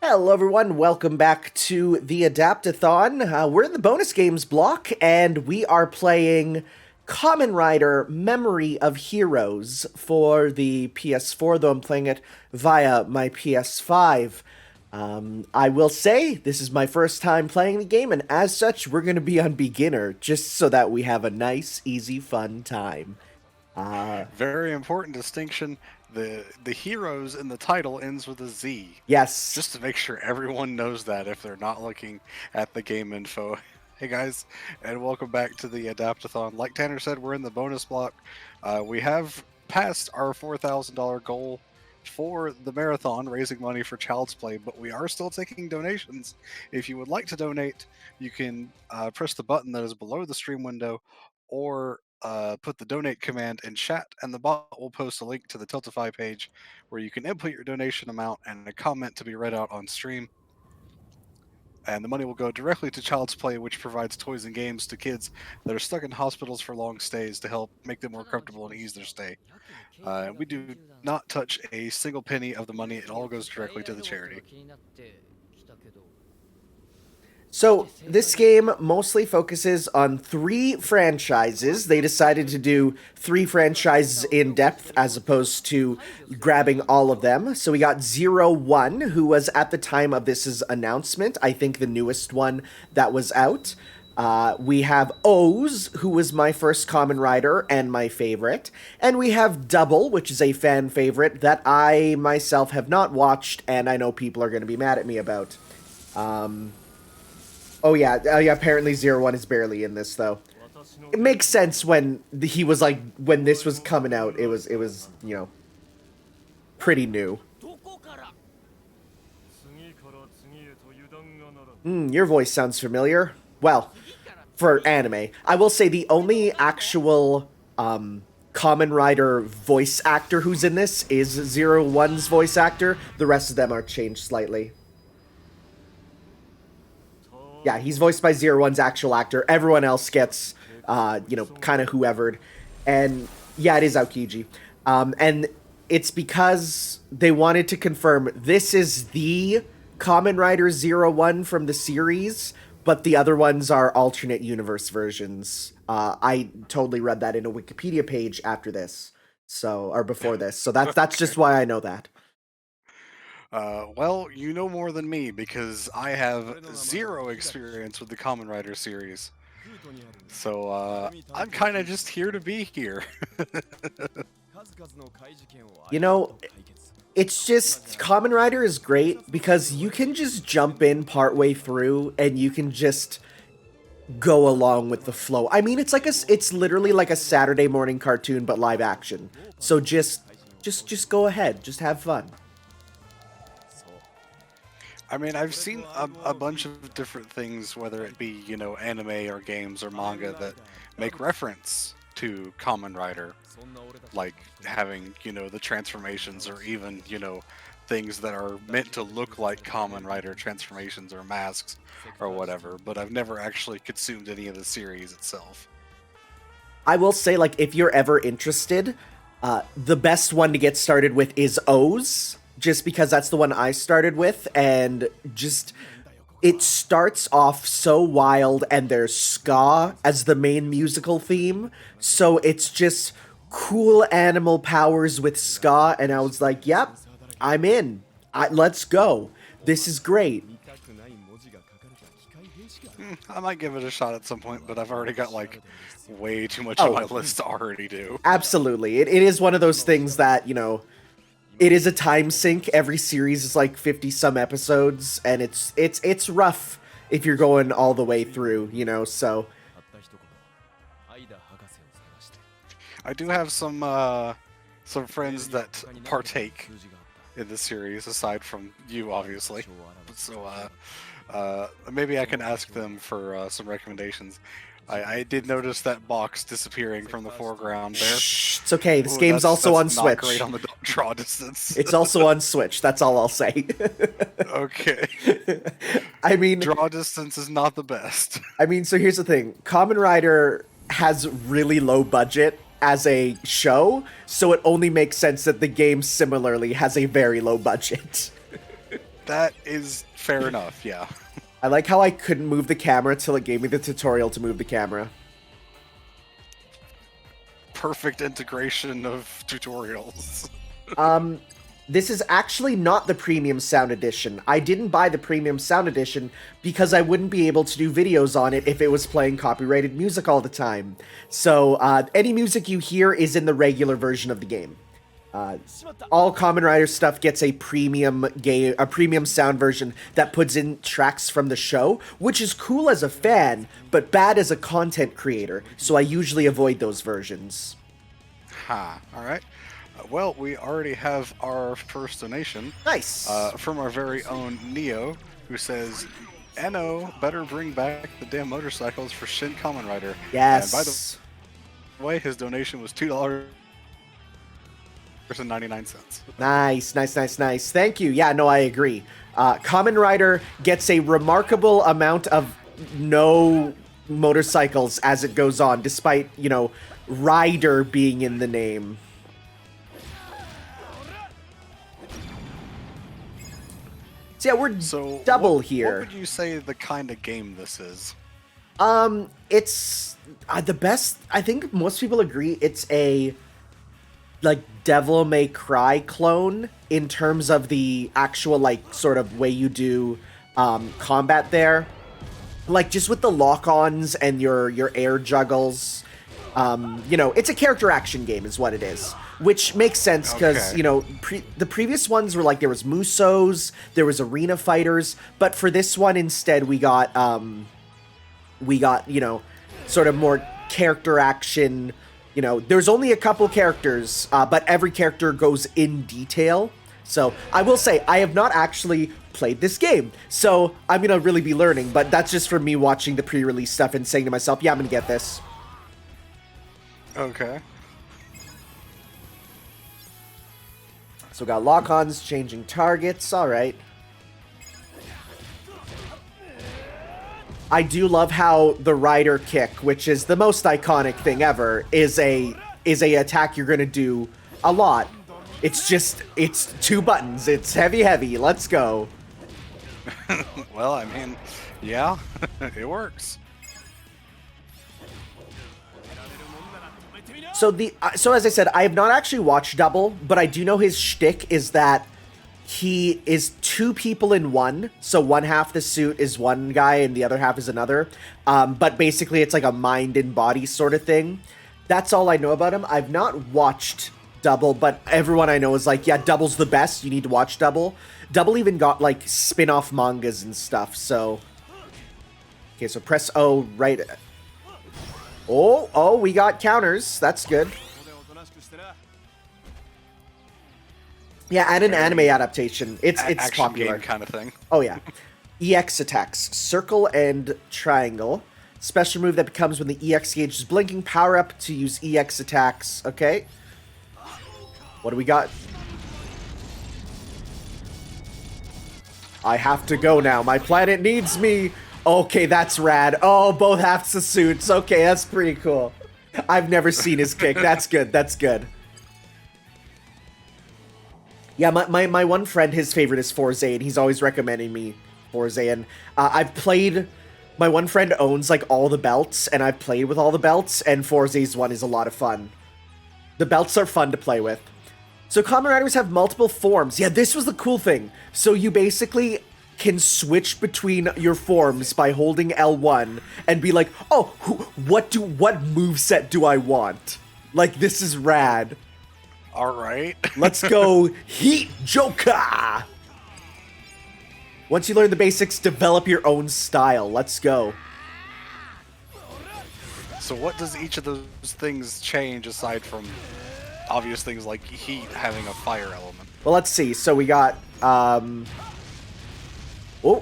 Hello everyone, welcome back to the Adaptathon. We're in the bonus games block, and we are playing Kamen Rider Memory of Heroes for the PS4, though I'm playing it via my PS5. I will say, this is my first time playing the game, and as such, we're going to be on beginner, just so that we have a nice, easy, fun time. Very important distinction. The heroes in the title ends with a Z. Yes. Just to make sure everyone knows that if they're not looking at the game info. Hey guys, and welcome back to the Adaptathon. Like Tanner said, we're in the bonus block. We have passed our $4,000 goal for the marathon, raising money for Child's Play, but we are still taking donations. If you would like to donate, you can press the button that is below the stream window, or put the donate command in chat, and the bot will post a link to the Tiltify page where you can input your donation amount and a comment to be read out on stream. And the money will go directly to Child's Play, which provides toys and games to kids that are stuck in hospitals for long stays to help make them more comfortable and ease their stay. We do not touch a single penny of the money. It all goes directly to the charity. So, this game mostly focuses on 3 franchises. They decided to do 3 franchises in depth as opposed to grabbing all of them. So we got 01, who was at the time of this announcement, I think the newest one that was out. We have O's, who was my first Kamen Rider and my favorite. And we have Double, which is a fan favorite that I myself have not watched, and I know people are going to be mad at me about. Oh yeah, apparently 01 is barely in this, though. It makes sense when he was like, when this was coming out, it was, you know, pretty new. Your voice sounds familiar. Well, for anime. I will say the only actual, Kamen Rider voice actor who's in this is 01's voice actor. The rest of them are changed slightly. Yeah, he's voiced by 01's actual actor. Everyone else gets, you know, kind of whoevered. And yeah, it is Aokiji. And it's because they wanted to confirm this is the Kamen Rider 01 from the series, but the other ones are alternate universe versions. I totally read that in a Wikipedia page after this. So, or before this. So that's just why I know that. Well, you know more than me because I have 0 experience with the Kamen Rider series. So, I'm kind of just here to be here. You know, it's just, Kamen Rider is great because you can just jump in partway through and you can just go along with the flow. I mean, it's literally like a Saturday morning cartoon but live action. So just go ahead, just have fun. I mean, I've seen a bunch of different things, whether it be, you know, anime or games or manga that make reference to Kamen Rider, like having, you know, the transformations, or even, you know, things that are meant to look like Kamen Rider transformations or masks or whatever, but I've never actually consumed any of the series itself. I will say, like, if you're ever interested, the best one to get started with is O's. Just because that's the one I started with, and just, it starts off so wild, and there's ska as the main musical theme, so it's just cool animal powers with ska, and I was like, yep, I'm in. Let's go. This is great. I might give it a shot at some point, but I've already got, like, way too much on my list to already do. Absolutely. It is one of those things that, you know, it is a time sink. Every series is like 50-some episodes, and it's rough if you're going all the way through, you know, so. I do have some friends that partake in the series, aside from you, obviously. So, maybe I can ask them for some recommendations. I did notice that box disappearing from the foreground there. Shh, it's okay. This game's also on Switch. Not great on the draw distance. It's also on Switch. That's all I'll say. Okay. I mean, draw distance is not the best. I mean, so here's the thing. Kamen Rider has really low budget as a show, so it only makes sense that the game similarly has a very low budget. That is fair enough, yeah. I like how I couldn't move the camera till it gave me the tutorial to move the camera. Perfect integration of tutorials. This is actually not the Premium Sound Edition. I didn't buy the Premium Sound Edition because I wouldn't be able to do videos on it if it was playing copyrighted music all the time. So, any music you hear is in the regular version of the game. All Kamen Rider stuff gets a premium sound version that puts in tracks from the show, which is cool as a fan, but bad as a content creator, so I usually avoid those versions. Alright. Well, we already have our first donation. Nice! From our very own Neo, who says, Eno, better bring back the damn motorcycles for Shin Kamen Rider. Yes! And by the way, his donation was $2.99. Nice. Thank you. Yeah, no, I agree. Kamen Rider gets a remarkable amount of no motorcycles as it goes on, despite, you know, Rider being in the name. So yeah, we're double here. What would you say the kind of game this is? It's the best. I think most people agree it's a like Devil May Cry clone in terms of the actual like sort of way you do combat there. Like just with the lock-ons and your air juggles. You know, it's a character action game is what it is. Which makes sense because, you know, the previous ones were like there was Musos, there was Arena Fighters, but for this one instead we got, you know, sort of more character action. You know, there's only a couple characters, but every character goes in detail. So I will say I have not actually played this game, so I'm going to really be learning, but that's just from me watching the pre-release stuff and saying to myself, yeah, I'm going to get this. Okay. So we got lock-ons, changing targets, alright. I do love how the Rider kick, which is the most iconic thing ever, is a attack you're gonna do a lot. It's just, it's 2 buttons, it's heavy, let's go. Well, I mean, yeah, it works. So so as I said, I have not actually watched Double, but I do know his shtick is that he is 2 people in one. So one half the suit is one guy and the other half is another. But basically it's like a mind and body sort of thing. That's all I know about him. I've not watched Double, but everyone I know is like, yeah, Double's the best. You need to watch Double. Double even got like spin-off mangas and stuff. So, okay, so press O right. Oh, we got counters. That's good. Yeah, and an anime adaptation. It's popular. Game kind of thing. Oh yeah. EX attacks. Circle and triangle. Special move that becomes when the EX gauge is blinking. Power up to use EX attacks. Okay. What do we got? I have to go now. My planet needs me. Okay, that's rad. Oh, both halves of suits. Okay, that's pretty cool. I've never seen his kick. That's good. That's good. Yeah, my one friend, his favorite is Forza, and he's always recommending me Forza. And I've played... My one friend owns, like, all the belts, and I've played with all the belts, and Forza's one is a lot of fun. The belts are fun to play with. So Kamen Riders have multiple forms. Yeah, this was the cool thing. So you basically can switch between your forms by holding L1 and be like, oh, what moveset do I want? Like, this is rad. Alright. Let's go Heat Joker! Once you learn the basics, develop your own style. Let's go. So what does each of those things change aside from obvious things like heat having a fire element? Well, let's see. So we got, oh,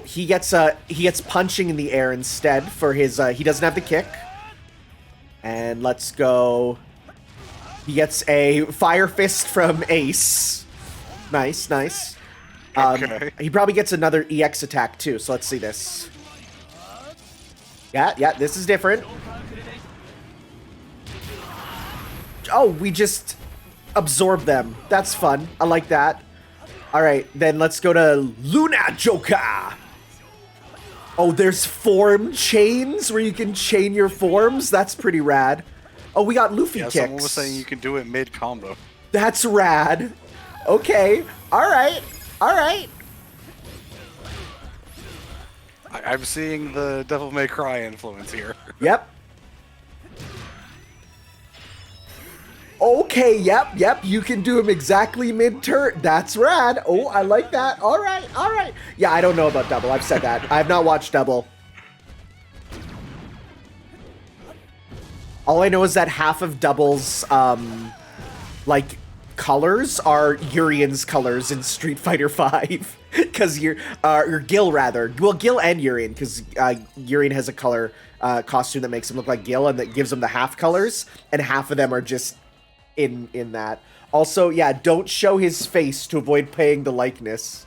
he gets punching in the air instead for his, he doesn't have the kick. And let's go. He gets a Fire Fist from Ace. Nice, nice. Okay. He probably gets another EX attack too, so let's see this. Yeah, this is different. Oh, we just absorb them. That's fun. I like that. Alright, then let's go to Luna Joker! Oh, there's form chains where you can chain your forms? That's pretty rad. Oh, we got Luffy kicks. Someone was saying you can do it mid-combo. That's rad. Okay, alright, alright. I'm seeing the Devil May Cry influence here. Yep. Okay, yep, you can do him exactly mid-turn. That's rad. Oh, I like that. Alright, alright. Yeah, I don't know about Double. I've said that. I have not watched Double. All I know is that half of Double's, like, colors are Urian's colors in Street Fighter V. Because or Gil, rather. Well, Gil and Urian, because Urian has a color costume that makes him look like Gil and that gives him the half colors, and half of them are just in that. Also, yeah, don't show his face to avoid paying the likeness.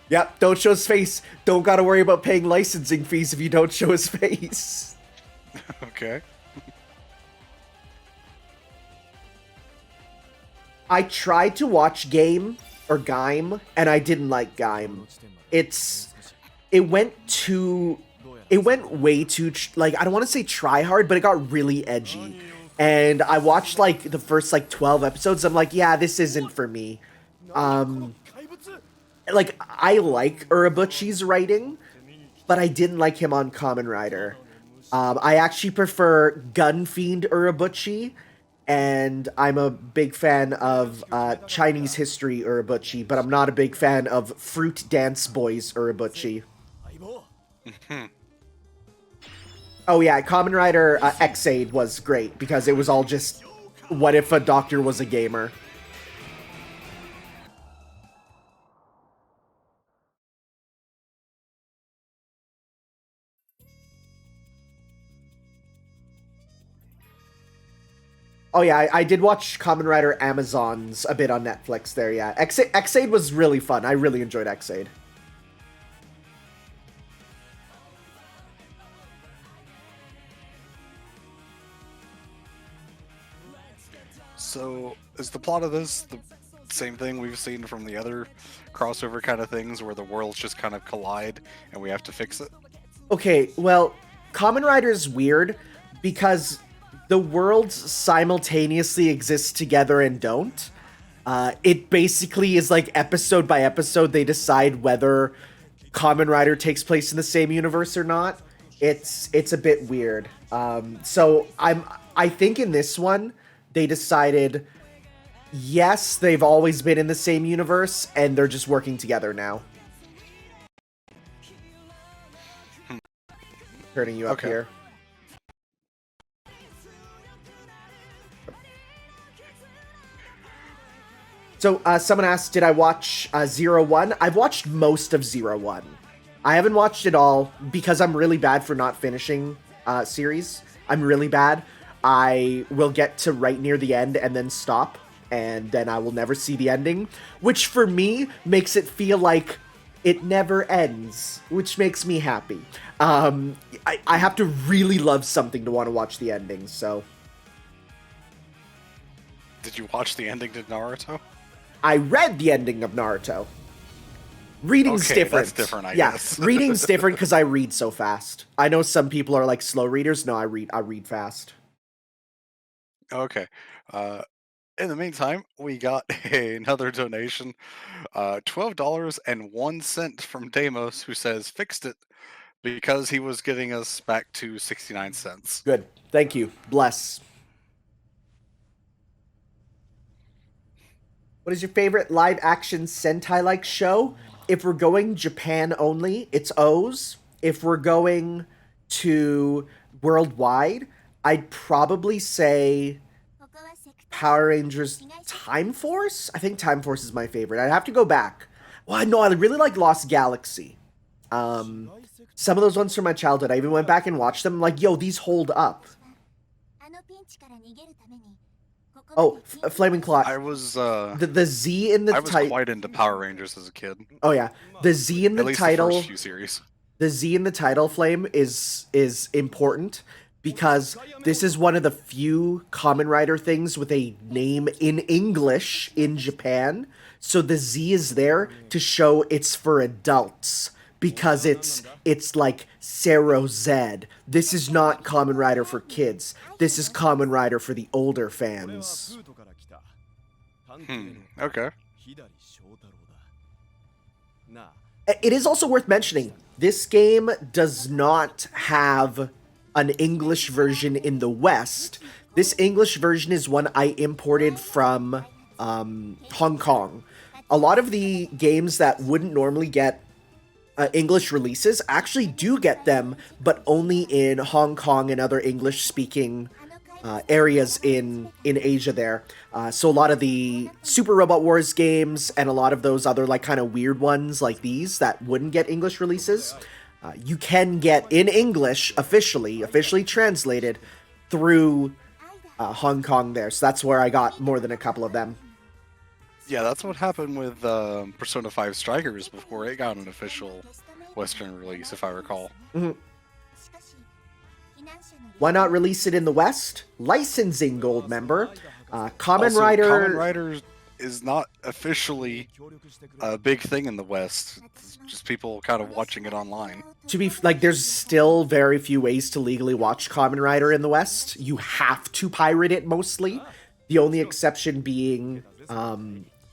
Yep, don't show his face. Don't gotta worry about paying licensing fees if you don't show his face. Okay. I tried to watch Gaim, and I didn't like Gaim. It went way too, like, I don't want to say try hard, but it got really edgy. And I watched, like, the first, like, 12 episodes. I'm like, yeah, this isn't for me. Like, I like Urabuchi's writing, but I didn't like him on Kamen Rider. I actually prefer Gunfiend Urabuchi, and I'm a big fan of Chinese history Urabuchi, but I'm not a big fan of Fruit Dance Boys Urabuchi. Oh yeah, Kamen Rider X-Aid was great, because it was all just, what if a doctor was a gamer? Oh yeah, I did watch Kamen Rider Amazons a bit on Netflix there, yeah. X-Aid was really fun. I really enjoyed X-Aid. So, is the plot of this the same thing we've seen from the other crossover kind of things, where the worlds just kind of collide and we have to fix it? Okay, well, Kamen Rider is weird because the worlds simultaneously exist together and don't. It basically is like episode by episode they decide whether Kamen Rider takes place in the same universe or not. It's a bit weird. So I think in this one they decided, yes, they've always been in the same universe and they're just working together now. Turning you up here. So, someone asked, did I watch 01? I've watched most of 01. I haven't watched it all because I'm really bad for not finishing series. I'm really bad. I will get to right near the end and then stop, and then I will never see the ending, which for me makes it feel like it never ends, which makes me happy. I have to really love something to want to watch the ending, so... Did you watch the ending to Naruto? I read the ending of Naruto. Reading's different. That's different, I guess. Reading's different because I read so fast. I know some people are like slow readers. No, I read fast. Okay. In the meantime, we got another donation, $12.01 from Deimos, who says fixed it because he was getting us back to 69 cents. Good. Thank you. Bless. What is your favorite live-action Sentai-like show? If we're going Japan only, it's O's. If we're going to worldwide, I'd probably say Power Rangers Time Force? I think Time Force is my favorite. I'd have to go back. Well, no, I really like Lost Galaxy. Some of those ones from my childhood, I even went back and watched them. I'm like, yo, these hold up. Oh, Flaming Claw. I was the Z in the title. I was quite into Power Rangers as a kid. Oh yeah, the Z in the At least title. the first few series. The Z in the title, Flame, is important because this is one of the few Kamen Rider things with a name in English in Japan. So the Z is there to show it's for adults, because it's like Sero Z. This is not Kamen Rider for kids. This is Kamen Rider for the older fans. Okay. It is also worth mentioning, this game does not have an English version in the West. This English version is one I imported from Hong Kong. A lot of the games that wouldn't normally get English releases actually do get them, but only in Hong Kong and other English-speaking areas in Asia there. So a lot of the Super Robot Wars games and a lot of those other like kind of weird ones like these that wouldn't get English releases, you can get in English officially translated through Hong Kong there. So that's where I got more than a couple of them. Yeah, that's what happened with Persona 5 Strikers before it got an official Western release, if I recall. Mm-hmm. Why not release it in the West? Licensing gold member. Kamen Rider is not officially a big thing in the West. It's just people kind of watching it online. To be like, there's still very few ways to legally watch Kamen Rider in the West. You have to pirate it mostly. The only exception being,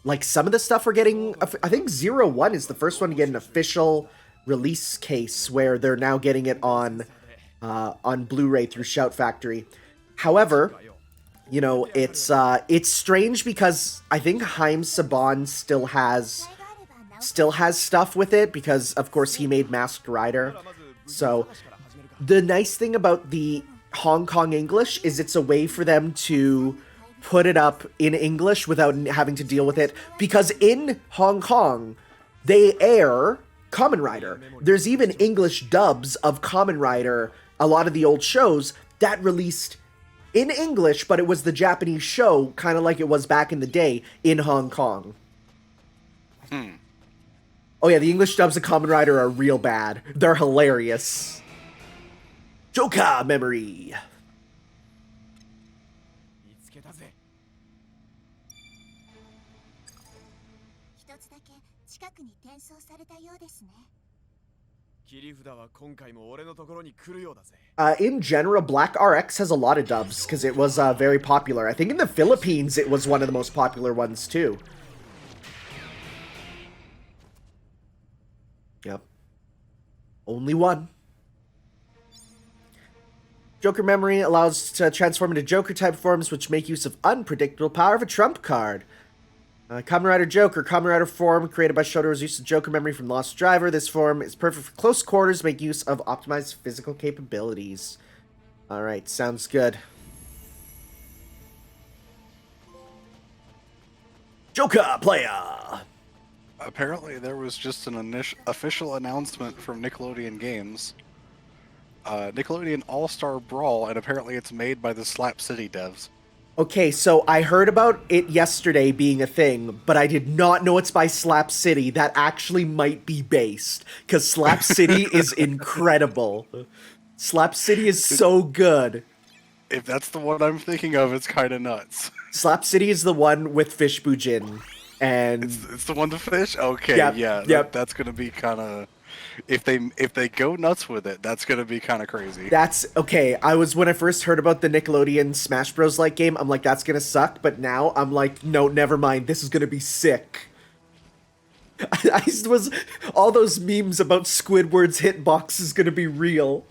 like some of the stuff we're getting. I think 01 is the first one to get an official release case where they're now getting it on Blu-ray through Shout Factory. However, you know, it's strange because I think Haim Saban still has stuff with it because of course he made Masked Rider. So the nice thing about the Hong Kong English is it's a way for them to put it up in English without having to deal with it, because in Hong Kong they air Kamen Rider. There's even English dubs of Kamen Rider, a lot of the old shows that released in English, but it was the Japanese show, kind of like it was back in the day in Hong Kong. Oh yeah, the English dubs of Kamen Rider are real bad. They're hilarious. Joka memory. In general, Black RX has a lot of dubs because it was very popular. I think in the Philippines it was one of the most popular ones too. Yep. Only one. Joker memory allows to transform into Joker type forms which make use of unpredictable power of a trump card. Kamen Rider Joker. Kamen Rider form created by Shoto's use of Joker memory from Lost Driver. This form is perfect for close quarters, make use of optimized physical capabilities. Alright, sounds good. Joker player! Apparently there was just an official announcement from Nickelodeon Games. Nickelodeon All-Star Brawl, and apparently it's made by the Slap City devs. Okay, so I heard about it yesterday being a thing, but I did not know it's by Slap City. That actually might be based, because Slap City is incredible. Slap City is so good. If that's the one I'm thinking of, it's kind of nuts. Slap City is the one with Fish Bujin, and it's the one to fish. Okay, yep, yeah, yep. That's gonna be kind of. If they go nuts with it, that's gonna be kind of crazy. That's okay. When I first heard about the Nickelodeon Smash Bros. Like game, I'm like, that's gonna suck. But now I'm like, no, never mind. This is gonna be sick. All those memes about Squidward's hitbox is gonna be real.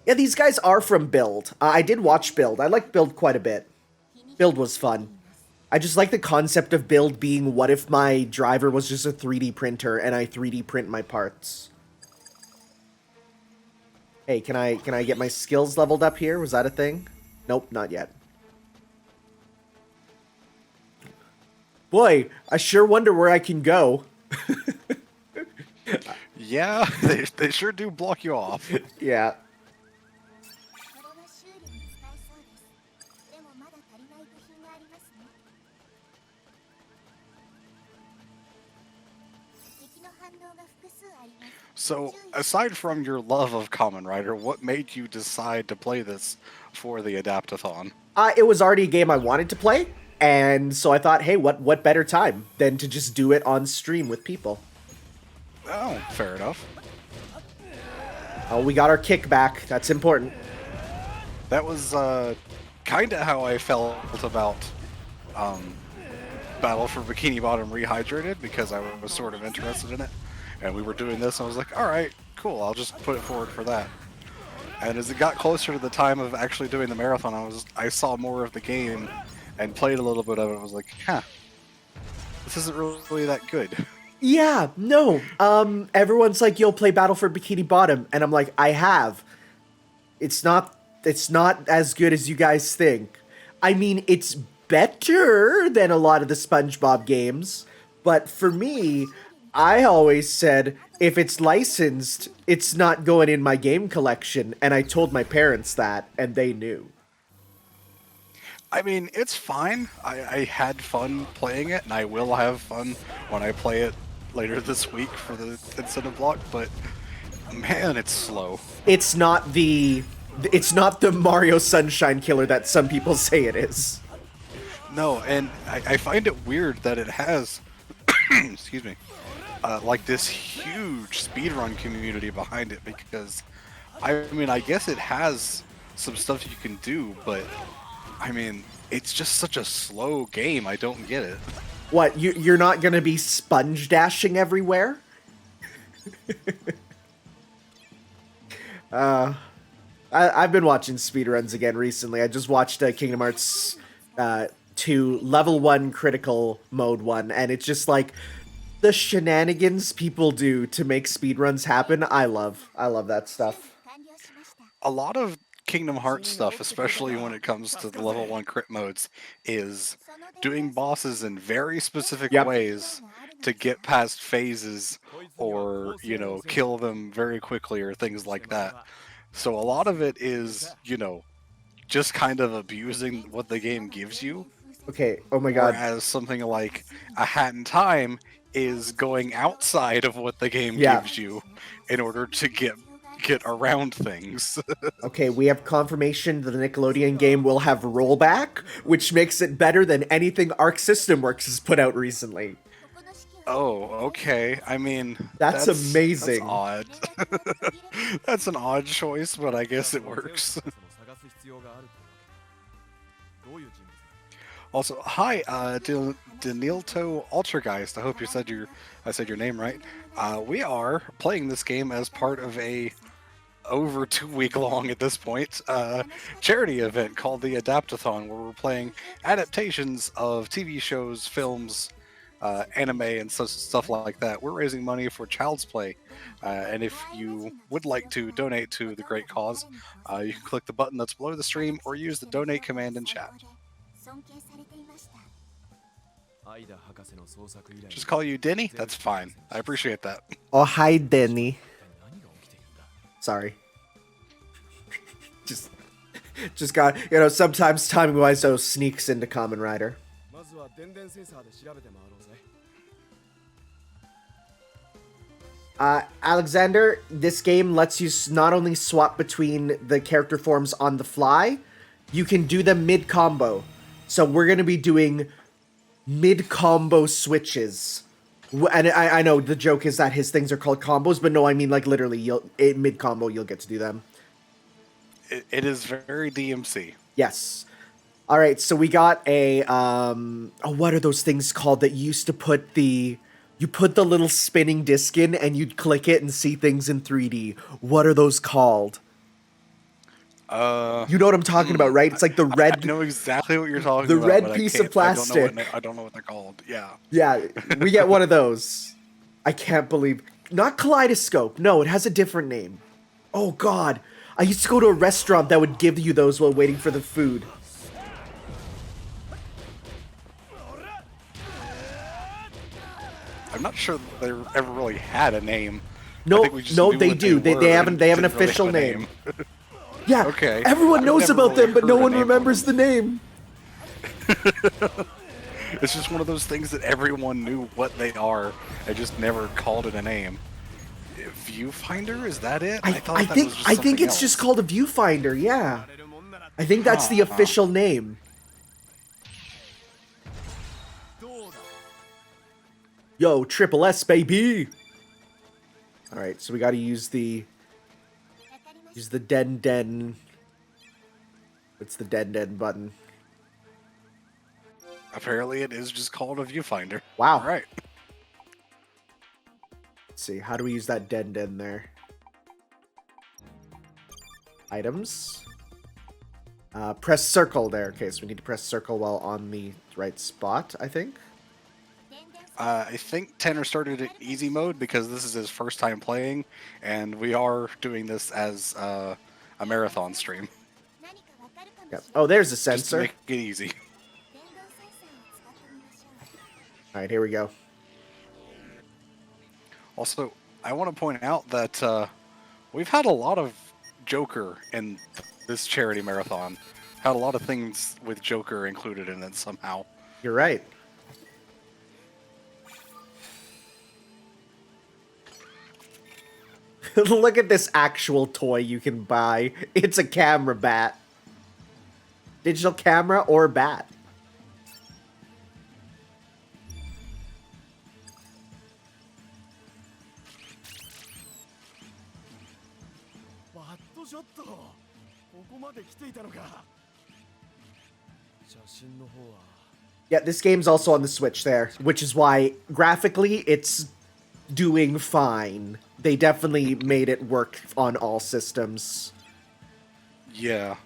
Yeah, these guys are from Build. I did watch Build. I liked Build quite a bit. Build was fun. I just like the concept of Build being, what if my driver was just a 3D printer and I 3D print my parts? Hey, can I get my skills leveled up here? Was that a thing? Nope, not yet. Boy, I sure wonder where I can go. Yeah, they sure do block you off. Yeah. So, aside from your love of Kamen Rider, what made you decide to play this for the Adaptathon? It was already a game I wanted to play, and so I thought, hey, what better time than to just do it on stream with people? Oh, fair enough. Oh, we got our kickback. That's important. That was kind of how I felt about Battle for Bikini Bottom Rehydrated, because I was sort of interested in it. And we were doing this, and I was like, alright, cool, I'll just put it forward for that. And as it got closer to the time of actually doing the marathon, I saw more of the game and played a little bit of it. I was like, huh, this isn't really that good. Yeah, no. Everyone's like, "You'll play Battle for Bikini Bottom," and I'm like, "I have. It's not as good as you guys think. I mean, it's better than a lot of the SpongeBob games, but for me, I always said if it's licensed, it's not going in my game collection, and I told my parents that, and they knew." I mean, it's fine. I had fun playing it, and I will have fun when I play it later this week for the incentive block, but man, it's slow. It's not the Mario Sunshine Killer that some people say it is. No, and I find it weird that it has, excuse me, like this huge speedrun community behind it, because, I mean, I guess it has some stuff you can do, but, I mean, it's just such a slow game, I don't get it. What, you're not gonna be sponge dashing everywhere? I've been watching speedruns again recently. I just watched Kingdom Hearts 2 Level 1 Critical Mode 1, and it's just like the shenanigans people do to make speedruns happen. I love that stuff. A lot of Kingdom Hearts stuff, especially when it comes to the level 1 crit modes, is doing bosses in very specific ways to get past phases, or, you know, kill them very quickly, or things like that. So a lot of it is, you know, just kind of abusing what the game gives you. Okay, oh my god. Whereas something like A Hat in Time is going outside of what the game gives you in order to get around things. Okay, we have confirmation that the Nickelodeon game will have rollback, which makes it better than anything Arc System Works has put out recently. Oh, okay. I mean, that's amazing. That's odd. That's an odd choice, but I guess it works. Also, hi, Denilto Ultrageist. I hope I said your name right. We are playing this game as part of a over 2 week long at this point charity event called the Adaptathon, where we're playing adaptations of TV shows, films, anime, and stuff like that. We're raising money for Child's Play, and if you would like to donate to the great cause, you can click the button that's below the stream or use the donate command in chat. Just call you Denny? That's fine. I appreciate that. Oh, hi, Denny. Sorry. Just got, you know, sometimes timing-wise, so sneaks into Kamen Rider. Alexander, this game lets you not only swap between the character forms on the fly, you can do them mid-combo. So we're going to be doing mid-combo switches. And I know the joke is that his things are called combos, but no, I mean, like, literally, mid-combo, you'll get to do them. It is very DMC. Yes. All right, so we got a, what are those things called that you used to put you put the little spinning disc in and you'd click it and see things in 3D. What are those called? You know what I'm talking about, right? It's like the red... I know exactly what you're talking about. The red piece of plastic. I don't know what they're called, yeah. Yeah, we get one of those. I can't believe... Not kaleidoscope. No, it has a different name. Oh, God. I used to go to a restaurant that would give you those while waiting for the food. I'm not sure they ever really had a name. No, they do. They have an official name. Yeah, okay. Everyone knows about them, but no one remembers the name. It's just one of those things that everyone knew what they are and just never called it a name. Viewfinder, is that it? I thought that think was just something it's else. just called a viewfinder. Yeah, I think that's the Huh. official name. Yo, triple S baby. All right, so we got to use the den. What's the den button? Apparently, it is just called a viewfinder. Wow. All right. Let's see, how do we use that den there? Items. Press circle there. Okay, so we need to press circle while on the right spot, I think. I think Tanner started it easy mode because this is his first time playing, and we are doing this as a marathon stream. Yep. Oh, there's a Just to sensor. make it easy. All right, here we go. Also, I want to point out that we've had a lot of Joker in this charity marathon. Had a lot of things with Joker included in it somehow. You're right. Look at this actual toy you can buy. It's a camera bat. Digital camera or bat. Yeah, this game's also on the Switch there, which is why graphically it's doing fine. They definitely made it work on all systems. Yeah.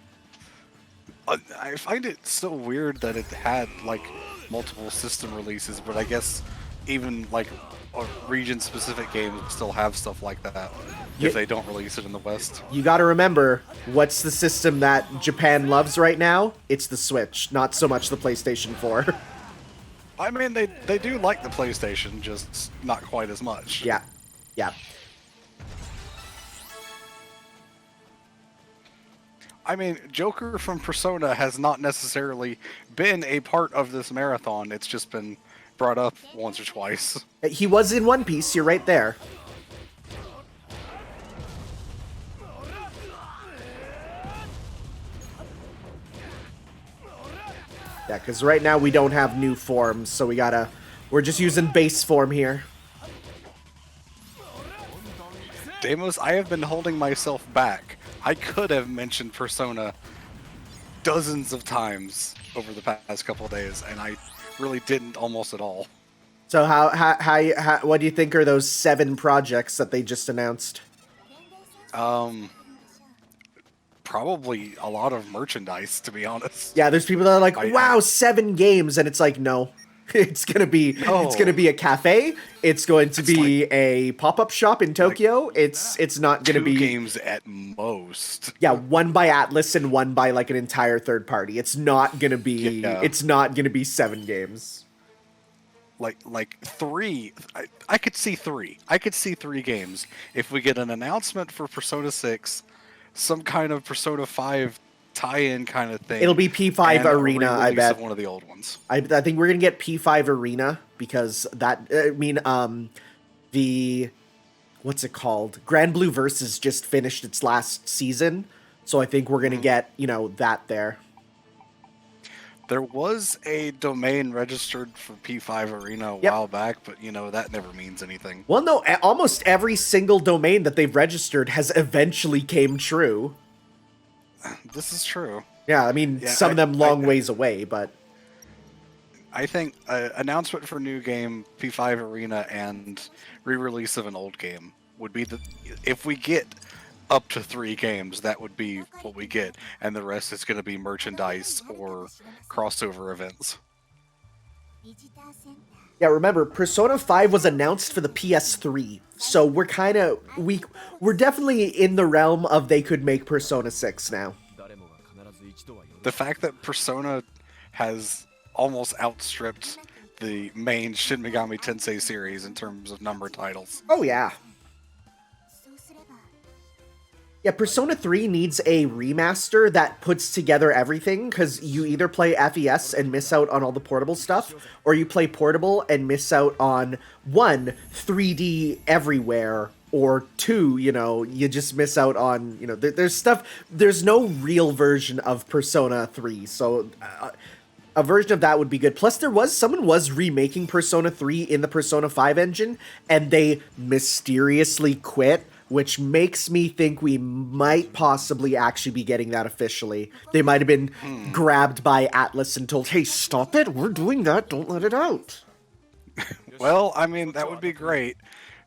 I find it so weird that it had, like, multiple system releases, but I guess even, like, region-specific games still have stuff like that if they don't release it in the West. You gotta remember, what's the system that Japan loves right now? It's the Switch, not so much the PlayStation 4. I mean, they do like the PlayStation, just not quite as much. Yeah. Yeah. I mean, Joker from Persona has not necessarily been a part of this marathon. It's just been brought up once or twice. He was in One Piece, you're right there. Yeah, because right now we don't have new forms, so we're just using base form here. Deimos, I have been holding myself back. I could have mentioned Persona dozens of times over the past couple of days, and I really didn't almost at all. So what do you think are those 7 projects that they just announced? Probably a lot of merchandise, to be honest. Yeah, there's people that are like, wow, 7 games, and it's like, no. It's gonna be a cafe. It's going to be a pop-up shop in Tokyo. It's not gonna 2 be games at most. Yeah, one by Atlas and one by like an entire third party. It's not gonna be. Yeah. It's not gonna be 7 games. Like 3. I could see 3. I could see 3 games if we get an announcement for Persona 6, some kind of Persona 5 tie-in kind of thing. It'll be P5 and Arena, I re-release bet. of one of the old ones. I think we're gonna get P5 Arena because the what's it called? Grand Blue Versus just finished its last season, so I think we're gonna get that there. There was a domain registered for P5 Arena a while back, but that never means anything. Well, no, almost every single domain that they've registered has eventually came true. This is true. Yeah, I mean, some of them long ways away, but I think announcement for new game, P5 Arena, and re-release of an old game would be if we get up to 3 games, that would be what we get, and the rest is going to be merchandise or crossover events. Yeah, remember, Persona 5 was announced for the PS3, so we're definitely in the realm of they could make Persona 6 now. The fact that Persona has almost outstripped the main Shin Megami Tensei series in terms of number of titles. Oh, yeah. Yeah, Persona 3 needs a remaster that puts together everything, because you either play FES and miss out on all the portable stuff, or you play portable and miss out on, 1, 3D everywhere, or 2, you just miss out on, there's stuff, there's no real version of Persona 3, so a version of that would be good. Plus, someone was remaking Persona 3 in the Persona 5 engine, and they mysteriously quit, which makes me think we might possibly actually be getting that officially. They might have been grabbed by Atlas and told, hey, stop it, we're doing that, don't let it out. Well, I mean, that would be great,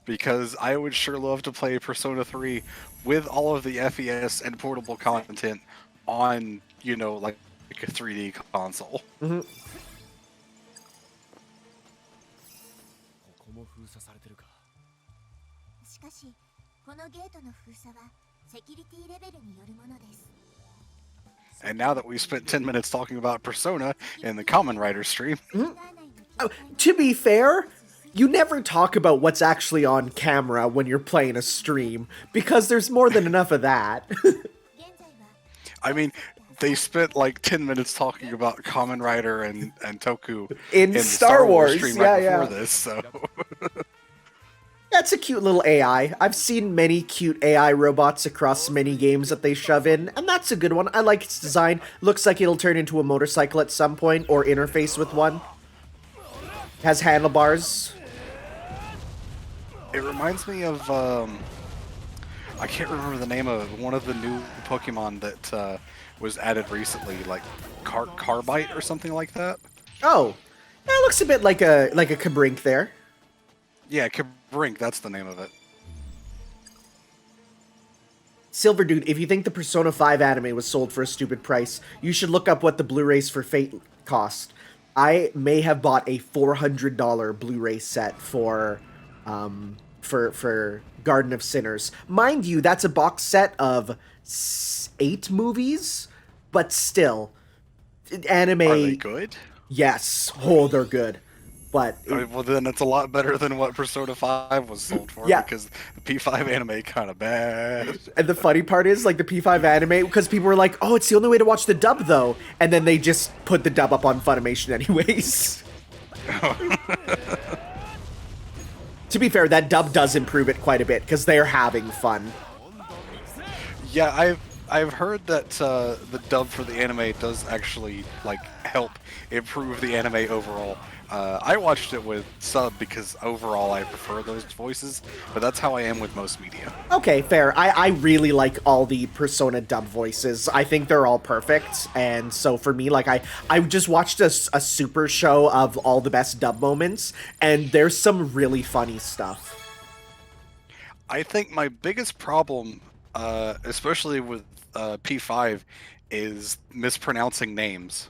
because I would sure love to play Persona 3 with all of the FES and portable content on, like a 3D console. Mm-hmm. しかし、このゲートの封鎖はセキュリティレベルによるものです。 And now that we spent 10 minutes talking about Persona in the Kamen Rider stream, To be fair, you never talk about what's actually on camera when you're playing a stream, because there's more than enough of that. I mean, they spent like 10 minutes talking about Kamen Rider and Toku In the Star Wars, stream yeah, right yeah. before this, so... That's a cute little AI. I've seen many cute AI robots across many games that they shove in, and that's a good one. I like its design. Looks like it'll turn into a motorcycle at some point, or interface with one. Has handlebars. It reminds me of, I can't remember the name of one of the new Pokemon that was added recently, like Carbite or something like that. Oh, that looks a bit like a Kabrink there. Yeah, Kabrink, that's the name of it. Silver Dude, if you think the Persona 5 anime was sold for a stupid price, you should look up what the Blu-rays for Fate cost. I may have bought a $400 Blu-ray set for Garden of Sinners. Mind you, that's a box set of 8 movies, but still, anime. Are they good? Yes, oh, they're good. But well, then it's a lot better than what Persona 5 was sold for, Yeah. because the P5 anime kind of bad. And the funny part is, like, the P5 anime, because people were like, oh, it's the only way to watch the dub, though. And then they just put the dub up on Funimation anyways. To be fair, that dub does improve it quite a bit, because they're having fun. Yeah, I've heard that the dub for the anime does actually, like, help improve the anime overall. I watched it with sub because overall I prefer those voices, but that's how I am with most media. Okay, fair. I really like all the Persona dub voices. I think they're all perfect, and so for me, like, I just watched a super show of all the best dub moments, and there's some really funny stuff. I think my biggest problem, especially with P5, is mispronouncing names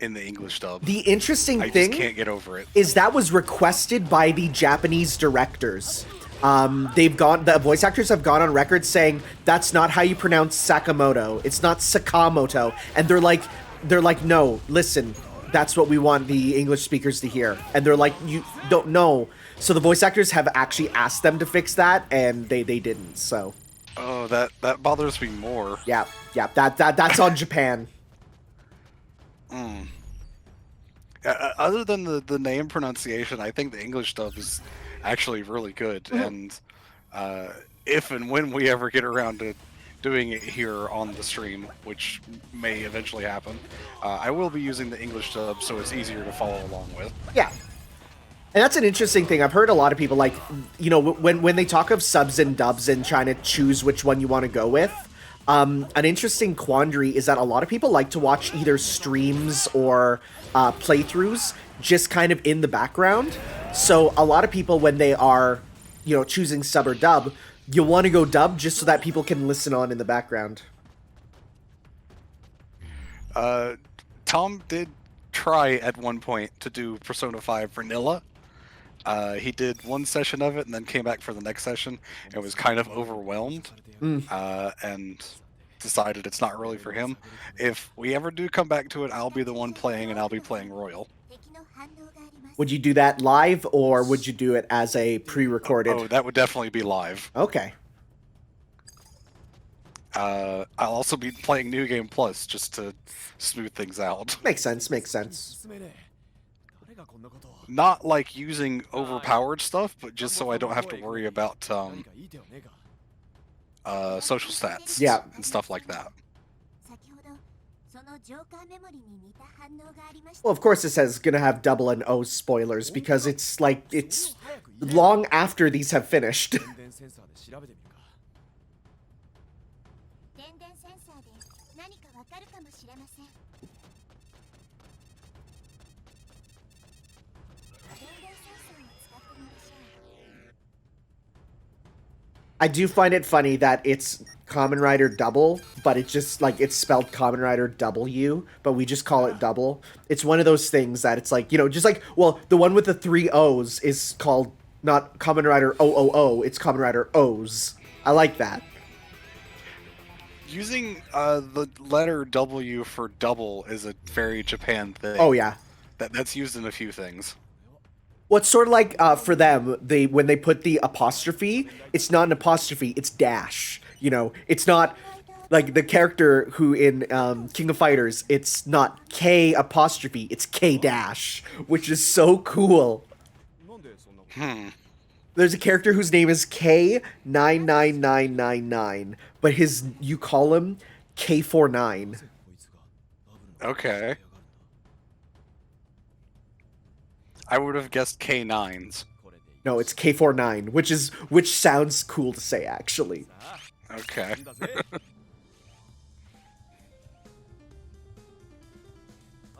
in the English dub. The interesting I thing just can't get over it. is that was requested by the Japanese directors. The voice actors have gone on record saying that's not how you pronounce Sakamoto. It's not Sakamoto, and they're like, no, listen, that's what we want the English speakers to hear, and they're like, you don't know. So the voice actors have actually asked them to fix that, and they didn't. So. Oh, that bothers me more. Yeah, that's on Japan. Other than the name pronunciation, I think the English dub is actually really good, and if and when we ever get around to doing it here on the stream, which may eventually happen, I will be using the English dub so it's easier to follow along with. Yeah. And that's an interesting thing. I've heard a lot of people, like, when they talk of subs and dubs and trying to choose which one you want to go with, an interesting quandary is that a lot of people like to watch either streams or playthroughs just kind of in the background. So a lot of people, when they are, choosing sub or dub, you'll want to go dub just so that people can listen on in the background. Tom did try at one point to do Persona 5 Vanilla. He did one session of it and then came back for the next session and was kind of overwhelmed and decided it's not really for him. If we ever do come back to it, I'll be the one playing, and I'll be playing Royal. Would you do that live, or would you do it as a pre-recorded? Oh, that would definitely be live. Okay. I'll also be playing New Game Plus just to smooth things out. Makes sense, makes sense. Not like using overpowered stuff, but just so I don't have to worry about social stats Yeah. and stuff like that. 先ほどそのジョーカーメモリに似た反応がありました。 Well, of course it says gonna have double and O spoilers because it's like it's long after these have finished. 電電センサーで何かわかるかもしれません。電電センサーを使ってみましょう。 I do find it funny that it's Kamen Rider Double, but it's just like it's spelled Kamen Rider W, but we just call it Double. It's one of those things that it's like, you know, just like, well, the one with the 3 O's is called not Kamen Rider OOO, it's Kamen Rider O's. I like that. Using the letter W for double is a very Japan thing. Oh yeah. That's used in a few things. Well, it's sort of like for them, when they put the apostrophe, it's not an apostrophe, it's dash. You know, it's not like the character who in King of Fighters, it's not K apostrophe, it's K dash, which is so cool. There's a character whose name is K99999, but you call him K49. Okay. I would have guessed K9s. No, it's K49, which sounds cool to say actually. Okay.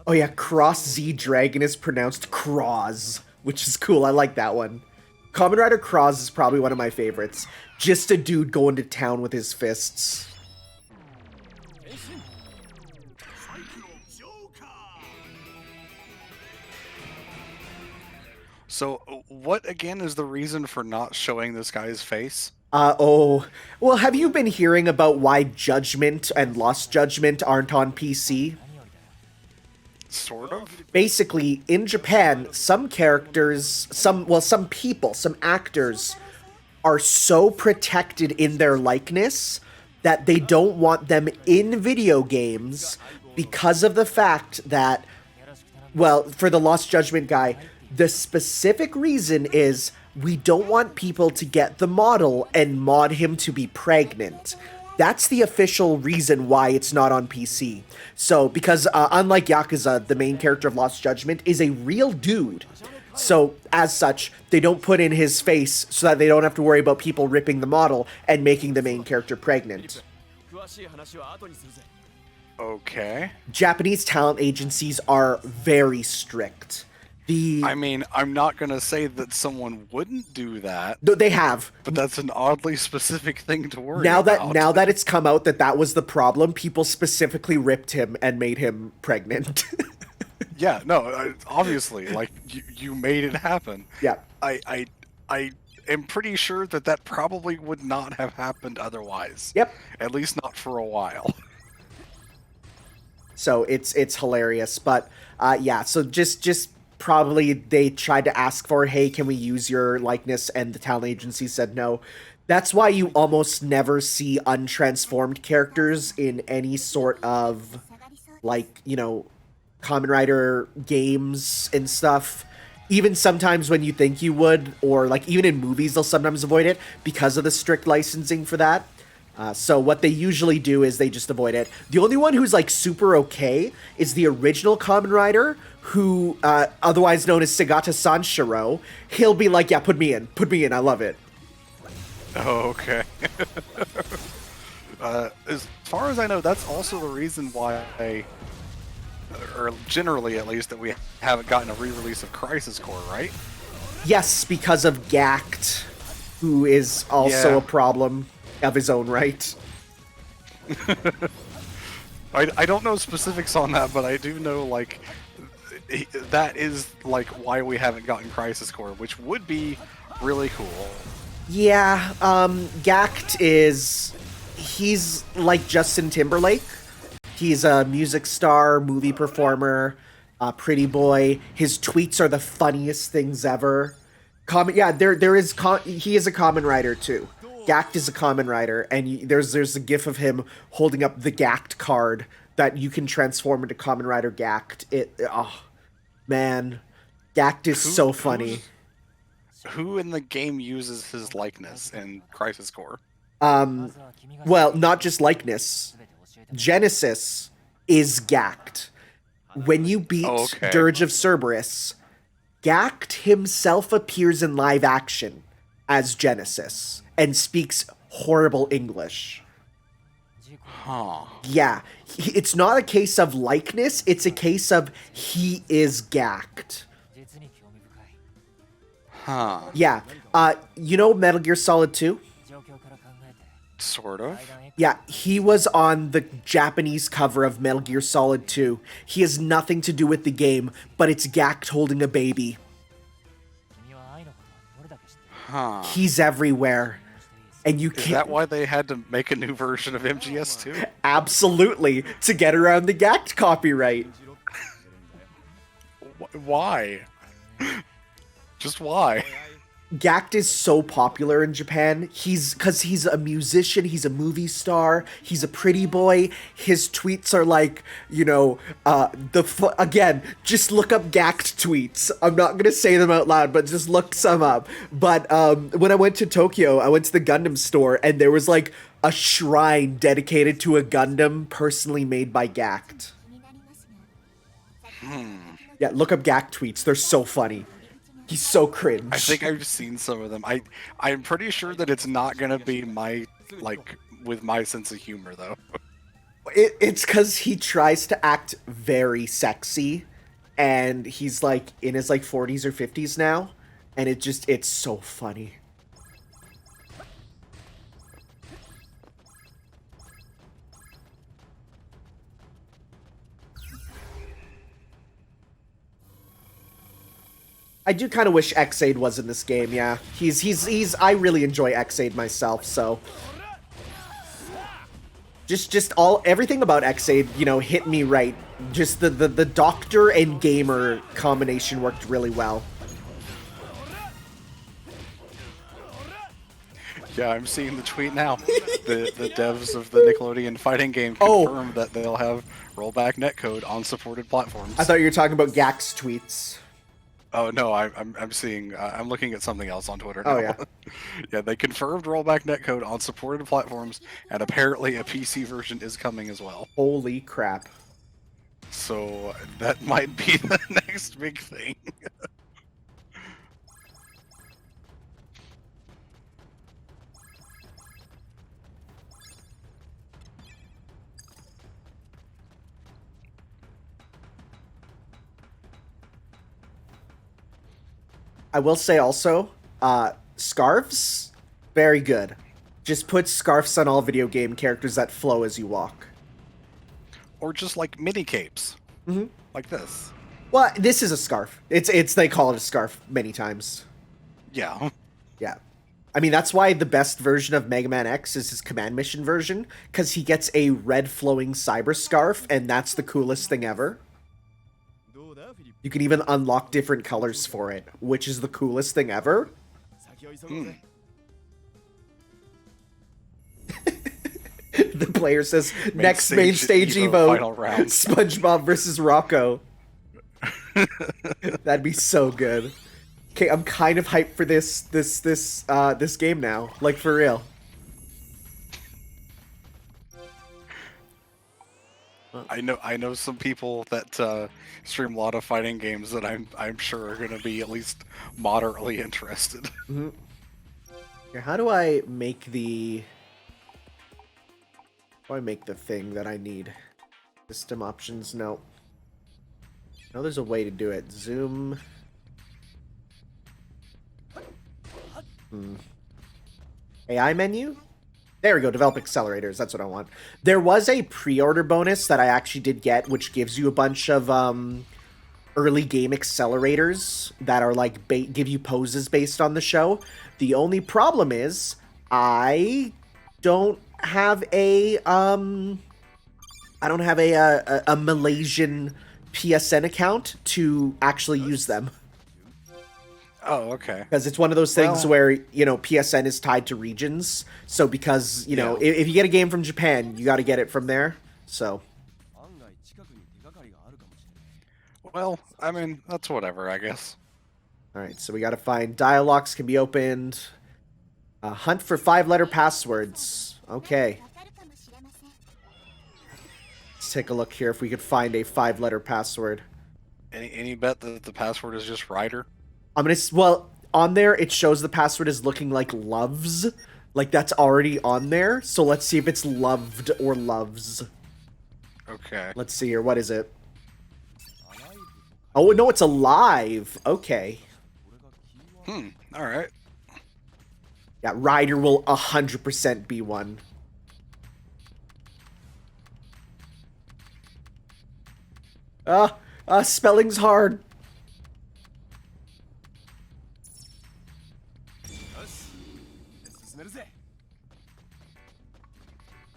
Oh yeah, Cross Z Dragon is pronounced Croz, which is cool. I like that one. Kamen Rider Croz is probably one of my favorites. Just a dude going to town with his fists. So, what again is the reason for not showing this guy's face? Well, have you been hearing about why Judgment and Lost Judgment aren't on PC? Sort of. Basically, in Japan, some characters, some people, some actors are so protected in their likeness that they don't want them in video games because of the fact that, well, for the Lost Judgment guy, the specific reason is we don't want people to get the model and mod him to be pregnant. That's the official reason why it's not on PC. So, because unlike Yakuza, the main character of Lost Judgment is a real dude. So, as such, they don't put in his face so that they don't have to worry about people ripping the model and making the main character pregnant. Okay. Japanese talent agencies are very strict. I mean, I'm not gonna say that someone wouldn't do that. No, they have. But that's an oddly specific thing to worry Now about. that it's come out that was the problem, people specifically ripped him and made him pregnant. Yeah, no, obviously, like you made it happen. Yeah. I am pretty sure that probably would not have happened otherwise. Yep. At least not for a while. So it's hilarious, but yeah. So just probably they tried to ask for, hey, can we use your likeness? And the talent agency said no. That's why you almost never see untransformed characters in any sort of, like, you know, Kamen Rider games and stuff. Even sometimes when you think you would, or like even in movies, they'll sometimes avoid it because of the strict licensing for that. So what they usually do is they just avoid it. The only one who's like super okay is the original Kamen Rider, who otherwise known as Segata Sanshiro. He'll be like, yeah, put me in, I love it. Oh, okay. As far as I know, that's also the reason why or generally at least, that we haven't gotten a re-release of Crisis Core, right? Yes, because of Gact, who is also a problem of his own right. I don't know specifics on that, but I do know, like, that is, like, why we haven't gotten Crisis Core, which would be really cool. Yeah, Gact he's like Justin Timberlake. He's a music star, movie performer, pretty boy. His tweets are the funniest things ever. He is a Kamen Rider too. Gact is a Kamen Rider, and there's a gif of him holding up the Gact card that you can transform into Kamen Rider Gact. Oh man, Gact is so funny. Who in the game uses his likeness in Crisis Core? Well, not just likeness. Genesis is Gact. When you beat Dirge of Cerberus, Gact himself appears in live action as Genesis and speaks horrible English. Huh. Yeah, it's not a case of likeness, it's a case of he is Gact. Huh. Yeah, you know Metal Gear Solid 2? Sort of. Yeah, he was on the Japanese cover of Metal Gear Solid 2. He has nothing to do with the game, but it's Gact holding a baby. Huh. He's everywhere. And you can't... Is that why they had to make a new version of MGS2? Absolutely, to get around the Gact copyright. Why? Just why? Gact is so popular in Japan. Because he's a musician, he's a movie star, he's a pretty boy. His tweets are like, you know, again, just look up Gact tweets. I'm not going to say them out loud, but just look some up. But when I went to Tokyo, I went to the Gundam store, and there was like a shrine dedicated to a Gundam personally made by Gact. Yeah, look up Gact tweets. They're so funny. He's so cringe. I think I've seen some of them. I'm pretty sure that it's not gonna be with my sense of humor though. It's because he tries to act very sexy, and he's like in his like 40s or 50s now, and it's so funny. I do kind of wish Xaid was in this game, yeah. I really enjoy Xaid myself, so. Everything about Xaid, you know, hit me right. Just the doctor and gamer combination worked really well. Yeah, I'm seeing the tweet now. The devs of the Nickelodeon fighting game confirmed that they'll have rollback netcode on supported platforms. I thought you were talking about Gact's tweets. Oh no, I'm seeing. I'm looking at something else on Twitter now. Oh yeah. Yeah, they confirmed rollback netcode on supported platforms, and apparently a PC version is coming as well. Holy crap! So that might be the next big thing. I will say also, scarves, very good. Just put scarves on all video game characters that flow as you walk. Or just like mini capes, like this. Well, this is a scarf. It's they call it a scarf many times. Yeah. Yeah. I mean, that's why the best version of Mega Man X is his command mission version, because he gets a red flowing cyber scarf, and that's the coolest thing ever. You can even unlock different colors for it, which is the coolest thing ever. The player says, next main stage Evo, final round. SpongeBob versus Rocco. That'd be so good. Okay, I'm kind of hyped for this game now, like for real. I know some people that stream a lot of fighting games that I'm sure are going to be at least moderately interested. Mm-hmm. Here, how do I make the thing that I need? System options? No. No, there's a way to do it. Zoom. AI menu? There we go, develop accelerators, that's what I want. There was a pre-order bonus that I actually did get, which gives you a bunch of early game accelerators that are like, give you poses based on the show. The only problem is, I don't have a Malaysian PSN account to actually use them. Oh, okay. Because it's one of those things Well- where, you know, PSN is tied to regions. So because, you know, Yeah. if you get a game from Japan, you got to get it from there. So, Well, I mean, that's whatever, I guess. all right. So we got to find dialogues can be opened. Hunt for 5-letter passwords. Okay. わかるかもしれません。 Let's take a look here if we could find a 5-letter password. Any bet that the password is just Ryder? I'm going to, well, on there, it shows the password is looking like loves. Like that's already on there. So let's see if it's loved or loves. Okay. Let's see here. What is it? Oh, no, it's alive. Okay. All right. Yeah, Ryder will 100% be one. Spelling's hard.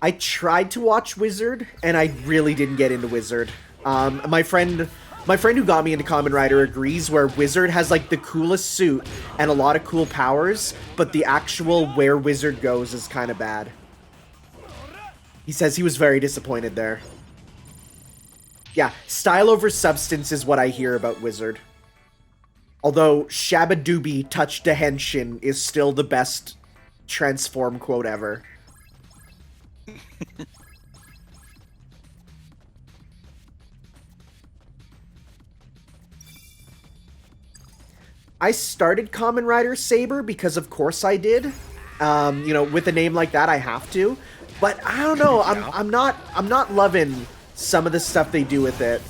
I tried to watch Wizard, and I really didn't get into Wizard. My friend who got me into Kamen Rider agrees where Wizard has like the coolest suit and a lot of cool powers, but the actual where Wizard goes is kind of bad. He says he was very disappointed there. Yeah, style over substance is what I hear about Wizard. Although Shabadoobie Touch the Henshin is still the best transform quote ever. I started Kamen Rider Saber because of course I did. You know, with a name like that I have to. But I don't know, I'm not loving some of the stuff they do with it.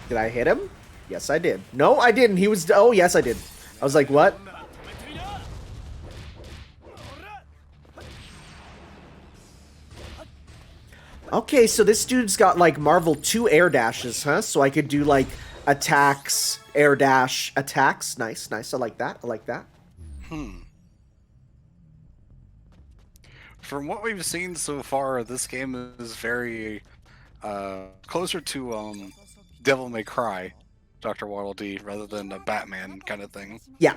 Did I hit him? Yes, I did. No, I didn't. He was... Oh, yes, I did. I was like, what? Okay, so this dude's got, like, Marvel 2 air dashes, huh? So I could do, like, attacks, air dash, attacks. Nice, nice. I like that. I like that. From what we've seen so far, this game is very closer to Devil May Cry, Dr. Waddle Dee, rather than a Batman kind of thing. Yeah.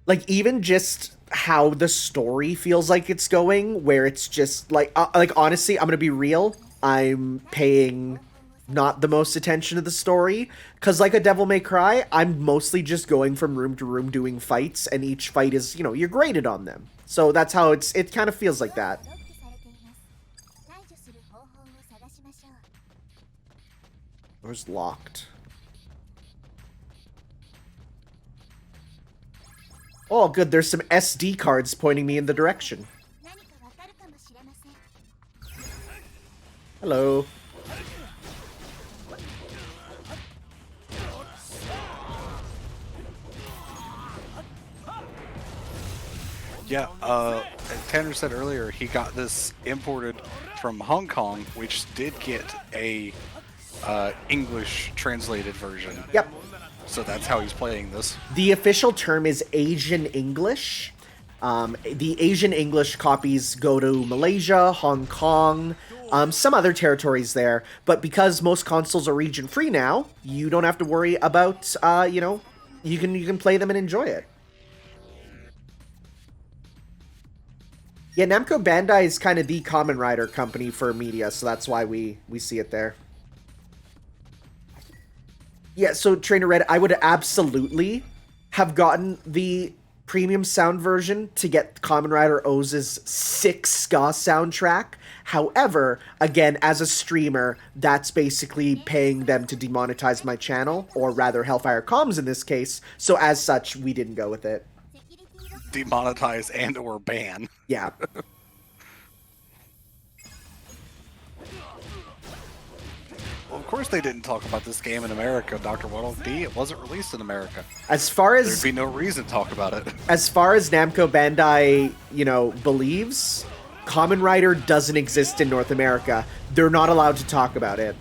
Like, even just how the story feels like it's going, where it's just, like honestly, I'm gonna be real, I'm paying not the most attention to the story, because like a Devil May Cry, I'm mostly just going from room to room doing fights, and each fight is, you know, you're graded on them. So that's how it kind of feels like that. ロックされています。解除する方法を探しましょう。 Door's locked. Oh, good, there's some SD cards pointing me in the direction. 何かわかるかもしれません。 Hello. Yeah, Tanner said earlier he got this imported from Hong Kong, which did get a English translated version. Yep. So that's how he's playing this. The official term is Asian English. The Asian English copies go to Malaysia, Hong Kong, some other territories there. But because most consoles are region free now, you don't have to worry about, you know, you can play them and enjoy it. Yeah, Namco Bandai is kind of the Kamen Rider company for media, so that's why we see it there. Yeah, so Trainer Red, I would absolutely have gotten the premium sound version to get Kamen Rider Oz's sick ska soundtrack. However, again, as a streamer, that's basically paying them to demonetize my channel, or rather Hellfire Comms in this case, so as such, we didn't go with it. セキュリティロック Demonetize and or ban. Yeah. Well, of course they didn't talk about this game in America, Dr. Waddle Dee. It wasn't released in America. As far There'd as be no reason to talk about it. as far as Namco Bandai, you know, believes, Kamen Rider doesn't exist in North America. They're not allowed to talk about it.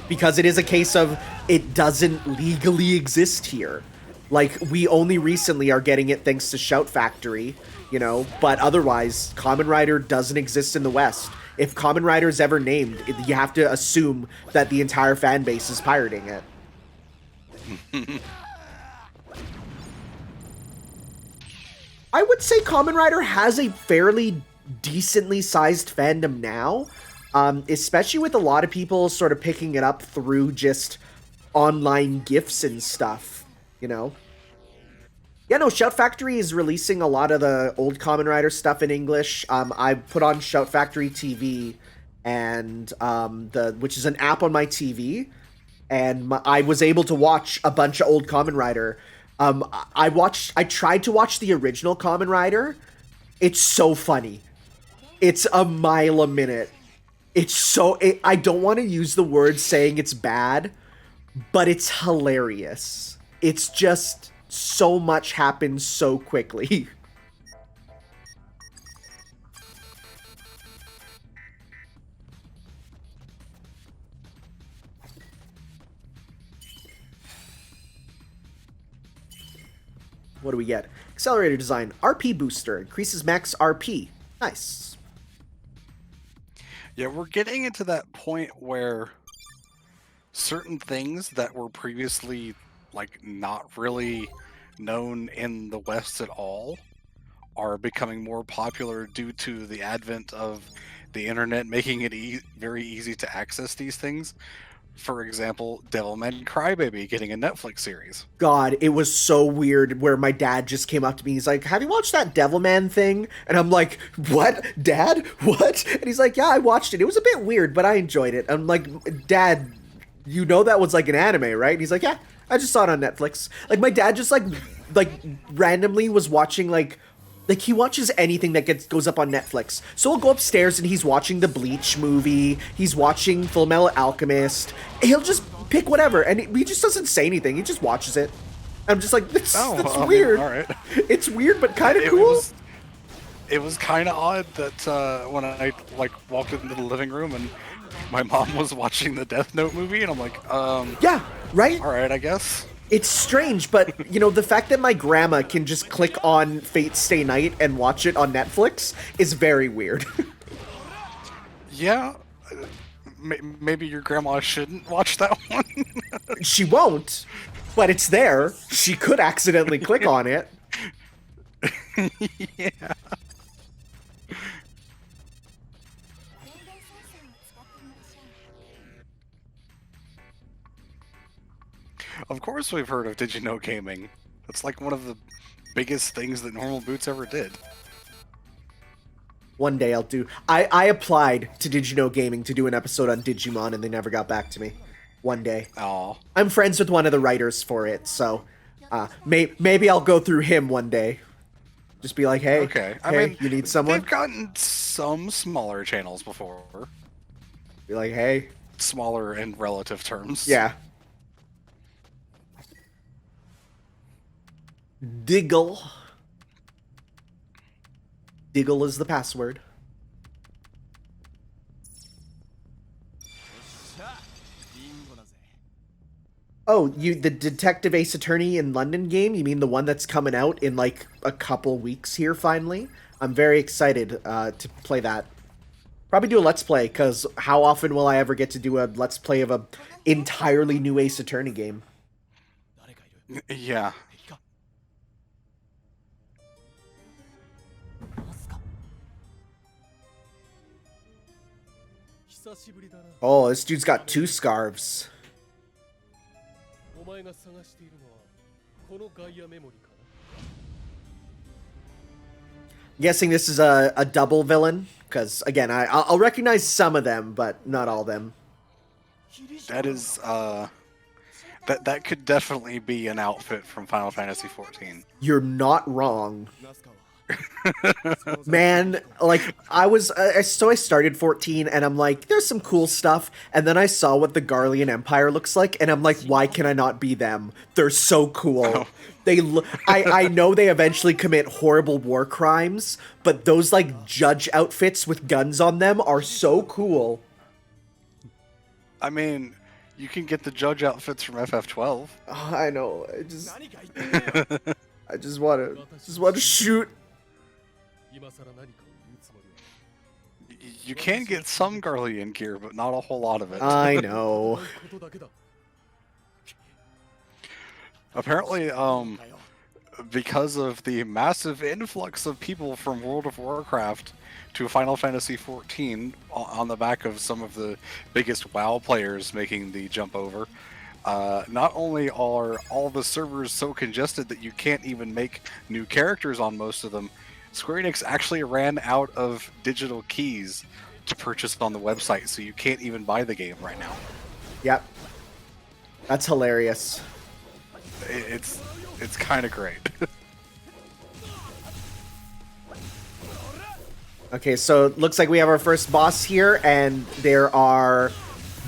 Because it is a case of it doesn't legally exist here. Like, we only recently are getting it thanks to Shout Factory, you know, but otherwise, Kamen Rider doesn't exist in the West. If Kamen Rider is ever named, you have to assume that the entire fan base is pirating it. I would say Kamen Rider has a fairly decently sized fandom now, especially with a lot of people sort of picking it up through just online GIFs and stuff, you know? Yeah, no, Shout Factory is releasing a lot of the old Kamen Rider stuff in English. I put on Shout Factory TV, and which is an app on my TV, and I was able to watch a bunch of old Kamen Rider. I tried to watch the original Kamen Rider. It's so funny. It's a mile a minute. I don't want to use the word saying it's bad, but it's hilarious. It's just so much happens so quickly. What do we get? Accelerator design. RP booster. Increases max RP. Nice. Yeah, we're getting into that point where certain things that were previously, like, not really known in the West at all are becoming more popular due to the advent of the internet making it very easy to access these things. For example, Devilman Crybaby getting a Netflix series. God, it was so weird where my dad just came up to me. He's like, have you watched that Devilman thing? And I'm like, what? Dad? What? And he's like, yeah, I watched it. It was a bit weird, but I enjoyed it. I'm like, Dad, you know that was like an anime, right? And he's like, yeah, I just saw it on Netflix. Like, my dad just like randomly was watching like he watches anything that goes up on Netflix. So we'll go upstairs and he's watching the Bleach movie. He's watching Fullmetal Alchemist. He'll just pick whatever, and he just doesn't say anything. He just watches it. I'm just like, that's weird. All right. It's weird, but kind of cool. It was kind of odd that when I walked into the living room and my mom was watching the Death Note movie, and I'm like, yeah, right. All right, I guess. It's strange, but, you know, the fact that my grandma can just click on Fate Stay Night and watch it on Netflix is very weird. Yeah, maybe your grandma shouldn't watch that one. She won't, but it's there. She could accidentally click on it. Yeah. Of course we've heard of Did You Know Gaming. That's like one of the biggest things that Normal Boots ever did. One day I'll do... I applied to Did You Know Gaming to do an episode on Digimon, and they never got back to me. One day. Aw. I'm friends with one of the writers for it, so... maybe I'll go through him one day. Just be like, hey, okay. I hey, mean, you need someone? They've gotten some smaller channels before. Be like, hey. Smaller in relative terms. Yeah. Diggle. Diggle is the password. Oh, the Detective Ace Attorney in London game? You mean the one that's coming out in like a couple weeks here finally? I'm very excited to play that. Probably do a Let's Play, because how often will I ever get to do a Let's Play of a entirely new Ace Attorney game? Yeah. Oh, this dude's got 2 scarves. Guessing this is a double villain, because again, I'll recognize some of them, but not all of them. That is that could definitely be an outfit from Final Fantasy XIV. You're not wrong. Man, like, I started 14, and I'm like, there's some cool stuff, and then I saw what the Garlean Empire looks like, and I'm like, why can I not be them? They're so cool. Oh. I know they eventually commit horrible war crimes, but those, like, judge outfits with guns on them are so cool. I mean, You can get the judge outfits from FF12. Oh, I know. I just want to shoot. You can get some Garlean gear, but not a whole lot of it. I know. Apparently, because of the massive influx of people from World of Warcraft to Final Fantasy XIV on the back of some of the biggest WoW players making the jump over, not only are all the servers so congested that you can't even make new characters on most of them, Square Enix actually ran out of digital keys to purchase on the website, so you can't even buy the game right now. Yep. That's hilarious. It's kind of great. Okay, so it looks like we have our first boss here, and there are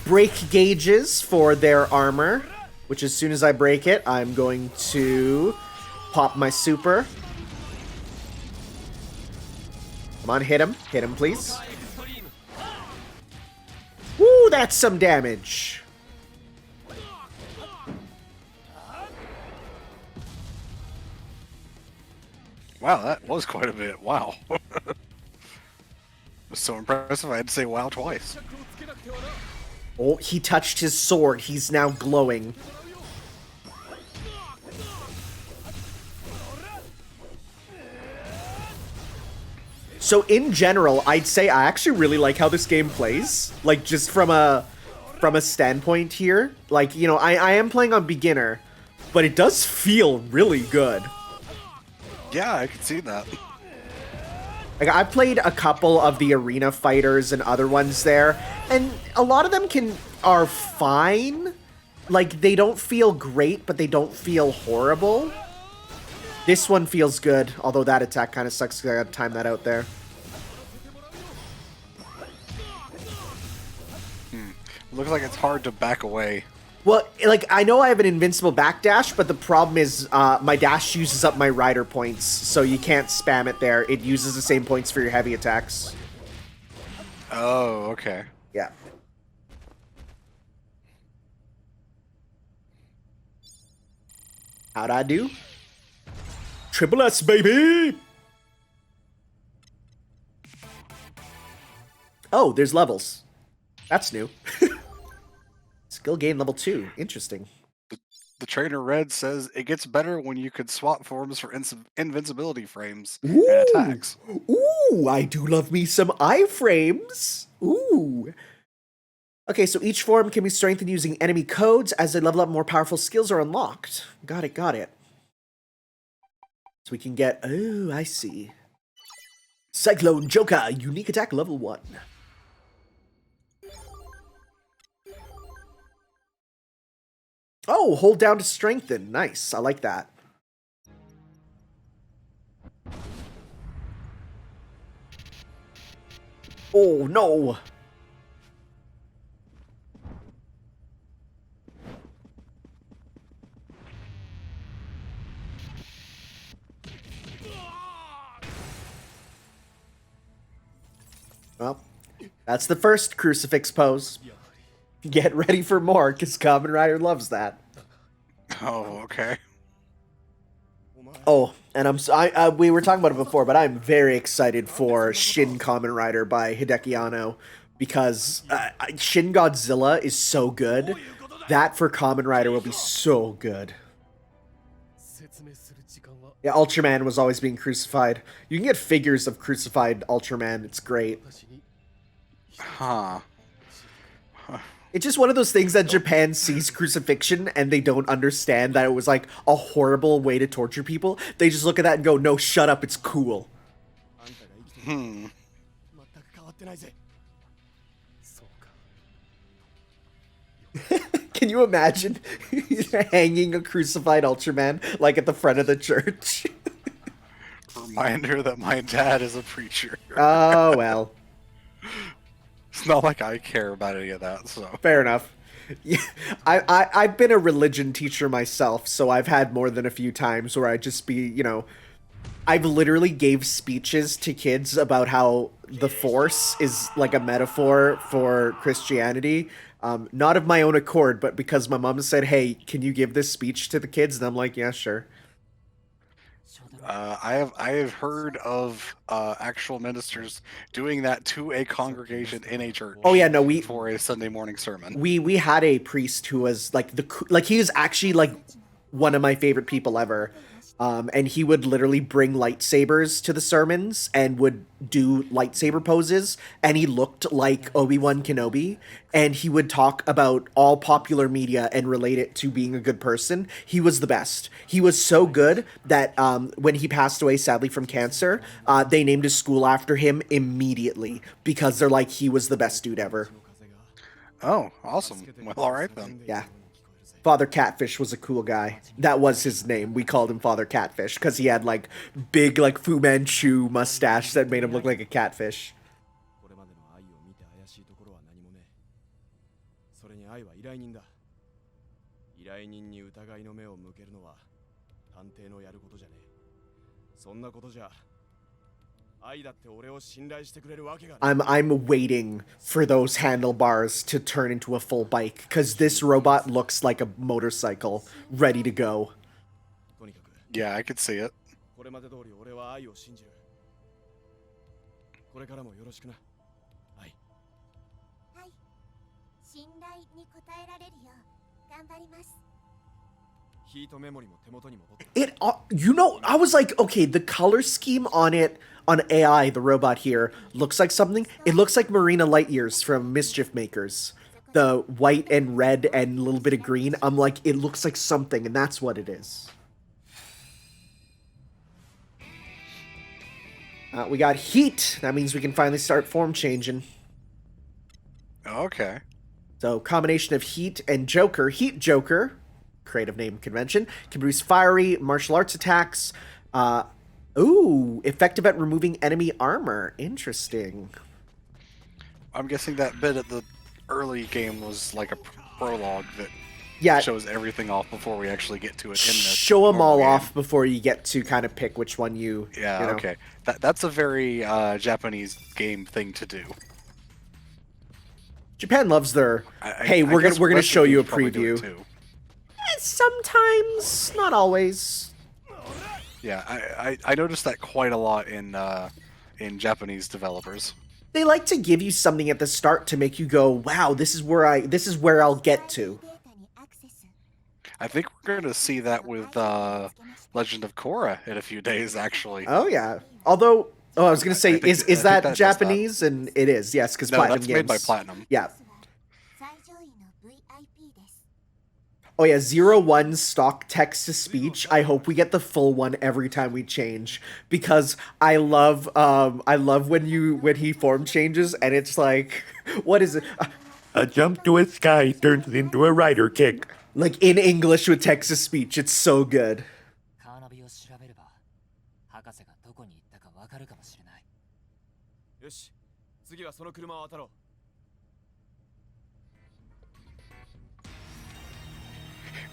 break gauges for their armor, which as soon as I break it, I'm going to pop my super. Come on, hit him. Hit him, please. Woo, that's some damage. Wow, that was quite a bit. Wow. It was so impressive, I had to say wow twice. Oh, he touched his sword. He's now glowing. So in general, I'd say I actually really like how this game plays. Like, just from a standpoint here. Like, you know, I am playing on beginner, but it does feel really good. Yeah, I could see that. Like, I've played a couple of the arena fighters and other ones there, and a lot of them are fine. Like, they don't feel great, but they don't feel horrible. This one feels good, although that attack kind of sucks because I gotta time that out there. Looks like it's hard to back away. Well, like, I know I have an invincible backdash, but the problem is my dash uses up my rider points, so you can't spam it there. It uses the same points for your heavy attacks. Oh, okay. Yeah. How'd I do? Triple S, baby! Oh, there's levels. That's new. Skill gain level 2. Interesting. The trainer Red says it gets better when you could swap forms for invincibility frames Ooh. and attacks. Ooh, I do love me some iframes. Ooh. Okay, so each form can be strengthened using enemy codes. As they level up, more powerful skills are unlocked. Got it, got it. So we can get... Oh, I see. Cyclone Joker, unique attack level 1. Oh, hold down to strengthen. Nice. I like that. Oh, no. Well, that's the first crucifix pose. Get ready for more, because Kamen Rider loves that. Oh, okay. Oh, and we were talking about it before, but I'm very excited for Shin Kamen Rider by Hideki Anno, because Shin Godzilla is so good. That for Kamen Rider will be so good. Yeah, Ultraman was always being crucified. You can get figures of crucified Ultraman. It's great. Huh. It's just one of those things that Japan sees crucifixion and they don't understand that it was like a horrible way to torture people. They just look at that and go, no, shut up, it's cool. Hmm. Can you imagine hanging a crucified Ultraman like at the front of the church? Reminder that my dad is a preacher. Oh, well. It's not like I care about any of that, so. Fair enough. Yeah, I've been a religion teacher myself, so I've had more than a few times where I just be, you know, I've literally gave speeches to kids about how the Force is like a metaphor for Christianity. Not of my own accord, but because my mom said, "Hey, can you give this speech to the kids?" And I'm like, "Yeah, sure." I have heard of actual ministers doing that to a congregation in a church. Oh yeah, no, we for a Sunday morning sermon. we had a priest who was like he was actually like one of my favorite people ever. And he would literally bring lightsabers to the sermons and would do lightsaber poses, and he looked like Obi-Wan Kenobi, and he would talk about all popular media and relate it to being a good person. He was the best. He was so good that when he passed away, sadly, from cancer, they named his school after him immediately because they're like, he was the best dude ever. Oh, awesome. Well, all right then. Yeah. Father Catfish was a cool guy. That was his name. We called him Father Catfish because he had like big like Fu Manchu mustache that made him look like a catfish. I'm waiting for those handlebars to turn into a full bike, because this robot looks like a motorcycle ready to go. Yeah, I could see it. 信頼に応えられるよう頑張ります。 It, you know, I was like, okay, the color scheme on it, on AI, the robot here, looks like something. It looks like Marina Lightyears from Mischief Makers. The white and red and a little bit of green. I'm like, it looks like something, and that's what it is. We got heat. That means we can finally start form changing. Okay. So, combination of heat and Joker. Heat Joker, creative name convention, can produce fiery martial arts attacks. Ooh, effective at removing enemy armor. Interesting. I'm guessing that bit at the early game was like a prologue that Yeah, shows everything off before we actually get to it. In the show them all normal game. off before you get to kind of pick which one you. Yeah. you know. Okay. That's a very Japanese game thing to do. Japan loves their. Hey, I we're guess gonna show you a Western games probably do it preview. too. Sometimes, not always. Yeah, I noticed that quite a lot in Japanese developers. They like to give you something at the start to make you go, "Wow, this is where I'll get to." I think we're going to see that with Legend of Korra in a few days, actually. Oh yeah. Although, I was gonna say, I think is that that does Japanese? And it is, yes, because No, Platinum that's Games. made by Platinum. Yeah. 最上位の VIP です。 Oh yeah, 01 stock text to speech. I hope we get the full one every time we change, because I love when he form changes and it's like, what is it? A jump to a sky turns into a rider kick. Like in English with text to speech. It's so good. カーナビを調べれば博士がどこに行ったかわかるかもしれない。よし、次はその車を当たろう。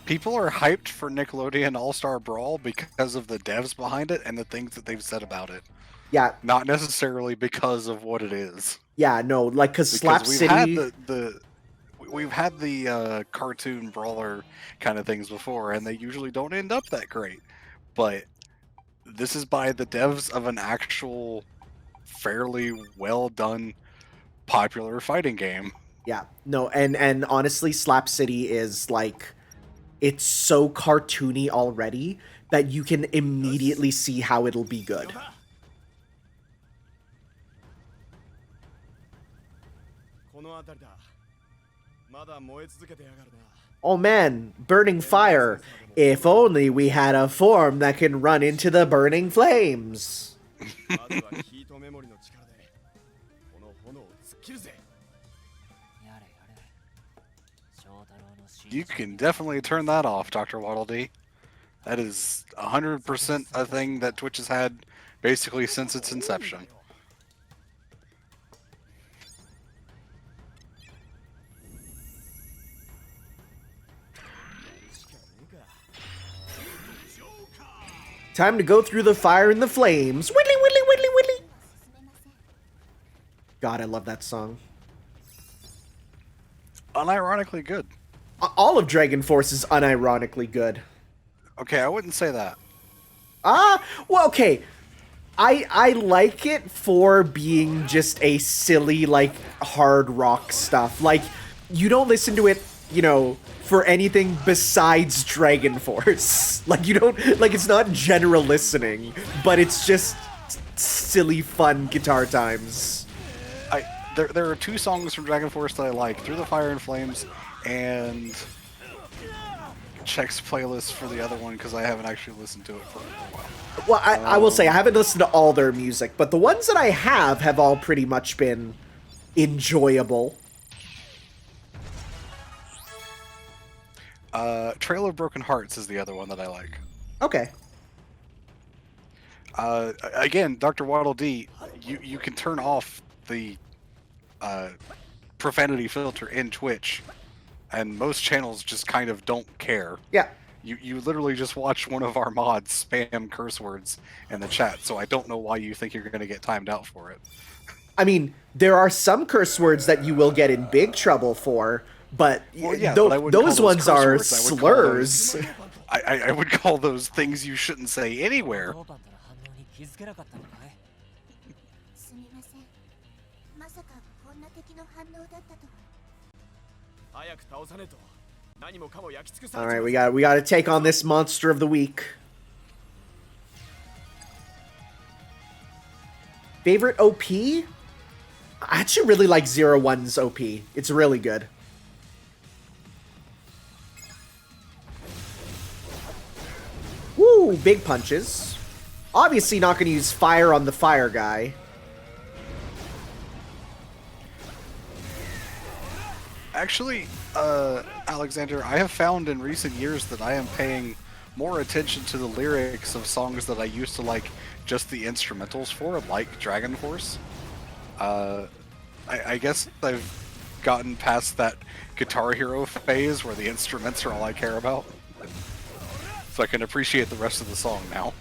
People are hyped for Nickelodeon All-Star Brawl because of the devs behind it and the things that they've said about it. Yeah, Not necessarily because of what it is. yeah, no, like because Slap Because City. we've had the cartoon brawler kind of things before, and they usually don't end up that great. But this is by the devs of an actual, fairly well done, popular fighting game. Yeah, no, and honestly, Slap City is like, it's so cartoony already that you can immediately see how it'll be good. Oh man, burning fire. If only we had a form that can run into the burning flames. まずはヒートメモリの力でこの炎を突っ切るぜ。やれやれ。翔太郎の真 You can definitely turn that off, Dr. Waddle Dee. That is 100% a thing that Twitch has had basically since its inception. Time to go through the fire and the flames. Whittly, whittly, whittly, whittly. God, I love that song. unironically good. All of Dragon Force is unironically good. Okay, I wouldn't say that. Well, okay. I like it for being just a silly, like, hard rock stuff. Like, you don't listen to it, you know, for anything besides Dragon Force. Like, you don't, like, it's not general listening, but it's just silly, fun guitar times. There are 2 songs from Dragon Force that I like, Through the Fire and Flames, and Check's playlist for the other one, because I haven't actually listened to it for a while. Well, I will say, I haven't listened to all their music, but the ones that I have all pretty much been enjoyable. Trail of Broken Hearts is the other one that I like. Okay. Again, Dr. Waddle D, you can turn off the profanity filter in Twitch, and most channels just kind of don't care. Yeah. You literally just watch one of our mods spam curse words in the chat, so I don't know why you think you're going to get timed out for it. I mean, there are some curse words that you will get in big trouble for, but, Well, yeah, but I wouldn't those call ones curse are words. I would call those- slurs. I would call those things you shouldn't say anywhere. ローバントの反応に気づけなかったのかい？すみません。まさかこんな敵の反応だったとは。早く倒さねえと何もかも焼き尽くさ All れち right, まう we got to take on this monster of the week. Favorite OP? I actually really like 01's OP. It's really good. Woo, big punches. Obviously not going to use fire on the fire guy. Actually, Alexander, I have found in recent years that I am paying more attention to the lyrics of songs that I used to like just the instrumentals for, like Dragon Force. I guess I've gotten past that Guitar Hero phase where the instruments are all I care about. So I can appreciate the rest of the song now.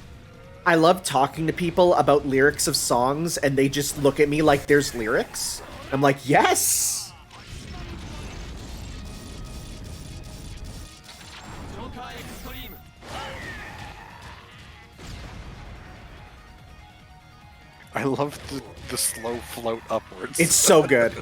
I love talking to people about lyrics of songs, and they just look at me like there's lyrics. I'm like, yes! I love the slow float upwards. It's so good.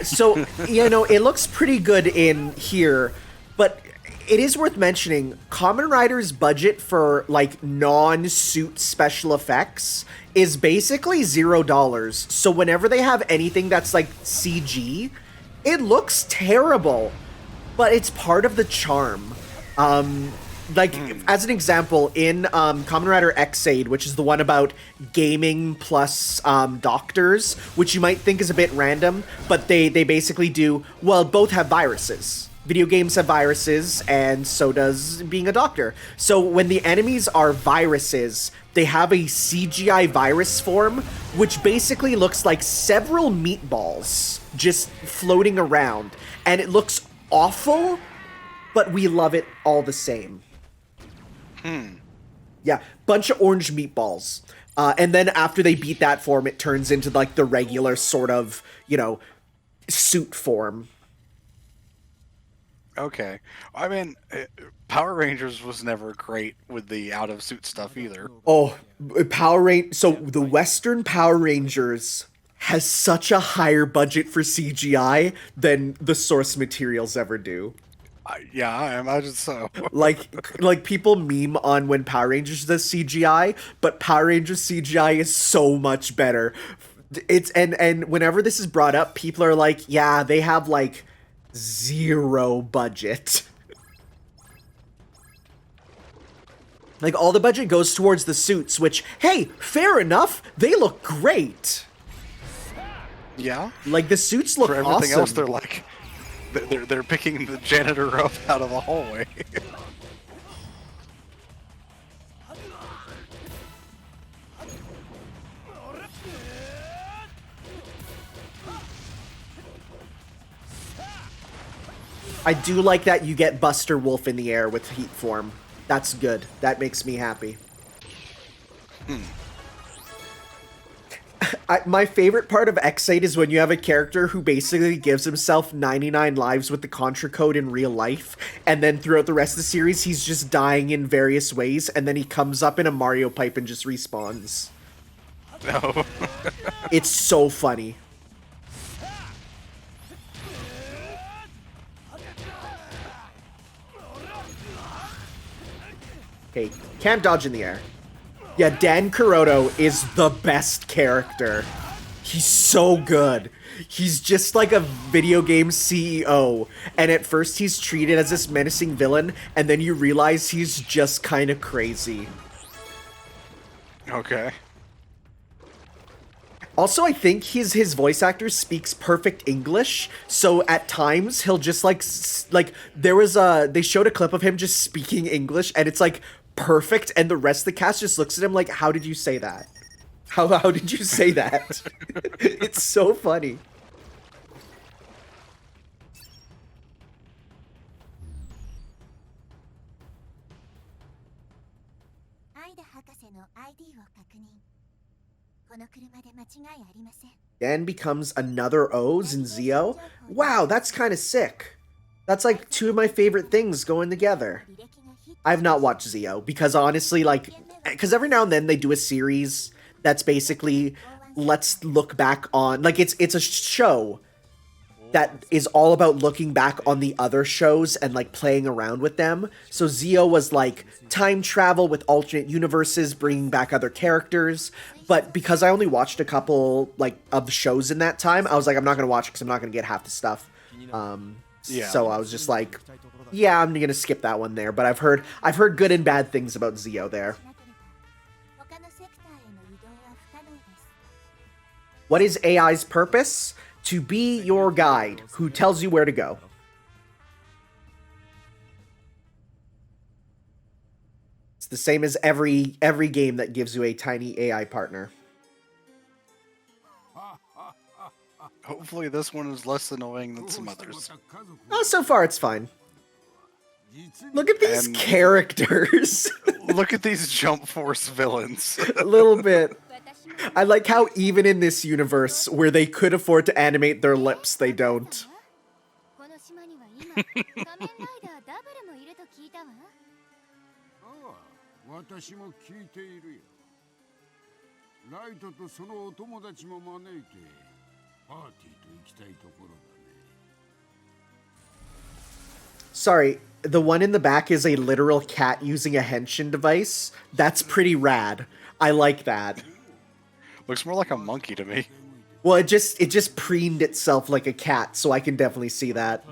So, you know, it looks pretty good in here, but it is worth mentioning, Kamen Rider's budget for, like, non-suit special effects is basically $0. So whenever they have anything that's, like, CG, it looks terrible, but it's part of the charm. As an example, in Kamen Rider X-Aid, which is the one about gaming plus doctors, which you might think is a bit random, but they basically do, well, both have viruses. Video games have viruses, and so does being a doctor. So when the enemies are viruses, they have a CGI virus form, which basically looks like several meatballs just floating around. And it looks awful, but we love it all the same. Yeah, bunch of orange meatballs. And then after they beat that form, it turns into, like, the regular sort of, you know, suit form. Okay. I mean, Power Rangers was never great with the out-of-suit stuff either. Oh, So the Western Power Rangers has such a higher budget for CGI than the source materials ever do. Yeah, I imagine so. Like people meme on when Power Rangers does CGI, but Power Rangers CGI is so much better. It's and whenever this is brought up, people are like, yeah, they have like zero budget. Like, all the budget goes towards the suits, which, hey, fair enough, they look great. Yeah? Like, the suits look For everything awesome. else, they're like, they're picking the janitor up out of the hallway. I do like that you get Buster Wolf in the air with heat form. That's good. That makes me happy. My favorite part of X8 is when you have a character who basically gives himself 99 lives with the Contra code in real life, and then throughout the rest of the series, he's just dying in various ways, and then he comes up in a Mario pipe and just respawns. No. It's so funny. Okay, can't dodge in the air. Yeah, Dan Kuroto is the best character. He's so good. He's just like a video game CEO. And at first he's treated as this menacing villain, and then you realize he's just kind of crazy. Okay. Also, I think his voice actor speaks perfect English, so at times he'll just like there was they showed a clip of him just speaking English, and it's like perfect, and the rest of the cast just looks at him like, how did you say that? How did you say that? It's so funny. Dan becomes another O's in Zio. Wow, that's kind of sick. That's like two of my favorite things going together. I've not watched Zio because honestly, like, because every now and then they do a series that's basically, let's look back on, like, it's a show that is all about looking back on the other shows and like playing around with them. So Zio was like time travel with alternate universes, bringing back other characters. But because I only watched a couple like of the shows in that time, I was like, I'm not gonna watch it because I'm not gonna get half the stuff. Yeah. So I was just like, yeah, I'm gonna skip that one there. But I've heard good and bad things about Zio there. What is AI's purpose? To be your guide, who tells you where to go. It's the same as every game that gives you a tiny AI partner. Hopefully this one is less annoying than some others. Oh, so far it's fine. Look at these And- characters. Look at these Jump Force villains. A little bit. I like how even in this universe, where they could afford to animate their lips, they don't. この島には今仮面ライダーダブルもいると聞いたわ。ああ、私も聞いているよ。ライトとそのお友達も招いてパーティーと行きたいところだね。 Sorry, the one in the back is a literal cat using a henshin device. That's pretty rad. I like that. Looks more like a monkey to me. Well, it just preened itself like a cat, so I can definitely see that.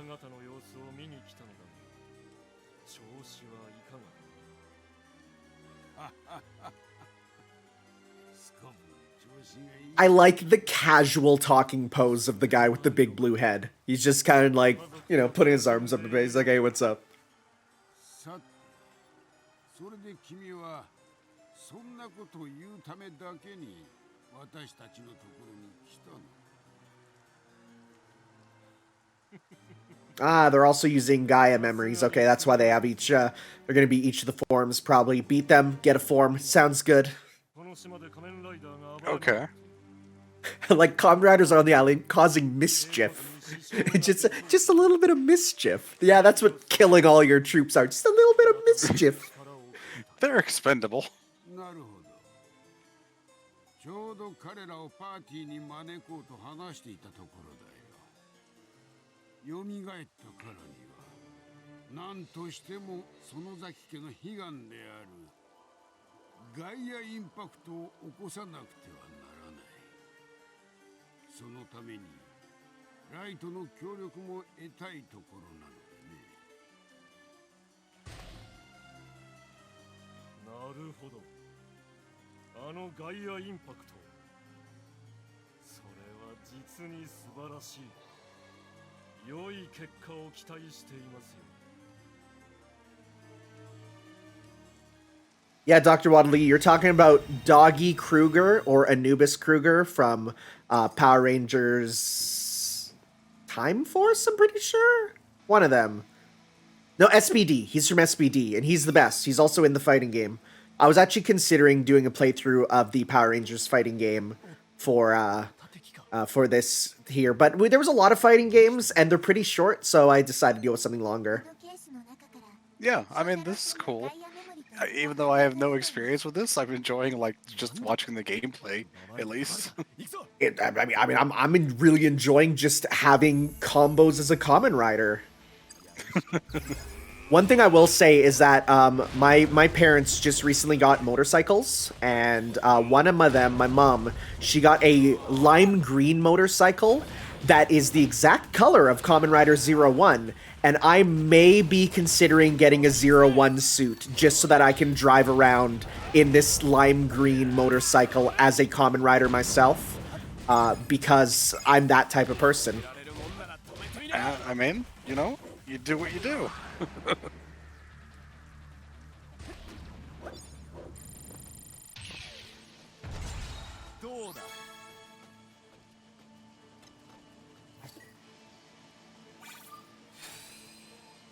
I like the casual talking pose of the guy with the big blue head. He's just kind of like, you know, putting his arms up and he's like, hey, what's up? さて、それで君はそんなことを言うためだけに私たちのところに来たの。 Ah, they're also using Gaia memories. Okay, that's why they have each, they're gonna be each of the forms, probably. Beat them, get a form. Sounds good. Okay. Like, Kamen Riders are on the island causing mischief. just a little bit of mischief. Yeah, that's what killing all your troops are. Just a little bit of mischief. They're expendable. なるほど。ちょうど彼らをパーティーに招こうと話していたところだよ。蘇ったからには、何としても園崎家の悲願であるガイアインパクトを起こさなくてはならない。そのためにライトの協力も得たいところなのでね。なるほど。あのガイアインパクト。それは実に素晴らしい。良い結果を期待していますよ。 Yeah, Dr. Wadley, you're talking about Doggy Kruger or Anubis Kruger from Power Rangers Time Force, I'm pretty sure? One of them. No, SPD. He's from SPD, and he's the best. He's also in the fighting game. I was actually considering doing a playthrough of the Power Rangers fighting game for this here. But there was a lot of fighting games, and they're pretty short, so I decided to go with something longer. このケースの中から Yeah, I mean, this is cool. Even though I have no experience with this, I'm enjoying like just watching the gameplay at least. I'm really enjoying just having combos as a Kamen Rider. One thing I will say is that my parents just recently got motorcycles, and one of them, my mom, she got a lime green motorcycle that is the exact color of Kamen Rider 01, and I may be considering getting a 01 suit just so that I can drive around in this lime green motorcycle as a Kamen Rider myself, because I'm that type of person. I mean, you know, you do what you do.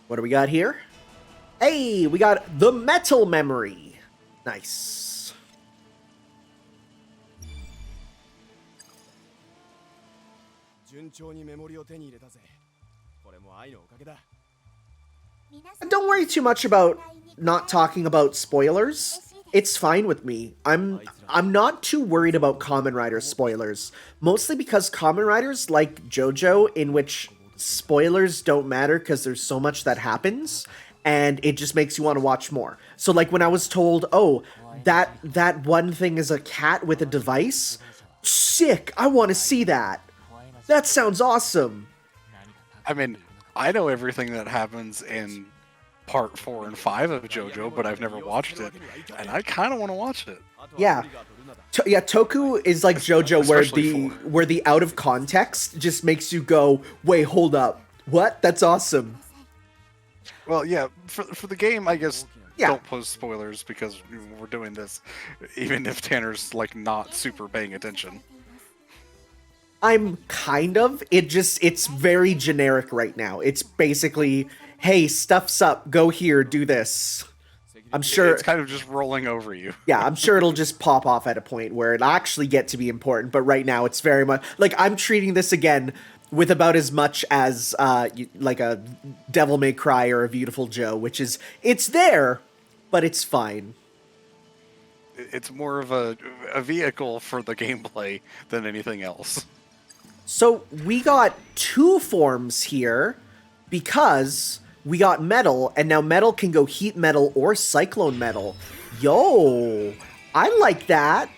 What do we got here? Hey, we got the metal memory. Nice. And don't worry too much about not talking about spoilers. It's fine with me. I'm not too worried about Kamen Rider spoilers, mostly because Kamen Riders like JoJo, in which spoilers don't matter because there's so much that happens, and it just makes you want to watch more. So like when I was told, oh, that one thing is a cat with a device, sick, I want to see that. That sounds awesome. I mean, I know everything that happens in part 4 and 5 of JoJo, but I've never watched it, and I kind of want to watch it. Yeah. Toku is like JoJo, Especially where the out of context just makes you go, wait, hold up, what? That's awesome. Well, yeah, for the game, I guess, Yeah. don't post spoilers because we're doing this, even if Tanner's like not super paying attention. I'm kind of. It's very generic right now. It's basically, hey, stuff's up, go here, do this. I'm sure It's kind of just rolling over you. yeah, I'm sure it'll just pop off at a point where it'll actually get to be important, but right now it's very much like I'm treating this again with about as much as like a Devil May Cry or a Beautiful Joe, which is, it's there, but it's fine. It's more of a vehicle for the gameplay than anything else. So we got two forms here because we got metal, and now metal can go heat metal or cyclone metal. Yo, I like that.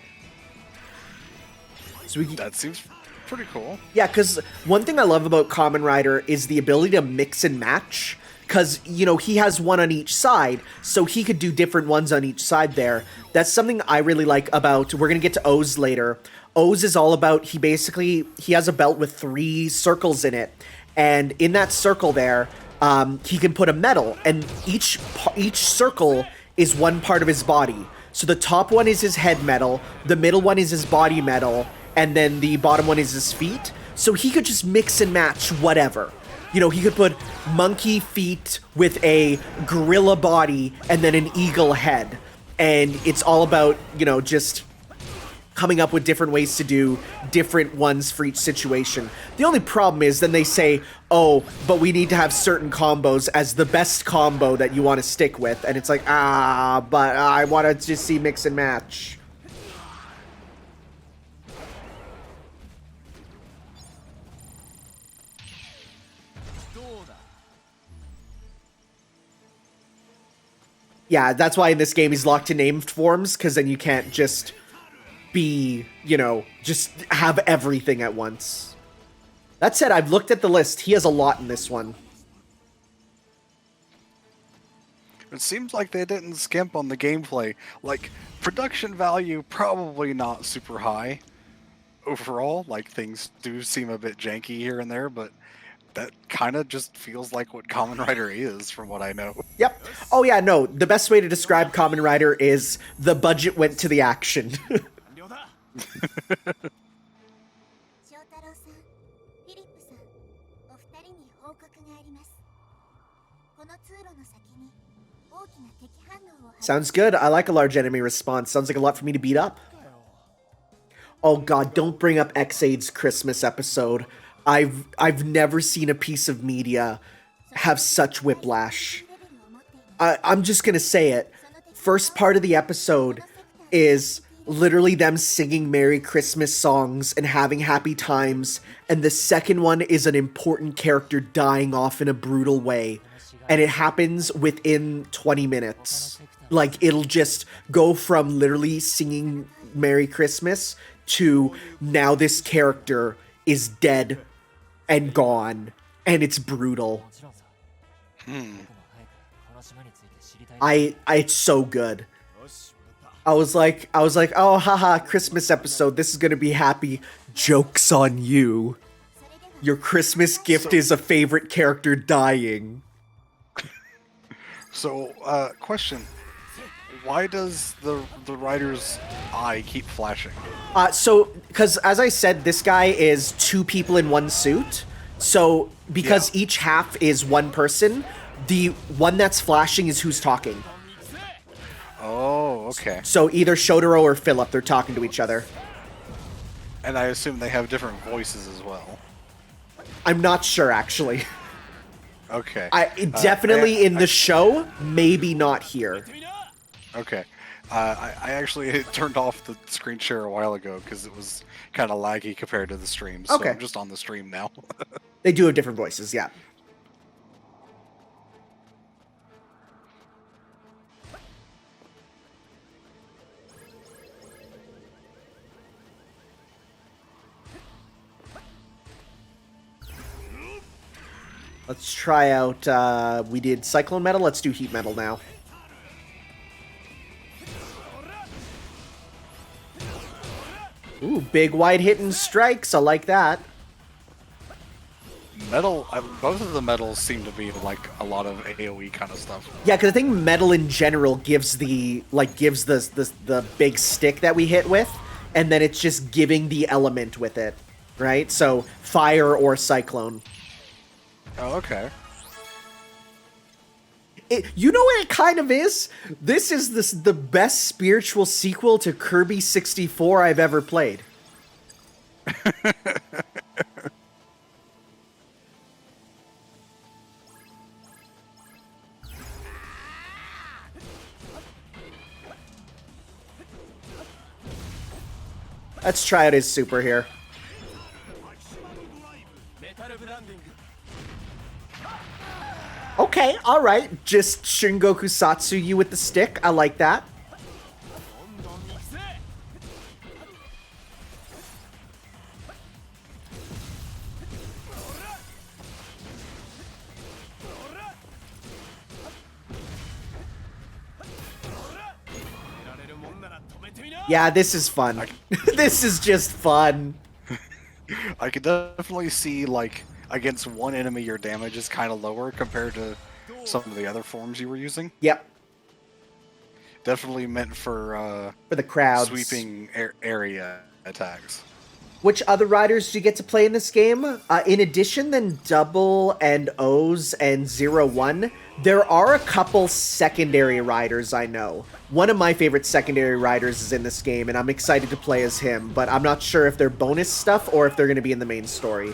So That seems pretty cool. yeah, because one thing I love about Kamen Rider is the ability to mix and match. Because, you know, he has one on each side, so he could do different ones on each side there. That's something I really like about, we're going to get to O's later. O's is all about, he has a belt with 3 circles in it. And in that circle there, he can put a medal, and each circle is one part of his body. So the top one is his head medal, the middle one is his body medal, and then the bottom one is his feet. So he could just mix and match whatever. You know, he could put monkey feet with a gorilla body and then an eagle head. And it's all about, you know, just coming up with different ways to do different ones for each situation. The only problem is then they say, oh, but we need to have certain combos as the best combo that you want to stick with. And it's like, but I want to just see mix and match. Yeah, that's why in this game he's locked to named forms, because then you can't just be, you know, just have everything at once. That said, I've looked at the list. He has a lot in this one. It seems like they didn't skimp on the gameplay. Like, production value probably not super high overall. Like, things do seem a bit janky here and there, but that kind of just feels like what Kamen Rider is, from what I know. Yep. Oh yeah, no, the best way to describe Kamen Rider is the budget went to the action. 翔太郎さん、フィリップさん、お二人に報告があります。この通路の先に大きな敵反応を Sounds good. I like a large enemy response. Sounds like a lot for me to beat up. Oh god, don't bring up X-Aid's Christmas episode. I've never seen a piece of media have such whiplash. I'm just gonna say it. First part of the episode is literally them singing Merry Christmas songs and having happy times, and the second one is an important character dying off in a brutal way, and it happens within 20 minutes. Like, it'll just go from literally singing Merry Christmas to now this character is dead and gone, and it's brutal. もちろんさ僕も早くこの島について知りたい It's so good. I was like, oh haha, Christmas episode, this is gonna be happy. Joke's on you. Your Christmas gift is a favorite character dying. So, question. Why does the rider's eye keep flashing? So, because as I said, this guy is two people in one suit. So, because Yeah. each half is one person, the one that's flashing is who's talking. Oh, okay. So either Shotaro or Philip, they're talking to each other. And I assume they have different voices as well. I'm not sure, actually. Okay. Definitely in the show, maybe not here. Okay. I actually turned off the screen share a while ago because it was kind of laggy compared to the stream. So Okay. I'm just on the stream now. They do have different voices, yeah. Let's try out, we did Cyclone Metal, let's do Heat Metal now. Ooh, big wide hitting strikes, I like that. Metal, both of the metals seem to be like a lot of AoE kind of stuff. Yeah, because I think metal in general gives the the big stick that we hit with, and then it's just giving the element with it, right? So fire or cyclone. Oh, okay. You know what it kind of is? This is the best spiritual sequel to Kirby 64 I've ever played. Let's try out his super here. Okay, alright. Just Shingoku Satsu you with the stick. I like that. Yeah, this is fun. This is just fun. I could definitely see, like, against one enemy your damage is kind of lower compared to some of the other forms you were using. Yep, Definitely meant for for the crowds. sweeping area attacks. Which other riders do you get to play in this game? In addition than Double and O's and 01, there are a couple secondary riders I know. One of my favorite secondary riders is in this game, and I'm excited to play as him, but I'm not sure if they're bonus stuff or if they're going to be in the main story.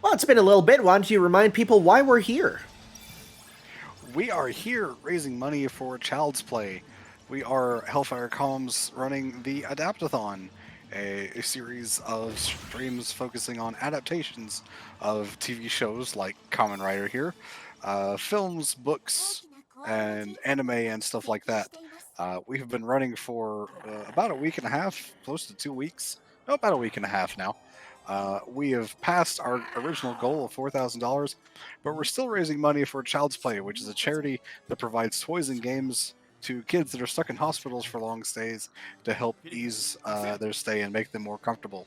Well, it's been a little bit. Why don't you remind people why we're here? We are here raising money for Child's Play. We are Hellfire Comms running the Adaptathon, a series of streams focusing on adaptations of TV shows like Kamen Rider here, films, books, and anime and stuff like that. We have been running for about a week and a half, close to 2 weeks. No, about a week and a half now. We have passed our original goal of $4,000, but we're still raising money for Child's Play, which is a charity that provides toys and games to kids that are stuck in hospitals for long stays to help ease their stay and make them more comfortable.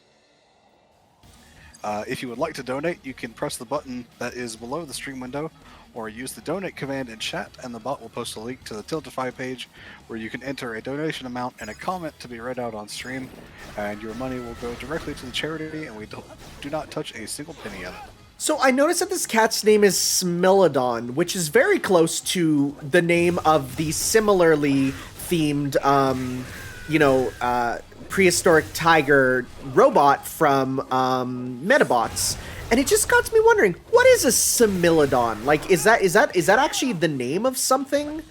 If you would like to donate, you can press the button that is below the stream window, or use the donate command in chat, and the bot will post a link to the Tiltify page where you can enter a donation amount and a comment to be read out on stream, and your money will go directly to the charity, and we do not touch a single penny of it. So I noticed that this cat's name is Smilodon, which is very close to the name of the similarly themed, prehistoric tiger robot from Metabots. And it just got me wondering, what is a Similodon? Like, is that actually the name of something?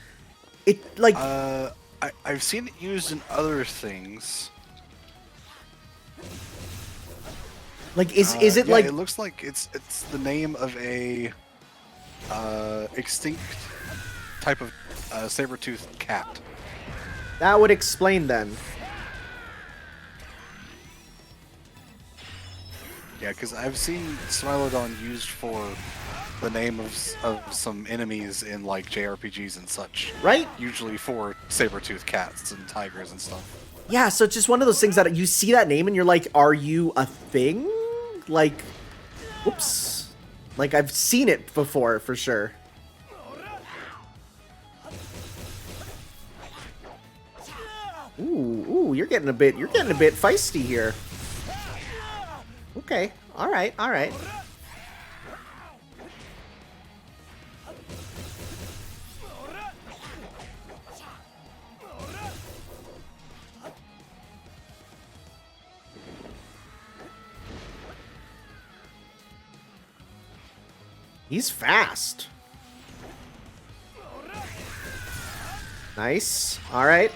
It like I've seen it used in other things. Like is it yeah, like it looks like it's the name of a extinct type of saber-toothed cat. that would explain then. Yeah, because I've seen Smilodon used for the name of some enemies in like JRPGs and such. Right? Usually for saber-toothed cats and tigers and stuff. Yeah, so it's just one of those things that you see that name and you're like, are you a thing? Like, whoops. Like, I've seen it before, for sure. Ooh, you're getting a bit feisty here. Okay, alright. He's fast. Nice. All right.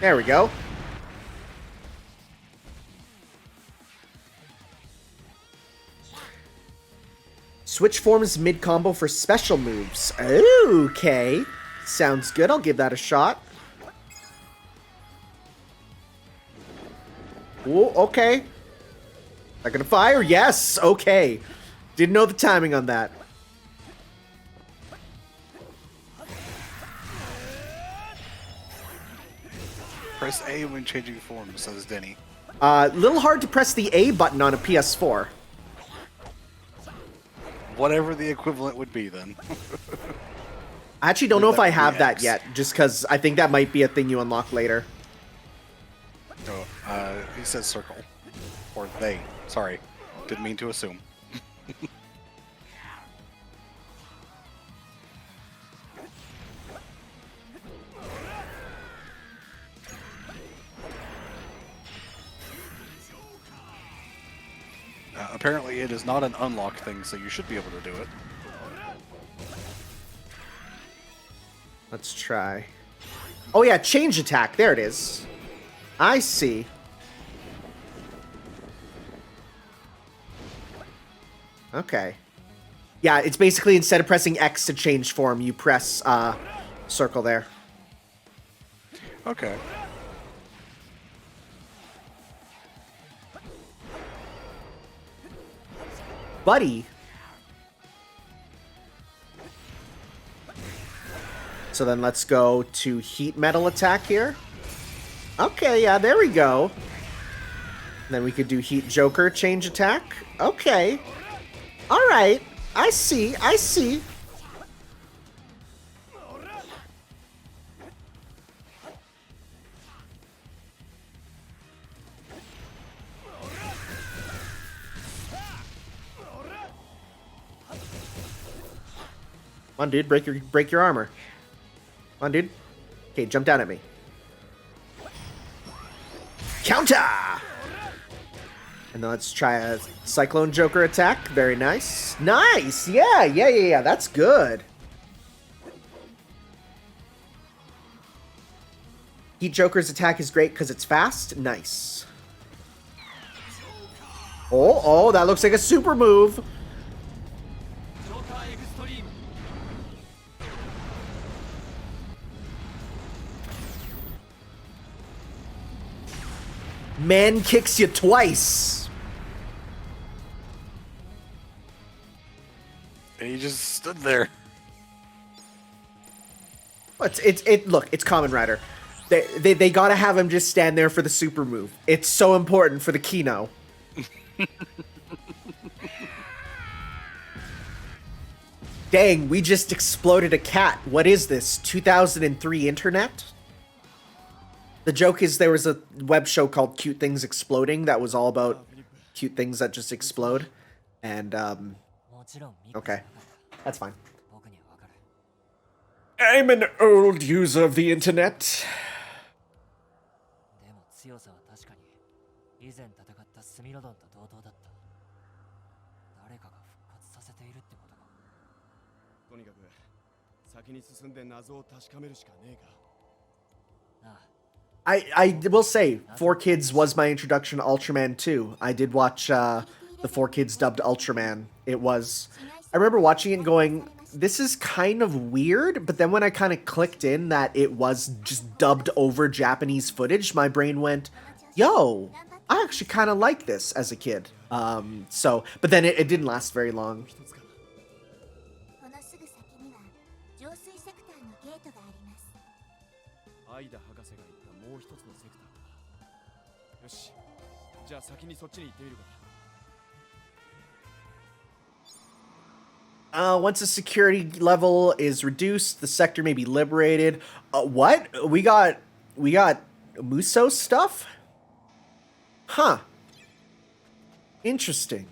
There we go. Switch forms mid-combo for special moves. Okay. Sounds good. I'll give that a shot. Ooh, okay. Not gonna fire? Yes! Okay. Didn't know the timing on that. Press A when changing forms, says Denny. Little hard to press the A button on a PS4. Whatever the equivalent would be, then. I actually don't know if I That would have be that X. yet, just because I think that might be a thing you unlock later. Oh, he says circle. Or they. Sorry. Didn't mean to assume. Apparently it is not an unlock thing, so you should be able to do it. Let's try. Oh yeah, change attack. There it is. I see. Okay. Yeah, it's basically instead of pressing X to change form, you press circle there. Okay. Buddy. So then let's go to heat metal attack here. Okay, yeah, there we go. Then we could do heat joker change attack. Okay. All right. I see. Come on, dude, break your armor. Come on, dude. Okay, jump down at me. Counter! And then let's try a Cyclone Joker attack. Very nice. Nice! Yeah. That's good. Heat Joker's attack is great because it's fast. Nice. Oh, that looks like a super move. Man kicks you twice. And he just stood there. Look, it's Kamen Rider. They gotta have him just stand there for the super move. It's so important for the Kino. Dang, we just exploded a cat. What is this, 2003 internet? The joke is there was a web show called Cute Things Exploding that was all about cute things that just explode. And, okay. That's fine. I'm an old user of the internet. でも強さは確かに以前戦ったスミロドンと同等だった。誰かが復活させているってことか。とにかく先に進んで謎を確かめるしかねえか。なあ、 I will say, 4Kids was my introduction to Ultraman 2. I did watch the 4Kids dubbed Ultraman. I remember watching it and going, this is kind of weird, but then when I kind of clicked in that it was just dubbed over Japanese footage, my brain went, yo, I actually kind of like this as a kid. But then it didn't last very long. このすぐ先には浄水セクターのゲートがあります。アイダ博士が言ったもう一つのセクターか。よし、じゃあ先にそっちに行ってみるか。 Once the security level is reduced, the sector may be liberated. What? We got Muso stuff? Huh. Interesting.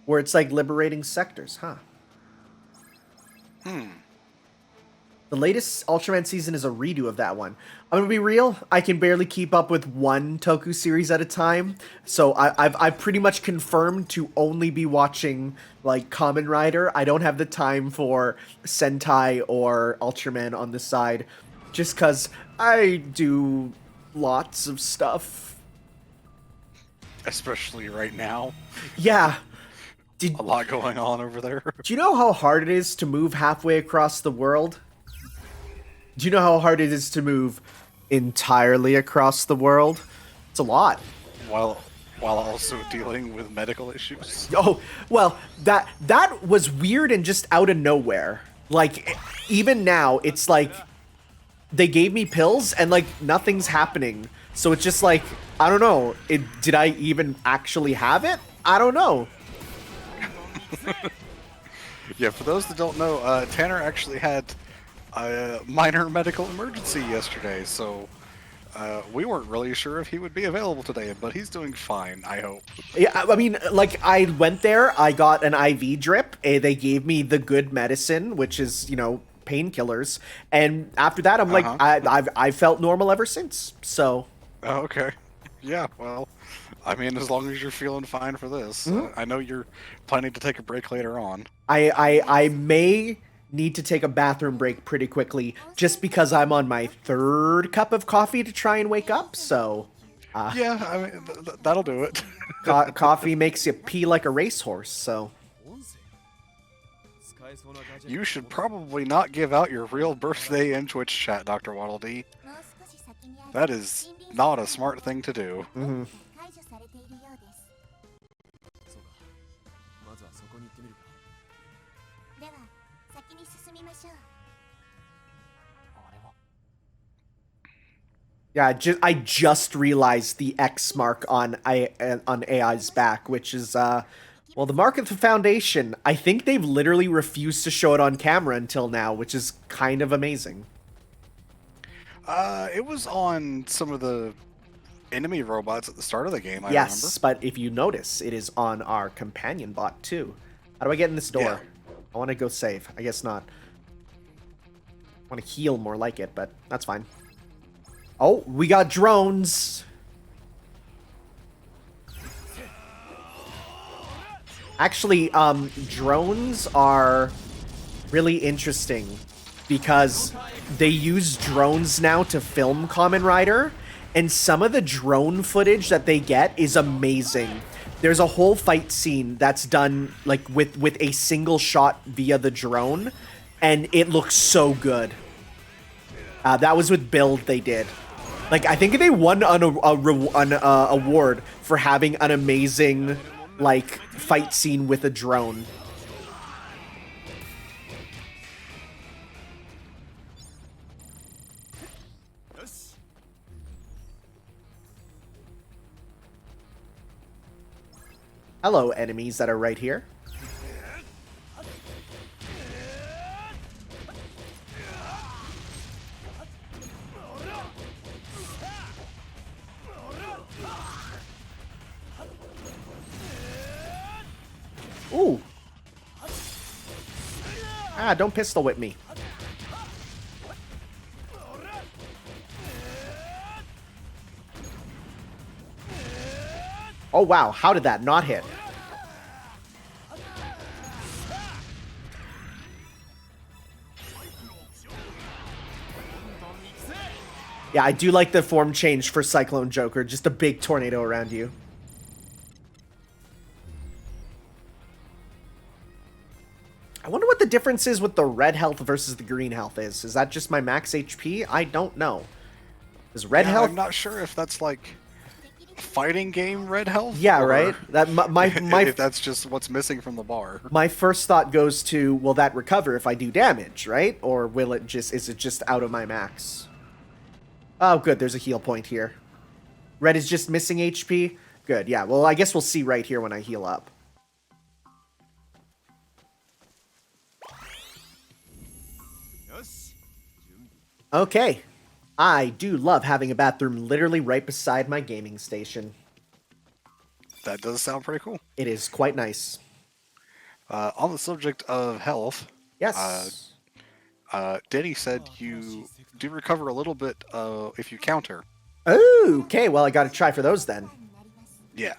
Where it's like liberating sectors, huh? The latest Ultraman season is a redo of that one. I'm gonna be real, I can barely keep up with one Toku series at a time, so I've pretty much confirmed to only be watching like Kamen Rider. I don't have the time for Sentai or Ultraman on the side, just cause I do lots of stuff. Especially right now. Yeah. A lot going on over there. Do you know how hard it is to move halfway across the world? Do you know how hard it is to move entirely across the world? It's a lot. While also dealing with medical issues. Oh, well, that was weird and just out of nowhere. Like, even now, it's like, they gave me pills and, like, nothing's happening. So it's just like, I don't know. Did I even actually have it? I don't know. Yeah, for those that don't know, Tanner actually had a minor medical emergency yesterday, so we weren't really sure if he would be available today, but he's doing fine, I hope. Yeah, I mean, like, I went there, I got an IV drip, they gave me the good medicine, which is, you know, painkillers, and after that, I'm like, I've felt normal ever since, so... Oh, okay. Yeah, well, I mean, as long as you're feeling fine for this. I know you're planning to take a break later on. I may need to take a bathroom break pretty quickly, just because I'm on my third cup of coffee to try and wake up, so... yeah, I mean, that'll do it. Coffee makes you pee like a racehorse, so... You should probably not give out your real birthday in Twitch chat, Dr. Waddle Dee. That is not a smart thing to do. 解除されているようです。そうか。まずはそこに行ってみるか。では先に進みましょう。あれは Yeah, I just realized the X mark on AI's back, which is, well, the mark of the Foundation. I think they've literally refused to show it on camera until now, which is kind of amazing. It was on some of the enemy robots at the start of the game, I yes, remember. but if you notice, it is on our companion bot, too. How do I get in this door? Yeah. I want to go save. I guess not. I want to heal more like it, but that's fine. Oh, we got drones! Actually, drones are really interesting because they use drones now to film Kamen Rider, and some of the drone footage that they get is amazing. There's a whole fight scene that's done like with a single shot via the drone, and it looks so good. That was with Build they did. Like, I think they won an award for having an amazing, like, fight scene with a drone. Hello, enemies that are right here. Ooh. Ah, don't pistol whip me. Oh, wow. How did that not hit? Yeah, I do like the form change for Cyclone Joker. Just a big tornado around you. I wonder what the difference is with the red health versus the green health is. Is that just my max HP? I don't know. Is red health... I'm not sure if that's like fighting game red health. Yeah, or right? That my if that's just what's missing from the bar. My first thought goes to, will that recover if I do damage, right? Or will it just... Is it just out of my max? Oh, good. There's a heal point here. Red is just missing HP? Good, yeah. Well, I guess we'll see right here when I heal up. Okay. I do love having a bathroom literally right beside my gaming station. That does sound pretty cool. It is quite nice. On the subject of health, Yes. Denny said you do recover a little bit if you counter. Oh, okay. Well, I got to try for those then. Yeah.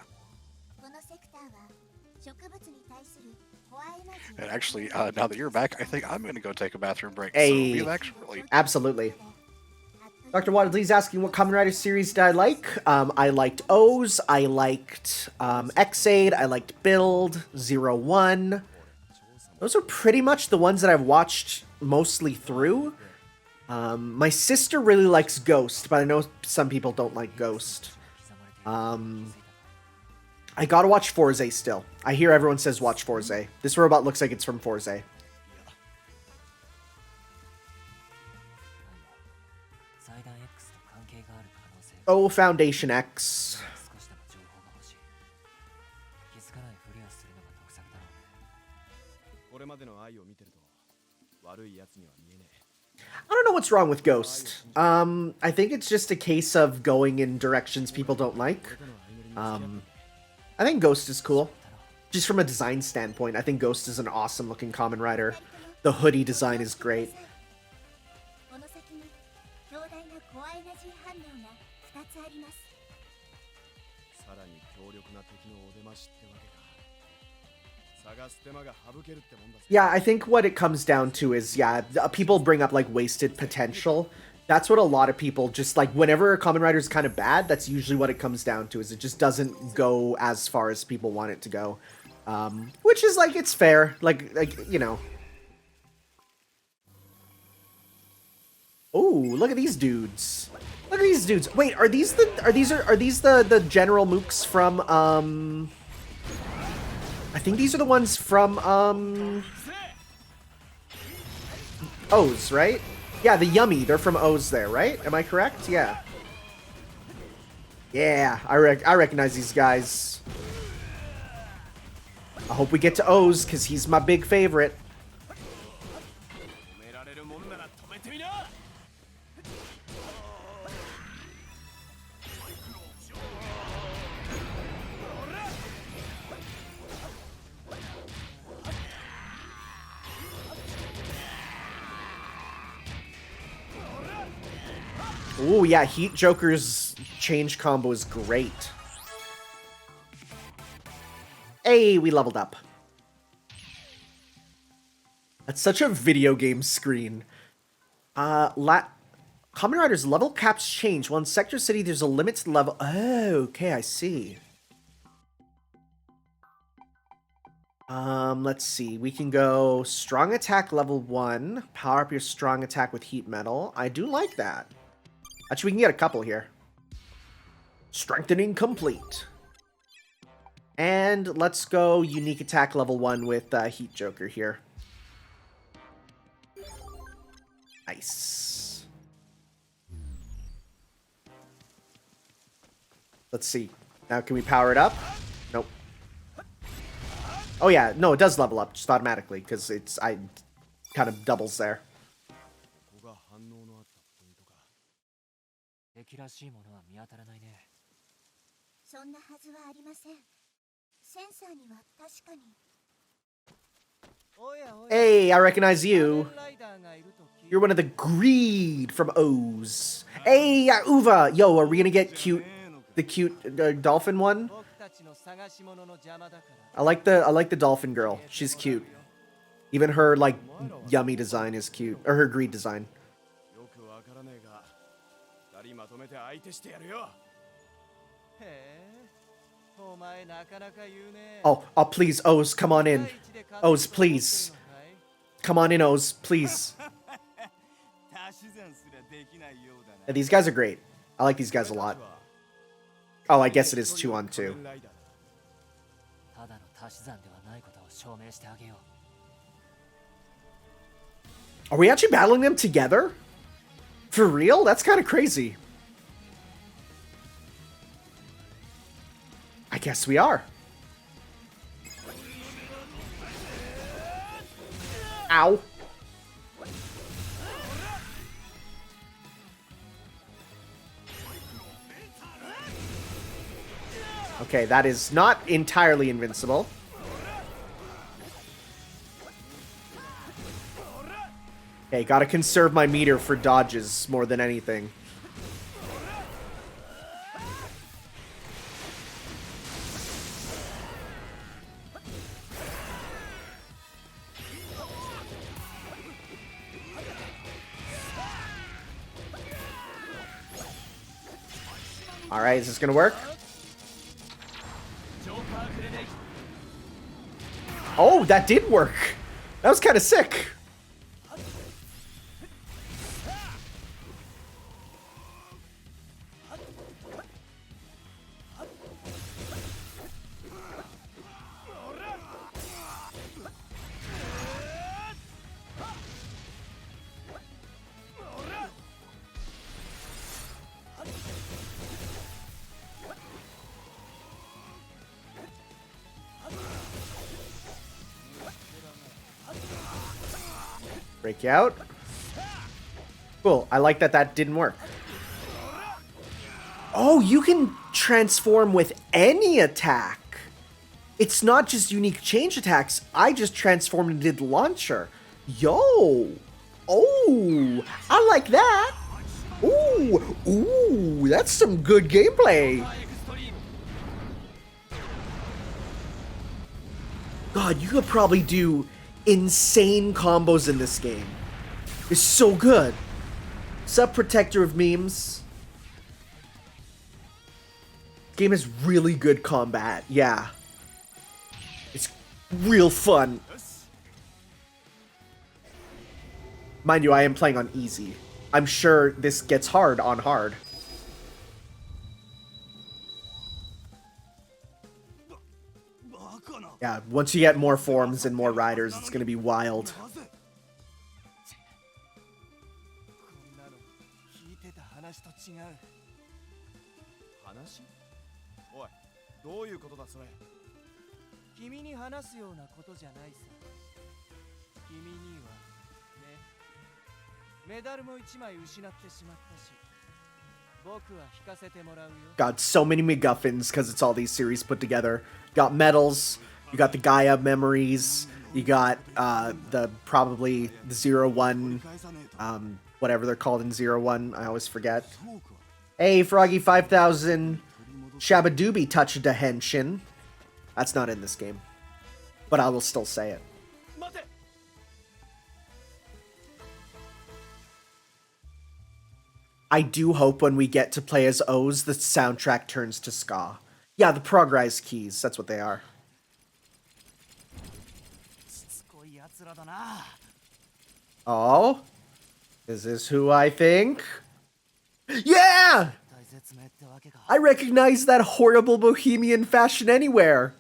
And actually, now that you're back, I think I'm going to go take a bathroom break. Hey. So we'll be back shortly. Absolutely. Dr. Wadley's asking what Kamen Rider series did I like? I liked O's, I liked X-Aid, I liked Build, 01. Those are pretty much the ones that I've watched mostly through. My sister really likes Ghost, but I know some people don't like Ghost. I gotta watch Forze still. I hear everyone says watch Forze. This robot looks like it's from Forze. Oh, Foundation X. I don't know what's wrong with Ghost. I think it's just a case of going in directions people don't like. I think Ghost is cool. Just from a design standpoint, I think Ghost is an awesome looking Kamen Rider. The hoodie design is great. Yeah, I think what it comes down to is, yeah, people bring up, like, wasted potential. That's what a lot of people just, like, whenever a Kamen Rider is kind of bad, that's usually what it comes down to, is it just doesn't go as far as people want it to go. Which is, like, it's fair. Like, you know. Oh, look at these dudes. Look at these dudes. Wait, are these the General Mooks from, I think these are the ones from, O's, right? Yeah, the Yummy. They're from O's there, right? Am I correct? Yeah. Yeah, I recognize these guys. I hope we get to O's, because he's my big favorite. Ooh, yeah, Heat Joker's change combo is great. Hey, we leveled up. That's such a video game screen. Kamen Rider's level caps change. Well, in Sector City, there's a limited level. Oh, okay, I see. Let's see. We can go strong attack level 1. Power up your strong attack with heat metal. I do like that. Actually, we can get a couple here. Strengthening complete. And let's go unique attack level 1 with Heat Joker here. Nice. Let's see. Now can we power it up? Nope. Oh yeah, no, it does level up just automatically because I kind of doubles there. ここが反応のあったポイントか。敵らしいものは見当たらないね。そんなはずはありません。センサーには確かに。 Hey, I recognize you. You're one of the greed from O's. Hey, Uva. Yo, are we gonna get the cute dolphin one? I like the dolphin girl. She's cute. Even her like yummy design is cute, or her greed design. よくわからねえが、二人まとめて相手してやるよ。へえ、お前なかなか言うね。Oh, please, O's, come on in. O's, please. Come on in, O's, please. Yeah, these guys are great. I like these guys a lot. Oh, I guess it is 2 on 2. ただの足し算ではないことを証明してあげよう。 Are we actually battling them together? For real? That's kind of crazy. I guess we are. Ow. Okay, that is not entirely invincible. Okay, gotta conserve my meter for dodges more than anything. Alright, is this gonna work? Oh, that did work! That was kind of sick! Break you out. Cool. I like that that didn't work. Oh, you can transform with any attack. It's not just unique change attacks. I just transformed and did launcher. Yo. Oh, I like that. Ooh. Ooh, that's some good gameplay. God, you could probably do insane combos in this game. It's so good. What's up, Protector of Memes? Game is really good combat. Yeah. It's real fun. Mind you, I am playing on easy. I'm sure this gets hard on hard. Yeah, once you get more forms and more riders, it's gonna be wild. こんなの聞いてた話と違う。話？おい、どういうことだそれ。君に話すようなことじゃないさ。君にはね、メダルも1枚失ってしまったし、僕は引かせてもらうよ。Got so many MacGuffins because it's all these series put together. Got medals. You got the Gaia memories. You got the probably the 0-1, whatever they're called in 0-1. I always forget. Hey, Froggy 5000 Shabadoobie touched a henshin. That's not in this game, but I will still say it. I do hope when we get to play as O's, the soundtrack turns to ska. Yeah, the progress keys. That's what they are. Oh? Is this who I think? Yeah! 体絶命ってわけか。 I recognize that horrible bohemian fashion anywhere.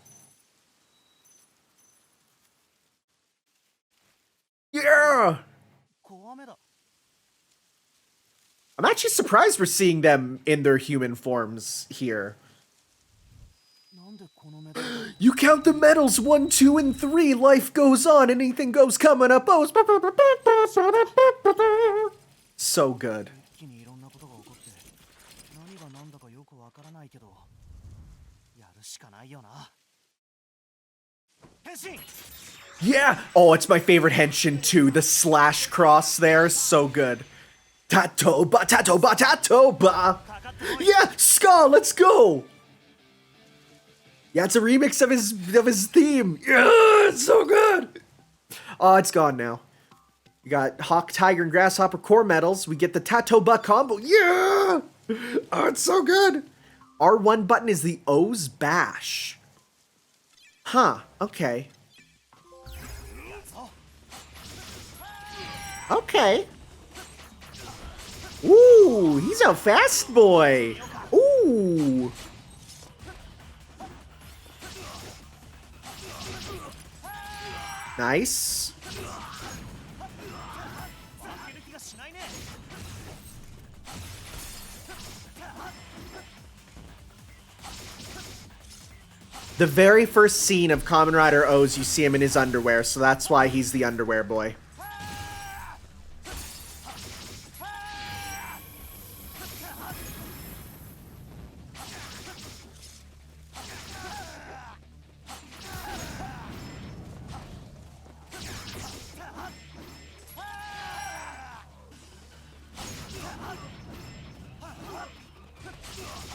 Yeah! 小雨だ。 I'm actually surprised we're seeing them in their human forms here. なんでこのメダル You count the medals 1, 2, and 3. Life goes on. Anything goes coming up. Oh, so good. 一気にいろんなことが起こって何が何だかよくわからないけどやるしかないよな。変身 Yeah. Oh, it's my favorite henshin too. The slash cross there, so good. Tatoba, tatoba, tatoba. Yeah, ska. Let's go. Yeah, it's a remix of his theme. Yeah, it's so good. Oh, it's gone now. We got Hawk, Tiger, and Grasshopper core medals. We get the Tatoba combo. Yeah! Oh, it's so good. R1 button is the O's bash. Huh, okay. Okay. Ooh, he's a fast boy. Ooh. Nice. The very first scene of Kamen Rider O's, you see him in his underwear, so that's why he's the underwear boy.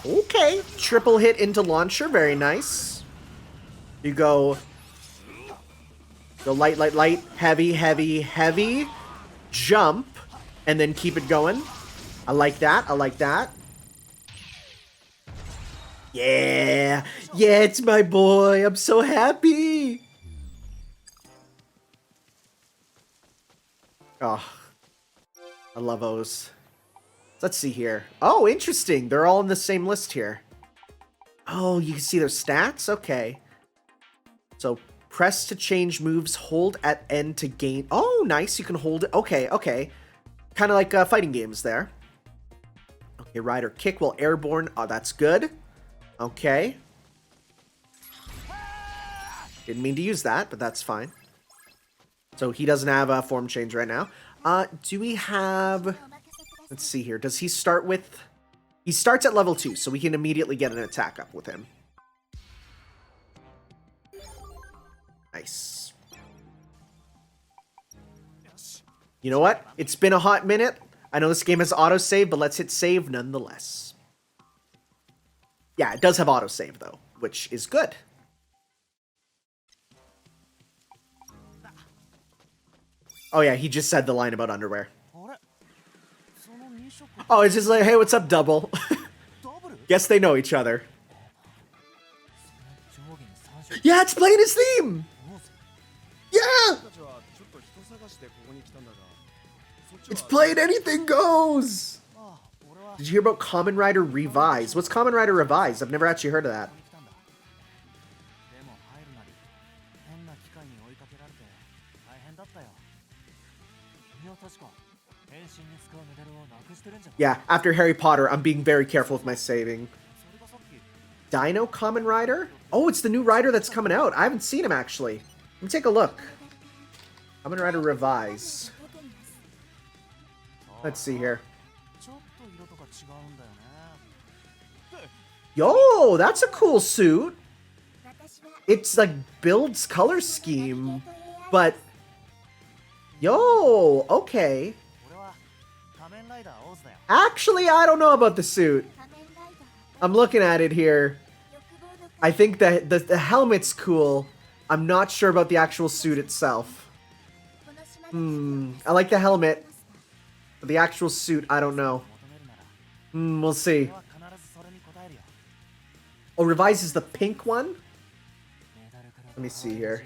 Okay, triple hit into launcher, very nice. You go light, light, light, heavy, heavy, heavy, jump, and then keep it going. I like that, I like that. Yeah, yeah, it's my boy, I'm so happy. Oh, I love O's. Let's see here. Oh, interesting. They're all in the same list here. Oh, you can see their stats? Okay. So, press to change moves, hold at end to gain... Oh, nice. You can hold it. Okay, okay. Kind of like fighting games there. Okay, Rider kick while airborne. Oh, that's good. Okay. Didn't mean to use that, but that's fine. So, he doesn't have a form change right now. Do we have... Let's see here. Does he start with... He starts at level 2, so we can immediately get an attack up with him. Nice. You know what? It's been a hot minute. I know this game has autosave, but let's hit save nonetheless. Yeah, it does have autosave, though, which is good. Oh, yeah, he just said the line about underwear. Oh, it's just like, hey, what's up, double? Guess they know each other. Yeah, it's playing his theme! Yeah! It's playing Anything Goes! Did you hear about Kamen Rider Revise? What's Kamen Rider Revise? I've never actually heard of that. Yeah, after Harry Potter, I'm being very careful with my saving. Dino Kamen Rider? Oh, it's the new rider that's coming out. I haven't seen him, actually. Let me take a look. Kamen Rider Revise. Let's see here. Yo, that's a cool suit. It's like builds color scheme, but... Yo, okay. Actually, I don't know about the suit. I'm looking at it here. I think that the helmet's cool. I'm not sure about the actual suit itself. I like the helmet. But the actual suit, I don't know. We'll see. Oh, Revise is the pink one? Let me see here.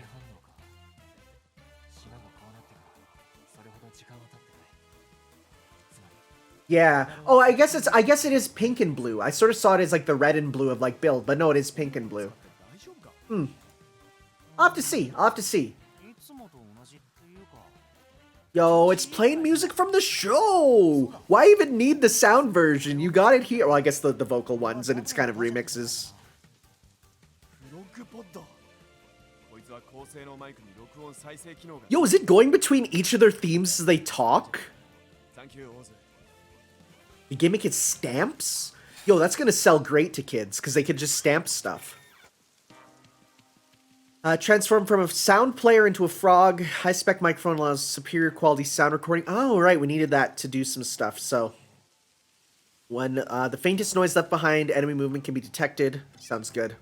Yeah. Oh, I guess it is pink and blue. I sort of saw it as like the red and blue of like build, but no, it is pink and blue. I'll have to see. I'll have to see. いつもと同じっていうか Yo, it's playing music from the show. Why even need the sound version? You got it here. Well, I guess the vocal ones, and it's kind of remixes. フロッグポッドこいつは高性能マイクに録音再生機能が Yo, is it going between each of their themes as they talk? サンキューオーズ The gimmick is stamps? Yo, that's gonna sell great to kids, because they could just stamp stuff. Transform from a sound player into a frog. High-spec microphone allows superior quality sound recording. Oh, right, we needed that to do some stuff, so... When the faintest noise left behind, enemy movement can be detected. Sounds good.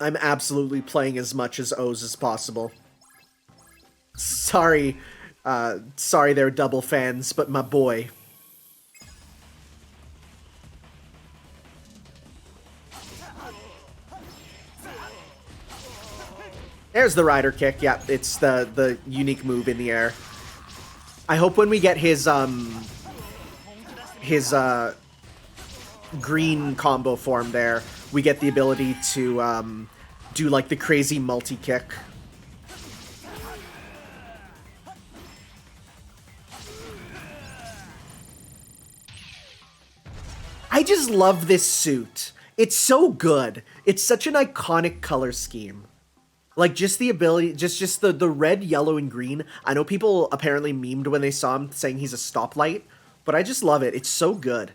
I'm absolutely playing as much as O's as possible. Sorry, sorry they're double fans, but my boy. There's the rider kick. Yeah, it's the unique move in the air. I hope when we get his green combo form there, we get the ability to do like the crazy multi-kick. I just love this suit. It's so good. It's such an iconic color scheme. Like, just the ability, just the red, yellow, and green. I know people apparently memed when they saw him saying he's a stoplight, but I just love it. It's so good.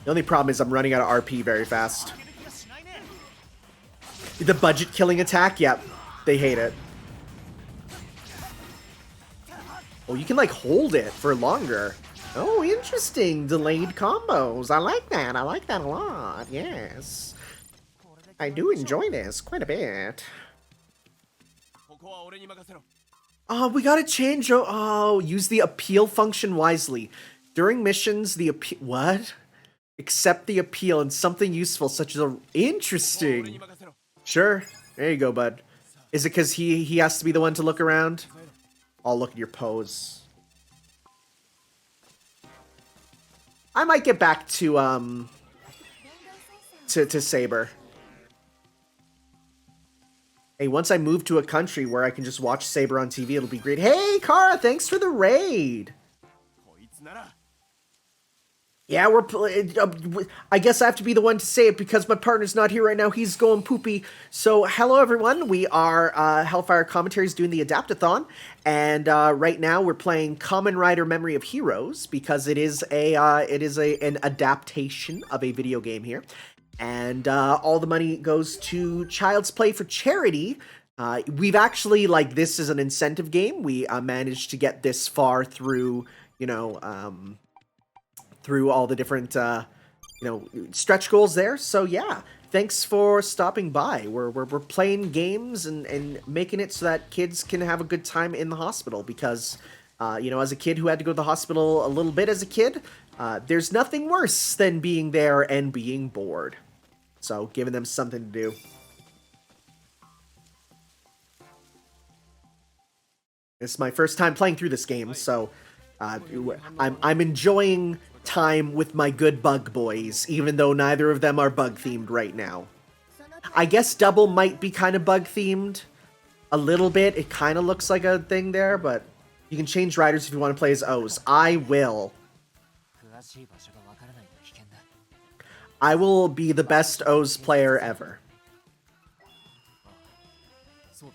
The only problem is I'm running out of RP very fast. The budget killing attack? Yep. They hate it. Oh, you can like hold it for longer. Oh, interesting. Delayed combos. I like that. I like that a lot. Yes. I do enjoy this quite a bit. ここは俺に任せろ Oh, we gotta change. Oh, use the appeal function wisely. During missions, the appeal. What? Accept the appeal and something useful, such as a. Interesting. Sure. There you go, bud. Is it because he has to be the one to look around? Oh, look at your pose. I might get back to Saber. Hey, once I move to a country where I can just watch Saber on TV, it'll be great. Hey, Kara, thanks for the raid. こいつなら Yeah, I guess I have to be the one to say it because my partner's not here right now. He's going poopy. So, hello everyone. We are Hellfire Commentaries doing the Adaptathon, and right now we're playing Kamen Rider Memory of Heroes because it is an adaptation of a video game here, and all the money goes to Child's Play for charity. We've actually, like, this is an incentive game. We managed to get this far through, you know, through all the different, you know, stretch goals there. So yeah, thanks for stopping by. We're playing games and making it so that kids can have a good time in the hospital because, you know, as a kid who had to go to the hospital a little bit as a kid, there's nothing worse than being there and being bored. So giving them something to do. It's my first time playing through this game, so I'm enjoying time with my good bug boys, even though neither of them are bug themed right now. I guess Double might be kind of bug themed a little bit. It kind of looks like a thing there, but you can change riders if you want to play as O's. I will. 詳しい場所がわからないと危険だ I will be the best O's player ever. そう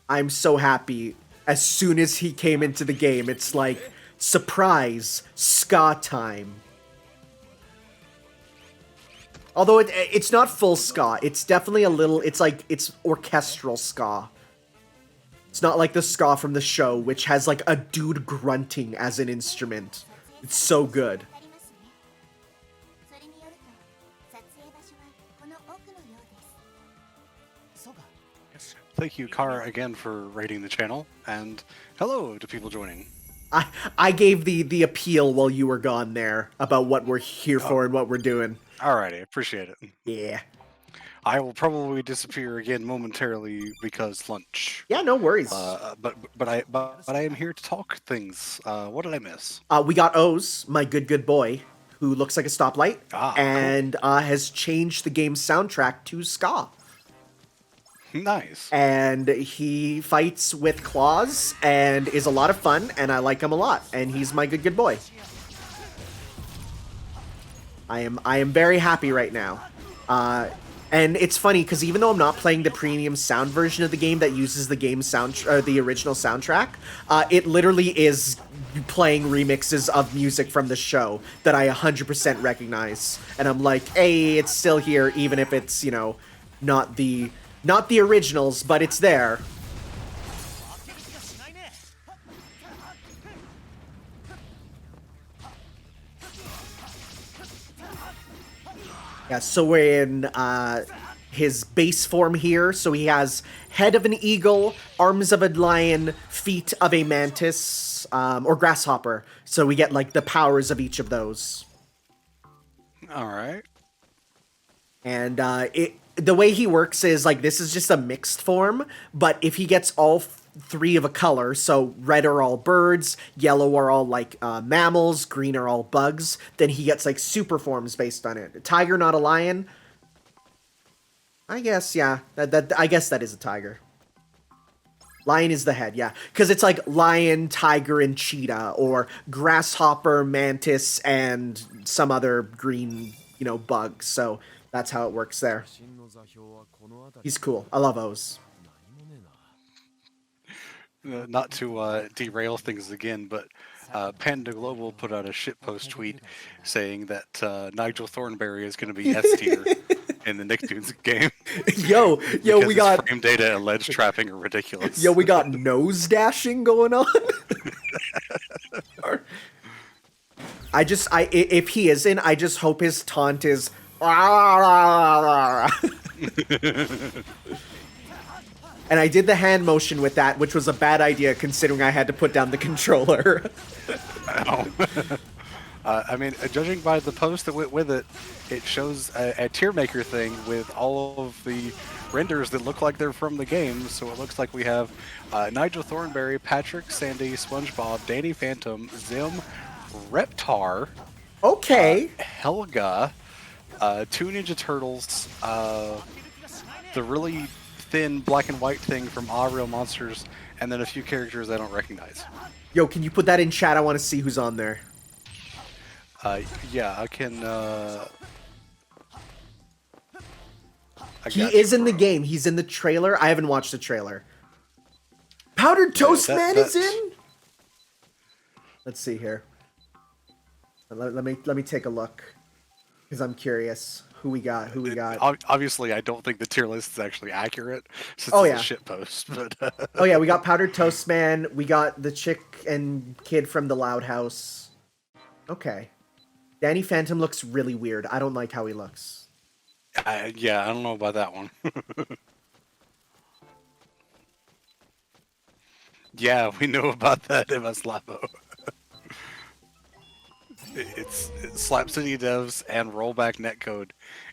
だ I'm so happy. As soon as he came into the game, it's like, surprise, ska time. Although it's not full ska, it's definitely a little, it's orchestral ska. It's not like the ska from the show, which has like a dude grunting as an instrument. It's so good. それによると撮影場所はこの奥のよう thank you, Kara, again for rating the channel, and hello to people joining. I gave the appeal while you were gone there about what we're here for and what we're doing. Alrighty, appreciate it. Yeah. I will probably disappear again momentarily because lunch. Yeah, no worries. But I am here to talk things. What did I miss? We got Oz, my good boy, who looks like a stoplight, Ah, and has changed the game's soundtrack to ska. Nice. And he fights with claws and is a lot of fun, and I like him a lot. And he's my good boy. I am very happy right now. And it's funny because even though I'm not playing the premium sound version of the game that uses the game sound or the original soundtrack, it literally is playing remixes of music from the show that I 100% recognize. And I'm like, hey, it's still here, even if it's, you know, not the originals, but it's there. Yeah, so we're in his base form here. So he has head of an eagle, arms of a lion, feet of a mantis, or grasshopper. So we get like the powers of each of those. All right. And the way he works is like this is just a mixed form, but if he gets all three of a color, so red are all birds, yellow are all like mammals, green are all bugs, then he gets like super forms based on it. A tiger, not a lion. I guess, yeah. I guess that is a tiger. Lion is the head, yeah. Because it's like lion, tiger, and cheetah, or grasshopper, mantis, and some other green, you know, bug. So that's how it works there. He's cool. I love Oz. Not to derail things again, but Panda Global put out a shitpost tweet saying that Nigel Thornberry is going to be S tier in the Nicktoons game. Yo, we got frame data and ledge trapping are ridiculous. Yo, we got nose dashing going on. If he isn't, I just hope his taunt is. And I did the hand motion with that, which was a bad idea considering I had to put down the controller. I mean, judging by the post that went with it, it shows a tier maker thing with all of the renders that look like they're from the game. So it looks like we have Nigel Thornberry, Patrick, Sandy, SpongeBob, Danny Phantom, Zim, Reptar, Okay. Helga, 2 Ninja Turtles, the really thin black and white thing from Ah Real Monsters, and then a few characters I don't recognize. Yo, can you put that in chat? I want to see who's on there. Yeah, I can. He is in the game. He's in the trailer. I haven't watched the trailer. Powdered Toast Man is in? Let's see here. Let me take a look. Because I'm curious. Who we got? Obviously, I don't think the tier list is actually accurate since Oh, it's yeah. a shit post. But Oh yeah, we got Powdered Toast Man. We got the chick and kid from the Loud House. Okay. Danny Phantom looks really weird. I don't like how he looks. yeah, I don't know about that one. Yeah, we know about that MS Labo. It's Slap City devs and rollback netcode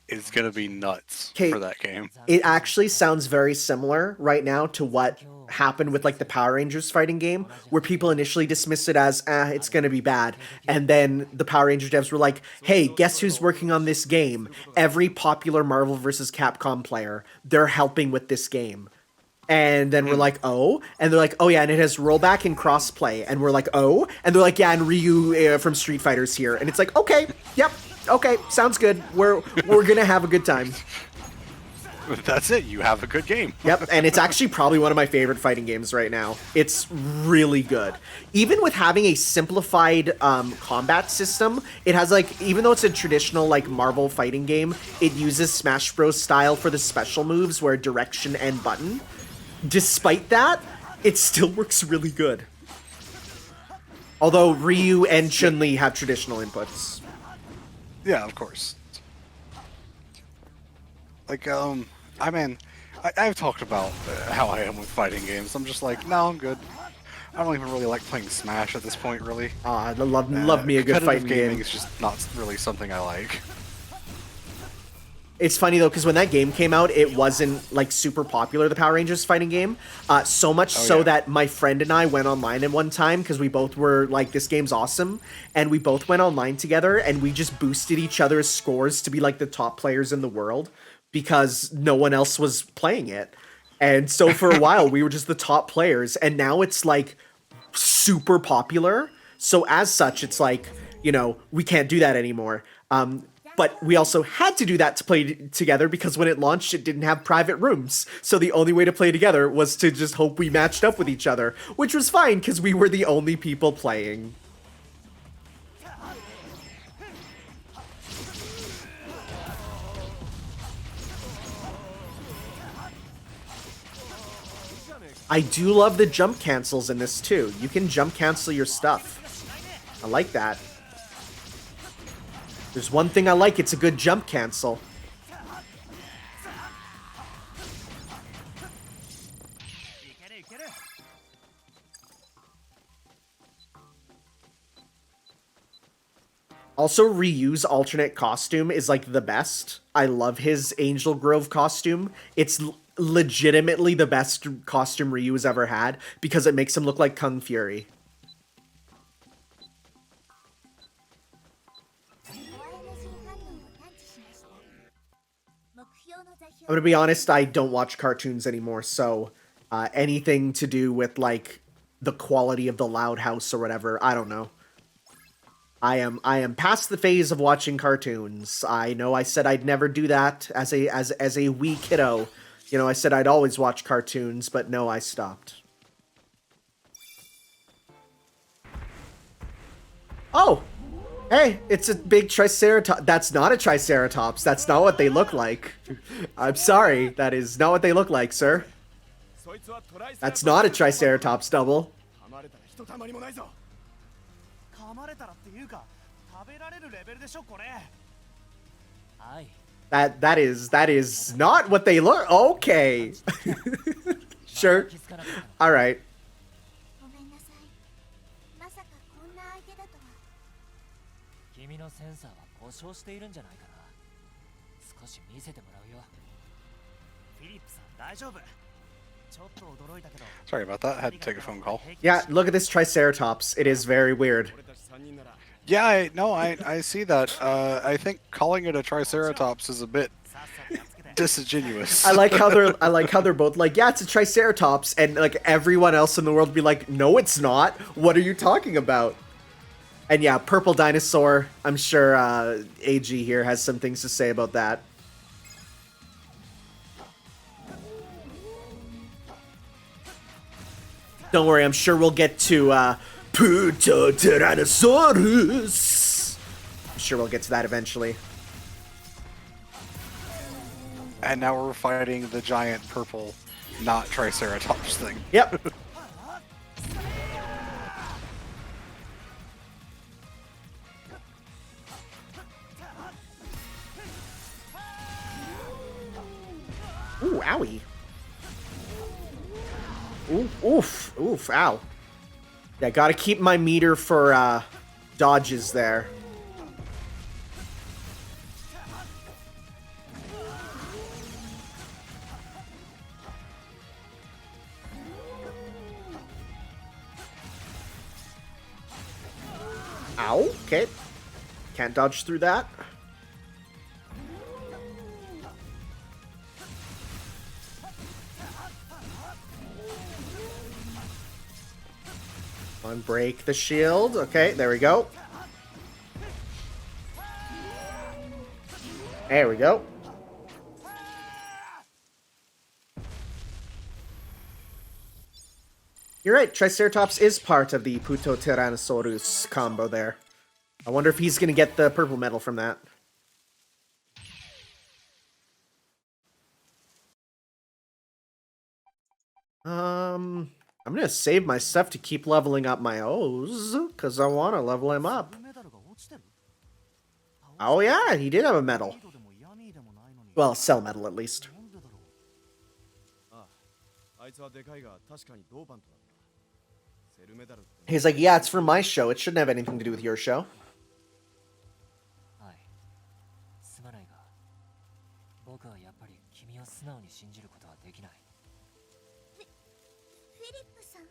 is gonna be nuts for that game. It actually sounds very similar right now to what happened with like the Power Rangers fighting game, where people initially dismissed it as, it's gonna be bad. And then the Power Ranger devs were like, hey, guess who's working on this game? Every popular Marvel vs. Capcom player, they're helping with this game. And then we're like, oh, and they're like, oh yeah, and it has rollback and crossplay, and we're like, oh, and they're like, yeah, and Ryu from Street Fighter's here, and it's like, okay, yep, okay, sounds good. We're gonna have a good time. That's it. You have a good game. Yep, and it's actually probably one of my favorite fighting games right now. It's really good. Even with having a simplified combat system, it has like, even though it's a traditional like Marvel fighting game, it uses Smash Bros. Style for the special moves where direction and button. Despite that, it still works really good. Although Ryu and Chun-Li have traditional inputs. Yeah, of course. Like, I mean, I've talked about how I am with fighting games. I'm just like, no, I'm good. I don't even really like playing Smash at this point, really. I love me a good Competitive fighting gaming game. is just not really something I like. It's funny though, because when that game came out, it wasn't like super popular, the Power Rangers fighting game. So much Oh, so yeah. that my friend and I went online at one time because we both were like, this game's awesome. And we both went online together and we just boosted each other's scores to be like the top players in the world because no one else was playing it. And so for a while, we were just the top players. And now it's like super popular. So as such, it's like, you know, we can't do that anymore. But we also had to do that to play together because when it launched, it didn't have private rooms. So the only way to play together was to just hope we matched up with each other, which was fine because we were the only people playing. I do love the jump cancels in this too. You can jump cancel your stuff. I like that. There's one thing I like, it's a good jump cancel. Also, Ryu's alternate costume is like the best. I love his Angel Grove costume. It's legitimately the best costume Ryu has ever had because it makes him look like Kung Fury. I'm gonna be honest, I don't watch cartoons anymore, so anything to do with like the quality of the Loud House or whatever, I don't know. I am past the phase of watching cartoons. I know I said I'd never do that as a wee kiddo. You know, I said I'd always watch cartoons, but no, I stopped. Oh! Hey, it's a big Triceratops. That's not a Triceratops. That's not what they look like. I'm sorry. That is not what they look like, sir. That's not a Triceratops double. That is not what they look. Okay. Sure. All right. Sorry about that. I had to take a phone call. Yeah, look at this Triceratops. It is very weird. Yeah, I see that. I think calling it a Triceratops is a bit disingenuous. I like how they're both like, yeah, it's a Triceratops, and like everyone else in the world be like, no, it's not. What are you talking about? And yeah, purple dinosaur. I'm sure AG here has some things to say about that. Don't worry, I'm sure we'll get to Puto Tyrannosaurus. I'm sure we'll get to that eventually. And now we're fighting the giant purple, not Triceratops thing. Yep. Ooh, owie. Ooh, oof, oof, ow. Yeah, gotta keep my meter for dodges there. Ow, okay. Can't dodge through that. Unbreak the shield. Okay, there we go. There we go. You're right, Triceratops is part of the Puto Tyrannosaurus combo there. I wonder if he's gonna get the purple medal from that. I'm gonna save my stuff to keep leveling up my O's, because I want to level him up. Oh yeah, he did have a medal. Well, cell medal at least. あいつはでかいが確かに同伴とだった。セルメダルって He's like, yeah, it's for my show. It shouldn't have anything to do with your show. はい。すまないが、僕はやっぱり君を素直に信じることはできない。フィリップさん。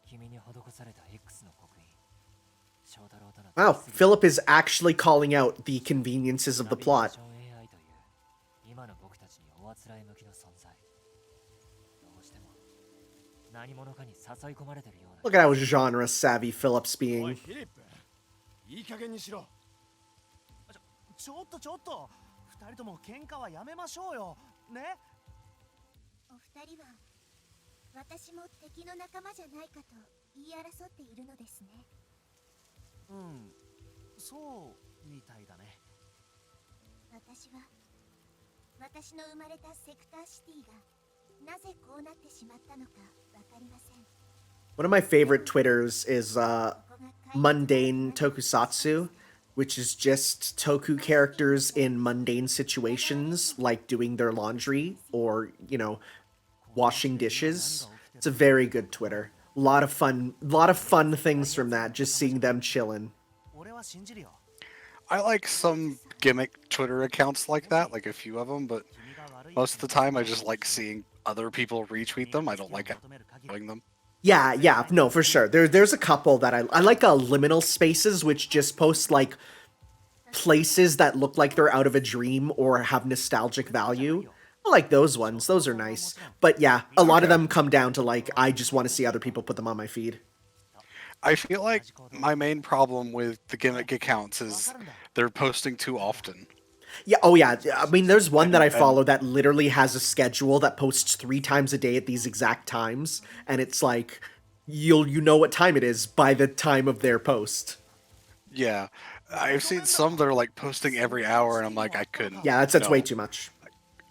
君に施された X の刻印。翔太郎との Wow, Philip is actually calling out the conveniences of the plot. AI という今の僕たちにおあつらい向きの存在。どうしても何者かに誘い込まれてるような。 Look at how genre savvy Philip's おい being. フィリップ、いい加減にしろ。ちょっと二人とも喧嘩はやめましょうよね。お二人は私も敵の仲間じゃないかと言い争っているのですね。うん、そうみたいだね。私の生まれたセクターシティがなぜこうなってしまったのかわかりません。 One of my favorite Twitters is Mundane Tokusatsu, which is just Toku characters in mundane situations, like doing their laundry or, you know, washing dishes. It's a very good Twitter. A lot of fun things from that, just seeing them chilling. 俺は信じるよ。 I like some gimmick Twitter accounts like that, like a few of them, but most of the time I just like seeing other people retweet them. I don't like doing them. Yeah, no, for sure. There's a couple that I like liminal spaces, which just post like places that look like they're out of a dream or have nostalgic value. I like those ones. Those are nice. But yeah, a lot of them come down to like, I just want to see other people put them on my feed. I feel like my main problem with the gimmick accounts is they're posting too often. Yeah, oh yeah. I mean, there's one that I follow that literally has a schedule that posts 3 times a day at these exact times, and it's like you know what time it is by the time of their post. Yeah, I've seen some that are like posting every hour, and I'm like, I couldn't. Yeah, that's no, way too much.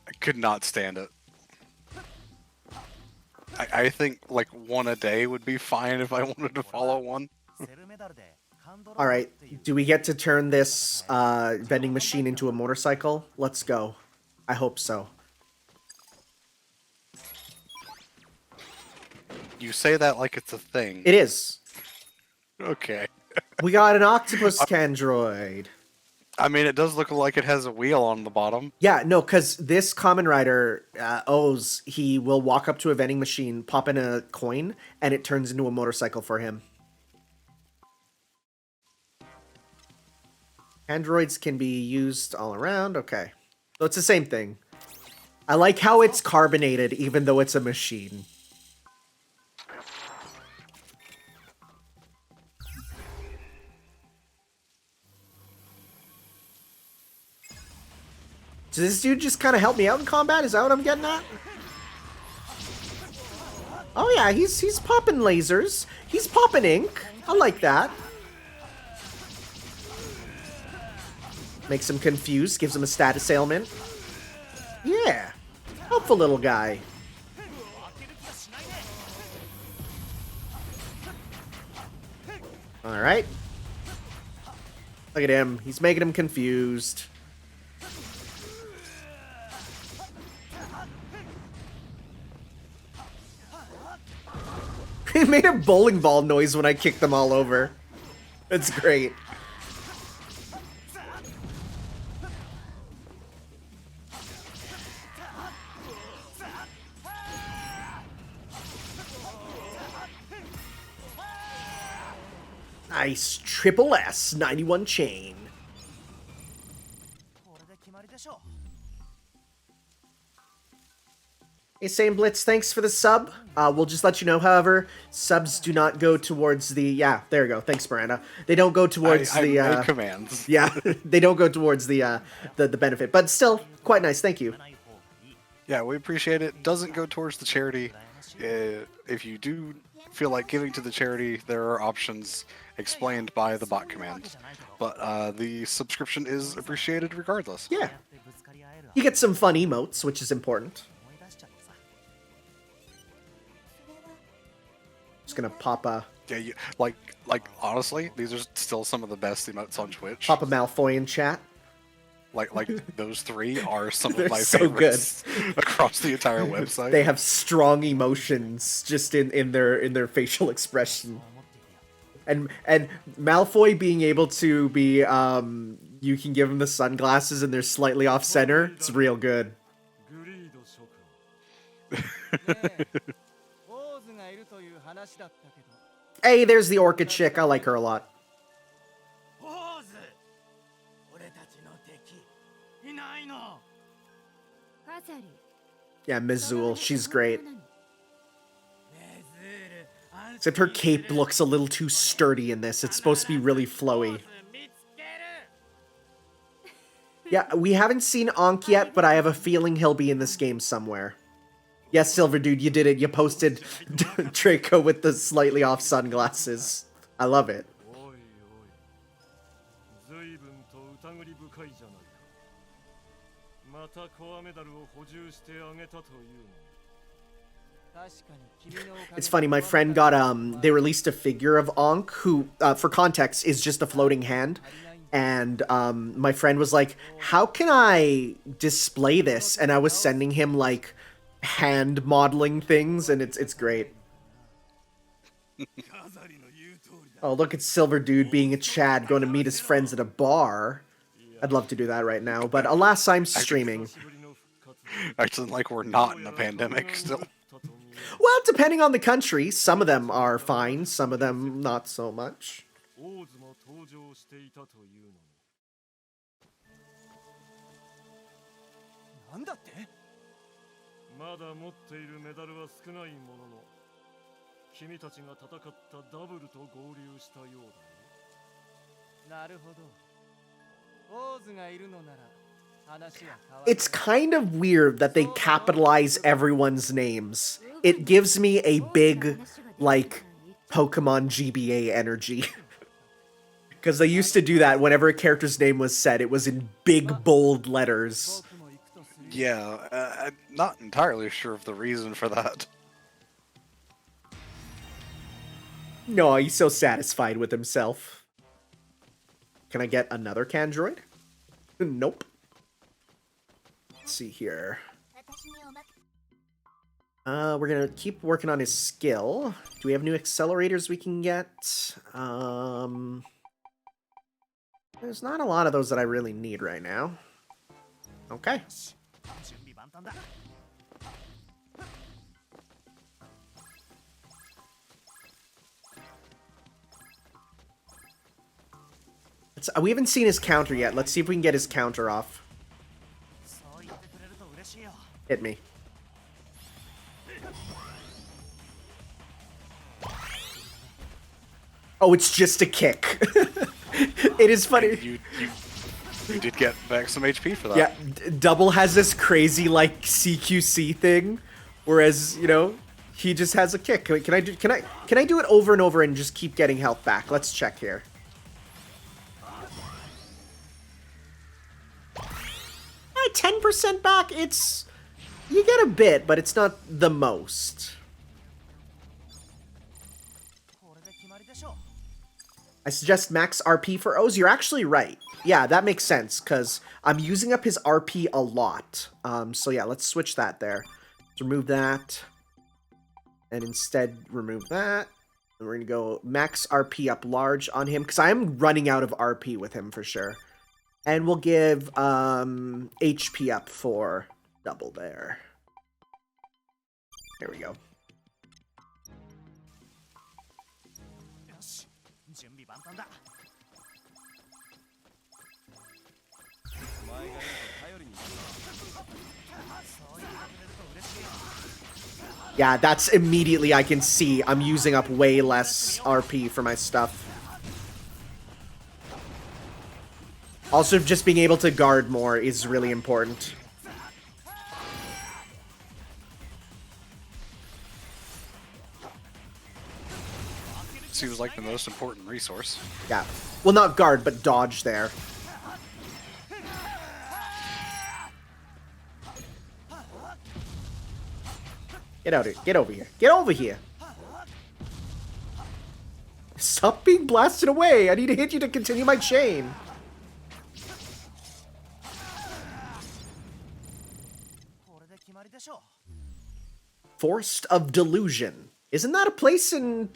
I could not stand it. I think like one a day would be fine if I wanted to follow one. セルメダルでハンドロ All right, do we get to turn this vending machine into a motorcycle? Let's go. I hope so. You say that like it's a thing. It is. Okay. We got an octopus Candroid. I mean, it does look like it has a wheel on the bottom. Yeah, no, because this Kamen Rider he will walk up to a vending machine, pop in a coin, and it turns into a motorcycle for him. Androids can be used all around. Okay. So it's the same thing. I like how it's carbonated, even though it's a machine. Does this dude just kind of help me out in combat? Is that what I'm getting at? Oh yeah, he's popping lasers. He's popping ink. I like that. Makes him confused, gives him a status ailment. Yeah. Helpful little guy. Alright. Look at him. He's making him confused. He made a bowling ball noise when I kicked them all over. It's great. Nice. Triple S 91 chain. これで決まりでしょう。 Hey, Same Blitz, thanks for the sub. We'll just let you know, however, subs do not go towards the... Yeah, there you go. Thanks, Miranda. They don't go towards I the... made commands. Yeah, they don't go towards the benefit. But still, quite nice. Thank you. Yeah, we appreciate it. Doesn't go towards the charity. If you do feel like giving to the charity, there are options explained by the bot command. But the subscription is appreciated regardless. Yeah. You get some fun emotes, which is important. Just gonna pop a... Yeah, like honestly, these are still some of the best emotes on Twitch. Pop a Malfoy in chat. Like those three are some They're of my so favorites across the entire website. They have strong emotions just in their facial expression. And Malfoy being able to be you can give him the sunglasses and they're slightly off center. It's real good. グリード諸君。ねえオーズがいるという話だったけど Hey, there's the orchid chick. I like her a lot. オーズ俺たちの敵いないの Yeah, Mizul. She's great. ねえズール安 Except her cape looks a little too sturdy in this. It's supposed to be really flowy. 見つける Yeah, we haven't seen Ankh yet, but I have a feeling he'll be in this game somewhere. Yes, Silver Dude, you did it. You posted Draco with the slightly off sunglasses. I love it. おいおい随分と疑り深いじゃないかまたコアメダルを補充してあげたというのに It's funny, my friend got, they released a figure of Ankh, who, for context, is just a floating hand. And, my friend was like, how can I display this? And I was sending him, like, hand modeling things, and it's great. Oh, look at Silver Dude being a Chad, going to meet his friends at a bar. I'd love to do that right now, but alas, I'm streaming. Acting like we're not in a pandemic still. Well, depending on the country, some of them are fine, some of them not so much. オーズも登場していたというのになんだってまだ持っているメダルは少ないものの君たちが戦ったダブルと合流したようだねなるほどオーズがいるのなら話は変わる It's kind of weird that they capitalize everyone's names. It gives me a big, like, Pokemon GBA energy. Because they used to do that whenever a character's name was said. It was in big, bold letters. 僕も行くとする Yeah, I'm not entirely sure of the reason for that. No, he's so satisfied with himself. Can I get another Candroid? Nope. Let's see here. 私におまけ We're gonna keep working on his skill. Do we have new accelerators we can get? There's not a lot of those that I really need right now. Okay. 準備万端だ We haven't seen his counter yet. Let's see if we can get his counter off. そう言ってくれると嬉しいよ Hit me. Oh, it's just a kick. It is funny. You did get back some HP for that. Yeah, Double has this crazy, like, CQC thing, whereas, you know, he just has a kick. Can I do it over and over and just keep getting health back? Let's check here. 10% back, it's... You get a bit, but it's not the most. これで決まりでしょ I suggest max RP for O's. You're actually right. Yeah, that makes sense, because I'm using up his RP a lot. So yeah, let's switch that there. Let's remove that. And instead, remove that. And we're going to go max RP up large on him, because I am running out of RP with him for sure. And we'll give HP up for Double there. There we go. よし準備万端だお前がいると頼りになるそう言ってくれると嬉しいよ Yeah, that's immediately I can see I'm using up way less RP for my stuff. Also, just being able to guard more is really important. Seems like the most important resource. Yeah. Well, not guard, but dodge there. Get out of here. Get over here. Get over here. Stop being blasted away. I need to hit you to continue my chain. Forest of Delusion. Isn't that a place in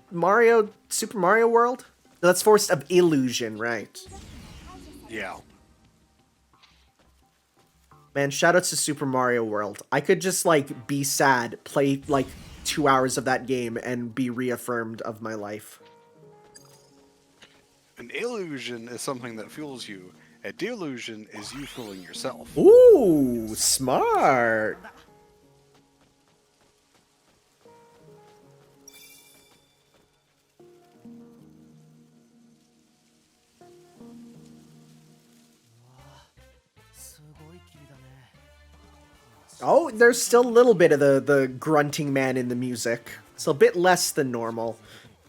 Super Mario World? No, that's Forest of Illusion, right? Yeah. Man, shoutouts to Super Mario World. I could just, like, be sad, play, like, 2 hours of that game, and be reaffirmed of my life. An illusion is something that fuels you. A delusion is you fooling yourself. Ooh, smart. Oh, there's still a little bit of the grunting man in the music. It's a bit less than normal.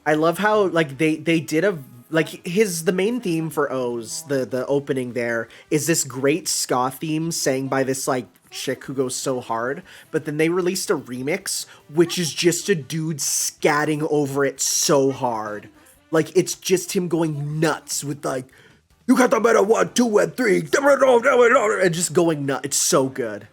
I love how, like, they did a, like, the main theme for O's, the opening there, is this great ska theme sang by this, like, chick who goes so hard, but then they released a remix, which is just a dude scatting over it so hard. Like, it's just him going nuts with, like, you got the better 1, 2, and 3, and just going nuts. It's so good.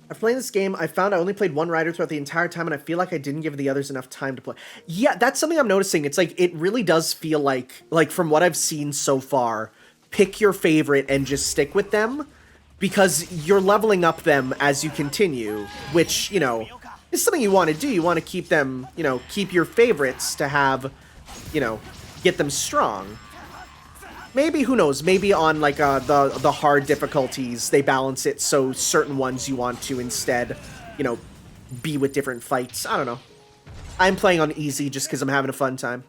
After playing this game, I found I only played one rider throughout the entire time, and I feel like I didn't give the others enough time to play. Yeah, that's something I'm noticing. It's like, it really does feel like from what I've seen so far, pick your favorite and just stick with them, because you're leveling up them as you continue, which, you know, is something you want to do. You want to keep them, you know, keep your favorites to have, you know, get them strong. Maybe, who knows, maybe on, like, the hard difficulties, they balance it so certain ones you want to instead, you know, be with different fights. I don't know. I'm playing on easy just because I'm having a fun time.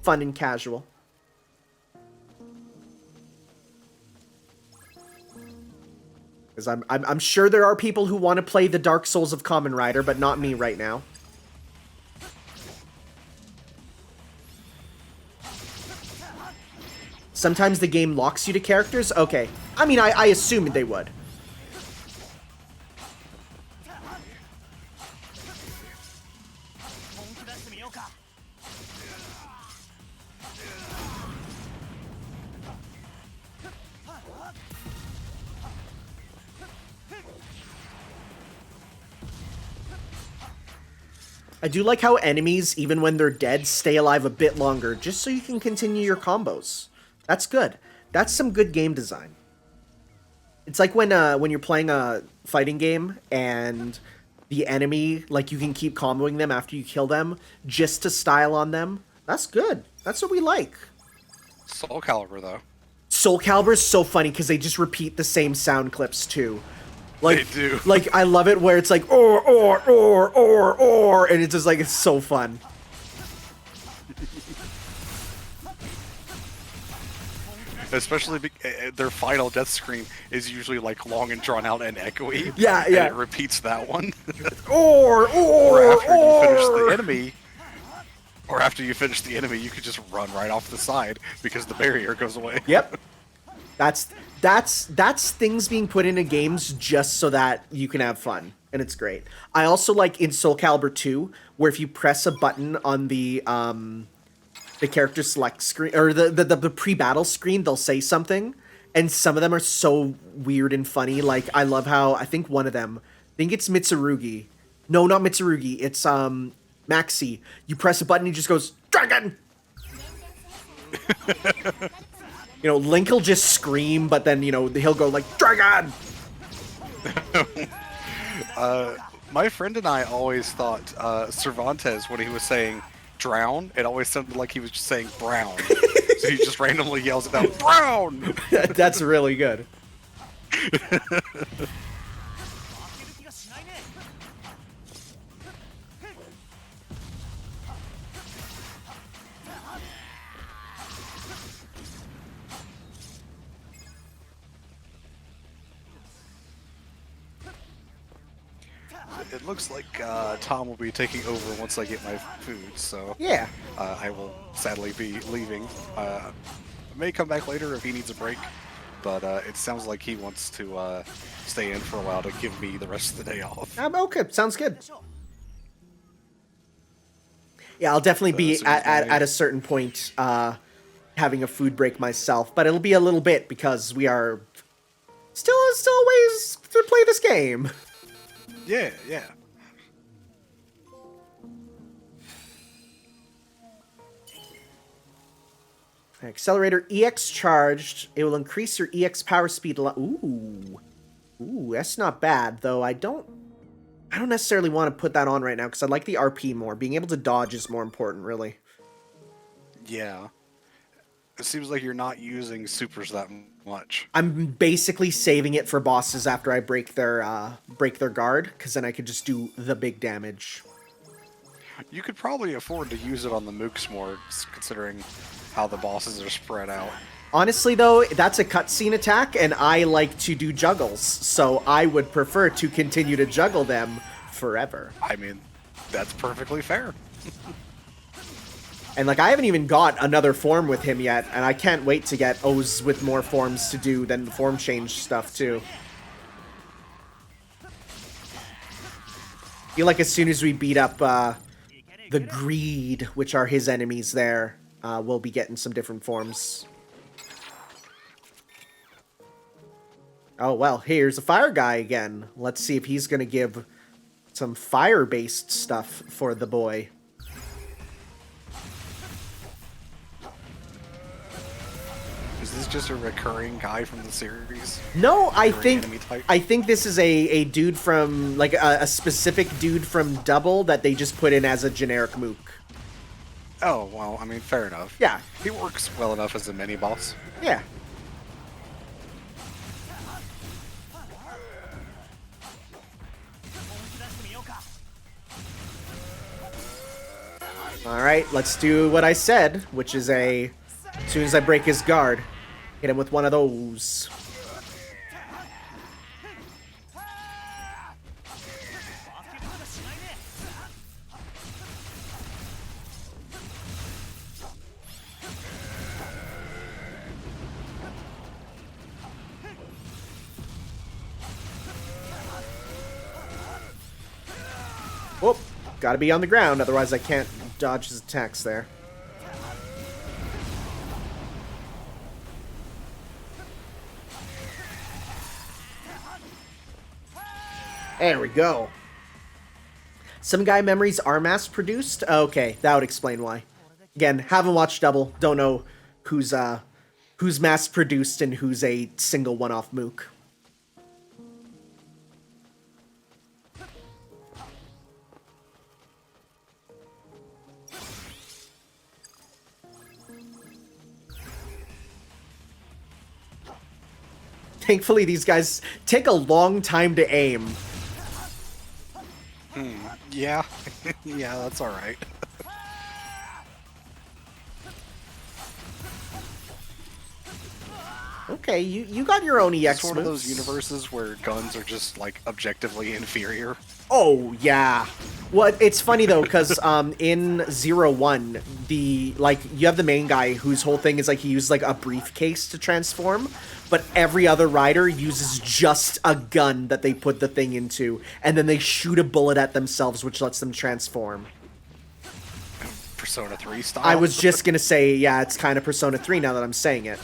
Fun and casual. Because I'm sure there are people who want to play the Dark Souls of Kamen Rider, but not me right now. Sometimes the game locks you to characters? Okay. I mean, I assumed they would. I do like how enemies, even when they're dead, stay alive a bit longer, just so you can continue your combos. That's good. That's some good game design. It's like when you're playing a fighting game and the enemy, like, you can keep comboing them after you kill them just to style on them. That's good. That's what we like. Soul Calibur, though. Soul Calibur is so funny because they just repeat the same sound clips too. Like, they do. Like, I love it where it's like, or, and it's just like, it's so fun. Especially their final death screen is usually, like, long and drawn out and echoey. Yeah, yeah. And it repeats that one. Or after you finish the enemy, or after you finish the enemy, you could just run right off the side because the barrier goes away. Yep. That's things being put into games just so that you can have fun, and it's great. I also like in Soul Calibur 2, where if you press a button on the character select screen, or the pre-battle screen, they'll say something, and some of them are so weird and funny. Like, I love how, I think one of them, I think it's Mitsurugi. No, not Mitsurugi, it's Maxi. You press a button, he just goes, Dragon! You know, Link will just scream, but then, you know, he'll go like, Dragon! My friend and I always thought Cervantes, when he was saying drown, it always sounded like he was just saying brown. So he just randomly yells out, brown! That's really good. It looks like Tom will be taking over once I get my food, so Yeah. I will sadly be leaving. I may come back later if he needs a break. but it sounds like he wants to stay in for a while to give me the rest of the day off. Okay, sounds good. Yeah, I'll definitely So be as soon as at a certain point having a food break myself, but it'll be a little bit because we are still ways to play this game. Yeah, yeah. Accelerator EX charged. It will increase your EX power speed. Ooh, that's not bad though. I don't necessarily want to put that on right now because I like the RP more. Being able to dodge is more important, really. Yeah. It seems like you're not using supers that much. I'm basically saving it for bosses after I break their guard, because then I could just do the big damage. You could probably afford to use it on the mooks more, considering how the bosses are spread out. Honestly, though, that's a cutscene attack, and I like to do juggles, so I would prefer to continue to juggle them forever. I mean, that's perfectly fair. And, like, I haven't even got another form with him yet, and I can't wait to get O's with more forms to do than the form change stuff, too. I feel like as soon as we beat up the Greed, which are his enemies there, we'll be getting some different forms. Oh, well, here's a fire guy again. Let's see if he's going to give some fire-based stuff for the boy. Is this just a recurring guy from the series? No, I Recurring enemy type? think this is a dude from, like, a specific dude from Double that they just put in as a generic mook. Oh, well, I mean, fair enough. Yeah. He works well enough as a mini-boss. Yeah. Alright, let's do what I said, which is as soon as I break his guard, hit him with one of those. Whoop, gotta be on the ground, otherwise I can't dodge his attacks there. There we go. Some guy memories are mass produced? Okay, that would explain why. Again, haven't watched Double, don't know who's mass produced and who's a single one-off mook. Thankfully, these guys take a long time to aim. Yeah. Yeah, that's alright. Okay, you got your own EX It's one of moves. those universes where guns are just, like, objectively inferior. Oh, yeah. Well, it's funny, though, because in 0-1, you have the main guy whose whole thing is, like, he uses, like, a briefcase to transform, but every other rider uses just a gun that they put the thing into, and then they shoot a bullet at themselves, which lets them transform. Persona 3 style. I was just gonna say, yeah, it's kind of Persona 3 now that I'm saying it.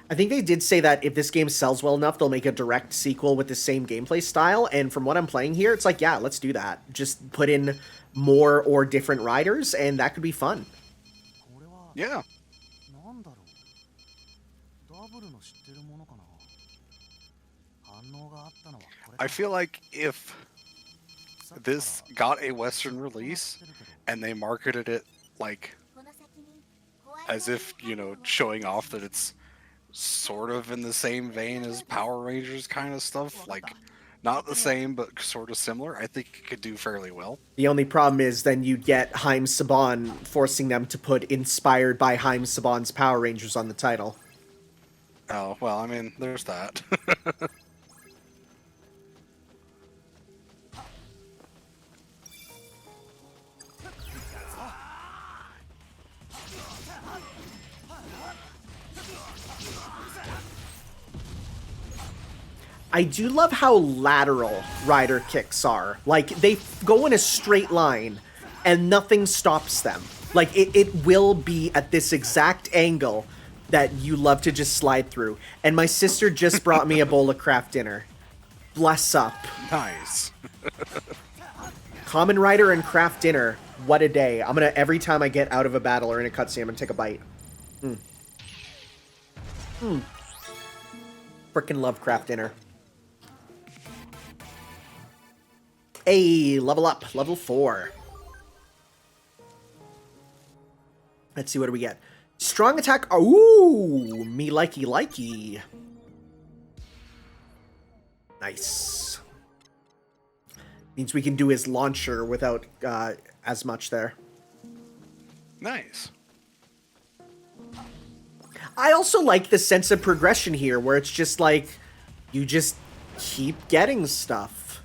I think they did say that if this game sells well enough, they'll make a direct sequel with the same gameplay style, and from what I'm playing here, it's like, yeah, let's do that. Just put in more or different riders, and that could be fun. Yeah. I feel like if this got a Western release and they marketed it like as if, you know, showing off that it's sort of in the same vein as Power Rangers kind of stuff, like not the same but sort of similar, I think it could do fairly well. The only problem is then you'd get Haim Saban forcing them to put inspired by Haim Saban's Power Rangers on the title. Oh, well, I mean, there's that. I do love how lateral rider kicks are. Like, they go in a straight line, and nothing stops them. Like, it will be at this exact angle that you love to just slide through. And my sister just brought me a bowl of craft dinner. Bless up. Nice. Kamen Rider and craft dinner. What a day. I'm gonna, every time I get out of a battle or in a cutscene, I'm gonna take a bite. Frickin' love craft dinner. Hey, level up. Level 4. Let's see, what do we get? Strong attack. Ooh, me likey. Nice. Means we can do his launcher without as much there. Nice. I also like the sense of progression here, where it's just like, you just keep getting stuff.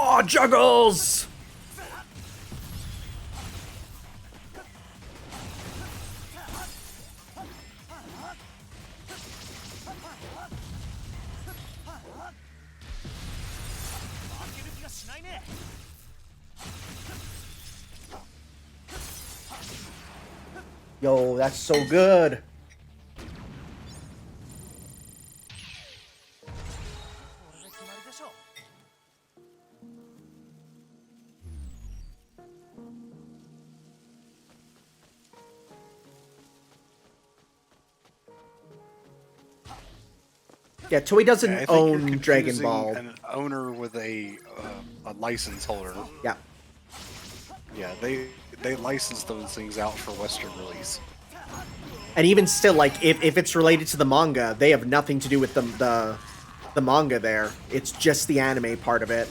Oh, juggles! Yo, that's so good. Yeah, Toei doesn't I think own you're Dragon confusing Ball. An owner with a license holder. Yeah. Yeah, they license those things out for Western release. And even still, like, if it's related to the manga, they have nothing to do with the manga there. It's just the anime part of it.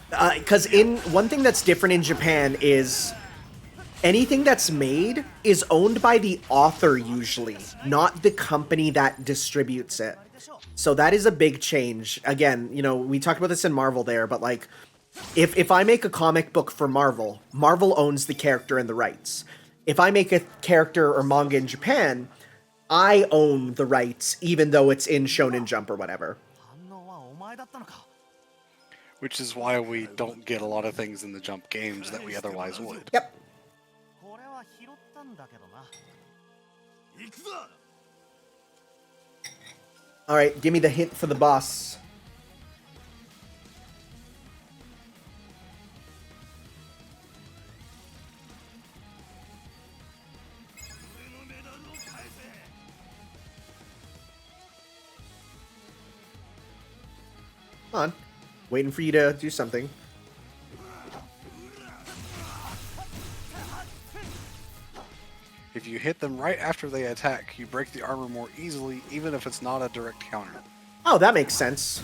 Because one thing that's different in Japan is anything that's made is owned by the author usually, not the company that distributes it. So that is a big change. Again, you know, we talked about this in Marvel there, but like, if I make a comic book for Marvel, Marvel owns the character and the rights. If I make a character or manga in Japan, I own the rights, even though it's in Shonen Jump or whatever. Which is why we don't get a lot of things in the Jump games that we otherwise would. Yep. Alright, give me the hint for the boss. Come on. Waiting for you to do something. If you hit them right after they attack, you break the armor more easily, even if it's not a direct counter. Oh, that makes sense.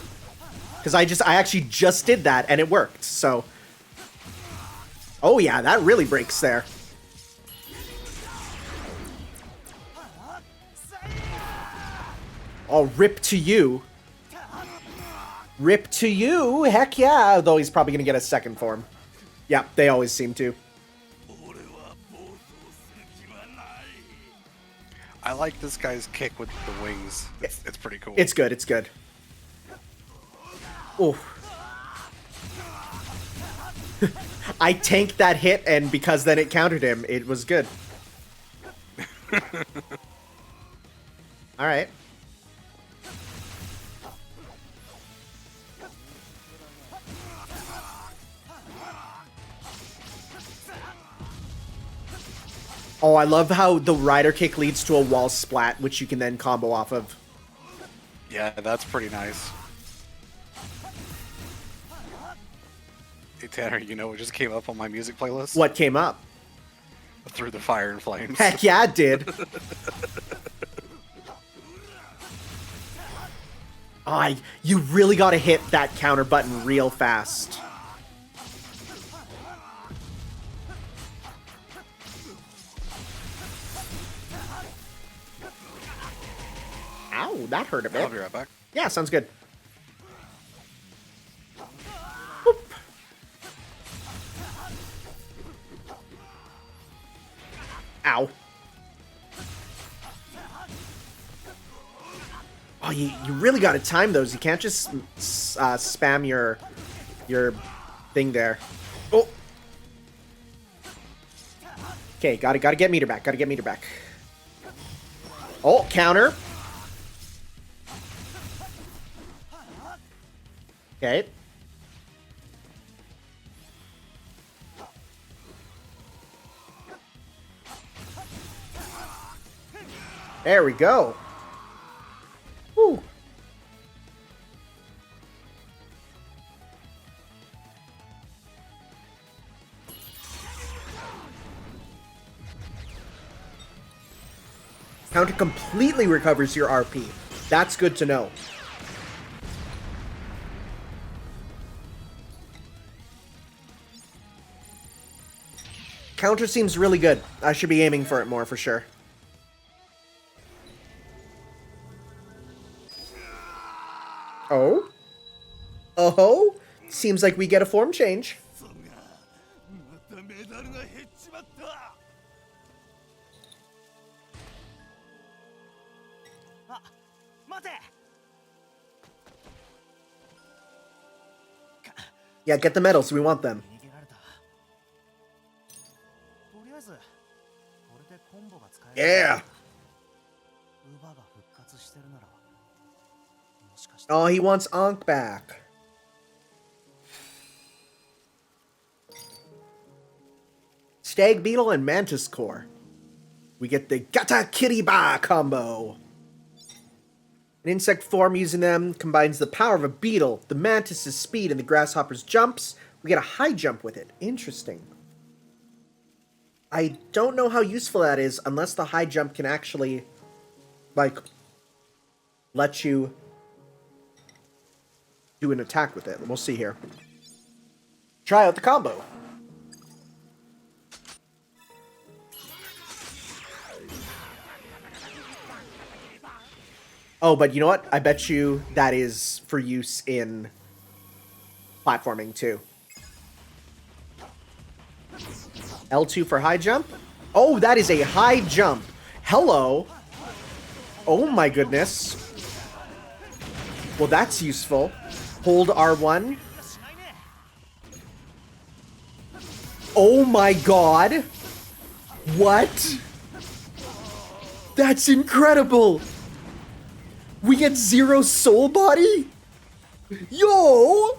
Because I actually just did that, and it worked, so... Oh yeah, that really breaks there. Oh, rip to you. Rip to you, heck yeah! Though he's probably gonna get a second form. Yeah, they always seem to. I like this guy's kick with the wings. It's pretty cool. It's good, it's good. Oh. I tanked that hit, and because then it countered him, it was good. Alright. Oh, I love how the rider kick leads to a wall splat, which you can then combo off of. Yeah, that's pretty nice. Hey Tanner, you know what just came up on my music playlist? What came up? Through the Fire and Flames. Heck yeah, it did. Oh, you really gotta hit that counter button real fast. Ow, that hurt a bit. I'll be right back. Yeah, sounds good. Boop. Ow. Oh, you really gotta time those. You can't just spam your thing there. Oh. Okay, gotta get meter back. Gotta get meter back. Oh, counter. Okay. There we go. Woo. Counter completely recovers your RP. That's good to know. Counter seems really good. I should be aiming for it more for sure. Oh? Oh? Seems like we get a form change. Yeah, get the medals. We want them. Yeah. Oh, he wants Ankh back. Stag Beetle and Mantis Core. We get the Gata Kiriba combo. An insect form using them combines the power of a beetle, the mantis's speed, and the grasshopper's jumps. We get a high jump with it. Interesting. I don't know how useful that is unless the high jump can actually, like, let you do an attack with it. We'll see here. Try out the combo. Oh, but you know what? I bet you that is for use in platforming too. L2 for high jump. Oh, that is a high jump. Hello. Oh my goodness. Well, that's useful. Hold R1. Oh my god. What? That's incredible. We get 0 soul body? Yo!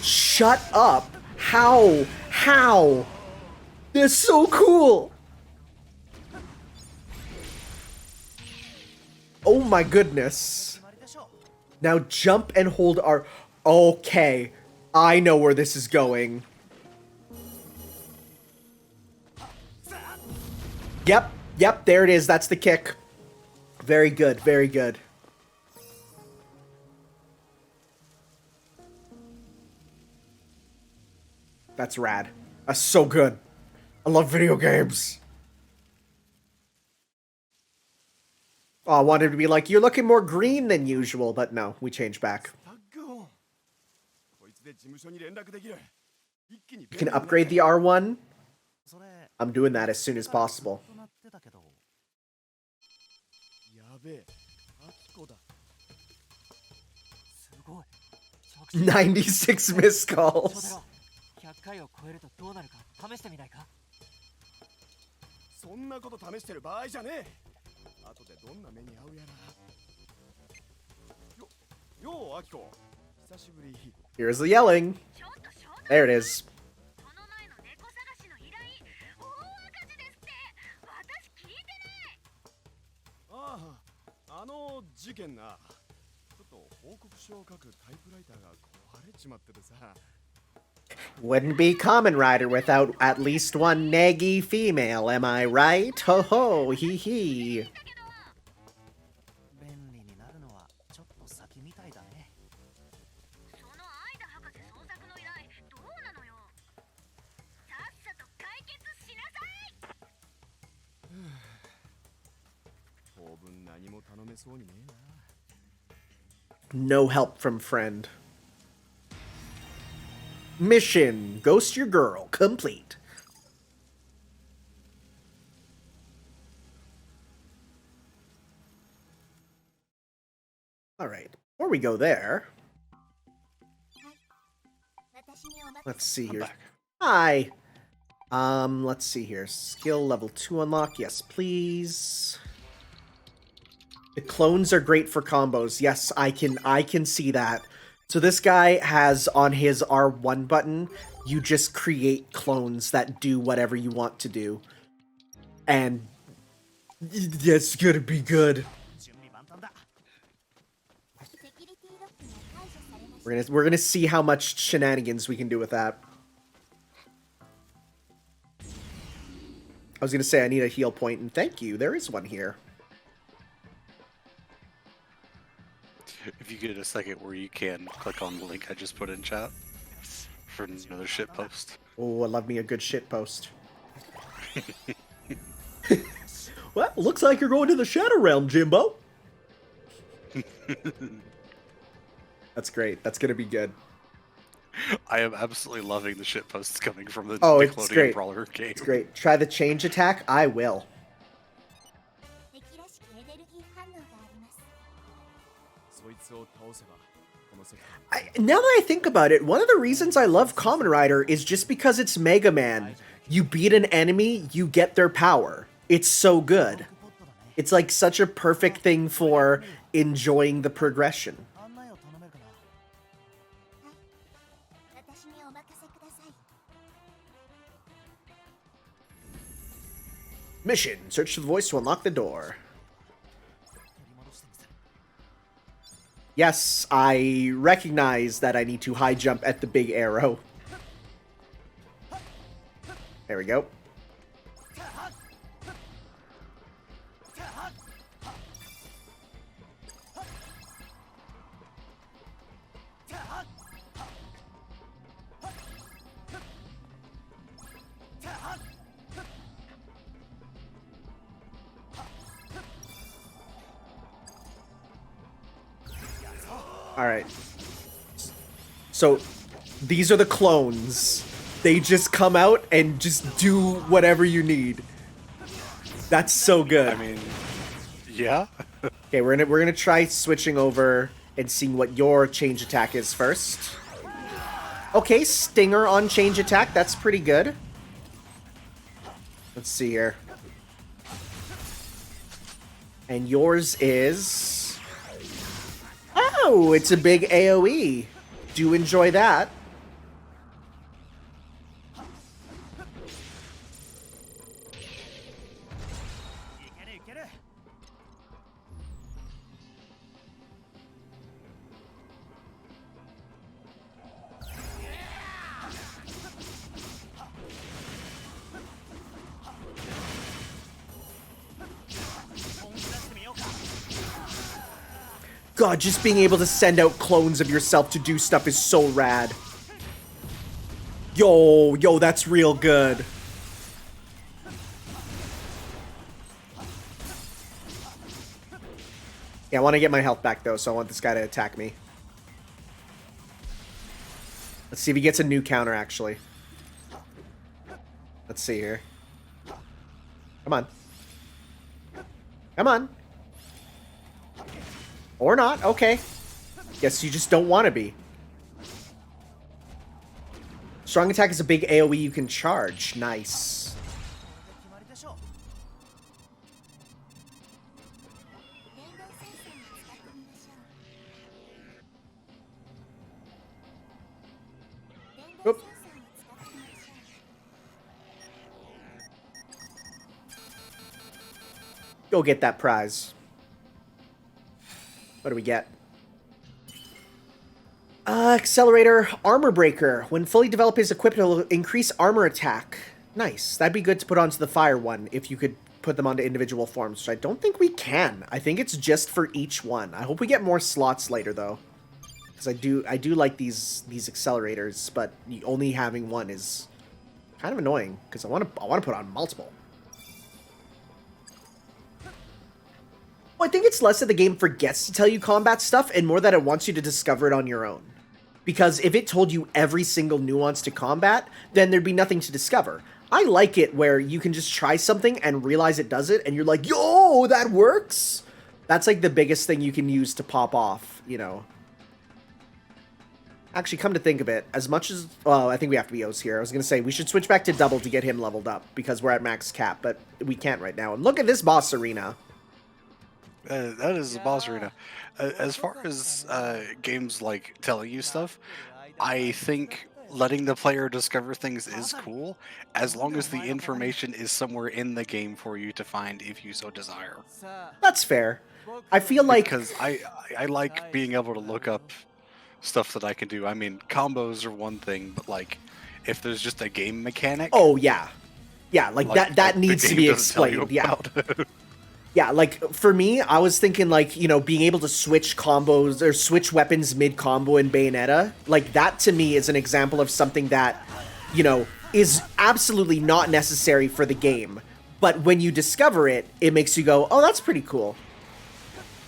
Shut up. How? How? They're so cool. Oh my goodness. Now jump and hold R. Okay. I know where this is going. Yep. Yep, there it is. That's the kick. Very good, very good. That's rad. That's so good. I love video games. Oh, I wanted to be like, you're looking more green than usual, but no, we changed back. You can upgrade the R1. I'm doing that as soon as possible. 96 missed calls. 100回を超えるとどうなるか試してみないか。そんなこと試してる場合じゃねえ。後でどんな目に遭うやら。よう、アキコ。久しぶり。Here's the yelling. There it is. この前の猫探しの依頼、大赤字ですって。私聞いてない。ああ、あの事件な。ちょっと報告書を書くタイプライターが壊れちまっててさ。 Wouldn't be Kamen Rider without at least one naggy female, am I right? Ho ho, hee hee. 便利になるのはちょっと先みたいだね。そのアイダ博士創作の依頼、どうなのよ。さっさと解決しなさい。当分何も頼めそうにねえな。 No help from friend. Mission, Ghost Your Girl, complete. Alright, before we go there, let's see here. Hi! Let's see here. Skill level 2 unlock. Yes, please. The clones are great for combos. Yes, I can see that. So this guy has on his R1 button, you just create clones that do whatever you want to do. And it's gonna be good. We're gonna see how much shenanigans we can do with that. I was gonna say I need a heal point, and thank you. There is one here. If you get a second where you can, click on the link I just put in chat for another shit post. Oh, I love me a good shit post. Well, looks like you're going to the Shadow Realm, Jimbo. That's great. That's gonna be good. I am absolutely loving the shit posts coming from the Oh, it's Nickelodeon great. Brawler game. It's great. Try the change attack. I will. Now that I think about it, one of the reasons I love Kamen Rider is just because it's Mega Man. You beat an enemy, you get their power. It's so good. It's like such a perfect thing for enjoying the progression. Mission. Search for the voice to unlock the door. Yes, I recognize that I need to high jump at the big arrow. There we go. Alright. So, these are the clones. They just come out and just do whatever you need. That's so good. I mean, yeah. Okay, we're gonna try switching over and seeing what your change attack is first. Okay, Stinger on change attack. That's pretty good. Let's see here. And yours is... Oh, it's a big AoE. Do enjoy that. God, just being able to send out clones of yourself to do stuff is so rad. Yo, that's real good. Yeah, I want to get my health back, though, so I want this guy to attack me. Let's see if he gets a new counter, actually. Let's see here. Come on. Come on. Or not, okay. Guess you just don't want to be. Strong attack is a big AoE you can charge. Nice. Oop. Go get that prize. What do we get? Accelerator Armor Breaker. When fully developed is equipped, it will increase armor attack. Nice. That'd be good to put onto the fire one if you could put them onto individual forms, which I don't think we can. I think it's just for each one. I hope we get more slots later, though. Because I do like these accelerators, but only having one is kind of annoying, because I want to put on multiple. Well, I think it's less that the game forgets to tell you combat stuff and more that it wants you to discover it on your own. Because if it told you every single nuance to combat, then there'd be nothing to discover. I like it where you can just try something and realize it does it, and you're like, yo, that works? That's like the biggest thing you can use to pop off, you know. Actually, come to think of it, as much as... Well, I think we have to be O's here. I was going to say, we should switch back to double to get him leveled up, because we're at max cap, but we can't right now. And look at this boss arena. That is the boss arena. As far as games like telling you stuff, I think letting the player discover things is cool, as long as the information is somewhere in the game for you to find if you so desire. That's fair. I feel like... Because I like being able to look up stuff that I can do. I mean, combos are one thing, but like, if there's just a game mechanic... Oh, yeah. Yeah, like that the needs to game be doesn't tell you explained, yeah. about it. Yeah, like, for me, I was thinking, like, you know, being able to switch combos, or switch weapons mid-combo in Bayonetta, like, that to me is an example of something that, you know, is absolutely not necessary for the game. But when you discover it, it makes you go, oh, that's pretty cool.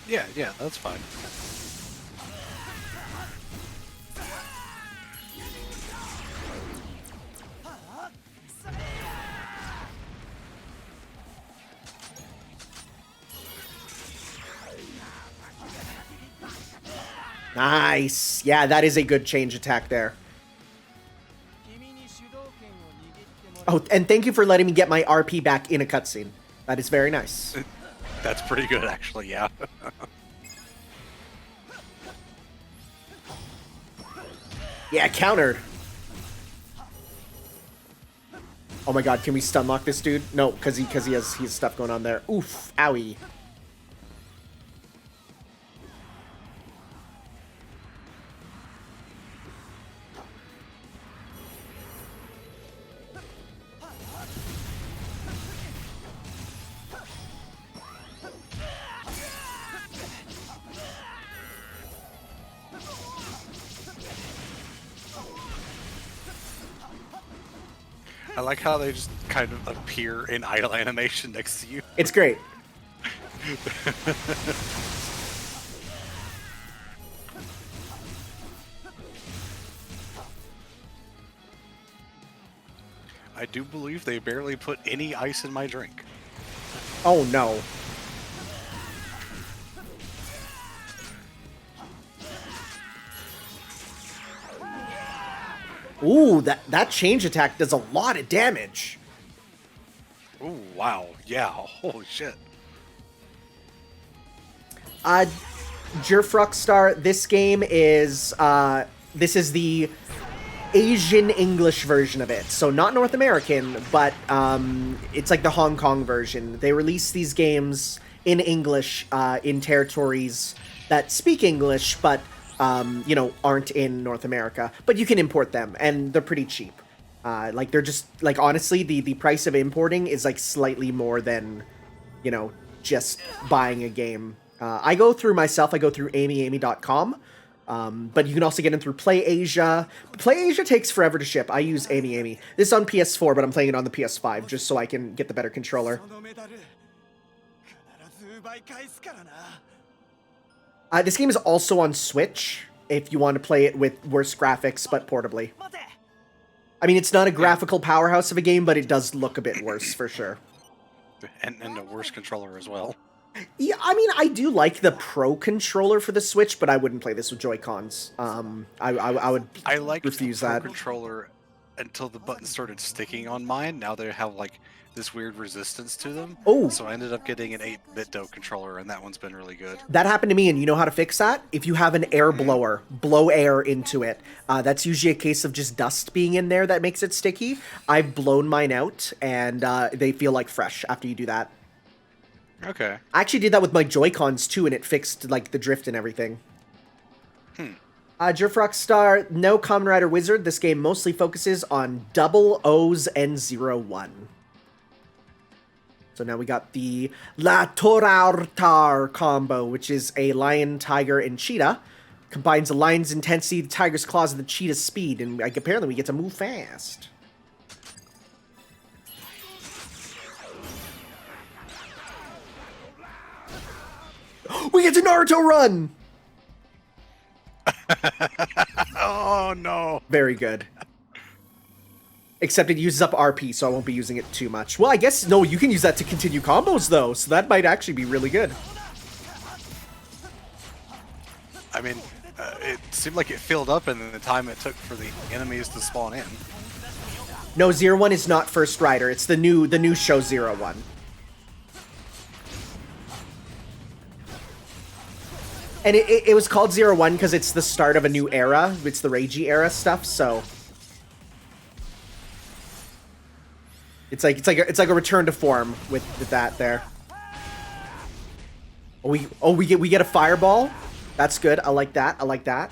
Yeah, that's fine. Nice. Yeah, that is a good change attack there. Oh, and thank you for letting me get my RP back in a cutscene. That is very nice. That's pretty good, actually, yeah. Yeah, countered. Oh my god, can we stun lock this dude? No, because he has stuff going on there. Oof, owie. I like how they just kind of appear in idle animation next to you. It's great. I do believe they barely put any ice in my drink. Oh no. Ooh, that change attack does a lot of damage. Ooh, wow. Yeah, holy shit. Jerfruckstar, this game is, this is the Asian English version of it. So not North American, but it's like the Hong Kong version. They release these games in English in territories that speak English, but you know, aren't in North America, but you can import them, and they're pretty cheap. Like, they're just, like, honestly, the price of importing is, like, slightly more than, you know, just buying a game. I go through amyamy.com, but you can also get in through PlayAsia. PlayAsia takes forever to ship. I use AmyAmy. This is on PS4, but I'm playing it on the PS5, just so I can get the better controller. This game is also on Switch, if you want to play it with worse graphics, but portably. I mean, it's not a graphical powerhouse of a game, but it does look a bit worse, for sure. And a worse controller as well. Yeah, I mean, I do like the Pro controller for the Switch, but I wouldn't play this with Joy-Cons. I would refuse the Pro that. controller until the buttons started sticking on mine. Now they have, like, this weird resistance to them. Oh. So I ended up getting an 8-bit Do controller, and that one's been really good. That happened to me, and you know how to fix that? If you have an air blower, blow air into it. That's usually a case of just dust being in there that makes it sticky. I've blown mine out, and they feel like fresh after you do that. Okay. I actually did that with my Joy-Cons, too, and it fixed, like, the drift and everything. Jerfruckstar, no Kamen Rider Wizard. This game mostly focuses on double O's and 0-1. So now we got the La Torartar combo, which is a lion, tiger, and cheetah. Combines the lion's intensity, the tiger's claws, and the cheetah's speed, and like, apparently we get to move fast. We get to Naruto run! Oh no. Very good. Except it uses up RP, so I won't be using it too much. Well, I guess, no, you can use that to continue combos, though, so that might actually be really good. I mean, it seemed like it filled up in the time it took for the enemies to spawn in. No, 01 is not First Rider. It's the new show 01. And it was called 01 because it's the start of a new era. It's the Reiji era stuff, so... It's like a return to form with that there. We get a fireball. That's good. I like that. I like that.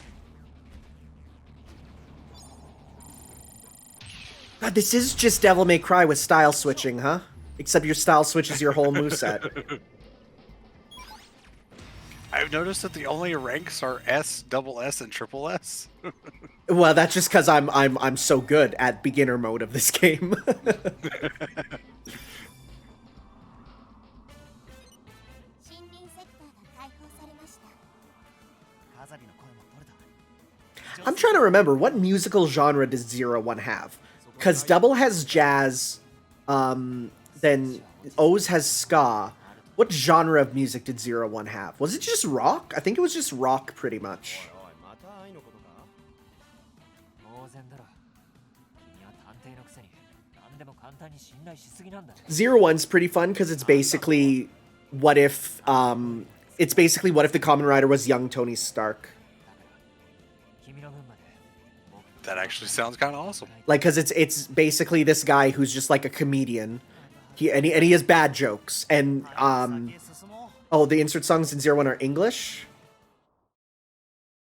God, this is just Devil May Cry with style switching, huh? Except your style switches your whole moveset. I've noticed that the only ranks are S, double S, and triple S. Well, that's just because I'm so good at beginner mode of this game. I'm trying to remember, what musical genre does 01 have? Because Double has jazz, then O's has ska. What genre of music did 01 have? Was it just rock? I think it was just rock, pretty much. 01's pretty fun because it's basically what if the Kamen Rider was young Tony Stark. That actually sounds kind of awesome. Like, because it's basically this guy who's just like a comedian. He has bad jokes. And, oh, the insert songs in 01 are English?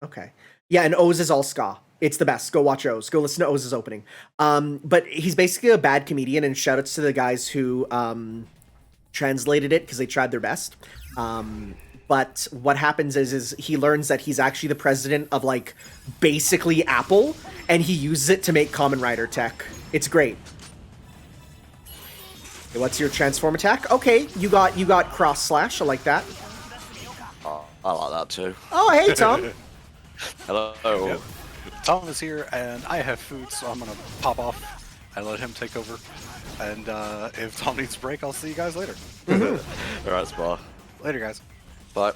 Okay. Yeah, and O's is all ska. It's the best. Go watch O's. Go listen to O's opening. But he's basically a bad comedian, and shoutouts to the guys who translated it, because they tried their best. But what happens is he learns that he's actually the president of, like, basically Apple, and he uses it to make Kamen Rider tech. It's great. Okay, what's your transform attack? Okay, you got cross slash. I like that. Oh, I like that too. Oh, hey, Tom. Hello. Yep. Tom is here, and I have food, so I'm gonna pop off and let him take over. And if Tom needs a break, I'll see you guys later. All right, Spa. Later, guys. Bye.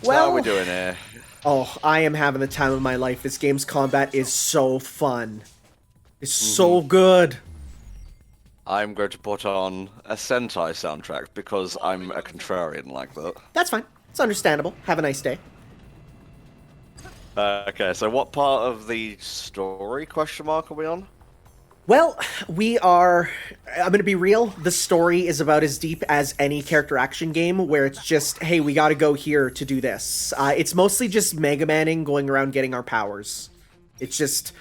So Well, how are we doing here? Oh, I am having the time of my life. This game's combat is so fun. It's so good. I'm going to put on a Sentai soundtrack because I'm a contrarian like that. That's fine. It's understandable. Have a nice day. Okay, so what part of the story, question mark, are we on? Well, we are... I'm gonna be real. The story is about as deep as any character action game, where it's just, hey, we gotta go here to do this. It's mostly just Mega Manning, going around getting our powers. It's just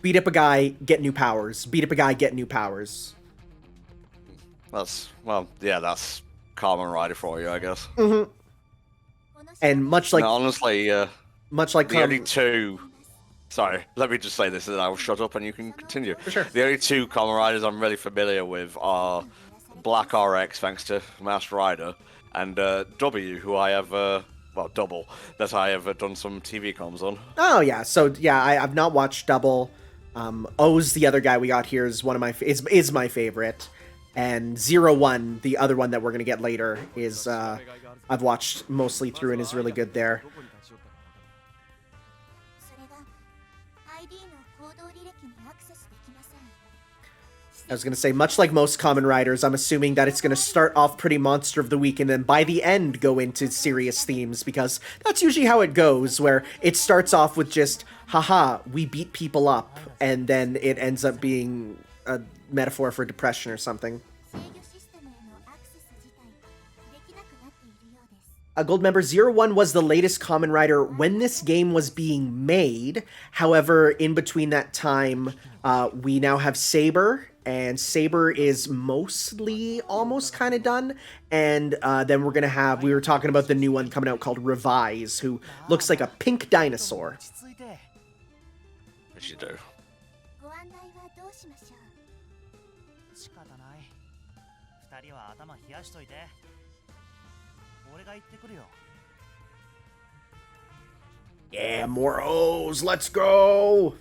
beat up a guy, get new powers. Beat up a guy, get new powers. That's, well, yeah, that's Kamen Rider for you, I guess. Mm-hmm. And much like... No, honestly, much like the only two... Sorry, let me just say this and I'll shut up and you can continue. For sure. The only two Kamen Riders I'm really familiar with are Black RX, thanks to Master Rider, and W, who I have, well, Double, that I have done some TV comms on. Oh, yeah. So, yeah, I've not watched Double. O's, the other guy we got here, is one of my is my favorite. And 01, the other one that we're going to get later, is I've watched mostly through and is really good there. I was going to say, much like most Kamen Riders, I'm assuming that it's going to start off pretty Monster of the Week and then by the end go into serious themes, because that's usually how it goes, where it starts off with just, haha, we beat people up, and then it ends up being a metaphor for depression or something. A gold member, 01 was the latest Kamen Rider when this game was being made. However, in between that time, we now have Saber, and Saber is mostly almost kind of done. And then we're going to have, we were talking about the new one coming out called Revise, who looks like a pink dinosaur. As you do. Yeah, more O's. Let's go.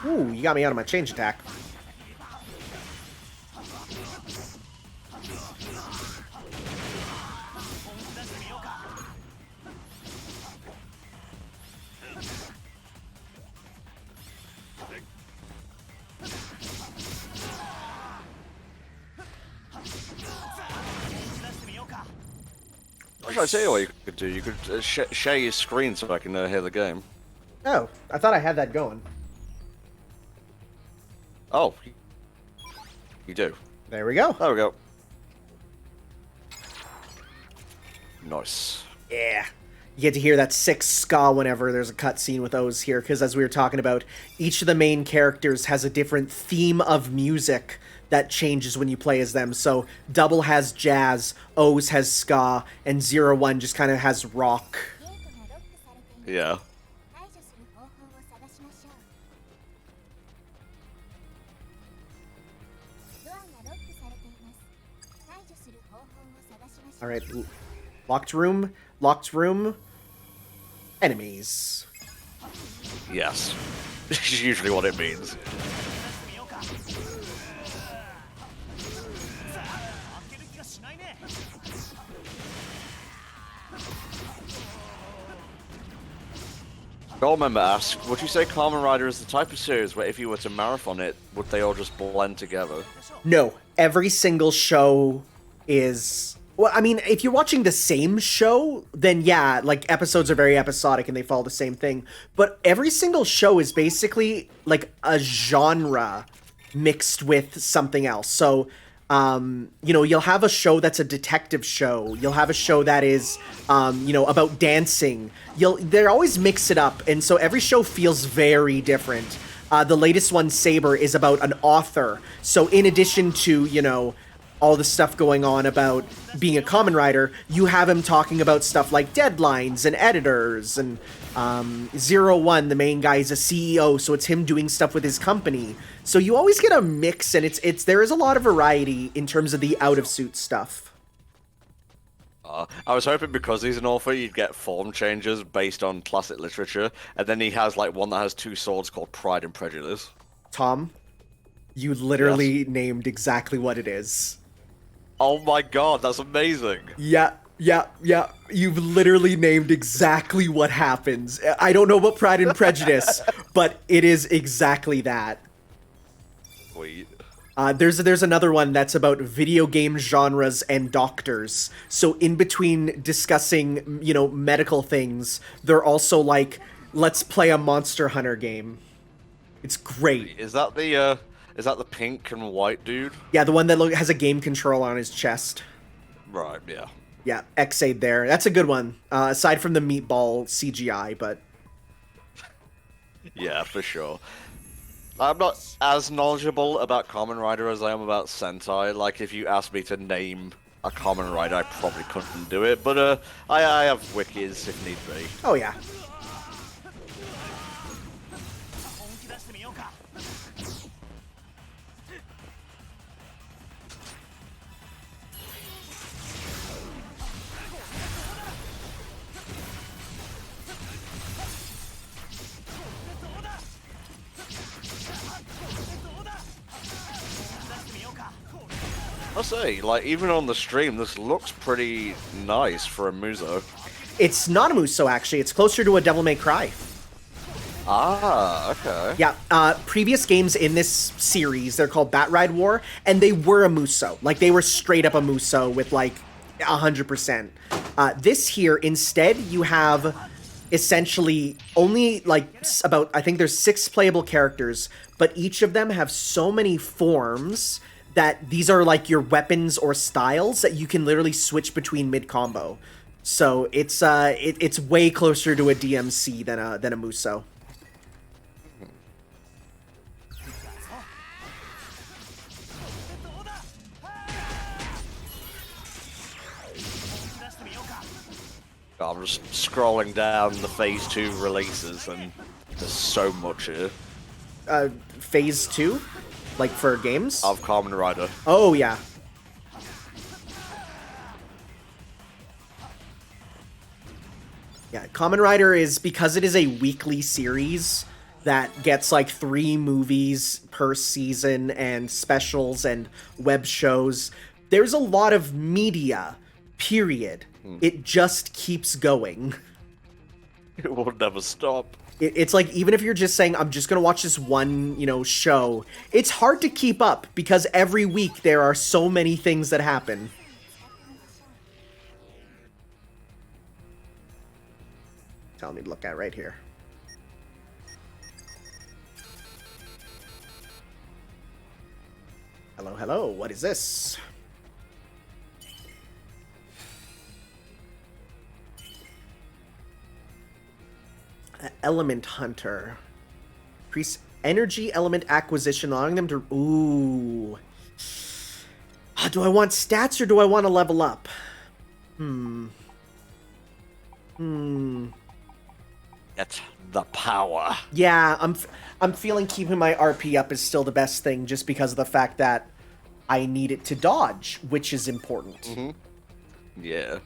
Ooh, you got me out of my change attack. What should I tell you what you could do? You could share your screen so I can hear the game. Oh, I thought I had that going. Oh, you do. There we go. There we go. Nice. Yeah. You get to hear that sick ska whenever there's a cutscene with O's here, because as we were talking about, each of the main characters has a different theme of music that changes when you play as them. So Double has jazz, O's has ska, and 01 just kind of has rock. Yeah. 排除する方法を探しましょう。ドアがロックされています。排除する方法を探しましょう。 Alright, locked room, enemies. Yes. This is usually what it means. Goldmember asks, would you say Kamen Rider is the type of series where if you were to marathon it, would they all just blend together? No, every single show is... Well, I mean, if you're watching the same show, then yeah, like, episodes are very episodic and they follow the same thing. But every single show is basically, like, a genre mixed with something else. So, you know, you'll have a show that's a detective show. You'll have a show that is, you know, about dancing. They always mix it up, and so every show feels very different. The latest one, Saber, is about an author. So in addition to, you know, all the stuff going on about being a Kamen Rider, you have him talking about stuff like deadlines and editors, and 01, the main guy, is a CEO, so it's him doing stuff with his company. So you always get a mix, and there is a lot of variety in terms of the out-of-suit stuff. I was hoping because he's an author, you'd get form changes based on classic literature, and then he has like one that has two swords called Pride and Prejudice. Tom, you literally named exactly what it is. Oh my god, that's amazing! Yeah. You've literally named exactly what happens. I don't know about Pride and Prejudice, but it is exactly that. Sweet. There's another one that's about video game genres and doctors. So in between discussing, you know, medical things, they're also like, let's play a Monster Hunter game. It's great. Is that the pink and white dude? Yeah, the one that has a game controller on his chest. Right, yeah. Yeah, Xaid there. That's a good one. Aside from the meatball CGI, but... Yeah, for sure. I'm not as knowledgeable about Kamen Rider as I am about Sentai. Like, if you asked me to name a Kamen Rider, I probably couldn't do it. But I have wikis if need be. Oh, yeah. I'll say, like, even on the stream, this looks pretty nice for a Muso. It's not a Muso, actually. It's closer to a Devil May Cry. Ah, okay. Yeah, previous games in this series, they're called Bat Ride War, and they were a Muso. Like, they were straight up a Muso with, like, 100%. This here, instead, you have essentially only, like, about, I think there's 6 playable characters, but each of them have so many forms that these are like your weapons or styles that you can literally switch between mid-combo. So it's way closer to a DMC than a Muso. I'm just scrolling down the Phase 2 releases, and there's so much here. Phase 2? Like for games? Of Kamen Rider. Oh, yeah. Yeah, Kamen Rider is, because it is a weekly series that gets like 3 movies per season and specials and web shows, there's a lot of media, period. It just keeps going. It will never stop. It's like, even if you're just saying, I'm just gonna watch this one, show, it's hard to keep up because every week there are so many things that happen. Tell me to look at right here. Hello, hello, what is this? Element Hunter. Increase energy element acquisition, allowing them to... Ooh. Do I want stats or do I want to level up? Get the power. Yeah, I'm feeling keeping my RP up is still the best thing just because of the fact that I need it to dodge, which is important. Yeah.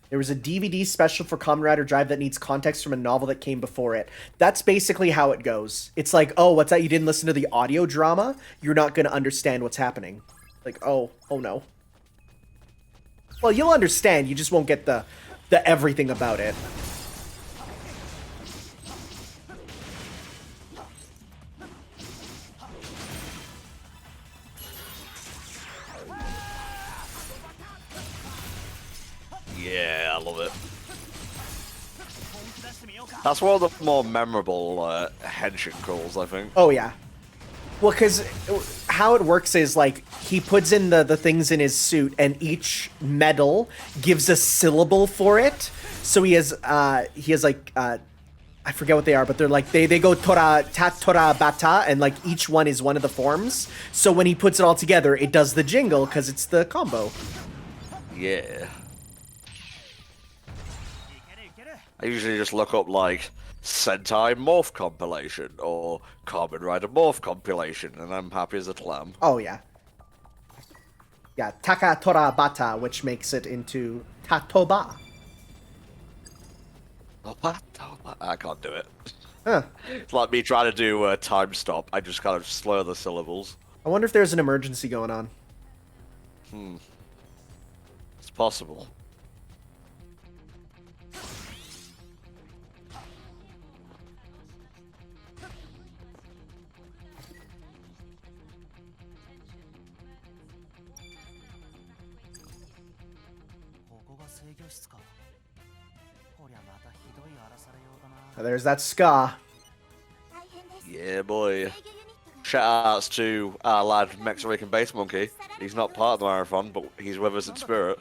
There was a DVD special for Kamen Rider Drive that needs context from a novel that came before it. That's basically how it goes. It's like, oh, what's that? You didn't listen to the audio drama? You're not going to understand what's happening. Like, oh no. Well, you'll understand. You just won't get the everything about it. Yeah, I love it. That's one of the more memorable henshin calls, I think. Oh, yeah. Well, because how it works is, like, he puts in the things in his suit, and each medal gives a syllable for it. So he has like, I forget what they are, but they're like, they go tora, tat, tora, bata, and, like, each one is one of the forms. So when he puts it all together, it does the jingle, because it's the combo. Yeah. I usually just look up, like, Sentai Morph compilation or Kamen Rider Morph compilation, and I'm happy as a clam. Oh, yeah. Yeah, Taka Tora Bata, which makes it into Tatoba. I can't do it. Huh. It's like me trying to do time stop. I just kind of slur the syllables. I wonder if there's an emergency going on. It's possible. There's that ska. Yeah, boy. Shout outs to our lad Mexican Bass Monkey. He's not part of the marathon, but he's with us in spirit.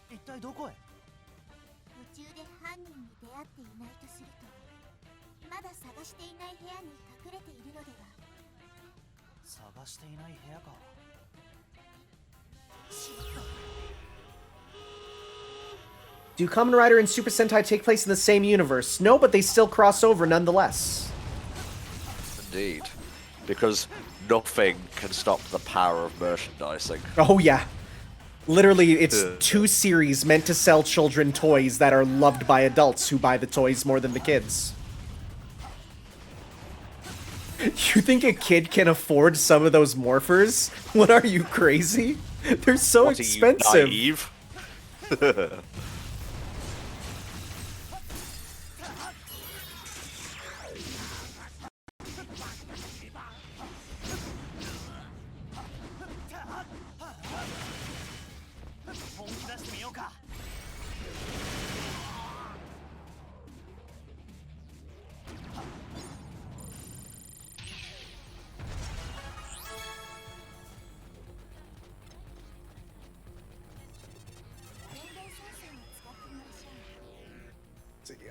途中で犯人に出会っていないとすると、まだ探していない部屋に隠れているのでは。探していない部屋か。 Do Kamen Rider and Super Sentai take place in the same universe? No, but they still cross over nonetheless. Indeed. Because nothing can stop the power of merchandising. Oh, yeah. Literally, it's 2 series meant to sell children toys that are loved by adults who buy the toys more than the kids. You think a kid can afford some of those morphers? What are you, crazy? They're so expensive. Are you naive?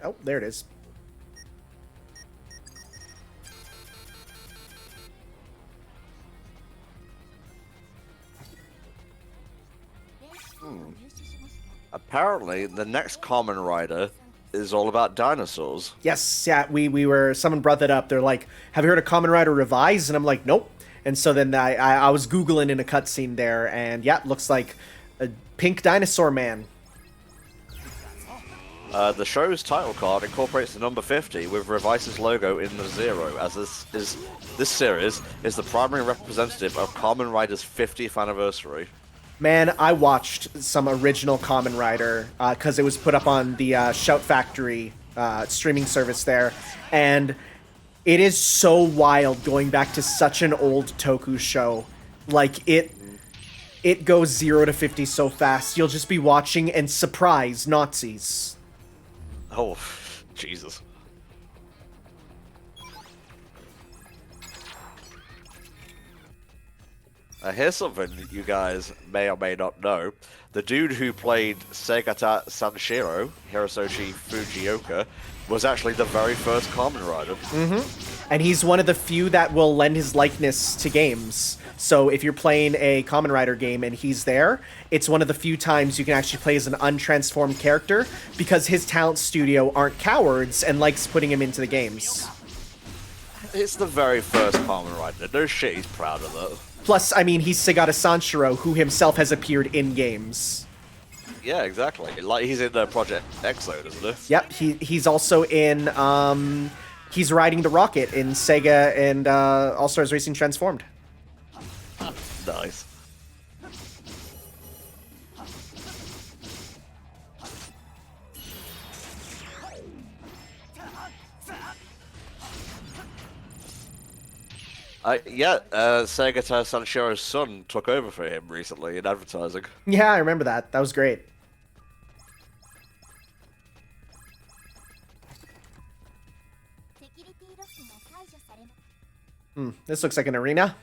Oh, there it is. Apparently, the next Kamen Rider is all about dinosaurs. Yes, yeah, we were, someone brought that up. They're like, have you heard of Kamen Rider Revised? And I'm like, nope. And so then I was Googling in a cutscene there, and yeah, it looks like a pink dinosaur man. The show's title card incorporates the number 50 with Revice's logo in the 0, as this series is the primary representative of Kamen Rider's 50th anniversary. Man, I watched some original Kamen Rider because it was put up on the Shout Factory streaming service there, and it is so wild going back to such an old Toku show. Like, it goes 0 to 50 so fast. You'll just be watching and surprise Nazis. Oh, Jesus. Here's something you guys may or may not know. The dude who played Segata Sanshiro, Hiroshi Fujioka, was actually the very first Kamen Rider. And he's one of the few that will lend his likeness to games. So if you're playing a Kamen Rider game and he's there, it's one of the few times you can actually play as an untransformed character because his talent studio aren't cowards and likes putting him into the games. It's the very first Kamen Rider. No shit, he's proud of that. Plus, I mean, he's Segata Sanshiro, who himself has appeared in games. Yeah, exactly. Like, he's in Project Exo, isn't he? Yep, he's also in, he's riding the rocket in Sega and All-Stars Racing Transformed. Nice. Segata Sanshiro's son took over for him recently in advertising. Yeah, I remember that. That was great. This looks like an arena.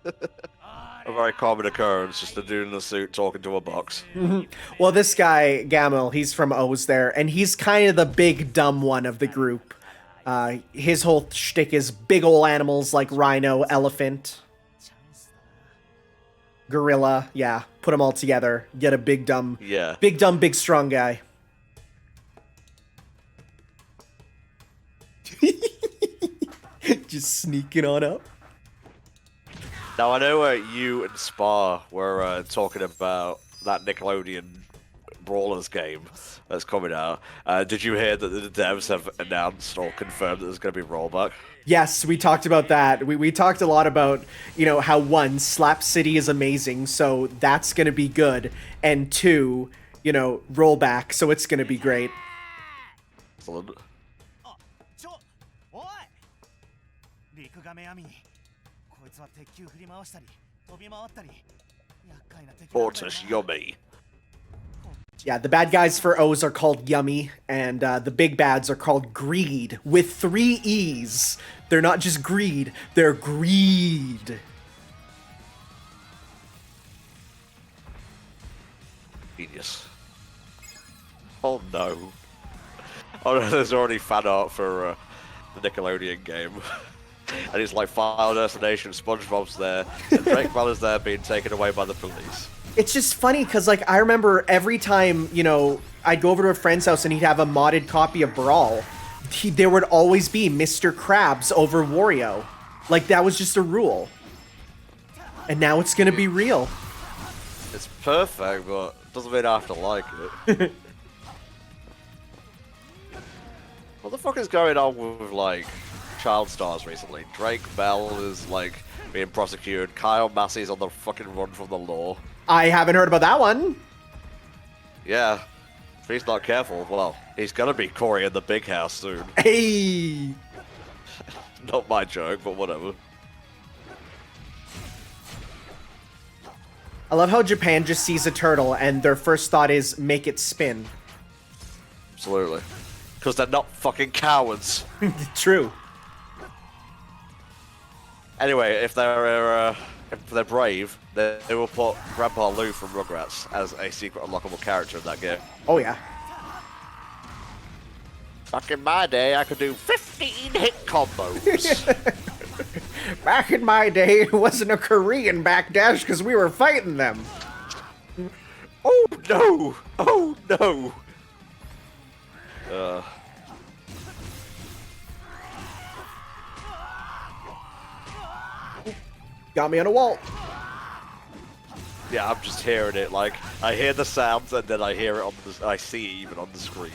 A very common occurrence, just a dude in a suit talking to a box. Well, this guy, Gamel, he's from O's there, and he's kind of the big dumb one of the group. His whole shtick is big ol' animals like rhino, elephant, gorilla. Yeah, put them all together. Get a big dumb, big strong guy. Just sneaking on up. Now, I know you and Spa were talking about that Nickelodeon Brawlers game that's coming out. Did you hear that the devs have announced or confirmed that there's going to be rollback? Yes, we talked about that. We talked a lot about, you know, how one, Slap City is amazing, so that's going to be good. And two, you know, rollback, so it's going to be great. Excellent. Mortis, yummy. Yeah, the bad guys for O's are called Yummy, and the big bads are called Greed, with 3 E's. They're not just greed, they're greed. Genius. Oh no. Oh no, there's already fan art for the Nickelodeon game. And it's like Final Destination, SpongeBob's there, and Drake Bell there being taken away by the police. It's just funny, because, like, I remember every time, you know, I'd go over to a friend's house and he'd have a modded copy of Brawl, there would always be Mr. Krabs over Wario. Like, that was just a rule. And now it's gonna be real. It's perfect, but it doesn't mean I have to like it. What the fuck is going on with, like, child stars recently? Drake Bell is, like, being prosecuted. Kyle Massey's on the fucking run from the law. I haven't heard about that one. Yeah. If he's not careful, well, he's gonna be Corey in the big house soon. Hey! Not my joke, but whatever. I love how Japan just sees a turtle and their first thought is, make it spin. Absolutely. Because they're not fucking cowards. True. Anyway, if they're brave, they will put Grandpa Lou from Rugrats as a secret unlockable character in that game. Oh yeah. Back in my day, I could do 15 hit combos. Back in my day, it wasn't a Korean backdash because we were fighting them. Oh no! Oh no! Got me on a wall. Yeah, I'm just hearing it. Like, I hear the sounds and then I hear it on the. I see it even on the screen.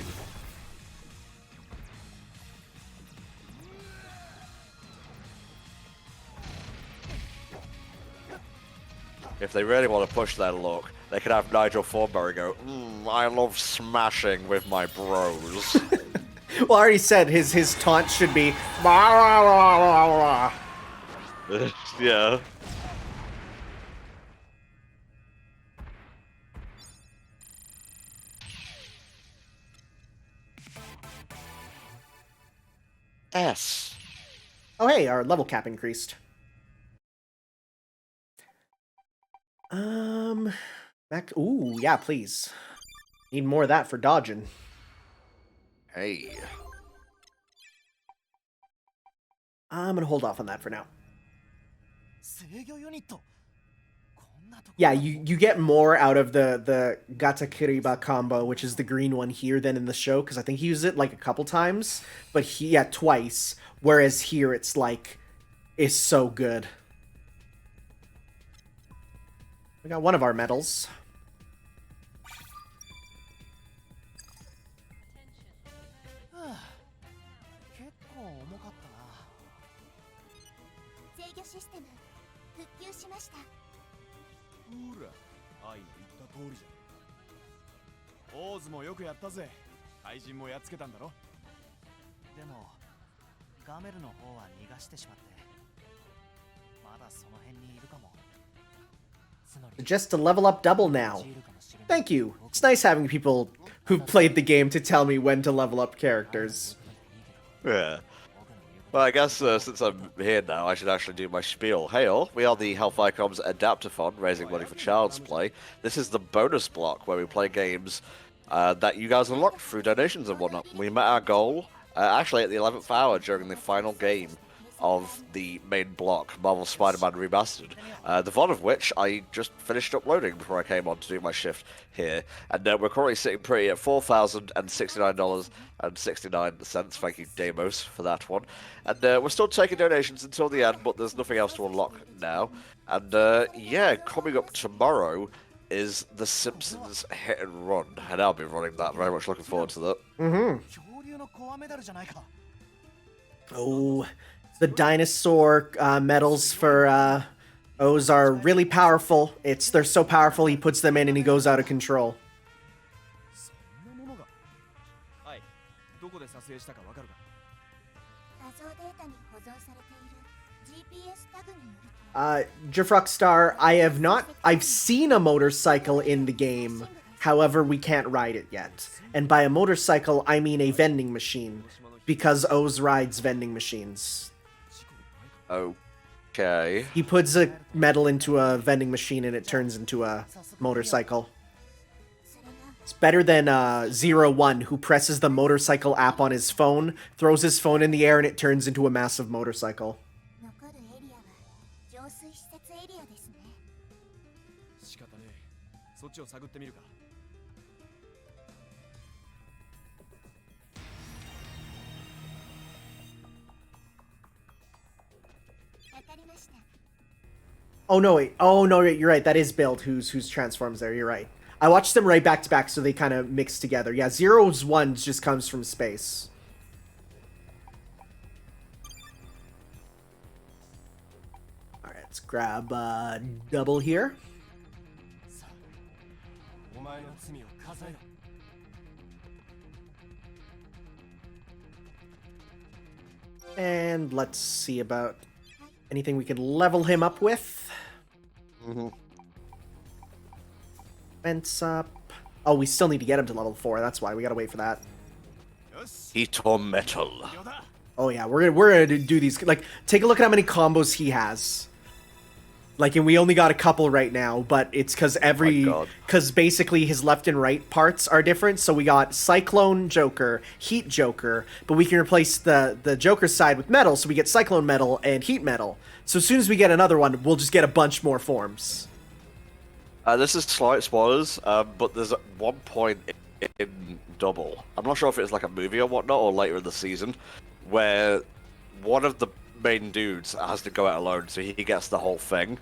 If they really want to push their luck, they could have Nigel Thornberry go, I love smashing with my bros. Well, I already said his taunt should be. "Rah, rah, rah, rah, rah." Yeah. S. Oh, hey, our level cap increased. Back. Ooh, yeah, please. Need more of that for dodging. Hey. I'm gonna hold off on that for now. 制御ユニット。こんなとこ Yeah, you get more out of the Gatakiriba combo, which is the green one here, than in the show, because I think he used it like a couple times, but twice. Whereas here it's like, it's so good. We got one of our medals. 結構重かったな。制御システム復旧しました。ほら、愛の言った通りじゃねえか。オーズもよくやったぜ。怪人もやっつけたんだろ。でもガメルの方は逃がしてしまって、まだその辺にいるかも。 Just to level up double now. Thank you. It's nice having people who've played the game to tell me when to level up characters. Yeah. Well, I guess since I'm here now, I should actually do my spiel. Hey all, we are the Hellfire Comms Adaptathon, raising money for Child's Play. This is the bonus block where we play games that you guys unlocked through donations and whatnot. We met our goal actually at the 11th hour during the final game of the main block, Marvel Spider-Man Remastered, the VOD of which I just finished uploading before I came on to do my shift here, and we're currently sitting pretty at $4,069.69. Thank you, Demos, for that one. And we're still taking donations until the end, but there's nothing else to unlock now. And yeah, coming up tomorrow is The Simpsons Hit and Run, and I'll be running that. Very much looking forward to that. Oh, the dinosaur medals for O's are really powerful. They're so powerful, he puts them in and he goes out of control. そんなものが。はい。どこで撮影したかわかるか。画像データに保存されている GPS タグによると Jafrockstar, I've seen a motorcycle in the game. However, we can't ride it yet. And by a motorcycle, I mean a vending machine. Because O's rides vending machines. Okay. He puts a medal into a vending machine and it turns into a motorcycle. It's better than 01, who presses the motorcycle app on his phone, throws his phone in the air, and it turns into a massive motorcycle. 残るエリアは浄水施設エリアですね。仕方ねえ。そっちを探ってみるか。わかりました。 Oh no, wait. Oh no, wait, you're right. That is Build whose transforms there. You're right. I watched them right back to back, so they kind of mix together. Yeah, 01 just comes from space. All right, let's grab double here. お前の罪を数えろ。 And let's see about anything we can level him up with. Fence up. Oh, we still need to get him to level 4. That's why we gotta wait for that. Heat metal. Oh yeah, we're gonna do these. Like, take a look at how many combos he has. Like, and we only got a couple right now, but it's because God. because basically his left and right parts are different. So we got Cyclone Joker, Heat Joker, but we can replace the Joker side with metal, so we get Cyclone Metal and Heat Metal. So as soon as we get another one, we'll just get a bunch more forms. This is slight spoilers, but there's one point in Double. I'm not sure if it's like a movie or whatnot, or later in the season, where one of the main dudes has to go out alone, so he gets the whole thing.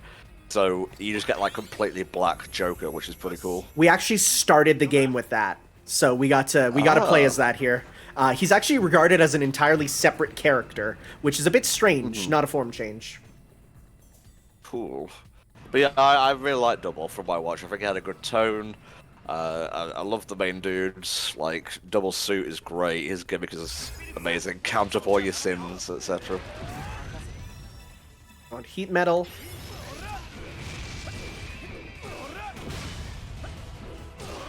So you just get like completely black Joker, which is pretty cool. We actually started the game with that, so we got to play as that here. He's actually regarded as an entirely separate character, which is a bit strange, not a form change. Cool. But yeah, I really like Double from my watch. I think it had a good tone. I love the main dudes. Like, Double Suit is great. His gimmick is amazing. Count up all your sins, etc. On Heat Metal.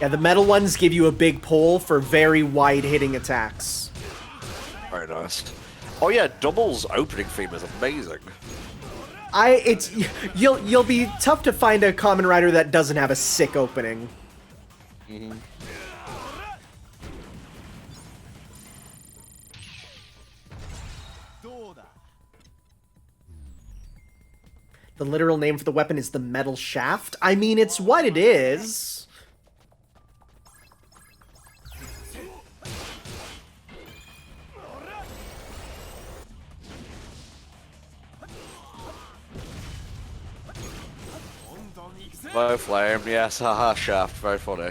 Yeah, the metal ones give you a big pull for very wide-hitting attacks. Very nice. Oh yeah, Double's opening theme is amazing. You'll be tough to find a Kamen Rider that doesn't have a sick opening. Mm-hmm. The literal name for the weapon is the Metal Shaft. I mean, it's what it is. Low flame, yes, haha, shaft, very funny.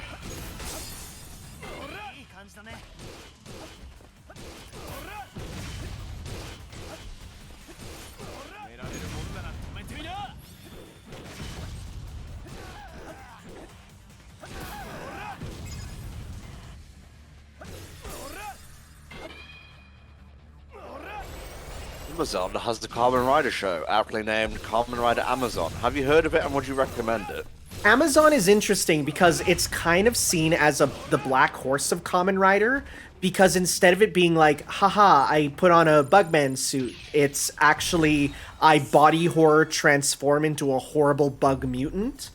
Amazon has the Kamen Rider show, aptly named Kamen Rider Amazon. Have you heard of it, and would you recommend it? Amazon is interesting because it's kind of seen as the black horse of Kamen Rider, because instead of it being like, haha, I put on a Bugman suit, it's actually, I body horror transform into a horrible bug mutant.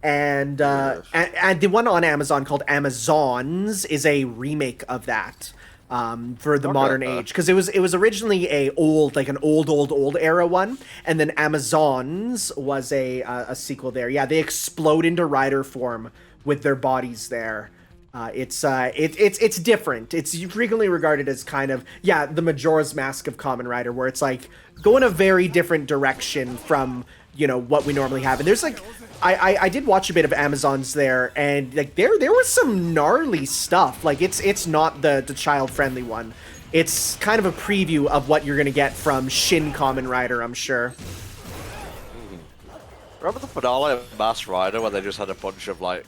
And the one on Amazon called Amazons is a remake of that. For the modern age, because it was originally an old era one, and then Amazons was a sequel there. Yeah, they explode into rider form with their bodies there. It's different. It's frequently regarded as kind of the Majora's Mask of Kamen Rider, where it's like go in a very different direction from what we normally have. And there's like I did watch a bit of Amazons there, and like there was some gnarly stuff. Like it's not the child friendly one. It's kind of a preview of what you're gonna get from Shin Kamen Rider, I'm sure. Remember the finale of Masked Rider where they just had a bunch of like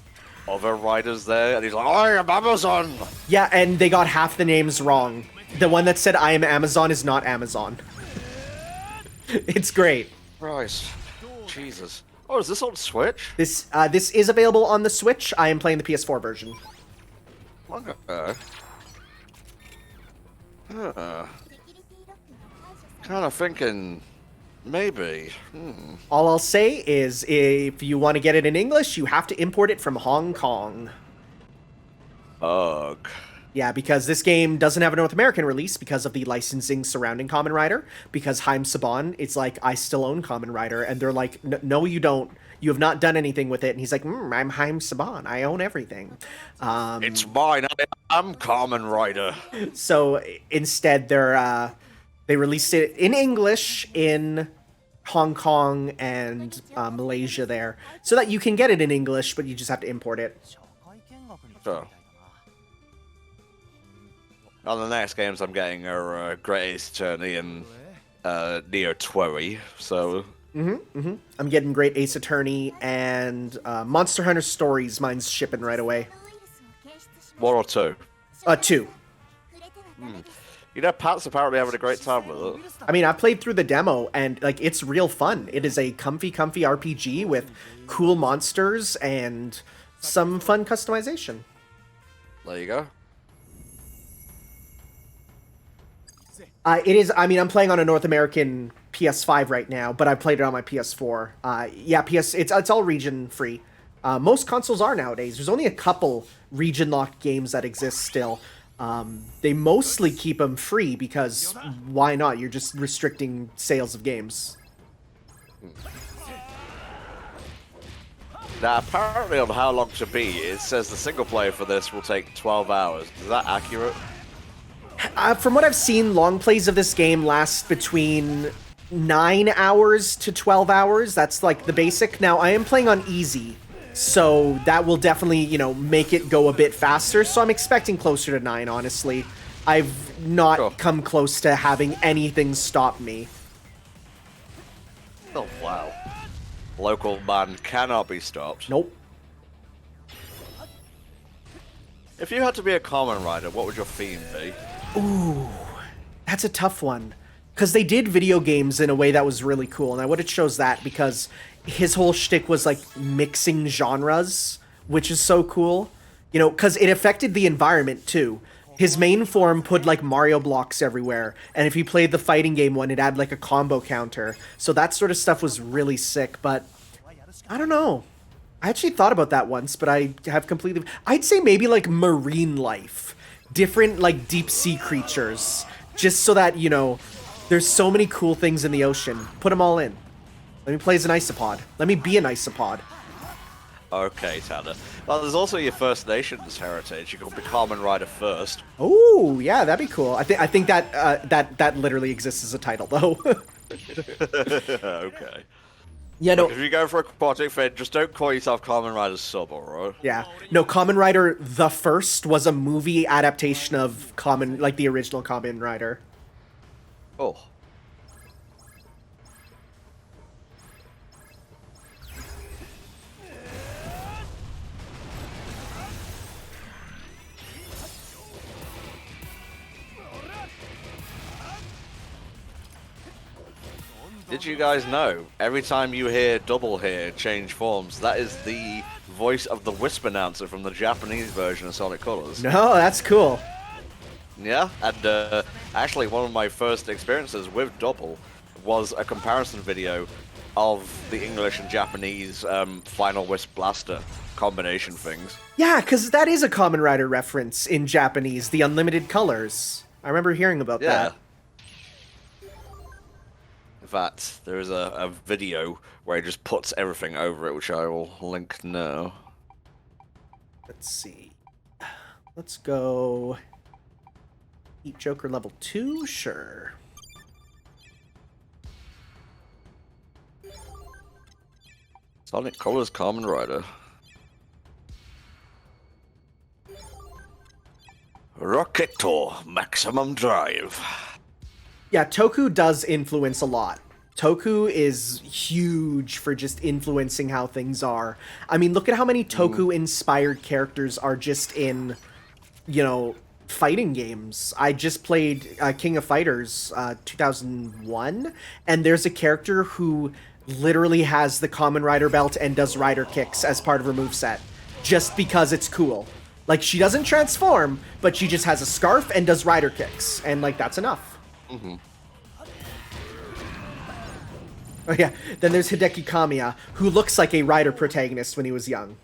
other riders there, and he's like, "I am Amazon." Yeah, and they got half the names wrong. The one that said "I am Amazon" is not Amazon. It's great. Christ. Jesus. Oh, is this on Switch? This is available on the Switch. I am playing the PS4 version. Okay. Kind of thinking, maybe. All I'll say is, if you want to get it in English, you have to import it from Hong Kong. Ugh. Yeah, because this game doesn't have a North American release because of the licensing surrounding Kamen Rider. Because Haim Saban, it's like, I still own Kamen Rider. And they're like, no, you don't. You have not done anything with it. And he's like, I'm Haim Saban. I own everything. It's mine. I'm Kamen Rider. So instead, they released it in English in Hong Kong and Malaysia there. So that you can get it in English, but you just have to import it. Sure. On the next games I'm getting are Great Ace Attorney and Neo Twory, so... I'm getting Great Ace Attorney and Monster Hunter Stories. Mine's shipping right away. 1 or 2? 2. You know, Pat's apparently having a great time with it. I mean, I played through the demo, and like it's real fun. It is a comfy RPG with cool monsters and some fun customization. There you go. It is. I mean, I'm playing on a North American PS5 right now, but I played it on my PS4. Yeah, it's all region free. Most consoles are nowadays. There's only a couple region locked games that exist still. They mostly keep them free because why not? You're just restricting sales of games. Now, apparently on How Long to Be, it says the single player for this will take 12 hours. Is that accurate? From what I've seen, long plays of this game last between 9 hours to 12 hours. That's like the basic. Now, I am playing on easy, so that will definitely, you know, make it go a bit faster. So I'm expecting closer to 9, honestly. I've not come close to having anything stop me. Oh, wow. Local man cannot be stopped. Nope. If you had to be a Kamen Rider, what would your theme be? Ooh, that's a tough one. Because they did video games in a way that was really cool, and I would have chose that because his whole shtick was like mixing genres, which is so cool. You know, because it affected the environment too. His main form put like Mario blocks everywhere, and if you played the fighting game one, it had like a combo counter. So that sort of stuff was really sick, but I don't know. I actually thought about that once, but I have completely... I'd say maybe like marine life. Different like deep sea creatures. Just so that, you know, there's so many cool things in the ocean. Put them all in. Let me play as an isopod. Let me be an isopod. Okay, Tanner. Well, there's also your First Nations heritage. You could be Kamen Rider first. Oh, yeah, that'd be cool. I think that that literally exists as a title, though. Okay. Yeah, no. Look, if you go for aquatic fit, just don't call yourself Kamen Rider sub, alright? Yeah. No, Kamen Rider the First was a movie adaptation of Kamen, like the original Kamen Rider. Oh. Did you guys know, every time you hear Double here change forms, that is the voice of the Wisp announcer from the Japanese version of Sonic Colors? No, that's cool. Yeah, and actually one of my first experiences with Double was a comparison video of the English and Japanese Final Wisp Blaster combination things. Yeah, because that is a Kamen Rider reference in Japanese, the unlimited colors. I remember hearing about that. In fact, there is a video where he just puts everything over it, which I will link now. Let's see. Let's go... Heat Joker level 2? Sure. Sonic Colors Kamen Rider. Rocketo Maximum Drive. Yeah, Toku does influence a lot. Toku is huge for just influencing how things are. I mean, look at how many Toku-inspired characters are just in, you know, fighting games. I just played King of Fighters 2001, and there's a character who literally has the Kamen Rider belt and does rider kicks as part of her moveset, just because it's cool. Like, she doesn't transform, but she just has a scarf and does rider kicks, and, like, that's enough. Mm-hmm. Oh yeah, then there's Hideki Kamiya, who looks like a Rider protagonist when he was young.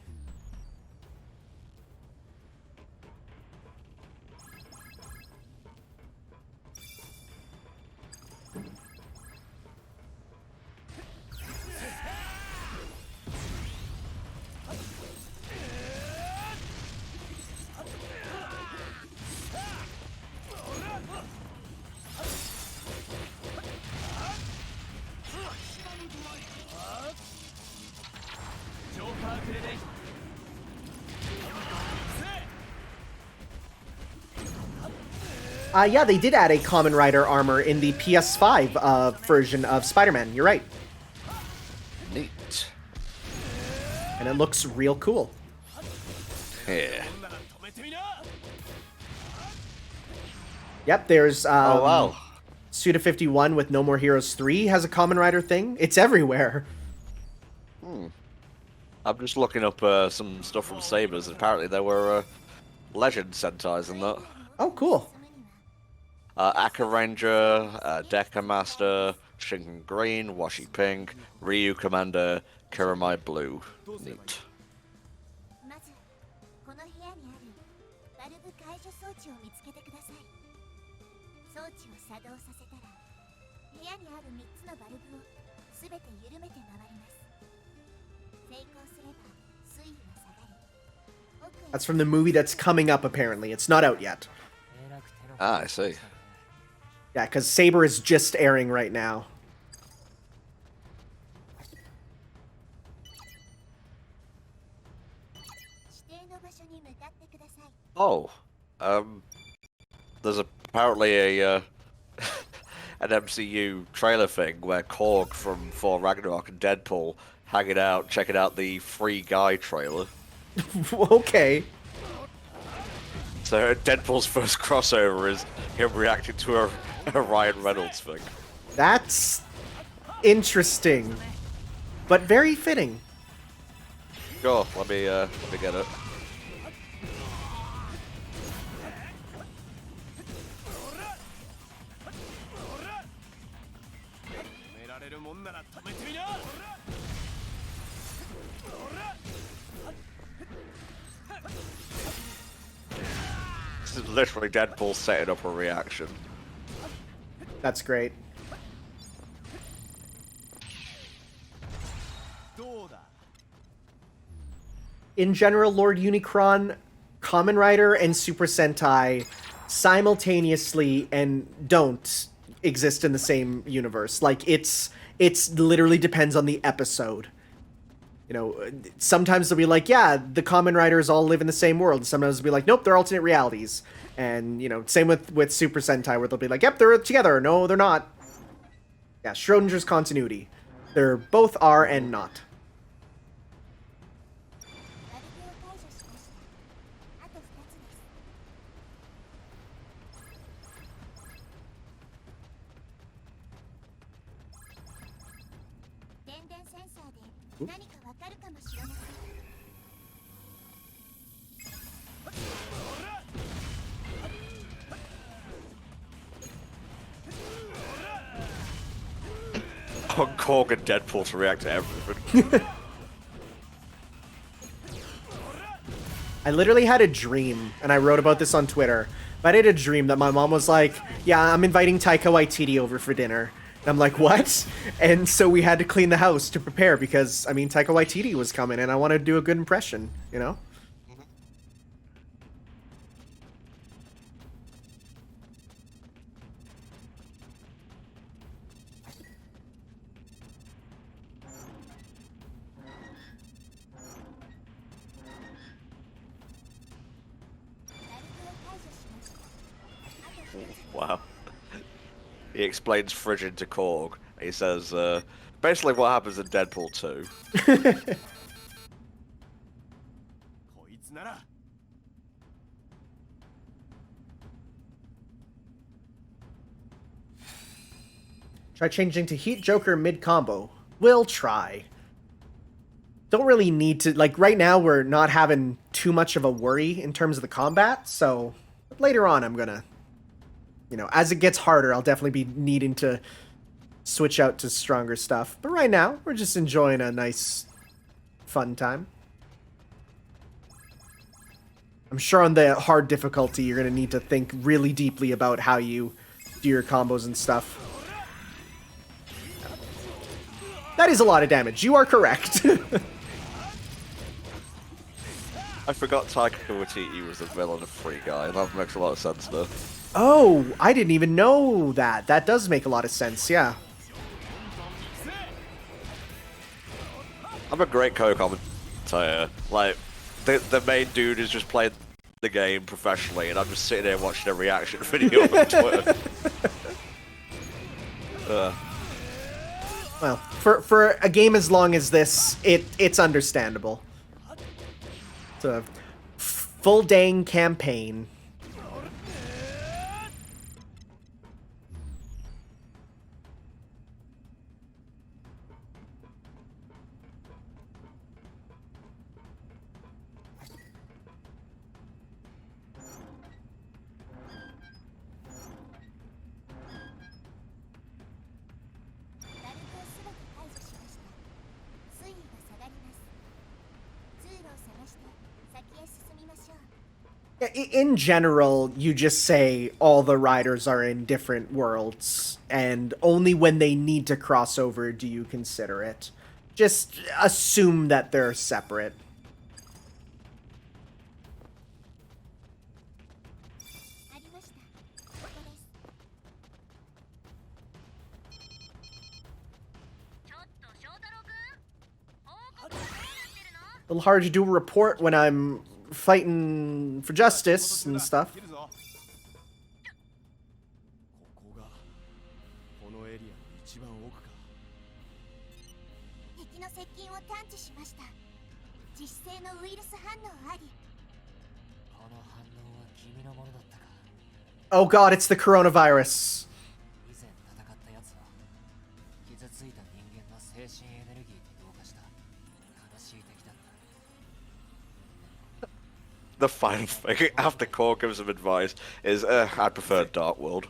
Yeah, they did add a Kamen Rider armor in the PS5 version of Spider-Man. You're right. Neat. And it looks real cool. Yeah. Yep, there's oh, wow. Suda 51 with No More Heroes 3 has a Kamen Rider thing. It's everywhere. I'm just looking up some stuff from Sabers, and apparently there were Legend Sentais in that. Oh, cool. Aka Ranger, Deca Master, Shinken Green, Washi Pink, Ryu Commander, Kiramai Blue. Neat. まずこの部屋にあるバルブ解除装置を見つけてください。装置を作動させたら部屋にある3つのバルブをすべて緩めて回ります。成功すれば水位は下がり、奥へ That's from the movie that's coming up, apparently. It's not out yet. えらく手の Ah, I see. Yeah, because Saber is just airing right now. 指定の場所に向かってください。 Oh, there's apparently a an MCU trailer thing where Korg from Thor Ragnarok and Deadpool hanging out, checking out the Free Guy trailer. Okay. So Deadpool's first crossover is him reacting to a Ryan Reynolds thing. That's interesting, but very fitting. Sure, let me get it. 止められるもんなら止めてみな。 This is literally Deadpool setting up a reaction. That's great. どうだ。 In general, Lord Unicron, Kamen Rider, and Super Sentai simultaneously and don't exist in the same universe. Like, it's literally depends on the episode. You know, sometimes they'll be like, yeah, the Kamen Riders all live in the same world. Sometimes they'll be like, nope, they're alternate realities. And, you know, same with Super Sentai, where they'll be like, yep, they're together. No, they're not. Yeah, Schrodinger's continuity. They're both are and not. バルブを解除しました。あと2つです。電電センサーで何かわかるかもしれません。 On Korg and Deadpool to react to everything. I literally had a dream, and I wrote about this on Twitter, but I had a dream that my mom was like, yeah, I'm inviting Taika Waititi over for dinner. And I'm like, what? And so we had to clean the house to prepare because, I mean, Taika Waititi was coming, and I wanted to do a good impression, you know? Wow. He explains frigid to Korg. He says, basically what happens in Deadpool 2. こいつなら。 Try changing to Heat Joker mid-combo. We'll try. Don't really need to, like, right now we're not having too much of a worry in terms of the combat, so later on I'm gonna, you know, as it gets harder, I'll definitely be needing to switch out to stronger stuff. But right now, we're just enjoying a nice, fun time. I'm sure on the hard difficulty, you're gonna need to think really deeply about how you do your combos and stuff. That is a lot of damage. You are correct. I forgot Taika Waititi was the villain of Free Guy. That makes a lot of sense though. Oh, I didn't even know that. That does make a lot of sense, yeah. I'm a great co-commentator. Like, the main dude is just playing the game professionally, and I'm just sitting there watching a reaction video on Twitter. Well, for a game as long as this, it's understandable. It's a full dang campaign. In general, you just say all the riders are in different worlds, and only when they need to cross over do you consider it. Just assume that they're separate. ありました。ここです。ちょっと翔太郎くん、報告どうなってるの？ A little hard to do a report when I'm fighting for justice and stuff. 切るぞ。ここがこのエリアの一番奥か。敵の接近を探知しました。実性のウイルス反応あり。この反応は君のものだったか。 Oh god, it's the coronavirus. 以前戦ったやつは傷ついた人間の精神エネルギーに同化した悲しい敵だった。 The final thing after Core gives him advice is, I prefer Dark World.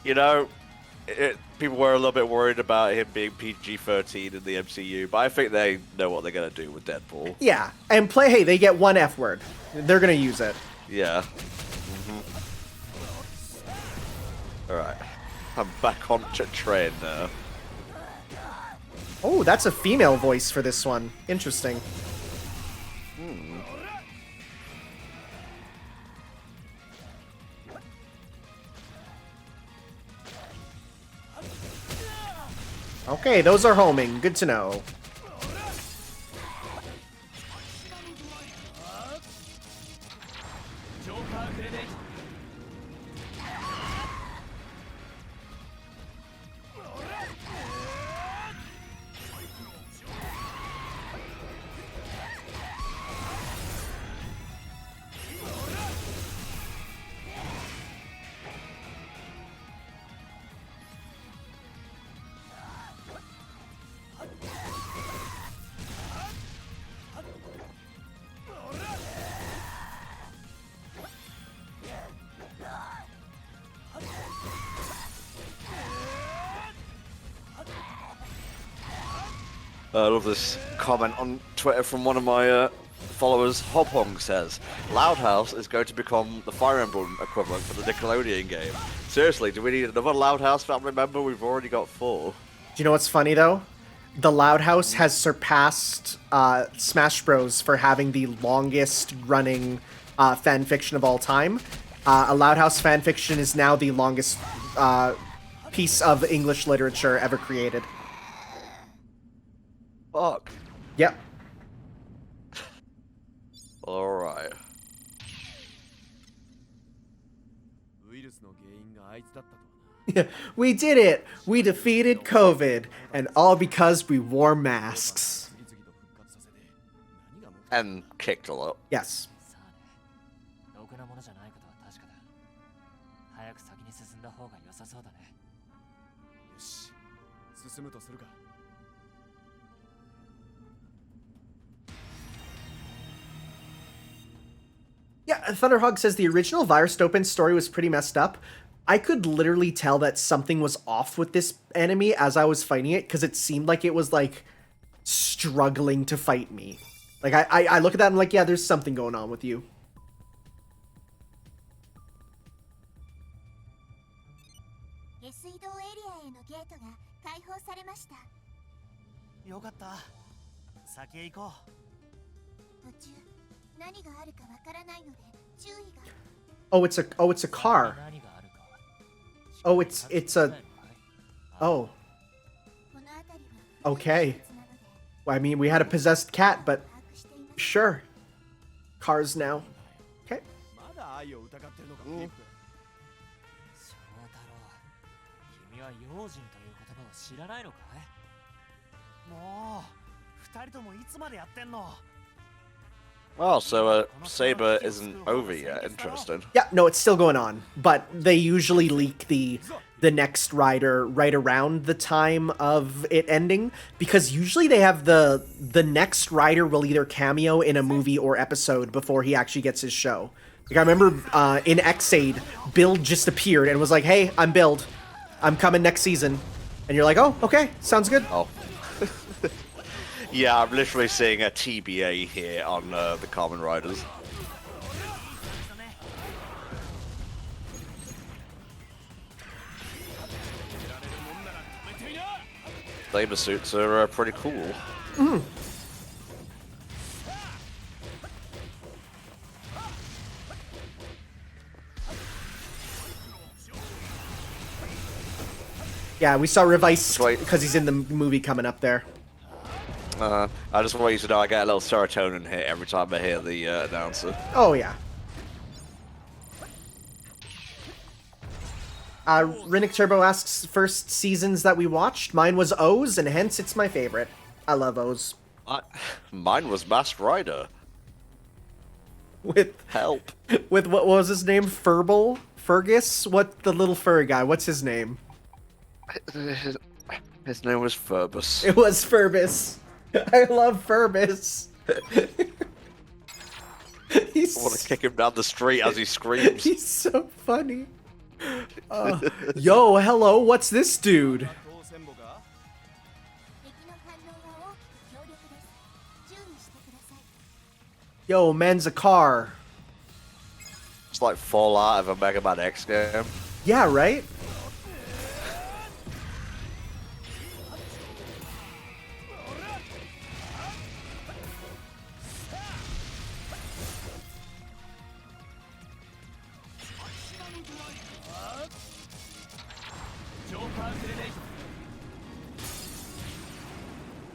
You know, people were a little bit worried about him being PG-13 in the MCU, but I think they know what they're gonna do with Deadpool. Yeah, and hey, they get one F word. They're gonna use it. Yeah. Alright. I'm back on train now. Oh, that's a female voice for this one. Interesting. Okay, those are homing. Good to know. I love this comment on Twitter from one of my followers. Hopong says, Loudhouse is going to become the Fire Emblem equivalent for the Nickelodeon game. Seriously, do we need another Loudhouse family member? We've already got 4. Do you know what's funny, though? The Loud House has surpassed Smash Bros. For having the longest-running fanfiction of all time. A Loud House fanfiction is now the longest piece of English literature ever created. Fuck. Yep. Alright. ウイルスの原因があいつだったとはな。 We did it! We defeated COVID, and all because we wore masks. 次々と復活させて何が目的 And kicked a lot. Yes. さあね、ろくなものじゃないことは確かだ。早く先に進んだ方が良さそうだね。よし、進むとするか。 Yeah, Thunderhog says the original Virus Dopin story was pretty messed up. I could literally tell that something was off with this enemy as I was fighting it, because it seemed like it was, like, struggling to fight me. Like, I look at that and I'm like, yeah, there's something going on with you. 下水道エリアへのゲートが開放されました。よかった。先へ行こう。途中何があるかわからないので注意が。Oh, it's a car. 何があるか。 Oh, it's a... Oh, この辺りは okay. 施設なので Well, I mean, we had a possessed cat, but 把握しています。 sure. Cars now. Okay. まだ愛を疑ってるのか、フィリップ。翔太郎、君は用心という言葉を知らないのかい？もう、二人ともいつまでやってんの？ Oh, so Saber isn't over yet. Interesting. Yeah, no, it's still going on, but they usually leak the next rider right around the time of it ending, because usually they have the next rider will either cameo in a movie or episode before he actually gets his show. Like I remember in Xaid, Build just appeared and was like, "Hey, I'm Build. I'm coming next season." And you're like, "Oh, okay, sounds good." Oh. Yeah, I'm literally seeing a TBA here on the Kamen Riders. Saber suits are pretty cool. Yeah, we saw Revice Wait. because he's in the movie coming up there. I just want you to know I get a little serotonin hit every time I hear the announcer. Oh, yeah. Rinnick Turbo asks, first seasons that we watched. Mine was O's, and hence it's my favorite. I love O's. Mine was Masked Rider. With Help. what was his name? Furble? Fergus? What, the little fur guy? What's his name? His name was Furbus. It was Furbus. I love Furbus. I want to kick him down the street as he screams. He's so funny. Yo, hello, what's this dude? 敵の反応は大きく強力です注意してください Yo, man's a car. It's like Fallout of a Mega Man X game. Yeah, right?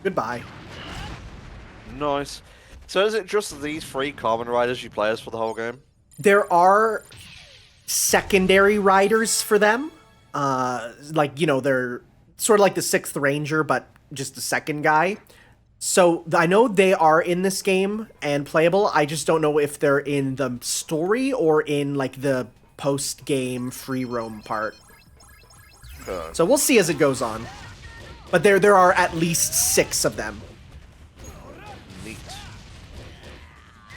Goodbye. Nice. So is it just these 3 Kamen Riders you play as for the whole game? There are secondary riders for them. Like, you know, they're sort of like the 6th Ranger, but just the second guy. So I know they are in this game and playable. I just don't know if they're in the story or in, like, the post-game free roam part. So we'll see as it goes on. But there are at least 6 of them. Neat.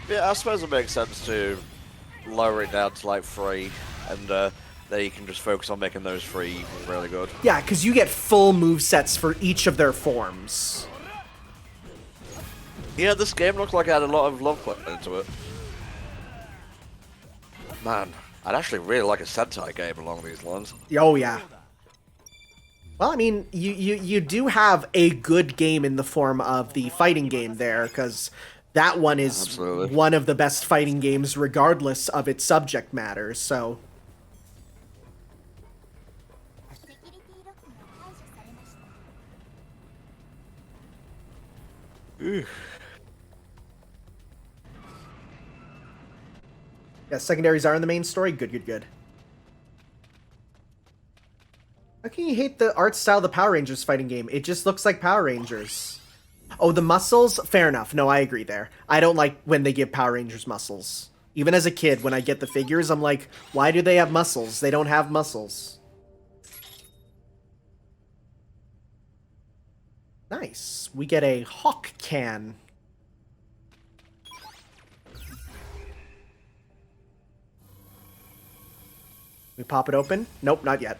Yeah, I suppose it makes sense to lower it down to like 3, and then you can just focus on making those 3 really good. Yeah, because you get full movesets for each of their forms. Yeah, this game looked like it had a lot of love put into it. Man, I'd actually really like a Sentai game along these lines. Oh, yeah. Well, I mean, you do have a good game in the form of the fighting game there, because that one is Absolutely. one of the best fighting games regardless of its subject matter, so... セキュリティロックが解除されました Yeah, secondaries are in the main story. Good, good, good. How can you hate the art style of the Power Rangers fighting game? It just looks like Power Rangers. Oh, the muscles? Fair enough. No, I agree there. I don't like when they give Power Rangers muscles. Even as a kid, when I get the figures, I'm like, why do they have muscles? They don't have muscles. Nice. We get a Hawk can. We pop it open? Nope, not yet.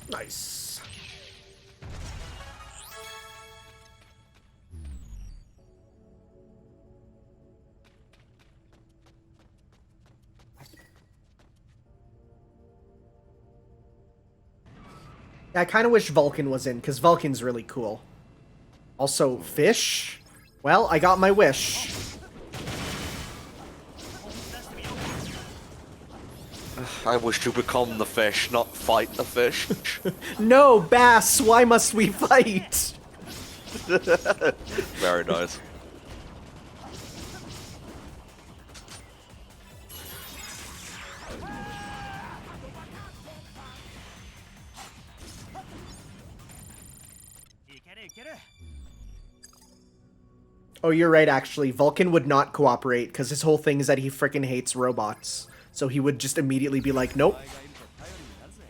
Nice. Yeah, I kind of wish Vulcan was in, because Vulcan's really cool. Also, fish? Well, I got my wish. I wish to become the fish, not fight the fish. No, Bass, why must we fight? Very nice. Oh, you're right, actually. Vulcan would not cooperate, because his whole thing is that he frickin' hates robots. So he would just immediately be like, nope.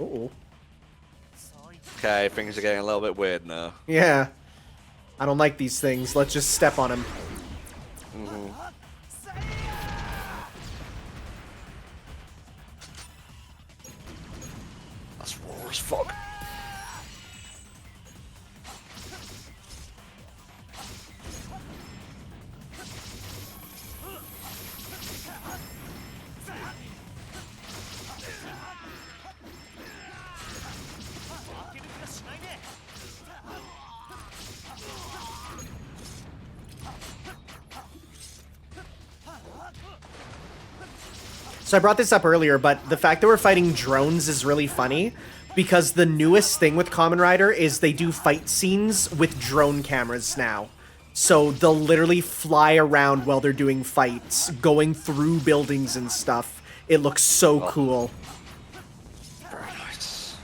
Uh-oh. Okay, things are getting a little bit weird now. Yeah. I don't like these things. Let's just step on him. Mm-hmm. That's raw as fuck. So I brought this up earlier, but the fact that we're fighting drones is really funny because the newest thing with Kamen Rider is they do fight scenes with drone cameras now. So they'll literally fly around while they're doing fights, going through buildings and stuff. It looks so cool. Very nice.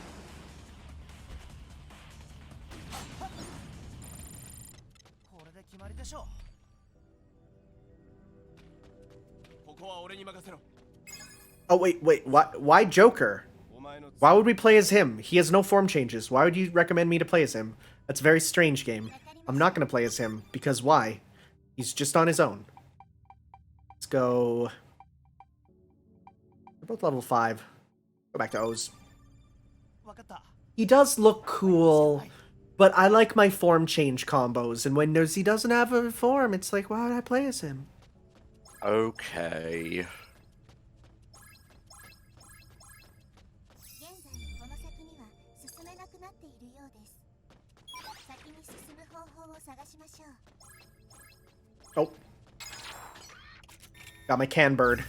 Oh, wait, why Joker? Why would we play as him? He has no form changes. Why would you recommend me to play as him? That's a very strange game. I'm not going to play as him, because why? He's just on his own. Let's go... We're both level 5. Go back to O's. He does look cool, but I like my form change combos, and when he doesn't have a form, it's like, why would I play as him? Okay. 現在この先には進めなくなっているようです。先に進む方法を探しましょう。 Oh. Got my can bird.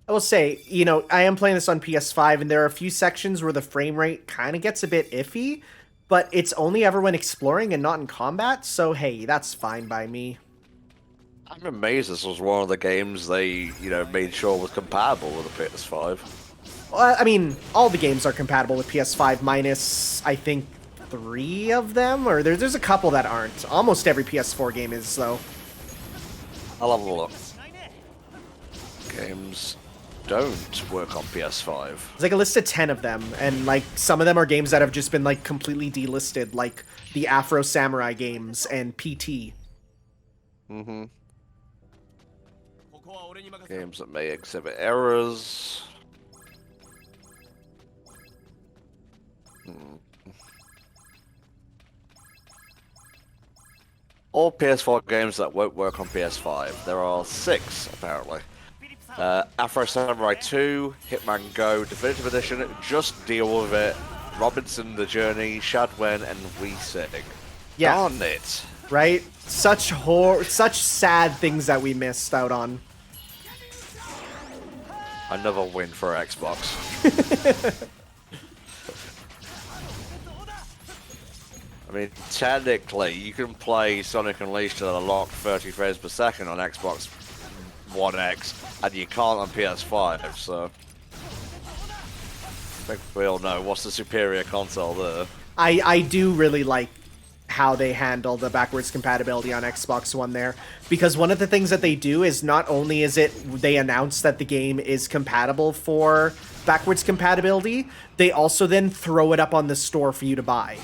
I will say, you know, I am playing this on PS5, and there are a few sections where the frame rate kind of gets a bit iffy, but it's only ever when exploring and not in combat, so hey, that's fine by me. I'm amazed this was one of the games they, made sure was compatible with the PS5. Well, I mean, all the games are compatible with PS5 minus, I think, 3 of them, or there's a couple that aren't. Almost every PS4 game is, though. I'll have a look. Games don't work on PS5. It's like a list of 10 of them, and like some of them are games that have just been like completely delisted, like the Afro Samurai games and PT. Mm-hmm. Games that may exhibit errors. All PS4 games that won't work on PS5. There are 6, apparently. Afro Samurai 2, Hitman Go, Definitive Edition, Just Deal With It, Robinson The Journey, Shadwen, and We Sing. Yeah. Darn it. Right? Such sad things that we missed out on. Another win for Xbox. I mean, technically, you can play Sonic Unleashed at a locked 30 frames per second on Xbox One X, and you can't on PS5, so... I think we all know what's the superior console there. I do really like how they handle the backwards compatibility on Xbox One there, because one of the things that they do is not only is it they announce that the game is compatible for backwards compatibility, they also then throw it up on the store for you to buy.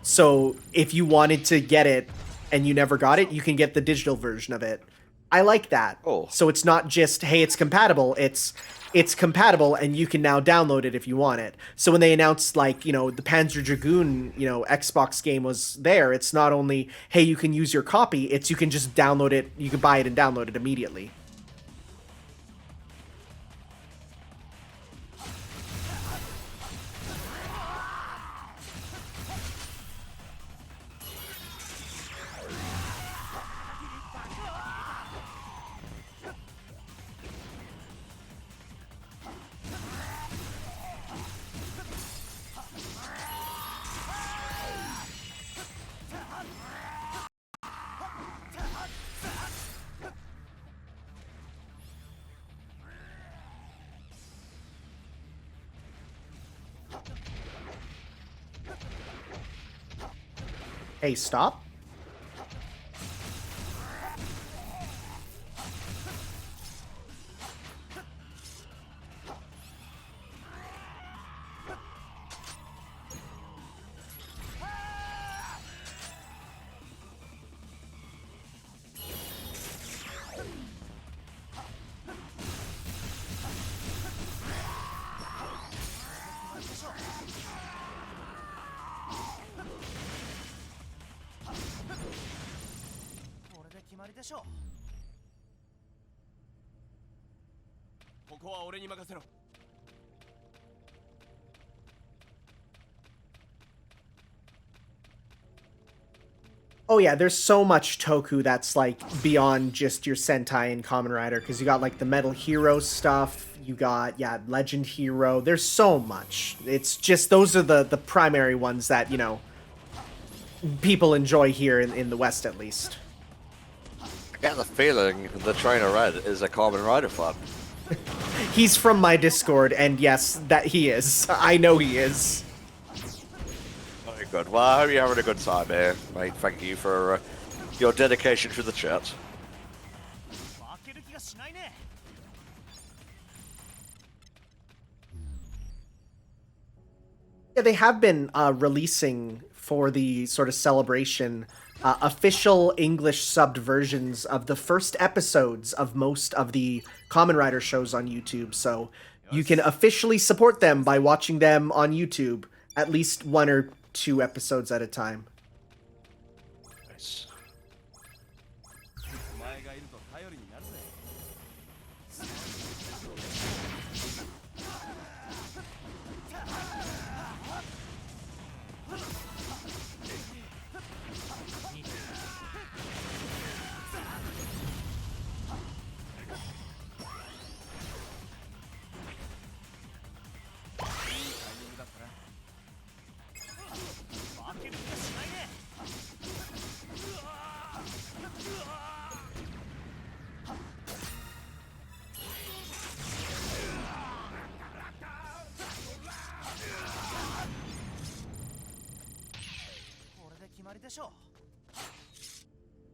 So if you wanted to get it and you never got it, you can get the digital version of it. I like that. Oh. So it's not just, hey, it's compatible, it's compatible and you can now download it if you want it. So when they announced, like, you know, the Panzer Dragoon, you know, Xbox game was there, it's not only, hey, you can use your copy, it's you can just download it, you can buy it and download it immediately. Hey, stop. Oh yeah, there's so much Toku that's like beyond just your Sentai and Kamen Rider, because you got like the Metal Hero stuff, you got, yeah, Legend Hero, there's so much. It's just, those are the primary ones that, you know, people enjoy here in the West at least. I get the feeling the Trainer Red is a Kamen Rider fan. He's from my Discord, and yes, that he is. I know he is. Very good. Well, I hope you're having a good time here, mate. Thank you for your dedication to the chat. Yeah, they have been releasing for the sort of celebration official English subbed versions of the first episodes of most of the Kamen Rider shows on YouTube, so you can officially support them by watching them on YouTube, at least 1 or 2 episodes at a time. Nice.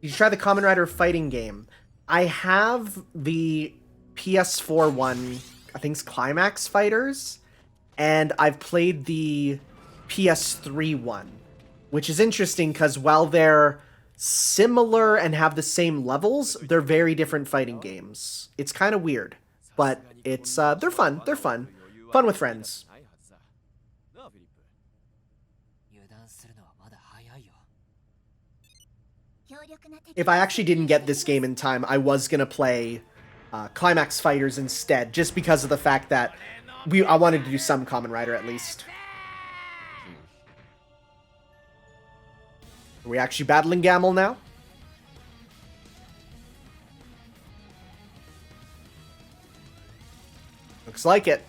You should try the Kamen Rider fighting game. I have the PS4 one, I think it's Climax Fighters, and I've played the PS3 one, which is interesting because while they're similar and have the same levels, they're very different fighting games. It's kind of weird, but it's they're fun. They're fun. Fun with friends. If I actually didn't get this game in time, I was gonna play Climax Fighters instead, just because of the fact that I wanted to do some Kamen Rider at least. Are we actually battling Gamel now? Looks like it.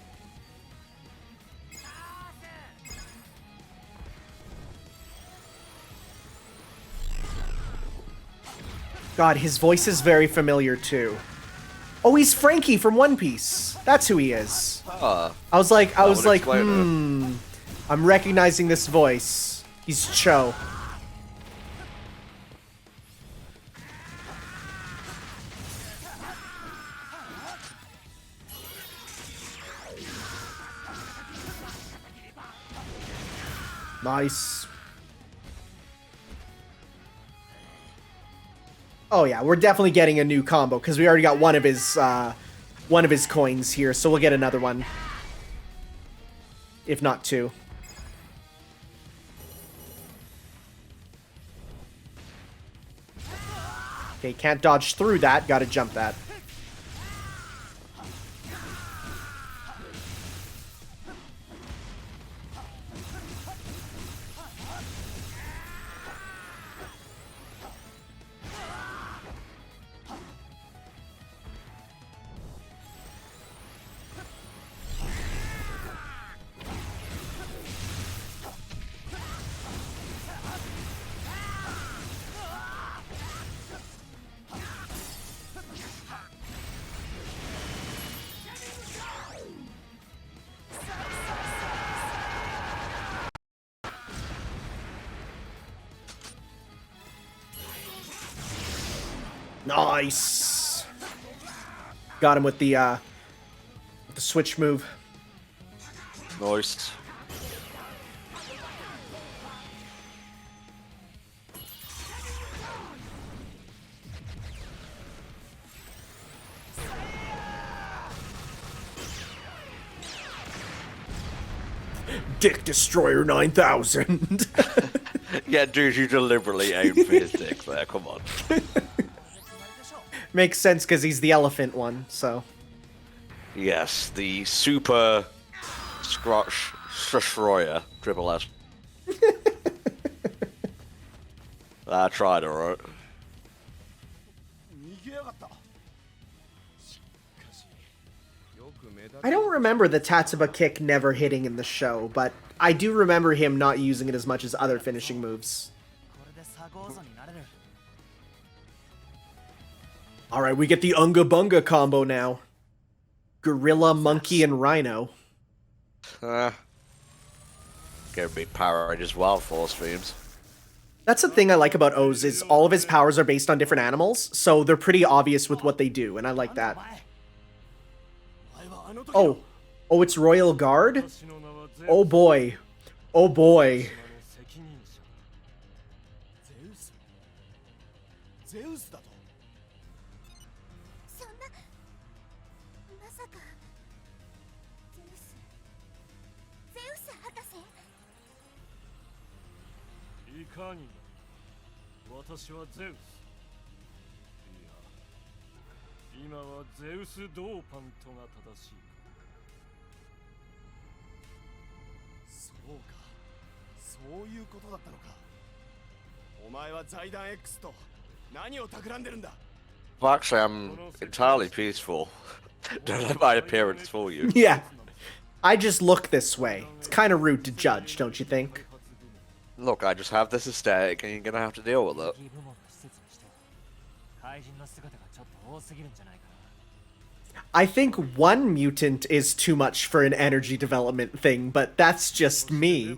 God, his voice is very familiar too. Oh, he's Frankie from One Piece. That's who he is. I was like, I'm recognizing this voice. He's Cho. Nice. Oh yeah, we're definitely getting a new combo because we already got one of his coins here, so we'll get another one, if not two. Okay, can't dodge through that. Gotta jump that. Nice. Got him with the switch move. Nice. Dick Destroyer 9000. Yeah, dude, you deliberately aimed for his dick there. Come on. Makes sense because he's the elephant one, so. Yes, the super scratch destroyer, triple S. I tried, alright. I don't remember the Tatsuba kick never hitting in the show, but I do remember him not using it as much as other finishing moves. Alright, we get the Unga Bunga combo now. Gorilla, Monkey, and Rhino. Get a big power rage as well, force streams. That's the thing I like about O's, is all of his powers are based on different animals, so they're pretty obvious with what they do, and I like that. Oh. Oh, it's Royal Guard? Oh boy. Oh boy. Well, actually, I'm entirely peaceful. Don't let my appearance fool you. Yeah. I just look this way. It's kind of rude to judge, don't you think? Look, I just have this aesthetic, and you're gonna have to deal with it. I think one mutant is too much for an energy development thing, but that's just me.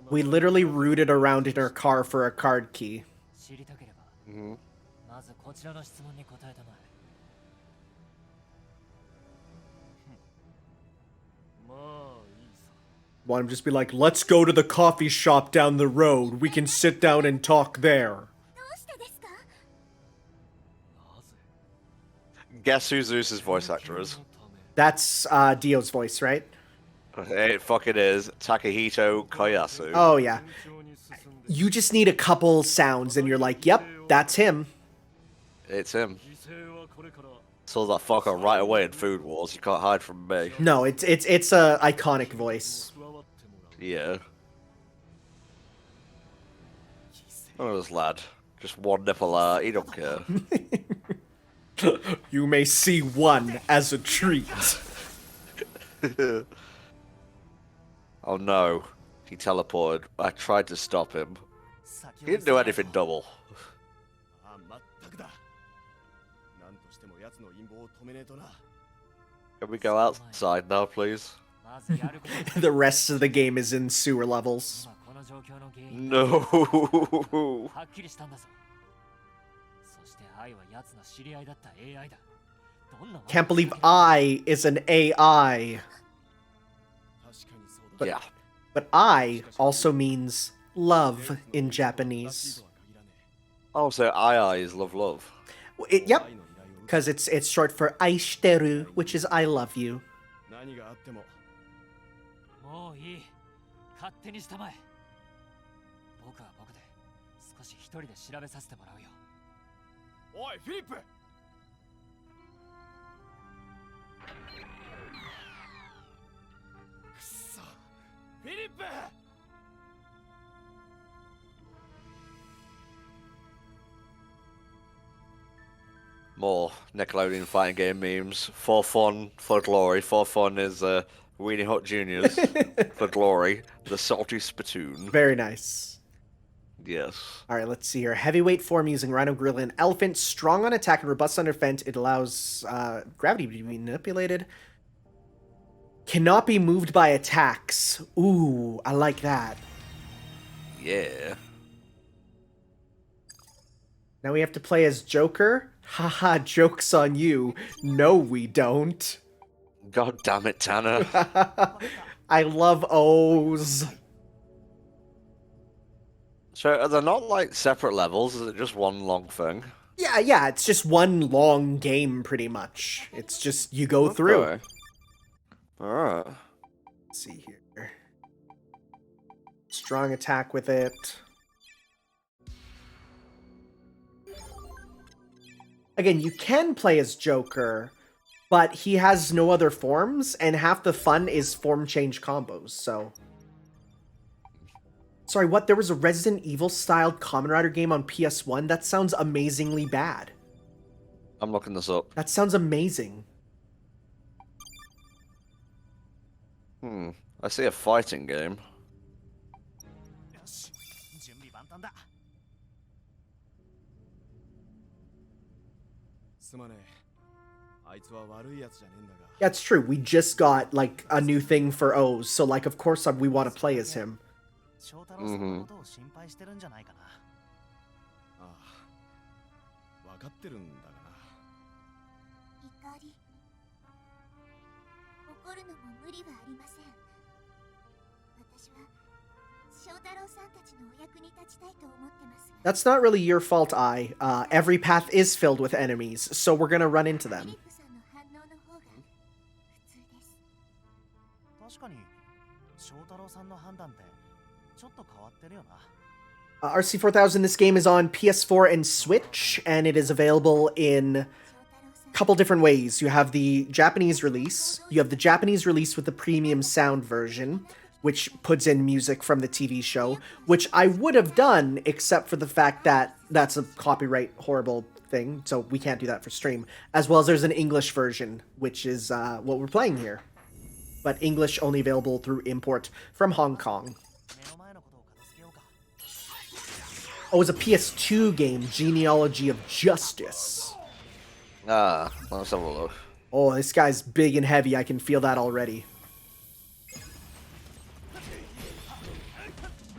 We literally rooted around in our car for a card key. Mm-hmm. Want him just be like, let's go to the coffee shop down the road. We can sit down and talk there. Guess who Zeus's voice actor is? That's Dio's voice, right? It fucking is Takahito Koyasu. Oh, yeah. You just need a couple sounds and you're like, yep, that's him. It's him. Saw that fucker right away in Food Wars. You can't hide from me. No, it's a iconic voice. Yeah. Oh, this lad. Just one nipple, he don't care. You may see one as a treat. Oh no. He teleported. I tried to stop him. He didn't do anything double. Can we go outside now, please? まずやること The rest of the game is in sewer levels. 今この状況の原因 No. はっきりしたんだぞ。そして愛は奴の知り合いだった AI だ。どんな Can't believe I is an AI. 確かにそうだ Yeah. But I also means love in Japanese. とは限らね Oh, so I is love, love. Yep, 愛の依頼を受け because it's short for aishiteru, which is I love you. 何があってももういい。勝手にしたまえ。僕は僕で少し一人で調べさせてもらうよ。おいフィリップくそフィリップ More Nickelodeon fighting game memes. For fun, for glory. For fun is Weenie Hut Juniors. For glory, the salty spittoon. Very nice. Yes. All right, let's see here. Heavyweight form using Rhino, Gorilla, and Elephant. Strong on attack and robust on defense. It allows gravity to be manipulated. Cannot be moved by attacks. Ooh, I like that. Yeah. Now we have to play as Joker. Haha, joke's on you. No, we don't. God damn it, Tanner. I love O's. So are they not like separate levels? Is it just one long thing? Yeah, it's just one long game, pretty much. It's just, you go through. Okay. Alright. Let's see here. Strong attack with it. Again, you can play as Joker, but he has no other forms, and half the fun is form change combos, so... Sorry, what? There was a Resident Evil-styled Kamen Rider game on PS1? That sounds amazingly bad. I'm looking this up. That sounds amazing. I see a fighting game. よし準備万端だ。すまねえあいつは悪いやつじゃねえんだが That's true. We just got, like, a new thing for O's, so, like, of course we want to play as him. 翔太郎さんのことを心配してるんじゃないかな。ああ分かってるんだがな怒り怒るのも無理はありません。私は翔太郎さんたちのお役に立ちたいと思ってますが That's not really your fault, I. Every path is filled with enemies, so we're gonna run into フィ them. リップさんの反応の方が普通です。確かに翔太郎さんの判断ってちょっと変わってるよな。RC4000, this game is on PS4 and Switch, and it is available in a couple different ways. You have the Japanese release, you have the Japanese release with the premium sound version, which puts in music from the TV show, which I would have done, except for the fact that that's a copyright horrible thing, so we can't do that for stream. As well as there's an English version, which is what we're playing here. But English only available through import from Hong Kong. 目の前のことを片付けようか。 Oh, it's a PS2 game, Genealogy of Justice. Ah, let's have a look. Oh, this guy's big and heavy, I can feel that already.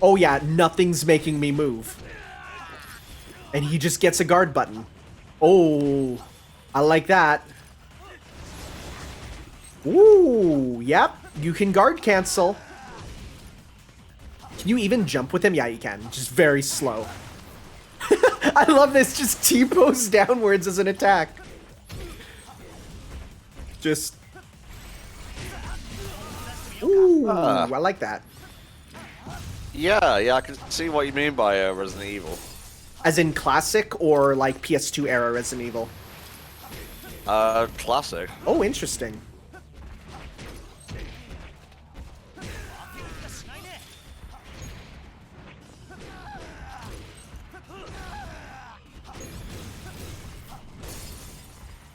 Oh yeah, nothing's making me move. And he just gets a guard button. Oh, I like that. Ooh, yep, you can guard cancel. Can you even jump with him? Yeah, you can. Just very slow. I love this. Just T-pose downwards as an attack. Just... Ooh, I like that. Yeah, I can see what you mean by Resident Evil. As in classic or like PS2 era Resident Evil? Classic. Oh, interesting.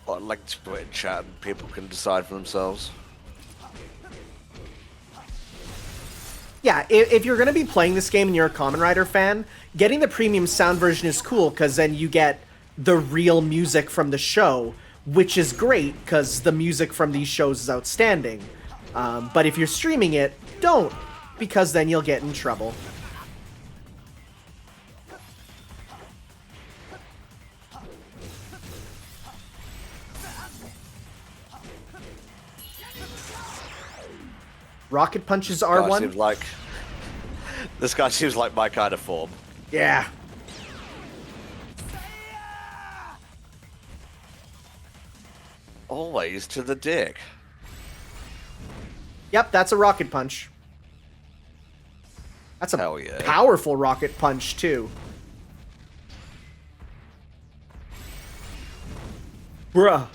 I'd like to put it in chat and people can decide for themselves. Yeah, if you're going to be playing this game and you're a Kamen Rider fan, getting the premium sound version is cool because then you get the real music from the show, which is great because the music from these shows is outstanding. But if you're streaming it, don't, because then you'll get in trouble. Rocket punches R1. Seems like this guy seems like my kind of form. Yeah. Always to the dick. Yep, that's a rocket punch. That's a Hell yeah. powerful rocket punch, too. Bruh.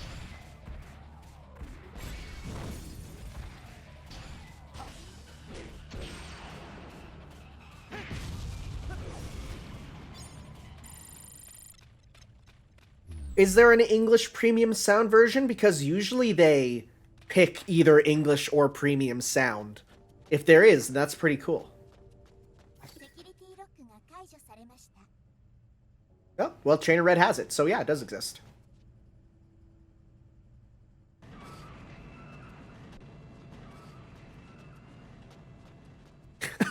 Is there an English premium sound version? Because usually they pick either English or premium sound. If there is, that's pretty cool. Oh, well, Trainer Red has it, so yeah, it does exist.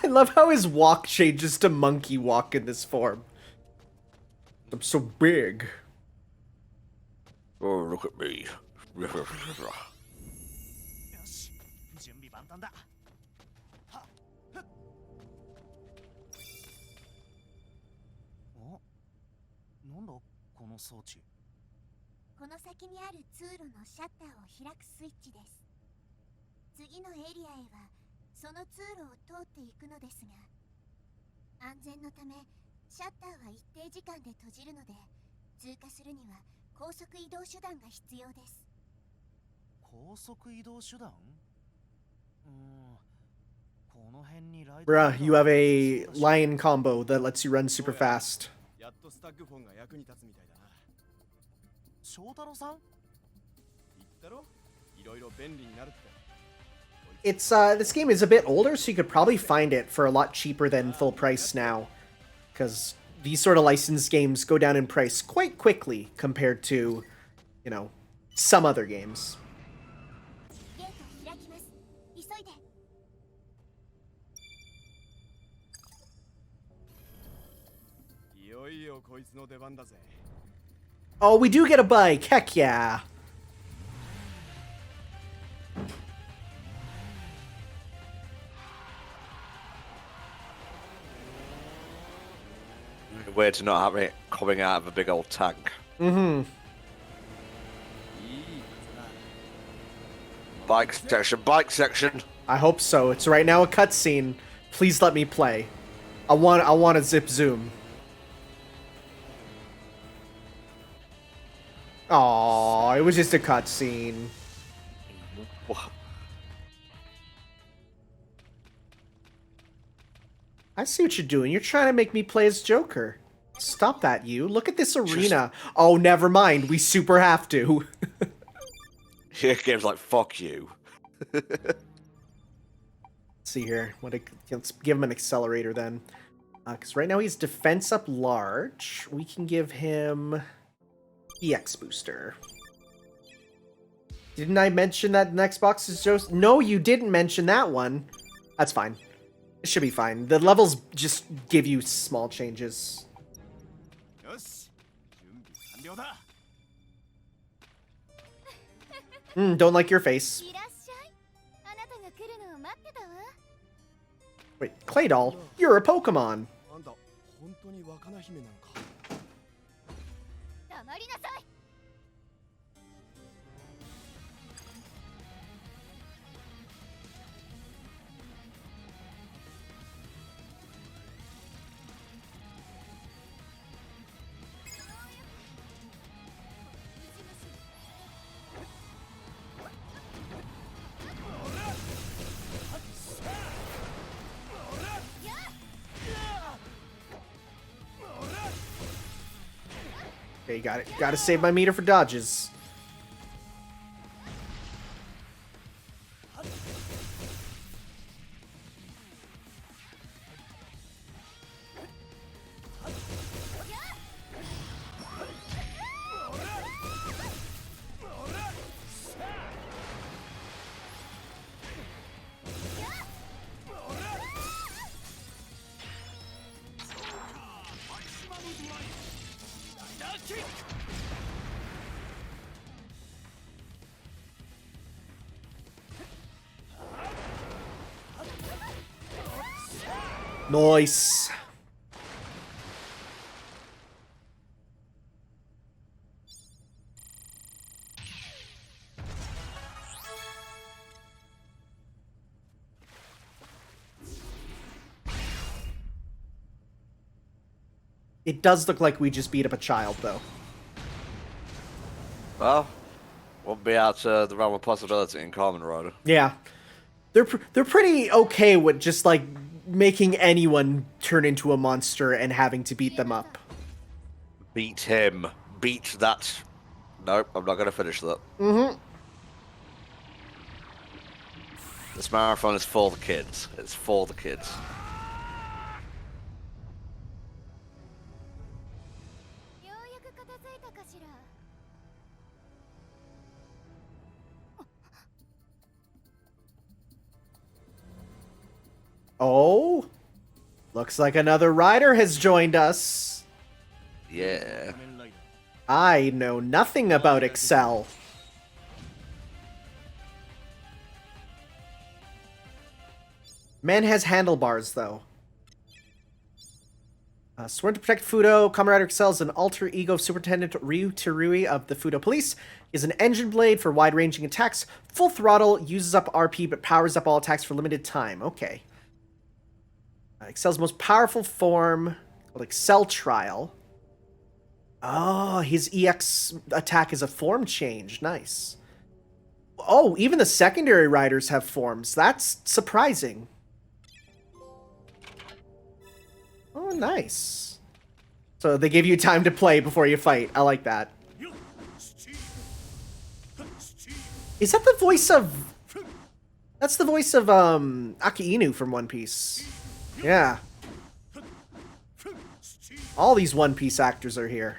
I love how his walk changes to monkey walk in this form. I'm so big. Oh, look at me. よし準備万端だはっふっおなんだこの装置この先にある通路のシャッターを開くスイッチです。次のエリアへはその通路を通っていくのですが、安全のためシャッターは一定時間で閉じるので、通過するには高速移動手段が必要です。高速移動手段この辺にライ Bruh, you have a lion combo that lets you run super fast. やっとスタッグフォンが役に立つみたいだな。翔太郎さん言ったろいろいろ便利になるって。It's this game is a bit older, so you could probably find it for a lot cheaper than full price now, because these sort of licensed games go down in price quite quickly compared to, you know, some other games. ゲートを開きます。急いで。いよいよこいつの出番だぜ。 Oh, we do get a bike. Heck yeah. Weird to not have it coming out of a big old tank. Mm-hmm. Bike section, bike section. I hope so. It's right now a cutscene. Please let me play. I want a zip zoom. Aww, it was just a cutscene. I see what you're doing. You're trying to make me play as Joker. Stop that, you. Look at this arena. Oh, never mind. We super have to. Yeah, game's like, fuck you. Let's see here. Let's give him an accelerator then. Because right now he's defense up large. We can give him EX booster. Didn't I mention that the next box is just... No, you didn't mention that one. That's fine. It should be fine. The levels just give you small changes. よし準備完了だ。 Don't like your face. いらっしゃい。あなたが来るのを待ってたわ。 Wait, Claydol, you're a Pokemon. あんた本当に若菜姫なのか。黙りなさい。 Okay, got it. Gotta save my meter for dodges. Nice. It does look like we just beat up a child, though. Well, won't be out the realm of possibility in Kamen Rider. Yeah. They're pretty okay with just, like, making anyone turn into a monster and having to beat them up. Beat him. Beat that. Nope, I'm not going to finish that. Mm-hmm. This marathon is for the kids. It's for the kids. Oh, looks like another rider has joined us. Yeah. I know nothing about Excel. Man has handlebars, though. Sworn to protect Fudo, Kamen Rider Excel is an alter ego of Superintendent Ryu Terui of the Fudo Police. He is an engine blade for wide-ranging attacks. Full throttle, uses up RP, but powers up all attacks for limited time. Okay. Excel's most powerful form, called Excel Trial. Oh, his EX attack is a form change. Nice. Oh, even the secondary riders have forms. That's surprising. Oh, nice. So they give you time to play before you fight. I like that. Is that the voice of... That's the voice of, Aki Inu from One Piece. Yeah. All these One Piece actors are here.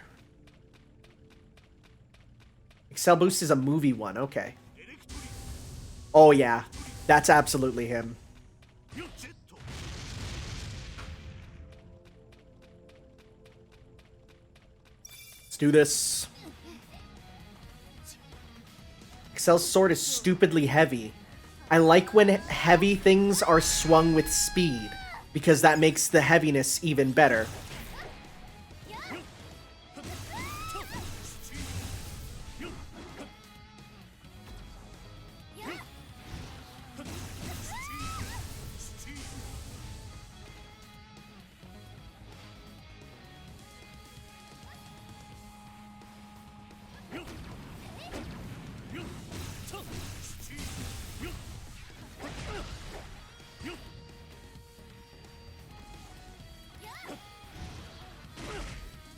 Excel Boost is a movie one. Okay. Oh, yeah. That's absolutely him. Let's do this. Excel's sword is stupidly heavy. I like when heavy things are swung with speed, because that makes the heaviness even better.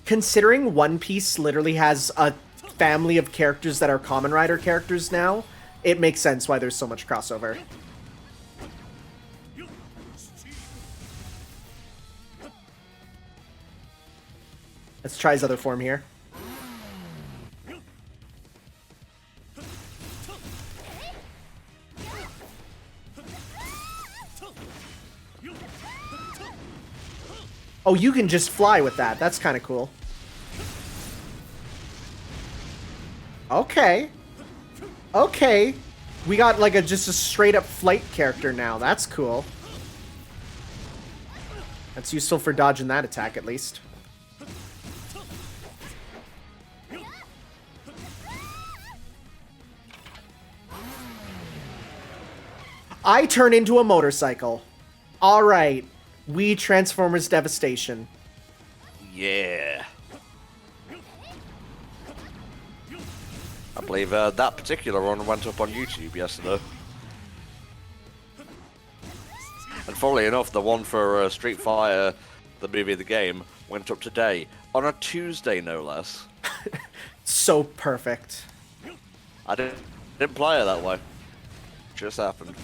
Considering One Piece literally has a family of characters that are Kamen Rider characters now, it makes sense why there's so much crossover. Let's try his other form here. Oh, you can just fly with that. That's kind of cool. Okay. Okay. We got like just a straight up flight character now. That's cool. That's useful for dodging that attack at least. I turn into a motorcycle. All right. We Transformers Devastation. Yeah. I believe that particular one went up on YouTube yesterday. And funnily enough, the one for Street Fighter, the movie, the game, went up today. On a Tuesday, no less. So perfect. I didn't play it that way. Just happened.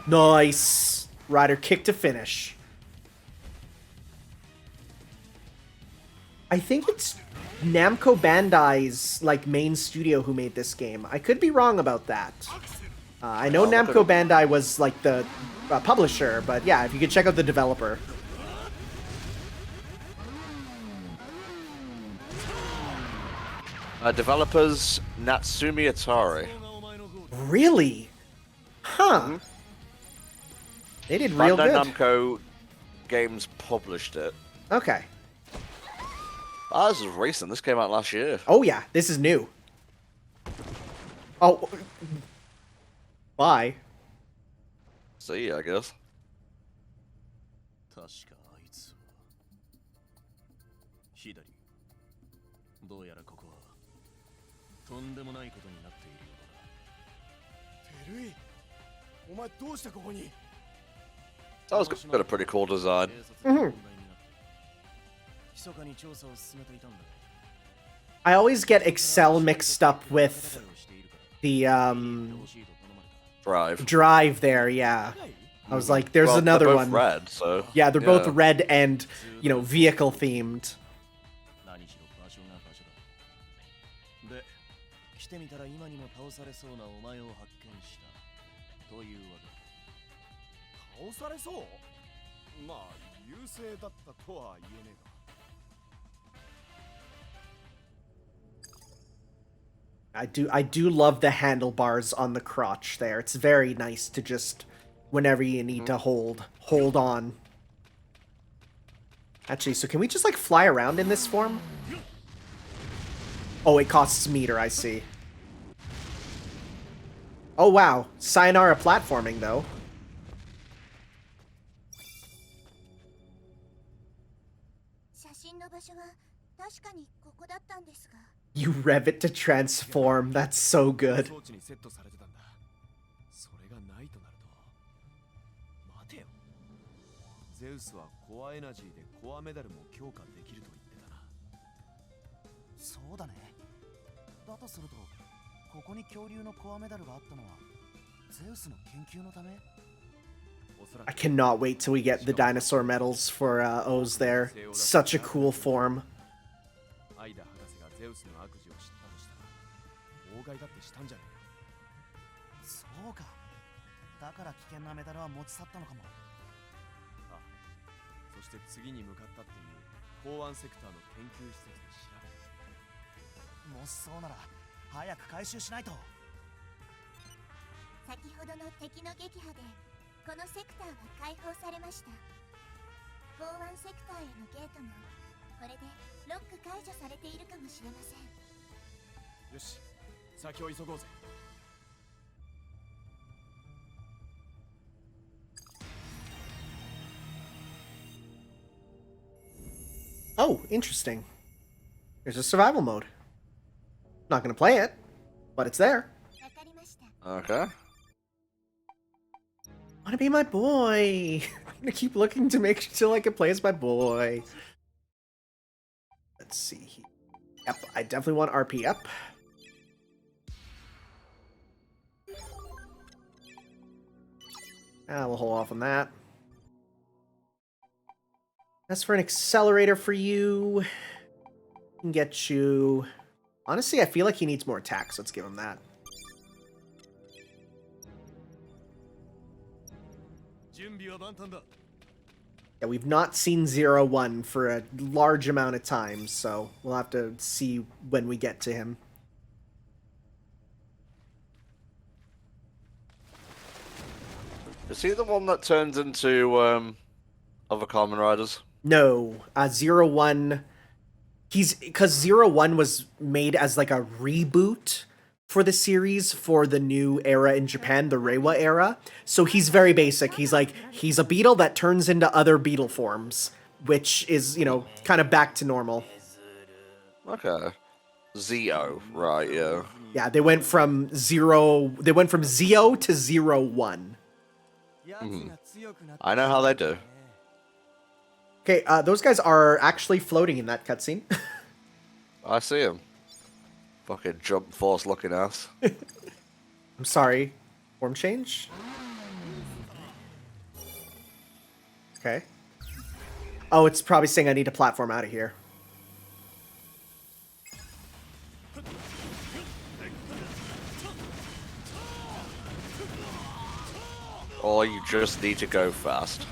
Nice. Rider kick to finish. I think it's Namco Bandai's like main studio who made this game. I could be wrong about that. I know Namco Bandai was like the publisher, but yeah, if you could check out the developer. Developers Natsumi Atari. Really? Huh. They did real Bandai good. Namco Games published it. Okay. Ah, this is recent. This came out last year. Oh yeah, this is new. Oh. Bye. See ya, I guess. 確かあいつは左どうやらここはとんでもないことになっているようだてるいお前どうしてここに That was got a pretty cool design. 密かに調査を進めていたんだ I always get Excel mixed up with the drive there, yeah. I was like, there's Well, another they're both one. red, so Yeah, they're both red and, you know, vehicle themed. 何しろ場所が場所だで来てみたら今にも倒されそうなお前を発見したというわけ倒されそうまあ優勢だったとは言えねえが I do love the handlebars on the crotch there. It's very nice to just, whenever you need to hold on. Actually, so can we just like fly around in this form? Oh, it costs meter, I see. Oh wow, sayonara platforming though. You rev it to transform. That's so good. 装置にセットされてたんだそれがないとなると待てよゼウスはコアエナジーでコアメダルも強化できると言ってたなそうだねだとするとここに恐竜のコアメダルがあったのはゼウスの研究のため I cannot wait till we get the dinosaur medals for O's there. Such a cool form. アイダ博士がゼウスの悪事を知ったとしたら妨害だってしたんじゃねえかそうかだから危険なメダルは持ち去ったのかもあそして次に向かったっていう港湾セクターの研究施設で調べたもしそうなら早く回収しないと先ほどの敵の撃破でこのセクターは解放されました港湾セクターへのゲートもこれでロック解除されているかもしれませんよし先を急ごうぜ Oh, interesting. There's a survival mode. Not gonna play it, but it's there. Okay. Wanna be my boy. I'm gonna keep looking to make sure I can play as my boy. Let's see. Yep, I definitely want RP up. We'll hold off on that. That's for an accelerator for you. Can get you... Honestly, I feel like he needs more attacks. Let's give him that. Yeah, we've not seen 0-1 for a large amount of time, so we'll have to see when we get to him. Is he the one that turns into other Kamen Riders? No, 0-1. He's because 0-1 was made as like a reboot for the series for the new era in Japan, the Reiwa era. So he's very basic. He's a beetle that turns into other beetle forms, which is, you know, kind of back to normal. Okay. Zeo, right, yeah. Yeah, they went from Zeo to 0-1. I know how they do. Okay, those guys are actually floating in that cutscene. I see him. Fucking jump force looking ass. I'm sorry. Form change? Okay. Oh, it's probably saying I need to platform out of here. Or you just need to go fast.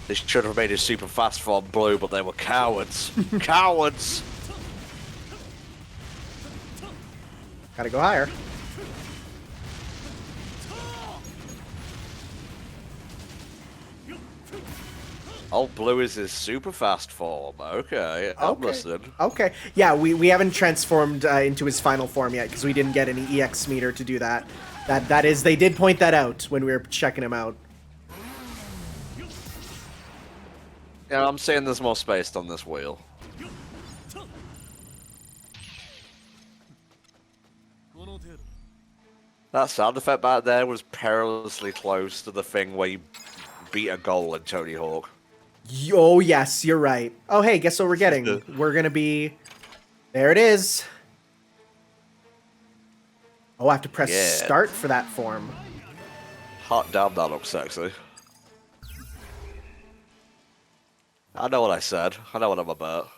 They should have made it super fast for blue, but they were cowards. Cowards! Gotta go higher. Oh, blue is his super fast form. Okay, I'm listening. Okay. Yeah, we haven't transformed into his final form yet because we didn't get any EX meter to do that. That is, they did point that out when we were checking him out. Yeah, I'm saying there's more space on this wheel. That sound effect back there was perilously close to the thing where you beat a goal in Tony Hawk. Oh, yes, you're right. Oh, hey, guess what we're getting? We're gonna be... There it is. Oh, I have to press start for that form. Hot damn, that looks sexy. I know what I said. I know what I'm about.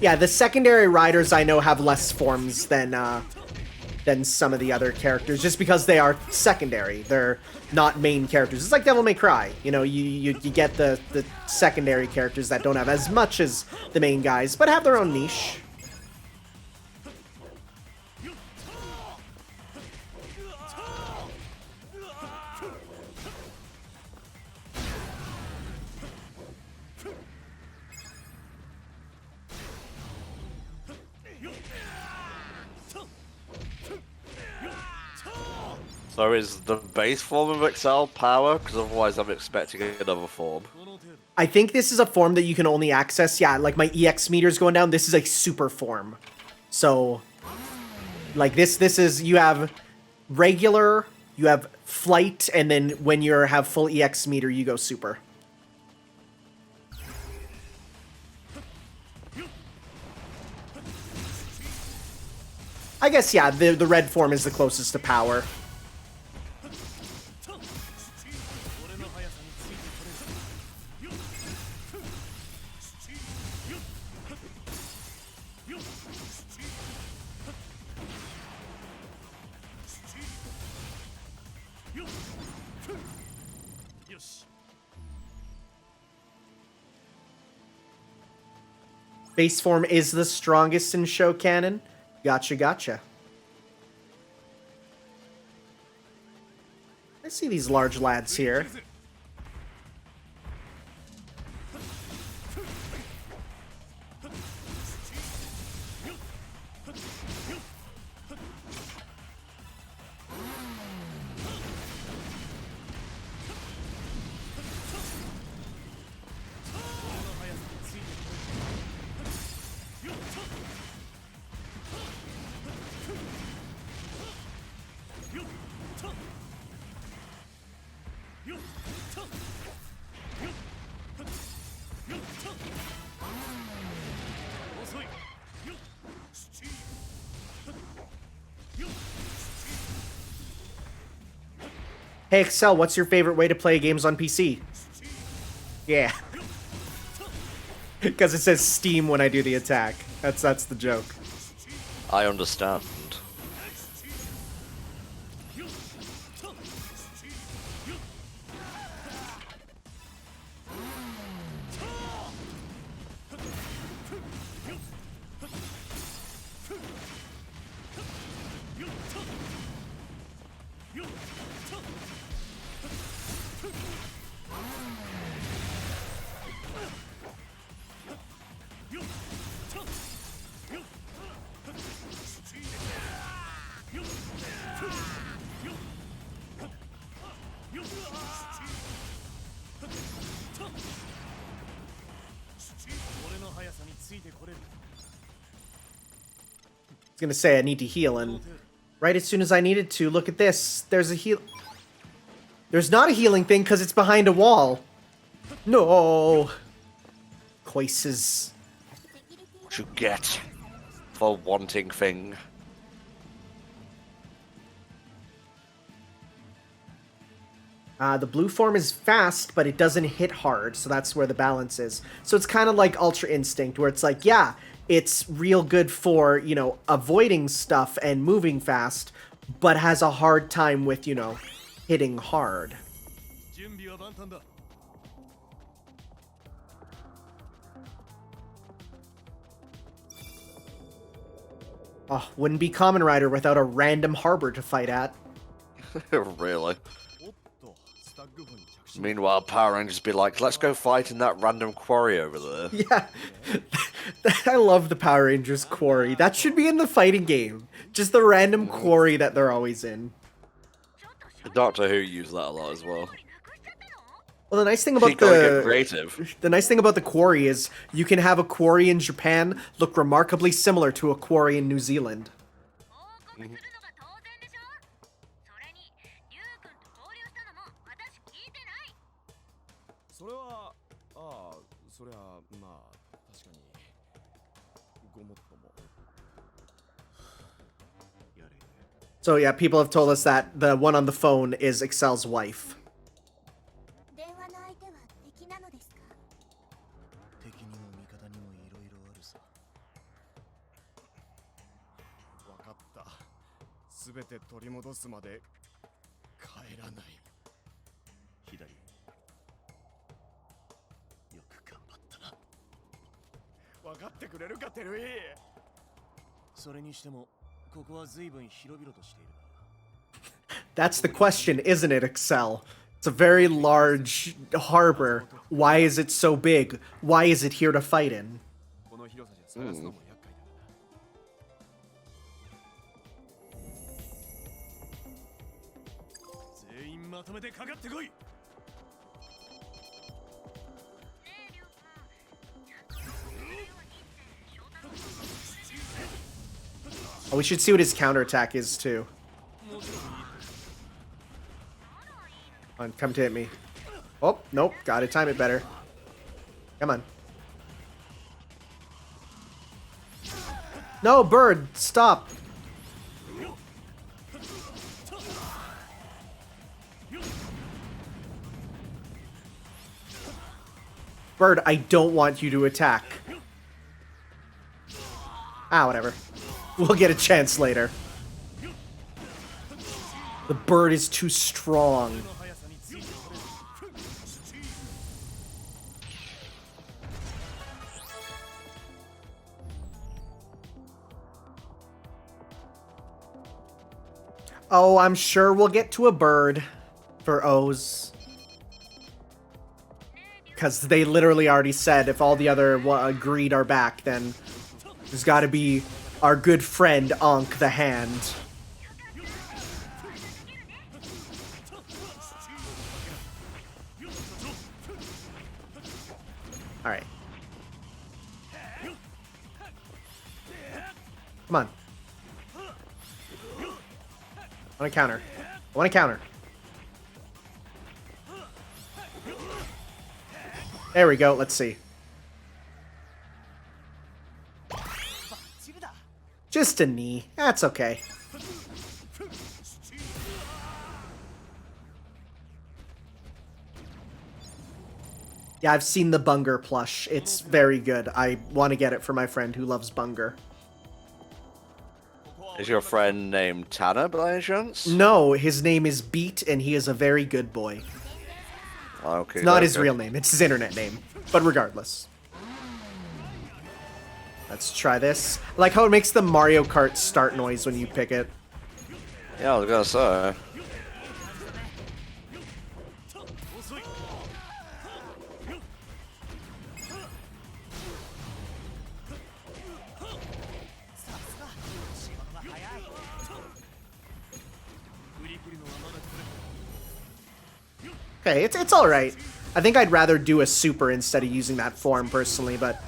Yeah, the secondary riders I know have less forms than some of the other characters, just because they are secondary. They're not main characters. It's like Devil May Cry. You know, you get the secondary characters that don't have as much as the main guys, but have their own niche. So is the base form of Excel power? Because otherwise I'm expecting another form. I think this is a form that you can only access. Yeah, like my EX meter's going down. This is a super form. So, like this is, you have regular, you have flight, and then when you have full EX meter, you go super. I guess, yeah, the red form is the closest to power. Base form is the strongest in show canon. Gotcha, gotcha. I see these large lads here. Hey Excel, what's your favorite way to play games on PC? Yeah. Because it says Steam when I do the attack. That's the joke. I understand. I was gonna say I need to heal, and right as soon as I needed to, look at this. There's a heal. There's not a healing thing because it's behind a wall. No. Coises. What you get? for wanting thing. The blue form is fast, but it doesn't hit hard, so that's where the balance is. So it's kind of like Ultra Instinct, where it's like, yeah, it's real good for, you know, avoiding stuff and moving fast, but has a hard time with, you know, hitting hard. Oh, wouldn't be Kamen Rider without a random harbor to fight at. Really? Meanwhile, Power Rangers be like, let's go fight in that random quarry over there. Yeah. I love the Power Rangers quarry. That should be in the fighting game. Just the random quarry that they're always in. Doctor Who used that a lot as well. Well, the nice thing about get creative. The nice thing about the quarry is you can have a quarry in Japan look remarkably similar to a quarry in New Zealand. Mhm. それはああそりゃまあ確かにごもっとも So yeah, people have told us that the one on the phone is Excel's wife. 電話の相手は敵なのですか？敵にも味方にもいろいろあるさわかったすべて取り戻すまで帰らない左よく頑張ったな分かってくれるかテルイそれにしてもここは随分広々としているな That's the question, isn't it, Excel? It's a very large harbor. Why is it so big? Why is it here to fight in? この広さじゃ探すのも厄介だな全員まとめてかかってこい Oh, we should see what his counterattack is, too. Come on, come to hit me. Oh, nope. Gotta time it better. Come on. No, bird! Stop! Bird, I don't want you to attack. Ah, whatever. We'll get a chance later. The bird is too strong. Oh, I'm sure we'll get to a bird for O's. Because they literally already said if all the other greed are back, then there's got to be our good friend Ankh the Hand. Alright. Come on. I want to counter. I want to counter. There we go. Let's see. Just a knee. That's okay. Yeah, I've seen the Bunger plush. It's very good. I want to get it for my friend who loves Bunger. Is your friend named Tanner by any chance? No, his name is Beat, and he is a very good boy. Okay. It's not his real name. It's his internet name. But regardless. Let's try this. I like how it makes the Mario Kart start noise when you pick it. Yeah, I was gonna say. Okay, it's alright. I think I'd rather do a super instead of using that form personally, but...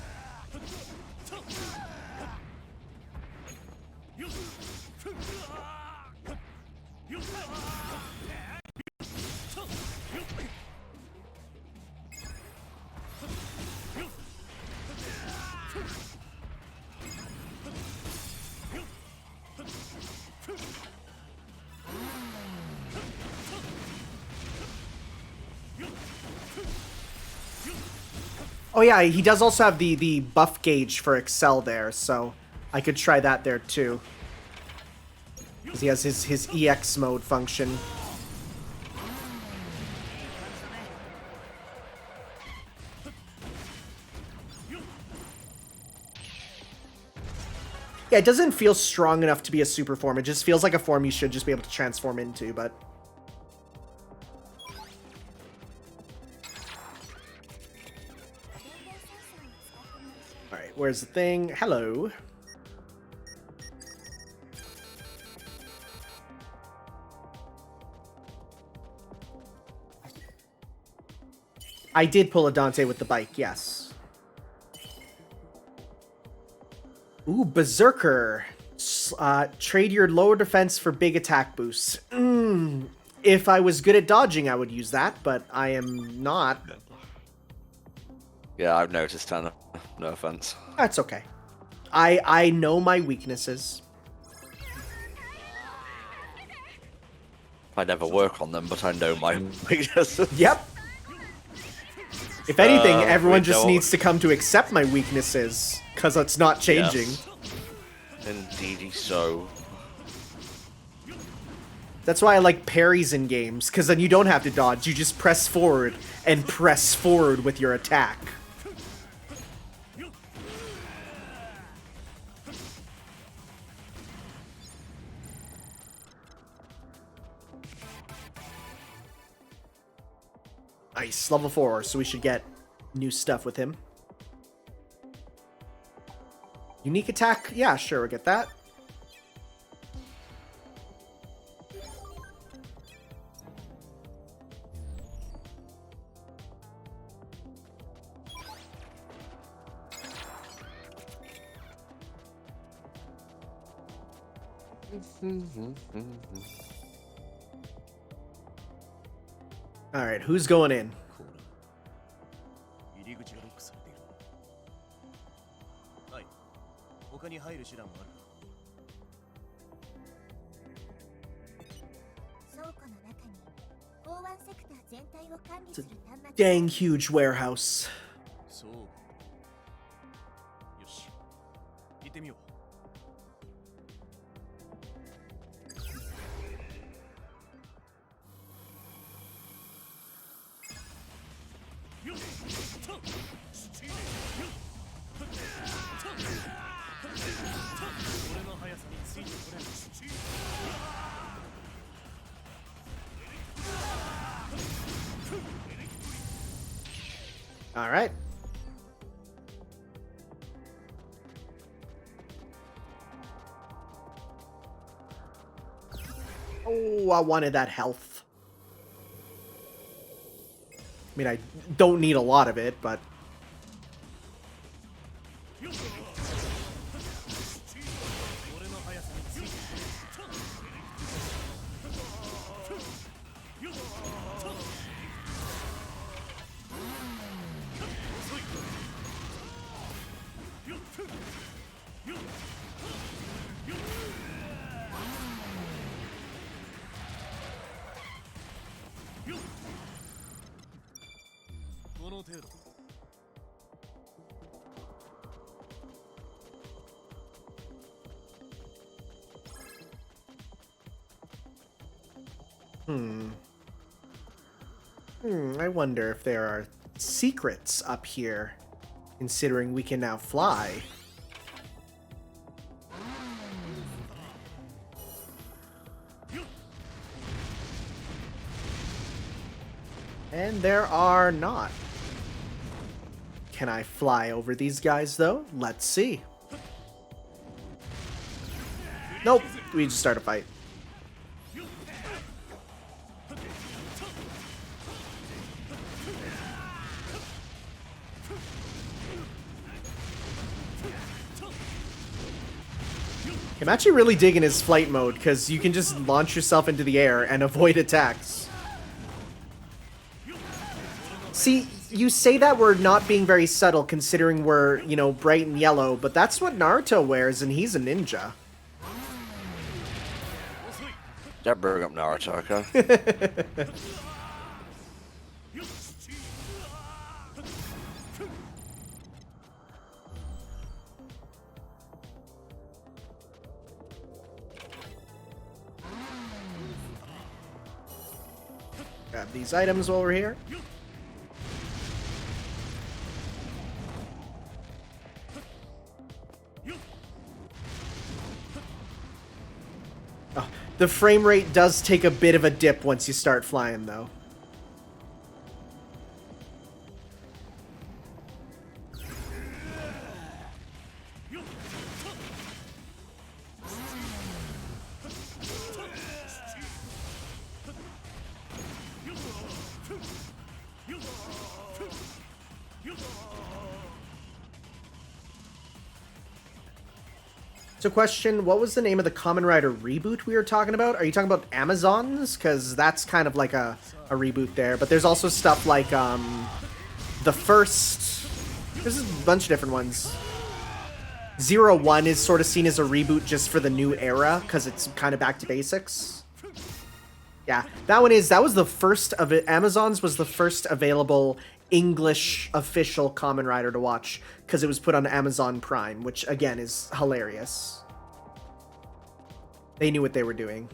Oh yeah, he does also have the buff gauge for Excel there, so I could try that there too. Because he has his EX mode function. Yeah, it doesn't feel strong enough to be a super form. It just feels like a form you should just be able to transform into, but... Alright, where's the thing? Hello. I did pull a Dante with the bike, yes. Ooh, Berserker. Trade your lower defense for big attack boosts. If I was good at dodging, I would use that, but I am not. Yeah, I've noticed, Tanner. No offense. That's okay. I know my weaknesses. I never work on them, but I know my weaknesses. Yep. If anything, everyone we just don't. needs to come to accept my weaknesses, because it's not changing. Yes. Indeedy so. That's why I like parries in games, because then you don't have to dodge. You just press forward and press forward with your attack. Nice, level 4, so we should get new stuff with him. Unique attack? Yeah, sure, we'll get that. Alright, who's going in? 入り口がロックされている。はい。他に入る手段はあるか。倉庫の中に港湾セクター全体を管理する端末 Dang huge warehouse. そう。よし。行ってみよう。俺の速さについてこれる。Alright. Oh, I wanted that health. I mean, I don't need a lot of it, but... I wonder if there are secrets up here, considering we can now fly. And there are not. Can I fly over these guys, though? Let's see. Nope, we just start a fight. I'm actually really digging his flight mode, because you can just launch yourself into the air and avoid attacks. See, you say that we're not being very subtle, considering we're, you know, bright and yellow, but that's what Naruto wears, and he's a ninja. Don't bring up Naruto, okay? Grab these items while we're here. Oh, the frame rate does take a bit of a dip once you start flying, though. So question, what was the name of the Kamen Rider reboot we were talking about? Are you talking about Amazons? Because that's kind of like a reboot there. But there's also stuff like the first... There's a bunch of different ones. 01 is sort of seen as a reboot just for the new era, because it's kind of back to basics. Yeah, that was the first of it. Amazons was the first available English official Kamen Rider to watch, because it was put on Amazon Prime, which again is hilarious. They knew what they were doing.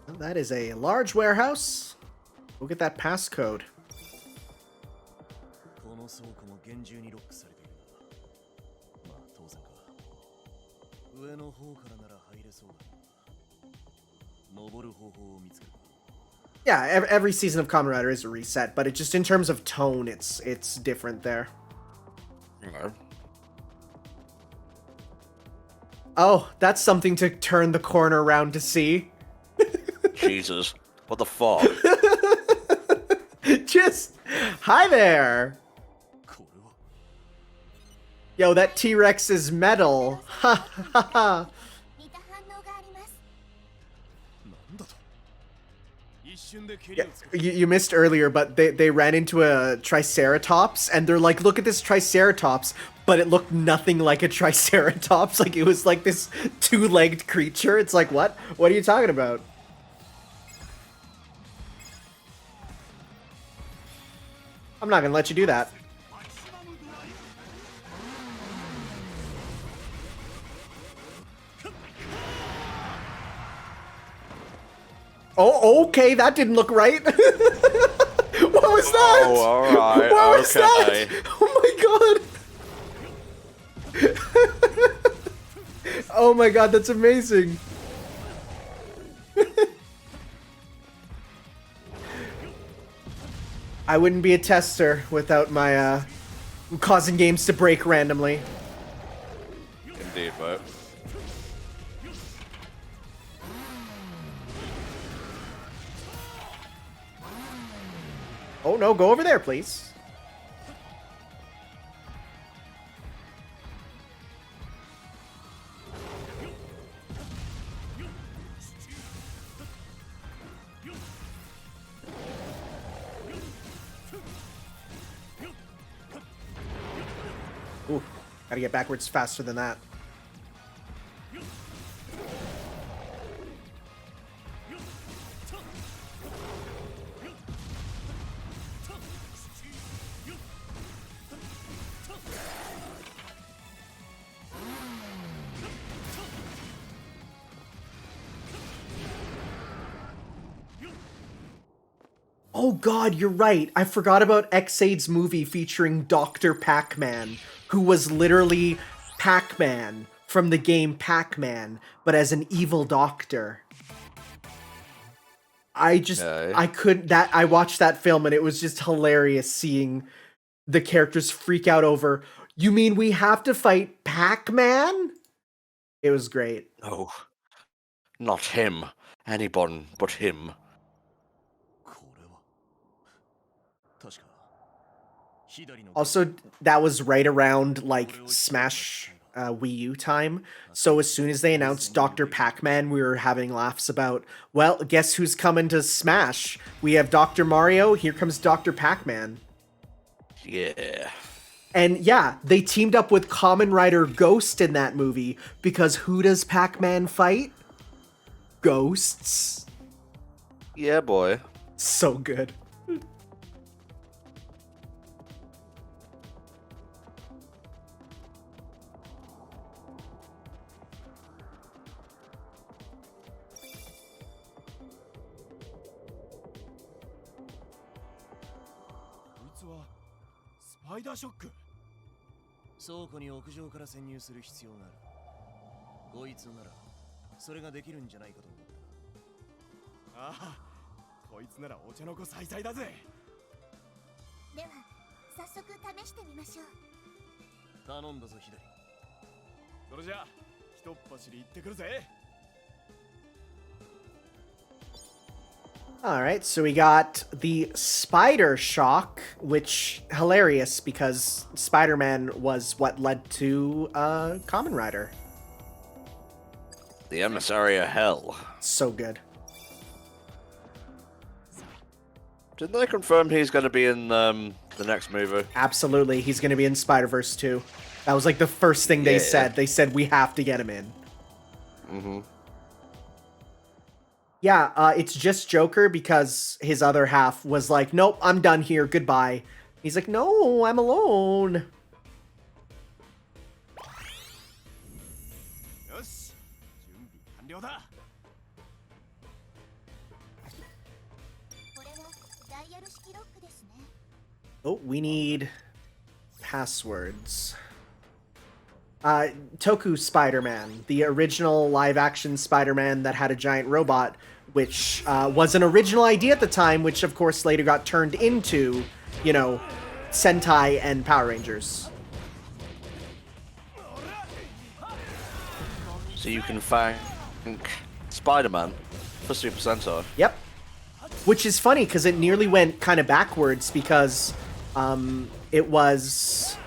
Well, that is a large warehouse. We'll get that passcode. Yeah, every season of Kamen Rider is a reset, but it just in terms of tone, it's different there. Okay. Oh, that's something to turn the corner around to see. Jesus. What the fuck? Just, hi there. Yo, that T-Rex is metal. Ha ha ha. Yeah, you missed earlier, but they ran into a Triceratops, and they're like, look at this Triceratops, but it looked nothing like a Triceratops. Like, it was like this two-legged creature. It's like, what? What are you talking about? I'm not gonna let you do that. Oh, okay, that didn't look right. What was that? Oh, alright, what was okay. that? Oh my god. Oh my god, that's amazing. I wouldn't be a tester without my causing games to break randomly. Indeed, but... Oh no, go over there, please. Ooh, gotta get backwards faster than that. Oh god, you're right. I forgot about X-Aid's movie featuring Dr. Pac-Man, who was literally Pac-Man from the game Pac-Man, but as an evil doctor. I watched that film and it was just hilarious seeing the characters freak out over, you mean we have to fight Pac-Man? It was great. Oh, not him. Anyone but him. これは確か左の Also, that was right around like Smash Wii U time. So as soon as they announced Dr. Pac-Man, we were having laughs about, well, guess who's coming to Smash? We have Dr. Mario, here comes Dr. Pac-Man. Yeah. And yeah, they teamed up with Kamen Rider Ghost in that movie because who does Pac-Man fight? Ghosts. Yeah, boy. So good. Spider Shock. 倉庫に屋上から潜入する必要がある。こいつならそれができるんじゃないかと思った。ああ、こいつならお茶の子さいさいだぜ。では早速試してみましょう。頼んだぞ左。それじゃあ一っ走り行ってくるぜ。Alright, so we got the Spider Shock, which hilarious because Spider-Man was what led to Kamen Rider. The Emissary of Hell. So good. Didn't they confirm he's going to be in the next movie? Absolutely, he's going to be in Spider-Verse 2. That was like the first thing they said. They said we have to get him in. Mm-hmm. Yeah, it's just Joker because his other half was like, nope, I'm done here, goodbye. He's like, no, I'm alone. Oh, we need passwords. Toku Spider-Man, the original live-action Spider-Man that had a giant robot, which was an original idea at the time, which of course later got turned into, you know, Sentai and Power Rangers. So you can thank Spider-Man for Super Sentai. Yep. Which is funny, because it nearly went kind of backwards, because it was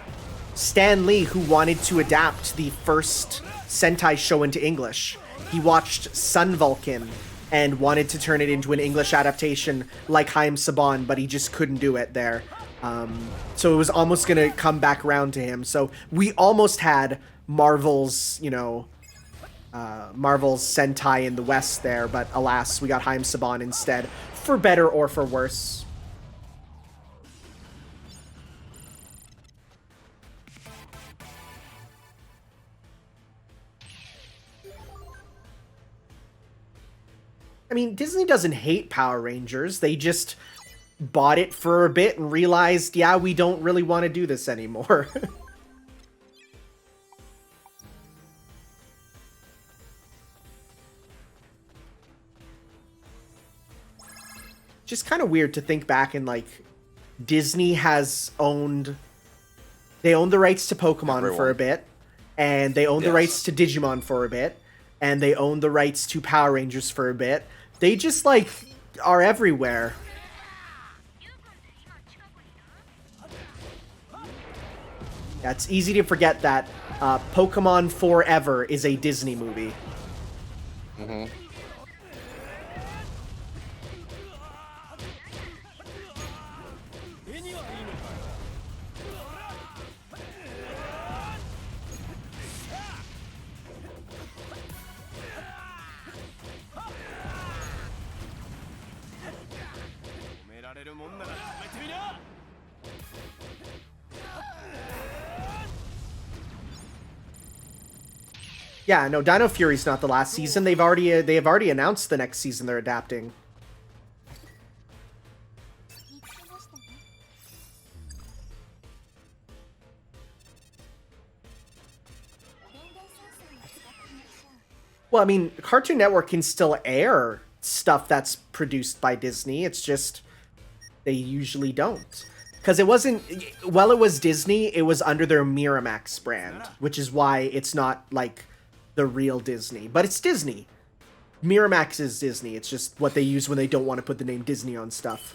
Stan Lee who wanted to adapt the first Sentai show into English. He watched Sun Vulcan and wanted to turn it into an English adaptation like Haim Saban, but he just couldn't do it there. So it was almost going to come back around to him. So we almost had Marvel's, you know, Marvel's Sentai in the West there, but alas, we got Haim Saban instead, for better or for worse. I mean, Disney doesn't hate Power Rangers. They just bought it for a bit and realized, yeah, we don't really want to do this anymore. Just kind of weird to think back and, like, Disney has owned... They owned the rights to Pokemon for a bit, and they owned the rights to Digimon for a bit, and they owned the rights to Power Rangers for a bit. They just, like, are everywhere. Yeah, it's easy to forget that Pokemon Forever is a Disney movie. Mm-hmm. Yeah, no, Dino Fury's not the last season. They have already announced the next season they're adapting. Well, I mean, Cartoon Network can still air stuff that's produced by Disney. It's just they usually don't. Because it wasn't... While it was Disney, it was under their Miramax brand, which is why it's not, like, the real Disney. But it's Disney. Miramax is Disney. It's just what they use when they don't want to put the name Disney on stuff.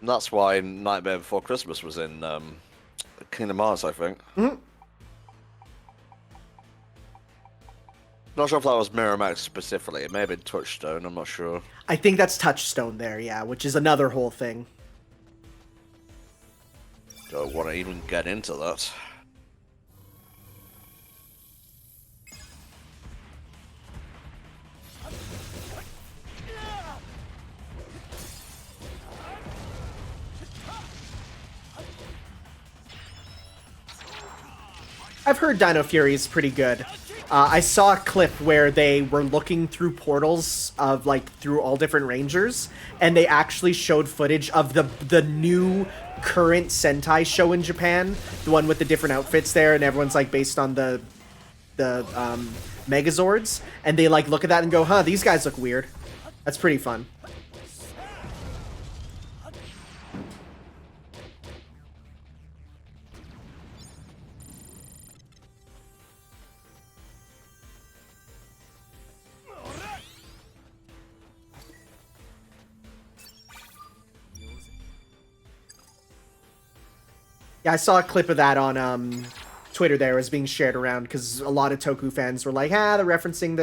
And that's why Nightmare Before Christmas was in Kingdom Hearts, I think. Mm-hmm. Not sure if that was Miramax specifically. It may have been Touchstone, I'm not sure. I think that's Touchstone there, yeah, which is another whole thing. Don't want to even get into that. I've heard Dino Fury is pretty good. I saw a clip where they were looking through portals of, like, through all different Rangers, and they actually showed footage of the new current Sentai show in Japan, the one with the different outfits there, and everyone's, like, based on the Megazords, and they, like, look at that and go, huh, these guys look weird. That's pretty fun. Yeah, I saw a clip of that on Twitter there. It was being shared around because a lot of Toku fans were like, they're referencing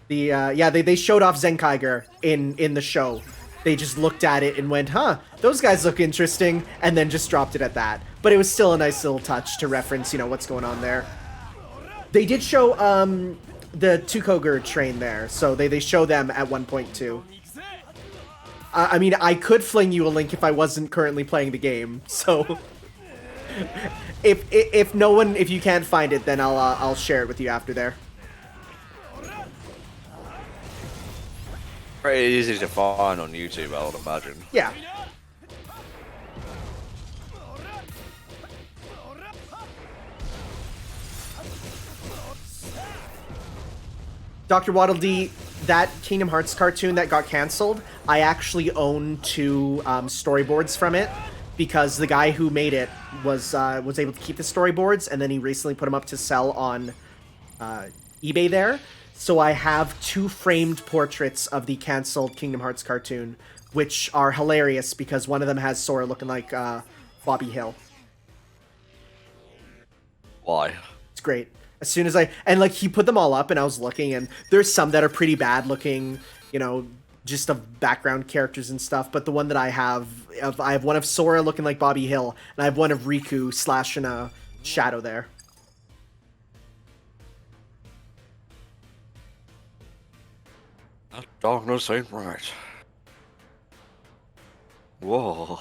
they showed off Zenkaiger in the show. They just looked at it and went, huh, those guys look interesting, and then just dropped it at that. But it was still a nice little touch to reference, what's going on there. They did show the Tukoger train there, so they show them at 1.2. I mean, I could fling you a link if I wasn't currently playing the game, so... If you can't find it, then I'll share it with you after there. Pretty easy to find on YouTube, I would imagine. Yeah. Dr. Waddle Dee, that Kingdom Hearts cartoon that got canceled, I actually own 2 storyboards from it. Because the guy who made it was able to keep the storyboards, and then he recently put them up to sell on eBay there. So I have 2 framed portraits of the canceled Kingdom Hearts cartoon, which are hilarious because one of them has Sora looking like Bobby Hill. Why? It's great. As soon as he put them all up, and I was looking, and there's some that are pretty bad looking, just of background characters and stuff, but the one that I have one of Sora looking like Bobby Hill, and I have one of Riku slashing a shadow there. That darkness ain't right. Whoa.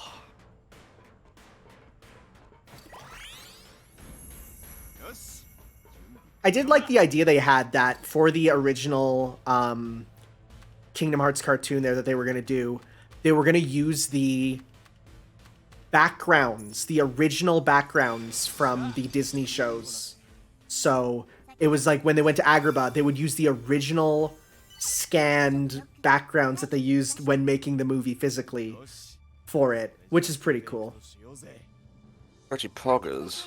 I did like the idea they had that for the original Kingdom Hearts cartoon there that they were going to do, they were going to use the backgrounds, the original backgrounds from the Disney shows. So it was like when they went to Agrabah, they would use the original scanned backgrounds that they used when making the movie physically for it, which is pretty cool. Pretty poggers.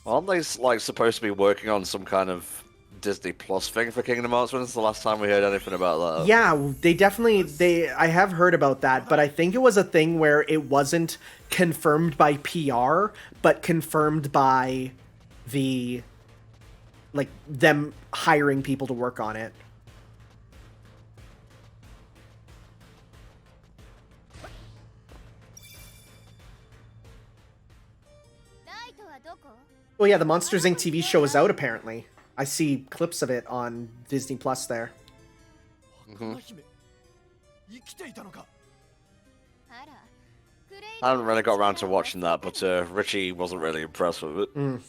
Aren't they like supposed to be working on some kind of Disney Plus thing for Kingdom Hearts? When's the last time we heard anything about that? Yeah, I have heard about that, but I think it was a thing where it wasn't confirmed by PR, but confirmed by them hiring people to work on it. Well, yeah, the Monsters, Inc. TV show is out, apparently. I see clips of it on Disney Plus there. Mm-hmm. I haven't really got around to watching that, but Richie wasn't really impressed with it.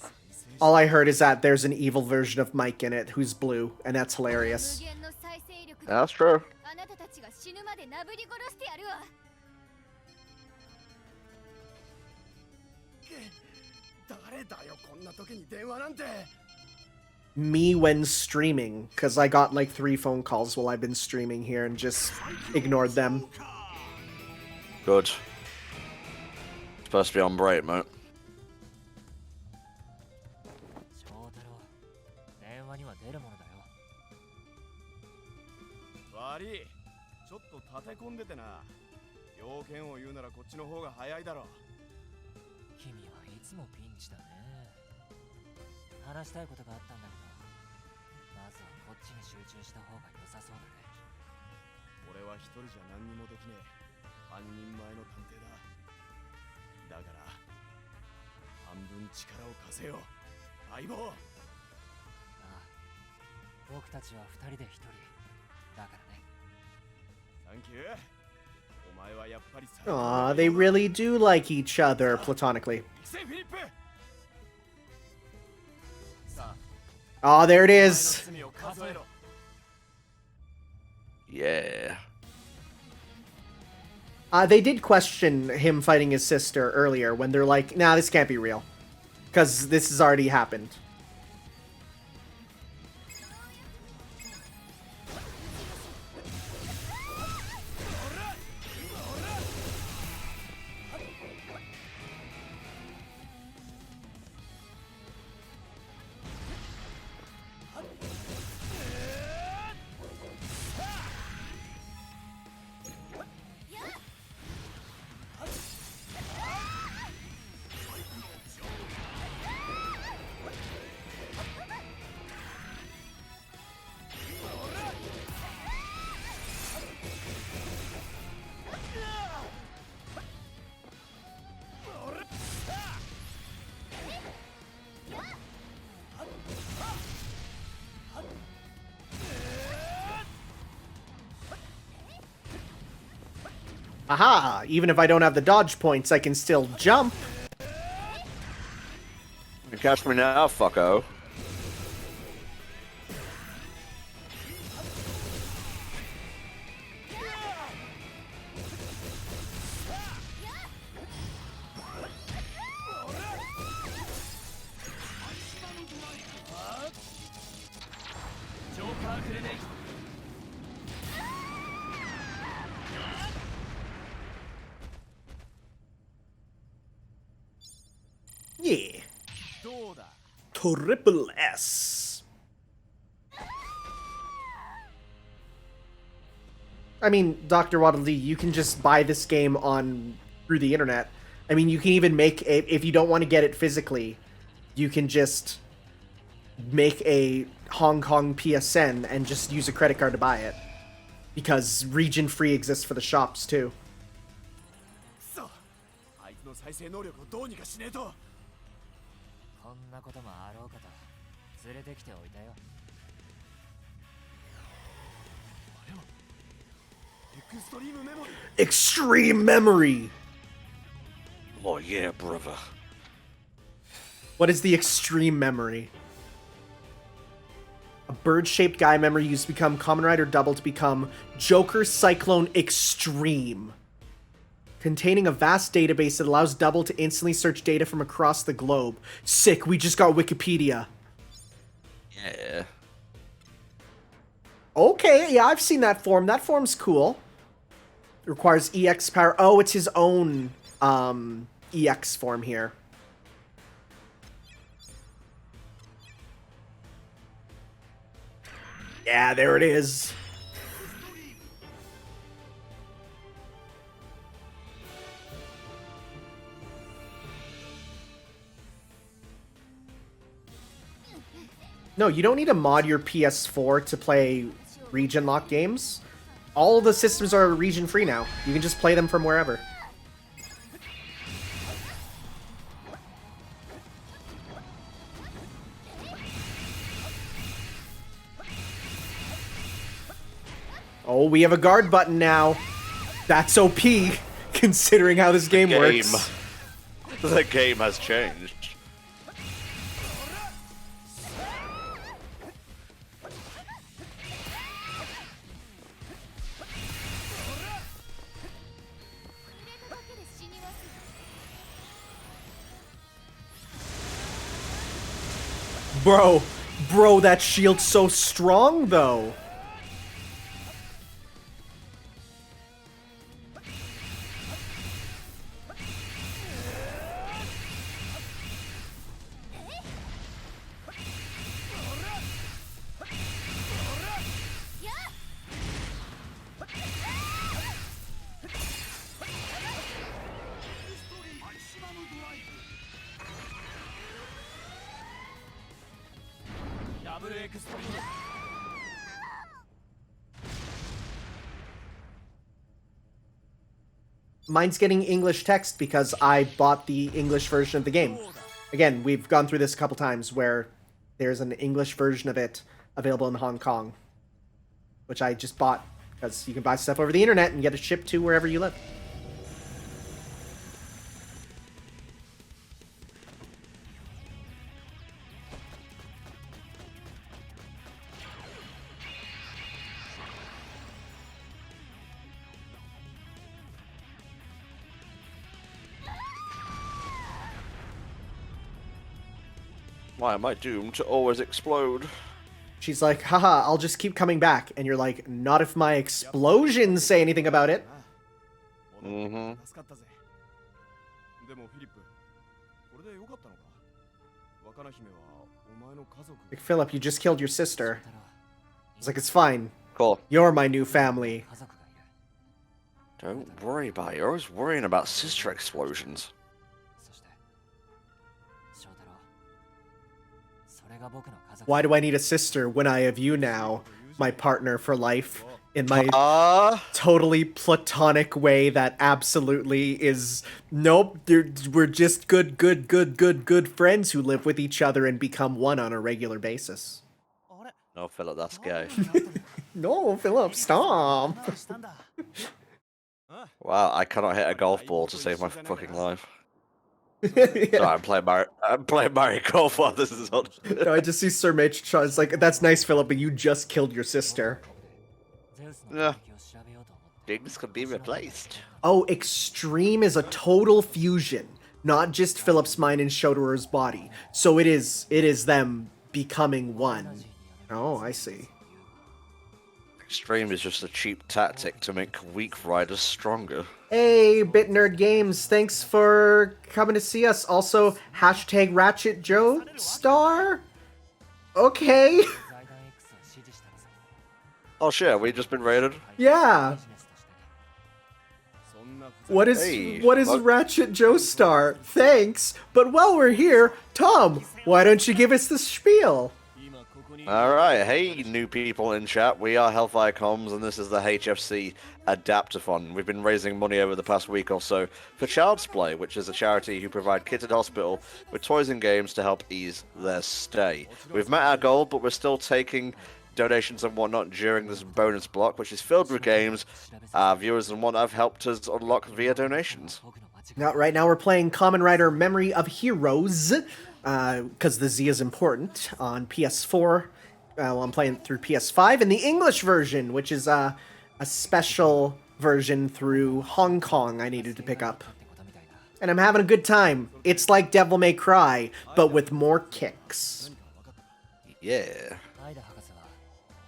All I heard is that there's an evil version of Mike in it who's blue, and that's hilarious. Yeah, that's true. Me when streaming, because I got like 3 phone calls while I've been streaming here and just ignored them. Good. supposed to be on break, mate. 翔太郎、電話には出るものだよ。悪い。ちょっと立て込んでてな。要件を言うならこっちの方が早いだろう。君はいつもピンチだね。話したいことがあったんだけど、まずはこっちに集中した方が良さそうだね。俺は一人じゃ何にもできねえ。半人前の探偵だ。だから半分力を貸せよ、相棒。ああ、僕たちは二人で一人だからね。サンキュー。お前はやっぱり Aw, they really do like each other platonically. フィリップ。 Aw, there it is. Yeah. They did question him fighting his sister earlier when they're like, nah, this can't be real. Because this has already happened. Aha! Even if I don't have the dodge points, I can still jump. You catch me now, fucko. Yeah. Triple S. I mean, Dr. Waddle Dee, you can just buy this game through the internet. I mean, you can even make if you don't want to get it physically, you can just make a Hong Kong PSN and just use a credit card to buy it. Because region free exists for the shops too. あいつの再生能力をどうにかしねえと。こんなこともあろうかと連れてきておいたよ。あれはエクストリームメモリー。 Extreme memory. Oh yeah, brother. What is the extreme memory? A bird-shaped guy memory used to become Kamen Rider Double to become Joker Cyclone Extreme. Containing a vast database that allows Double to instantly search data from across the globe. Sick, we just got Wikipedia. Yeah. Okay, yeah, I've seen that form. That form's cool. It requires EX power. Oh, it's his own EX form here. Yeah, there it is. No, you don't need to mod your PS4 to play region lock games. All the systems are region free now. You can just play them from wherever. Oh, we have a guard button now. That's OP, considering how this game works. The game has changed. Bro, that shield's so strong, though. Mine's getting English text because I bought the English version of the game. Again, we've gone through this a couple times where there's an English version of it available in Hong Kong, which I just bought because you can buy stuff over the internet and get it shipped to wherever you live. Why am I doomed to always explode? She's like, haha, I'll just keep coming back. And you're like, not if my explosions say anything about it. Mm-hmm. でもフィリップ、これでよかったのか。若菜姫はお前の家族。 Like, Philip, you just killed your sister. It's like, it's fine. Cool. You're my new family. Don't worry about it. You're always worrying about sister explosions. Why do I need a sister when I have you now, my partner for life, in my totally platonic way that absolutely is... Nope, we're just good friends who live with each other and become one on a regular basis. No, Philip, that's gay. No, Philip, stop. Wow, I cannot hit a golf ball to save my fucking life. Sorry, I'm playing Mario Golf while this is on. No, I just see Sir Mitch. It's like, that's nice, Philip, but you just killed your sister. Yeah. Things can be replaced. Oh, Extreme is a total fusion, not just Philip's mind and Shotoru's body. So it is them becoming one. Oh, I see. Extreme is just a cheap tactic to make weak riders stronger. Hey, Bit Nerd Games, thanks for coming to see us. Also, hashtag Ratchet Joe star? Okay. Oh shit, we just been raided? Yeah. What is Ratchet Joe star? Thanks, but while we're here, Tom, why don't you give us the spiel? Alright, hey new people in chat, we are Hellfire Comms and this is the HFC Adaptathon. We've been raising money over the past week or so for Child's Play, which is a charity who provide kids at hospital with toys and games to help ease their stay. We've met our goal, but we're still taking donations and whatnot during this bonus block, which is filled with games our viewers and whatnot have helped us unlock via donations. Now, right now we're playing Kamen Rider Memory of Heroes, because the Z is important, on PS4. Well, I'm playing through PS5, and the English version, which is a special version through Hong Kong I needed to pick up. And I'm having a good time. It's like Devil May Cry, but with more kicks. Yeah.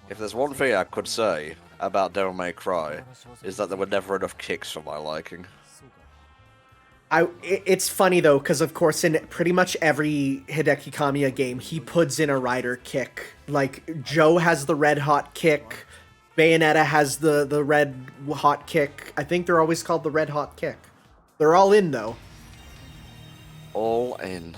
If there's one thing I could say about Devil May Cry, is that there were never enough kicks for my liking. It's funny though, because of course in pretty much every Hideki Kamiya game, he puts in a rider kick. Like, Joe has the red hot kick, Bayonetta has the red hot kick. I think they're always called the red hot kick. They're all in though. All in.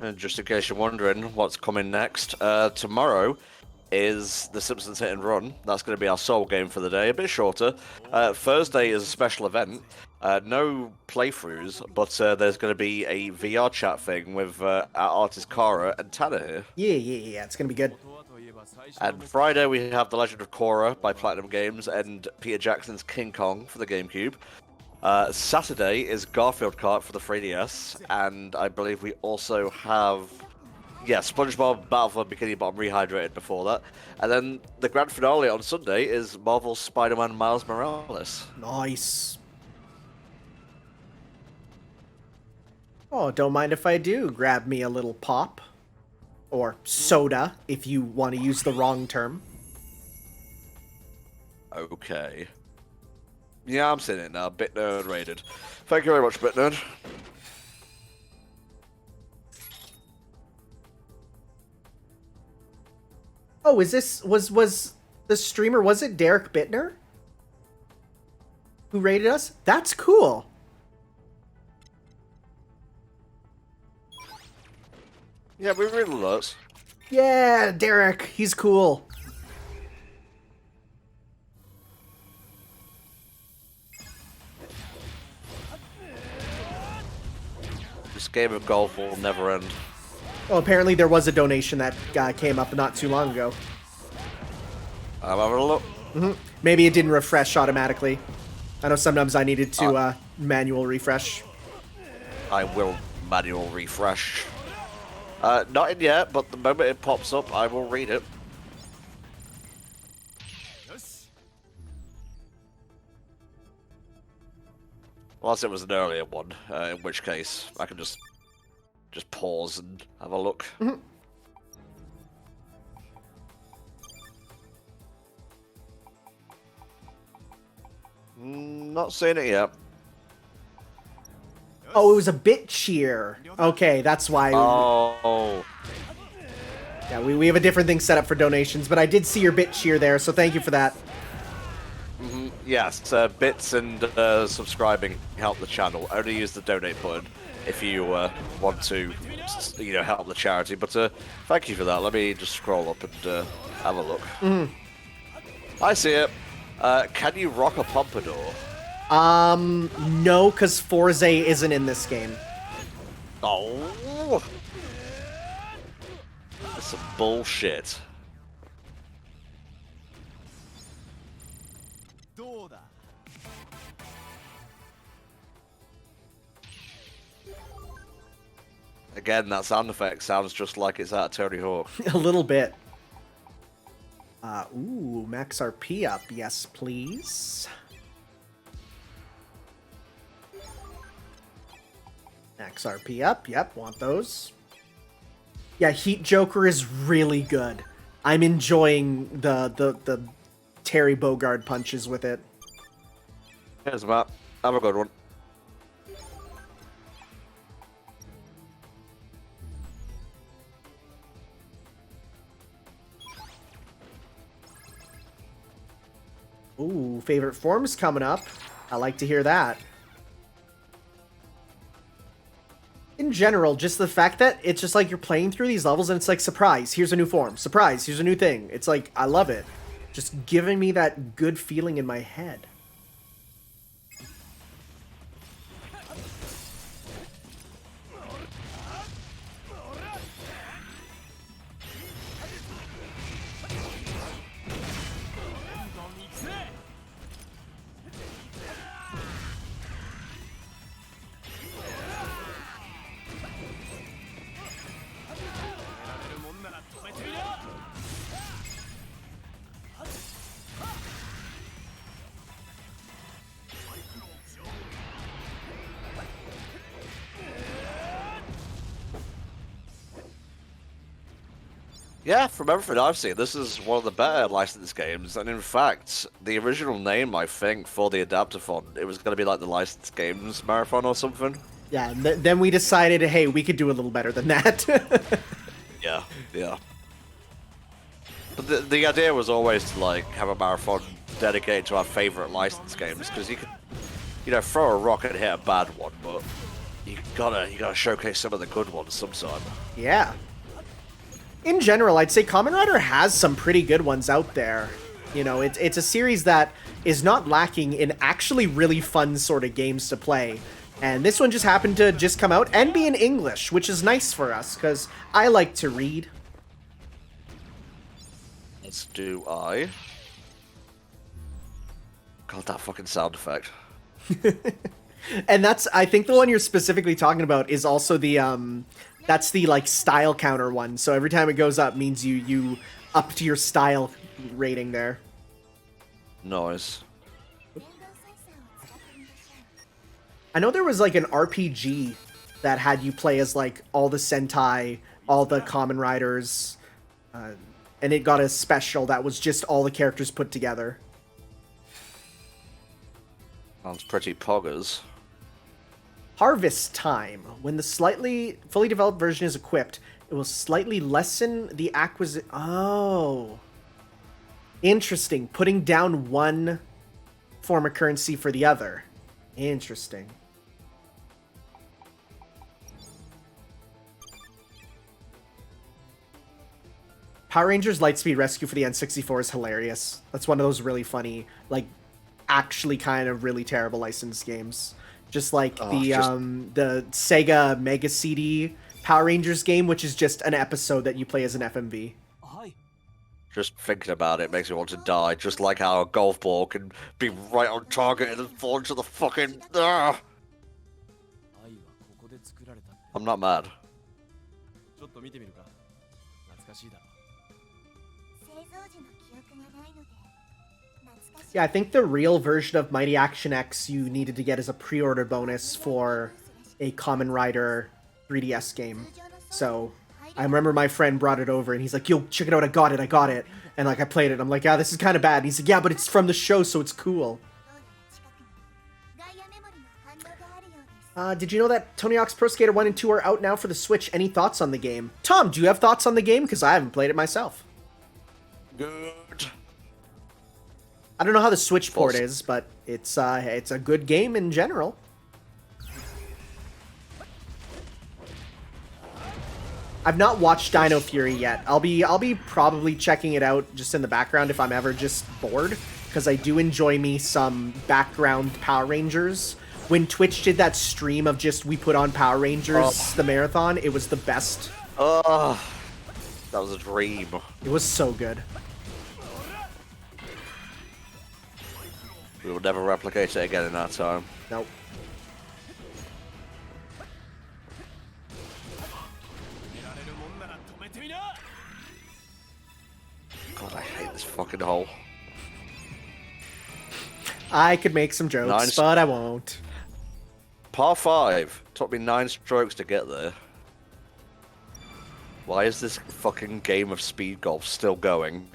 And just in case you're wondering what's coming next, tomorrow is The Simpsons Hit and Run. That's going to be our sole game for the day, a bit shorter. Thursday is a special event. No playthroughs, but there's going to be a VR chat thing with our artist Kara and Tanner here. Yeah, it's going to be good. And Friday we have The Legend of Korra by Platinum Games and Peter Jackson's King Kong for the GameCube. Saturday is Garfield Kart for the 3DS, and I believe we also have... yeah, SpongeBob Battle for Bikini Bottom Rehydrated before that. And then the grand finale on Sunday is Marvel's Spider-Man Miles Morales. Nice. Oh, don't mind if I do. Grab me a little pop. Or soda, if you want to use the wrong term. Okay. Yeah, I'm seeing it now. Bit Nerd rated. Thank you very much, Bit Nerd. Oh, is this... was the streamer... was it Derek Bittner? Who rated us? That's cool. Yeah, we really lots. Yeah, Derek, he's cool. This game of golf will never end. Oh, apparently there was a donation that came up not too long ago. I'm having a look. Maybe it didn't refresh automatically. I know sometimes I needed to manual refresh. I will manual refresh. Not in yet, but the moment it pops up, I will read it. Unless it was an earlier one, in which case I can just pause and have a look. Not seeing it yet. Oh, it was a bit cheer. Okay, that's why. Oh. Yeah, we have a different thing set up for donations, but I did see your bit cheer there, so thank you for that. Yes, bits and subscribing help the channel. Only use the donate button if you want to, help the charity. But thank you for that. Let me just scroll up and have a look. I see it. Can you rock a pompadour? No, because Forze isn't in this game. Oh, that's some bullshit. Again, that sound effect sounds just like it's out of Tony Hawk. A little bit. Ooh, max RP up. Yes, please. Max RP up. Yep, want those. Yeah, Heat Joker is really good. I'm enjoying the Terry Bogard punches with it. Here's Matt. Have a good one. Ooh, favorite forms coming up. I like to hear that. In general, just the fact that it's just like you're playing through these levels and it's like, surprise, here's a new form. Surprise, here's a new thing. It's like, I love it. Just giving me that good feeling in my head. Yeah, from everything I've seen, this is one of the better licensed games, and in fact, the original name, I think, for the Adaptathon, it was going to be like the Licensed Games Marathon or something. Yeah, and then we decided, hey, we could do a little better than that. Yeah. But the idea was always to, like, have a marathon dedicated to our favorite licensed games, because you could, throw a rock and hit a bad one, but you gotta showcase some of the good ones sometime. Yeah. In general, I'd say Kamen Rider has some pretty good ones out there. It's a series that is not lacking in actually really fun sort of games to play. And this one just happened to just come out and be in English, which is nice for us, because I like to read. As do I. God, that fucking sound effect. And I think the one you're specifically talking about is also the, that's the, like, style counter one. So every time it goes up means you up to your style rating there. Nice. I know there was, like, an RPG that had you play as, like, all the Sentai, all the Kamen Riders, and it got a special that was just all the characters put together. Sounds pretty poggers. Harvest Time. When the fully developed version is equipped, it will slightly lessen the acquisition. Oh. Interesting. Putting down one form of currency for the other. Interesting. Power Rangers Lightspeed Rescue for the N64 is hilarious. That's one of those really funny, like, actually kind of really terrible licensed games. Just like the Sega Mega CD Power Rangers game, which is just an episode that you play as an FMV. Just thinking about it makes me want to die, just like how a golf ball can be right on target and then fall into the fucking... Ah! I'm not mad. Yeah, I think the real version of Mighty Action X you needed to get as a pre-order bonus for a Kamen Rider 3DS game. So I remember my friend brought it over and he's like, yo, check it out, I got it. And like I played it, I'm like, yeah, this is kind of bad. And he's like, yeah, but it's from the show, so it's cool. Did you know that Tony Hawk's Pro Skater 1 and 2 are out now for the Switch? Any thoughts on the game? Tom, do you have thoughts on the game? Because I haven't played it myself. Good. I don't know how the Switch port is, but it's a good game in general. I've not watched Dino Fury yet. I'll be probably checking it out just in the background if I'm ever just bored, because I do enjoy me some background Power Rangers. When Twitch did that stream of just we put on Power Rangers the marathon, it was the best. Oh, that was a dream. It was so good. We will never replicate it again in that time. Nope. God, I hate this fucking hole. I could make some jokes, but I won't. Par 5. Took me 9 strokes to get there. Why is this fucking game of speed golf still going?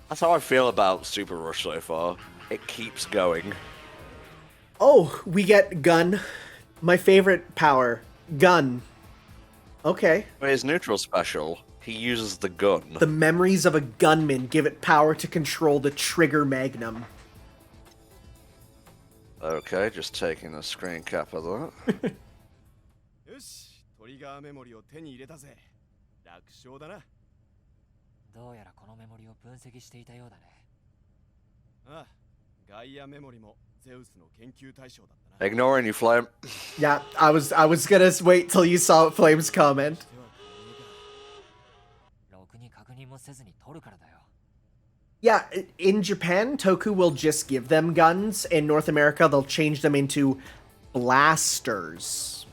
That's how I feel about Super Rush so far. It keeps going. Oh, we get gun. My favorite power. Gun. Okay. His neutral special, he uses the gun. The memories of a gunman give it power to control the trigger magnum. Okay, just taking a screen cap of that. Ignoring you, Flame. Yeah, I was gonna wait till you saw Flame's comment. Yeah, in Japan, Toku will just give them guns. In North America, they'll change them into blasters.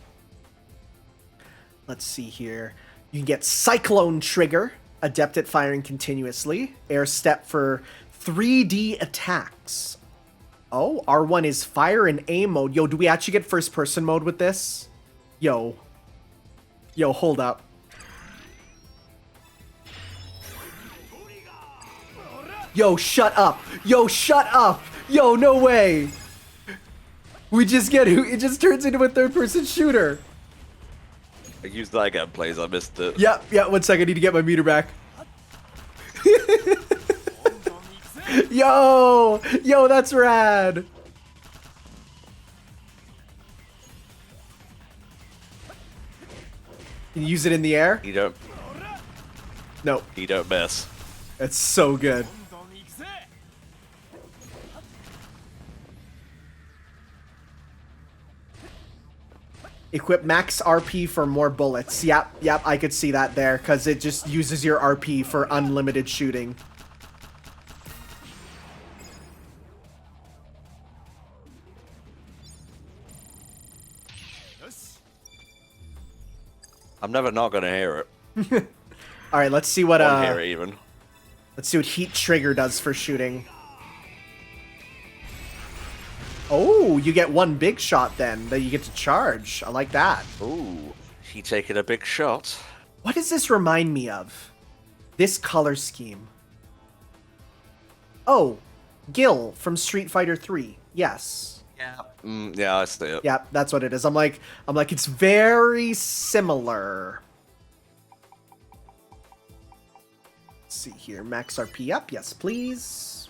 Let's see here. You can get Cyclone Trigger, adept at firing continuously. Air Step for 3D attacks. Oh, R1 is fire and aim mode. Yo, do we actually get first person mode with this? Yo, hold up. Yo, shut up. Yo, shut up. Yo, no way. We just get it just turns into a third person shooter. I used that again, please. I missed it. Yeah, 1 second. I need to get my meter back. Yo, that's rad. Can you use it in the air? You don't. No. You don't miss. That's so good. Equip max RP for more bullets. Yep, I could see that there, because it just uses your RP for unlimited shooting. I'm never not gonna hear it. All right, let's see what Won't hear it even. Let's see what Heat Trigger does for shooting. Oh, you get one big shot then that you get to charge. I like that. Ooh, he taking a big shot. What does this remind me of? This color scheme. Oh, Gil from Street Fighter 3. Yes. Yeah. Yeah, I see it. Yeah, that's what it is. I'm like, it's very similar. Let's see here. Max RP up. Yes, please.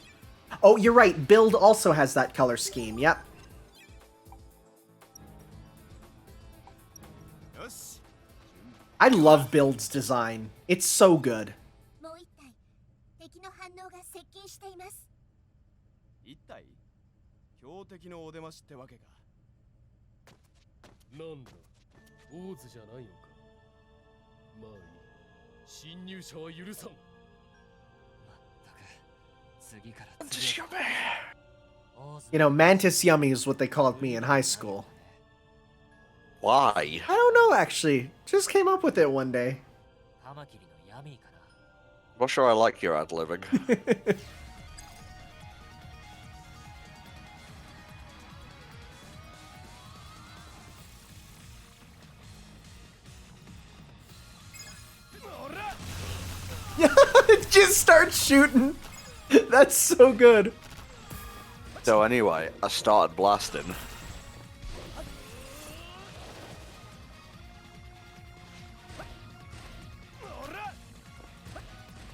Oh, you're right. Build also has that color scheme. Yep. I love Build's design. It's so good. もう一体敵の反応が接近しています。一体標的のお出ましってわけか。なんだ、オーズじゃないのか。まあいい、侵入者は許さん。次から You know, Mantis Yummy is what they called me in high school. Why? I don't know, actually. Just came up with it one day. カマキリのヤミーかな。 Not sure I like your ad-libbing. Just start shooting. That's so good. So anyway, I started blasting.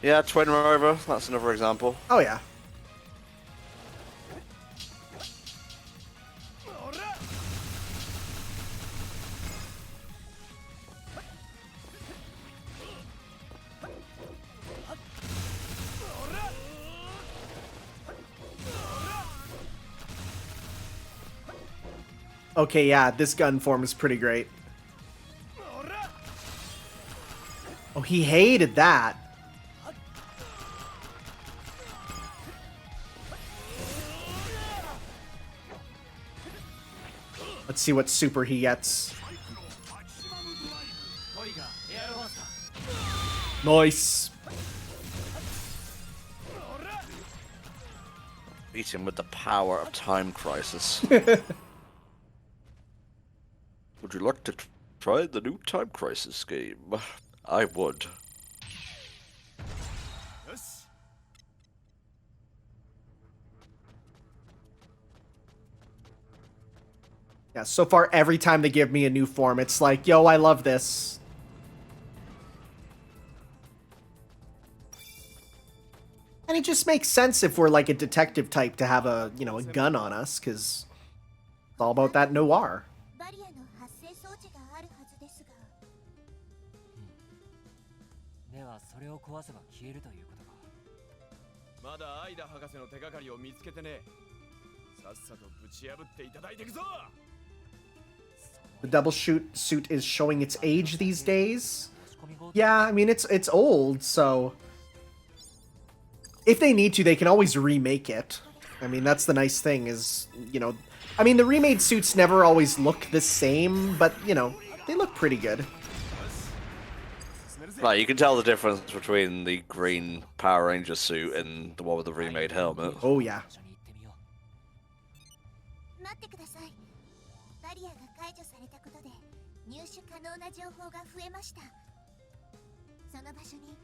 Yeah, Twin Rover, that's another example. Oh, yeah. Okay, yeah, this gun form is pretty great. Oh, he hated that. Let's see what super he gets. Nice. Beat him with the power of Time Crisis. Would you like to try the new Time Crisis game? I would. Yeah, so far every time they give me a new form, it's like, yo, I love this. And it just makes sense if we're like a detective type to have a, you know, a gun on us, because it's all about that noir. バリアの発生装置があるはずですが。ではそれを壊せば消えるということか。まだアイダ博士の手がかりを見つけてね。さっさとぶち破っていただいていくぞ。 The double shoot suit is showing its age these days. Yeah, I mean, it's old, so if they need to, they can always remake it. I mean, that's the nice thing is, you know, I mean, the remade suits never always look the same, but, you know, they look pretty good. Right, you can tell the difference between the green Power Ranger suit and the one with the remade helmet. Oh, yeah. 待ってください。バリアが解除されたことで入手可能な情報が増えました。その場所に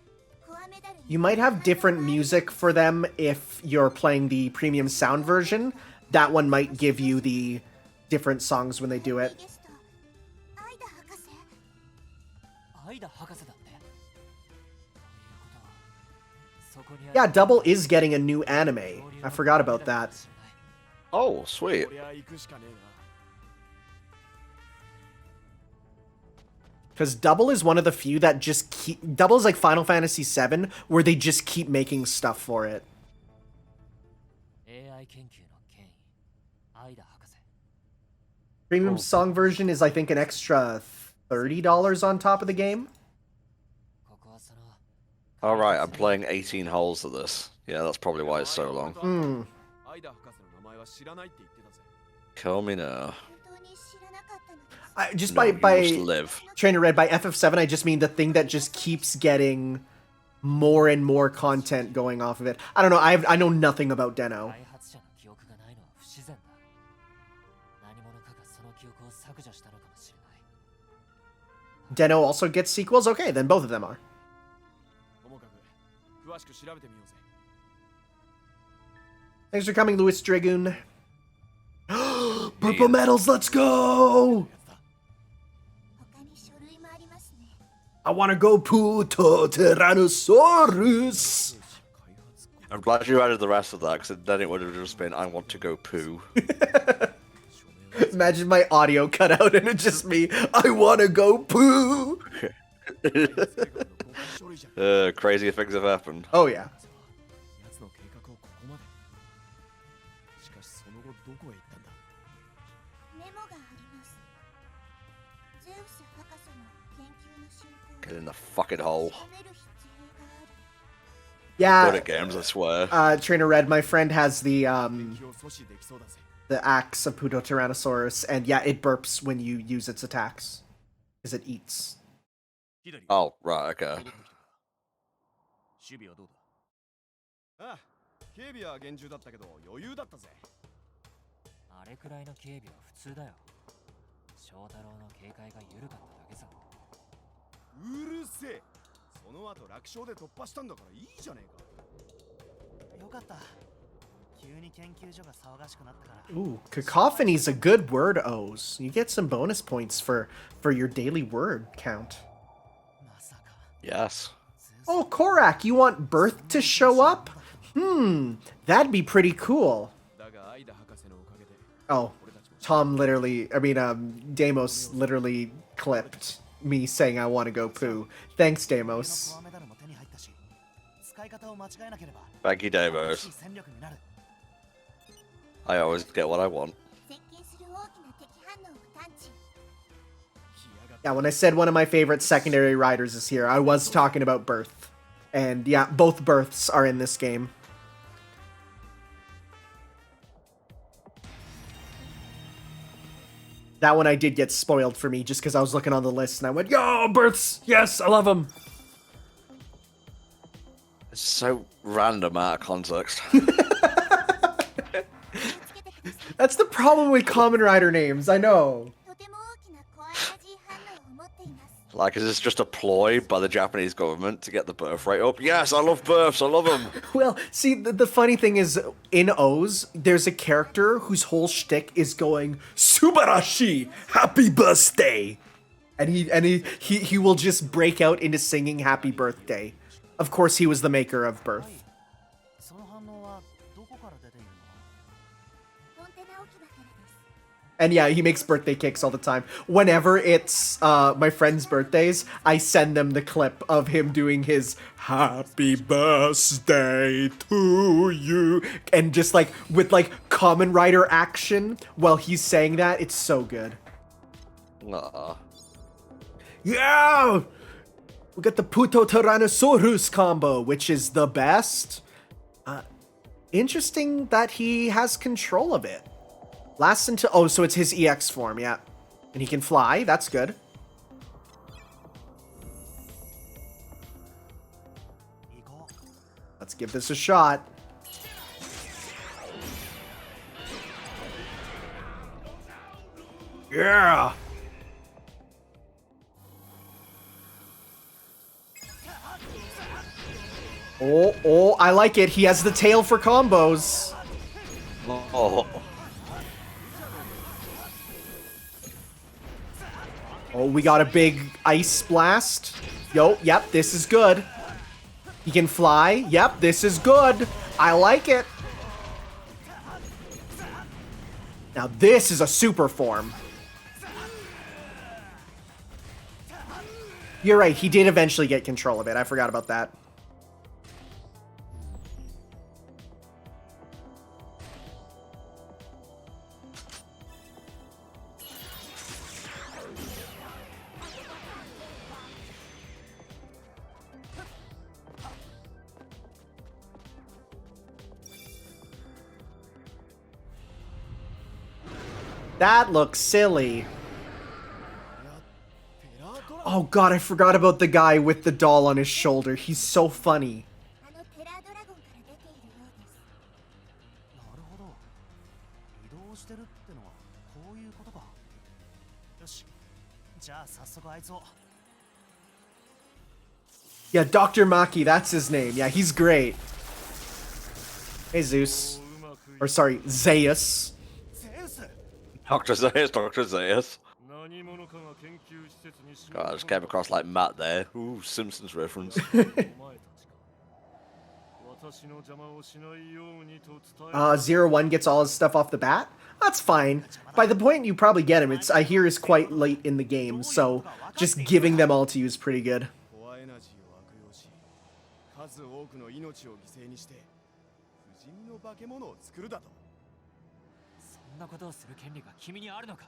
コアメダル。 You might have different music for them if you're playing the premium sound version. That one might give you the different songs when they do it. アイダ博士。アイダ博士だって。 Yeah, Double is getting a new anime. I forgot about that. Oh, sweet. Because Double is one of the few that just keep... Double is like Final Fantasy VII, where they just keep making stuff for it. Premium song version is, I think, an extra $30 on top of the game. Alright, I'm playing 18 holes of this. Yeah, that's probably why it's so long. Hmm. Kill me now. Just No, by you must live. Trainer Red, by FF7, I just mean the thing that just keeps getting more and more content going off of it. I don't know, I know nothing about Deno. Deno also gets sequels? Okay, then both of them are. Thanks for coming, Louis Dragoon. Purple medals, let's go! I wanna go Puto Tyrannosaurus! I'm glad you added the rest of that, because then it would have just been, I want to go poo. Imagine my audio cut out and it's just me, I wanna go poo! Crazier things have happened. Oh yeah. 奴の計画をここまで。しかしその後どこへ行ったんだ。メモがあります。ゼウス博士の研究の進行を Get in the fucking hole. 極める必要がある。 Yeah. Good at games, I swear. Trainer Red, my friend has the 敵を阻止できそうだぜ。 the axe of Puto Tyrannosaurus, and yeah, it burps when you use its attacks. Because it eats. Oh, right, okay. 守備はどうだ。ああ、警備は厳重だったけど余裕だったぜ。あれくらいの警備は普通だよ。翔太郎の警戒が緩かっただけさ。うるせえ。その後楽勝で突破したんだからいいじゃねえか。よかった。急に研究所が騒がしくなったから。 Ooh, cacophony's a good word, O's. You get some bonus points for your daily word count. まさか。 Yes. Oh, Korak, you want Birth to show up? That'd be pretty cool. だがアイダ博士のおかげで。 Oh, Tom literally, Deimos literally clipped me saying I want to go poo. Thanks, Deimos. メダルも手に入ったし、使い方を間違えなければ。 Thank you, Davos. 戦力になる。 I always get what I want. 接近する大きな敵反応を探知。 Yeah, when I said one of my favorite secondary riders is here, I was talking about Birth. And yeah, both Births are in this game. That one I did get spoiled for me just because I was looking on the list and I went, yo, Births! Yes, I love them! It's so random out of context. That's the problem with Kamen Rider names, I know. とても大きなコアエナジー反応を持っています。 Like, is this just a ploy by the Japanese government to get the birth rate up? Yes, I love births, I love them. Well, see, the funny thing is, in O's, there's a character whose whole shtick is going, Subarashi! Happy birthday! And he will just break out into singing Happy Birthday. Of course, he was the maker of Birth. その反応はどこから出ているの？ コンテナ置き場からです。 And yeah, he makes birthday cakes all the time. Whenever it's my friends' birthdays, I send them the clip of him doing his Happy Birthday to you. And just like, with like Kamen Rider action while he's saying that, it's so good. Aw. Yeah! We got the Puto Tyrannosaurus combo, which is the best. Interesting that he has control of it. Lasts until... Oh, so it's his EX form, yeah. And he can fly, that's good. Let's give this a shot. Yeah! Oh, I like it. He has the tail for combos. Oh. Oh, we got a big ice blast. Yep, this is good. He can fly. Yep, this is good. I like it. Now this is a super form. You're right, he did eventually get control of it. I forgot about that. That looks silly. Oh god, I forgot about the guy with the doll on his shoulder. He's so funny. あのテラードラゴンから出ているようです。なるほど。移動してるってのはこういうことか。よし。じゃあ早速あいつを。 Yeah, Dr. Maki, that's his name. Yeah, he's great. Hey, Zeus. Or sorry, Zeus. Dr. Zeus, Dr. Zeus. God, I just came across like Matt there. Ooh, Simpsons reference. 01 gets all his stuff off the bat? That's fine. By the point you probably get him, I hear is quite late in the game, so just giving them all to you is pretty good. コアエナジーを悪用し、数多くの命を犠牲にして、不死身の化け物を作るだと。そんなことをする権利が君にあるのか。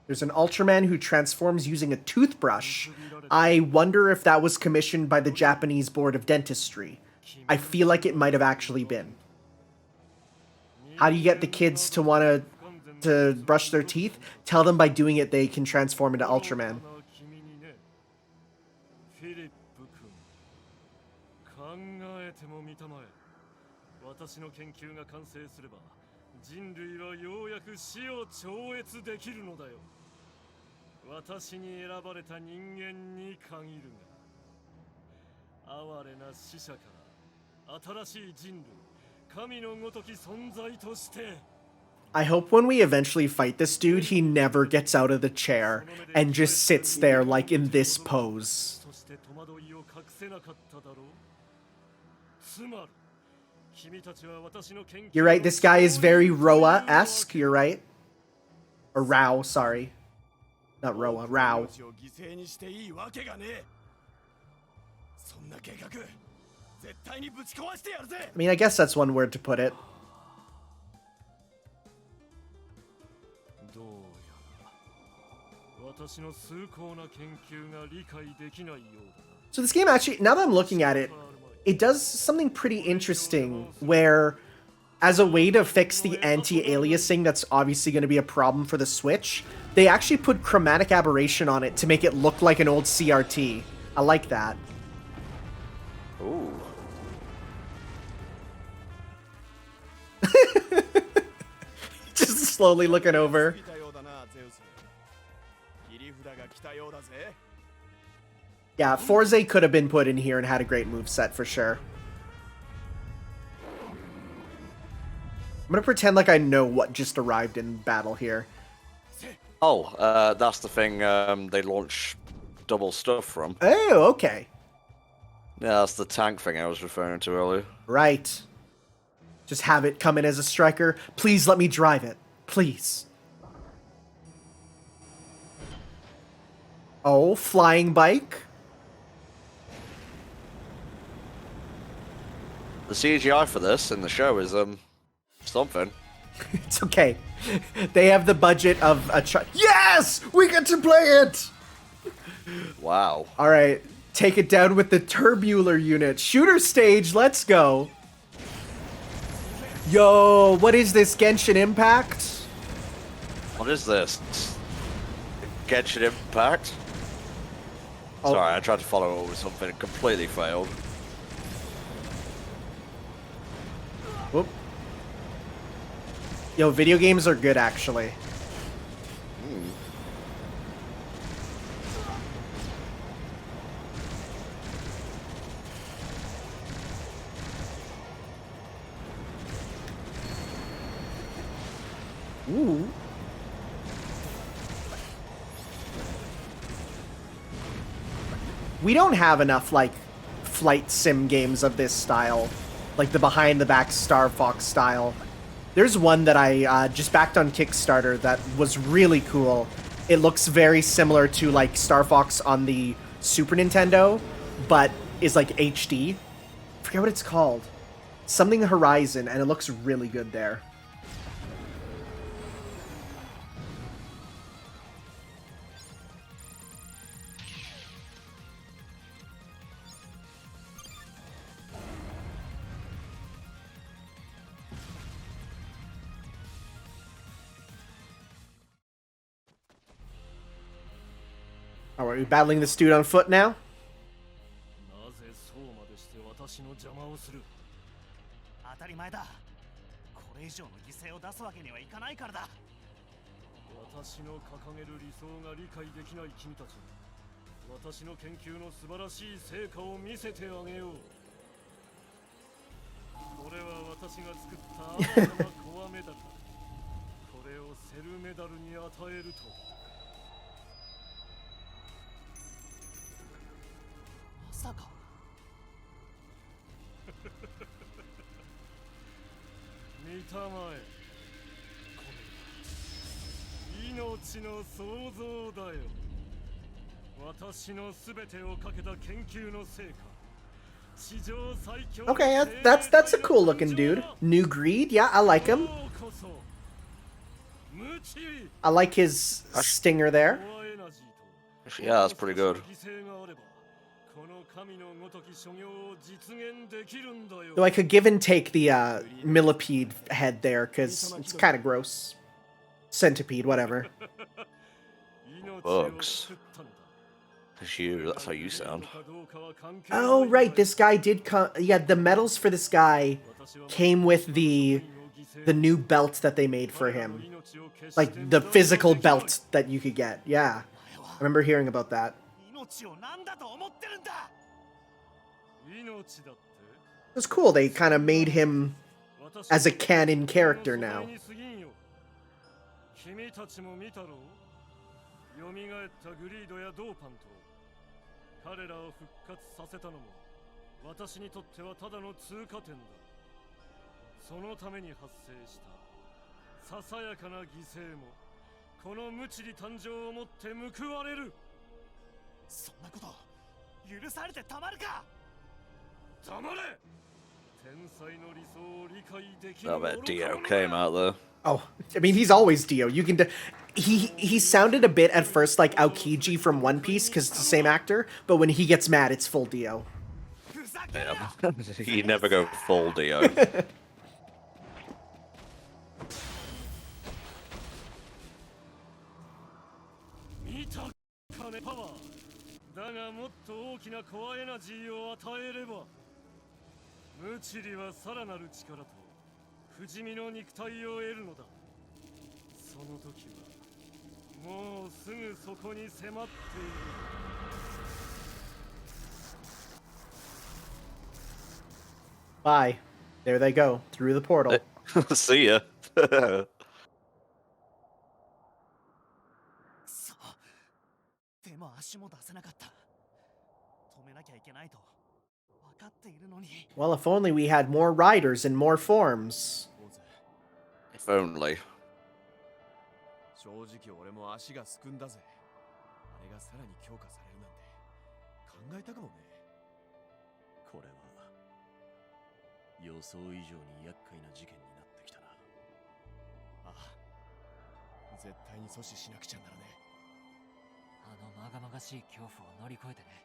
There's an Ultraman who transforms using a toothbrush. I wonder if that was commissioned by the Japanese Board of Dentistry. I feel like it might have actually been. How do you get the kids to want to brush their teeth? Tell them by doing it they can transform into Ultraman. フィリップ君、考えてもみたまえ。私の研究が完成すれば、人類はようやく死を超越できるのだよ。私に選ばれた人間に限るが、哀れな死者から新しい人類、神のごとき存在として。 I hope when we eventually fight this dude, he never gets out of the chair and just sits there like in this pose. You're right, this guy is very Roa-esque, you're right. Or Rao, sorry. Not Roa, Rao. I mean, I guess that's one word to put it. So this game actually, now that I'm looking at it, it does something pretty interesting where, as a way to fix the anti-aliasing that's obviously going to be a problem for the Switch, they actually put chromatic aberration on it to make it look like an old CRT. I like that. Ooh. Just slowly looking over. Yeah, Forze could have been put in here and had a great moveset for sure. I'm gonna pretend like I know what just arrived in battle here. Oh, that's the thing they launch double stuff from. Oh, okay. Yeah, that's the tank thing I was referring to earlier. Right. Just have it come in as a striker. Please let me drive it. Please. Oh, flying bike. The CGI for this in the show is something. It's okay. They have the budget of a Yes! We get to play it! Wow. Alright. Take it down with the Turbular unit. Shooter stage, let's go. Yo, what is this? Genshin Impact? What is this? Genshin Impact? Oh. Sorry, I tried to follow up with something and completely failed. Whoop. Yo, video games are good, actually. Ooh. We don't have enough, like, flight sim games of this style. Like the behind-the-back Star Fox style. There's one that I just backed on Kickstarter that was really cool. It looks very similar to, like, Star Fox on the Super Nintendo, but is, like, HD. I forget what it's called. Something Horizon, and it looks really good there. Are we battling this dude on foot now? なぜそうまでして私の邪魔をする。当たり前だ。これ以上の犠牲を出すわけにはいかないからだ。私の掲げる理想が理解できない君たちに、私の研究の素晴らしい成果を見せてあげよう。これは私が作った新たなコアメダルだ。これをセルメダルに与えると。まさか。たまえ。命の創造だよ。私のすべてをかけた研究の成果。史上最強 Okay, that's a cool looking dude. New Greed, yeah, I like him. I like his stinger there. Yeah, that's pretty good. Though I could give and take the millipede head there, because it's kind of gross. Centipede, whatever. Bugs. That's how you sound. Oh, right, this guy did come... Yeah, the medals for this guy came with the new belt that they made for him. Like, the physical belt that you could get. Yeah. I remember hearing about that. It was cool. They kind of made him as a canon character now. 彼らを復活させたのも私にとってはただの通過点だ。そのために発生したささやかな犠牲もこの無知に誕生をもって報われる。そんなこと許されてたまるか。黙れ。天才の理想を理解できる。 I bet Dio came out there. Oh, I mean, he's always Dio. You can... He sounded a bit at first like Aokiji from One Piece, because it's the same actor, but when he gets mad, it's full Dio. Yeah. You never go full Dio. 見た金パワー。だがもっと大きなコアエナジーを与えれば、ムチリはさらなる力と不死身の肉体を得るのだ。その時はもうすぐそこに迫っている。Bye. There they go, through the portal. See ya. 手も足も出せなかった。止めなきゃいけないと分かっているのに。 Well, if only we had more riders and more forms. If only. 正直俺も足がすくんだぜ。あれがさらに強化されるなんて考えたかもね。これは予想以上に厄介な事件になってきたな。ああ、絶対に阻止しなくちゃならねえ。あのまがまがしい恐怖を乗り越えてね。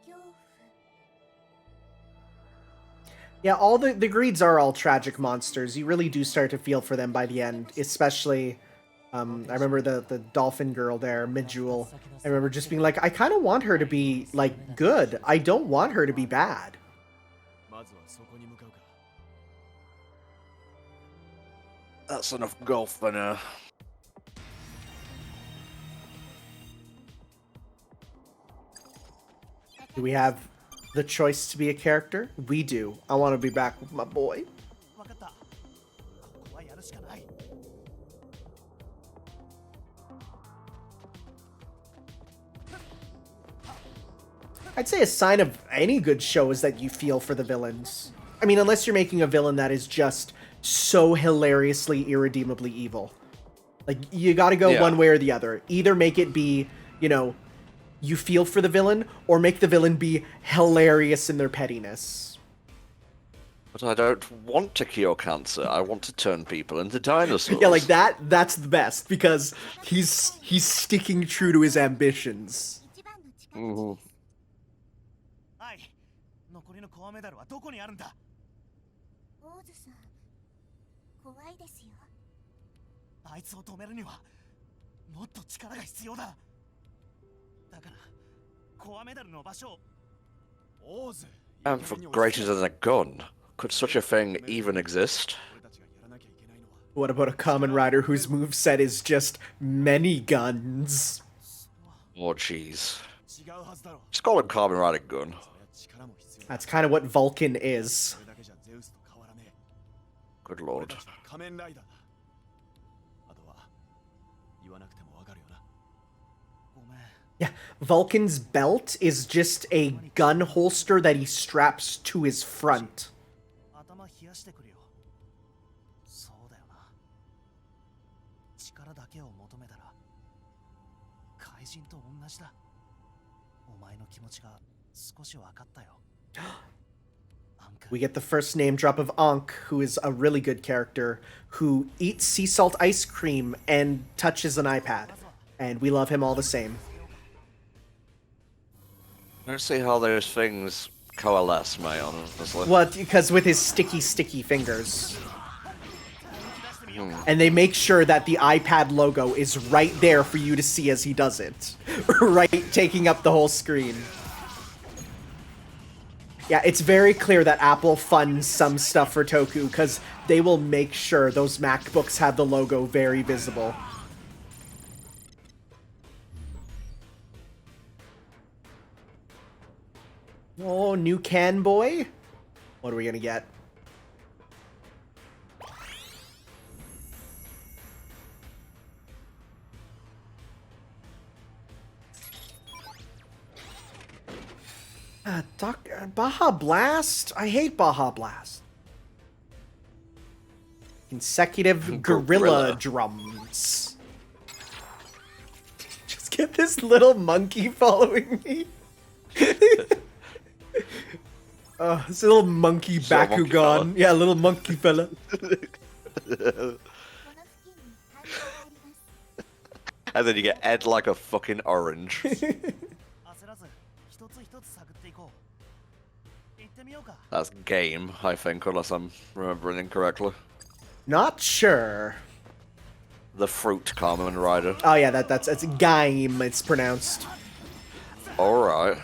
恐怖 Yeah, all the greeds are all tragic monsters. You really do start to feel for them by the end, especially... I remember the dolphin girl there, Midjewel. I remember just being like, I kind of want her to be, like, good. I don't want her to be bad. That's enough golf for now. Do we have the choice to be a character? We do. I want to be back with my boy. 分かった。ここはやるしかない。 I'd say a sign of any good show is that you feel for the villains. I mean, unless you're making a villain that is just so hilariously, irredeemably evil. Like, you gotta go one way or the other. Either make it be, you know, you feel for the villain, or make the villain be hilarious in their pettiness. But I don't want to cure cancer. I want to turn people into dinosaurs. Yeah, like that's the best, because he's sticking true to his ambitions. Mm-hmm. はい。残りのコアメダルはどこにあるんだ。オーズさん、怖いですよ。あいつを止めるにはもっと力が必要だ。だからコアメダルの場所を。オーズ。And for greater than a gun, could such a thing even exist? What about a Kamen Rider whose moveset is just many guns? Oh, jeez. Just call him Kamen Rider Gun. That's kind of what Vulcan is. Good lord. Yeah, Vulcan's belt is just a gun holster that he straps to his front. じだ。お前の気持ちが少し分かったよ。We get the first name drop of Ankh, who is a really good character, who eats sea salt ice cream and touches an iPad. And we love him all the same. I don't see how those things coalesce, mate, honestly. Well, because with his sticky fingers. And they make sure that the iPad logo is right there for you to see as he does it. Right, taking up the whole screen. Yeah, it's very clear that Apple funds some stuff for Toku, because they will make sure those MacBooks have the logo very visible. Oh, new can boy? What are we gonna get? Baja Blast? I hate Baja Blast. Consecutive gorilla drums. Just get this little monkey following me. This little monkey Bakugan. Yeah, little monkey fella. And then you get Ed like a fucking orange. That's game, I think, unless I'm remembering incorrectly. Not sure. The fruit Kamen Rider. Oh yeah, that's game. It's pronounced. All right.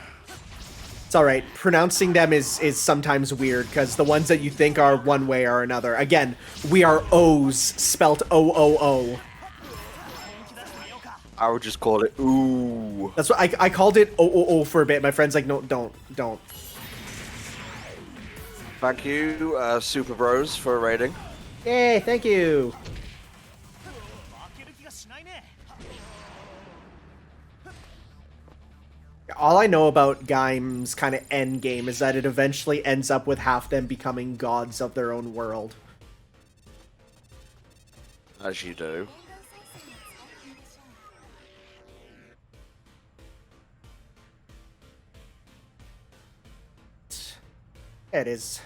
It's all right. Pronouncing them is sometimes weird because the ones that you think are one way are another. Again, we are O's spelt O-O-O. I would just call it ooh. That's what I called it O-O-O for a bit. My friend's like, no, don't. Thank you, Super Bros, for rating. Yay, thank you. All I know about Gaim's kind of end game is that it eventually ends up with half them becoming gods of their own world. As you do. It is.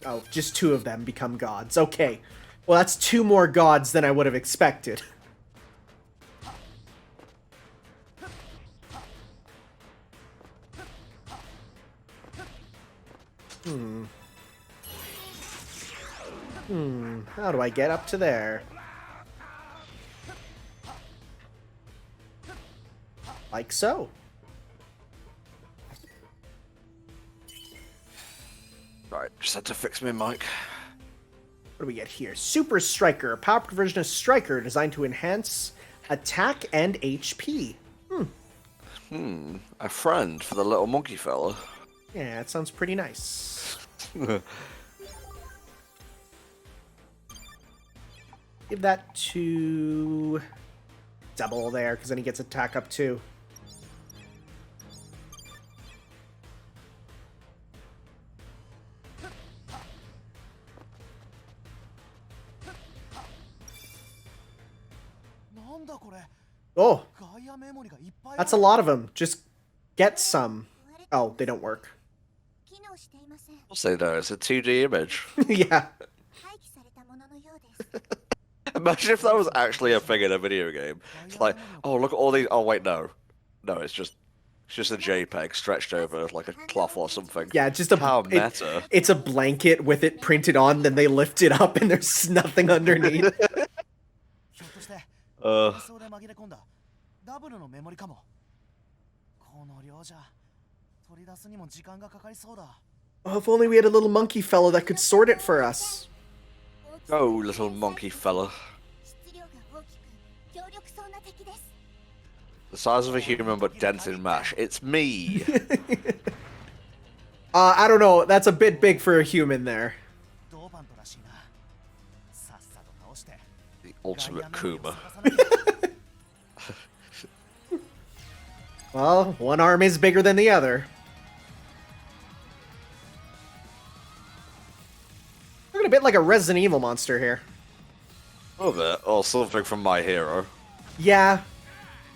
Oh, just 2 of them become gods. Okay. Well, that's 2 more gods than I would have expected. How do I get up to there? Like so. Right, just had to fix my mic. What do we get here? Super Striker, a powered version of Striker designed to enhance attack and HP. A friend for the little monkey fella. Yeah, that sounds pretty nice. Give that to double there, because then he gets attack up too. Oh, that's a lot of them. Just get some. Oh, they don't work. I'll say no, it's a 2D image. Yeah. Imagine if that was actually a thing in a video game. It's like, oh, look at all these. Oh, wait, no. No, it's just a JPEG stretched over like a cloth or something. Yeah, just a How meta. It's a blanket with it printed on, then they lift it up and there's nothing underneath. Oh, if only we had a little monkey fellow that could sort it for us. Oh, little monkey fella. The size of a human but dense in mash. It's me. I don't know. That's a bit big for a human there. The ultimate Kuma. Well, one arm is bigger than the other. Looking a bit like a Resident Evil monster here. A little bit. Or something from My Hero. Yeah,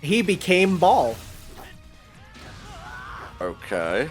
he became Ball. Okay.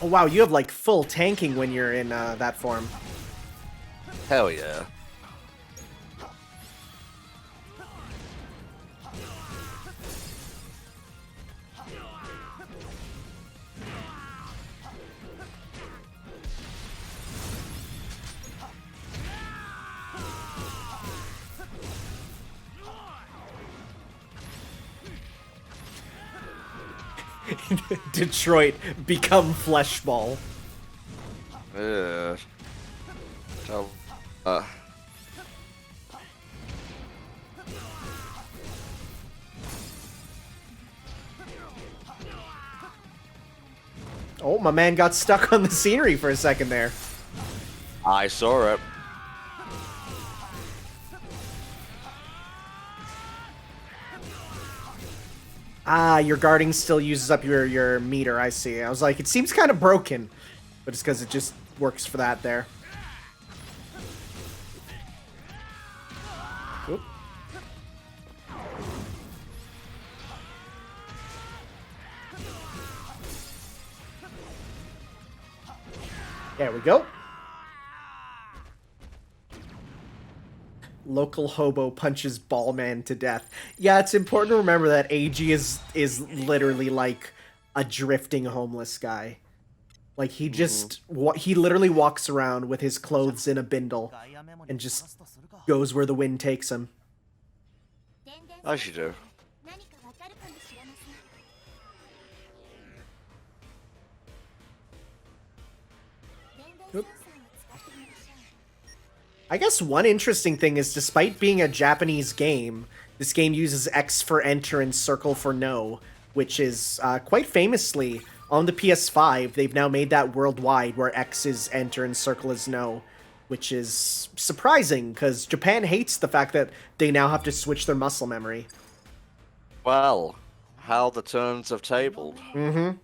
Oh wow, you have like full tanking when you're in that form. Hell yeah. Detroit, become Flesh Ball. Yeah. So, Oh, my man got stuck on the scenery for a second there. I saw it. Ah, your guarding still uses up your meter, I see. I was like, it seems kind of broken. But it's because it just works for that there. Oop. There we go. Local hobo punches Ballman to death. Yeah, it's important to remember that AG is literally like a drifting homeless guy. Like he just he literally walks around with his clothes in a bindle and just goes where the wind takes him. As you do. Oop. I guess one interesting thing is, despite being a Japanese game, this game uses X for enter and circle for no, which is quite famously on the PS5. They've now made that worldwide, where X is enter and circle is no, which is surprising because Japan hates the fact that they now have to switch their muscle memory. Well, how the turns have tabled. Mm-hmm.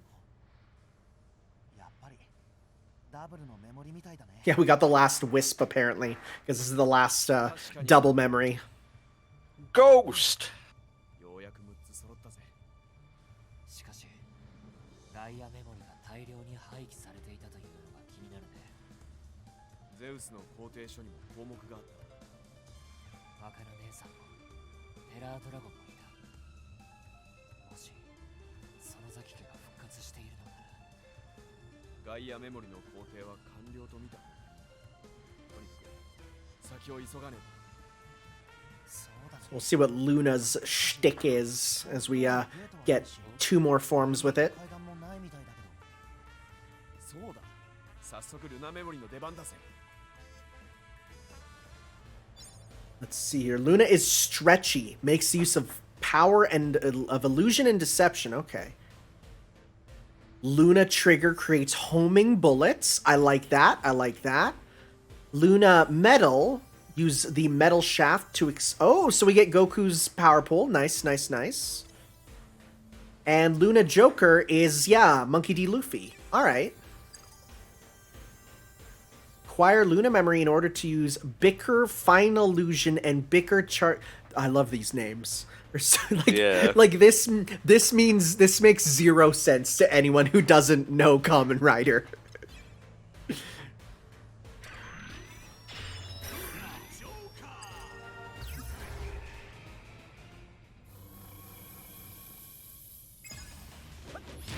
Yeah, we got the last wisp, apparently, because this is the last double memory. Ghost! しかし、ガイアメモリが大量に廃棄されていたというのが気になるね。ゼウスの皇帝書にも項目があった。若菜姉さんも、テラードラゴンもいた。もし、そのザキ家が復活しているのなら。ガイアメモリの皇帝は完了と見た。とにかく先を急がねば。 We'll see what Luna's shtick is as we get 2 more forms with it. そうだ。早速ルナメモリの出番だぜ。 Let's see here. Luna is stretchy, makes use of power and of illusion and deception. Okay. Luna trigger creates homing bullets. I like that. I like that. Luna metal. Use the metal shaft to oh, so we get Goku's power pole. Nice, nice, nice. And Luna Joker is, yeah, Monkey D. Luffy. Alright. Acquire Luna memory in order to use Bicker, Fine Illusion, and Bicker chart. I love these names. They're so, like, yeah. Like this means, this makes 0 sense to anyone who doesn't know Kamen Rider.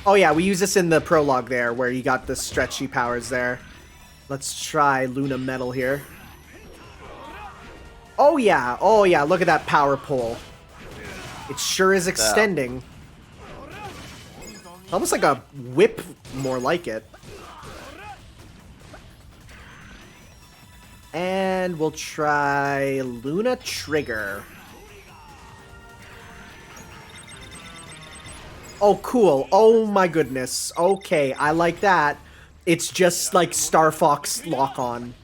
Oh yeah, we use this in the prologue there, where you got the stretchy powers there. Let's try Luna Metal here. Oh yeah, look at that power pole. It sure is extending. Almost like a whip, more like it. And we'll try Luna Trigger. Oh, cool. Oh my goodness. Okay, I like that. It's just like Star Fox lock-on.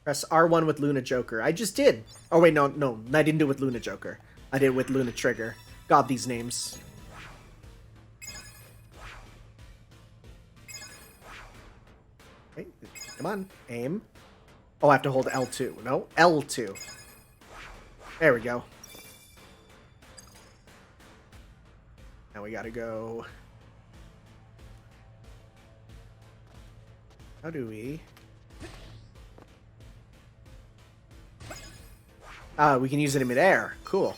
Press R1 with Luna Joker. I just did. Oh wait, no, I didn't do it with Luna Joker. I did it with Luna Trigger. God, these names. Okay, come on, aim. Oh, I have to hold L2. No, L2. There we go. Now we gotta go. How do we? We can use it in midair. Cool.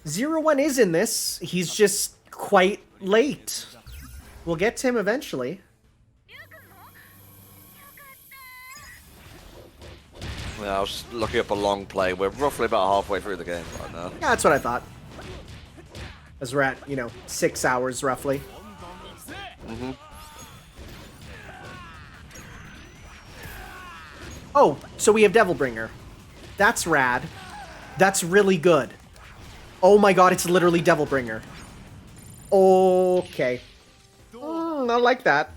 01 is in this. He's just quite late. We'll get to him eventually. Yeah, I was looking up a long play. We're roughly about halfway through the game right now. Yeah, that's what I thought. As we're at, 6 hours roughly. Mm-hmm. Oh, so we have Devilbringer. That's rad. That's really good. Oh my god, it's literally Devilbringer. Okay. I like that.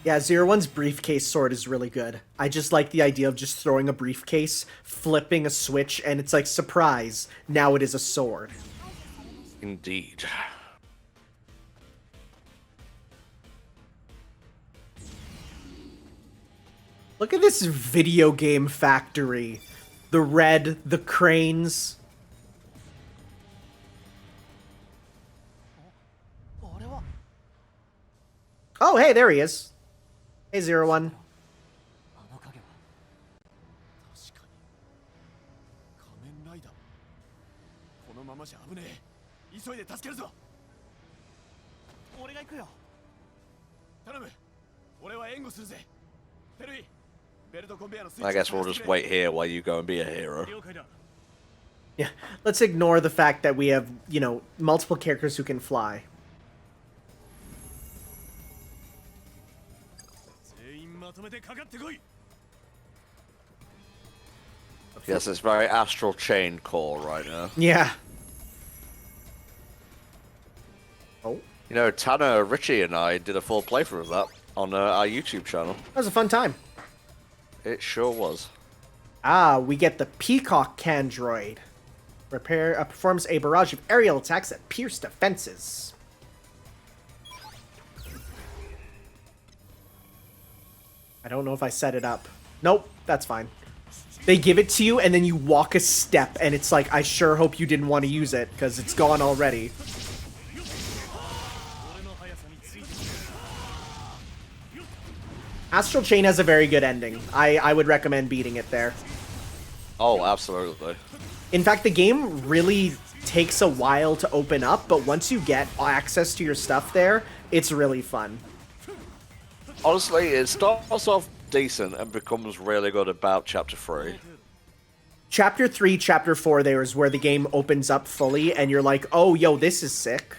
Yeah, 01's briefcase sword is really good. I just like the idea of just throwing a briefcase, flipping a switch, and it's like, surprise, now it is a sword. Indeed. Look at this video game factory. The red, the cranes. Oh, hey, there he is. Hey, 01. I guess we'll just wait here while you go and be a hero. Yeah, let's ignore the fact that we have, multiple characters who can fly. Yes, it's very Astral Chain core right now. Yeah. Oh. Tanner, Richie, and I did a full playthrough of that on our YouTube channel. That was a fun time. It sure was. We get the Peacock Candroid. Performs a barrage of aerial attacks that pierce defenses. I don't know if I set it up. Nope, that's fine. They give it to you, and then you walk a step, and it's like, I sure hope you didn't want to use it, because it's gone already. Astral Chain has a very good ending. I would recommend beating it there. Oh, absolutely. In fact, the game really takes a while to open up, but once you get access to your stuff there, it's really fun. Honestly, it starts off decent and becomes really good about Chapter 3. Chapter 3, Chapter 4, there is where the game opens up fully, and you're like, oh, yo, this is sick.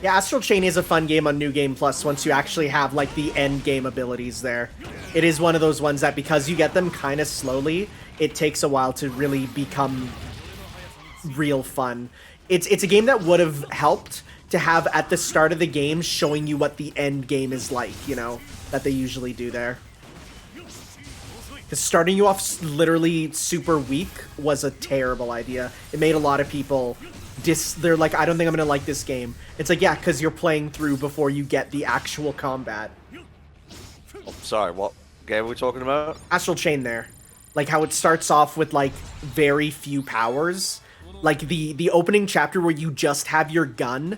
Yeah, Astral Chain is a fun game on New Game Plus once you actually have, like, the end game abilities there. It is one of those ones that because you get them kind of slowly, it takes a while to really become real fun. It's a game that would have helped to have at the start of the game showing you what the end game is like, you know, that they usually do there. Because starting you off literally super weak was a terrible idea. It made a lot of people they're like, I don't think I'm gonna like this game. It's like, yeah, because you're playing through before you get the actual combat. Oh, sorry, what game are we talking about? Astral Chain there. Like how it starts off with like very few powers. Like the opening chapter where you just have your gun,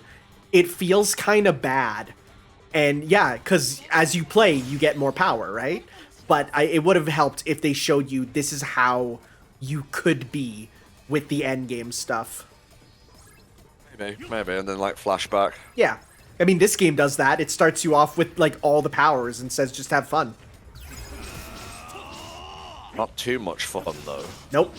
it feels kind of bad. And yeah, because as you play, you get more power, right? But it would have helped if they showed you this is how you could be with the end game stuff. Maybe, and then like flashback. Yeah. I mean, this game does that. It starts you off with like all the powers and says just have fun. Not too much fun though. Nope.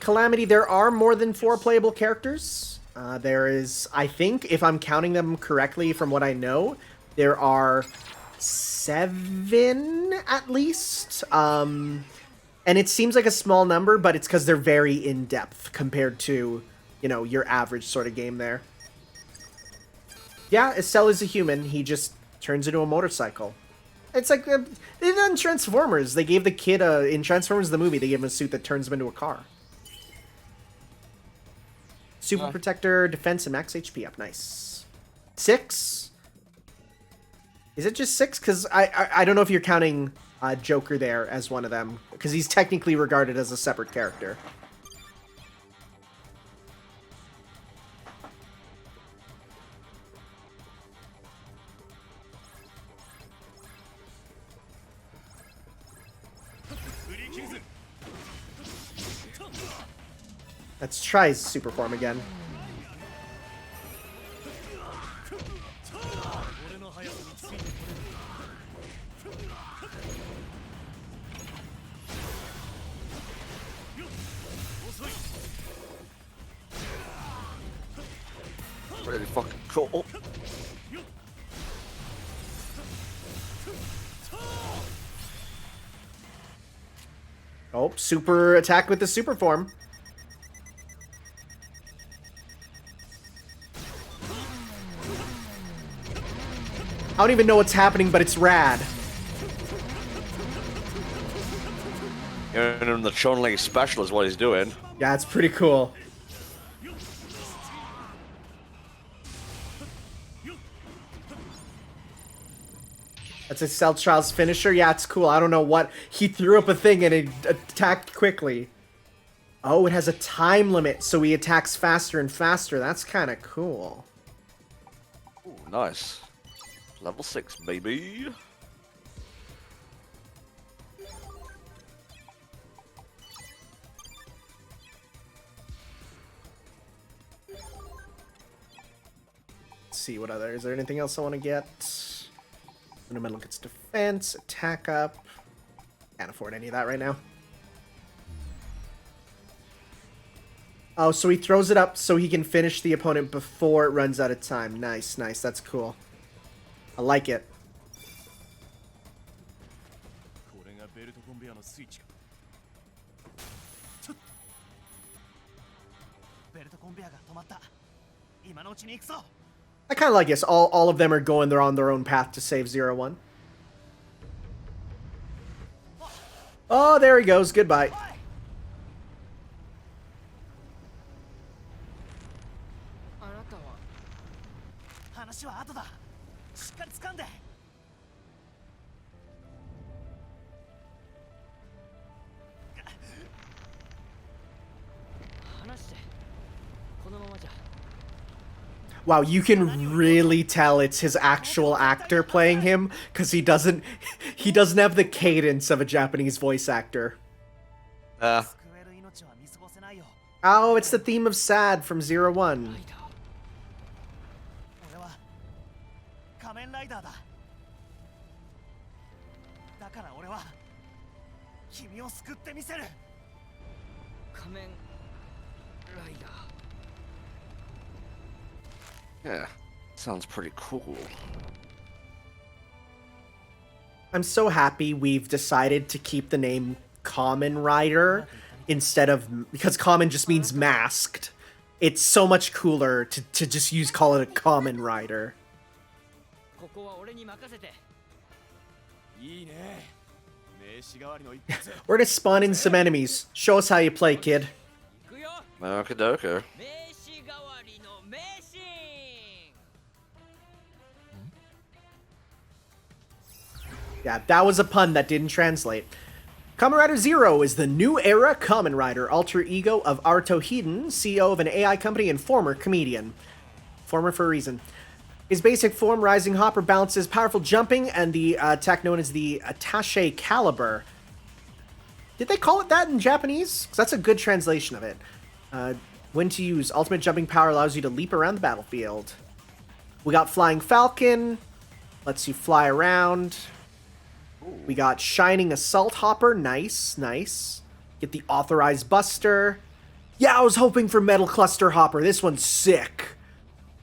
Calamity, there are more than 4 playable characters. There is, I think, if I'm counting them correctly from what I know, there are 7 at least. And it seems like a small number, but it's because they're very in-depth compared to, you know, your average sort of game there. Yeah, Estelle is a human. He just turns into a motorcycle. It's like, they did that in Transformers. They gave the kid in Transformers the movie, they gave him a suit that turns him into a car. Super Protector, Defense, and Max HP up. Nice. 6? Is it just 6? Because I don't know if you're counting Joker there as one of them. Because he's technically regarded as a separate character. Let's try his super form again. Really fucking cool. Oh, super attack with the super form. I don't even know what's happening, but it's rad. And the Chun-Li special is what he's doing. Yeah, it's pretty cool. That's a Stealth Child's finisher? Yeah, it's cool. I don't know what... He threw up a thing and it attacked quickly. Oh, it has a time limit, so he attacks faster and faster. That's kind of cool. Ooh, nice. Level 6, baby. Let's see what other... Is there anything else I want to get? Fundamental gets defense, attack up. Can't afford any of that right now. Oh, so he throws it up so he can finish the opponent before it runs out of time. Nice, nice. That's cool. I like it. I kind of like this. All of them are going. They're on their own path to save 0-1. Oh, there he goes. Goodbye. あなたは話は後だ。しっかり掴んで。話してこのままじゃ Wow, you can really tell it's his actual actor playing him because he doesn't have the cadence of a Japanese voice actor. 救える命は見過ごせないよ。 Oh, it's the theme of Sad from Zero One. 俺は仮面ライダーだ。だから俺は君を救ってみせる。仮面ライダー Yeah, sounds pretty cool. I'm so happy we've decided to keep the name Kamen Rider instead of, because Kamen just means masked. It's so much cooler to just call it a Kamen Rider. ここは俺に任せて。いいね。名刺代わりの一発。 We're gonna spawn in some enemies. Show us how you play, kid. 行くよ。 Okidoke. 名刺代わりの名シーン。 Yeah, that was a pun that didn't translate. Kamen Rider Zero is the new era Kamen Rider, alter ego of Arto Hiden, CEO of an AI company and former comedian. Former for a reason. His basic form, Rising Hopper, balances powerful jumping and the attack known as the Attaché Caliber. Did they call it that in Japanese? 'Cause that's a good translation of it. When to use. Ultimate jumping power allows you to leap around the battlefield. We got Flying Falcon. Lets you fly around. We got Shining Assault Hopper. Nice, nice. Get the Authorized Buster. Yeah, I was hoping for Metal Cluster Hopper. This one's sick.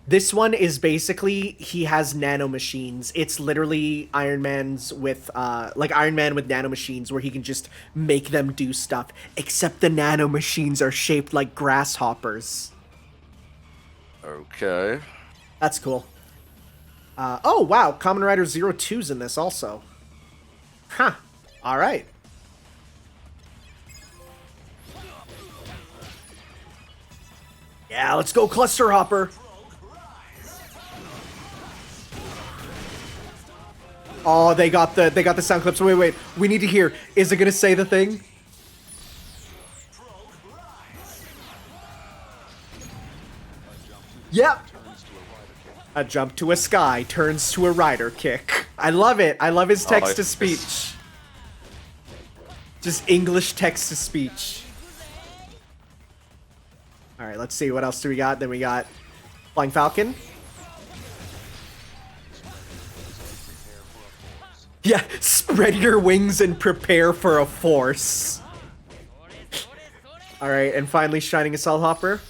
This one is basically, he has nanomachines. It's literally Iron Man's with, like Iron Man with nanomachines where he can just make them do stuff. Except the nanomachines are shaped like grasshoppers. Okay. That's cool. Oh, wow. Kamen Rider Zero 2's in this also. Huh. Alright. Yeah, let's go Cluster Hopper. Oh, they got the sound clips. Wait. We need to hear. Is it gonna say the thing? Yep. A jump to a sky turns to a rider kick. I love it. I love his text to speech. Just English text to speech. Alright, let's see. What else do we got? Then we got Flying Falcon. Yeah, spread your wings and prepare for a force. Alright, and finally Shining Assault Hopper.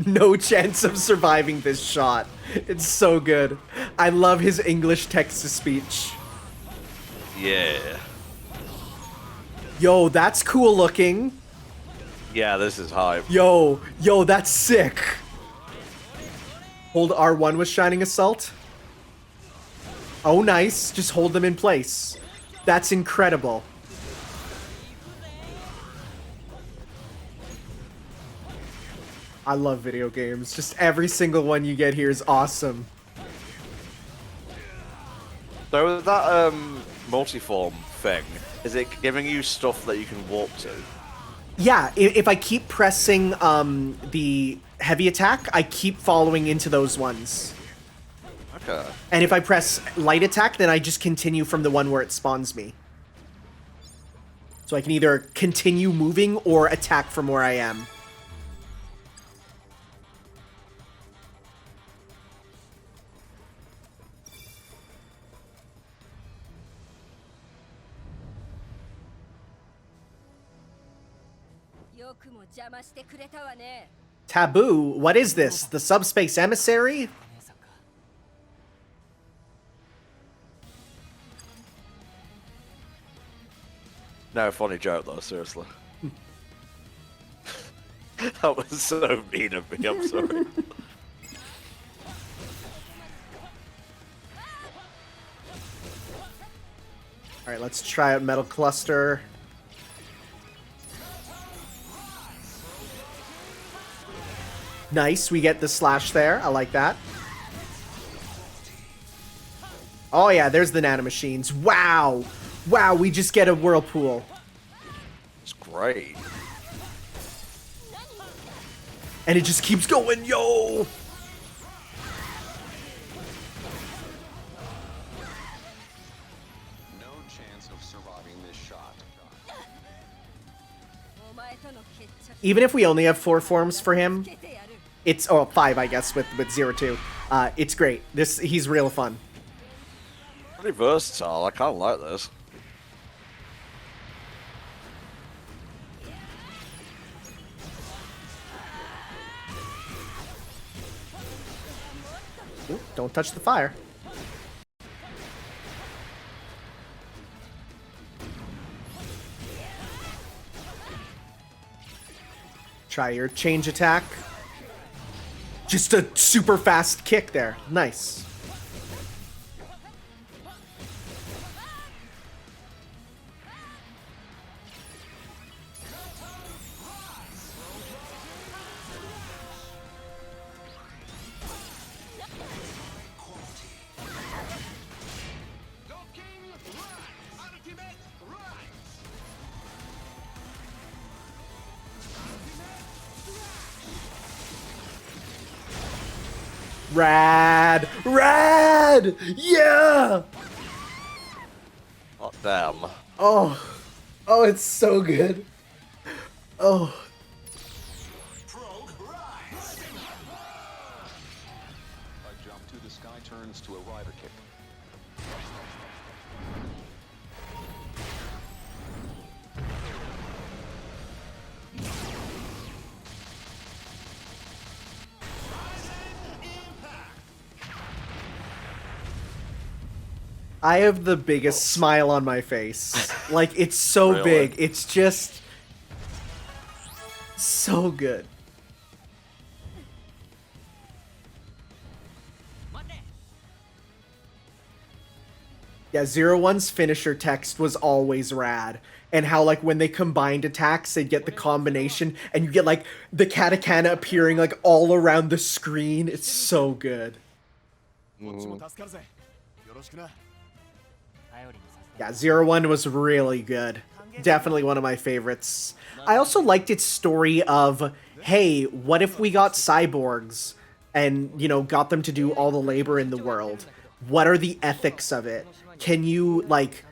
No chance of surviving this shot. It's so good. I love his English text-to-speech. Yeah. Yo, that's cool looking. Yeah, this is hype. Yo, that's sick. Hold R1 with Shining Assault. Oh, nice. Just hold them in place. That's incredible. I love video games. Just every single one you get here is awesome. So that multiform thing, is it giving you stuff that you can warp to? Yeah, if I keep pressing the heavy attack, I keep following into those ones. Okay. And if I press light attack, then I just continue from the one where it spawns me. So I can either continue moving or attack from where I am. Taboo? What is this? The subspace emissary? No, funny joke though, seriously. That was so mean of me, I'm sorry. Alright, let's try out Metal Cluster. Nice, we get the slash there. I like that. Oh yeah, there's the nanomachines. Wow! Wow, we just get a whirlpool. It's great. And it just keeps going, yo! No chance of surviving this shot. Even if we only have 4 forms for him, it's 5 I guess with 0-2. It's great. He's real fun. Pretty versatile. I kind of like this. Ooh, don't touch the fire. Try your change attack. Just a super fast kick there. Nice. Rad! Rad! Yeah! Oh, damn. Oh. Oh, it's so good. Oh. A jump to the sky turns to a rider kick. I have the biggest smile on my face. Like, it's so Really? big. It's just so good. Yeah, 0-1's finisher text was always rad. And how, like, when they combined attacks, they'd get the combination, and you get, like, the katakana appearing, like, all around the screen. It's so good. Yeah, 0-1 was really good. Definitely one of my favorites. I also liked its story of, hey, what if we got cyborgs and, you know, got them to do all the labor in the world? What are the ethics of it? Can you, like,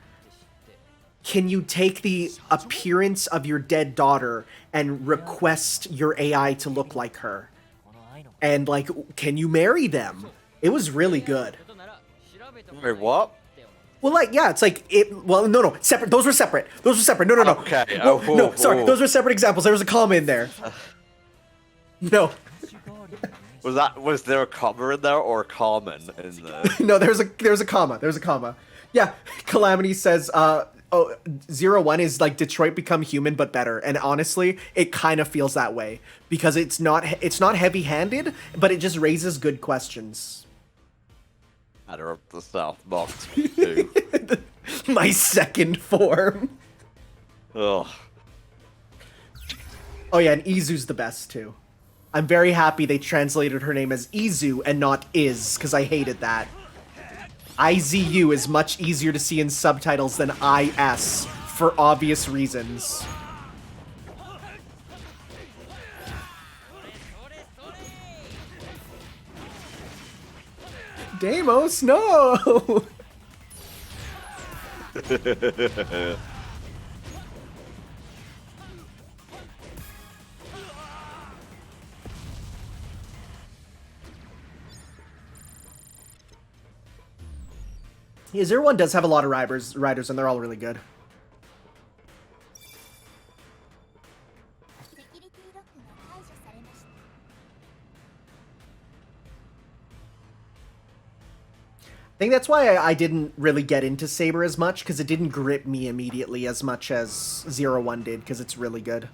can you take the appearance of your dead daughter and request your AI to look like her? And, like, can you marry them? It was really good. Wait, what? Well, like, yeah, it's like, no, separate, those were separate. Those were separate, no. Okay, Well, no, sorry, those were separate examples, there was a comma in there. No. Was there a comma in there or a Kamen in there? No, there's a comma, Yeah, Calamity says, 0-1 is like Detroit Become Human, but better, and honestly, it kind of feels that way, because it's not heavy-handed, but it just raises good questions. Matter of the South Box too. My second form. Ugh. Oh yeah, and Izu's the best too. I'm very happy they translated her name as Izu and not Iz, because I hated that. IZU is much easier to see in subtitles than IS, for obvious reasons. Deimos, no! Yeah, 0-1 does have a lot of riders, and they're all really good. I think that's why I didn't really get into Saber as much, because it didn't grip me immediately as much as 0-1 did, because it's really good.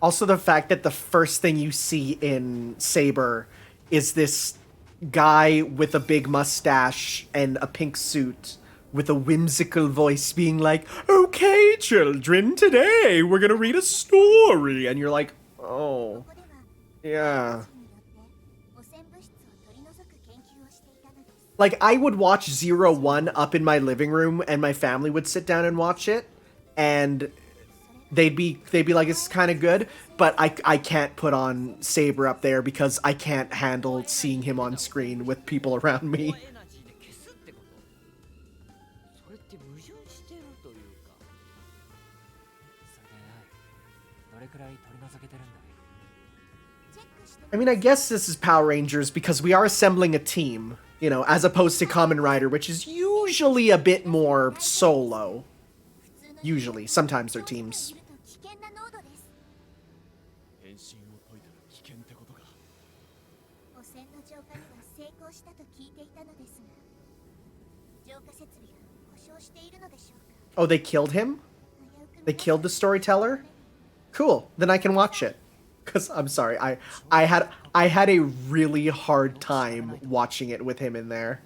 Also, the fact that the first thing you see in Saber is this guy with a big mustache and a pink suit with a whimsical voice being like, "Okay, children, today we're gonna read a story." And you're like, oh, yeah. Like, I would watch 01 up in my living room, and my family would sit down and watch it, and they'd be like, "It's kind of good," but I can't put on Saber up there because I can't handle seeing him on screen with people around me. I mean, I guess this is Power Rangers because we are assembling a team, you know, as opposed to Kamen Rider, which is usually a bit more solo. Usually. Sometimes they're teams. Oh, they killed him? They killed the storyteller? Cool. Then I can watch it. Because, I'm sorry, I had a really hard time watching it with him in there.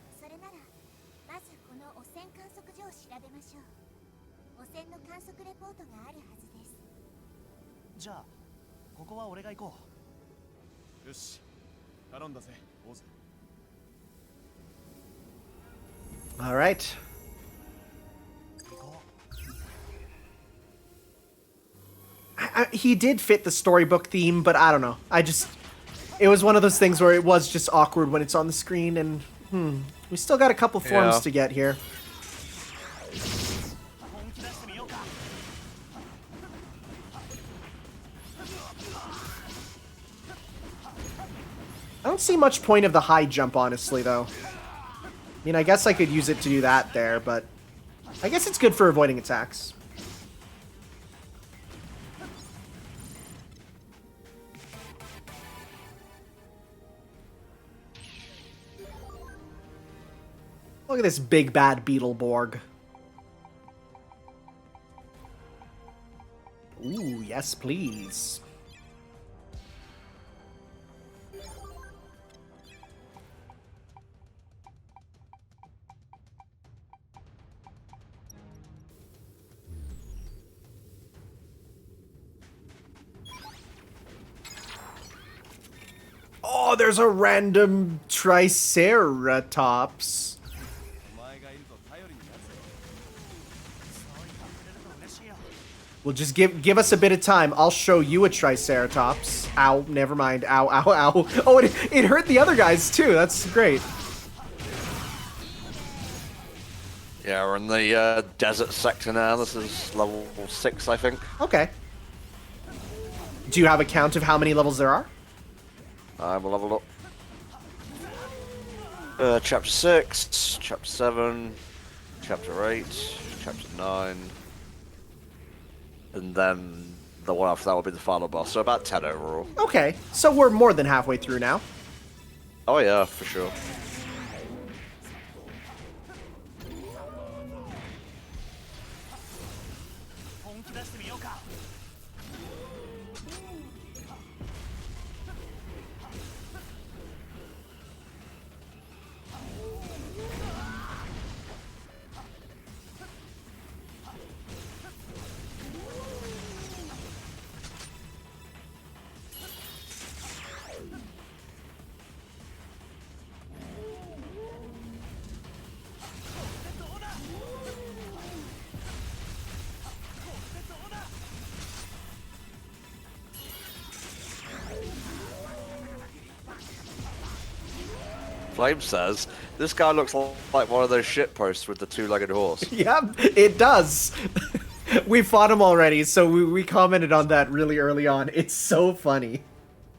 All right. He did fit the storybook theme, but I don't know. It was one of those things where it was just awkward when it's on the screen, and we still got a couple forms to get here. I don't see much point of the high jump, honestly, though. I mean, I guess I could use it to do that there, but I guess it's good for avoiding attacks. Look at this big bad Beetleborg. Ooh, yes, please. Oh, there's a random Triceratops. Well, just give us a bit of time. I'll show you a Triceratops. Ow, never mind. Ow, ow, ow. Oh, it hurt the other guys, too. That's great. Yeah, we're in the desert sector now. This is level 6, I think. Okay. Do you have a count of how many levels there are? I'm leveled up. Chapter 6, Chapter 7, Chapter 8, Chapter 9. And then the one after that will be the final boss. So about 10 overall. Okay, so we're more than halfway through now. Oh yeah, for sure. Flame says, this guy looks like one of those shit posts with the two-legged horse. Yep, it does. We fought him already, so we commented on that really early on. It's so funny.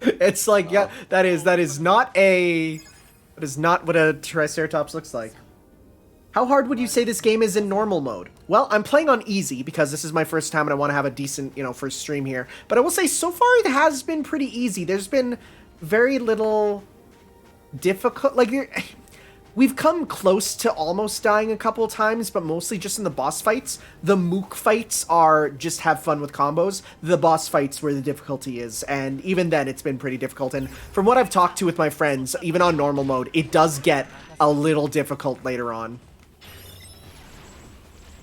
It's like, yeah, that is not what a Triceratops looks like. How hard would you say this game is in normal mode? Well, I'm playing on easy because this is my first time and I want to have a decent, first stream here. But I will say, so far it has been pretty easy. There's been very little difficult, like, We've come close to almost dying a couple of times, but mostly just in the boss fights. The mook fights are just have fun with combos. The boss fights where the difficulty is, and even then it's been pretty difficult. And from what I've talked to with my friends, even on normal mode, it does get a little difficult later on.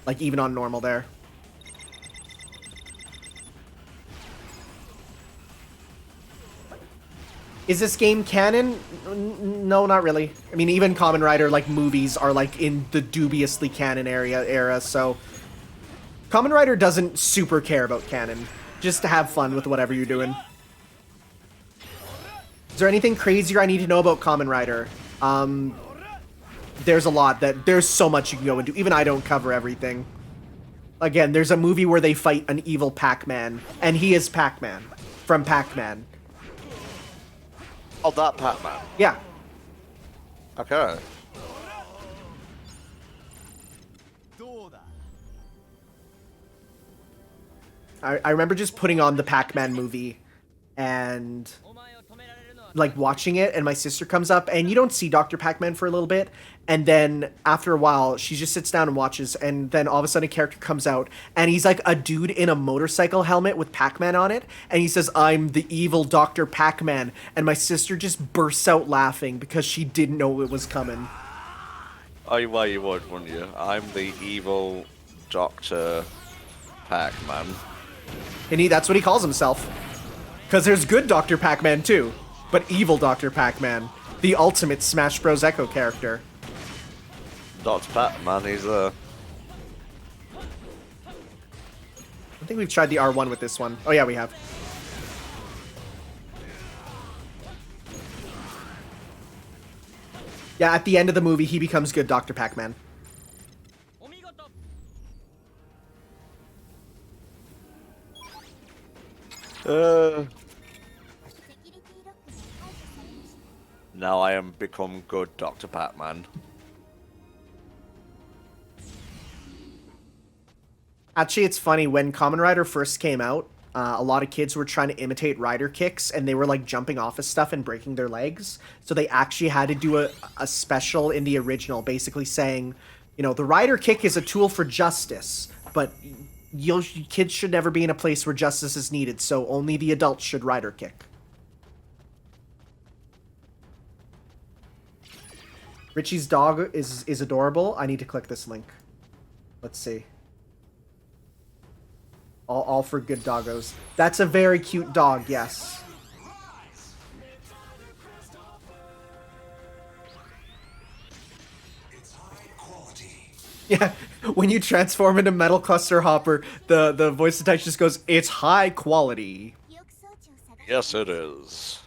Like even on normal there. Is this game canon? No, not really. I mean, even Kamen Rider, like, movies are, like, in the dubiously canon era, so... Kamen Rider doesn't super care about canon. Just to have fun with whatever you're doing. Is there anything crazier I need to know about Kamen Rider? There's a lot. There's so much you can go into. Even I don't cover everything. Again, there's a movie where they fight an evil Pac-Man, and he is Pac-Man. From Pac-Man. Oh, that Pac-Man? Yeah. Okay. I remember just putting on the Pac-Man movie and like watching it, and my sister comes up, and you don't see Dr. Pac-Man for a little bit, and then after a while she just sits down and watches, and then all of a sudden a character comes out, and he's like a dude in a motorcycle helmet with Pac-Man on it, and he says, "I'm the evil Dr. Pac-Man," and my sister just bursts out laughing because she didn't know it was coming. Oh, well, you would, wouldn't you? I'm the evil Dr. Pac-Man. And that's what he calls himself. Because there's good Dr. Pac-Man too, but evil Dr. Pac-Man, the ultimate Smash Bros. Echo character. Dr. Pac-Man, he's I think we've tried the R1 with this one. Oh yeah, we have. Yeah, at the end of the movie, he becomes good Dr. Pac-Man. Now I am become good Dr. Pac-Man. Actually, it's funny, when Kamen Rider first came out, a lot of kids were trying to imitate rider kicks, and they were like jumping off of stuff and breaking their legs. So they actually had to do a special in the original, basically saying, you know, the rider kick is a tool for justice, but kids should never be in a place where justice is needed, so only the adults should rider kick. Richie's dog is adorable. I need to click this link. Let's see. All for good doggos. That's a very cute dog, yes. Yeah, when you transform into Metal Cluster Hopper, the voice to text just goes, "It's high quality." Yes, it is.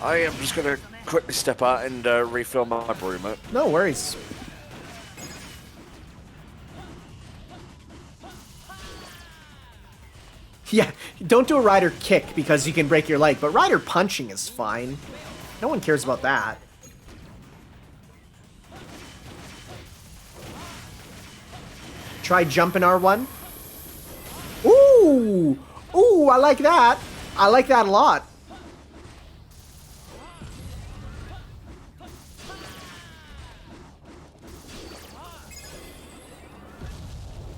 I am just gonna quickly step out and refill my brew, mate. No worries. Yeah, don't do a rider kick because you can break your leg, but rider punching is fine. No one cares about that. Try jumping R1. Ooh! Ooh, I like that. I like that a lot.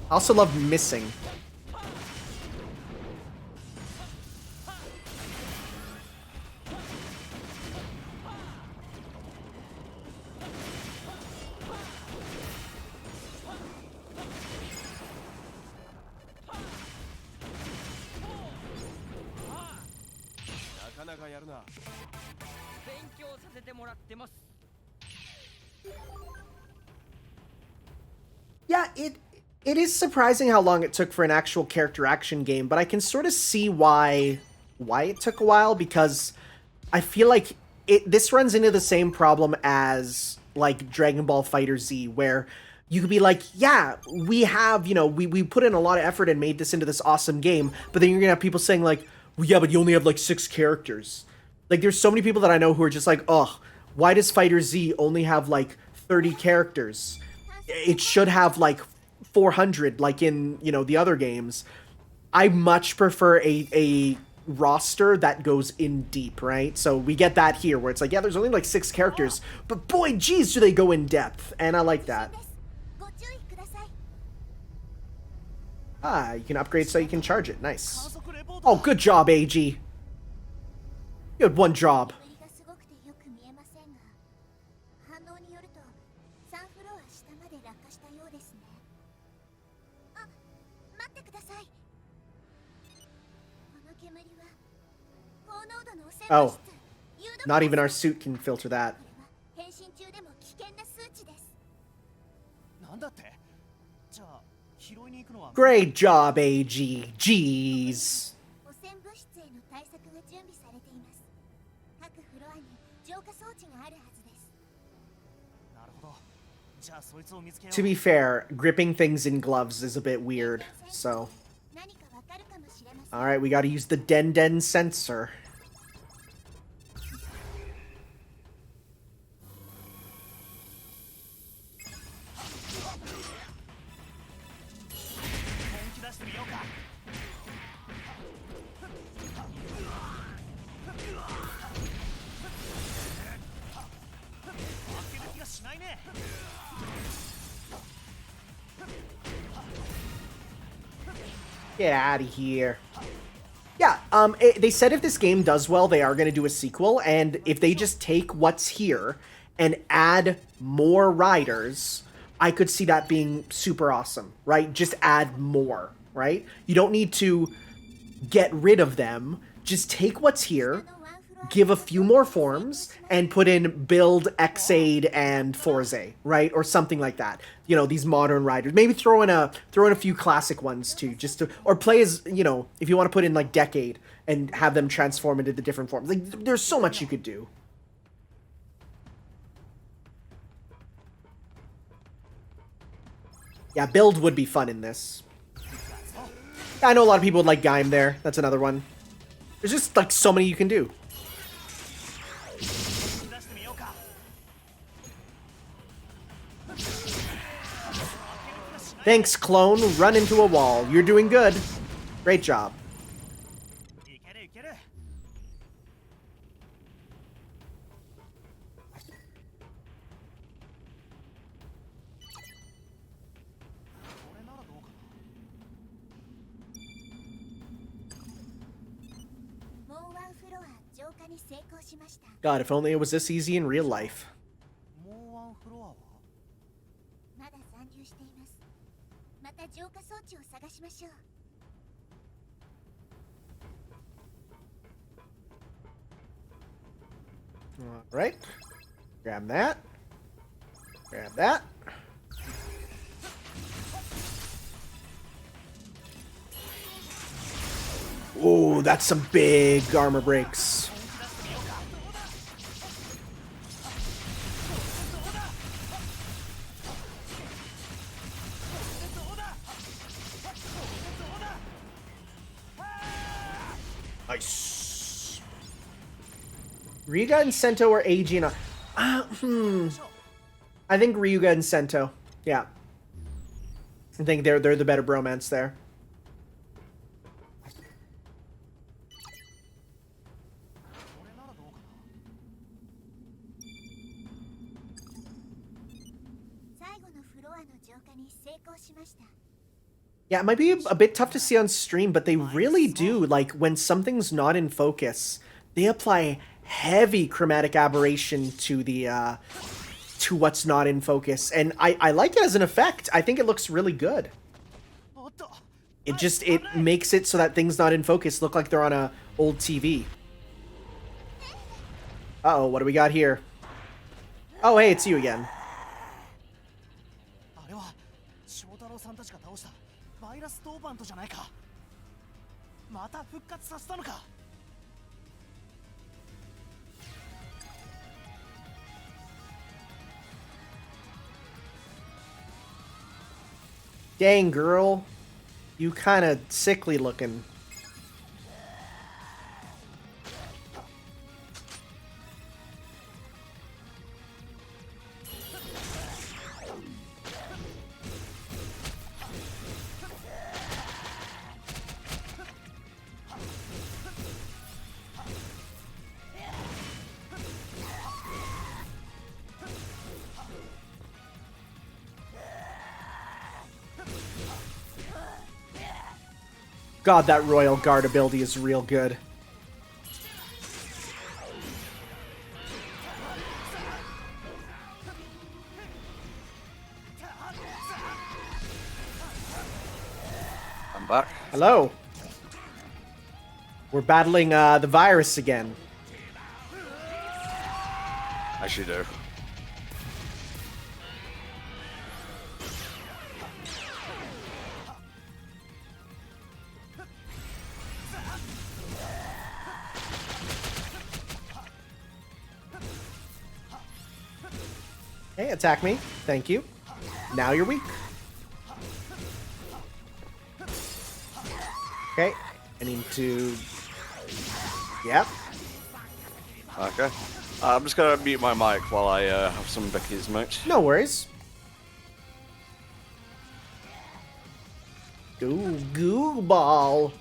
I also love missing. Yeah, it is surprising how long it took for an actual character action game, but I can sort of see why it took a while, because I feel like this runs into the same problem as like Dragon Ball FighterZ, where you could be like, yeah, we have, you know, we put in a lot of effort and made this into this awesome game, but then you're gonna have people saying like, well, yeah, but you only have like 6 characters. Like, there's so many people that I know who are just like, oh, why does Fighter Z only have like 30 characters? It should have like 400 like in, you know, the other games. I much prefer a roster that goes in deep, right? So we get that here where it's like, yeah, there's only like 6 characters, but boy, geez, do they go in depth, and I like that. Ah, you can upgrade so you can charge it. Nice. Oh, good job, AG. You had one job. ぶりがすごくてよく見えませんが、反応によると3フロア下まで落下したようですね。あ、待ってください。この煙は高濃度の汚染物質。 Not even our suit can filter that. 変身中でも危険な数値です。なんだって？じゃあ拾いに行くのは。 Great job, AG. Jeez. 汚染物質への対策が準備されています。各フロアに浄化装置があるはずです。なるほど。じゃあそいつを見つけよう。 To be fair, gripping things in gloves is a bit weird, so. 何かわかるかもしれません。 Alright, we gotta use the Den sensor. 本気出してみようか。負ける気がしないね。 Get out of here. Yeah, they said if this game does well, they are going to do a sequel, and if they just take what's here and add more riders, I could see that being super awesome, right? Just add more, right? You don't need to get rid of them. Just take what's here, give a few more forms, and put in Build, Xaid, and Forze, right? Or something like that. You know, these modern riders. Maybe throw in a few classic ones too, just to, or play as, you know, if you want to put in like Decade and have them transform into the different forms. Like, there's so much you could do. Yeah, Build would be fun in this. I know a lot of people would like Gaim there. That's another one. There's just like so many you can do. Thanks, clone. Run into a wall. You're doing good. Great job. God, if only it was this easy in real life. まだ残留しています。また浄化装置を探しましょう。 Alright. Grab that. Grab that. Ooh, that's some big armor breaks. Nice. Ryuga and Sento are AG and I think Ryuga and Sento. Yeah. I think they're the better bromance there. Yeah, it might be a bit tough to see on stream, but they really do, like, when something's not in focus, they apply heavy chromatic aberration to the, to what's not in focus, and I like it as an effect. I think it looks really good. It makes it so that things not in focus look like they're on a old TV. Uh-oh, what do we got here? Oh, hey, it's you again. Dang, girl. You kinda sickly looking. God, that Royal Guard ability is real good. I'm back. Hello. We're battling the virus again. As you do. Hey, attack me. Thank you. Now you're weak. Okay. I need to... Yep. Okay. I'm just gonna mute my mic while I have some Becky's mate. No worries. Goo ball.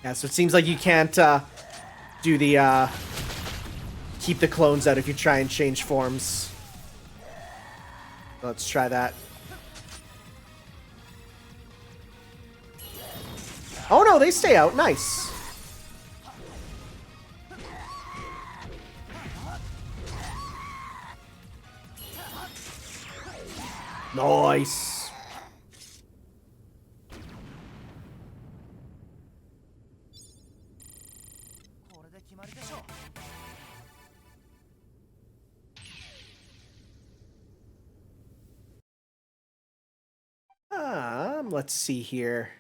Yeah, so it seems like you can't do the keep the clones out if you try and change forms. Let's try that. Oh no, they stay out. Nice. Nice. Let's see here.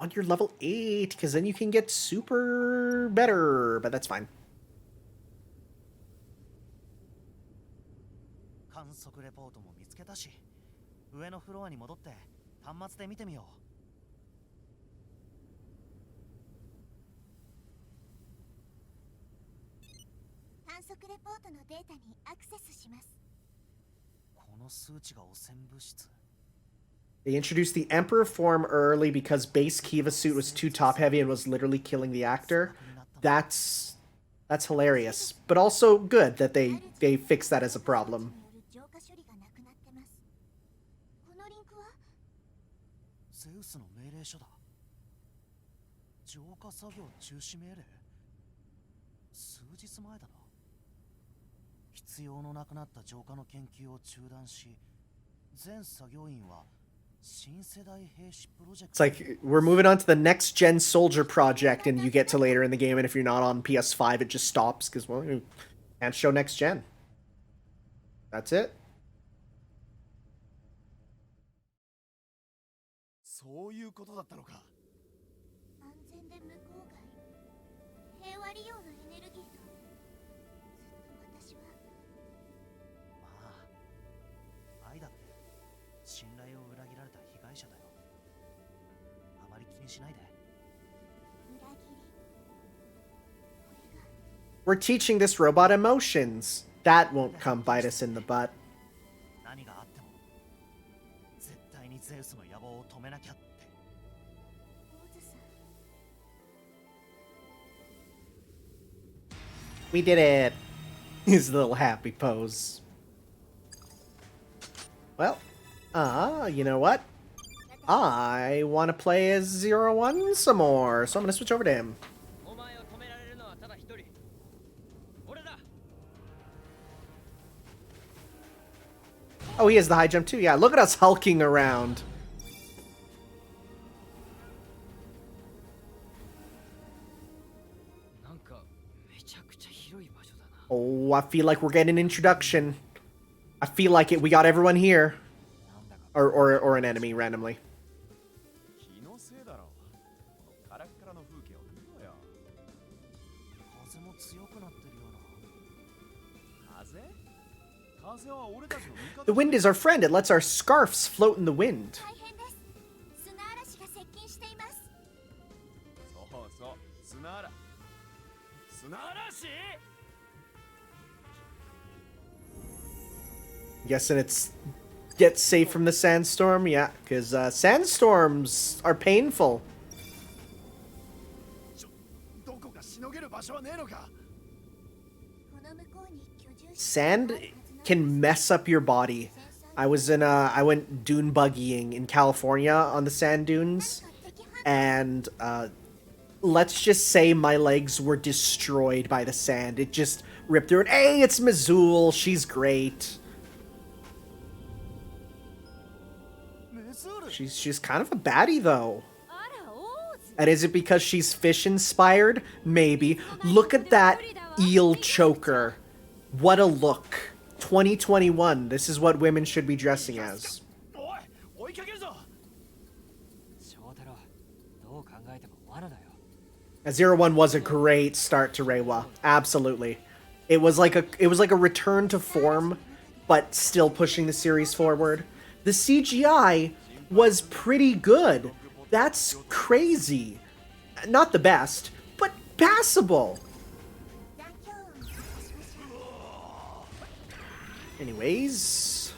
On your level 8, because then you can get super better, but that's fine. 観測レポートも見つけたし、上のフロアに戻って端末で見てみよう。観測レポートのデータにアクセスします。この数値が汚染物質。 They introduced the Emperor form early because base Kiva suit was too top heavy and was literally killing the actor. That's hilarious, but also good that they fixed that as a problem. ゼウスの命令書だ。浄化作業中止命令。数日前だな。必要のなくなった浄化の研究を中断し、全作業員は It's like we're moving on to the next gen soldier project, and you get to later in the game, and if you're not on PS5, it just stops because, well, you can't show next gen. That's it. そういうことだったのか。安全で無公害、平和利用のエネルギーと、ずっと私は。まあ、愛だって信頼を裏切られた被害者だよ。あまり気にしないで。裏切り。 We're teaching this robot emotions. That won't come bite us in the butt. 何があっても絶対にゼウスの野望を止めなきゃって。 We did it. His little happy pose. Well, you know what? I want to play as 01 some more, so I'm going to switch over to him. Oh, he has the high jump too. Yeah, look at us hulking around. Oh, I feel like we're getting an introduction. I feel like it. We got everyone here. Or an enemy randomly. The wind is our friend. It lets our scarves float in the wind. Get safe from the sandstorm, yeah, because sandstorms are painful. どこかしのげる場所はねえのか。 Sand can mess up your body. I went dune buggying in California on the sand dunes, and let's just say my legs were destroyed by the sand. It just ripped through it. Hey, it's Mazul. She's great. She's kind of a baddie though. And is it because she's fish inspired? Maybe. Look at that eel choker. What a look. 2021. This is what women should be dressing as. Zero One was a great start to Reiwa. Absolutely. It was like a return to form, but still pushing the series forward. The CGI was pretty good. That's crazy. Not the best, but passable. Anyways.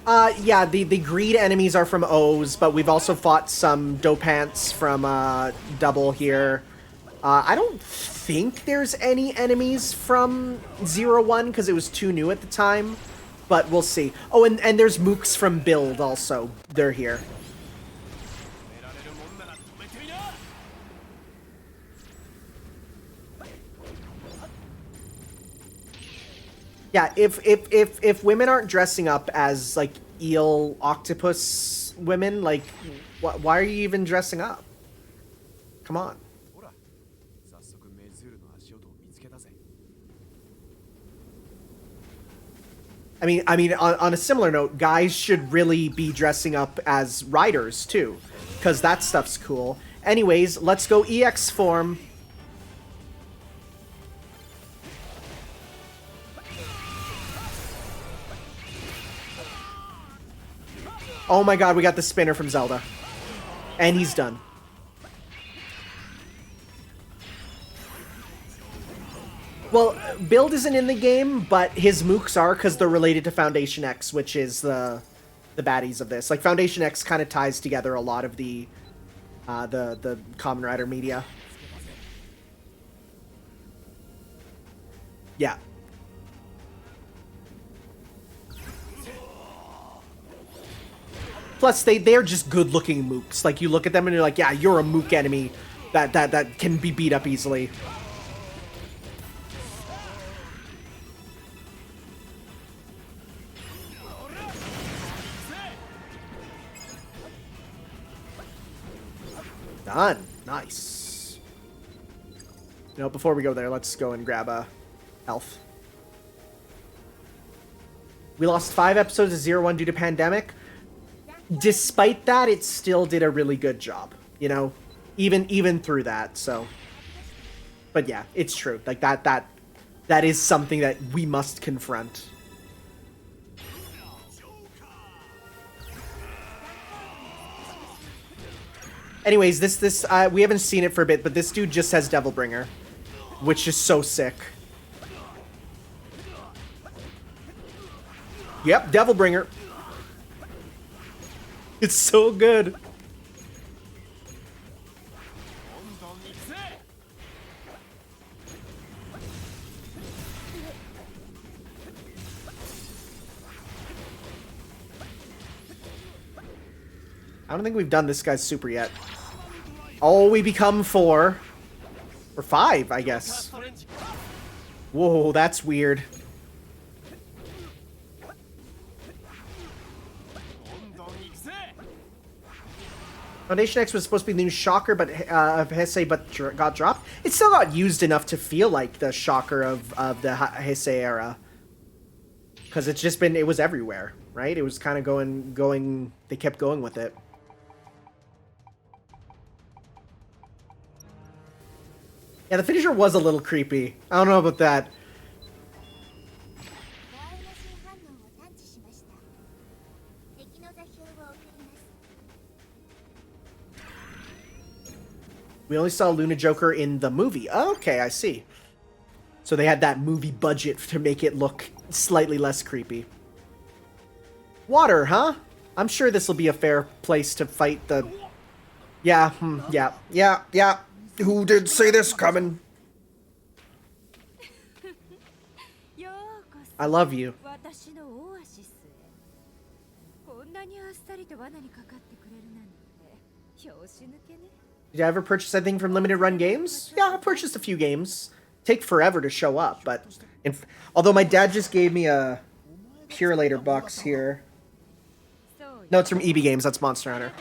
Yeah, the greed enemies are from O's, but we've also fought some Dopants from Double here. I don't think there's any enemies from 01 because it was too new at the time, but we'll see. Oh, and there's mooks from Build also. They're here. Yeah, if women aren't dressing up as like eel octopus women, like why are you even dressing up? Come on. I mean, on a similar note, guys should really be dressing up as riders too, because that stuff's cool. Anyways, let's go EX form. Oh my god, we got the spinner from Zelda. And he's done. Well, Build isn't in the game, but his mooks are because they're related to Foundation X, which is the baddies of this. Like, Foundation X kind of ties together a lot of the Kamen Rider media. Yeah. Plus, they're just good-looking mooks. Like, you look at them and you're like, yeah, you're a mook enemy that can be beat up easily. Done. Nice. You know, before we go there, let's go and grab a health. We lost 5 episodes of 01 due to pandemic. Despite that, it still did a really good job, you know, even through that. So, but yeah, it's true. Like that is something that we must confront. Anyways, this we haven't seen it for a bit, but this dude just has Devil Bringer, which is so sick. Yep, Devil Bringer. It's so good. I don't think we've done this guy's super yet. Oh, we become 4. Or 5, I guess. Whoa, that's weird. Foundation X was supposed to be the new Shocker, but Heisei, but got dropped. It still got used enough to feel like the Shocker of the Heisei era, because it's just been, it was everywhere, right? It was kind of going. They kept going with it. Yeah, the finisher was a little creepy. I don't know about that. We only saw Luna Joker in the movie. Okay, I see. So they had that movie budget to make it look slightly less creepy. Water, huh? I'm sure this will be a fair place to fight the... Yeah, yeah. Who did say this, Kamen? I love you. Did I ever purchase anything from limited run games? Yeah, I purchased a few games. Take forever to show up, but... although my dad just gave me a Purelator box here. No, it's from EB Games. That's Monster Hunter.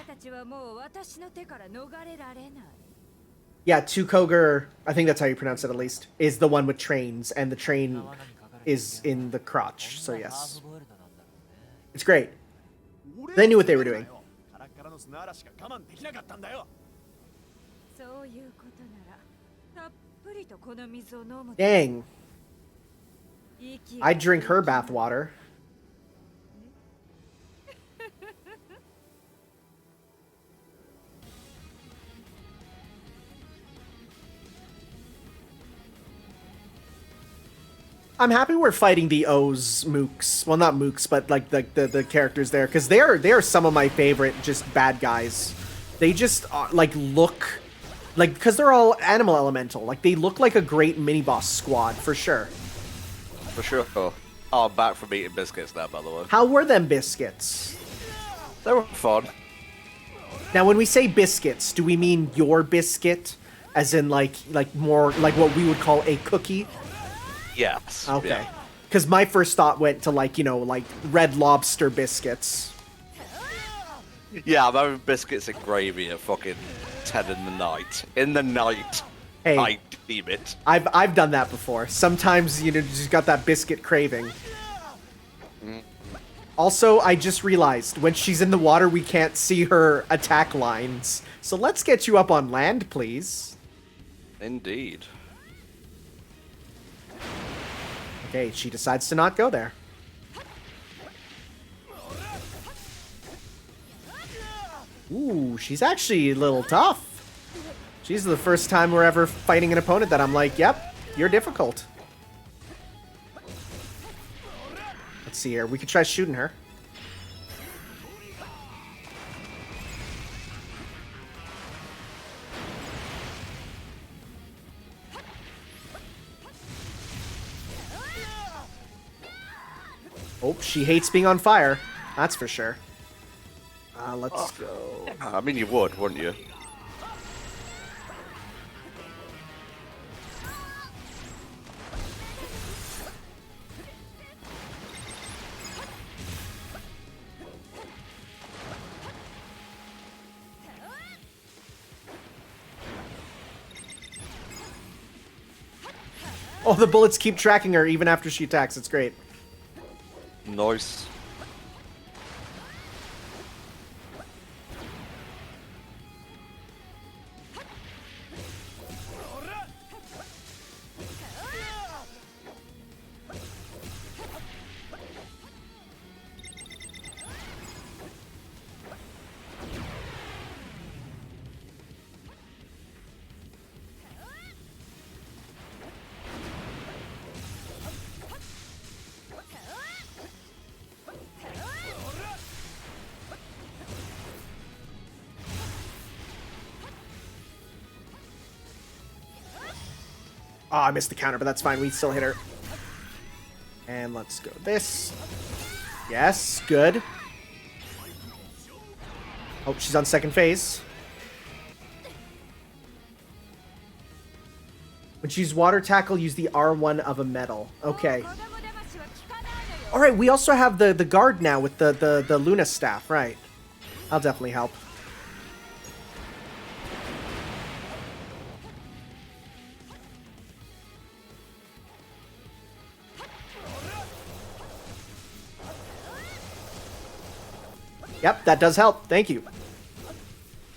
Yeah, Tukoger, I think that's how you pronounce it at least, is the one with trains, and the train is in the crotch, so yes. It's great. They knew what they were doing. Dang. I drink her bath water. I'm happy we're fighting the O's mooks. Well, not mooks, but like the characters there, because they are some of my favorite just bad guys. They just like look like, because they're all animal elemental. Like they look like a great mini boss squad for sure. For sure. Oh, I'm back from eating biscuits now, by the way. How were them biscuits? They were fun. Now, when we say biscuits, do we mean your biscuit, as in like more like what we would call a cookie? Yes. Okay. Because my first thought went to like, you know, like Red Lobster biscuits. Yeah, I'm having biscuits and gravy at fucking 10 in the night. In the night. Hey, I deem it. I've done that before. Sometimes, you know, you just got that biscuit craving. Also, I just realized, when she's in the water, we can't see her attack lines. So let's get you up on land, please. Indeed. Okay, she decides to not go there. Ooh, she's actually a little tough. She's the first time we're ever fighting an opponent that I'm like, yep, you're difficult. Let's see here. We could try shooting her. Oh, she hates being on fire. That's for sure. Let's go. I mean, you would, wouldn't you? Oh, the bullets keep tracking her even after she attacks. It's great. Nice. Oh, I missed the counter, but that's fine. We still hit her. And let's go this. Yes, good. Oh, she's on second phase. When you use water tackle, use the R1 of a metal. Okay. Alright, we also have the guard now with the Luna staff, right. I'll definitely help. Yep, that does help. Thank you.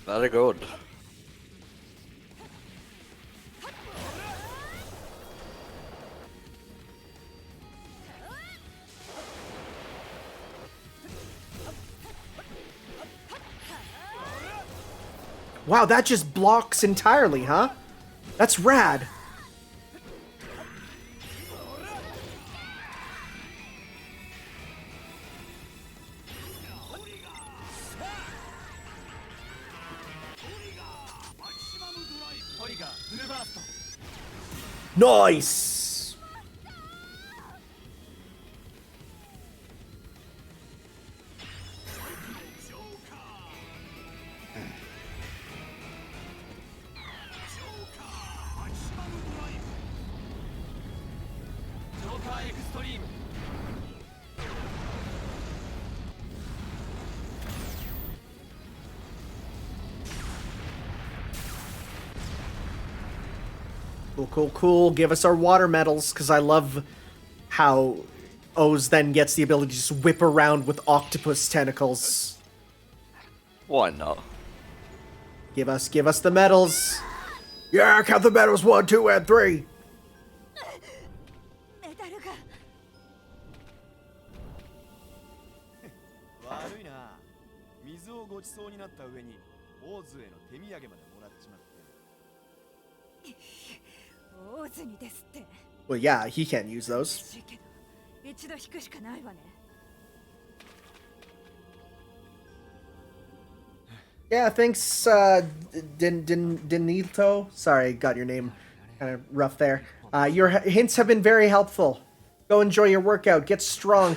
Very good. Wow, that just blocks entirely, huh? That's rad. Nice! Cool, cool, cool. Give us our water medals, because I love how Oz then gets the ability to just whip around with octopus tentacles. Why not? Give us the medals. Yeah, count the medals. 1, 2, and 3. メダルが悪いな。水をごちそうになった上にオーズへの手土産までもらっちまって。オーズにですって。 Well, yeah, he can't use those. しいけど一度引くしかないわね。 Yeah, thanks, Denito. Sorry, got your name kind of rough there. Your hints have been very helpful. Go enjoy your workout. Get strong.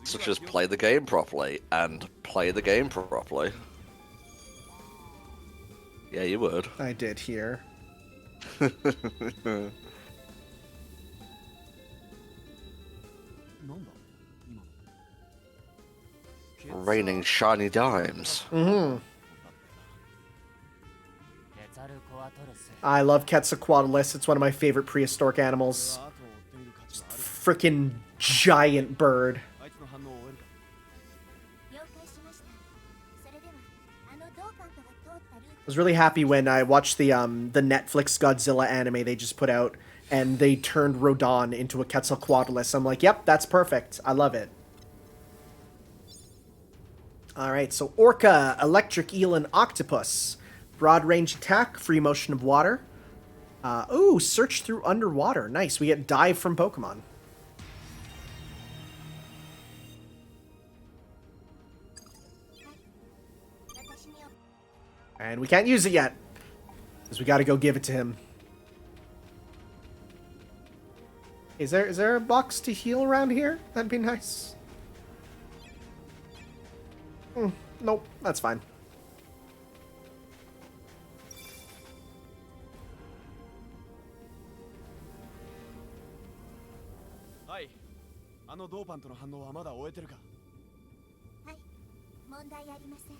Such as play the game properly and play the game properly. Yeah, you would. I did hear. Raining shiny dimes. Mm-hmm. I love Quetzalcoatlus. It's one of my favorite prehistoric animals. Freaking giant bird. I was really happy when I watched the Netflix Godzilla anime they just put out, and they turned Rodan into a Quetzalcoatlus. I'm like, yep, that's perfect. I love it. Alright, so Orca, Electric Eel, and Octopus. Broad range attack, free motion of water. Ooh, search through underwater. Nice, we get dive from Pokemon. And we can't use it yet, because we gotta go give it to him. Is there a box to heal around here? That'd be nice. Nope, that's fine. Hi. あのドーパンとの反応はまだ終えてるか? はい、問題ありません。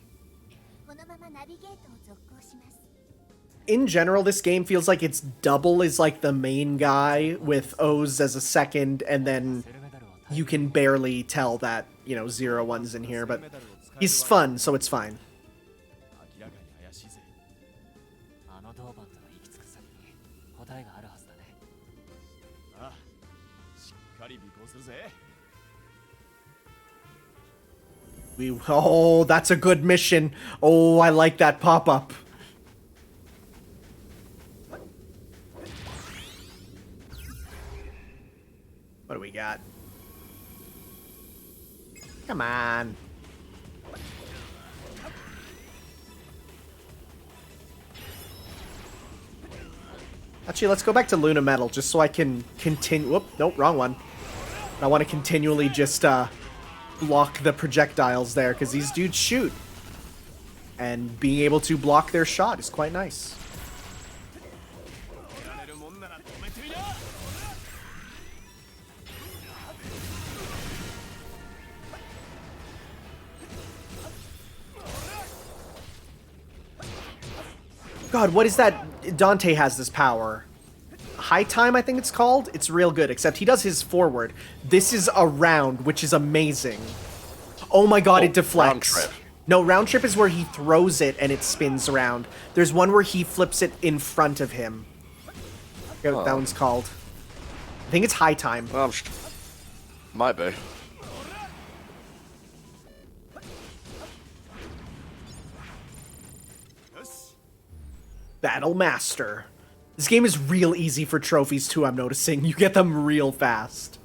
このままナビゲートを続行します。 In general, this game feels like it's double is like the main guy with Oz as a second, and then you can barely tell that, you know, 0-1's in here, but he's fun, so it's fine. 明らかに怪しいぜ。あのドーパンとの行き着く先に答えがあるはずだね。ああ、しっかり尾行するぜ。 Oh, that's a good mission. Oh, I like that pop-up. What do we got? Come on. Actually, let's go back to Luna Metal just so I can continue. Whoop, nope, wrong one. I want to continually just block the projectiles there, because these dudes shoot. And being able to block their shot is quite nice. God, what is that? Dante has this power. High Time, I think it's called. It's real good, except he does his forward. This is a round, which is amazing. Oh my god, it deflects. Round trip. No, round trip is where he throws it and it spins around. There's one where he flips it in front of him. I forget what that one's called. I think it's High Time. Might be. Battle Master. This game is real easy for trophies too, I'm noticing. You get them real fast.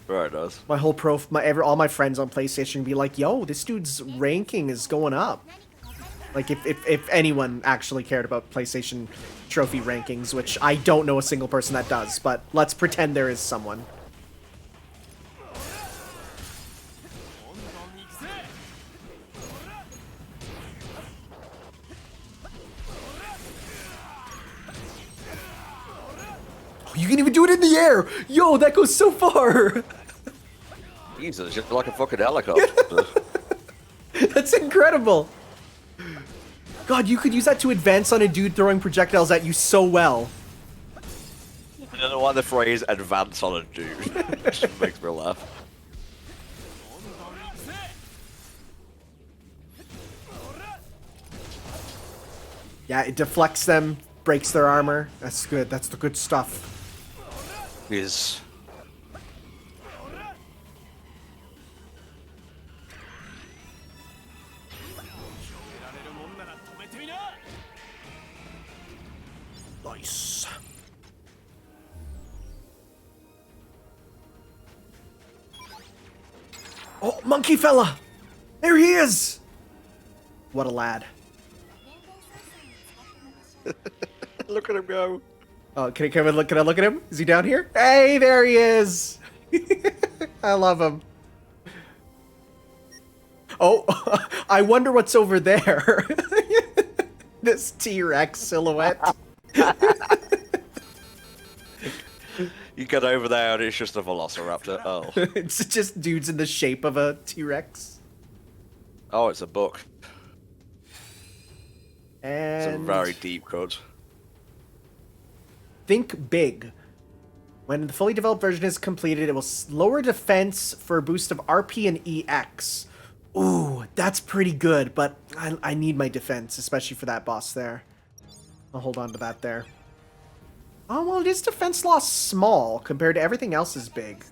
Right, it does. My whole all my friends on PlayStation be like, yo, this dude's ranking is going up. Like, if anyone actually cared about PlayStation trophy rankings, which I don't know a single person that does, but let's pretend there is someone. Oh, you can even do it in the air! Yo, that goes so far! Jesus, just like a fucking helicopter. That's incredible! God, you could use that to advance on a dude throwing projectiles at you so well. I don't know why the phrase advance on a dude just makes me laugh. Yeah, it deflects them, breaks their armor. That's good. That's the good stuff. Is Nice. Oh, monkey fella! There he is! What a lad. look at him go. Oh, can I look at him? Is he down here? Hey, there he is! I love him. Oh, I wonder what's over there. This T-Rex silhouette. You get over there and it's just a velociraptor. Oh. It's just dudes in the shape of a T-Rex. Oh, it's a book. And It's a very deep cut. think big. When the fully developed version is completed, it will lower defense for a boost of RP and EX. Ooh, that's pretty good, but I need my defense, especially for that boss there. I'll hold on to that there. Oh, well, it is defense loss small compared to everything else is big.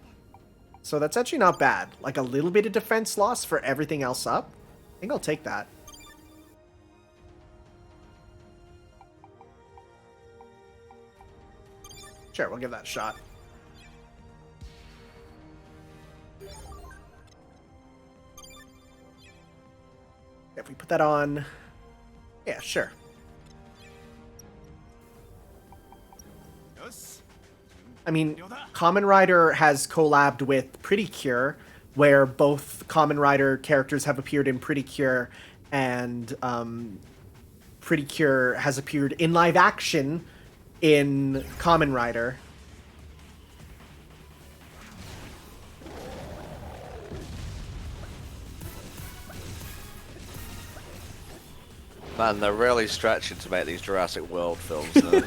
So that's actually not bad. Like a little bit of defense loss for everything else up. I think I'll take that. Sure, we'll give that a shot. If we put that on... Yeah, sure. I mean, Kamen Rider has collabed with Pretty Cure, where both Kamen Rider characters have appeared in Pretty Cure, and Pretty Cure has appeared in live action in Kamen Rider. Man, they're really stretching to make these Jurassic World films. Though.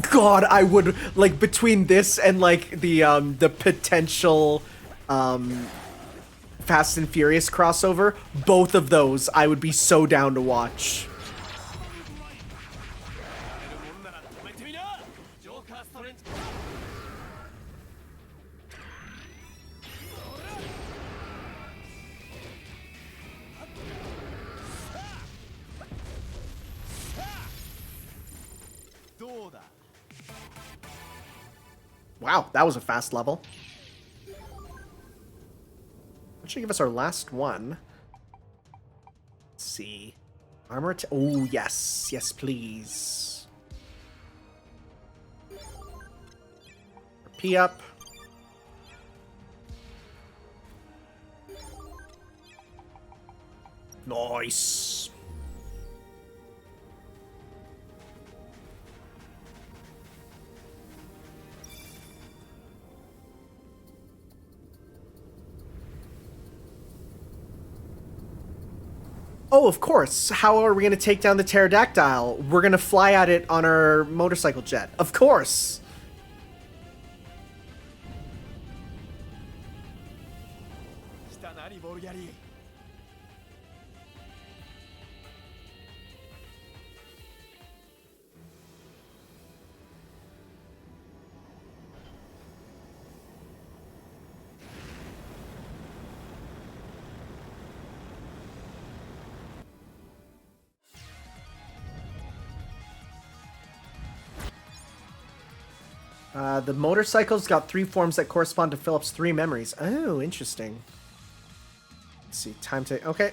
God, I would like between this and like the potential Fast and Furious crossover, both of those I would be so down to watch. Wow, that was a fast level. That should give us our last one. Let's see. Armor. Oh, yes. Yes, please. P up. Nice. Oh, of course. How are we going to take down the pterodactyl? We're going to fly at it on our motorcycle jet. Of course. The motorcycle's got 3 forms that correspond to Philip's 3 memories. Oh, interesting. Let's see. Time to... Okay.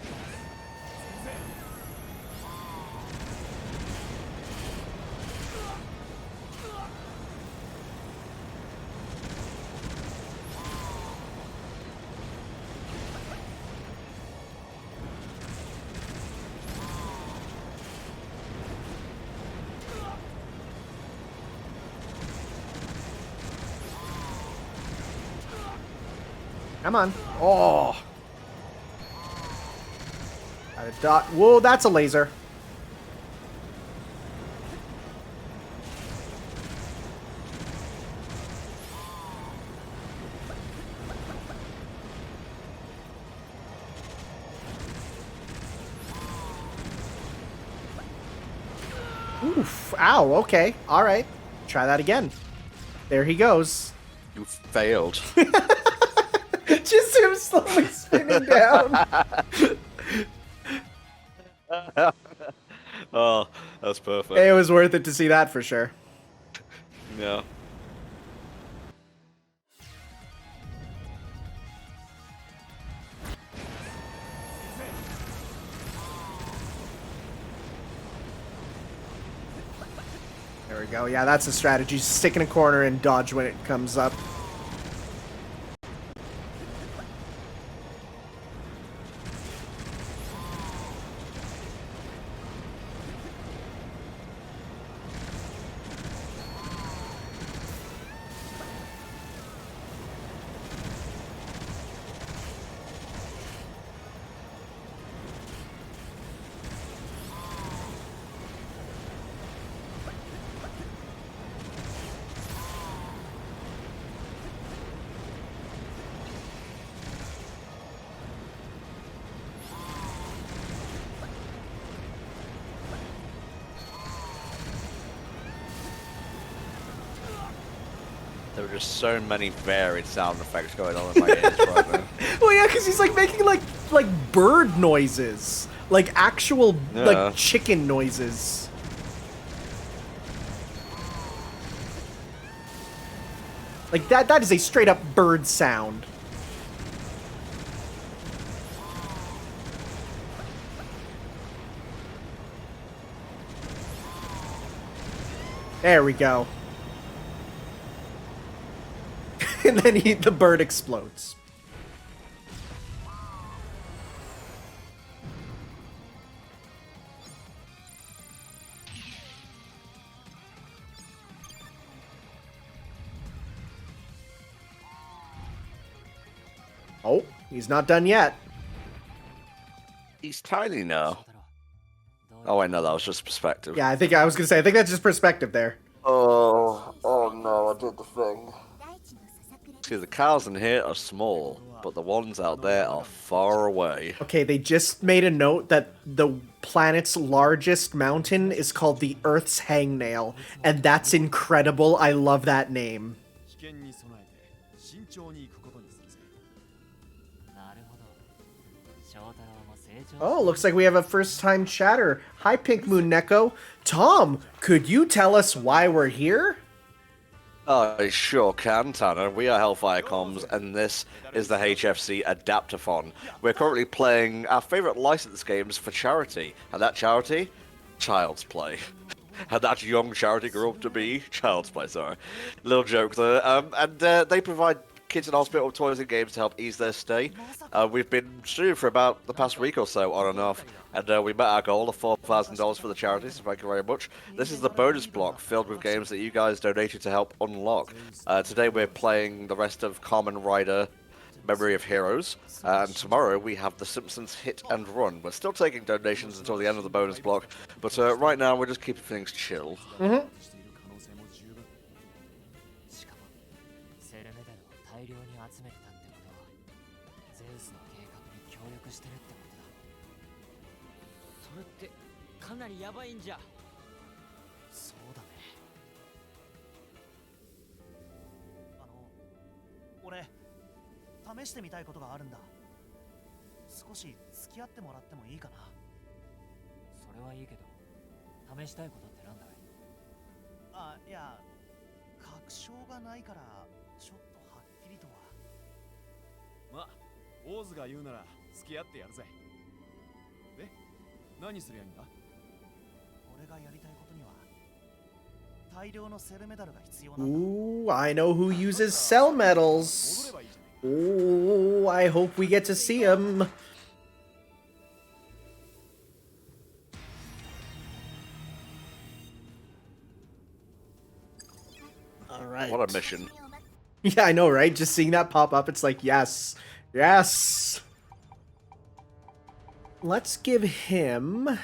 Come on. Oh. Got a dot. Whoa, that's a laser. Oof. Ow. Okay. All right. Try that again. There he goes. You failed. Just him slowly spinning down. Oh, that's perfect. It was worth it to see that for sure. Yeah. There we go. Yeah, that's the strategy. Stick in a corner and dodge when it comes up. There were just so many varied sound effects going on in my ears right now. Well, yeah, because he's like making like bird noises, like actual like chicken noises. Like that is a straight up bird sound. There we go. And then the bird explodes. Oh, he's not done yet. He's tiny now. Oh, wait, no, that was just perspective. Yeah, I was gonna say, I think that's just perspective there. Oh no, I did the thing. See, the cows in here are small, but the ones out there are far away. Okay, they just made a note that the planet's largest mountain is called the Earth's Hangnail, and that's incredible. I love that name. Oh, looks like we have a first-time chatter. Hi, Pink Moon Neko. Tom, could you tell us why we're here? I sure can, Tanner. We are Hellfire Comms, and this is the HFC Adaptathon. We're currently playing our favourite licensed games for charity, and that charity? Child's Play. And that young charity grew up to be Child's Play, sorry. Little joke there. They provide kids in hospital toys and games to help ease their stay. We've been streaming for about the past week or so, on and off, and we met our goal of $4,000 for the charity, so thank you very much. This is the bonus block filled with games that you guys donated to help unlock. Today we're playing the rest of Kamen Rider Memory of Heroes, and tomorrow we have The Simpsons Hit and Run. We're still taking donations until the end of the bonus block, but right now we're just keeping things chill. Mm-hmm. Let 試してみたいことがあるんだ。少し付き合ってもらってもいいかな。それはいいけど、試したいことってなんだい？あ、いや、確証がないからちょっとはっきりとは。ま、オーズが言うなら付き合ってやるぜ。で、何すりゃいいんだ？俺がやりたいことには大量のセルメダルが必要なんだ。Ooh, I know who uses cell medals. Oh, I hope we get to see him. All right. What a mission. Yeah, I know, right? Just seeing that pop up, it's like, yes, Yes. Let's give him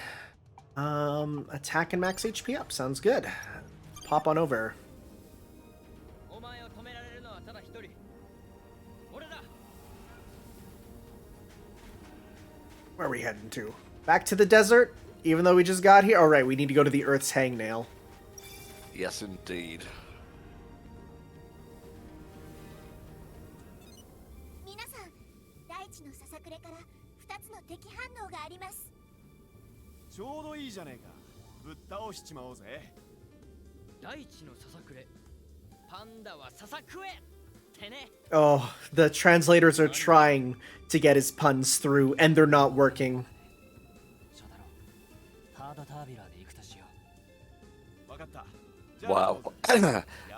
attack and max HP up. Sounds good. Pop on over. Where are we heading to? Back to the desert? Even though we just got here? Alright, we need to go to the Earth's hangnail. Yes, indeed. 皆さん、大地のささくれから2つの敵反応があります。ちょうどいいじゃねえか。ぶっ倒しちまおうぜ。大地のささくれ。パンダはささくえってね。 Oh, the translators are trying to get his puns through, and they're not working. Wow.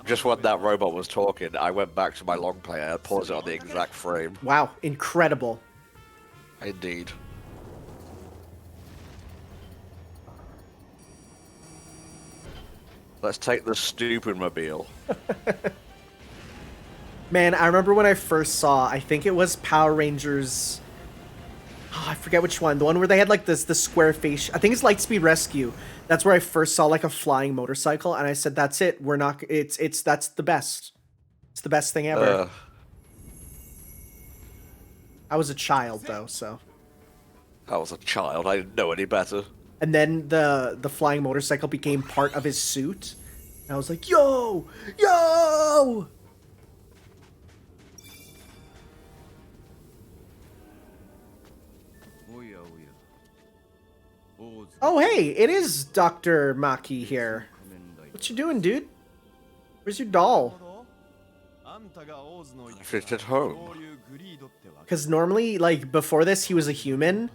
Just when that robot was talking, I went back to my long play and I paused it on the exact frame. Wow, incredible. Indeed. Let's take the stupid mobile. Man, I remember when I first saw, I think it was Power Rangers. Oh, I forget which one. The one where they had like the square face. I think it's Lightspeed Rescue. That's where I first saw like a flying motorcycle, and I said, "That's it. We're not. That's the best. It's the best thing ever." I was a child though, so. I was a child. I didn't know any better. And then the flying motorcycle became part of his suit, and I was like, "Yo, yo!" Oh, hey, it is Dr. Maki here. What you doing, dude? Where's your doll? I finished at home. Because normally, like, before this, he was a human,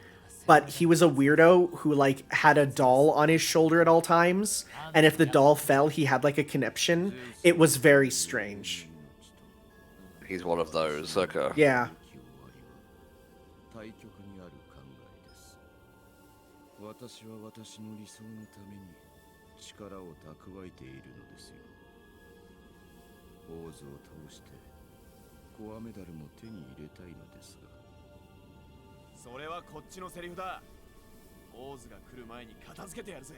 but he was a weirdo who, like, had a doll on his shoulder at all times, and if the doll fell, he had, like, a conniption. It was very strange. He's one of those, okay. Yeah. 私は私の理想のために力を蓄えているのですよ。オーズを通してコアメダルも手に入れたいのですが。それはこっちのセリフだ。オーズが来る前に片付けてやるぜ。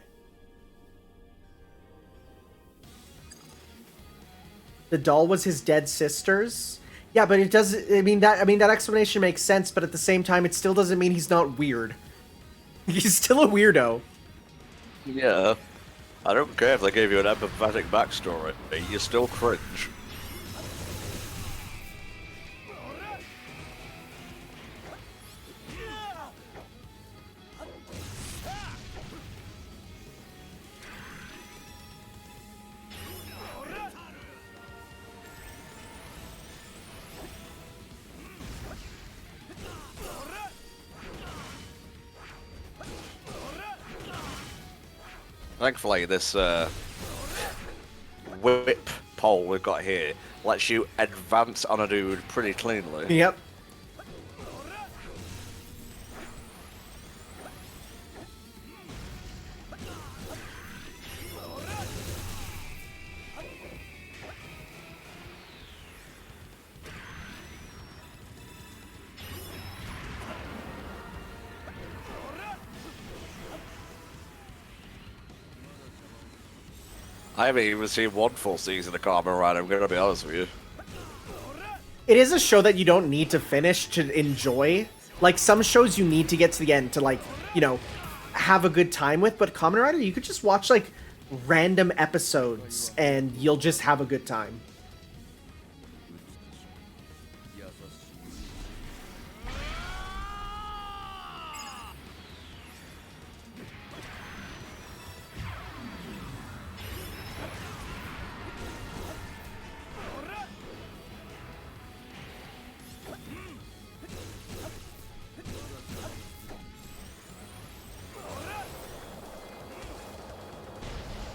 The doll was his dead sister's? Yeah, but it does. I mean that explanation makes sense, but at the same time, it still doesn't mean he's not weird. He's still a weirdo. Yeah. I don't care if they gave you an empathetic backstory. You still cringe. Thankfully, this whip pole we've got here lets you advance on a dude pretty cleanly. Yep. I haven't even seen one full season of Kamen Rider, I'm gonna be honest with you. It is a show that you don't need to finish to enjoy. Like, some shows you need to get to the end to, like, you know, have a good time with, but Kamen Rider, you could just watch, like, random episodes, and you'll just have a good time.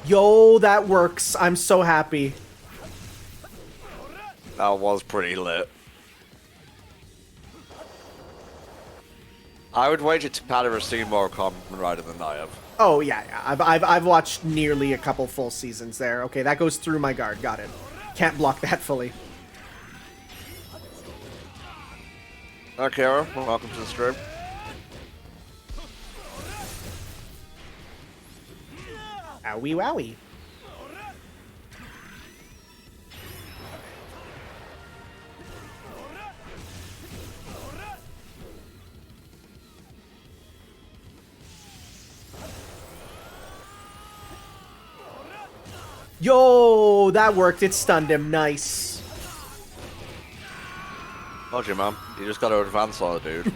Yo, that works. I'm so happy. That was pretty lit. I would wager Takada has seen more Kamen Rider than I have. Oh yeah, I've watched nearly a couple full seasons there. Okay, that goes through my guard. Got it. Can't block that fully. Hi, Kara. Welcome to the stream. Owie wowie. Yo, that worked. It stunned him. Nice. Told you, man. You just got to advance on it, dude.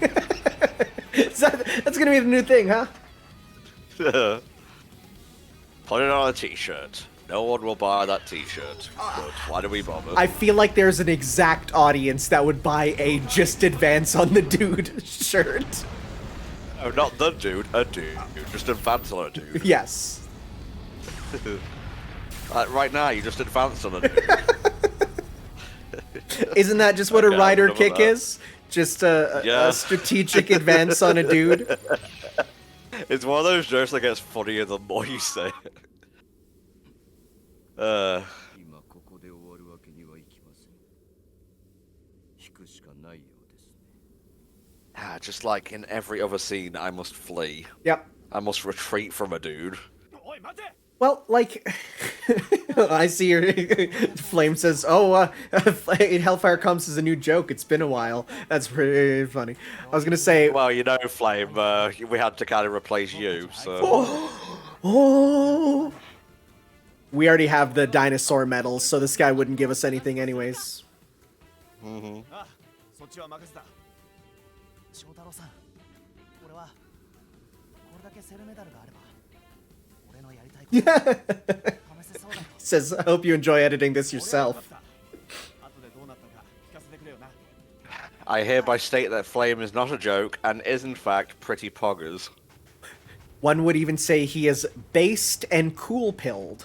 That's gonna be the new thing, huh? Put it on a t-shirt. No one will buy that t-shirt. But why do we bother? I feel like there's an exact audience that would buy a just advance on the dude shirt. Oh, not the dude, a dude. Just advance on a dude. Yes. Right now, you just advance on a dude. Isn't that just what a Okay, rider I'm kick done with is? Just a Yeah. strategic advance on a dude? It's one of those jokes that gets funnier the more you say it. 今ここで終わるわけにはいきません。引くしかないようですね。Just like in every other scene, I must flee. Yep. I must retreat from a dude. Well, like, I see your Flame says, "Oh, Hellfire Comes as a new joke. It's been a while." That's pretty funny. I was gonna say, Well, you know, Flame, we had to kind of replace you, so... oh, we already have the dinosaur medals, so this guy wouldn't give us anything anyways. Mm-hmm. そっちは任せた。翔太郎さん、俺はこれだけセルメダルがあれば、俺のやりたいこと試せそうだよ。Says, "I hope you enjoy editing this yourself." 後でどうなったか聞かせてくれよな。 I hereby state that Flame is not a joke and is in fact pretty poggers. One would even say he is based and cool-pilled.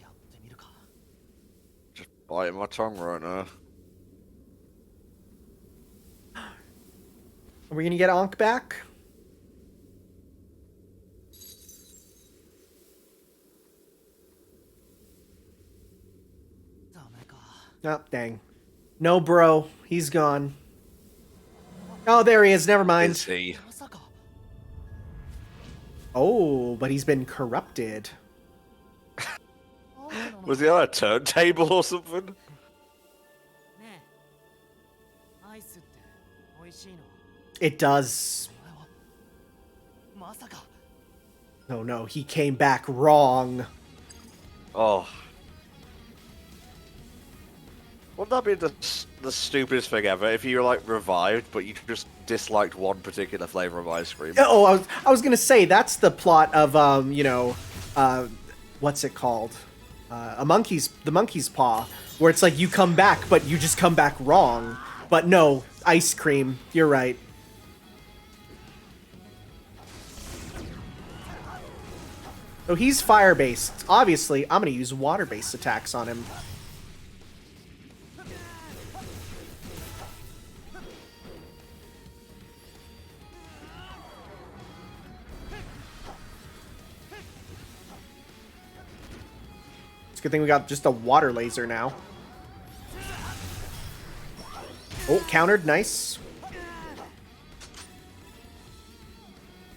やってみるか。 Just biting my tongue right now. Are we gonna get Ankh back? Oh, dang. No, bro. He's gone. Oh, there he is. Never mind. Is he? Oh, but he's been corrupted. Was he on a turntable or something? ねえ、アイスって美味しいの？ It does. まさか。 Oh no, he came back wrong. Oh. Wouldn't that be the stupidest thing ever if you were like revived, but you just disliked one particular flavor of ice cream? Oh, I was gonna say that's the plot of what's it called? The monkey's paw, where it's like you come back, but you just come back wrong. But no, ice cream. You're right. So he's fire-based. Obviously, I'm gonna use water-based attacks on him. It's a good thing we got just a water laser now. Oh, countered. Nice.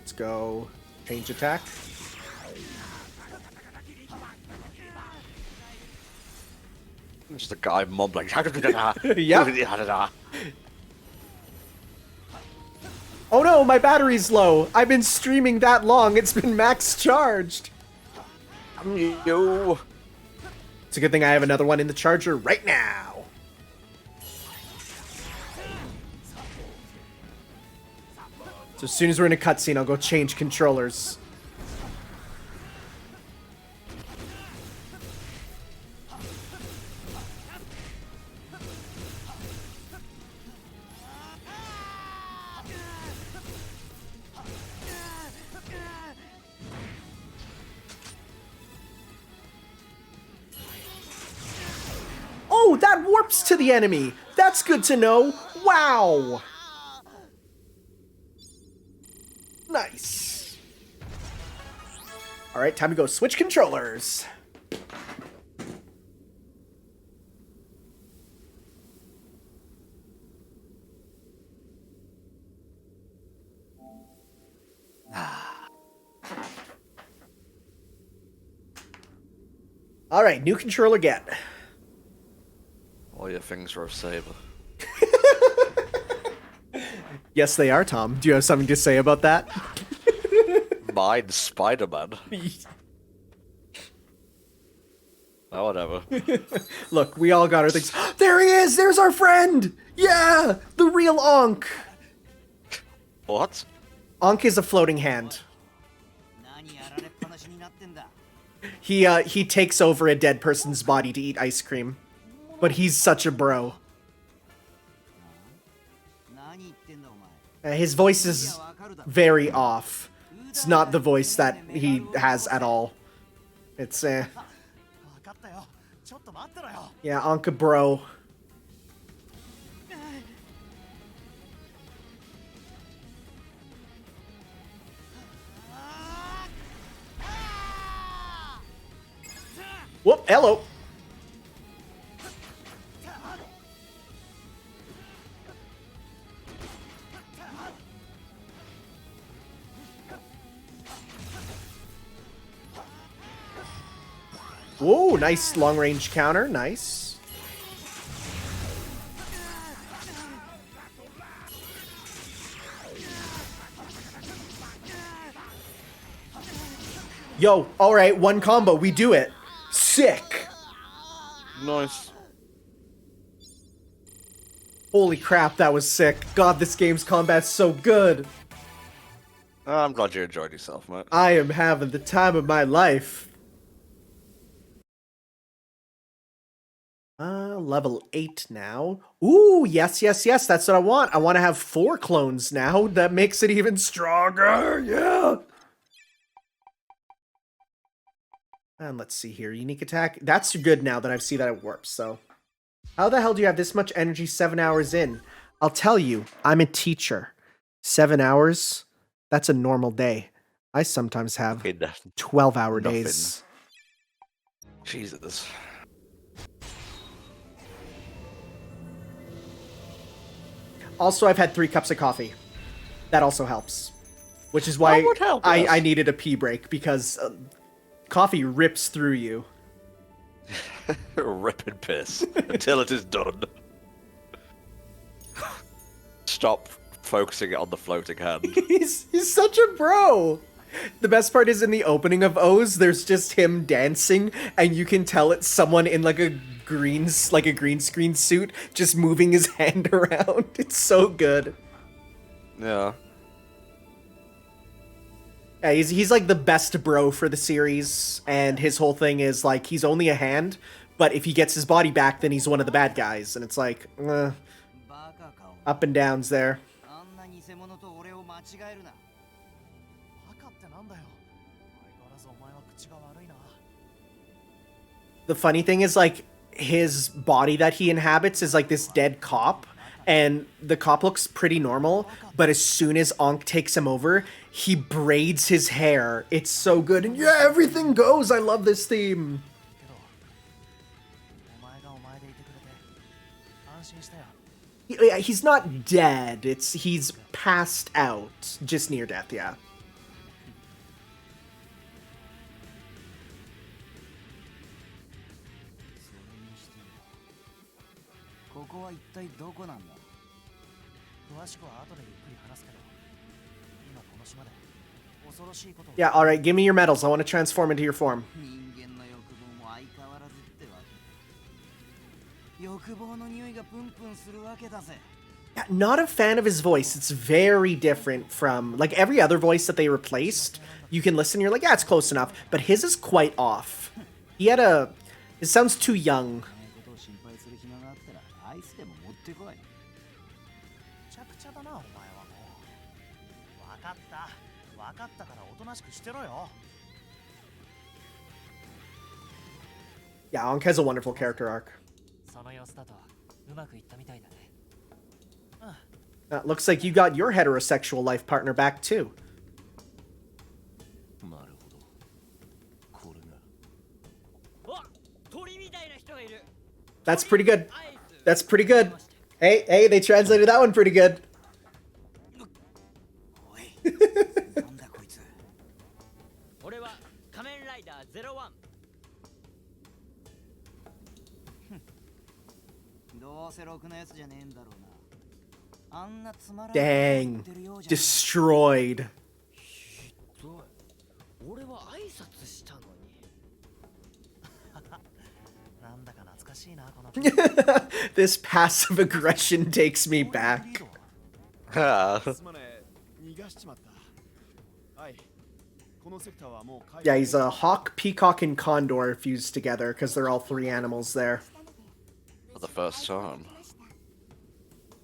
Let's go. Change attack. Just a guy mumbling. Yep. Oh no, my battery's low. I've been streaming that long. It's been max charged. Yo. It's a good thing I have another one in the charger right now. So as soon as we're in a cutscene, I'll go change controllers. Oh, that warps to the enemy. That's good to know. Wow. Nice. All right, time to go switch controllers. All right, new controller get. All your things are a saber. Yes, they are, Tom. Do you have something to say about that? Mine's Spider-Man. Oh, whatever. Look, we all got our things. There he is! There's our friend! Yeah! The real Ankh! What? Ankh is a floating hand. He takes over a dead person's body to eat ice cream. But he's such a bro. His voice is very off. It's not the voice that he has at all. It's, yeah, Anka bro. Whoop, hello. Whoa, nice long-range counter, nice. Yo, alright, one combo, we do it. Sick. Nice. Holy crap, that was sick. God, this game's combat's so good. I'm glad you enjoyed yourself, mate. I am having the time of my life. Level 8 now. Ooh, yes, yes, yes, that's what I want. I want to have 4 clones now. That makes it even stronger, yeah! And let's see here, unique attack. That's good now that I see that it warps, so. How the hell do you have this much energy 7 hours in? I'll tell you, I'm a teacher. 7 hours, that's a normal day. I sometimes have 12-hour days. Jesus. Also, I've had 3 cups of coffee. That also helps. Which is why I needed a pee break, because coffee rips through you. Rip and piss until it is done. Stop focusing on the floating hand. He's such a bro. The best part is in the opening of O's, there's just him dancing, and you can tell it's someone in like a green screen suit just moving his hand around. It's so good. Yeah. Yeah, he's like the best bro for the series, and his whole thing is like he's only a hand, but if he gets his body back, then he's one of the bad guys, and it's like, up and downs there. The funny thing is, like, his body that he inhabits is like this dead cop, and the cop looks pretty normal, but as soon as Ankh takes him over, he braids his hair. It's so good, and yeah, everything goes. I love this theme. He's not dead. He's passed out, just near death, yeah. Yeah, alright, give me your medals. I want to transform into your form. Yeah, not a fan of his voice. It's very different from, like, every other voice that they replaced. You can listen, you're like, yeah, it's close enough. But his is quite off. It sounds too young. Yeah, Ankh has a wonderful character arc. Looks like you got your heterosexual life partner back too. That's pretty good. That's pretty good. Hey, they translated that one pretty good. Dang. Destroyed. 俺は挨拶したのに。なんだか懐かしいなこの This passive aggression takes me back. Yeah, he's a hawk, peacock, and condor fused together because they're all three animals there. For the first time.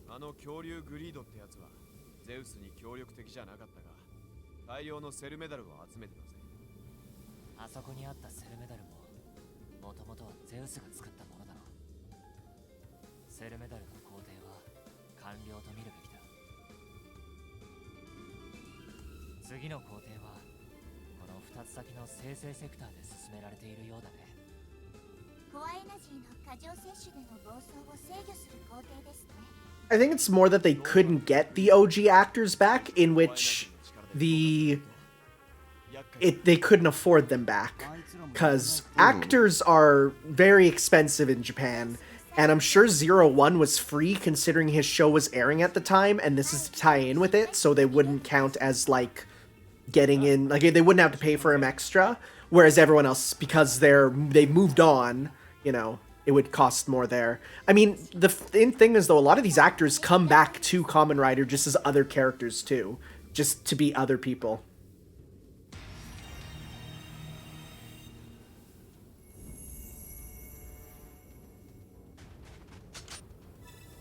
あの恐竜グリードってやつはゼウスに協力的じゃなかったが大量のセルメダルを集めてたぜ。あそこにあったセルメダルももともとはゼウスが作ったものだろう。セルメダルの工程は完了と見るべきだ。次の工程はこの2つ先の生成セクターで進められているようだね。コアエナジーの過剰摂取での暴走を制御する工程ですね。I think it's more that they couldn't get the OG actors back, in which they couldn't afford them back. Because actors are very expensive in Japan, and I'm sure 01 was free considering his show was airing at the time, and this is to tie in with it, so they wouldn't count as, like, getting in, like, they wouldn't have to pay for him extra, whereas everyone else, because they've moved on, you know, it would cost more there. I mean, the thing is, though, a lot of these actors come back to Kamen Rider just as other characters, too. Just to be other people.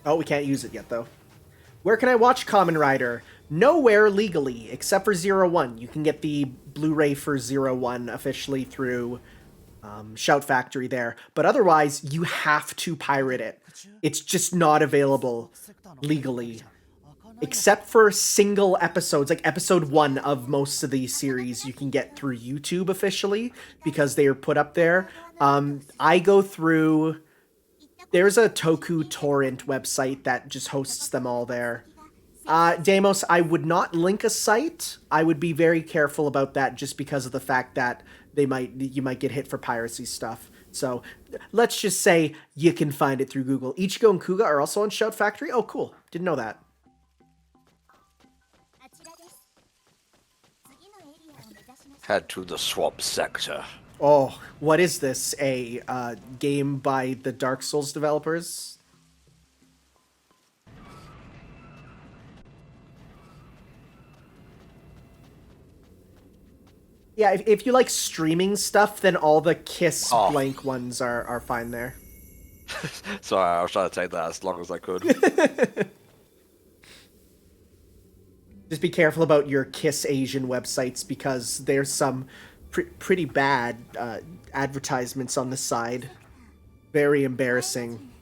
Oh, we can't use it yet, though. Where can I watch Kamen Rider? Nowhere legally, except for 01. You can get the Blu-ray for 01 officially through Shout Factory there. But otherwise, you have to pirate it. It's just not available legally. Except for single episodes, like episode 1 of most of these series, you can get through YouTube officially, because they are put up there. I go through... There's a Toku torrent website that just hosts them all there. Deimos, I would not link a site. I would be very careful about that just because of the fact that you might get hit for piracy stuff. So let's just say you can find it through Google. Ichigo and Kuga are also on Shout Factory? Oh, cool. Didn't know that. Head to the swamp sector. Oh, what is this? A game by the Dark Souls developers? Yeah, if you like streaming stuff, then all the Kiss blank ones are fine there. Sorry, I was trying to take that as long as I could. Just be careful about your Kiss Asian websites, because there's some pretty bad advertisements on the side. Very embarrassing.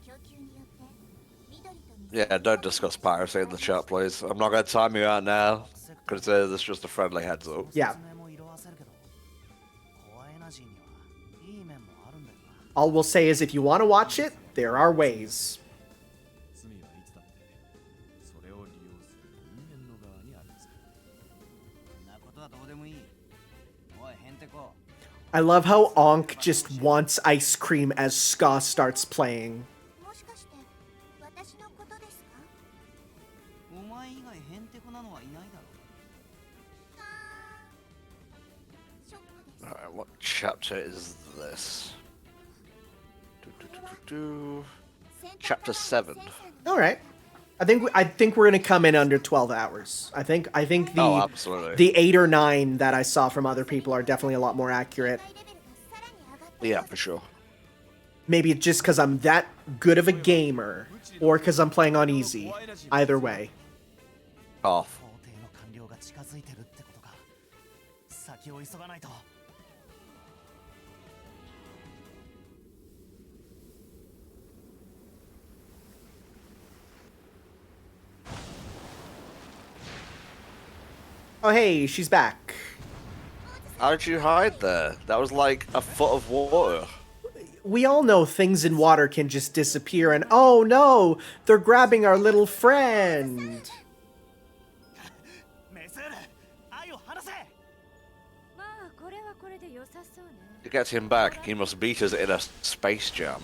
Yeah, don't discuss piracy in the chat, please. I'm not going to time you out now. Consider this just a friendly heads up. Yeah. All we'll say is if you want to watch it, there are ways. I love how Ankh just wants ice cream as ska starts playing. Alright, what chapter is this? Chapter 7. All right. I think we're gonna come in under 12 hours. I think absolutely. The 8 or 9 that I saw from other people are definitely a lot more accurate. Yeah, for sure. Maybe it's just because I'm that good of a gamer, or because I'm playing on easy. Either way. Off. Oh hey, she's back. How did you hide there? That was like a foot of water. We all know things in water can just disappear, and oh no, they're grabbing our little friend. To get him back, he must beat us in a space jam.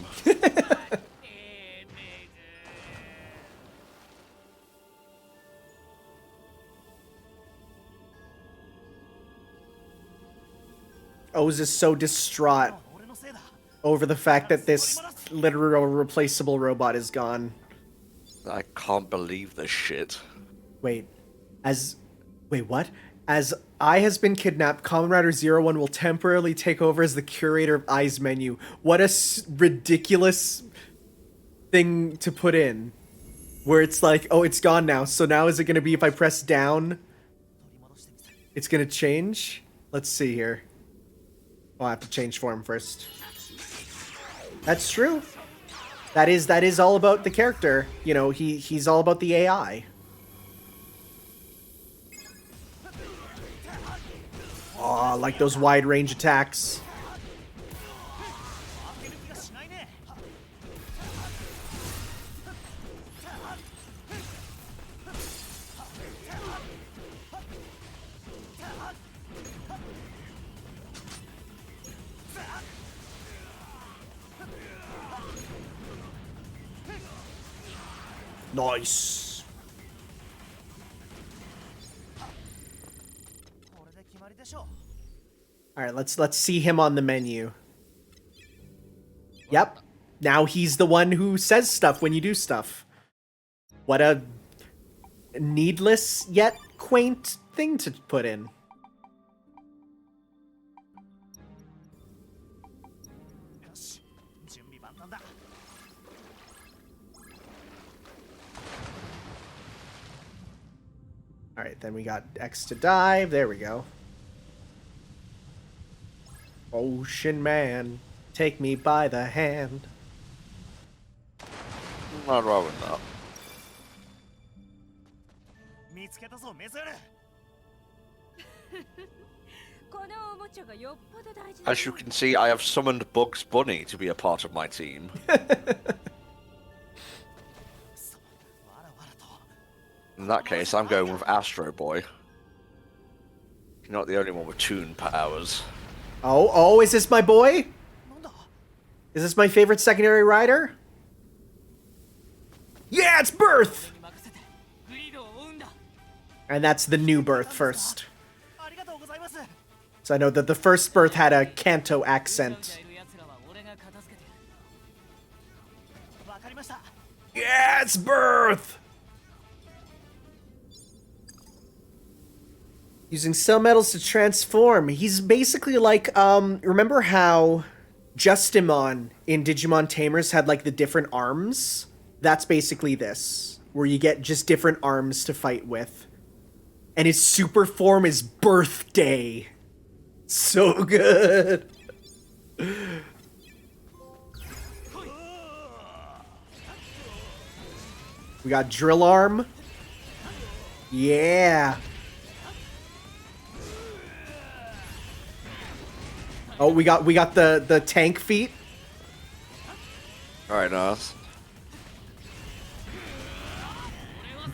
Oz is so distraught over the fact that this literal replaceable robot is gone. I can't believe this shit. Wait, what? As I has been kidnapped, Kamen Rider 01 will temporarily take over as the curator of I's menu. What a ridiculous thing to put in. Where it's like, oh, it's gone now. So now is it going to be if I press down, it's going to change? Let's see here. Oh, I have to change form first. That's true. That is all about the character. You know, he's all about the AI. Oh, like those wide range attacks. Nice. All right, let's see him on the menu. Yep. Now he's the one who says stuff when you do stuff. What a needless yet quaint thing to put in. All right, then we got X to dive. There we go. Ocean Man, take me by the hand. I'd rather not. As you can see, I have summoned Bugs Bunny to be a part of my team. In that case, I'm going with Astro Boy. You're not the only one with toon powers. Oh, is this my boy? Is this my favorite secondary rider? Yeah, it's Birth! And that's the new Birth first. So I know that the first Birth had a Kanto accent. Yeah, it's Birth! Using cell metals to transform. He's basically like, remember how Justimon in Digimon Tamers had like the different arms? That's basically this, where you get just different arms to fight with. And his super form is Birthday. So good. We got Drill Arm. Yeah. Oh, we got the tank feet. Alright, nice.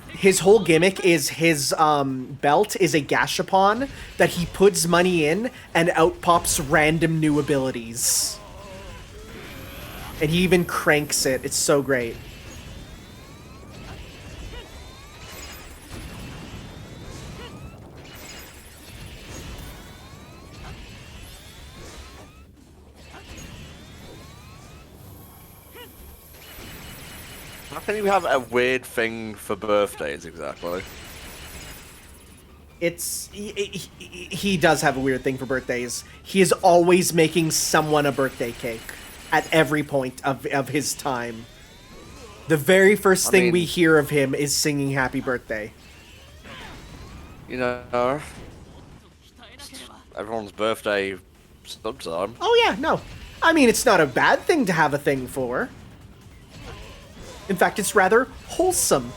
His whole gimmick is his belt is a gashapon that he puts money in and out pops random new abilities. And he even cranks it. It's so great. How can you have a weird thing for birthdays exactly? It's he does have a weird thing for birthdays. He is always making someone a birthday cake at every point of his time. The very first thing we hear of him is singing Happy Birthday. You know, everyone's birthday sometime. Oh yeah, no. I mean, it's not a bad thing to have a thing for. In fact, it's rather wholesome.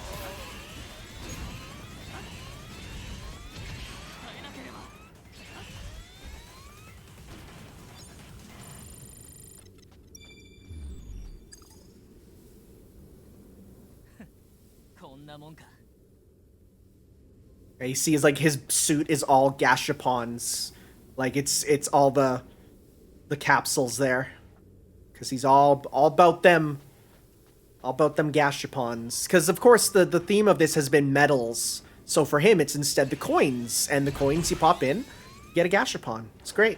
Yeah, you see, is like his suit is all gashapons, like it's all the capsules there, because he's all about them. All about them gashapons. Because, of course, the theme of this has been medals. So for him, it's instead the coins. And the coins you pop in, you get a gashapon. It's great.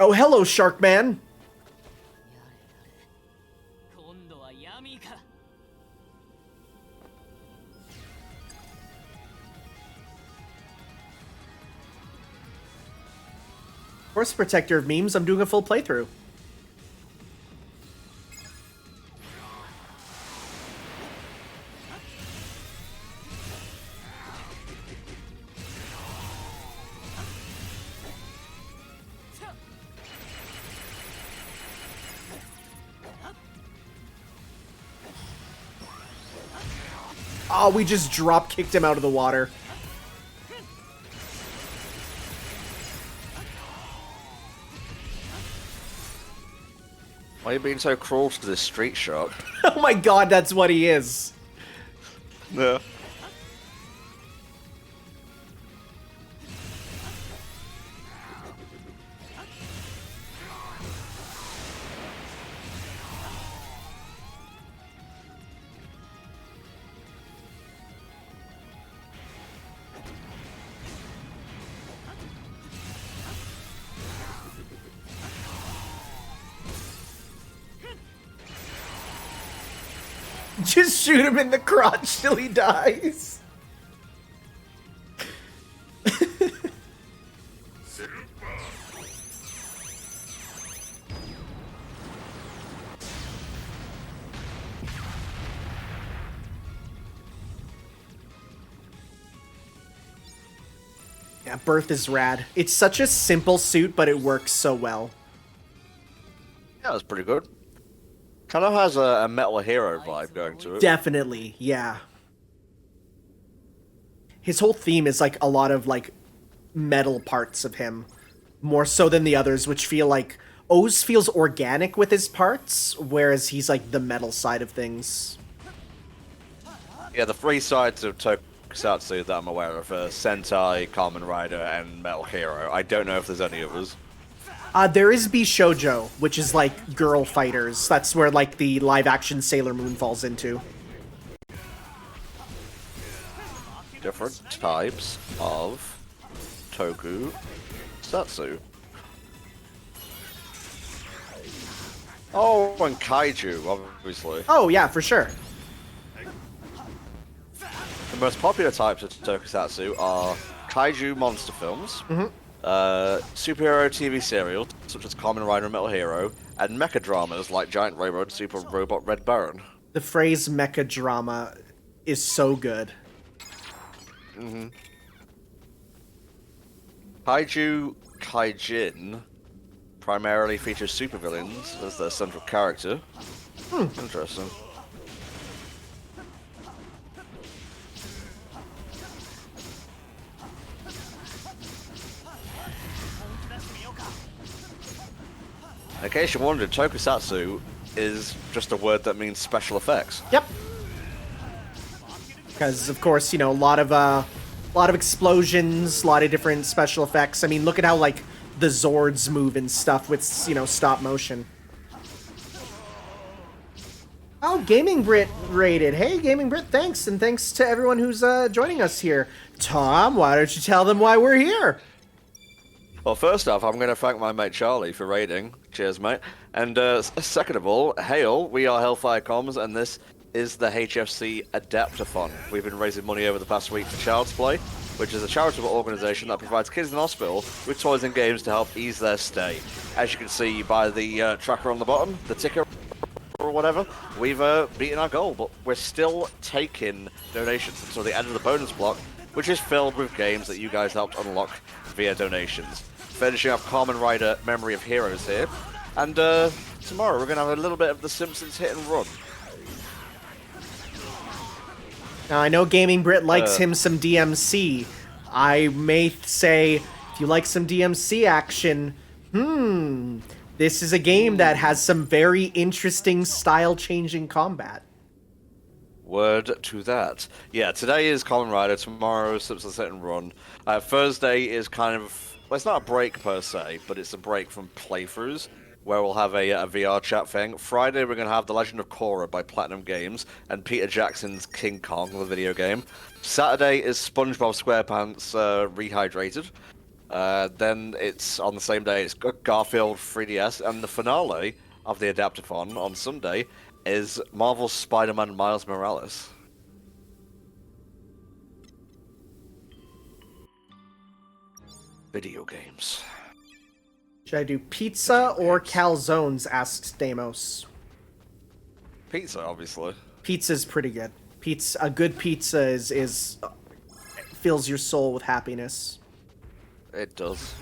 Oh, hello, Shark Man. 今度は闇か。 Force Protector of memes, I'm doing a full playthrough. Oh, we just drop kicked him out of the water. Why are you being so cruel to this street shark? Oh my god, that's what he is. Yeah. Just shoot him in the crotch till he dies. Yeah, Birth is rad. It's such a simple suit, but it works so well. Yeah, that's pretty good. Kind of has a Metal Hero vibe going to it. Definitely, yeah. His whole theme is like a lot of like metal parts of him, more so than the others, which feel like Oz feels organic with his parts, whereas he's like the metal side of things. Yeah, the three sides of Tokusatsu that I'm aware of are Sentai, Kamen Rider, and Metal Hero. I don't know if there's any others. There is Bishojo, which is like girl fighters. That's where like the live-action Sailor Moon falls into. Different types of Tokusatsu. Oh, and Kaiju, obviously. Oh yeah, for sure. The most popular types of Tokusatsu are Kaiju monster films, superhero TV serials such as Kamen Rider and Metal Hero, and mecha dramas like Giant Railroad, Super Robot Red Baron. The phrase mecha drama is so good. Kaiju Kaijin primarily features supervillains as their central character. Interesting. In case you wondered, Tokusatsu is just a word that means special effects. Yep. Because of course, you know, a lot of explosions, a lot of different special effects. I mean, look at how like the Zords move and stuff with, you know, stop motion. Oh, Gaming Brit rated. Hey, Gaming Brit, thanks, and thanks to everyone who's joining us here. Tom, why don't you tell them why we're here? Well, first off, I'm going to thank my mate Charlie for raiding. Cheers, mate. And second of all, hail, we are Hellfire Comms, and this is the HFC Adaptathon. We've been raising money over the past week for Child's Play, which is a charitable organisation that provides kids in hospital with toys and games to help ease their stay. As you can see by the tracker on the bottom, the ticker or whatever, we've beaten our goal, but we're still taking donations until the end of the bonus block, which is filled with games that you guys helped unlock via donations. Finishing up Kamen Rider Memory of Heroes here, and tomorrow we're going to have a little bit of The Simpsons Hit and Run. Now, I know Gaming Brit likes him some DMC. I may say, if you like some DMC action, this is a game that has some very interesting style-changing combat. Word to that. Yeah, today is Kamen Rider, tomorrow is Simpsons Hit and Run. Thursday is kind of, well, it's not a break per se, but it's a break from playthroughs, where we'll have a VR chat thing. Friday, we're going to have The Legend of Korra by Platinum Games, and Peter Jackson's King Kong, the video game. Saturday is SpongeBob SquarePants Rehydrated. Then it's on the same day, it's Garfield 3DS, and the finale of the Adaptathon on Sunday is Marvel's Spider-Man Miles Morales. Video games. Should I do pizza or calzones? Asks Deimos. Pizza, obviously. Pizza's pretty good. A good pizza is fills your soul with happiness. It does.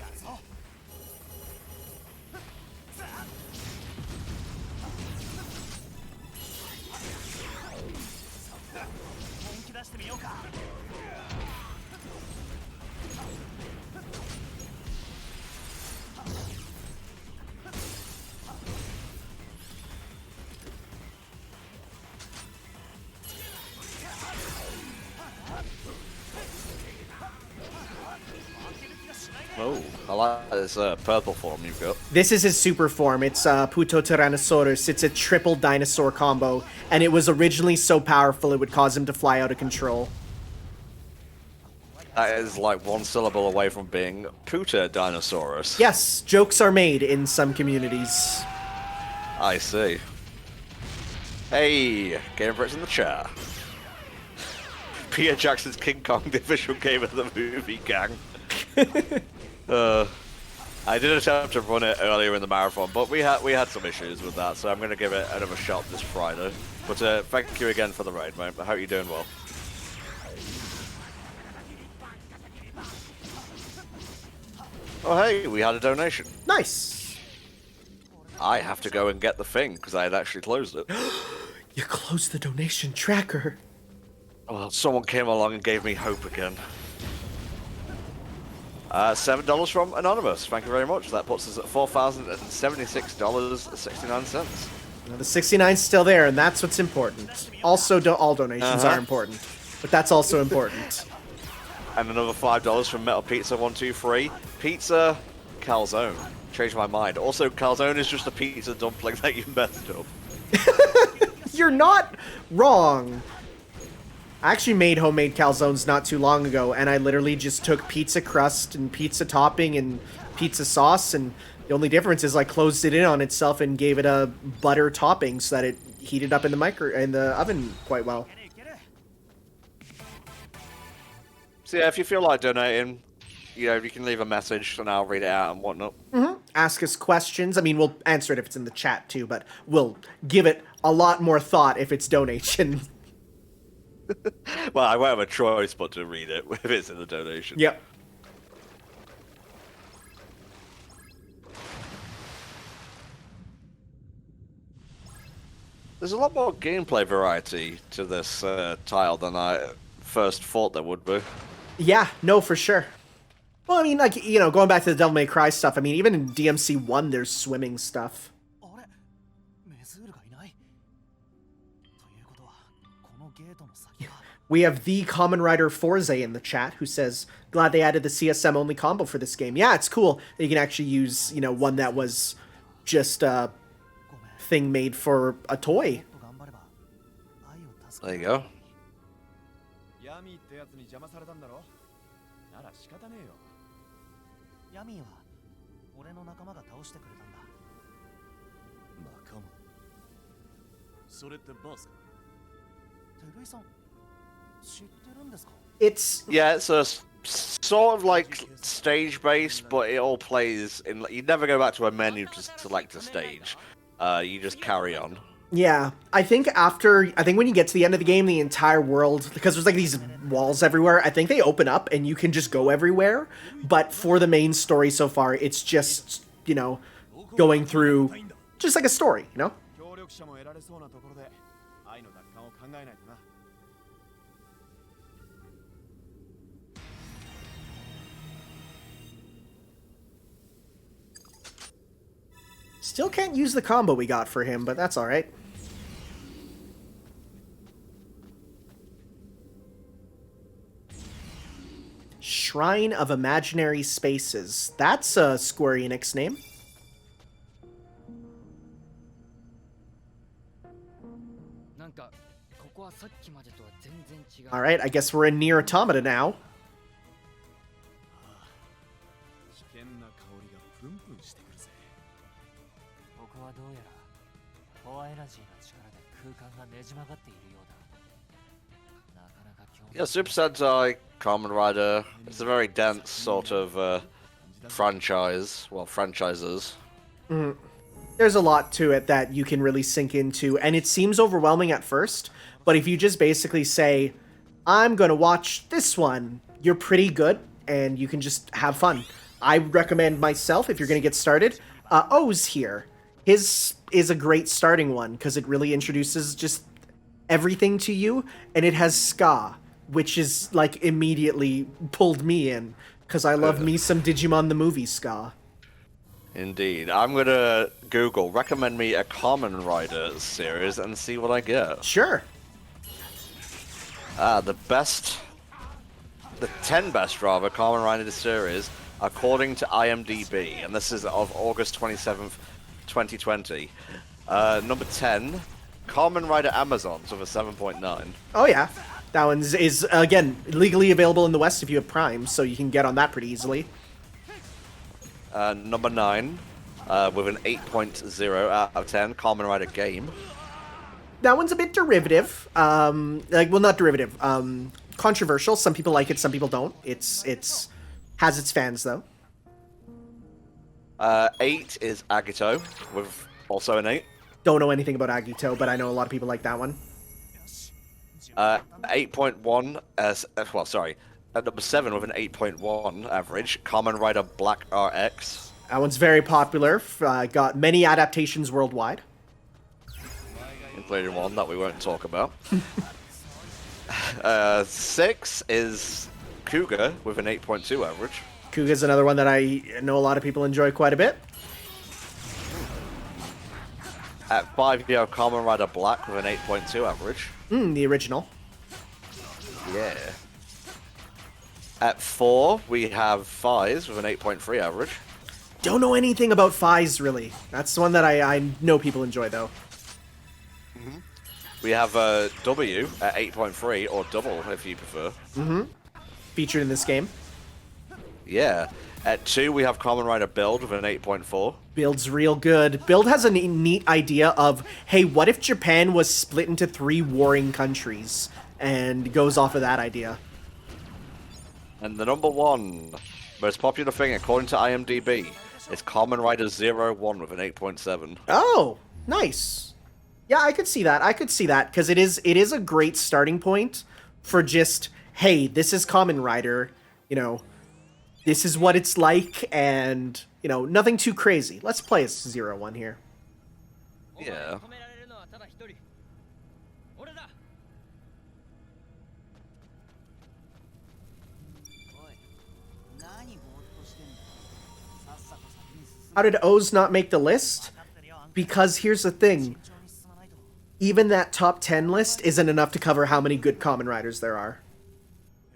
Oh, I like this purple form you've got. This is his super form. It's Puto Tyrannosaurus. It's a triple dinosaur combo, and it was originally so powerful it would cause him to fly out of control. That is like one syllable away from being Puta Dinosaurus. Yes, jokes are made in some communities. I see. Hey, Game Brits in the chat. Peter Jackson's King Kong, the official game of the movie, gang. I did attempt to run it earlier in the marathon, but we had some issues with that, so I'm going to give it another shot this Friday. But thank you again for the raid, mate. I hope you're doing well. Oh hey, we had a donation. Nice. I have to go and get the thing because I had actually closed it. You closed the donation tracker. Well, someone came along and gave me hope again. $7 from Anonymous. Thank you very much. That puts us at $4,076.69. Now, the 69's still there, and that's what's important. Also, all donations are important, but that's also important. And another $5 from Metal Pizza 123. Pizza calzone. Changed my mind. Also, calzone is just a pizza dumpling that you messed up. You're not wrong. I actually made homemade calzones not too long ago, and I literally just took pizza crust and pizza topping and pizza sauce, and the only difference is I closed it in on itself and gave it a butter topping so that it heated up in the oven quite well. So yeah, if you feel like donating, you know, you can leave a message and I'll read it out and whatnot. Ask us questions. I mean, we'll answer it if it's in the chat too, but we'll give it a lot more thought if it's donation. Well, I won't have a choice but to read it if it's in the donation. Yep. There's a lot more gameplay variety to this tile than I first thought there would be. Yeah, no, for sure. Well, I mean, like, you know, going back to the Devil May Cry stuff, I mean, even in DMC 1, there's swimming stuff. We have the Kamen Rider Forze in the chat who says, glad they added the CSM only combo for this game. Yeah, it's cool that you can actually use, you know, one that was just a thing made for a toy. There you go. It's a sort of like stage based, but it all plays in. You never go back to a menu to select a stage. You just carry on. Yeah, I think when you get to the end of the game, the entire world, because there's like these walls everywhere, I think they open up and you can just go everywhere. But for the main story so far, it's just, you know, going through just like a story, you know? Still can't use the combo we got for him, but that's alright. Shrine of Imaginary Spaces. That's a Square Enix name. Alright, I guess we're in Nier Automata now. 険な香りがプンプンしてくるぜ。ここはどうやらフォアエナジーの力で空間がねじ曲がっているようだ。なかなか興味 Yeah, Super Sentai, Kamen Rider. It's a very dense sort of franchise. Well, franchises. There's a lot to it that you can really sink into, and it seems overwhelming at first, but if you just basically say, I'm gonna watch this one, you're pretty good, and you can just have fun. I recommend myself, if you're gonna get started, O's here. His is a great starting one, because it really introduces just everything to you, and it has ska, which is, like, immediately pulled me in, because I love me some Digimon the Movie ska. Indeed. I'm gonna Google, recommend me a Kamen Rider series and see what I get. Sure. The 10 best rather, Kamen Rider series, according to IMDb, and this is of August 27th, 2020. Number 10, Kamen Rider Amazons with a 7.9. Oh yeah, that one is again legally available in the West if you have Prime, so you can get on that pretty easily. Number 9, with an 8.0 out of 10, Kamen Rider Game. That one's a bit derivative. Well, not derivative. Controversial. Some people like it, some people don't. It's has its fans though. 8 is Agito, with also an 8. Don't know anything about Agito, but I know a lot of people like that one. 8.1, number 7 with an 8.1 average, Kamen Rider Black RX. That one's very popular. Got many adaptations worldwide. Including one that we won't talk about. 6 is Cougar with an 8.2 average. Kuga's another one that I know a lot of people enjoy quite a bit. At 5, you have Kamen Rider Black with an 8.2 average. The original. Yeah. At 4, we have Fies with an 8.3 average. Don't know anything about Fies, really. That's the one that I know people enjoy, though. We have W at 8.3, or Double, if you prefer. Featured in this game. Yeah. At 2, we have Kamen Rider Build with an 8.4. Build's real good. Build has a neat idea of, hey, what if Japan was split into 3 warring countries? And goes off of that idea. And the number 1 most popular thing, according to IMDb, is Kamen Rider 01 with an 8.7. Oh, nice. Yeah, I could see that. I could see that, because it is a great starting point for just, hey, this is Kamen Rider, you know, this is what it's like, and, you know, nothing too crazy. Let's play as 01 here. Yeah. How did O's not make the list? Because here's the thing. Even that top 10 list isn't enough to cover how many good Kamen Riders there are.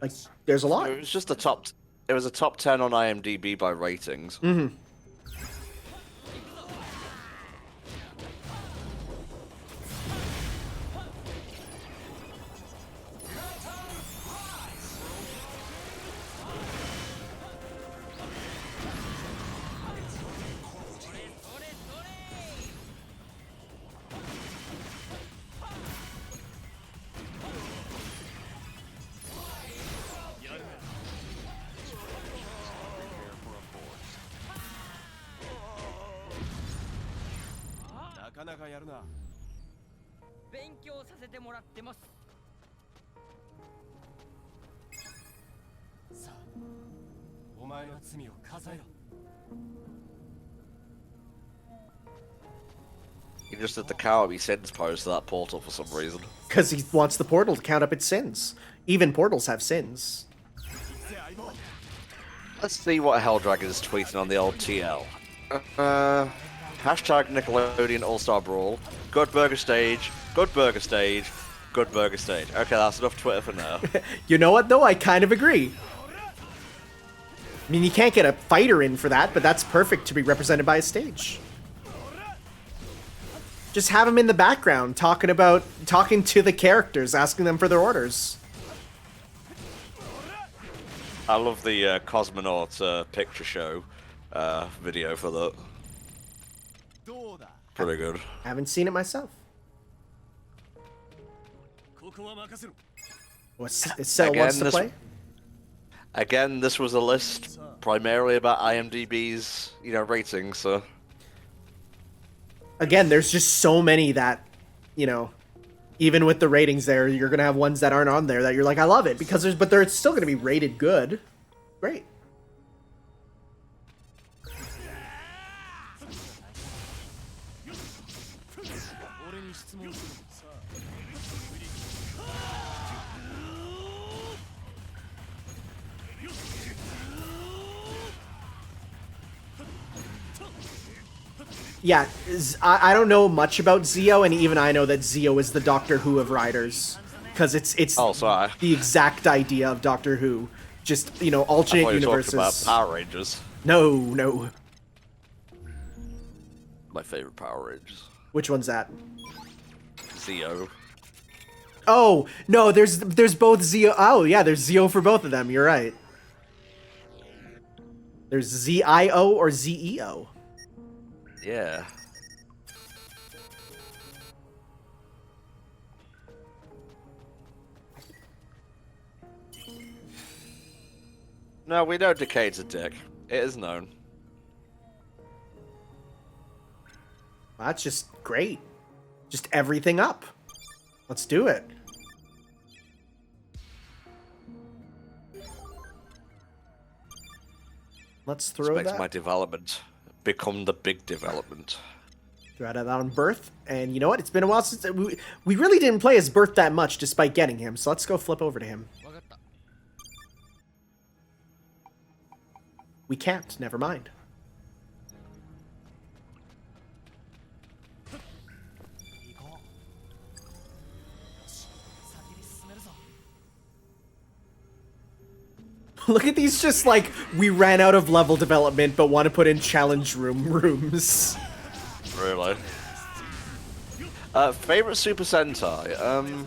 Like, there's a lot. It was just it was a top 10 on IMDb by ratings. He just did the cowardly sins pose to that portal for some reason. Because he wants the portal to count up its sins. Even portals have sins. Let's see what Helldragon is tweeting on the old TL. Hashtag Nickelodeon All-Star Brawl. Good burger stage. Good burger stage. Good burger stage. Okay, that's enough Twitter for now. You know what, though? I kind of agree. I mean, you can't get a fighter in for that, but that's perfect to be represented by a stage. Just have him in the background, talking to the characters, asking them for their orders. I love the cosmonaut picture show video for that. Pretty good. Haven't seen it myself. So Again, wants to this- play? Again, this was a list primarily about IMDb's, ratings, so... Again, there's just so many that, even with the ratings there, you're gonna have ones that aren't on there that you're like, I love it, because but they're still gonna be rated good. Great. Yeah, I don't know much about Zio, and even I know that Zio is the Doctor Who of Riders, because it's Oh, sorry. the exact idea of Doctor Who, just I alternate thought you were talking about universes. Power Rangers. No. My favorite Power Rangers. Which one's that? Zio. Oh no, there's both Zio. Oh yeah, there's Zio for both of them. You're right. There's ZIO or ZEO. Yeah. No, we know Decade's a dick. It is known. That's just great. Just everything up. Let's do it. Let's This throw makes that. my development become the big development. Throw that on Birth. And you know what? It's been a while since we really didn't play as Birth that much despite getting him. So let's go flip over to him. We can't. Never mind. Look at these, just like, we ran out of level development but want to put in challenge rooms. Really? Favorite Super Sentai?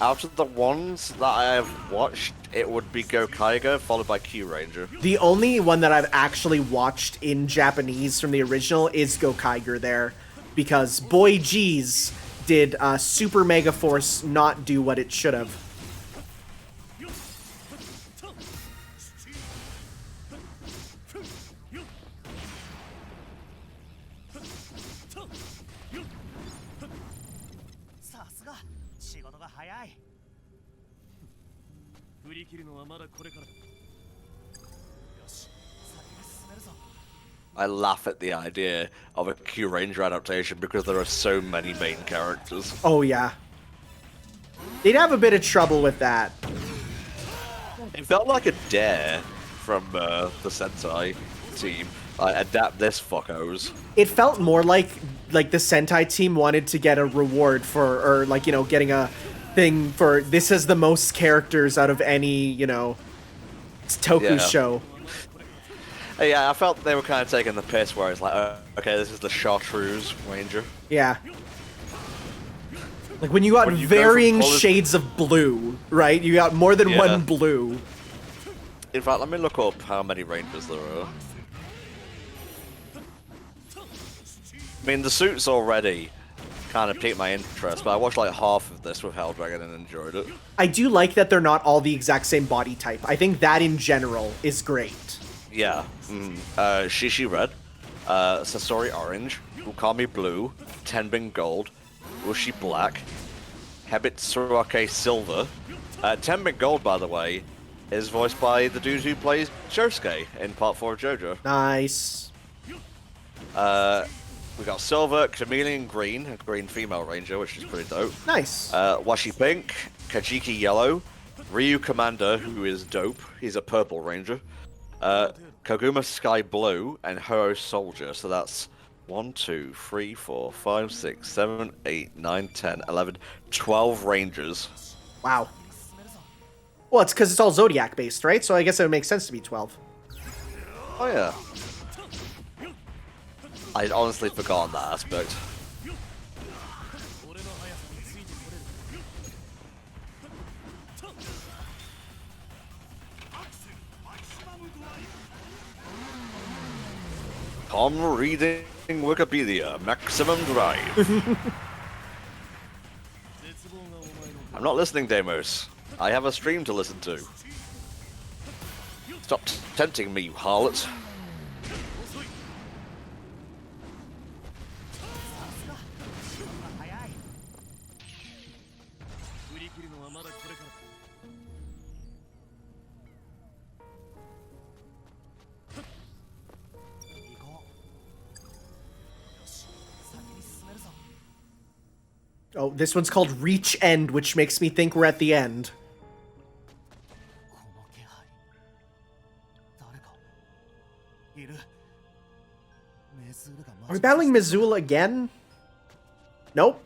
Out of the ones that I have watched, it would be Gokaiger, followed by Q Ranger. The only one that I've actually watched in Japanese from the original is Gokaiger there, because boy geez, did Super Mega Force not do what it should have. I laugh at the idea of a Q Ranger adaptation because there are so many main characters. Oh yeah. They'd have a bit of trouble with that. It felt like a dare from the Sentai team. Adapt this fuckos. It felt more like the Sentai team wanted to get a reward for, or like, getting a thing for, this has the most characters out of any, Toku show. Yeah, I felt they were kind of taking the piss where it's like, okay, this is the Chartreuse Ranger. Yeah. Like when you got varying shades of blue, right? You got more than one blue. In fact, let me look up how many Rangers there are. I mean, the suits already kind of piqued my interest, but I watched like half of this with Helldragon and enjoyed it. I do like that they're not all the exact same body type. I think that in general is great. Yeah. Shishi Red, Sasori Orange, Ukami Blue, Tenbin Gold, Ushi Black, Hebitsuake Silver. Tenbin Gold, by the way, is voiced by the dude who plays Josuke in Part 4 of JoJo. Nice. We got Silver, Chameleon Green, a green female ranger, which is pretty dope. Nice. Washi Pink, Kajiki Yellow, Ryu Commander, who is dope. He's a purple ranger. Koguma Sky Blue, and Ho Soldier. So that's 1, 2, 3, 4, 5, 6, 7, 8, 9, 10, 11, 12 rangers. Wow. Well, it's because it's all Zodiac based, right? So I guess it would make sense to be 12. Oh yeah. I'd honestly forgotten that aspect. Tom reading Wikipedia, maximum drive. I'm not listening, Deimos. I have a stream to listen to. Stop tempting me, you harlot. Oh, this one's called Reach End, which makes me think we're at the end. Are we battling Missoula again? Nope.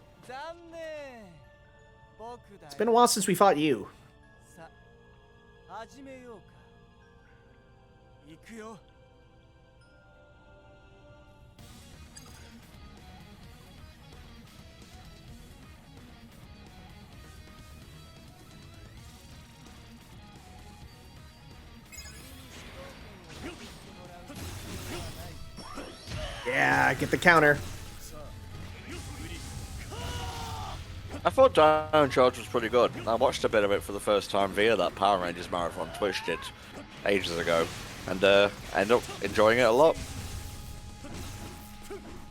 It's been a while since we fought you. Yeah, get the counter. I thought Down Charge was pretty good. I watched a bit of it for the first time via that Power Rangers marathon Twitch did ages ago, and ended up enjoying it a lot.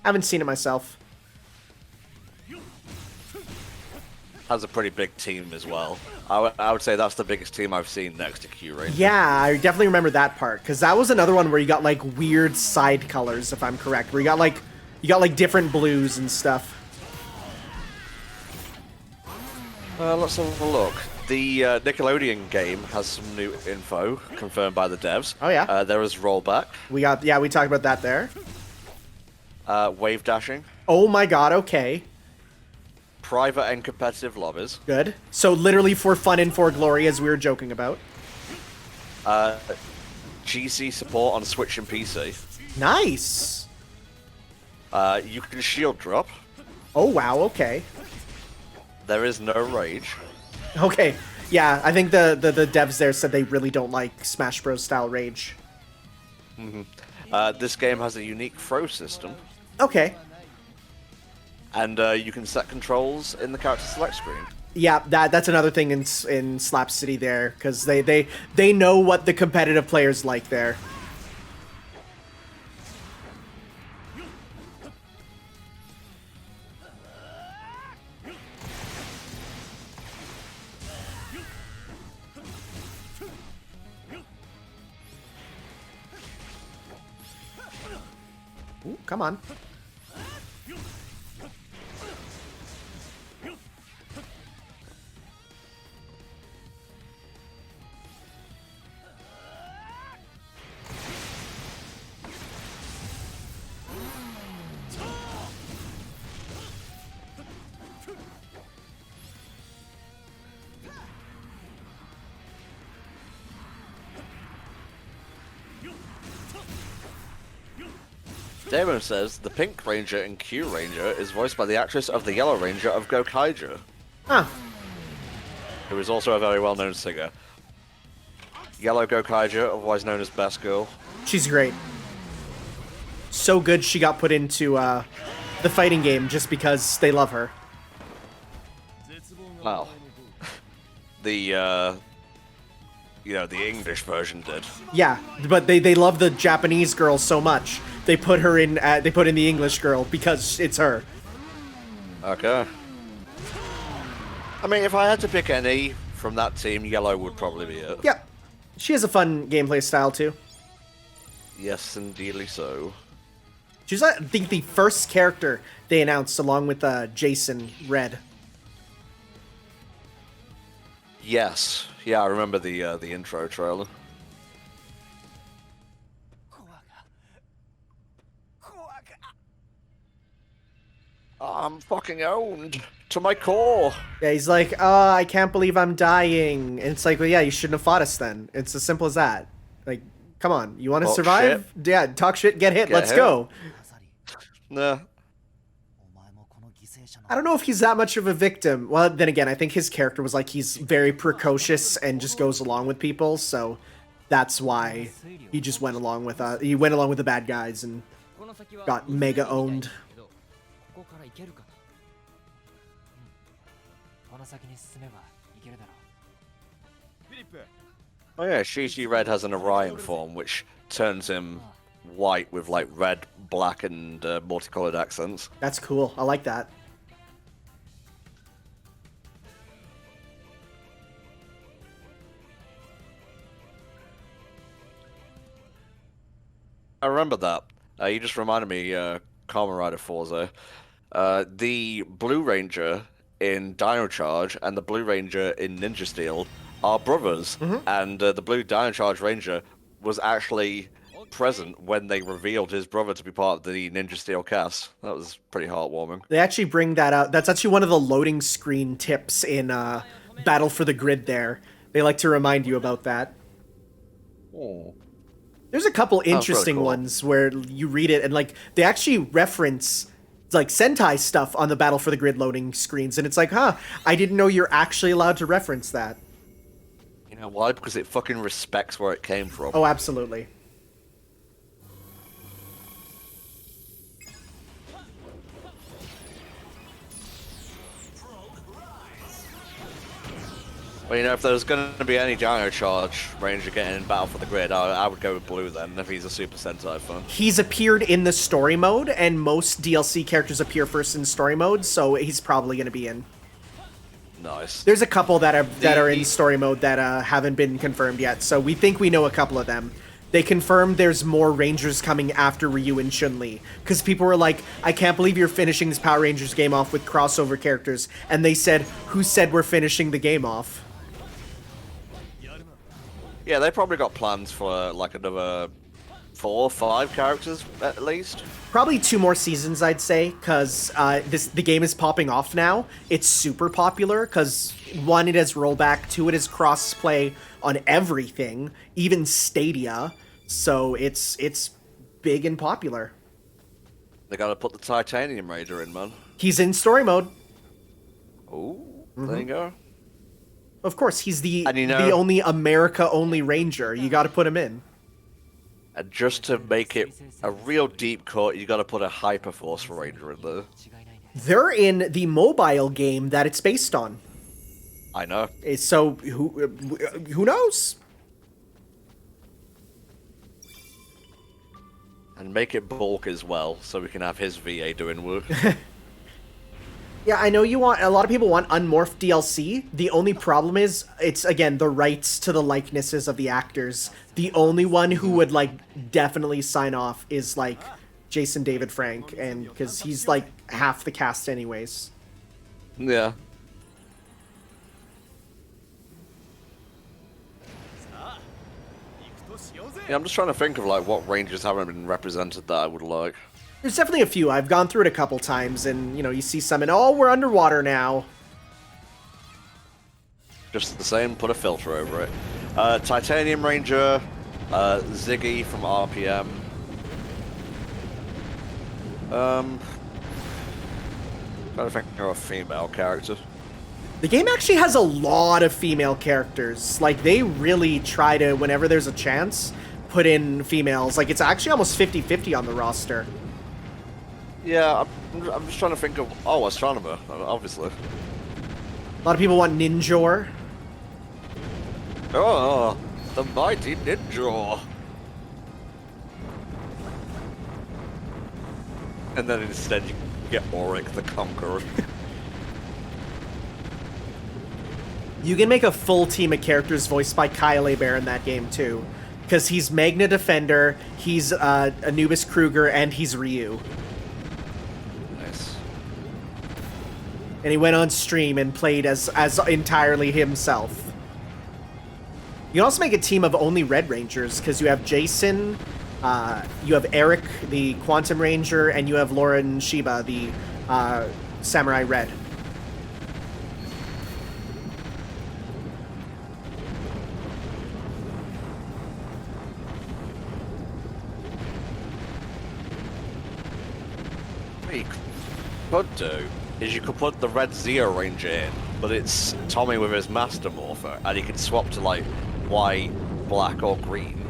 I haven't seen it myself. Has a pretty big team as well. I would say that's the biggest team I've seen next to Q Ranger. Yeah, I definitely remember that part, because that was another one where you got like weird side colors, if I'm correct, where you got like different blues and stuff. Let's have a look. The Nickelodeon game has some new info confirmed by the devs. Oh yeah. There is rollback. We talked about that there. Wave dashing. Oh my god, okay. Private and competitive lobbies. Good. So literally for fun and for glory, as we were joking about. GC support on Switch and PC. Nice. You can shield drop. Oh wow, okay. There is no rage. Okay. Yeah, I think the devs there said they really don't like Smash Bros. Style rage. This game has a unique throw system. Okay. And you can set controls in the character select screen. Yeah, that's another thing in Slap City there, because they know what the competitive players like there. Ooh, come on. Damon says the Pink Ranger in Q Ranger is voiced by the actress of the Yellow Ranger of Gokaiger. Huh. Who is also a very well-known singer. Yellow Gokaiger, otherwise known as Best Girl. She's great. So good she got put into the fighting game just because they love her. Wow. The the English version did. Yeah, but they love the Japanese girl so much. They put her in the English girl because it's her. Okay. I mean, if I had to pick any from that team, Yellow would probably be it. Yep. She has a fun gameplay style too. Yes, indeedly so. She's, I think, the first character they announced along with Jason Red. Yes. Yeah, I remember the intro trailer. I'm fucking owned to my core. Yeah, he's like, I can't believe I'm dying. And it's like, well, yeah, you shouldn't have fought us then. It's as simple as that. Like, come on, you want to survive? Shit. Yeah, talk shit, get hit, let's go. Nah. I don't know if he's that much of a victim. Well, then again, I think his character was like, he's very precocious and just goes along with people, so that's why he just went along with the bad guys. And got mega owned. ここから行けるかな。この先に進めば行けるだろう。フィリップ。 Oh yeah, Shishi Red has an Orion form, which turns him white with like red, black, and multicolored accents. That's cool. I like that. I remember that. You just reminded me, Kamen Rider Forza. The Blue Ranger in Dino Charge and the Blue Ranger in Ninja Steel are brothers, and the Blue Dino Charge Ranger was actually present when they revealed his brother to be part of the Ninja Steel cast. That was pretty heartwarming. They actually bring that out. That's actually one of the loading screen tips in Battle for the Grid there. They like to remind you about that. Oh. There's a couple interesting cool. ones where you read it and like they actually reference like Sentai stuff on the Battle for the Grid loading screens, and it's like, huh, I didn't know you're actually allowed to reference that. You know why? Because it fucking respects where it came from. Oh, absolutely. Well, you know, if there's going to be any Dino Charge Ranger getting in Battle for the Grid, I would go with Blue then, if he's a Super Sentai fan. He's appeared in the story mode, and most DLC characters appear first in story mode, so he's probably going to be in. Nice. There's a couple that are in story mode that haven't been confirmed yet, so we think we know a couple of them. They confirmed there's more Rangers coming after Ryu and Chun-Li, because people were like, I can't believe you're finishing this Power Rangers game off with crossover characters, and they said, who said we're finishing the game off? Yeah, they probably got plans for like another 4 or 5 characters at least. Probably 2 more seasons, I'd say, because the game is popping off now. It's super popular, because 1, it has rollback, 2, it has cross-play on everything, even Stadia, so it's big and popular. They gotta put the Titanium Raider in, man. He's in story mode. Ooh, there you go. Of course, he's the know, the only America-only Ranger. You gotta put him in. And just to make it a real deep cut, you gotta put a Hyperforce Ranger in there. They're in the mobile game that it's based on. I know. So, who knows? And make it bulk as well, so we can have his VA doing work. Yeah, I know a lot of people want Unmorphed DLC. The only problem is, it's, again, the rights to the likenesses of the actors. The only one who would, like, definitely sign off is, like, Jason David Frank, and because he's, like, half the cast anyways. Yeah. Yeah, I'm just trying to think of, like, what Rangers haven't been represented that I would like. There's definitely a few. I've gone through it a couple times, and, you know, you see some, and, oh, we're underwater now. Just the same, put a filter over it. Titanium Ranger, Ziggy from RPM. Trying to think of a female character. The game actually has a lot of female characters. Like, they really try to, whenever there's a chance, put in females. Like, it's actually almost 50-50 on the roster. Yeah, I'm just trying to think of... Oh, Astronomer, obviously. A lot of people want Ninjor. Oh, the mighty Ninjor. And then instead you get Auric the Conqueror. You can make a full team of characters voiced by Kyle Hebert in that game, too. Because he's Magna Defender, he's Anubis Kruger, and he's Ryu. Nice. And he went on stream and played as entirely himself. You can also make a team of only Red Rangers, because you have Jason, you have Eric, the Quantum Ranger, and you have Lauren Shiba, the Samurai Red. What you could do is you could put the Red Zeo Ranger in, but it's Tommy with his Master Morpher, and he can swap to like white, black, or green.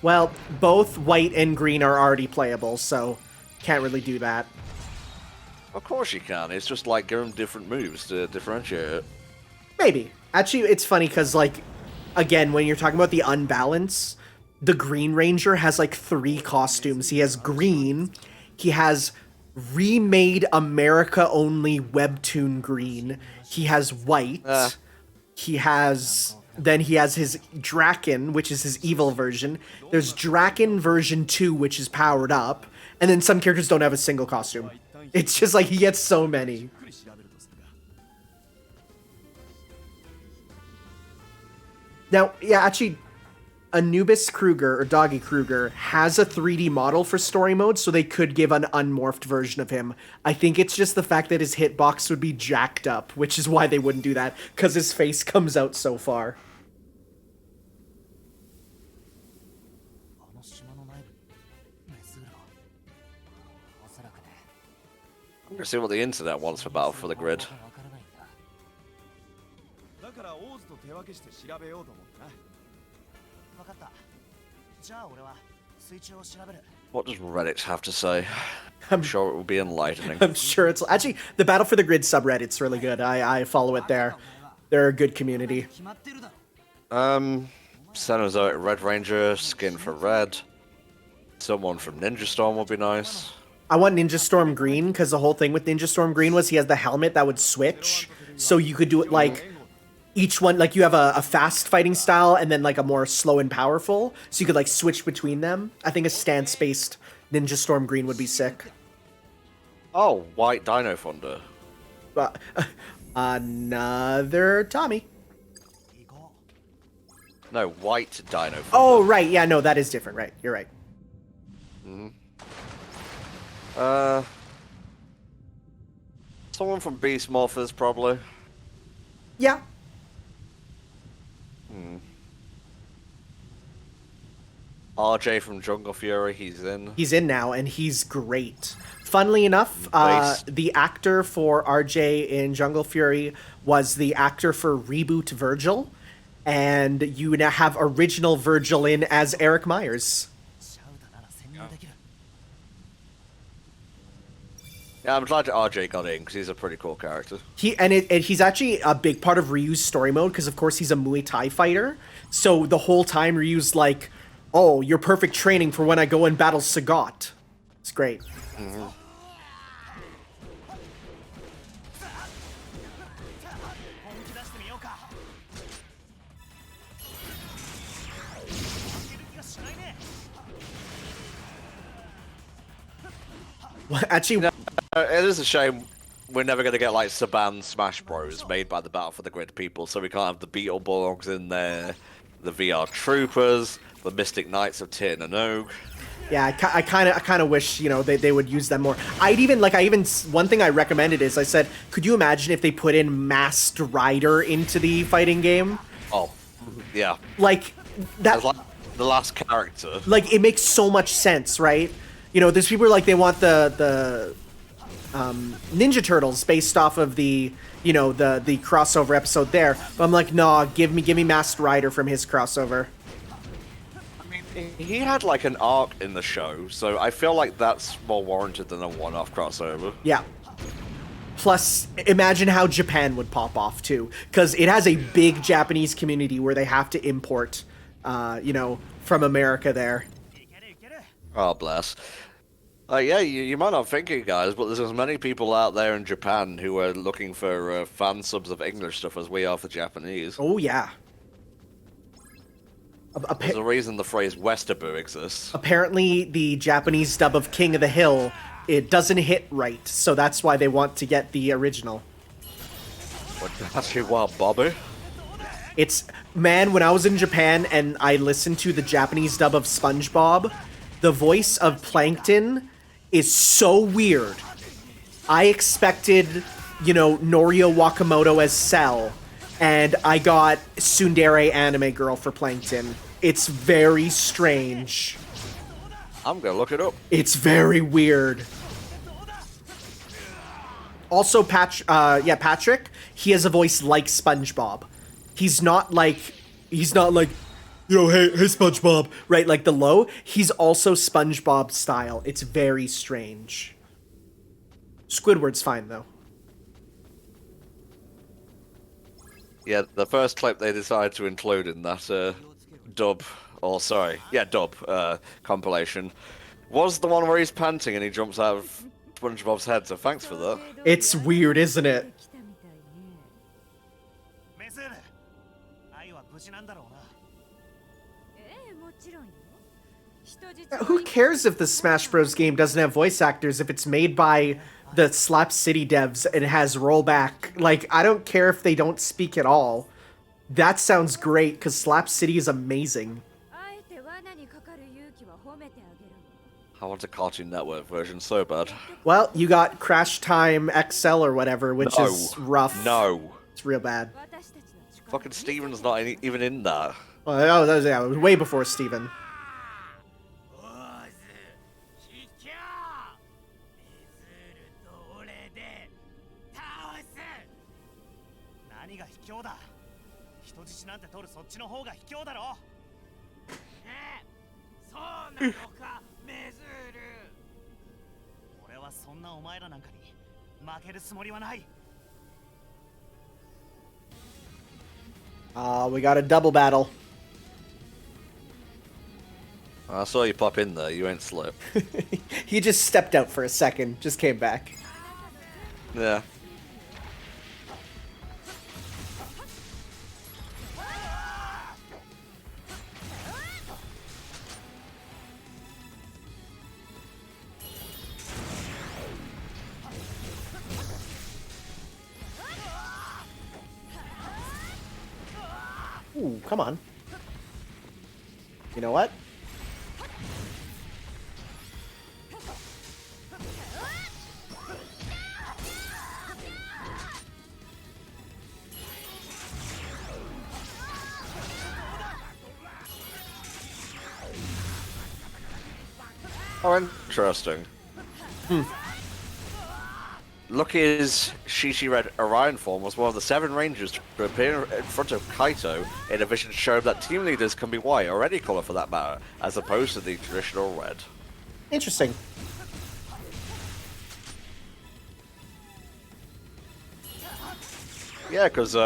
Well, both white and green are already playable, so can't really do that. Of course you can. It's just like give them different moves to differentiate it. Maybe. Actually, it's funny because, like, again, when you're talking about the unbalance, the Green Ranger has, like, 3 costumes. He has green, he has remade America-only webtoon green, he has white, he has... Then he has his Draken, which is his evil version. There's Draken version 2, which is powered up. And then some characters don't have a single costume. It's just like he gets so many. Now, yeah, actually, Anubis Kruger, or Doggy Kruger, has a 3D model for story mode, so they could give an unmorphed version of him. I think it's just the fact that his hitbox would be jacked up, which is why they wouldn't do that, because his face comes out so far. I'm gonna see what the internet wants for Battle for the Grid. What does Reddit have to say? I'm sure it will be enlightening. I'm sure it's... Actually, the Battle for the Grid subreddit's really good. I follow it there. They're a good community. Cenozoic Red Ranger, skin for red. Someone from Ninja Storm would be nice. I want Ninja Storm Green, because the whole thing with Ninja Storm Green was he has the helmet that would switch. So you could do it like... Each one, like, you have a fast fighting style and then, like, a more slow and powerful. So you could, like, switch between them. I think a stance-based Ninja Storm Green would be sick. Oh, White Dino Thunder. Another Tommy. No, White Dino Thunder. Oh, right. Yeah, no, that is different. Right. You're right. Someone from Beast Morphers, probably. Yeah. RJ from Jungle Fury, he's in. He's in now, and he's great. Funnily enough, the actor for RJ in Jungle Fury was the actor for Reboot Virgil, and you now have original Virgil in as Eric Myers. Yeah, I'm glad RJ got in, because he's a pretty cool character. He's actually a big part of Ryu's story mode, because of course he's a Muay Thai fighter, so the whole time Ryu's like, oh, you're perfect training for when I go and battle Sagat. It's great. Well, actually, it is a shame we're never going to get like Saban Smash Bros made by the Battle for the Grid people, so we can't have the Beetleborgs in there, the VR Troopers, the Mystic Knights of Tir and Og. Yeah, I kind of wish, you know, they would use them more. One thing I recommended is I said, could you imagine if they put in Masked Rider into the fighting game? Oh, yeah. Like that. As like the last character. Like, it makes so much sense, right? You know, there's people like they want the Ninja Turtles based off of the, you know, the crossover episode there. But I'm like, nah, give me Masked Rider from his crossover. He had like an arc in the show, so I feel like that's more warranted than a one-off crossover. Yeah. Plus, imagine how Japan would pop off too, because it has a big Japanese community where they have to import, you know, from America there. Oh, bless. Yeah, you might not think it, guys, but there's as many people out there in Japan who are looking for fan subs of English stuff as we are for Japanese. Oh, yeah. There's a reason the phrase Westerboo exists. Apparently, the Japanese dub of King of the Hill, it doesn't hit right, so that's why they want to get the original. What, that's your wild Bobby? It's, man, when I was in Japan and I listened to the Japanese dub of SpongeBob, the voice of Plankton is so weird. I expected, you know, Norio Wakamoto as Cell, and I got Tsundere Anime Girl for Plankton. It's very strange. I'm gonna look it up. It's very weird. Also, Patrick, he has a voice like SpongeBob. He's not like, You know, hey SpongeBob, right? Like the low. He's also SpongeBob style. It's very strange. Squidward's fine though. Yeah, the first clip they decided to include in that dub compilation was the one where he's panting and he jumps out of SpongeBob's head. So thanks for that. It's weird, isn't it? Who cares if the Smash Bros. Game doesn't have voice actors if it's made by the Slap City devs and has rollback? Like, I don't care if they don't speak at all. That sounds great, because Slap City is amazing. I want a Cartoon Network version so bad. Well, you got Crash Time XL or whatever, which is rough. No. It's real bad. Fucking Steven's not even in that. Oh, that was way before Steven. We got a double battle. I saw you pop in there, you ain't slip. He just stepped out for a second, just came back. Yeah. Ooh, come on. You know what? Oh, interesting. Lucky's Shishi Red Orion form was one of the 7 Rangers to appear in front of Kaito in a vision showed that team leaders can be white, or any colour for that matter, as opposed to the traditional red. Interesting. Yeah, because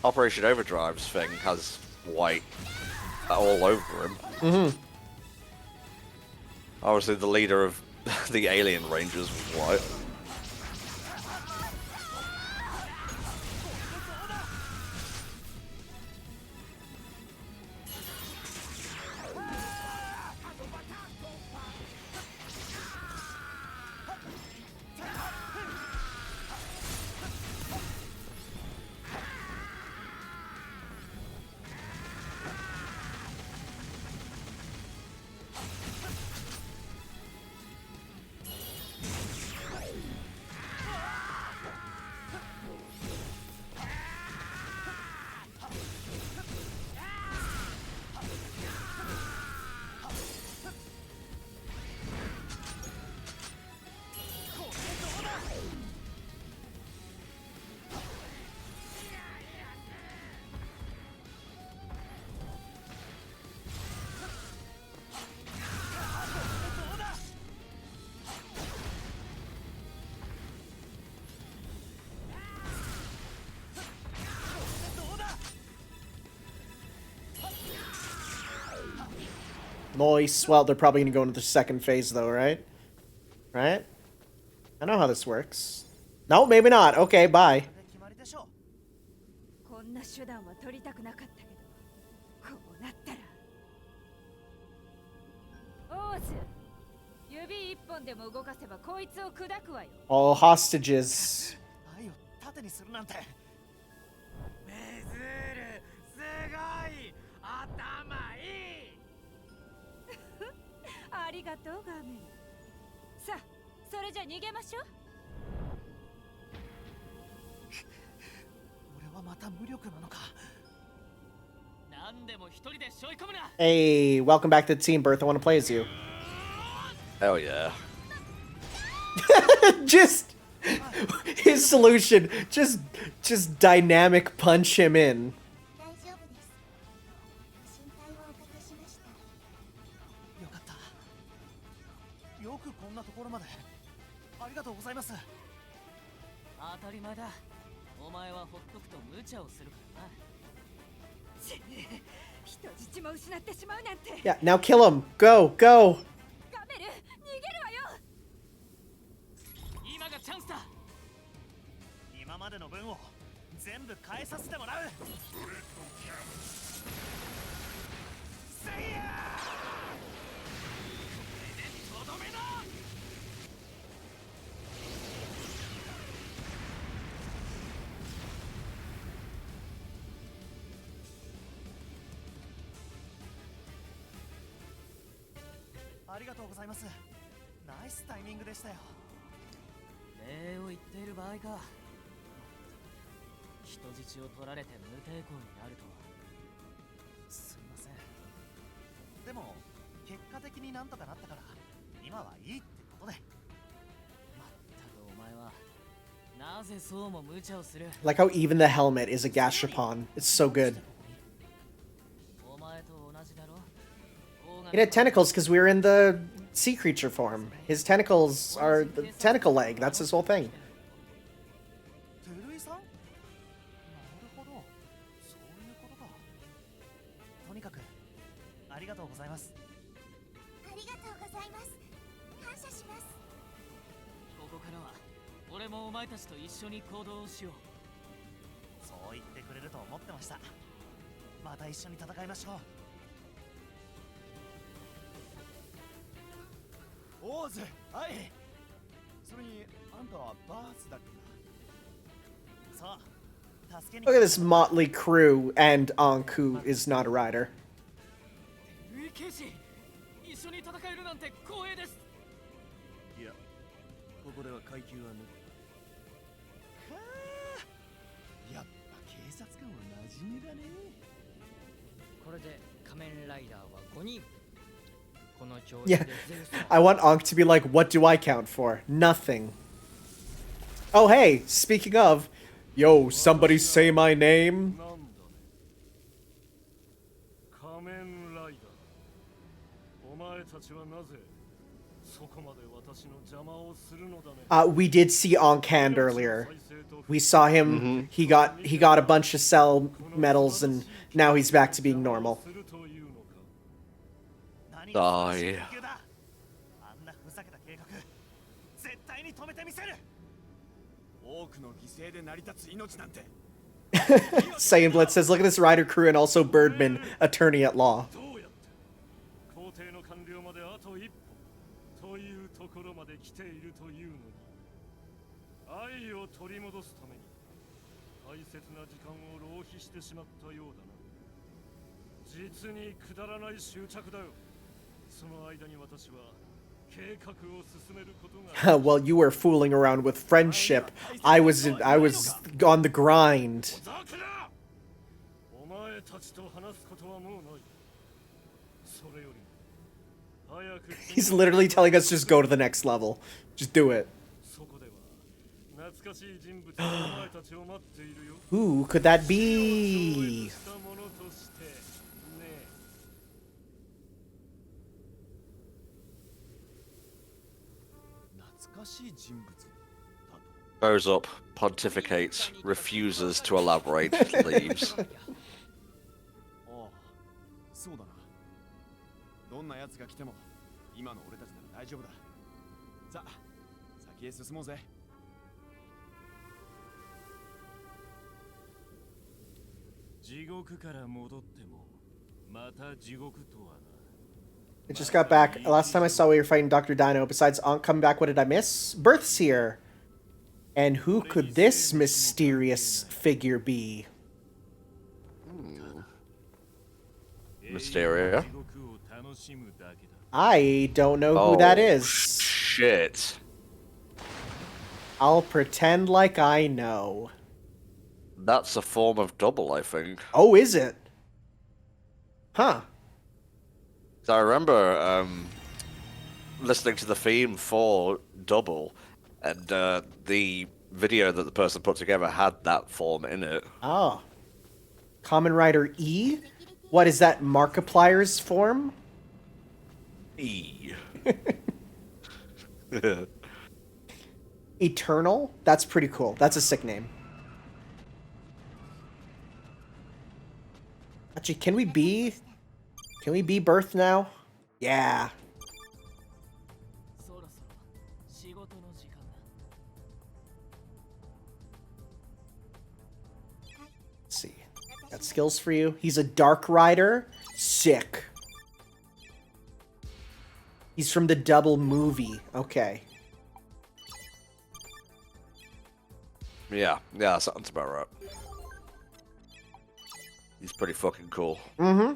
Operation Overdrive's thing has white all over him. Mm-hmm. Obviously, the leader of the Alien Rangers was white. Nice. Well, they're probably going to go into the second phase, though, right? Right? I know how this works. No, maybe not. Okay, bye. All hostages. Hey, welcome back to the team, Berth. I want to play as you. Hell yeah. Just his solution. Just dynamic punch him in. よくこんなところまで。ありがとうございます。当たり前だ。お前はほっとくと無茶をするからな。人質も失ってしまうなんて。 Yeah, now kill him. Go, go. ガメル、逃げるわよ。今がチャンスだ。今までの分を全部返させてもらう。せいやー、とどめだ。ありがとうございます。ナイスタイミングでしたよ。礼を言っている場合か。人質を取られて無抵抗になるとは。すいません。でも結果的になんとかなったから今はいいってことで。まったくお前はなぜそうも無茶をする。 Like how even the helmet is a gashapon. It's so good. お前と同じだろ。 It had tentacles because we were in the sea creature form. His tentacles are the tentacle leg. That's his whole thing. トゥルイさん？なるほど。そういうことか。とにかくありがとうございます。ありがとうございます。感謝します。ここからは俺もお前たちと一緒に行動をしよう。そう言ってくれると思ってました。また一緒に戦いましょう。オーズ、はい。それにあんたはバースだっけな。さあ、助けに。 Look at this motley crew and Ankh, who is not a rider. ケイシ、一緒に戦えるなんて光栄です。いや、ここでは階級は抜く。はあ、やっぱ警察官は馴染みだね。これで仮面ライダーは5人。 Yeah, I want Ankh to be like, what do I count for? Nothing. Oh, hey, speaking of, yo, somebody say my name. 仮面ライダー。お前たちはなぜそこまで私の邪魔をするのだね。 We did see Ankh hand earlier. We saw him. He got a bunch of cell medals, and now he's back to being normal. Die. あんなふざけた計画、絶対に止めてみせる。多くの犠牲で成り立つ命なんて。Saiyan Blitz says, look at this rider crew and also Birdman, attorney at law. 皇帝の完了まであと一歩というところまで来ているというのに、愛を取り戻すために大切な時間を浪費してしまったようだな。実にくだらない執着だよ。その間に私は計画を進めることが。 While you were fooling around with friendship, I was on the grind. お前たちと話すことはもうない。それよりも早く。 He's literally telling us just go to the next level. Just do it. そこでは懐かしい人物がお前たちを待っているよ。 Who could that be? 懐かしい人物だと。 Goes up, pontificates, refuses to elaborate, leaves. ああ、そうだな。どんな奴が来ても今の俺たちなら大丈夫だ。さあ、先へ進もうぜ。地獄から戻ってもまた地獄とはな。 I just got back. Last time I saw we were fighting Dr. Dino. Besides Ankh coming back, what did I miss? Birth's here. And who could this mysterious figure be? Mysteria. I don't know who that is. Shit. I'll pretend like I know. That's a form of double, I think. Oh, is it? Huh. So I remember listening to the theme for Double, and the video that the person put together had that form in it. Oh. Kamen Rider E? What is that, Markiplier's form? E. Eternal? That's pretty cool. That's a sick name. Actually, can we be Birth now? Yeah. そろそろ仕事の時間だ。 Let's see. Got skills for you. He's a Dark Rider. Sick. He's from the Double movie. Okay. Yeah, sounds about right. He's pretty fucking cool. Mm-hmm.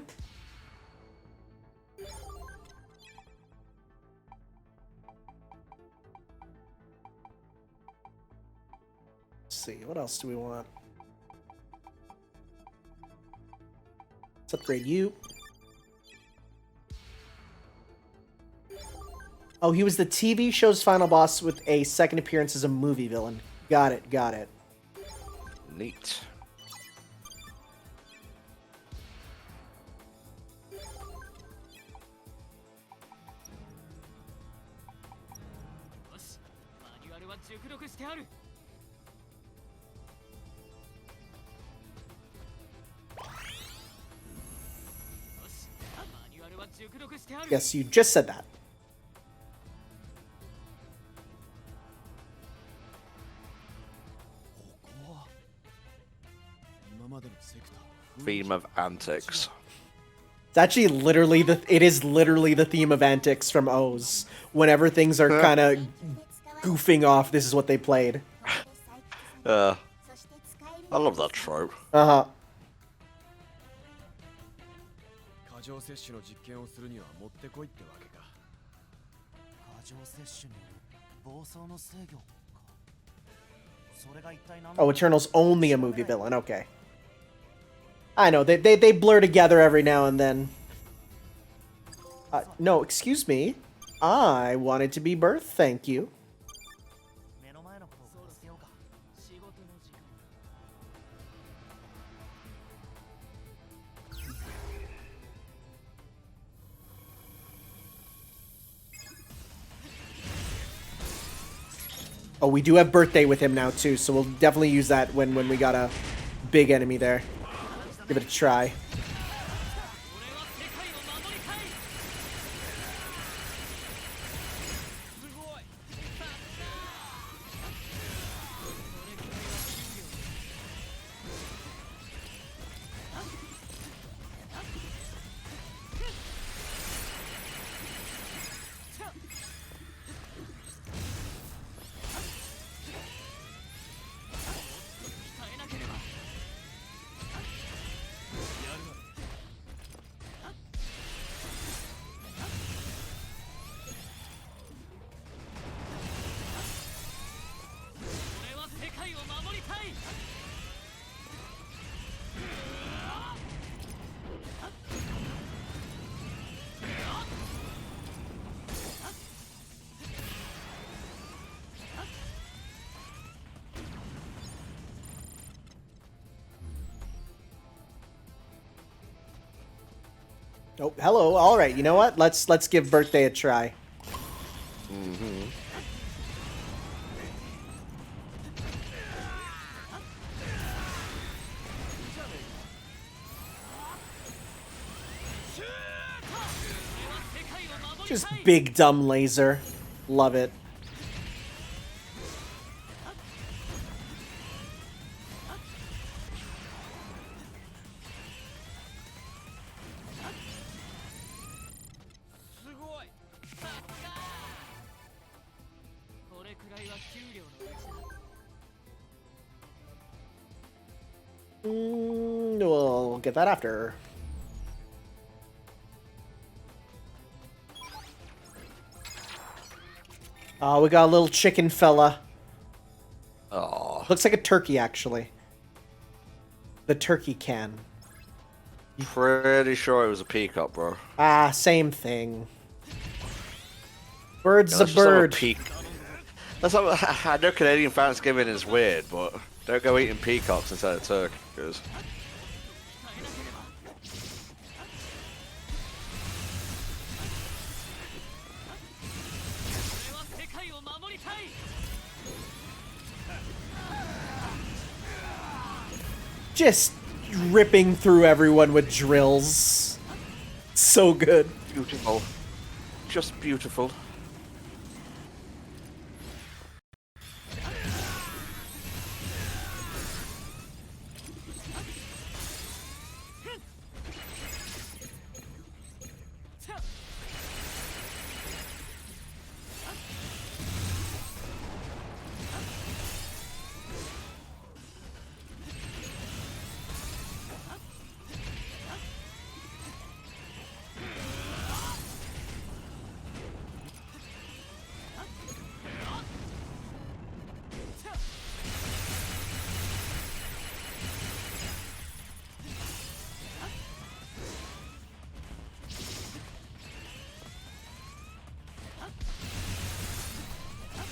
Let's see. What else do we want? Let's upgrade you. Oh, he was the TV show's final boss with a second appearance as a movie villain. Got it, got it. Neat. Yes, you just said that. Theme of antics. It's actually literally it is literally the theme of Antics from O's. Whenever things are kind of goofing off, this is what they played. I love that trope. Uh-huh. 過剰摂取の実験をするにはもってこいってわけか。過剰摂取による暴走の制御か。それが一体何だ。 Oh, Eternal's only a movie villain. Okay. I know, they blur together every now and then. No, excuse me. I wanted to be Birth, thank you. 目の前のことを忘れようか。仕事の時間だ。 Oh, we do have Birthday with him now too, so we'll definitely use that when we got a big enemy there. Give it a try. Oh, hello. All right. You know what? Let's give Birthday a try. Mm-hmm. Just big dumb laser. Love it. We'll get that after. Oh, we got a little chicken fella. Oh. Looks like a turkey, actually. The turkey can. Pretty sure it was a peacock, bro. Ah, same thing. Bird's Yeah, a bird. That's not, I know Canadian Thanksgiving is weird, but don't go eating peacocks instead of turkeys. Just ripping through everyone with drills. So good. Beautiful. Just beautiful.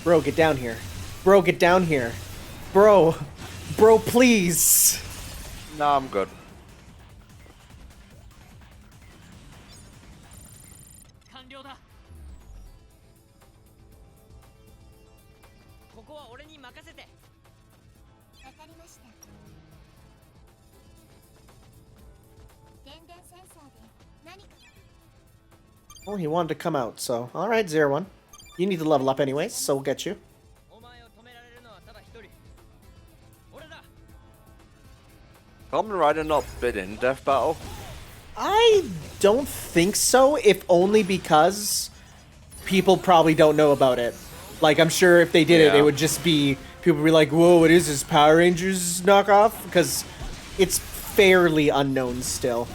Bro, get down here. Bro, get down here. Bro. Bro, please. Nah, I'm good. Well, he wanted to come out, so... Alright, 0-1. You need to level up anyways, so we'll get you. Kamen Rider not bid in Death Battle? I don't think so, if only because people probably don't know about it. Like, I'm sure if they did it, it would just be... People would be like, whoa, what is this, Power Rangers knockoff? Because it's fairly unknown still.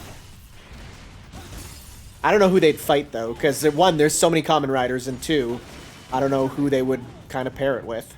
I don't know who they'd fight, though, because, one, there's so many Kamen Riders, and two, I don't know who they would kind of pair it with.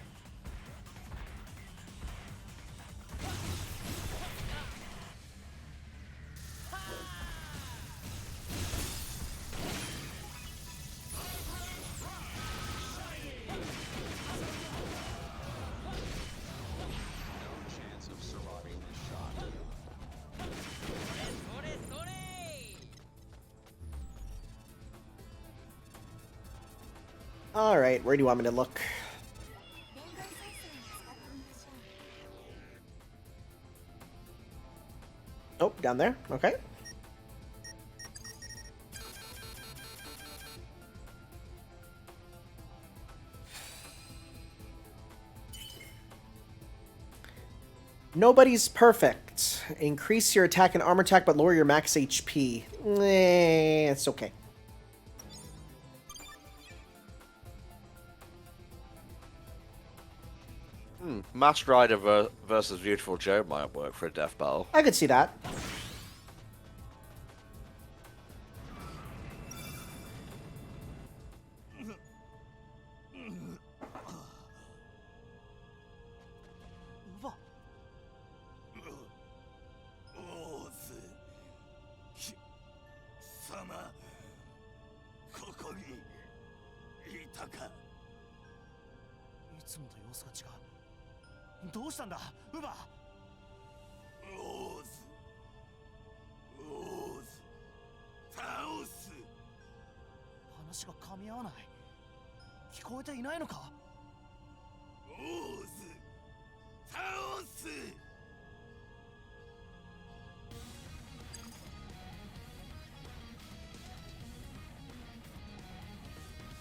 Alright, where do you want me to look? Oh, down there? Okay. Nobody's perfect. Increase your attack and armor attack, but lower your max HP. It's okay. Masked Rider versus Beautiful Joe might work for a Death Battle. I could see that.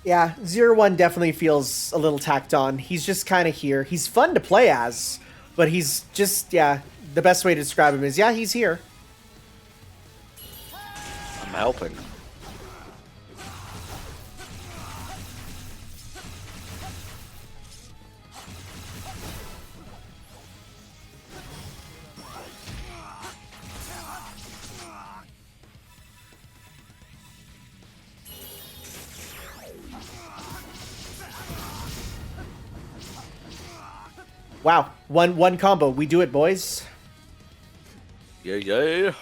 Yeah, 0-1 definitely feels a little tacked on. He's just kind of here. He's fun to play as, but he's just, yeah, the best way to describe him is, yeah, he's here. I'm helping. Wow, one combo. We do it, boys. Yeah, yeah.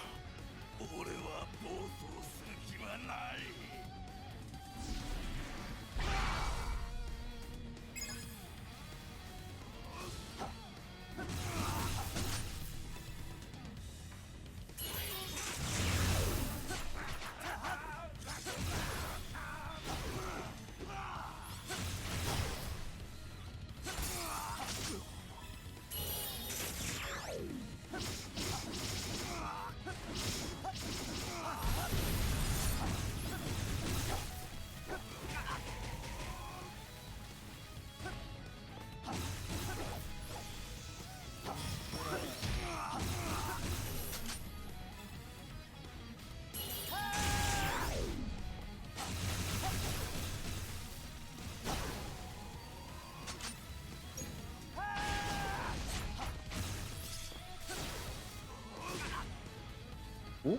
Ooh.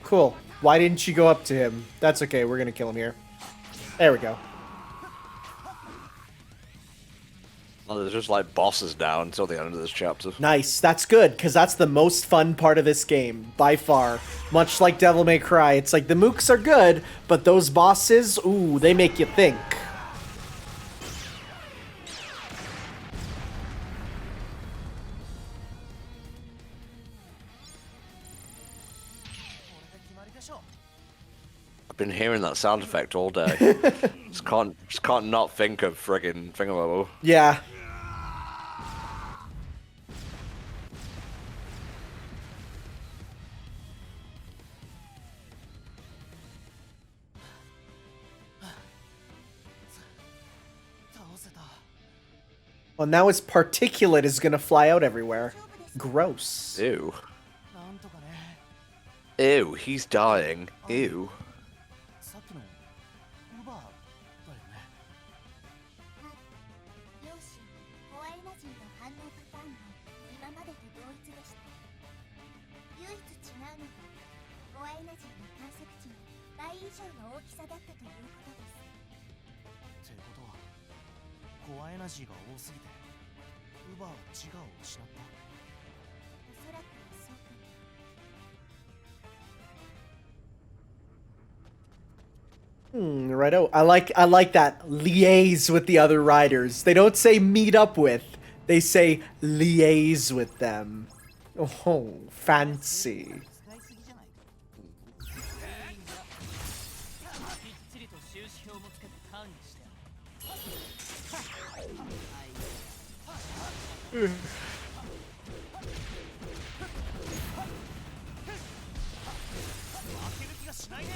Cool. Why didn't you go up to him? That's okay. We're gonna kill him here. There we go. Well, there's just like bosses now until the end of this chapter. Nice. That's good, because that's the most fun part of this game, by far. Much like Devil May Cry. It's like the mooks are good, but those bosses, ooh, they make you think. I've been hearing that sound effect all day. just can't not think of friggin' Thingamabob. Yeah. Well, now his particulate is gonna fly out everywhere. Gross. Ew. Ew, he's dying. Ew. さっきのウバーだよね。両親コアエナジーの反応パターンも今までと同一でした。唯一違うのがコアエナジーの観測値の倍以上の大きさだったということです。ってことはコアエナジーが多すぎてウバーは自我を失った。おそらくそうかも。Righto. I like that. Liaise with the other riders. They don't say meet up with. They say liaise with them. Oh, fancy. きっちりと収支表もつけて管理してある。負ける気がしないね。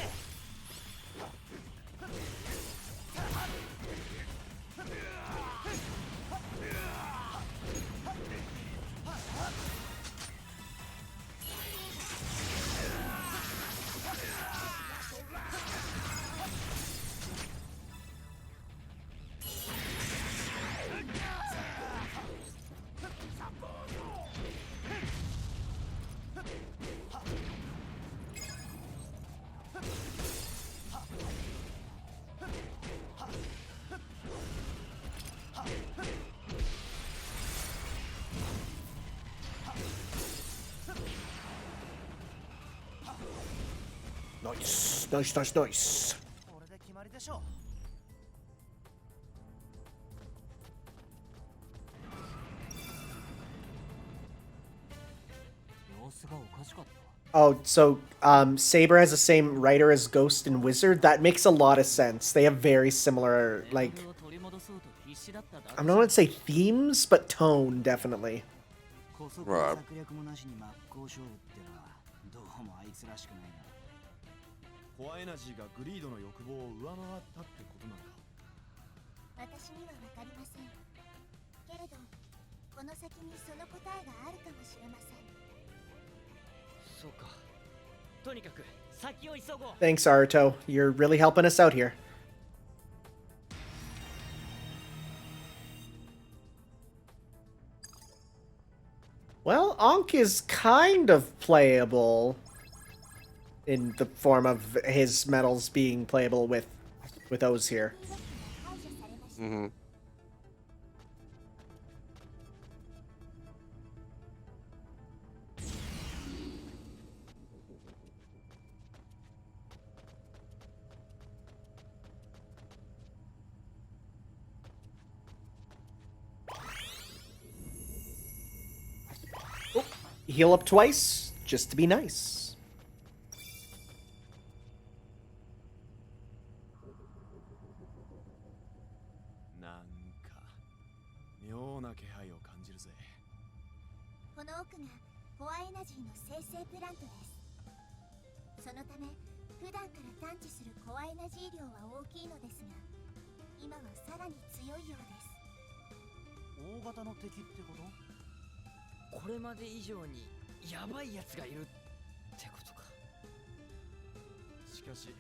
Nice. Nice, nice, nice. これで決まりでしょ。様子がおかしかった。 Oh, so Saber has the same writer as Ghost and Wizard. That makes a lot of sense. They have very similar, like, I'm not going to say themes, but tone, definitely. Right. コアエナジーがグリードの欲望を上回ったってことなのか。私には分かりません。けれど、この先にその答えがあるかもしれません。そうか。とにかく先を急ごう。 Thanks, Aruto. You're really helping us out here. Well, Ankh is kind of playable in the form of his medals being playable with O's here. Mm-hmm. Oh, heal up twice, just to be nice. This この奥がコアエナジーの生成プラントです。そのため普段から探知するコアエナジー量は大きいのですが、今はさらに強いようです。大型の敵ってこと？これまで以上にヤバいやつがいるってことか。しかし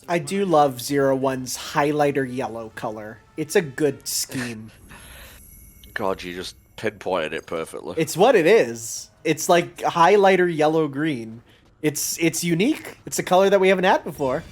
I do love 01's highlighter yellow color. It's a good scheme. God, you just pinpointed it perfectly. It's what it is. It's like highlighter yellow green. It's unique. It's a color that we haven't had before.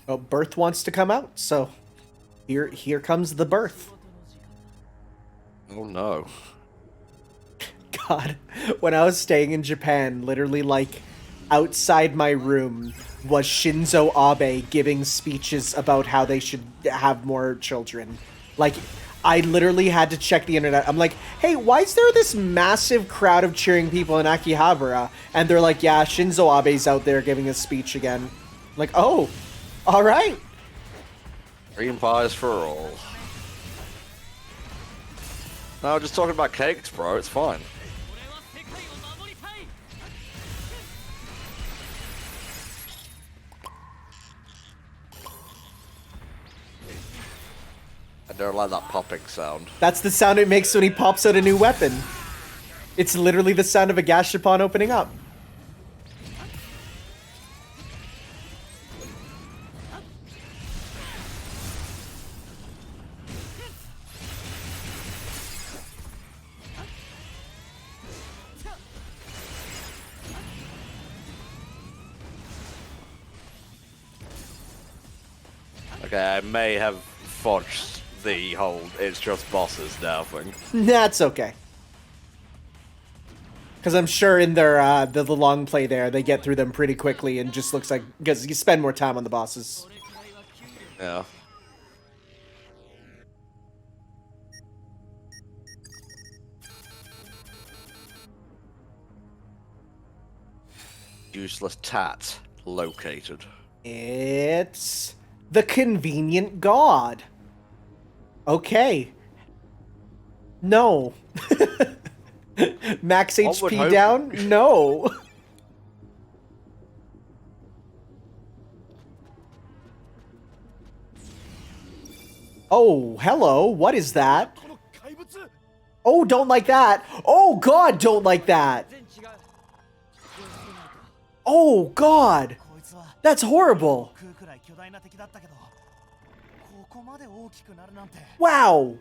Oh, Birth wants to come out, so here comes the Birth. Oh no. God, when I was staying in Japan, literally like outside my room was Shinzo Abe giving speeches about how they should have more children. Like, I literally had to check the internet. I'm like, hey, why is there this massive crowd of cheering people in Akihabara? And they're like, yeah, Shinzo Abe's out there giving a speech again. I'm like, oh, all right. Green pies for all. No, just talking about cakes, bro. It's fine. I don't like that popping sound. That's the sound it makes when he pops out a new weapon. It's literally the sound of a Gashapon opening up. Okay, I may have fudged the whole it's just bosses now thing. That's okay. Because I'm sure in their the long play there, they get through them pretty quickly and just looks like, because you spend more time on the bosses. Yeah. Useless tat located. It's the convenient god. Okay. No. Max HP down? No. Oh, hello. What is that? Oh, don't like that. Oh, God, don't like that. Oh, God. That's horrible. Wow.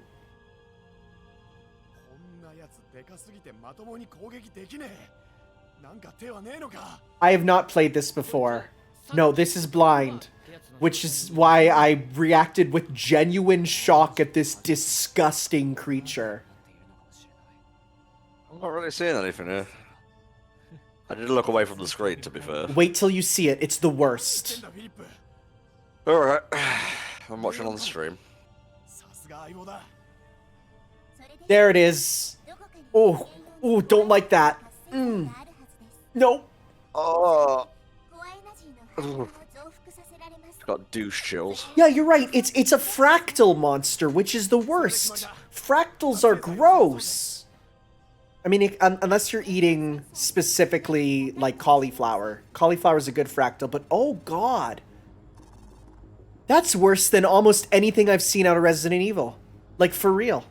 I have not played this before. No, this is blind. Which is why I reacted with genuine shock at this disgusting creature. I'm not really seeing anything here. I did look away from the screen, to be fair. Wait till you see it. It's the worst. Alright. I'm watching on the stream. There it is. Oh, oh, don't like that. Mm. No. Oh. Got douche chills. Yeah, you're right. It's a fractal monster, which is the worst. Fractals are gross. I mean, unless you're eating specifically like cauliflower. Cauliflower is a good fractal, but oh god. That's worse than almost anything I've seen out of Resident Evil. Like, for real.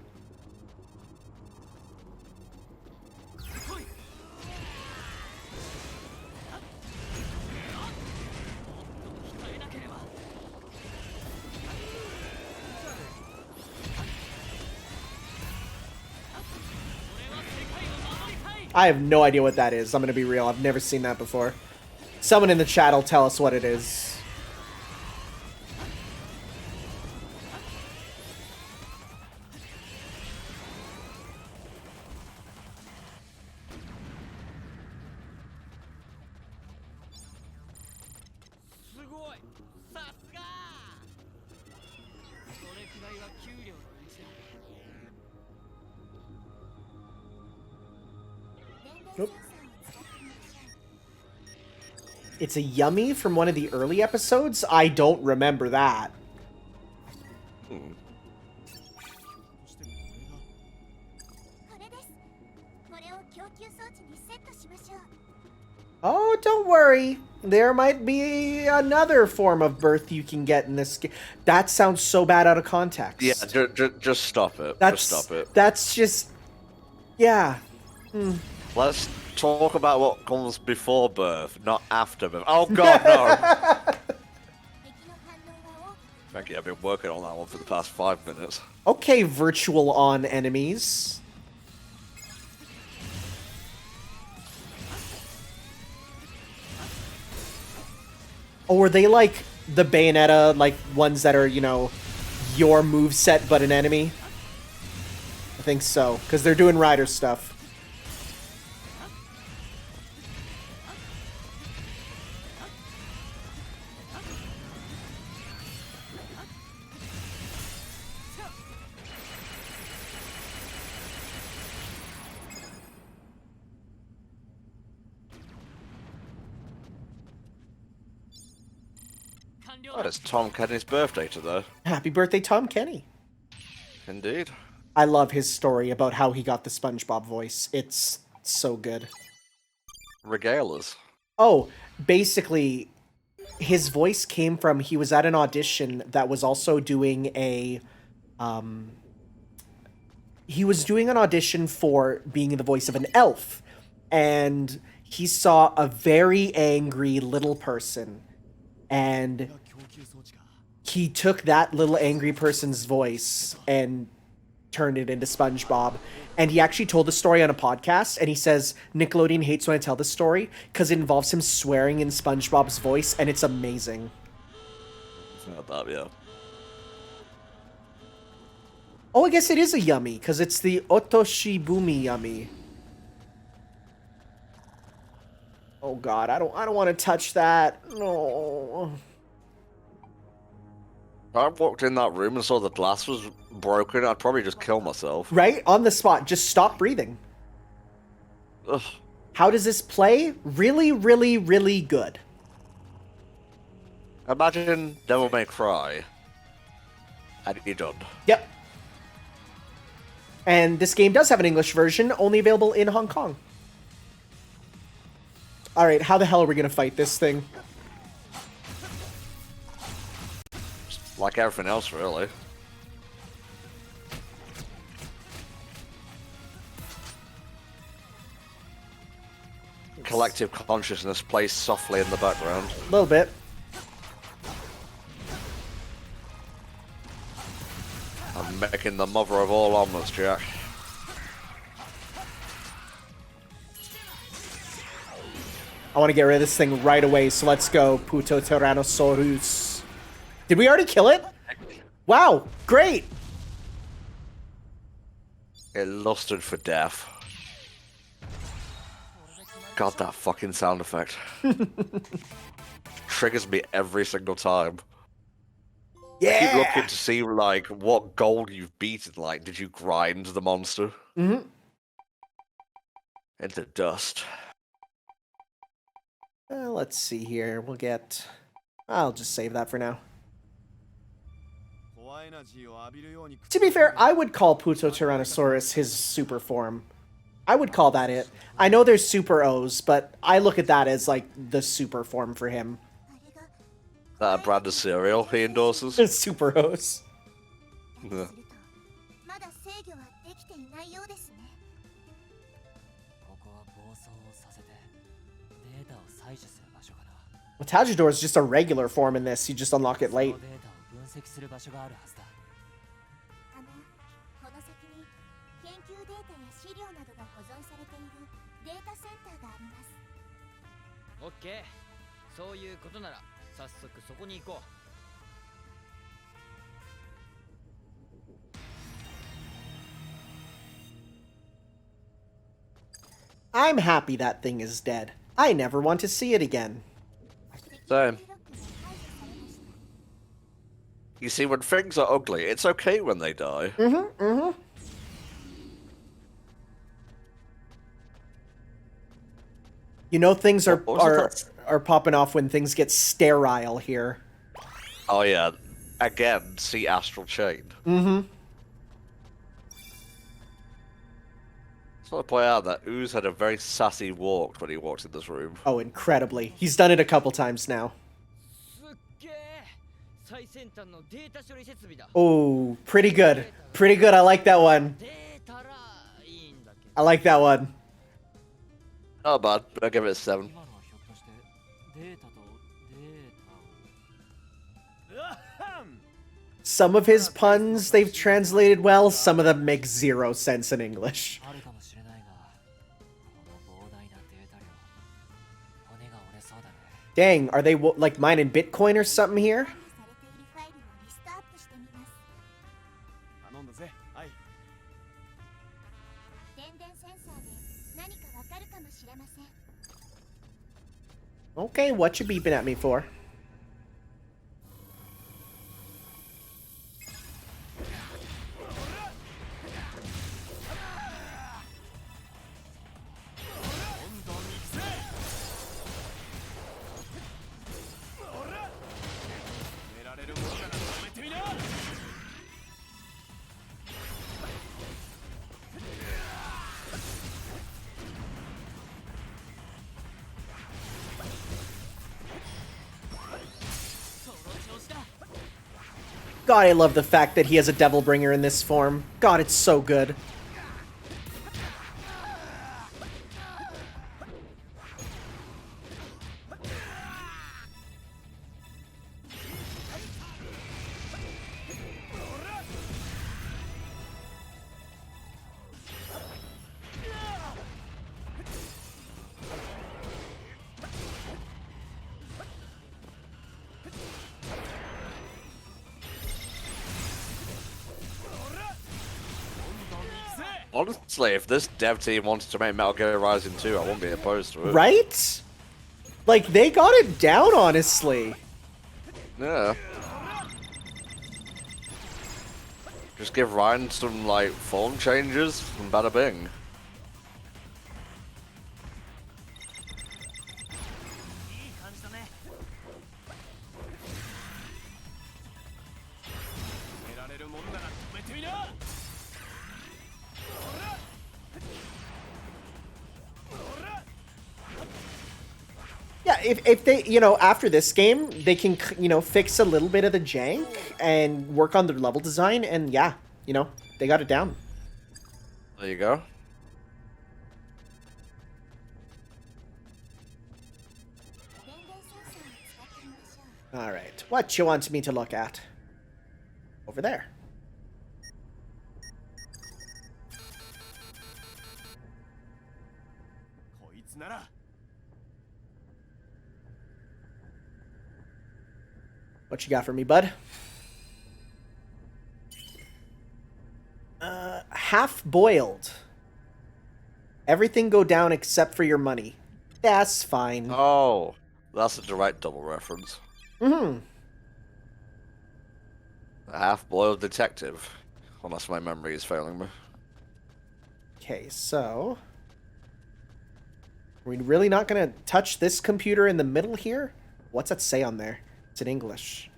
I have no idea what that is. I'm gonna be real. I've never seen that before. Someone in the chat will tell us what it is. 給料のうちだ。 Nope. It's a yummy from one of the early episodes? I don't remember that. これです。これを供給装置にセットしましょう。 Oh, don't worry. There might be another form of birth you can get in this game. That sounds so bad out of context. Yeah, just stop it. That's, just stop it. That's just... Yeah. Let's talk about what comes before birth, not after birth. Oh god, no! Thank you, I've been working on that one for the past 5 minutes. Okay, virtual on enemies. Or were they like the Bayonetta, like ones that are, you know, your moveset but an enemy? I think so, because they're doing Rider stuff. Oh, it's Tom Kenny's birthday today. Happy birthday, Tom Kenny. Indeed. I love his story about how he got the SpongeBob voice. It's so good. Regale us. Oh, basically, his voice came from, he was at an audition that was also doing a, he was doing an audition for being the voice of an elf. And he saw a very angry little person. And he took that little angry person's voice and turned it into SpongeBob. And he actually told the story on a podcast, and he says Nickelodeon hates when I tell the story because it involves him swearing in SpongeBob's voice, and it's amazing. It's not that, yeah. Oh, I guess it is a yummy, because it's the Otoshibumi yummy. Oh god, I don't want to touch that. No. If I walked in that room and saw the glass was broken, I'd probably just kill myself. Right? On the spot. Just stop breathing. Ugh. How does this play? Really, really, really good. Imagine Devil May Cry. And you're done. Yep. And this game does have an English version, only available in Hong Kong. Alright, how the hell are we gonna fight this thing? Like everything else, really. Collective consciousness plays softly in the background. A little bit. I'm making the mother of all omelets, Jack. I want to get rid of this thing right away, so let's go, Puto Tyrannosaurus. Did we already kill it? Wow, great! It lusted for death. God, that fucking sound effect. Triggers me every single time. Yeah! I keep looking to see, like, what goal you've beaten. Like, did you grind the monster? Mm-hmm. Into dust. Let's see here. We'll get... I'll just save that for now. To be fair, I would call Puto Tyrannosaurus his super form. I would call that it. I know there's super O's, but I look at that as, like, the super form for him. That a brand of cereal he endorses? Super O's. Yeah. まだ制御はできていないようですね。ここは暴走をさせてデータを採取する場所かな。 Tajidor is just a regular form in this. You just unlock it late. そのデータを分析する場所があるはずだ。この先に研究データや資料などが保存されているデータセンターがあります。オッケー。そういうことなら早速そこに行こう。 I'm happy that thing is dead. I never want to see it again. Same. You see, when things are ugly, it's okay when they die. You know things What was it are popping off when things get sterile here. Oh yeah, again, see Astral Chain. Just want to point out that Ooze had a very sassy walk when he walked in this room. Oh, incredibly. He's done it a couple times now. Oh, pretty good. Pretty good. I like that one. I like that one. Not bad, but I'll give it a 7. Some of his puns they've translated well, some of them make 0 sense in English. Dang, are they like mining Bitcoin or something here? 頼んだぜ。はい。電電センサーで何かわかるかもしれません。 Okay, what you beeping at me for? God, I love the fact that he has a Devil Bringer in this form. God, it's so good. Honestly, if this dev team wanted to make Metal Gear Rising 2, I wouldn't be opposed to it. Right? Like, they got it down, honestly. Yeah. Just give Ryan some, like, form changes and bada bing. Yeah, if they, you know, after this game, they can, you know, fix a little bit of the jank and work on their level design, and yeah, you know, they got it down. There you go. Alright, what you want me to look at? Over there. What you got for me, bud? Half-boiled. Everything go down except for your money. That's fine. Oh, that's a direct double reference. Mm-hmm. A half-boiled detective. Unless my memory is failing me. Okay, so... Are we really not going to touch this computer in the middle here? What's that say on there? It's in English.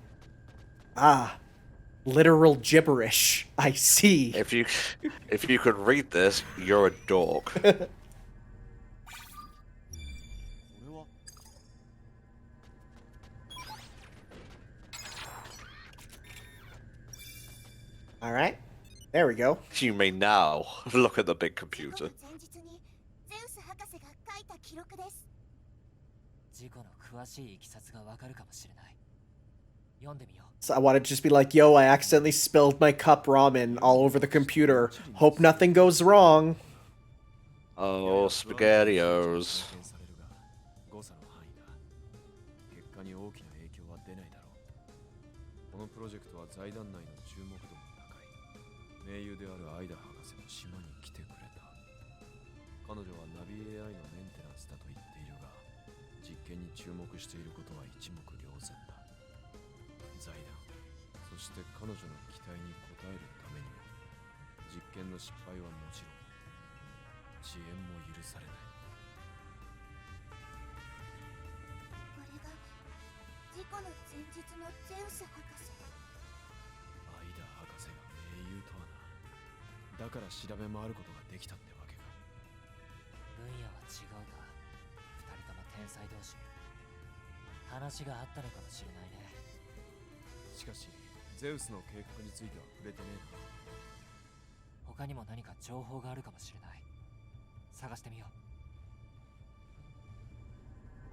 Ah, literal gibberish. I see. If you could read this, you're a dork. All right, there we go. You may now look at the big computer. So I want to just be like, yo, I accidentally spilled my cup ramen all over the computer. Hope nothing goes wrong. Oh, SpaghettiOs. 誤差の範囲だ。結果に大きな影響は出ないだろう。このプロジェクトは財団内の注目度も高い。盟友であるアイダ博士も島に来てくれた。彼女はナビ AI のメンテナンスだと言っているが、実験に注目していることは一目瞭然だ。財団、そして彼女の期待に応えるためにも実験の失敗はもちろん遅延も許されない。これが事故の前日のゼウス博士。アイダ博士が盟友とはな。だから調べ回ることができたってわけか。分野は違うが二人とも天才同士、話があったのかもしれないね。しかしゼウスの計画については触れてねえな。他にも何か情報があるかもしれない。探してみよ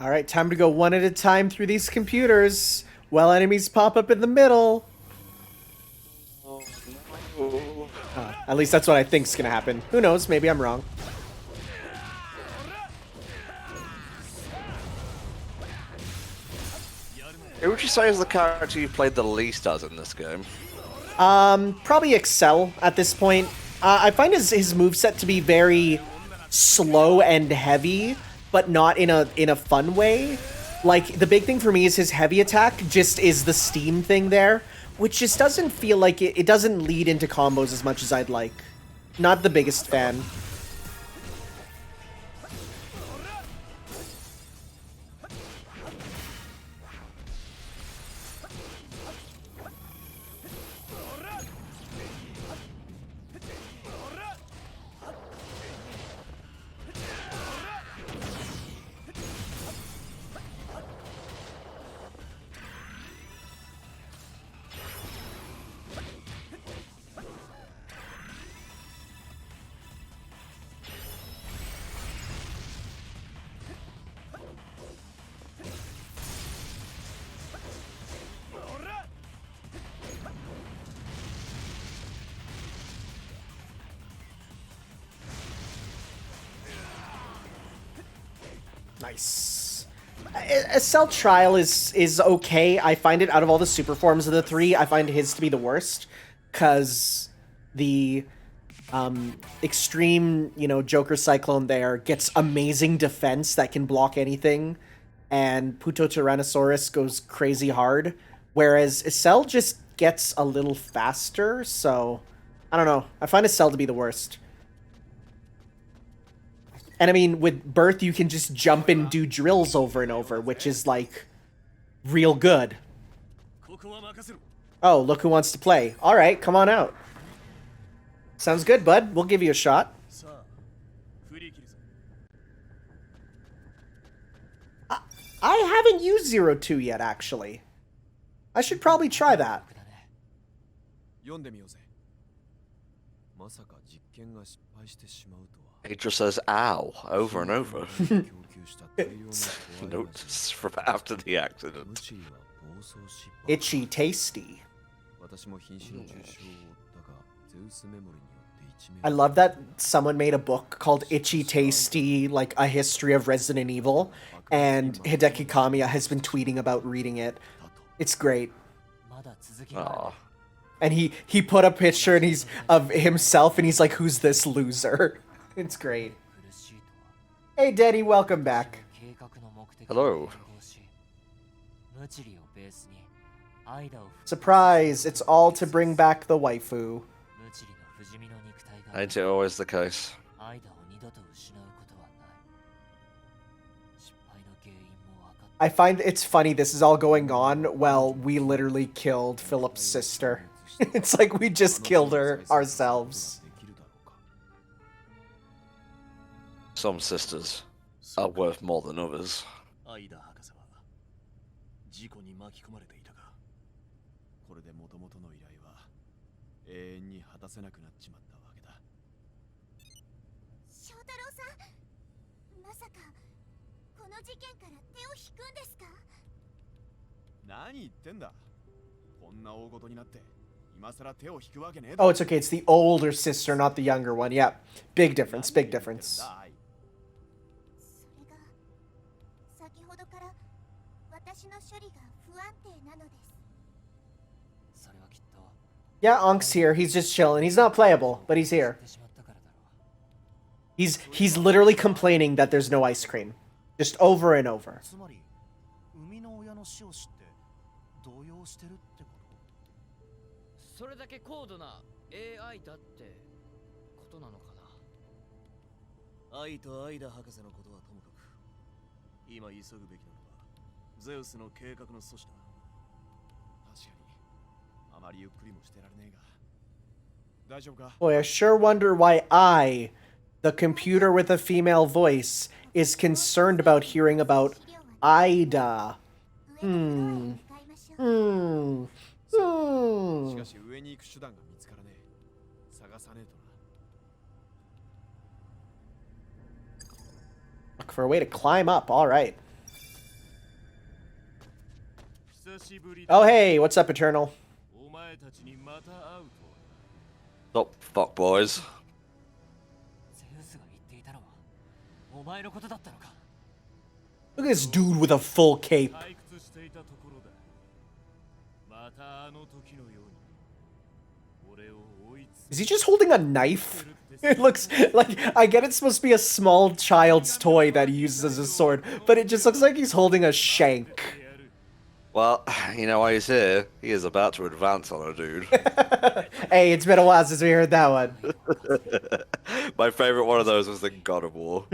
う。 All right, time to go one at a time through these computers while enemies pop up in the middle. At least that's what I think's gonna happen. Who knows? Maybe I'm wrong. Who would you say is the character you played the least as in this game? Probably Excel at this point. I find his moveset to be very slow and heavy, but not in a fun way. Like, the big thing for me is his heavy attack just is the steam thing there, which just doesn't feel like it doesn't lead into combos as much as I'd like. Not the biggest fan. Nice. A Cell Trial is okay. I find it, out of all the super forms of the three, I find his to be the worst. Because the extreme, Joker Cyclone there gets amazing defense that can block anything. And Puto Tyrannosaurus goes crazy hard. Whereas Cell just gets a little faster, so... I don't know. I find Cell to be the worst. And I mean, with Birth, you can just jump and do drills over and over, which is, like, real good. Oh, look who wants to play. Alright, come on out. Sounds good, bud. We'll give you a shot. I haven't used 02 yet, actually. I should probably try that. It just says "ow" over and over. Notes from after the accident. Itchy tasty. I love that someone made a book called Itchy Tasty, like a history of Resident Evil, and Hideki Kamiya has been tweeting about reading it. It's great. Aww. And he put a picture and he's of himself and he's like, "Who's this loser?" It's great. Hey Daddy, welcome back. Hello. Surprise! It's all to bring back the waifu. Ain't it always the case? I find it's funny this is all going on while we literally killed Philip's sister. It's like we just killed her ourselves. Some sisters are worth more than others. Oh, it's okay. It's the older sister, not the younger one. Yeah. Big difference. Big difference. Yeah, Ank's here. He's just chilling. He's not playable, but he's here. He's literally complaining that there's no ice cream. Just over and over. What? 「それだけ高度な AI だってことなのかな。愛とアイダ博士のことはともかく、今急ぐべきなのはゼウスの計画の阻止だ。確かにあまりゆっくりもしてられねえが大丈夫か。 Boy, I sure wonder why I, the computer with a female voice, is concerned about hearing about Ida. 上のフロアへ向かいましょう。しかし上に行く手段が見つからねえ。探さねえとな。 Look for a way to climb up. All right. 久しぶり Oh, hey, what's up, Eternal? お前たちにまた会うとは。 Stop, fuck boys. ゼウスが言っていたのはお前のことだったのか。 Look at this dude with a full cape. 退屈していたところだ。またあの時のように俺を追いつ Is he just holding a knife? It looks like, I get it's supposed to be a small child's toy that he uses as a sword, but it just looks like he's holding a shank. Well, you know why he's here? He is about to advance on a dude. Hey, it's been a while since we heard that one. My favorite one of those was the God of War.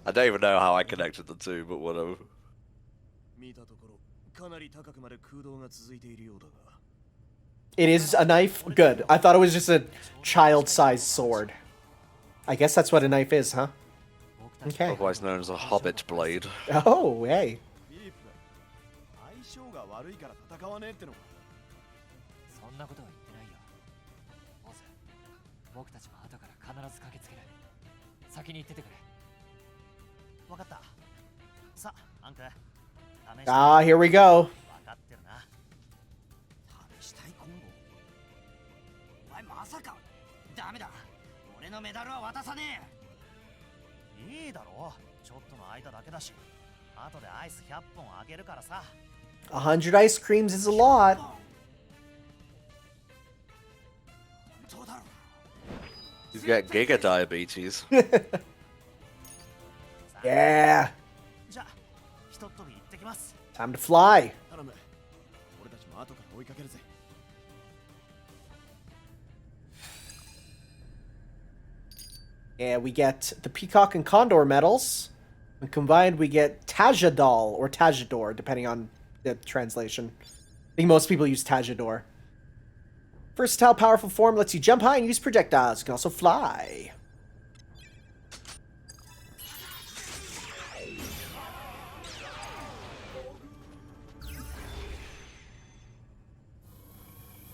I don't even know how I connected the two, but whatever. 見たところかなり高くまで空洞が続いているようだが。 It is a knife? Good. I thought it was just a child-sized sword. I guess that's what a knife is, huh? Okay. Otherwise known as a hobbit blade. Oh, hey. 相性が悪いから戦わねえってのか。そんなことは言ってないよ。ボス、僕たちも後から必ず駆けつける。先に行っててくれ。わかった。さあ、アンク。試して。 Ah, here we go. わかってるな。試したい今後。お前まさか。ダメだ。俺のメダルは渡さねえ。いいだろう。ちょっとの間だけだし。後でアイス100本あげるからさ。 100 ice creams is a lot. どうだろう。 You get giga diabetes. Yeah. じゃあ、ひとっ飛び行ってきます。 Time to fly. 頼む。俺たちも後から追いかけるぜ。 And we get the Peacock and Condor medals. And combined, we get Tajadol, or Tajador, depending on the translation. I think most people use Tajador. Versatile, powerful form lets you jump high and use projectiles. You can also fly.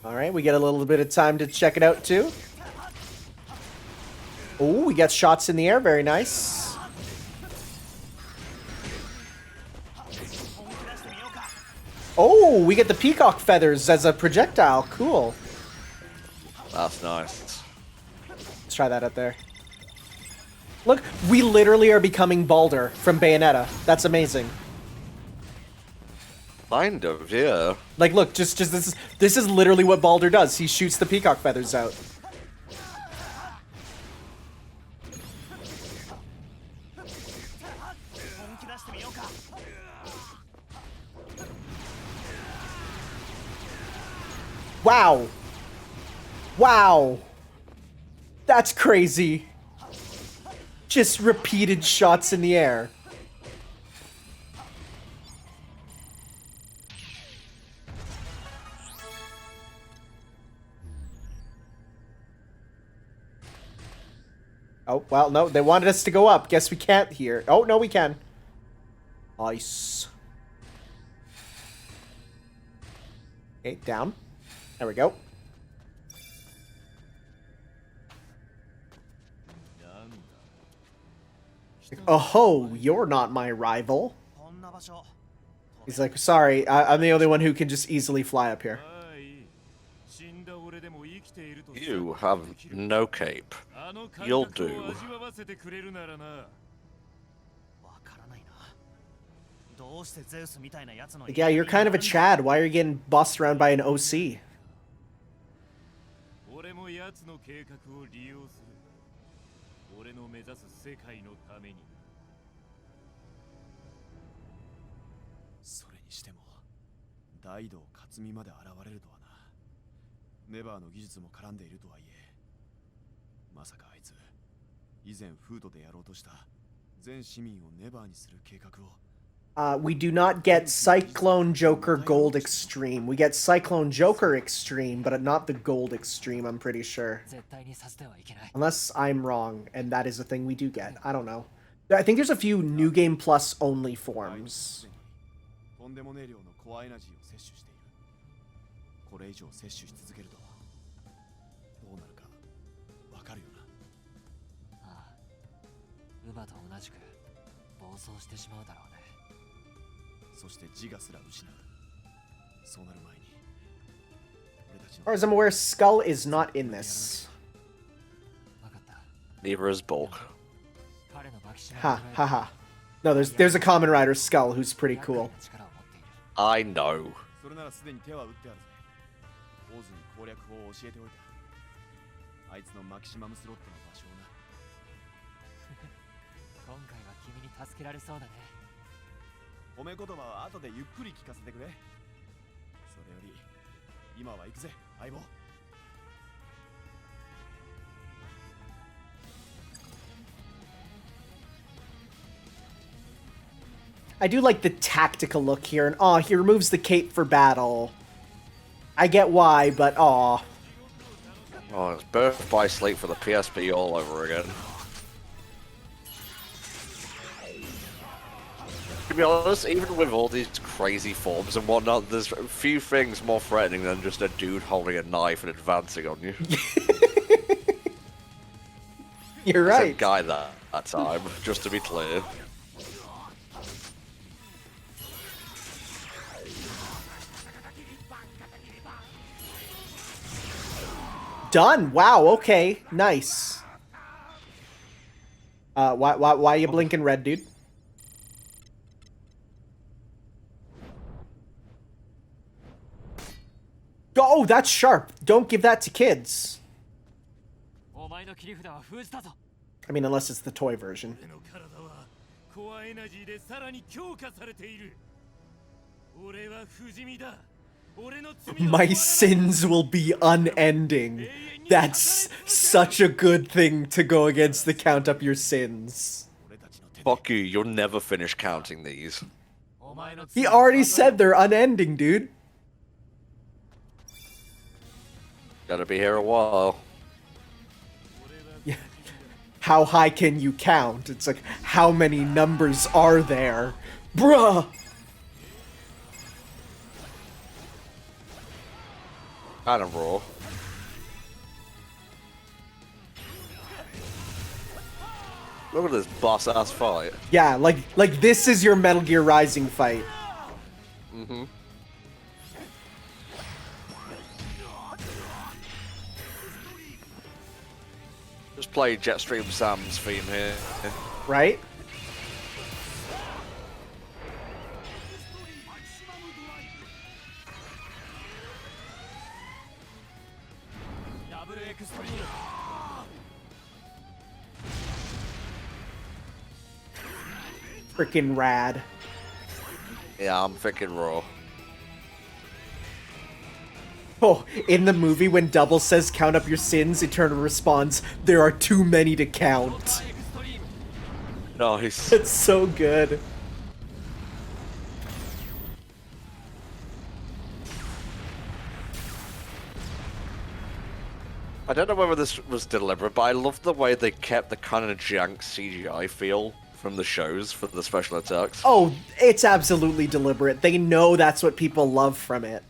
Alright, we get a little bit of time to check it out, too. Oh, we got shots in the air. Very nice. Oh, we get the peacock feathers as a projectile. Cool. That's nice. Let's try that out there. Look, we literally are becoming Baldur from Bayonetta. That's amazing. Kind of, yeah. Like, look, just this is literally what Baldur does. He shoots the peacock feathers out. Wow. Wow. That's crazy. Just repeated shots in the air. Oh, well, no, they wanted us to go up. Guess we can't here. Oh, no, we can. Nice. Okay, down. There we go. Oh, you're not my rival. He's like, sorry, I'm the only one who can just easily fly up here. You have no cape. You'll do. Like, yeah, you're kind of a Chad. Why are you getting bossed around by an OC? 大道克実まで現れるとはな。ネバーの技術も絡んでいるとはいえ、まさかあいつ以前フードでやろうとした全市民をネバーにする計画を。We do not get Cyclone Joker Gold Extreme. We get Cyclone Joker Extreme, but not the Gold Extreme, I'm pretty sure. Unless I'm wrong, and that is a thing we do get. I don't know. I think there's a few New Game Plus only forms. とんでもねえ量のコアエナジーを摂取している。これ以上摂取し続けるとどうなるかわかるよな。ああ、馬と同じく暴走してしまうだろうね。そして自我すら失う。そうなる前に。As far as I'm aware, Skull is not in this. Neither is Bulk. Ha ha ha. No, there's a Kamen Rider Skull who's pretty cool. I know. それならすでに手は打ってあるぜ。オズに攻略法を教えておいた。あいつのマキシマムスロットの場所をな。今回は君に助けられそうだね。褒め言葉は後でゆっくり聞かせてくれ。それより今は行くぜ、相棒。I do like the tactical look here, and aw, he removes the cape for battle. I get why, but aw. Oh, it's Birth by Sleep for the PSP all over again. To be honest, even with all these crazy forms and whatnot, there's a few things more threatening than just a dude holding a knife and advancing on you. You're right. It's a guy that time, just to be clear. Done. Wow. Okay. Nice. Why are you blinking red, dude? Oh, that's sharp. Don't give that to kids. I mean, unless it's the toy version. My sins will be unending. That's such a good thing to go against the count up your sins. Fuck you, you'll never finish counting these. He already said they're unending, dude. Gotta be here a while. Yeah. How high can you count? It's like, how many numbers are there? Bruh! Kind of raw. Look at this boss-ass fight. Yeah, like this is your Metal Gear Rising fight. Mm-hmm. Just play Jetstream Sam's theme here. Right? Freaking rad. Yeah, I'm thinking raw. Oh, in the movie when Double says count up your sins, Eternal responds, there are too many to count. Nice. It's so good. I don't know whether this was deliberate, but I love the way they kept the kind of jank CGI feel from the shows for the special attacks. Oh, it's absolutely deliberate. They know that's what people love from it.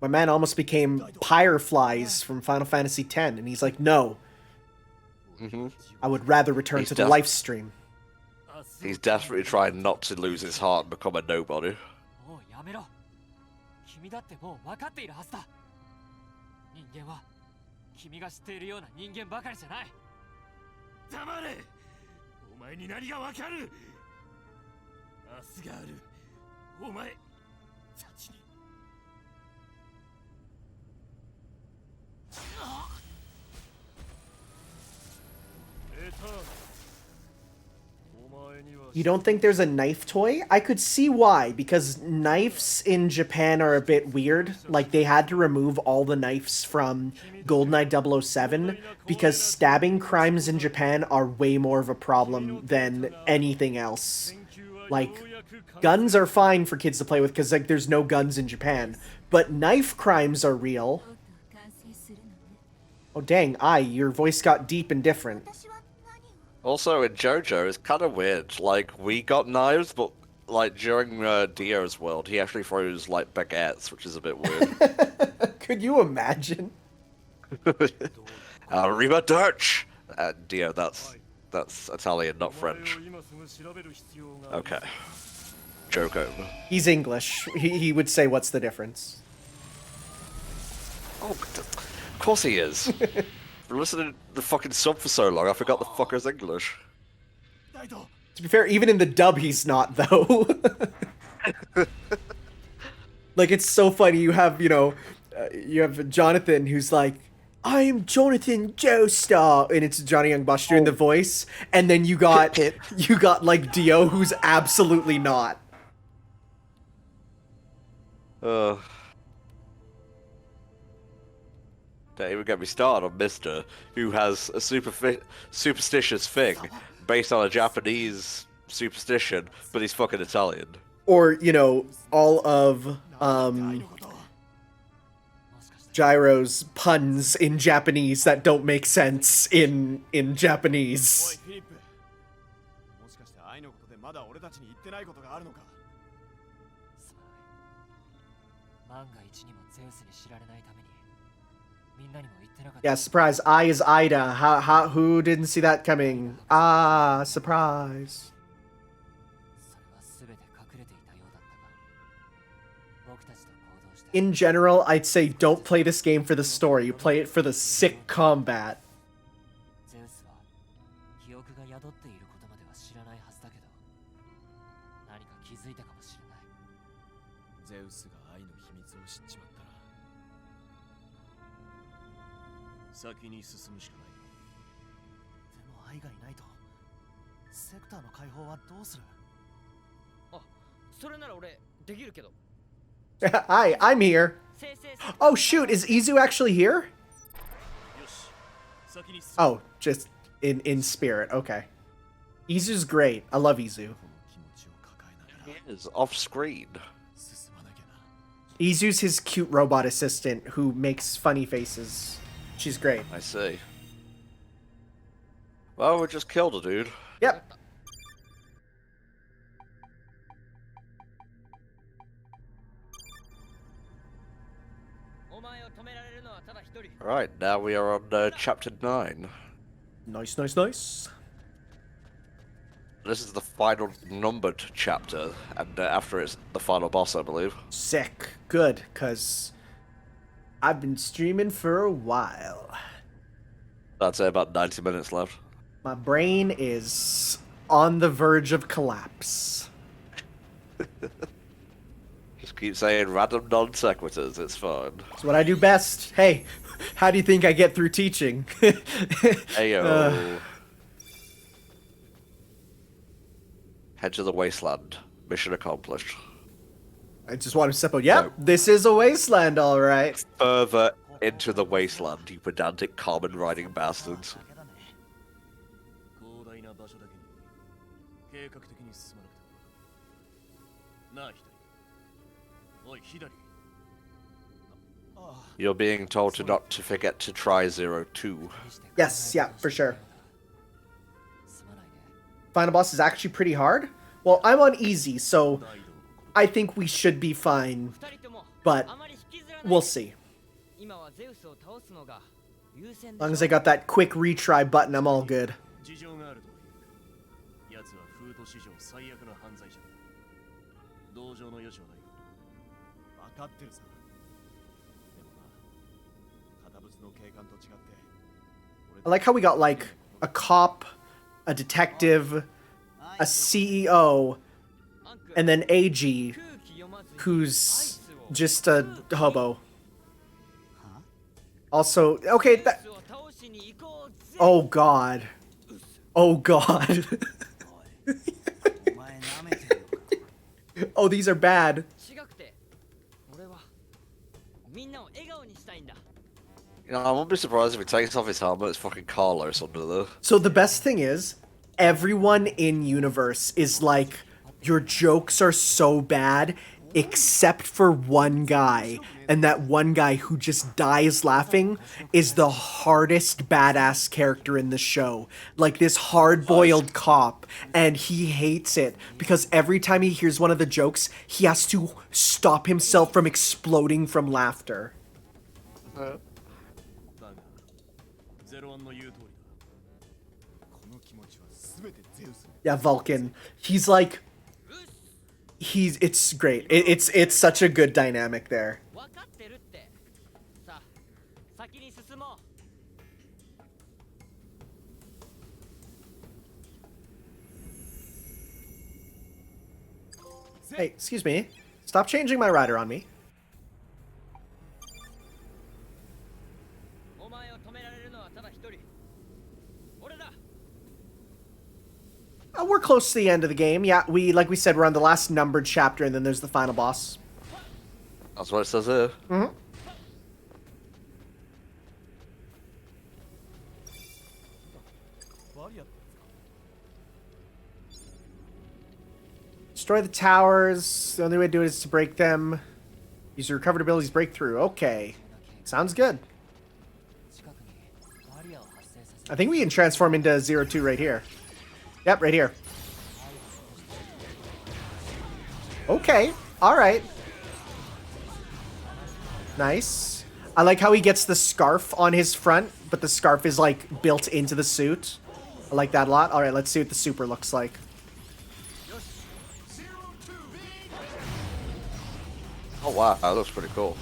My man almost became Pyreflies from Final Fantasy X, and he's like, no. I would rather return to the live stream. He's desperately trying not to lose his heart and become a nobody. 君だってもう分かっているはずだ。人間は君が知っているような人間ばかりじゃない。黙れ。お前に何が分かる。明日がある。お前たちに。エターナル。お前 You don't think there's a knife toy? I could see why, because knives in Japan are a bit weird. Like, they had to remove all the knives from GoldenEye 007 because stabbing crimes in Japan are way more of a problem than anything else. Like, guns are fine for kids to play with because, like, there's no guns in Japan. But knife crimes are real. Oh, dang, your voice got deep and different. Also, in JoJo, it's kind of weird. Like, we got knives, but, like, during Dio's world, he actually throws, like, baguettes, which is a bit weird. Could you imagine? Arriba Dutch! Dio, that's Italian, not French. Okay. Joke over. He's English. He would say, what's the difference? Oh, of course he is. I've been listening to the fucking sub for so long, I forgot the fucker's English. To be fair, even in the dub, he's not, though. Like, it's so funny. You have, you have Jonathan who's like, I'm Jonathan Joestar, and it's Johnny Young Bush doing the voice, and then you got like Dio, who's absolutely not. Don't even get me started on Mister, who has a superstitious thing based on a Japanese superstition, but he's fucking Italian. Or, all of Gyro's puns in Japanese that don't make sense in Japanese. Yeah, surprise. I is Ida. Who didn't see that coming? Ah, surprise. In general, I'd say don't play this game for the story. You play it for the sick combat. Hi, I'm here. Oh shoot, is Izu actually here? Oh, just in spirit. Okay. Izu's great. I love Izu. He is off screen. Izu's his cute robot assistant who makes funny faces. She's great. I see. Well, we just killed a dude. Yep. Alright, now we are on chapter 9. Nice, nice, nice. This is the final numbered chapter, and after it's the final boss, I believe. Sick. Good, because I've been streaming for a while. I'd say about 90 minutes left. My brain is on the verge of collapse. Just keep saying random non sequiturs, it's fine. It's what I do best. Hey, how do you think I get through teaching? Heyo. Head to the wasteland. Mission accomplished. I just want to step out. Yep, this is a wasteland, all right. Further into the wasteland, you pedantic Kamen riding bastards. You're being told to not to forget to try 02. Yes, yeah, for sure. Final boss is actually pretty hard. Well, I'm on easy, so I think we should be fine. But we'll see. As long as I got that quick retry button, I'm all good. I like how we got like a cop, a detective, a CEO, and then AG, who's just a hobo. Also, okay, oh god. Oh god. Oh, these are bad. 違くて俺はみんなを笑顔にしたいんだ You know, I won't be surprised if he takes off his helmet. It's fucking Carlos under there. So the best thing is, everyone in universe is like, your jokes are so bad, except for one guy. And that one guy who just dies laughing is the hardest badass character in the show. Like this hard-boiled cop. And he hates it because every time he hears one of the jokes, he has to stop himself from exploding from laughter. だがゼロワンの言う通りだこの気持ちは全てゼウス Yeah, Vulcan. He's like... It's great. It's such a good dynamic there. 分かってるってさあ先に進もう Hey, excuse me. Stop changing my rider on me. お前を止められるのはただ一人俺だ We're close to the end of the game. Yeah, like we said, we're on the last numbered chapter, and then there's the final boss. That's what it says here. Mm-hmm. Destroy the towers. The only way to do it is to break them. Use your recovered abilities breakthrough. Okay. Sounds good. I think we can transform into 02 right here. Yep, right here. Okay. Alright. Nice. I like how he gets the scarf on his front, but the scarf is, like, built into the suit. I like that a lot. Alright, let's see what the super looks like. Oh wow, that looks pretty cool.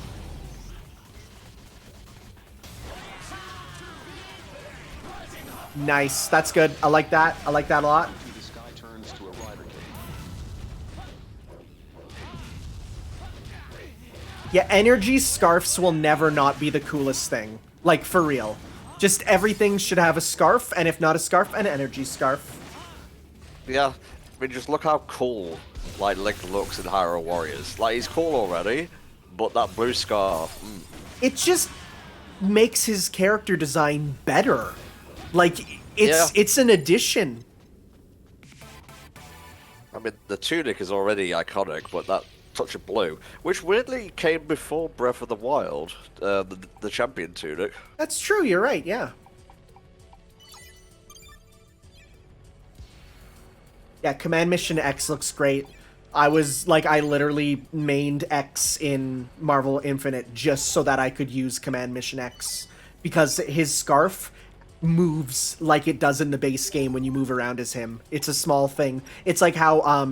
Nice. That's good. I like that. I like that a lot. The sky turns to a rider Yeah, energy scarves will never not be the coolest thing. Like, for real. Just everything should have a scarf, and if not a scarf, an energy scarf. Yeah, I mean, just look how cool, like, Link looks in Hyrule Warriors. Like, he's cool already, but that blue scarf... It just makes his character design better. Like, it's an addition. I mean, the tunic is already iconic, but that touch of blue, which weirdly came before Breath of the Wild, the champion tunic. That's true, you're right, yeah. Yeah, Command Mission X looks great. I literally mained X in Marvel Infinite just so that I could use Command Mission X. Because his scarf moves like it does in the base game when you move around as him. It's a small thing. It's like how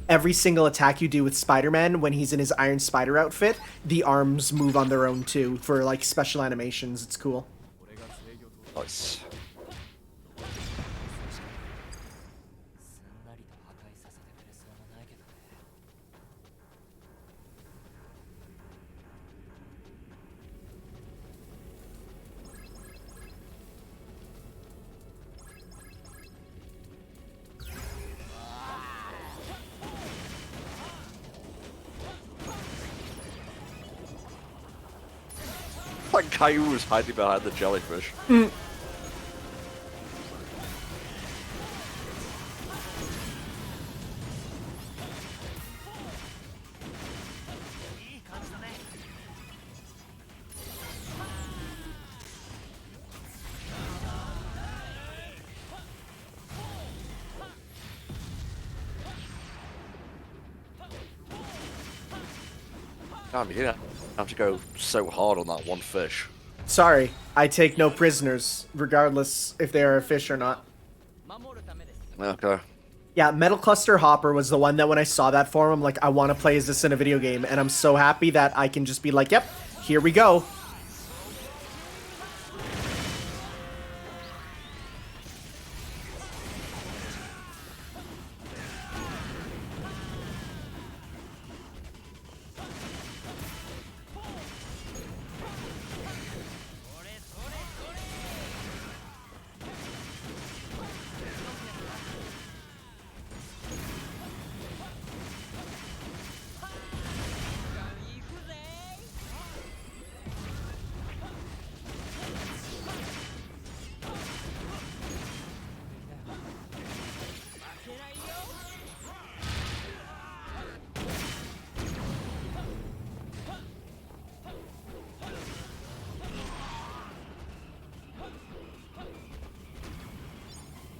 every single attack you do with Spider-Man, when he's in his Iron Spider outfit, the arms move on their own too for like special animations. It's cool. Nice. Like Caillou was hiding behind the jellyfish. Damn, you have to go so hard on that one fish. Sorry, I take no prisoners, regardless if they are a fish or not. Okay. Yeah, Metal Cluster Hopper was the one that when I saw that for him, I'm like, I want to play as this in a video game, and I'm so happy that I can just be like, yep, here we go.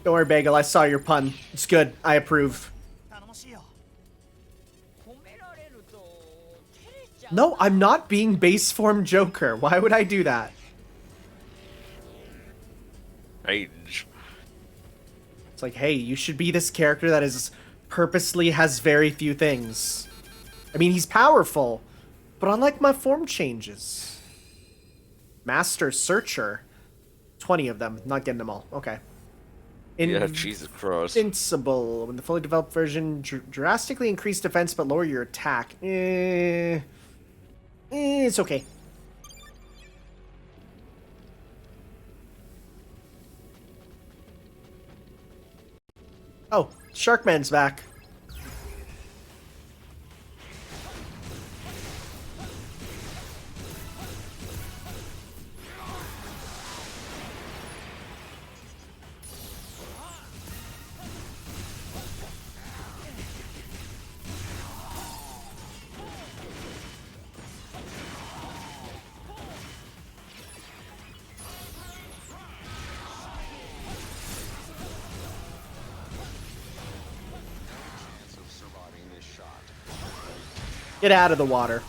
Don't worry, Bagel. I saw your pun. It's good. I approve. No, I'm not being base form Joker. Why would I do that? Age. It's like, hey, you should be this character that is purposely has very few things. I mean, he's powerful, but unlike my form changes. Master Searcher. 20 of them. Not getting them all. Okay. Yeah, Jesus Christ. Invincible. When the fully developed version drastically increase defense but lower your attack. It's okay. Oh, Sharkman's back. Get out of the water.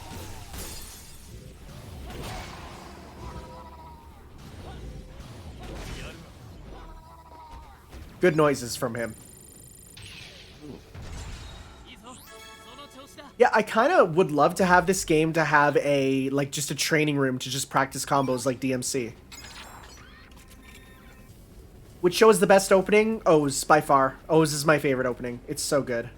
Good noises from him. Yeah, I kind of would love to have this game to have a, like, just a training room to just practice combos like DMC. Which show is the best opening? O's, by far. O's is my favorite opening. It's so good.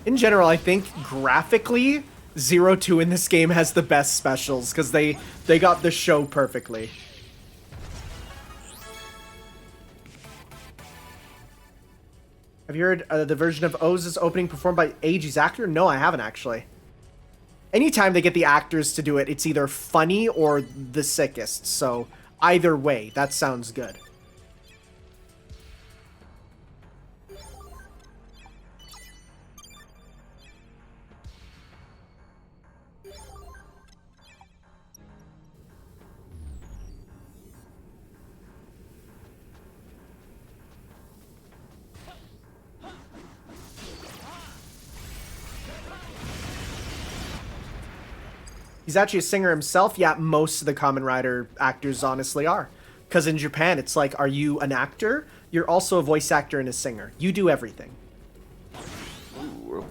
In general, I think graphically, 0-2 in this game has the best specials because they got the show perfectly. Have you heard the version of Oz's opening performed by AG's actor? No, I haven't actually. Anytime they get the actors to do it, it's either funny or the sickest. So either way, that sounds good. He's actually a singer himself. Yeah, most of the Kamen Rider actors honestly are. Because in Japan, it's like, are you an actor? You're also a voice actor and a singer. You do everything. Ooh.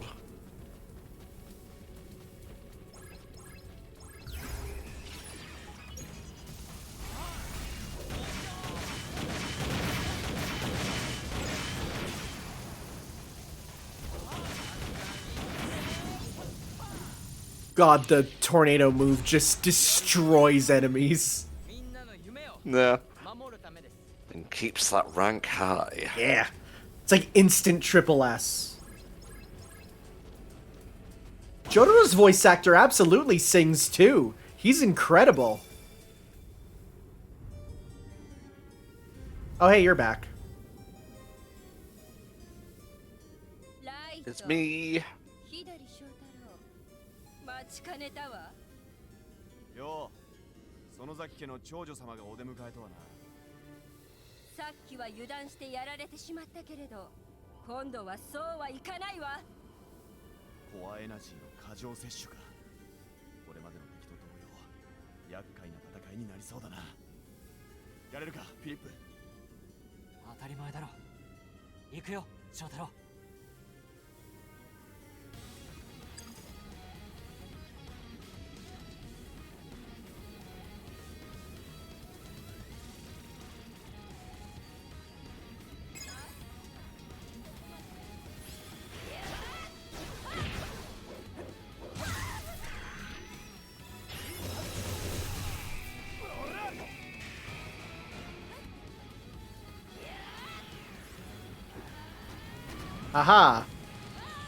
God, the tornado move just destroys enemies. Yeah. And keeps that rank high. Yeah. It's like instant triple S. Jotaro's voice actor absolutely sings too. He's incredible. Oh, hey, you're back. It's me. よう、園崎家の長女様がお出迎えとはな。さっきは油断してやられてしまったけれど、今度はそうはいかないわ。コアエナジーの過剰摂取か。これまでの敵と同様、厄介な戦いになりそうだな。やれるか、フィリップ。当たり前だろ。行くよ、翔太郎。Aha.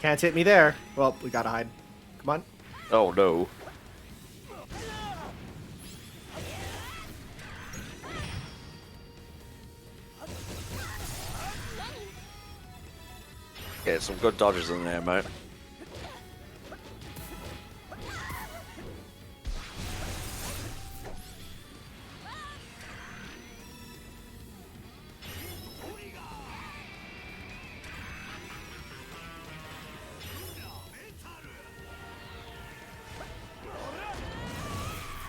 Can't hit me there. Well, we gotta hide. Come on. Oh no. Yeah, some good dodges in there, mate.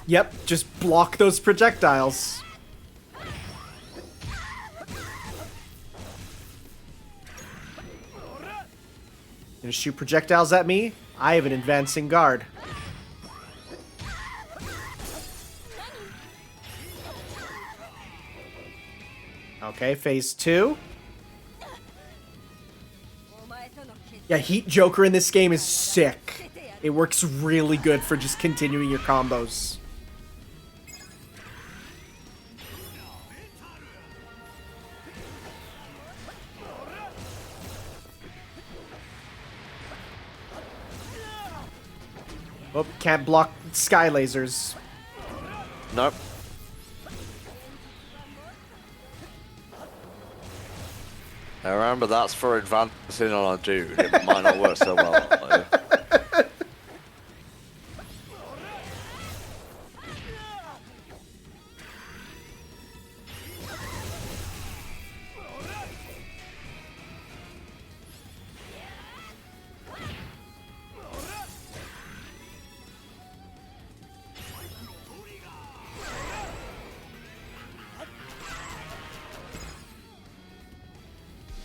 Yep, just block those projectiles. Gonna shoot projectiles at me? I have an advancing guard. Okay, phase 2. Yeah, Heat Joker in this game is sick. It works really good for just continuing your combos. Oh, can't block sky lasers. Nope. Now remember, that's for advancing on a dude. It might not work so well. Like.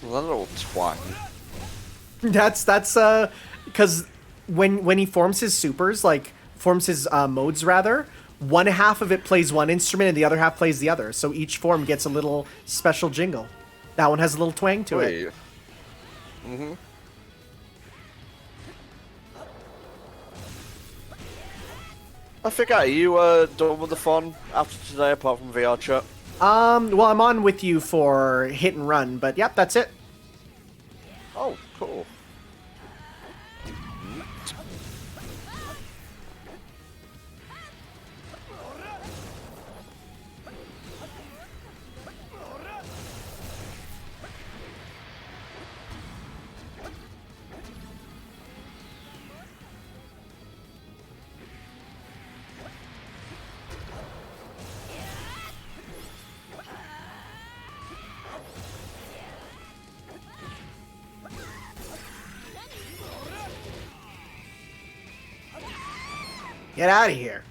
That little twang. That's because when he forms his supers, like forms his modes rather, one half of it plays one instrument and the other half plays the other. So each form gets a little special jingle. That one has a little twang to it. Mm-hmm. I think are you done with the fun after today, apart from VR chat? Well, I'm on with you for hit and run, but yep, that's it. Oh, cool. Get out of here.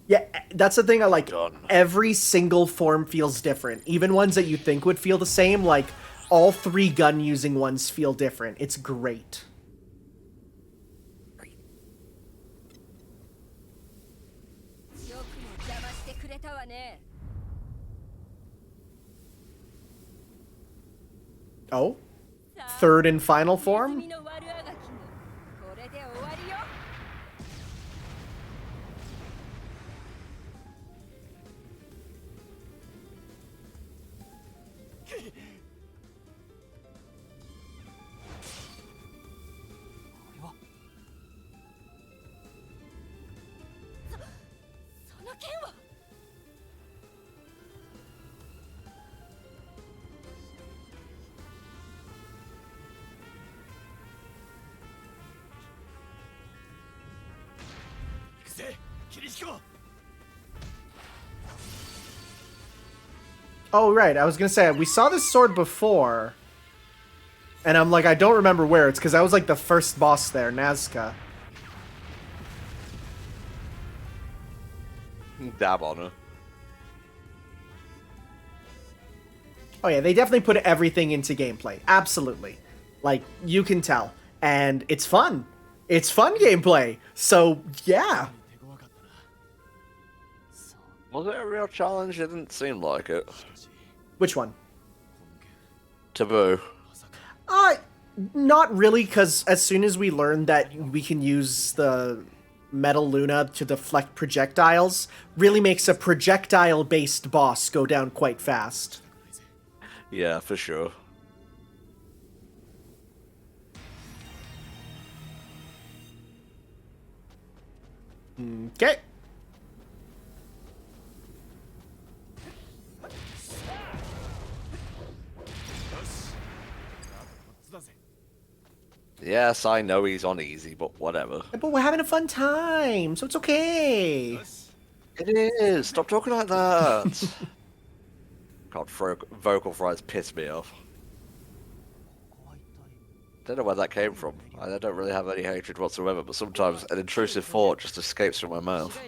Yeah, that's the thing I like. Every single form feels different. Even ones that you think would feel the same, like all 3 gun-using ones feel different. It's great. Oh? 3rd and final form? Oh, right. I was going to say, we saw this sword before. And I'm like, I don't remember where. It's because I was like the first boss there, Nazca. Dab on her. Oh, yeah. They definitely put everything into gameplay. Absolutely. Like, you can tell. And it's fun. It's fun gameplay. So, yeah. Was it a real challenge? It didn't seem like it. Which one? Taboo. Not really, because as soon as we learned that we can use the Metal Luna to deflect projectiles, really makes a projectile-based boss go down quite fast. Yeah, for sure. Okay. Yes, I know he's on easy, but whatever. But we're having a fun time, so it's okay. It is. Stop talking like that. God, vocal fries piss me off. Don't know where that came from. I don't really have any hatred whatsoever, but sometimes an intrusive thought just escapes from my mouth.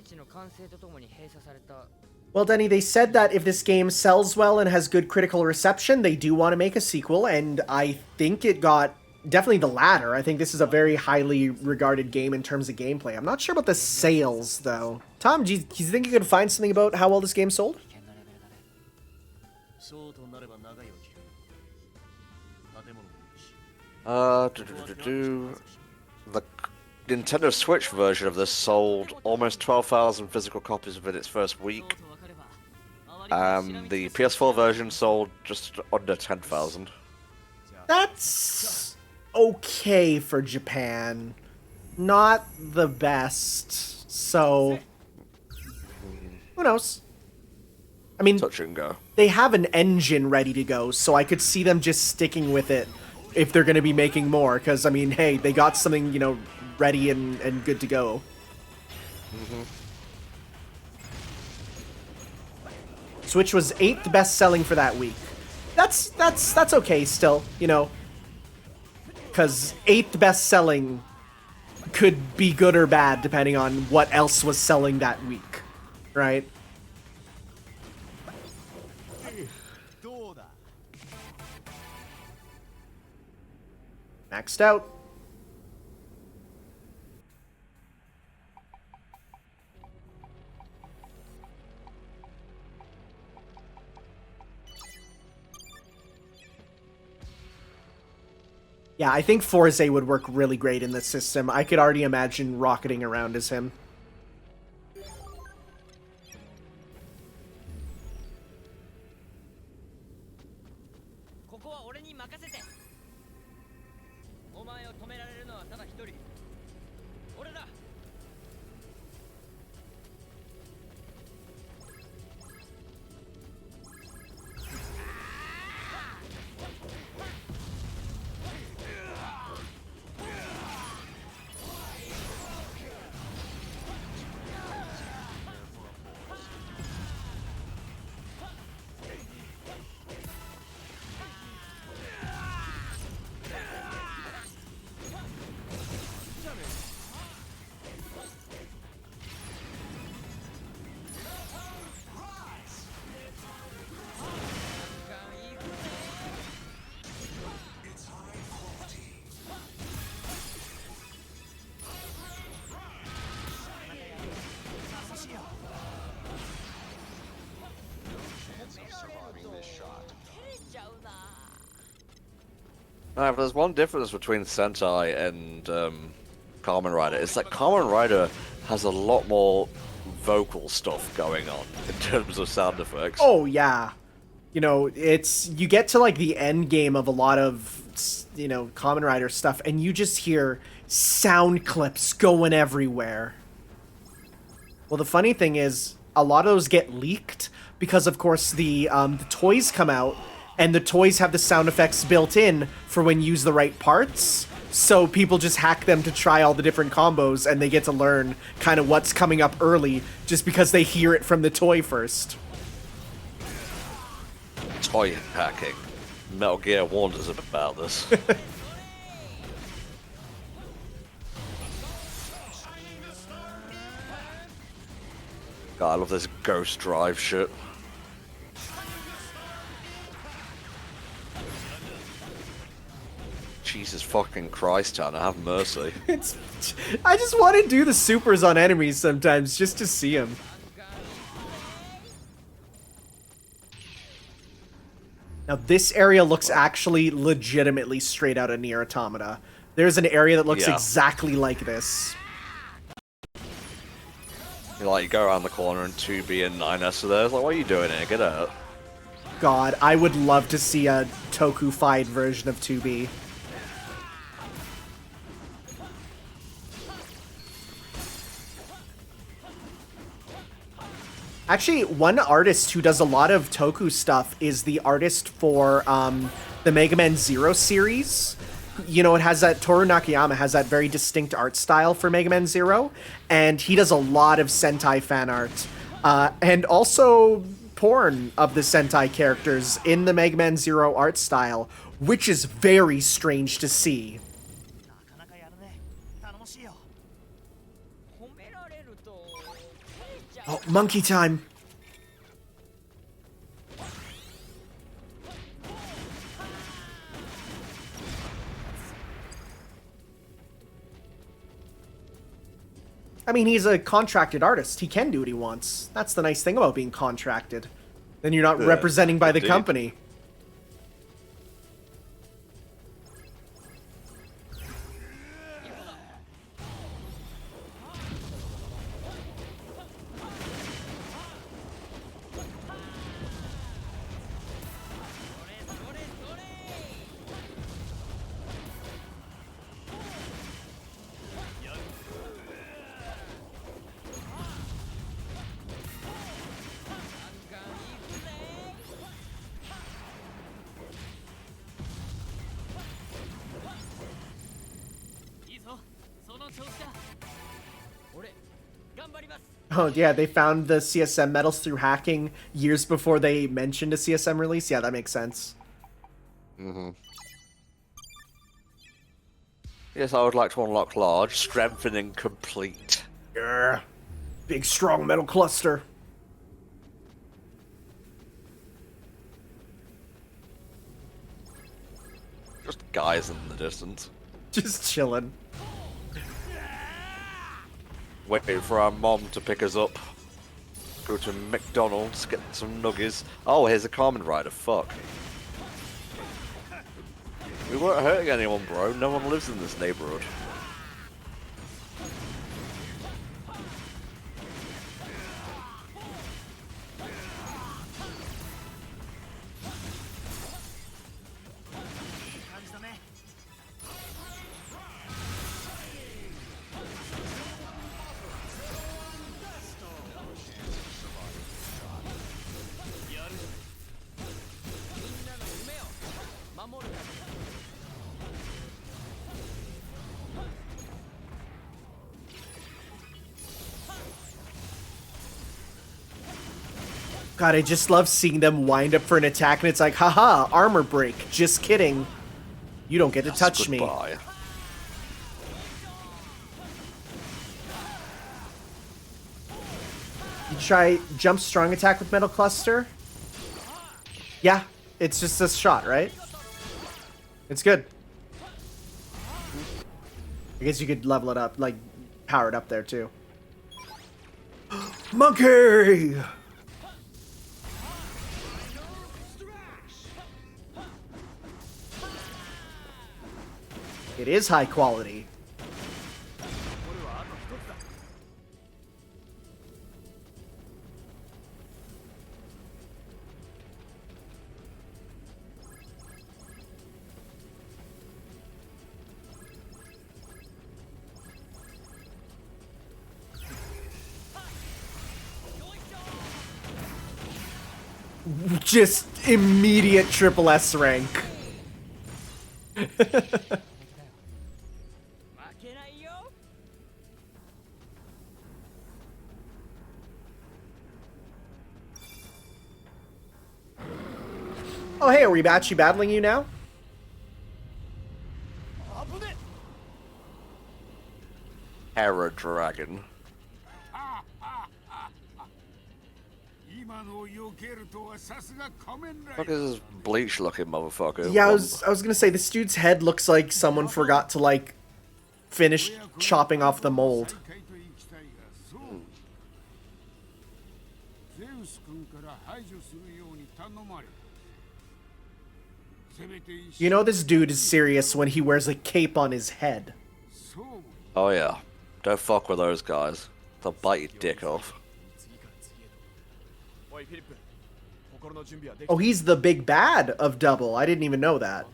Well, Denny, they said that if this game sells well and has good critical reception, they do want to make a sequel, and I think it got definitely the latter. I think this is a very highly regarded game in terms of gameplay. I'm not sure about the sales, though. Tom, do you think you could find something about how well this game sold? The Nintendo Switch version of this sold almost 12,000 physical copies within its first week. The PS4 version sold just under 10,000. That's okay for Japan. Not the best. So, who knows? I mean, touch and go. They have an engine ready to go, so I could see them just sticking with it if they're going to be making more. Because, I mean, hey, they got something, you know, ready and good to go. Switch was 8th best-selling for that week. That's okay still, you know. Because 8th best-selling could be good or bad depending on what else was selling that week, right? Maxed out. Yeah, I think Forze would work really great in this system. I could already imagine rocketing around as him. But there's one difference between Sentai and Kamen Rider. It's that Kamen Rider has a lot more vocal stuff going on in terms of sound effects. Oh, yeah. You know, you get to, like, the end game of a lot of, you know, Kamen Rider stuff, and you just hear sound clips going everywhere. Well, the funny thing is, a lot of those get leaked because, of course, the toys come out, and the toys have the sound effects built in for when you use the right parts. So people just hack them to try all the different combos, and they get to learn kind of what's coming up early just because they hear it from the toy first. Toy hacking. Metal Gear warned us about this. God, I love this Ghost Drive shit. Jesus fucking Christ, Tanner, have mercy. I just want to do the supers on enemies sometimes, just to see them. Now, this area looks actually legitimately straight out of Nier Automata. There's an area that looks exactly like this. You go around the corner and 2B and 9S are there. It's like, what are you doing here? Get out. God, I would love to see a Toku-fied version of 2B. Actually, one artist who does a lot of Toku stuff is the artist for the Mega Man Zero series. You know, it has that, Toru Nakayama has that very distinct art style for Mega Man Zero, and he does a lot of Sentai fan art. And also porn of the Sentai characters in the Mega Man Zero art style, which is very strange to see. Oh, monkey time! I mean, he's a contracted artist. He can do what he wants. That's the nice thing about being contracted. Then you're not representing by the company. Oh, yeah, they found the CSM medals through hacking years before they mentioned a CSM release? Yeah, that makes sense. Mm-hmm. Yes, I would like to unlock large, strengthening complete. Yeah. Big, strong metal cluster. Just guys in the distance. Just chilling. Waiting for our mom to pick us up. Go to McDonald's, get some nuggies. Oh, here's a Kamen Rider, fuck. We weren't hurting anyone, bro. No one lives in this neighborhood. God, I just love seeing them wind up for an attack, and it's like, haha, armor break. Just kidding. You don't get to touch me. You try jump strong attack with metal cluster? Yeah, it's just a shot, right? It's good. I guess you could level it up, like, power it up there, too. Monkey! It is high quality. Just immediate triple S rank. Oh, hey, are we actually battling you now? Hera Dragon. Look at this bleach looking motherfucker. Yeah, I was gonna say, this dude's head looks like someone forgot to, like, finish chopping off the mold. You know this dude is serious when he wears a cape on his head. Oh yeah. Don't fuck with those guys. They'll bite your dick off. Oh, he's the big bad of Double. I didn't even know that.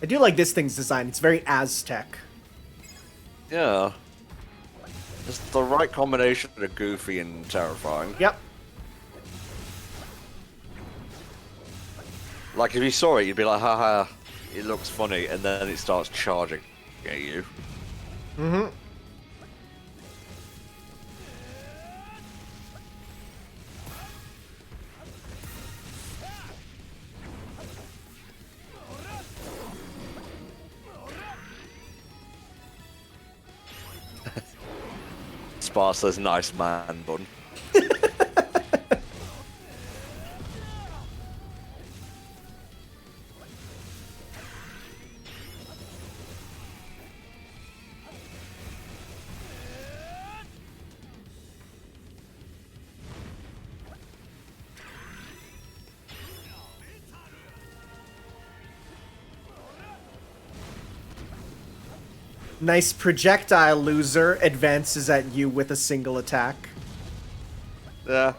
I do like this thing's design. It's very Aztec. Yeah. It's the right combination of goofy and terrifying. Yep. Like, if you saw it, you'd be like, haha, it looks funny, and then it starts charging at you. Mm-hmm. Sparsa's nice man bun. Nice projectile loser advances at you with a single attack. Yeah.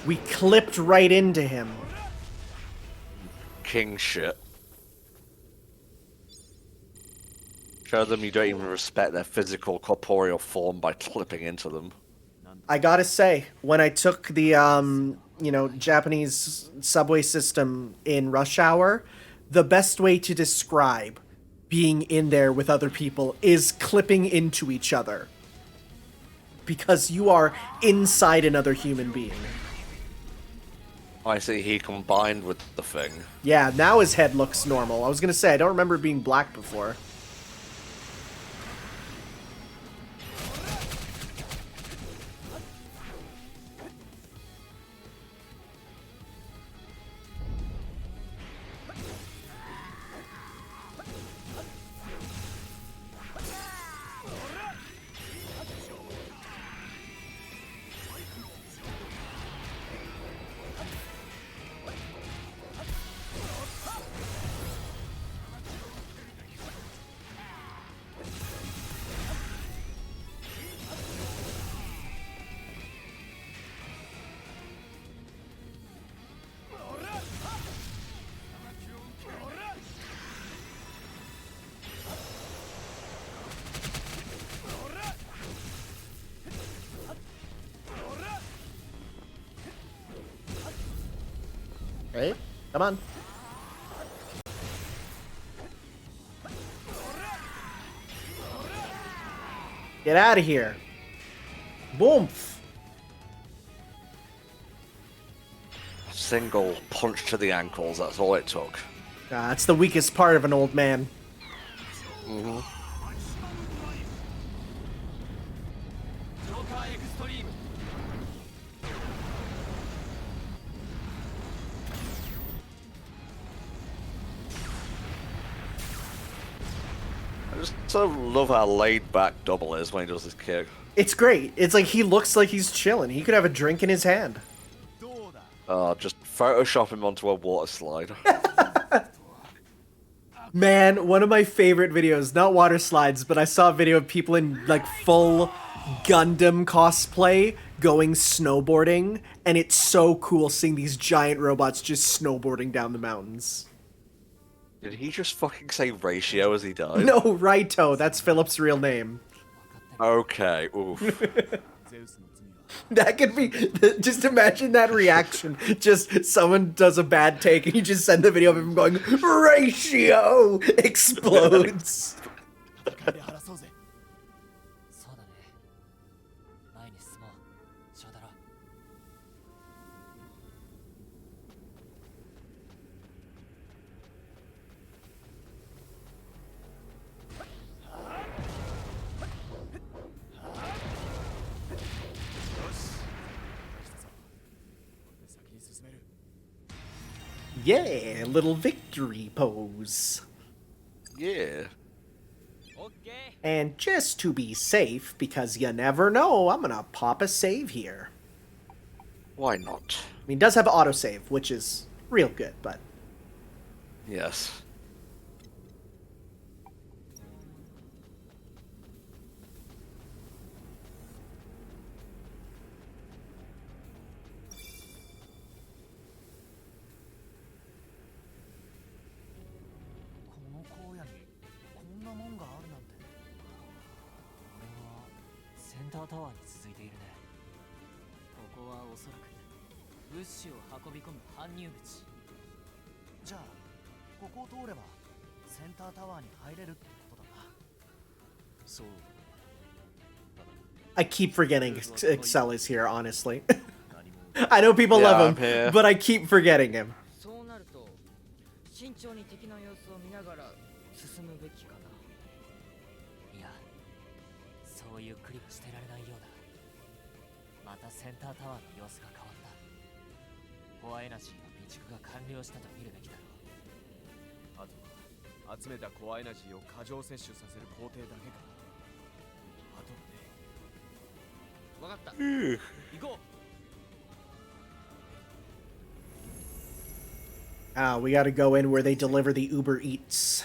We clipped right into him. King shit. Show them you don't even respect their physical, corporeal form by clipping into them. I gotta say, when I took the, Japanese subway system in rush hour, the best way to describe being in there with other people is clipping into each other. Because you are inside another human being. I see he combined with the thing. Yeah, now his head looks normal. I was gonna say, I don't remember it being black before. Right? Come on. Get out of here. Boomf. Single punch to the ankles, that's all it took. That's the weakest part of an old man. Mm-hmm. I just so love how laid back Double is when he does this kick. It's great. It's like he looks like he's chilling. He could have a drink in his hand. Just Photoshop him onto a water slide. Man, one of my favorite videos, not water slides, but I saw a video of people in like full Gundam cosplay going snowboarding, and it's so cool seeing these giant robots just snowboarding down the mountains. Did he just fucking say ratio as he died? No, Raito, that's Philip's real name. Okay, oof. That could be, just imagine that reaction. Just someone does a bad take and you just send the video of him going, ratio explodes. Yeah, little victory pose. Yeah. And just to be safe, because you never know, I'm gonna pop a save here. Why not? I mean, it does have autosave, which is real good, but... Yes. I keep forgetting Excel is here, honestly. I know people love him, but I keep forgetting him. そうなると慎重に敵の様子を見ながら進むべきかな。いや、そうゆっくりはしてられないようだ。またセンタータワーの様子が変わった。コアエナジーの備蓄が完了したと見るべきだろう。あとは集めたコアエナジーを過剰摂取させる工程だけか。あとはね。わかった。行こう。We gotta go in where they deliver the Uber Eats.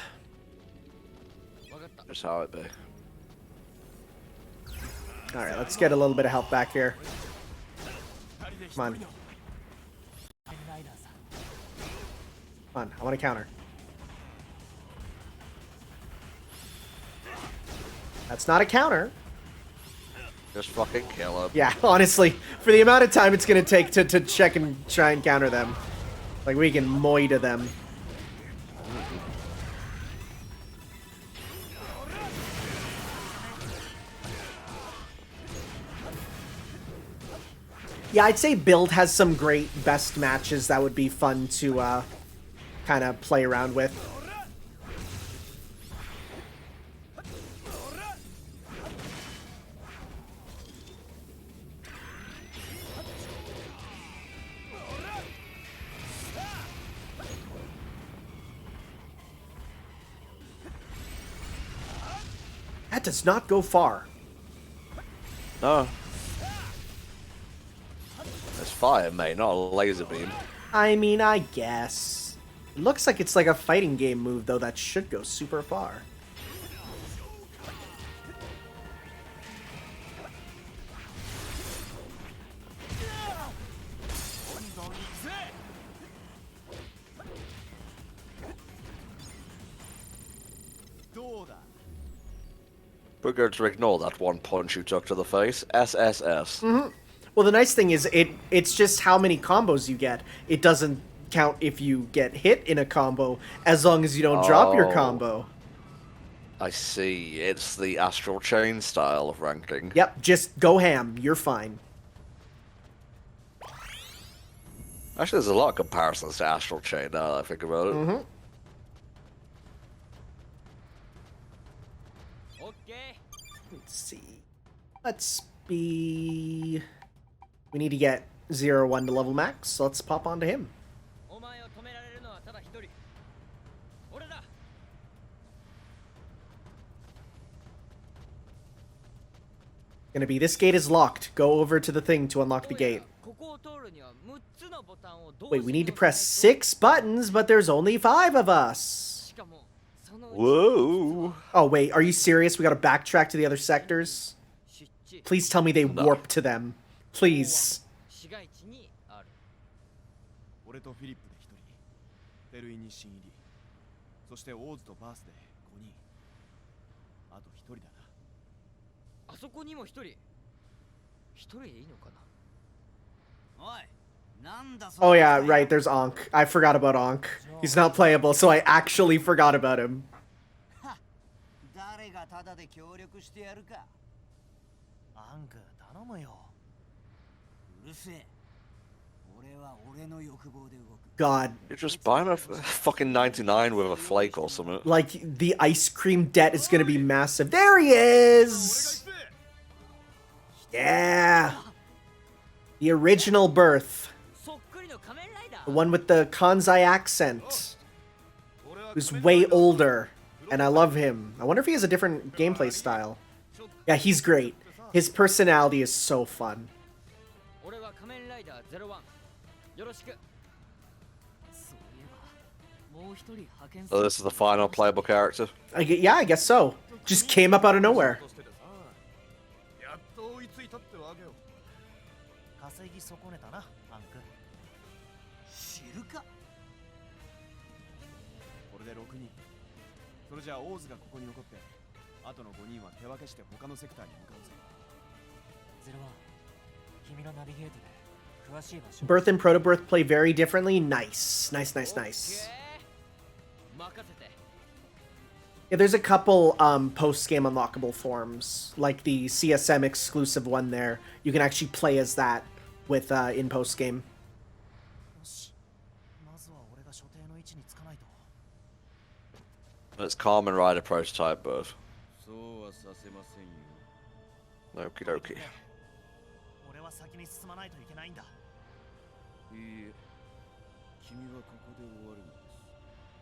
That's how it be. Alright, let's get a little bit of help back here. Come on. Come on, I want to counter. That's not a counter. Just fucking kill him. Yeah, honestly, for the amount of time it's gonna take to check and try and counter them. Like, we can moita them. Yeah, I'd say Build has some great best matches that would be fun to kind of play around with. That does not go far. No. It's fire, mate, not a laser beam. I mean, I guess. It looks like it's like a fighting game move, though, that should go super far. We're going to ignore that one punch you took to the face. SSS. Mm-hmm. Well, the nice thing is it's just how many combos you get. It doesn't count if you get hit in a combo, as long as you don't drop your combo. I see. It's the Astral Chain style of ranking. Yep, just go ham. You're fine. Actually, there's a lot of comparisons to Astral Chain now that I think about it. Mm-hmm. Let's see. Let's be... We need to get 0-1 to level max, so let's pop onto him. Gonna be, this gate is locked. Go over to the thing to unlock the gate. Wait, we need to press 6 buttons, but there's only 5 of us. Whoa. Oh, wait, are you serious? We gotta backtrack to the other sectors? Please tell me they warp to them. Please. Oh yeah, right, there's Ankh. I forgot about Ankh. He's not playable, so I actually forgot about him. God. You just buy him a fucking 99 with a flake or something. Like, the ice cream debt is gonna be massive. There he is! Yeah! The original birth. The one with the Kanzai accent. Who's way older. and I love him. I wonder if he has a different gameplay style. Yeah, he's great. His personality is so fun. 俺は仮面ライダー01よろしくそういえばもう一人派遣 So this is the final playable character. Yeah, I guess so. Just came up out of nowhere. やっと追いついたってわけよ。稼ぎ損ねたな、パンク。知るか。これで6人。それじゃあオーズがここに残って、あとの5人は手分けして他のセクターに向かうぜ。01君のナビゲートで詳しい場所 Birth and Proto-Birth play very differently. Nice. Nice, nice, nice. 任せて Yeah, there's a couple post-game unlockable forms, like the CSM exclusive one there. You can actually play as that with in post-game. よし。まずは俺が所定の位置につかないと。 It's Kamen Rider prototype birth. そうはさせませんよ。 Okie dokie. 俺は先に進まないといけないんだ。いいえ、君はここで終わるので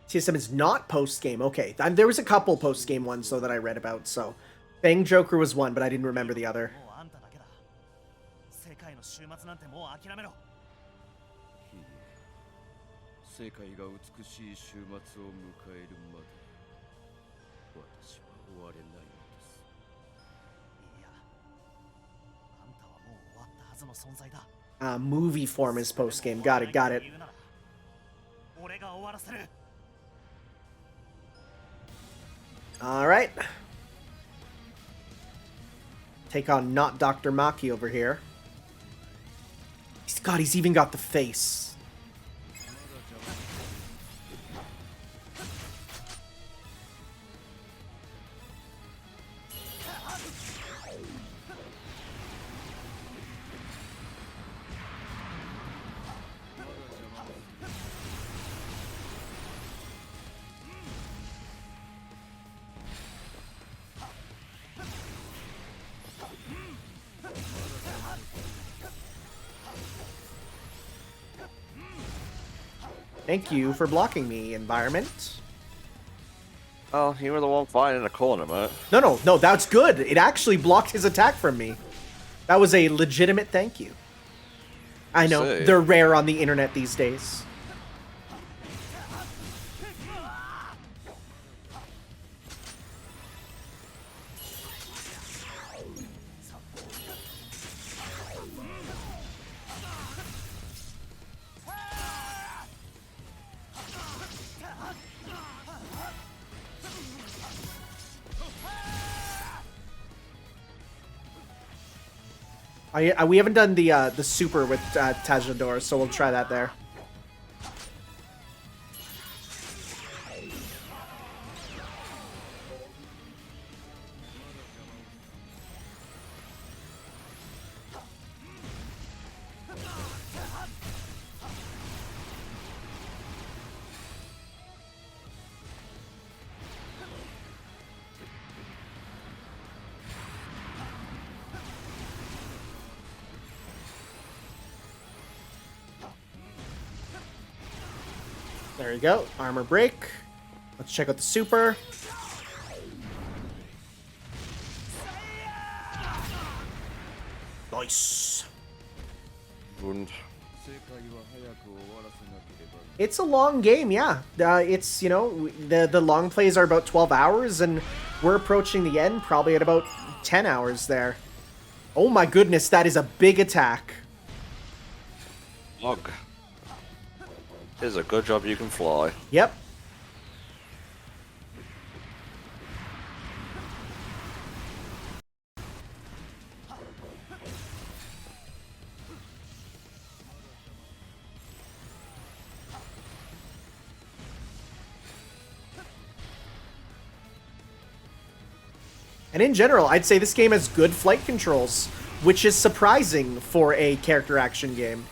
す。 CSM is not post-game. Okay, there was a couple post-game ones though that I read about. So, Bang Joker was one, but I didn't remember the other. もうあんただけだ。世界の終末なんてもう諦めろ。いいえ、世界が美しい終末を迎えるまで、私は終われないのです。いや、あんたはもう終わったはずの存在だ。Movie form is post-game. Got it, got it. 俺が終わらせる。 All right. Take on not Dr. Maki over here. God, he's even got the face. Thank you for blocking me, environment. Oh, you were the one fighting in the corner, mate. No, that's good. It actually blocked his attack from me. That was a legitimate thank you. I know, See. they're rare on the internet these days. We haven't done the super with Tajador, so we'll try that there. There you go. Armor break. Let's check out the super. Nice. Wouldn't. It's a long game, yeah. It's, you know, the long plays are about 12 hours, and we're approaching the end probably at about 10 hours there. Oh my goodness, that is a big attack. Log. It's a good job you can fly. Yep. And in general, I'd say this game has good flight controls, which is surprising for a character action game.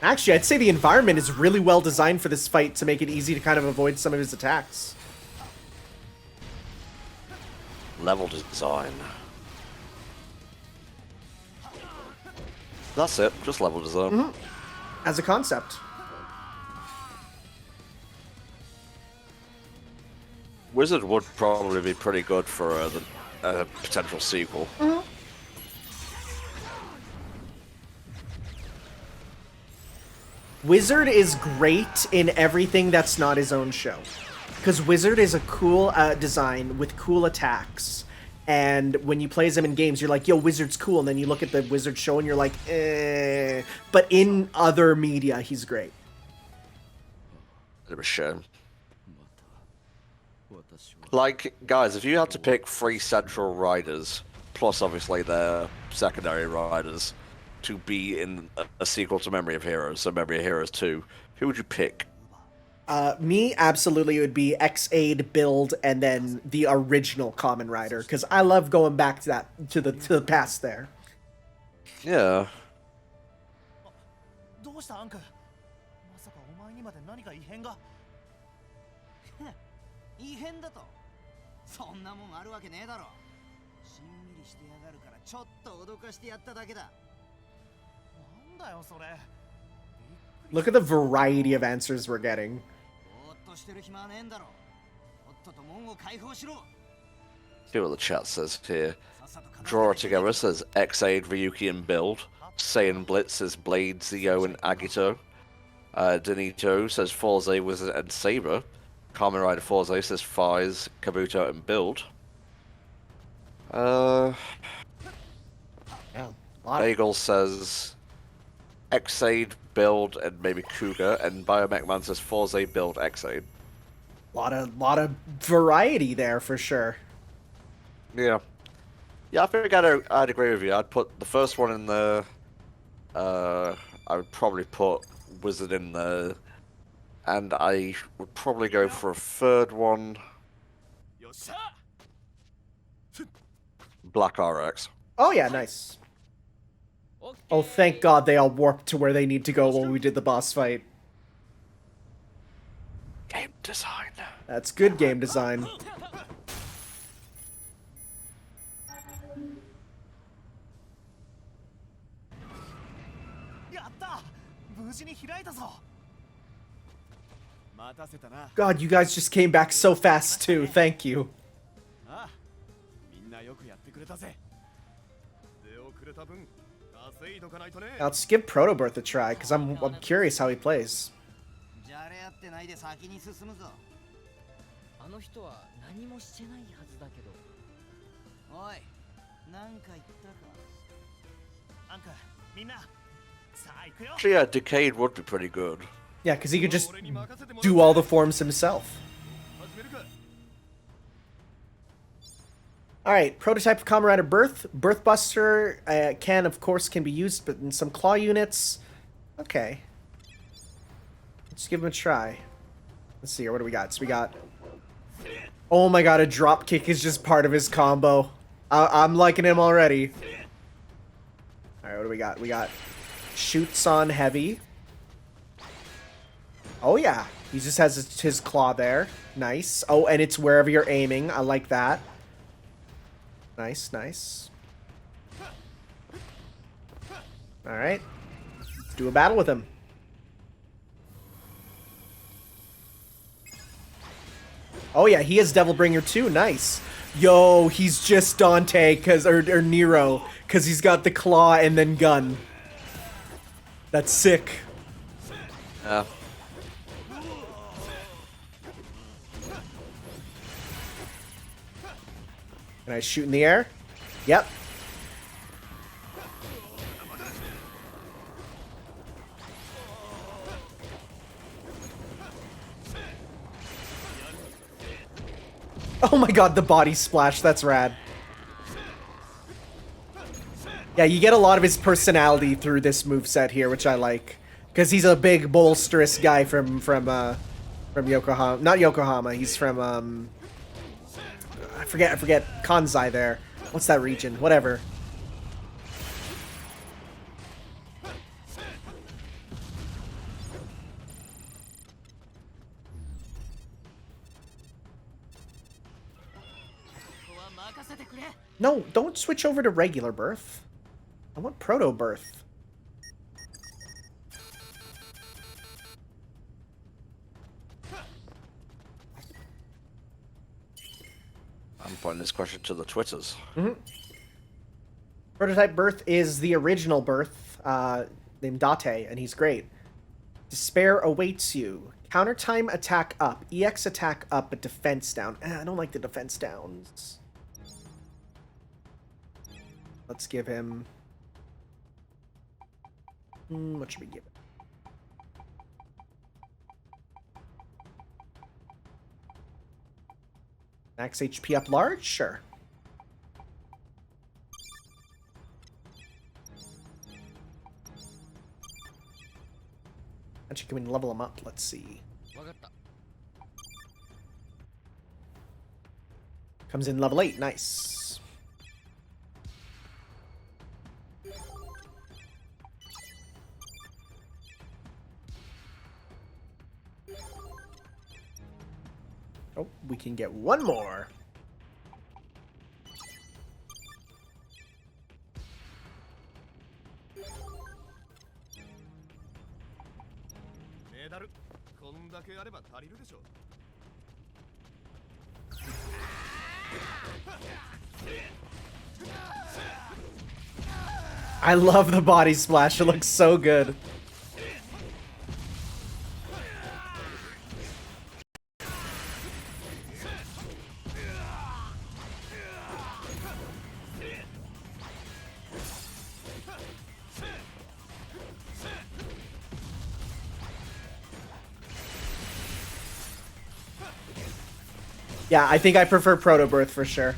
Actually, I'd say the environment is really well designed for this fight to make it easy to kind of avoid some of his attacks. Level design. That's it, just level design. As a concept. Wizard would probably be pretty good for a potential sequel. Wizard is great in everything that's not his own show. Because Wizard is a cool design with cool attacks. And when you play as him in games, you're like, yo, Wizard's cool. And then you look at the Wizard show and you're like, eh. But in other media, he's great. Bit of a shame. Like, guys, if you had to pick 3 central riders, plus obviously their secondary riders, to be in a sequel to Memory of Heroes, so Memory of Heroes 2, who would you pick? Me, absolutely, it would be X-Aid, Build, and then the original Kamen Rider, because I love going back to that to the past there. Yeah. どうしたアンク？まさかお前にまで何か異変が？異変だと？そんなもんあるわけねえだろ。しんみりしてやがるからちょっと脅かしてやっただけだ。なんだよそれ。 Look at the variety of answers we're getting. See what the chat says here. Draw it together says X-Aid, Ryuki, and Build. Saiyan Blitz says Blade, Zio, and Agito. Danito says Forze, Wizard, and Saber. Kamen Rider Forze says Fize, Kabuto, and Build. Bagel says X-Aid, Build, and maybe Cougar, and Biomech Man says Forze, Build, X-Aid. Lot of variety there for sure. Yeah. Yeah, I think I'd agree with you. I'd put the first one in the... I would probably put Wizard in there. And I would probably go for a third one. Black RX. Oh yeah, nice. Oh, thank God they all warped to where they need to go when we did the boss fight. Game design. That's good game design. God, you guys just came back so fast too. Thank you. Now, let's give Protobirth a try, because I'm curious how he plays. Actually, yeah, Decade would be pretty good. Yeah, because he could just do all the forms himself. Alright, prototype of Kamen Rider Birth. Birthbuster can, of course, can be used, but in some claw units... Okay. Let's give him a try. Let's see here, what do we got? So we got... Oh my god, a drop kick is just part of his combo. I'm liking him already. Alright, what do we got? We got... Shoots on heavy. Oh yeah, he just has his claw there. Nice. Oh, and it's wherever you're aiming. I like that. Nice, nice. Alright. Let's do a battle with him. Oh yeah, he has Devil Bringer too. Nice. Yo, he's just Dante, or Nero, because he's got the claw and then gun. That's sick. Yeah. Can I shoot in the air? Yep. Oh my god, the body splash. That's rad. Yeah, you get a lot of his personality through this moveset here, which I like. Because he's a big, bolsterous guy from Yokohama. Not Yokohama, he's from, I forget Kansai there. What's that region? Whatever. Don't switch over to regular birth. I want proto birth. I'm putting this question to the Twitters. Prototype birth is the original birth, named Date, and he's great. Despair awaits you. Counter time attack up. EX attack up, but defense down. I don't like the defense downs. Let's give him... what should we give him? Max HP up large? Sure. Actually, can we level him up? Let's see. Comes in level 8. Nice. Oh, we can get one more. I love the body splash. It looks so good. Yeah, I think I prefer Proto Birth for sure.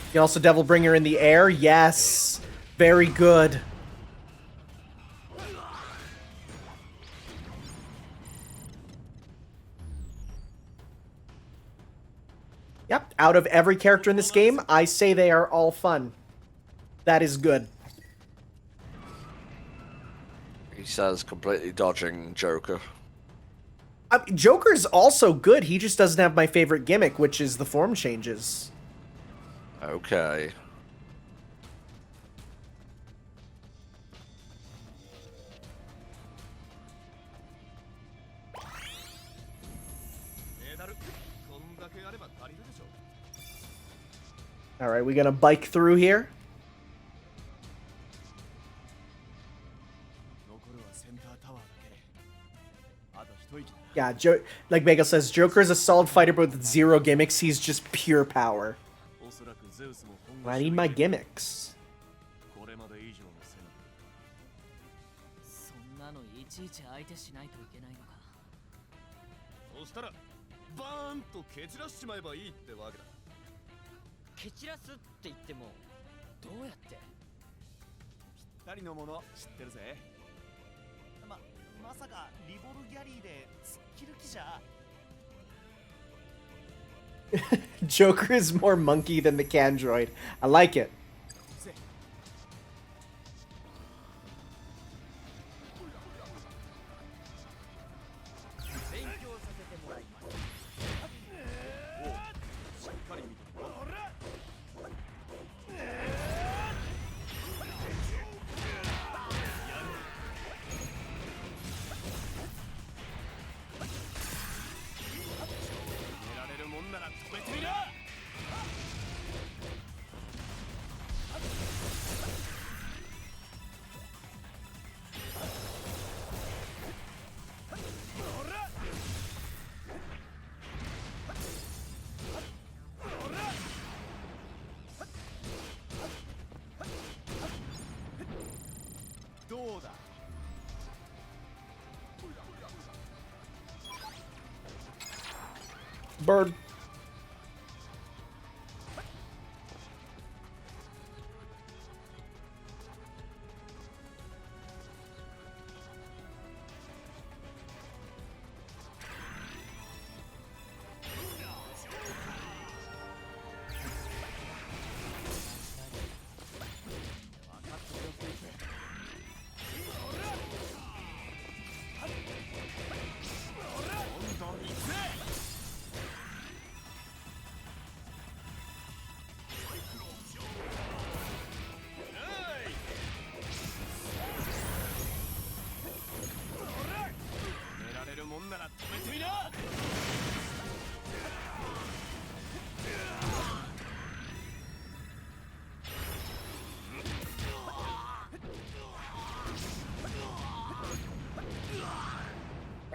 You can also Devil Bringer in the air. Yes. Very good. Yep, out of every character in this game, I say they are all fun. That is good. He says completely dodging Joker. Joker's also good, he just doesn't have my favorite gimmick, which is the form changes. Okay. Alright, we gonna bike through here? Yeah, like Bagel says, Joker is a solid fighter but with zero gimmicks. He's just pure power. I need my gimmicks. Joker is more monkey than the Candroid. I like it. Bird.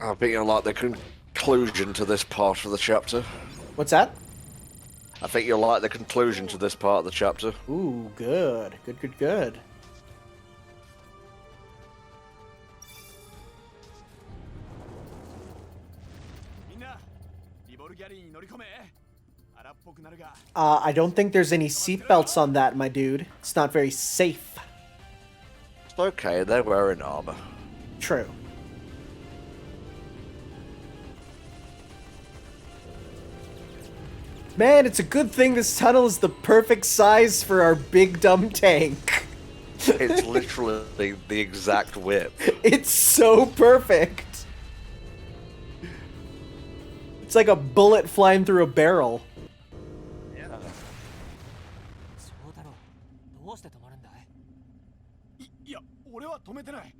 I think you'll like the conclusion to this part of the chapter. What's that? I think you'll like the conclusion to this part of the chapter. Ooh, good. Good. みんなリボルギャリーに乗り込め。荒っぽくなるが。I don't think there's any seatbelts on that, my dude. It's not very safe. It's okay, they're wearing armor. True. Man, it's a good thing this tunnel is the perfect size for our big dumb tank. It's literally the exact width. It's so perfect. It's like a bullet flying through a barrel. 翔太郎、どうして止まるんだい？いや、俺は止めてない。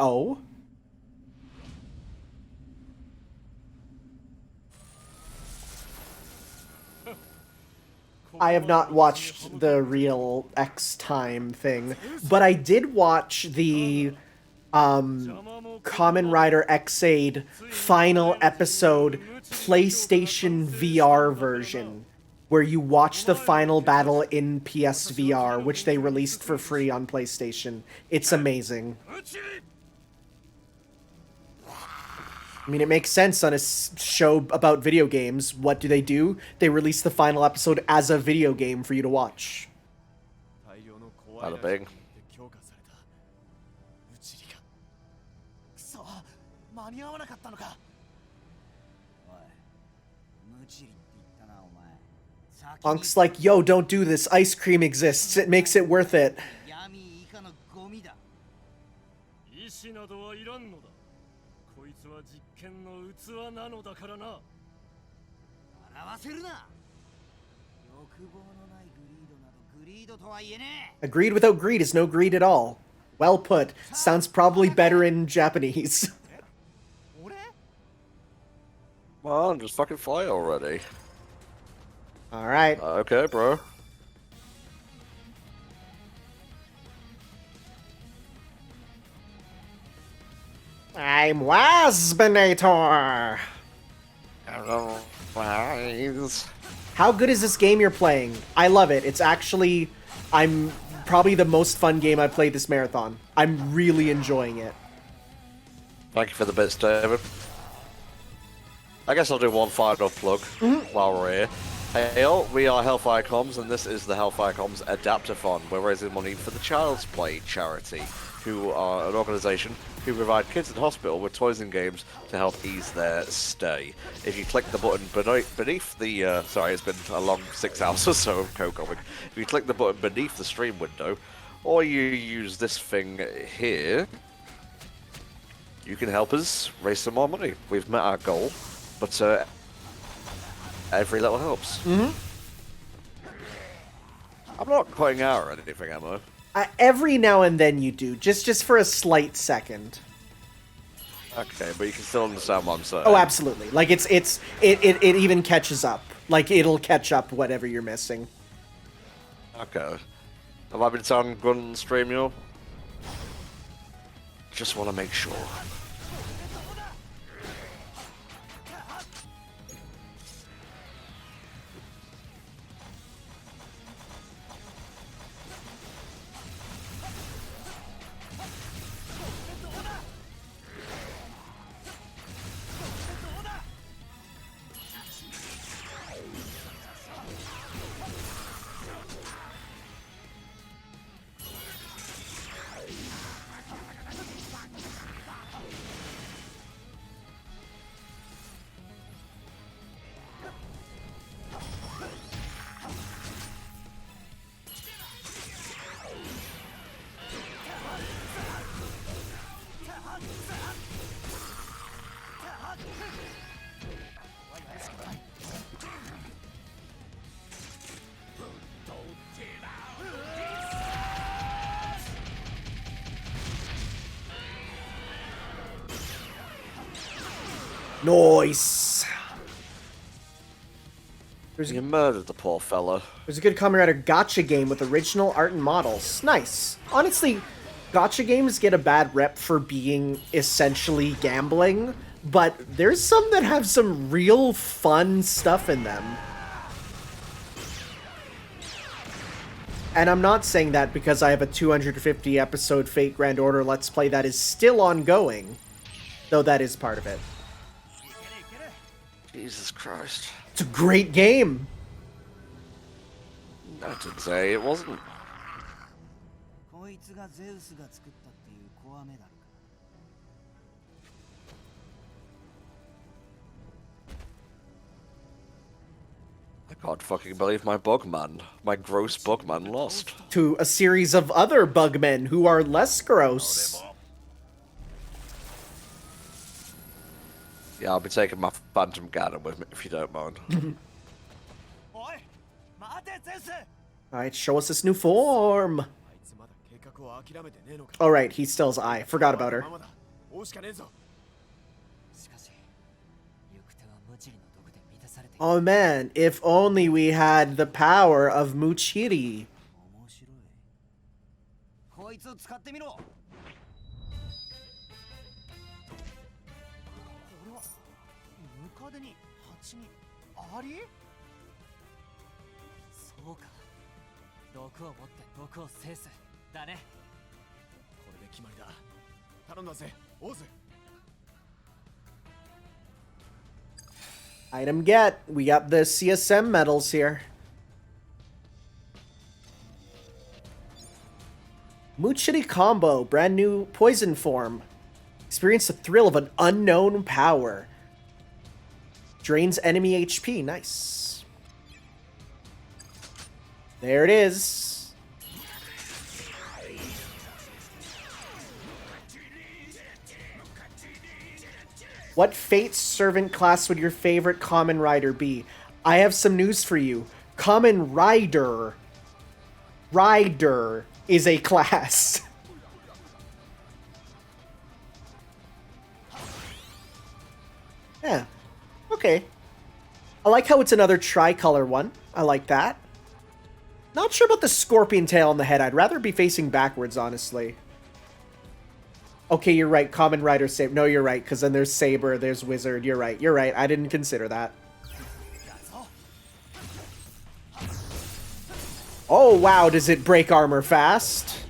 Oh? I have not watched the real X Time thing, but I did watch the Kamen Rider X-Aid final episode PlayStation VR version, where you watch the final battle in PSVR, which they released for free on PlayStation. It's amazing. I mean, it makes sense on a show about video games. What do? They release the final episode as a video game for you to watch. Bada bing. くそ、間に合わなかったのか。おい、無知りって言ったなお前。 Unk's like, yo, don't do this. Ice cream exists. It makes it worth it. 闇以下のゴミだ。意志などはいらんのだ。こいつは実験の器なのだからな。笑わせるな。欲望のないグリードなどグリードとは言えねえ。 Agreed without greed is no greed at all. Well put. Sounds probably better in Japanese. Come on, just fucking fly already. Alright. Okay, bro. I'm Wasbinator! Hello, guys. How good is this game you're playing? I love it. It's actually... I'm probably the most fun game I've played this marathon. I'm really enjoying it. Thank you for the bits, David. I guess I'll do one final plug while we're here. Hey all, we are Hellfire Comms, and this is the Hellfire Comms Adaptathon. We're raising money for the Child's Play charity, who are an organisation who provide kids in hospital with toys and games to help ease their stay. If you click the button beneath the... sorry, it's been a long 6 hours or so of co-coming. If you click the button beneath the stream window, or you use this thing here, you can help us raise some more money. We've met our goal, but every little helps. I'm not putting out or anything, am I? Every now and then you do, just for a slight second. Okay, but you can still understand what I'm saying. Oh, absolutely. Like it even catches up. Like it'll catch up whatever you're missing. Okay. Have I been sounding good on the stream, yo? Just want to make sure. Nice. You murdered the poor fella. There's a good Kamen Rider Gacha game with original art and models. Nice. Honestly, Gotcha games get a bad rep for being essentially gambling, but there's some that have some real fun stuff in them. And I'm not saying that because I have a 250 episode Fate Grand Order Let's Play that is still ongoing, though that is part of it. Jesus Christ. It's a great game. I didn't say it wasn't. こいつがゼウスが作ったっていうコアメダルか。 I can't fucking believe my bugman, my gross bugman lost. To a series of other bugmen who are less gross. Yeah, I'll be taking my Phantom Ganon with me if you don't mind. Alright, show us this new form. Alright, he still's eye. Forgot about her. Oh man, if only we had the power of Muchiri. こいつを使ってみろ。これはムカデにハチにアリ？そうか。毒を持って毒を制す。だね。これで決まりだ。頼んだぜ、オーズ。 Item get. We got the CSM medals here. Muchiri combo, brand new poison form. Experience the thrill of an unknown power. Drains enemy HP. Nice. There it is. What Fate Servant class would your favorite Kamen Rider be? I have some news for you. Kamen Rider. Rider is a class. Yeah. Okay. I like how it's another tricolor one. I like that. Not sure about the scorpion tail on the head. I'd rather be facing backwards, honestly. Okay, you're right. Kamen Rider Saber. No, you're right, because then there's Saber, there's Wizard. You're right. You're right. I didn't consider that. Oh, wow. Does it break armor fast?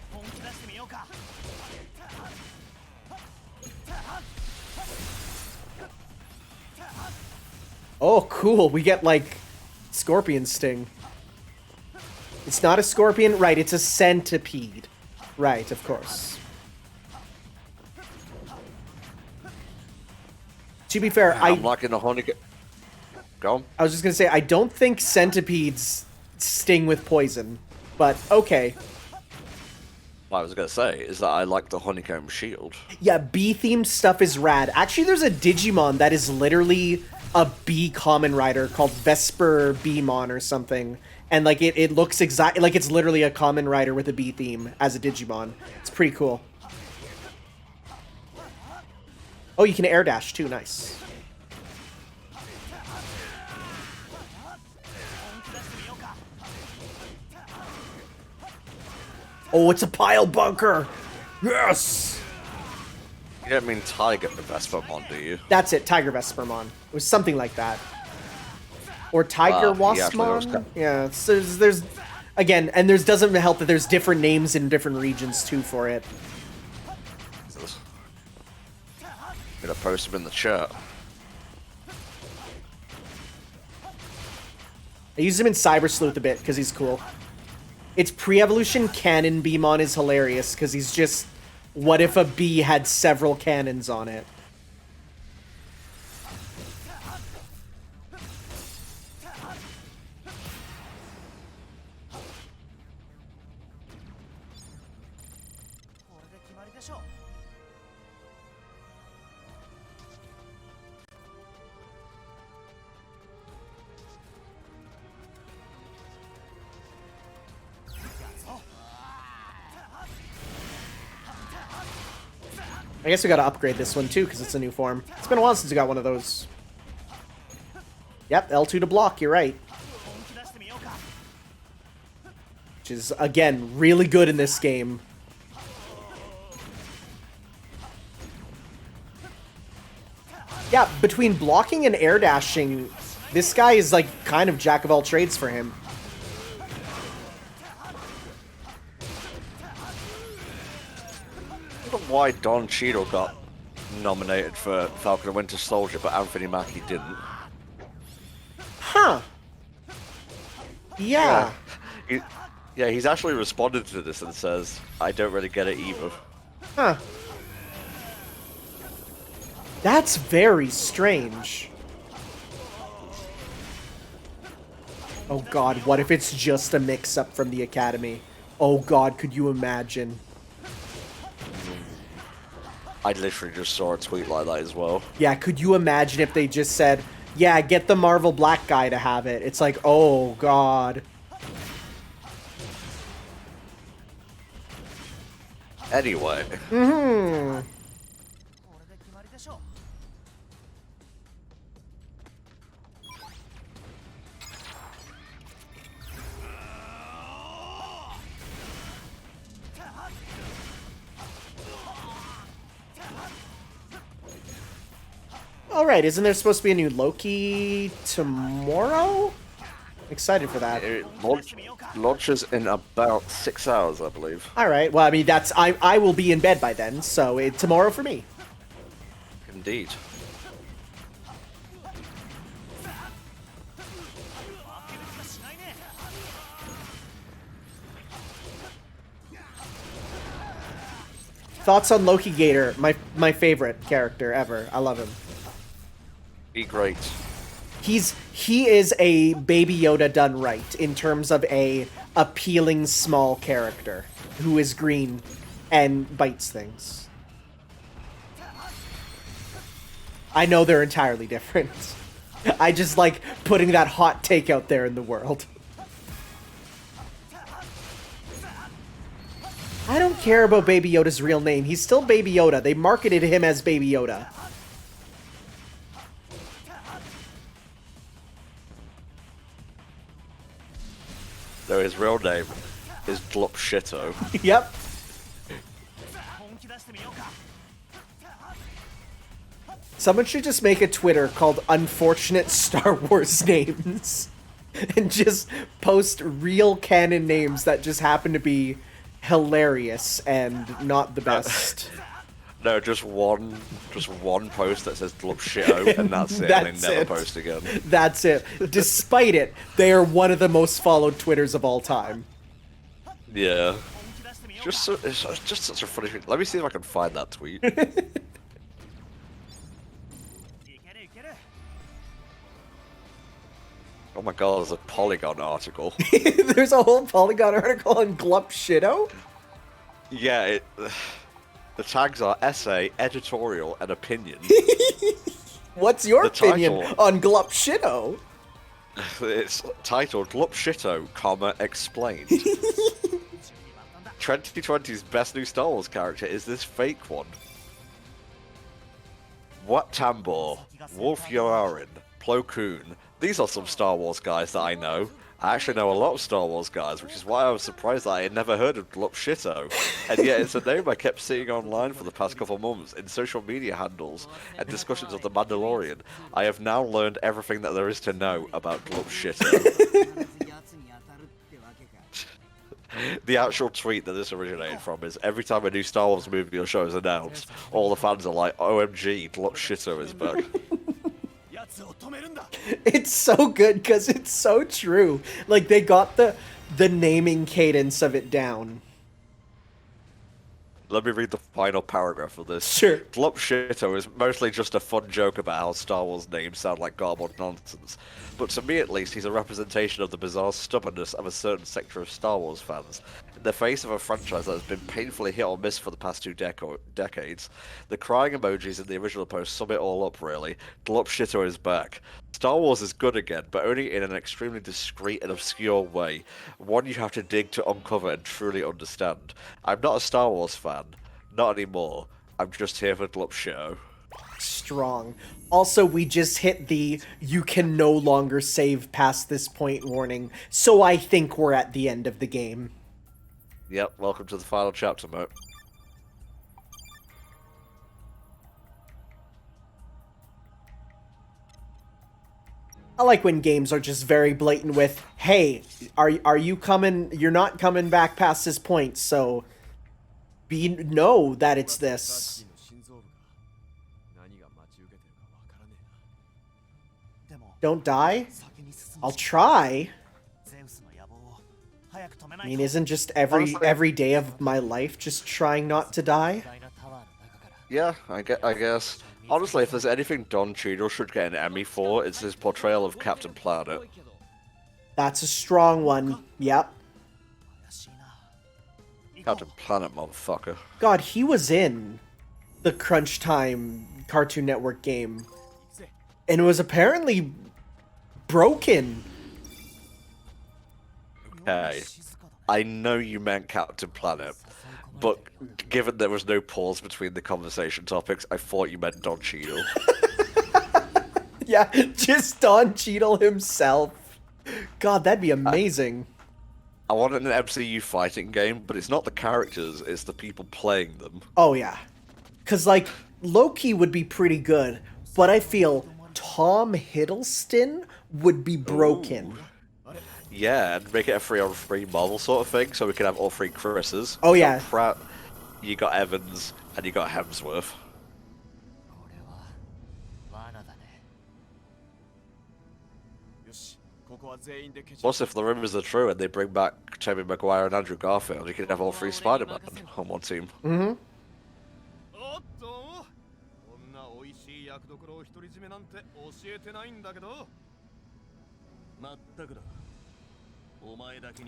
Oh, cool. We get, like, Scorpion Sting. It's not a scorpion. Right, it's a centipede. Right, of course. To be fair, I'm liking the honey. Go on. I was just gonna say, I don't think centipedes sting with poison, but okay. What I was gonna say is that I like the honeycomb shield. Yeah, bee-themed stuff is rad. Actually, there's a Digimon that is literally a bee Kamen Rider called Vesper Beemon or something. And, like, it looks exactly like it's literally a Kamen Rider with a bee theme as a Digimon. It's pretty cool. Oh, you can air dash too. Nice. Oh, it's a pile bunker. Yes. You don't mean Tiger Vespermon, do you? That's it, Tiger Vespermon. It was something like that. Or Tiger Waspmon. Yeah, so there's again, and there's doesn't help that there's different names in different regions too for it. I'm gonna post them in the chat. I use him in Cyber Sleuth a bit because he's cool. Its pre-evolution cannon Beemon is hilarious because he's just, what if a bee had several cannons on it? I guess we gotta upgrade this one too, because it's a new form. It's been a while since we got one of those. Yep, L2 to block, you're right. Which is, again, really good in this game. Yeah, between blocking and air dashing, this guy is like kind of jack of all trades for him. I don't know why Don Cheadle got nominated for Falcon and Winter Soldier, but Anthony Mackie didn't. Huh. Yeah. Yeah, he's actually responded to this and says, I don't really get it either. Huh. That's very strange. Oh god, what if it's just a mix-up from the Academy? Oh god, could you imagine? I literally just saw a tweet like that as well. Yeah, could you imagine if they just said, yeah, get the Marvel Black guy to have it? It's like, oh god. Anyway. Mm-hmm. Alright, isn't there supposed to be a new Loki tomorrow? Excited for that. It launches in about 6 hours, I believe. Alright, well, I mean, that's... I will be in bed by then, so tomorrow for me. Indeed. Thoughts on Loki Gator, my favorite character ever. I love him. Be great. He is a Baby Yoda done right in terms of a appealing small character who is green and bites things. I know they're entirely different. I just like putting that hot take out there in the world. I don't care about Baby Yoda's real name. He's still Baby Yoda. They marketed him as Baby Yoda. Though his real name is Glup Shitto. Yep. Someone should just make a Twitter called Unfortunate Star Wars Names. And just post real canon names that just happen to be hilarious and not the best. No, just one post that says Glup Shitto, and that's it, and they never post again. That's it. Despite it, they are one of the most followed Twitters of all time. Yeah. It's just such a funny thing. Let me see if I can find that tweet. Oh my god, there's a Polygon article. There's a whole Polygon article on Glup Shitto? Yeah, the tags are essay, editorial, and opinion. What's your opinion title, on Glup Shitto? It's titled Glup Shitto, explained. 2020's best new Star Wars character is this fake one. Wat Tambor, Wolf Yorin, Plo Koon. These are some Star Wars guys that I know. I actually know a lot of Star Wars guys, which is why I was surprised that I had never heard of Glup Shitto. And yet it's a name I kept seeing online for the past couple of months in social media handles and discussions of The Mandalorian. I have now learned everything that there is to know about Glup Shitto. The actual tweet that this originated from is every time a new Star Wars movie or show is announced, all the fans are like, OMG, Glup Shitto is back. It's so good because it's so true. Like, they got the naming cadence of it down. Let me read the final paragraph of this. Sure. Glup Shitto is mostly just a fun joke about how Star Wars names sound like garbled nonsense. But to me at least, he's a representation of the bizarre stubbornness of a certain sector of Star Wars fans. In the face of a franchise that has been painfully hit or miss for the past 2 decades, the crying emojis in the original post sum it all up really. Glup Shitto is back. Star Wars is good again, but only in an extremely discreet and obscure way. One you have to dig to uncover and truly understand. I'm not a Star Wars fan. Not anymore. I'm just here for Glup Shitto. Strong. Also, we just hit the you can no longer save past this point warning, so I think we're at the end of the game. Yep, welcome to the final chapter, mate. I like when games are just very blatant with, hey, are you coming? You're not coming back past this point, so know that it's this. Don't die? I'll try. I mean, isn't just every day of my life just trying not to die? Yeah, I guess. Honestly, if there's anything Don Cheadle should get an Emmy for, it's his portrayal of Captain Planet. That's a strong one. Yep. Captain Planet, motherfucker. God, he was in the Crunch Time Cartoon Network game. And it was apparently broken. Okay. I know you meant Captain Planet, but given there was no pause between the conversation topics, I thought you meant Don Cheadle. Yeah, just Don Cheadle himself. God, that'd be amazing. I want an MCU fighting game, but it's not the characters, it's the people playing them. Oh, yeah. Because, like, Loki would be pretty good, but I feel Tom Hiddleston would be broken. Ooh. Yeah, and make it a 3-on-3 Marvel sort of thing, so we can have all three Chris's. Oh, yeah. You got Pratt, you got Evans, and you got Hemsworth. Plus, if the rumors are true and they bring back Tobey Maguire and Andrew Garfield, you can have all three Spider-Man on one team. Mm-hmm.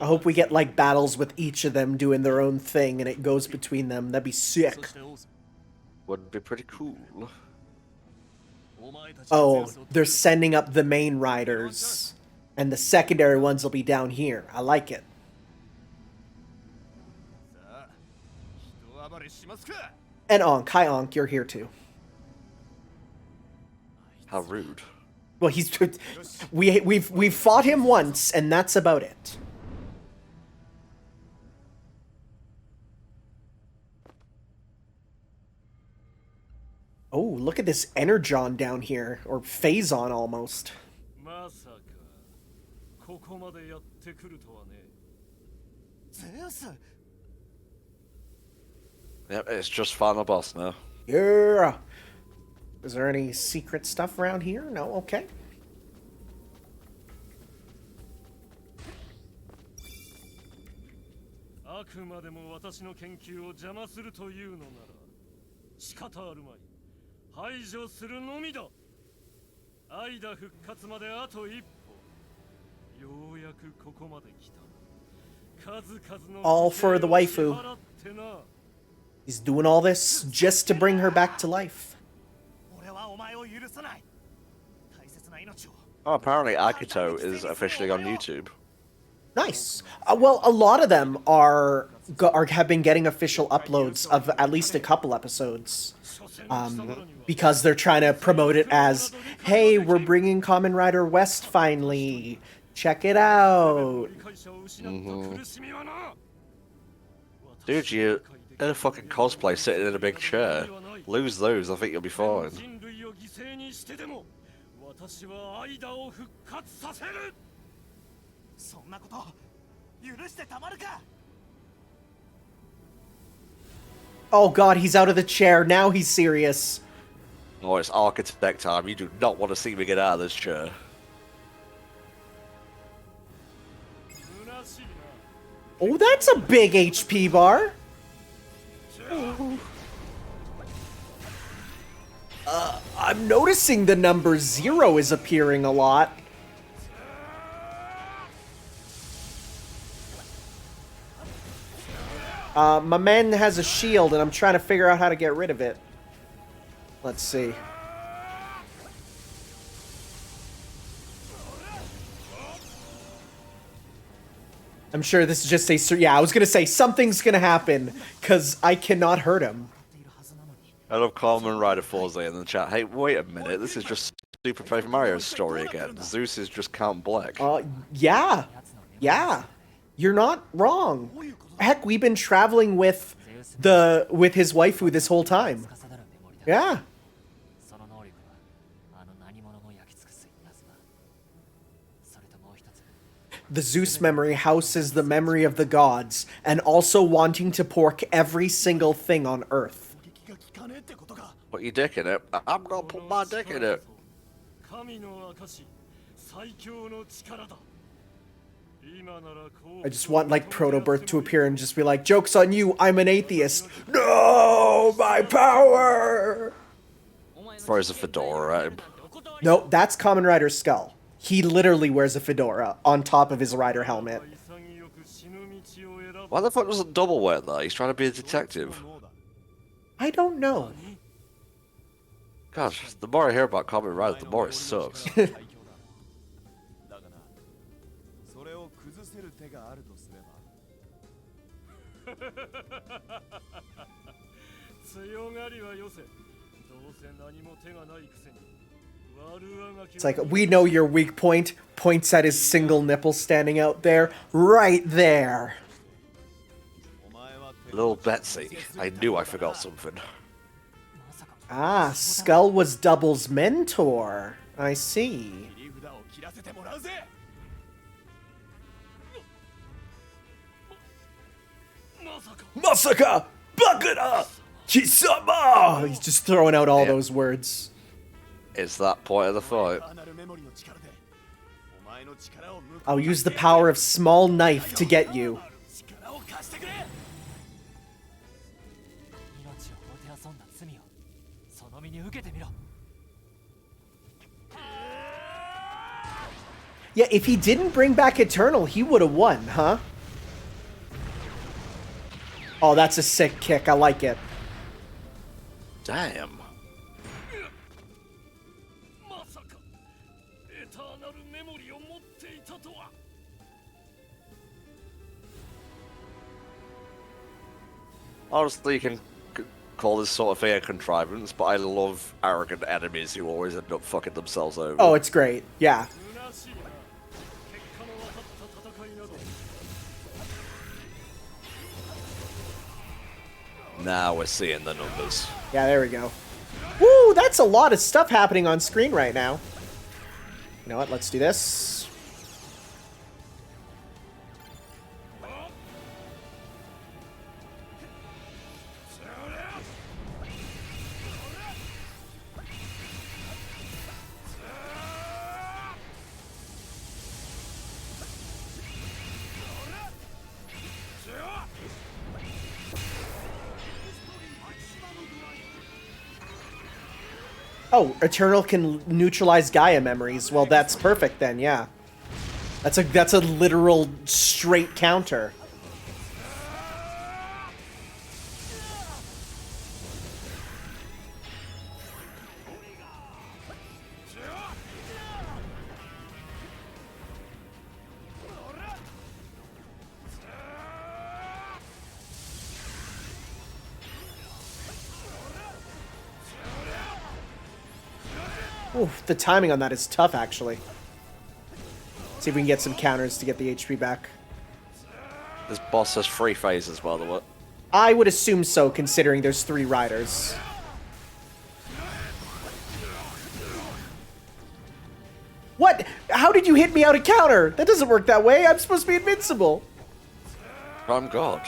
I hope we get, like, battles with each of them doing their own thing and it goes between them. That'd be sick. Would be pretty cool. Oh, they're sending up the main riders. And the secondary ones will be down here. I like it. And Ankh. Hi, Ankh. You're here too. How rude. Well, he's we've fought him once, and that's about it. Oh, look at this Energon down here, or Phazon almost. Yep, it's just final boss now. Yeah. Is there any secret stuff around here? No? Okay. All for the waifu. He's doing all this just to bring her back to life. Oh, apparently Akito is officially on YouTube. Nice. Well, a lot of them have been getting official uploads of at least a couple episodes. Because they're trying to promote it as, hey, we're bringing Kamen Rider West finally. Check it out. Dude, you're in a fucking cosplay sitting in a big chair. Lose those, I think you'll be fine. Oh god, he's out of the chair. Now he's serious. Oh, it's architect time. You do not want to see me get out of this chair. Oh, that's a big HP bar. I'm noticing the number 0 is appearing a lot. My man has a shield, and I'm trying to figure out how to get rid of it. Let's see. I'm sure this is just a... Yeah, I was going to say, something's going to happen, because I cannot hurt him. I love Kamen Rider Forza in the chat. Hey, wait a minute. This is just Super Paper Mario's story again. Zeus is just Count Black. Yeah. Yeah. You're not wrong. Heck, we've been traveling with his waifu this whole time. Yeah. the Zeus memory houses the memory of the gods, and also wanting to pork every single thing on Earth. Put your dick in it. I'm gonna put my dick in it. 神の証最強の力だ I just want, like, Protobirth to appear and just be like, joke's on you, I'm an atheist. No, my power! Throws a fedora at him. No, that's Kamen Rider's skull. He literally wears a fedora on top of his rider helmet. Why the fuck doesn't Double wear that? He's trying to be a detective. I don't know. Gosh, the more I hear about Kamen Rider, the more it sucks. それを崩せる手があるとすれば強がりはよせどうせ何も手がないくせに It's like, we know your weak point. Points at his single nipple standing out there. Right there. Little Betsy, I knew I forgot something. Ah, Skull was Double's mentor. I see. Masaka! Bakura! Chisama! He's just throwing out all those words. It's that point of the fight. I'll use the power of small knife to get you. Yeah, if he didn't bring back Eternal, he would have won, huh? Oh, that's a sick kick. I like it. Damn. Honestly, you can call this sort of thing a contrivance, but I love arrogant enemies who always end up fucking themselves over. Oh, it's great. Yeah. Now we're seeing the numbers. Yeah, there we go. Woo, that's a lot of stuff happening on screen right now. You know what? Let's do this. Oh, Eternal can neutralize Gaia memories. Well, that's perfect then, yeah. That's a literal straight counter. Oof, the timing on that is tough, actually. See if we can get some counters to get the HP back. This boss has 3 phases, by the way. I would assume so, considering there's 3 riders. What? How did you hit me out of counter? That doesn't work that way. I'm supposed to be invincible. I'm God.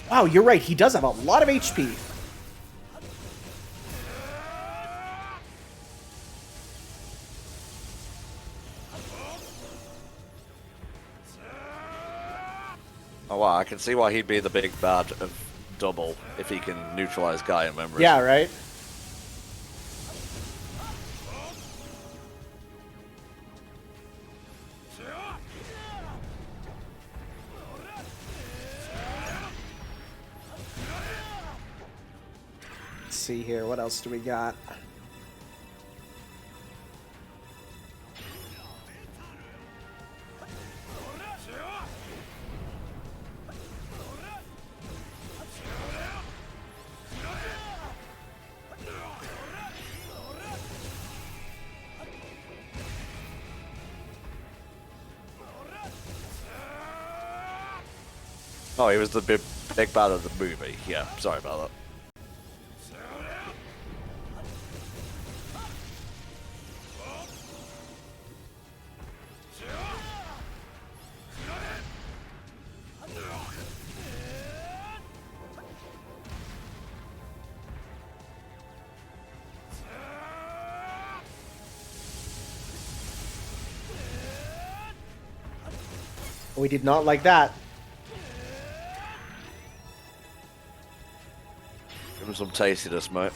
Wow, you're right. He does have a lot of HP. Oh wow, I can see why he'd be the big bad of Double if he can neutralize Gaia memories. Yeah, right? See here, what else do we got? Oh, he was the big bad of the movie. Yeah, sorry about that. We did not like that. Give him some tastiness, mate.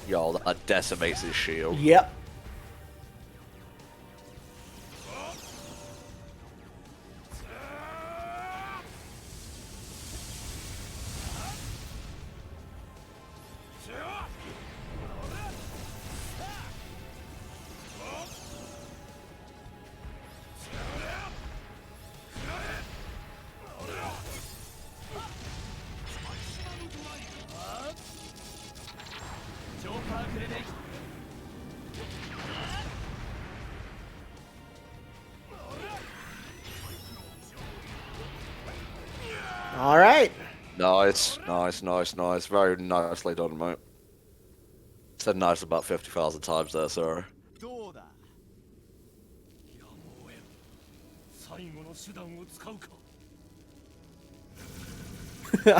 Yo, that decimates his shield. Yep. All right. Nice. Very nicely done, mate. Said nice about 50,000 times there, sorry. どうだやむを得ん最後の手段を使うか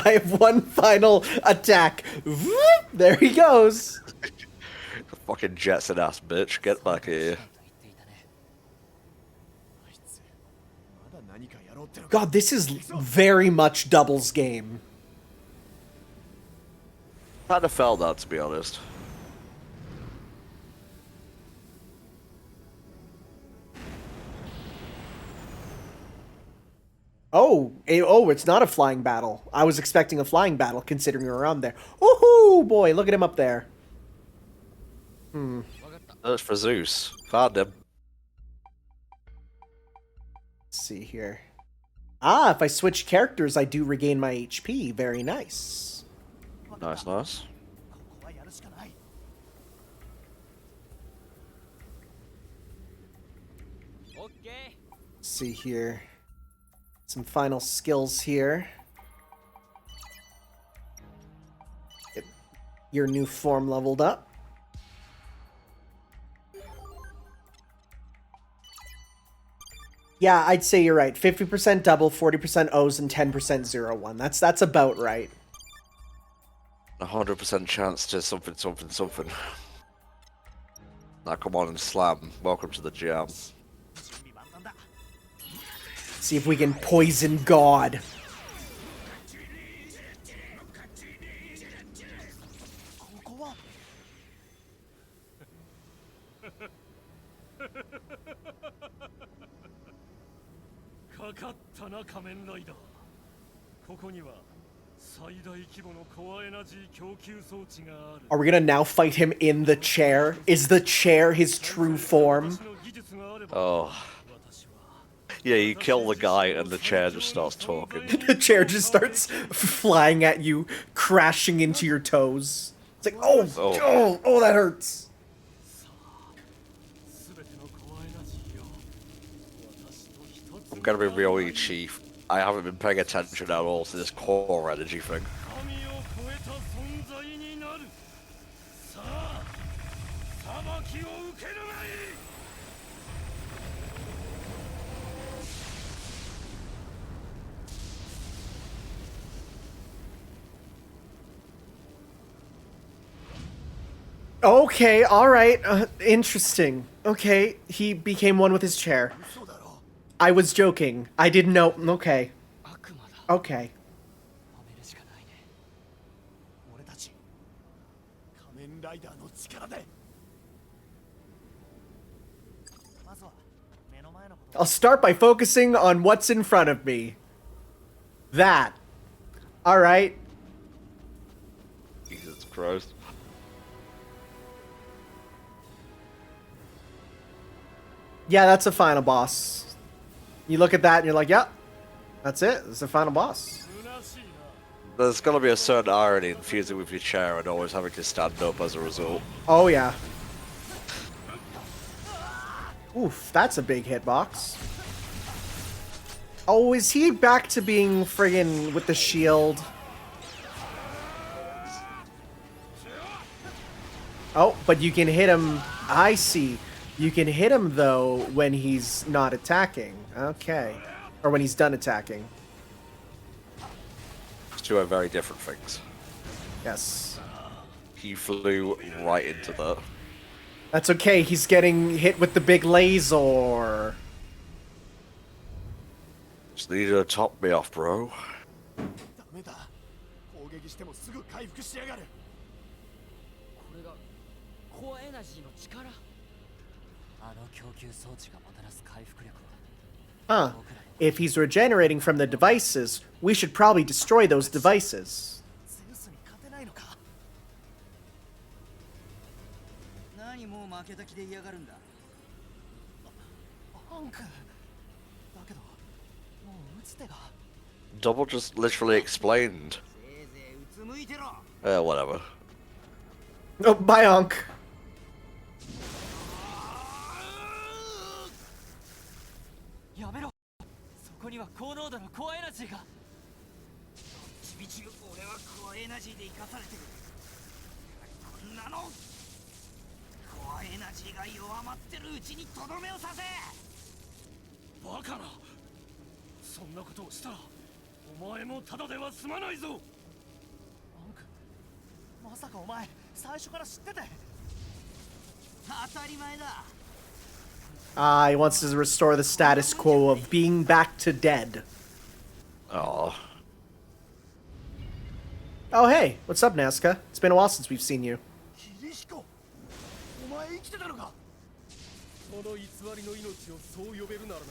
I have one final attack. Whoop, there he goes. Fucking Jetson ass bitch, get back here. God, this is very much Double's game. Kind of felt that, to be honest. Oh, it's not a flying battle. I was expecting a flying battle, considering we were around there. Woohoo, boy, look at him up there. Search for Zeus. Found him. Let's see here. Ah, if I switch characters, I do regain my HP. Very nice. Nice. ここはやるしかない Let's see here. Some final skills here. Get your new form leveled up. Yeah, I'd say you're right. 50% double, 40% O's, and 10% 0-1. That's about right. 100% chance to something. Now come on and slam. Welcome to the jam. See if we can poison God. ここは かかったな仮面ライダーここには最大規模のコアエナジー供給装置がある Are we gonna now fight him in the chair? Is the chair his true form? Oh. Yeah, you kill the guy and the chair just starts talking. The chair just starts flying at you, crashing into your toes. It's like, oh, that hurts. I'm gonna be real with you, Chief. I haven't been paying attention at all to this core energy thing. Okay, alright, interesting. Okay, he became one with his chair. I was joking. I didn't know. Okay. Okay. 俺たち仮面ライダーの力でまずは目の前のこと I'll start by focusing on what's in front of me. That. Alright. Jesus Christ. Yeah, that's a final boss. You look at that and you're like, yep, that's it. It's the final boss. There's gotta be a certain irony in fusing with your chair and always having to stand up as a result. Oh, yeah. Oof, that's a big hitbox. Oh, is he back to being friggin' with the shield? Oh, but you can hit him. I see. You can hit him, though, when he's not attacking. Okay. Or when he's done attacking. Two are very different things. Yes. He flew right into that. That's okay. He's getting hit with the big laser. Just needed to top me off, bro. ダメだ。攻撃してもすぐ回復しやがる。これがコアエナジーの力。あの供給装置がもたらす回復力は。 Huh. If he's regenerating from the devices, we should probably destroy those devices. ゼウスに勝てないのか。何もう負けた気で嫌がるんだ。アンク。だけど、もう打つ手が。Double just literally explained. せいぜいうつむいてろ。Whatever. Oh, bye, Unc. やめろ。そこには高濃度のコアエナジーが。ちびちび俺はコアエナジーで生かされてる。こんなの。コアエナジーが弱まってるうちにとどめをさせ。バカな。そんなことをしたらお前もただでは済まないぞ。アンク、まさかお前最初から知ってて。当たり前だ。He wants to restore the status quo of being back to dead. Oh. Oh, hey. What's up, Nazca? It's been a while since we've seen you. キリヒコ、お前生きてたのか。この偽りの命をそう呼べるならな。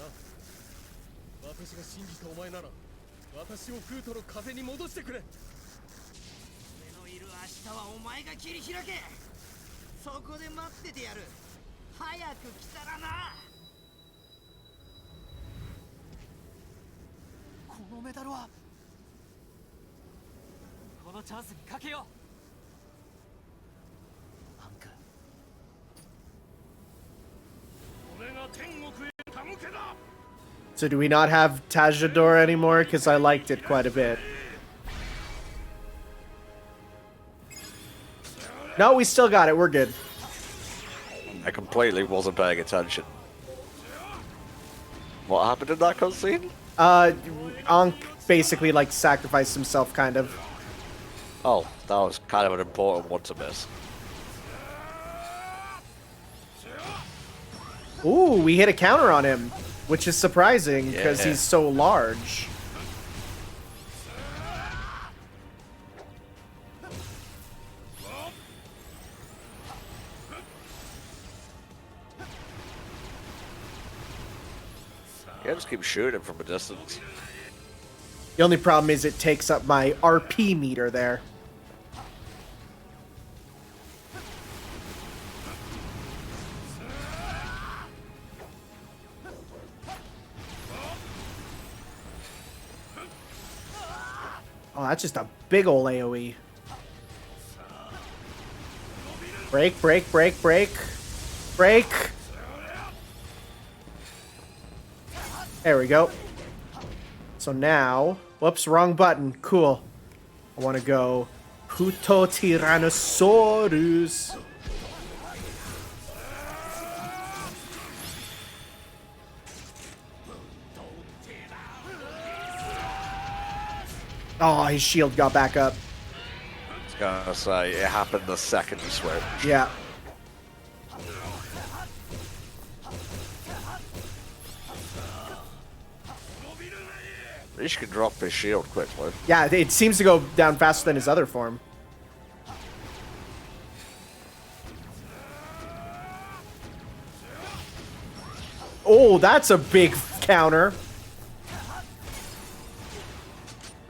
私が信じたお前なら私をフートの風に戻してくれ。俺のいる明日はお前が切り開け。そこで待っててやる。早く来たらな。このメダルは。このチャンスにかけよう。アンク。俺が天国へ手向けだ。 So do we not have Tajador anymore? Because I liked it quite a bit. No, we still got it. We're good. I completely wasn't paying attention. What happened in that cutscene? Ankh basically, like, sacrificed himself, kind of. Oh, that was kind of an important one to miss. Ooh, we hit a counter on him, which is surprising, because Yeah. he's so large. Yeah, just keep shooting from a distance. The only problem is it takes up my RP meter there. Oh, that's just a big ol' AoE. Break, break, break, break. Break! There we go. So now... Whoops, wrong button. Cool. I want to go... Puto Tyrannosaurus. Oh, his shield got back up. I was gonna say, it happened the second you switched. Yeah. At least you can drop his shield quickly. Yeah, it seems to go down faster than his other form. Oh, that's a big counter.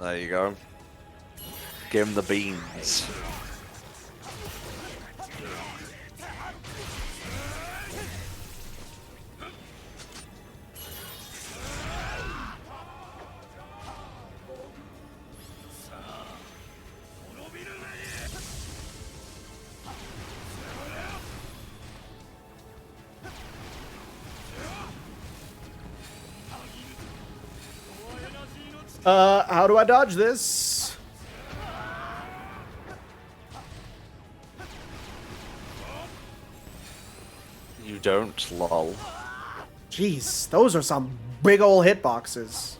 There you go. Give him the beans. How do I dodge this? You don't, lol. Jeez, those are some big ol' hitboxes.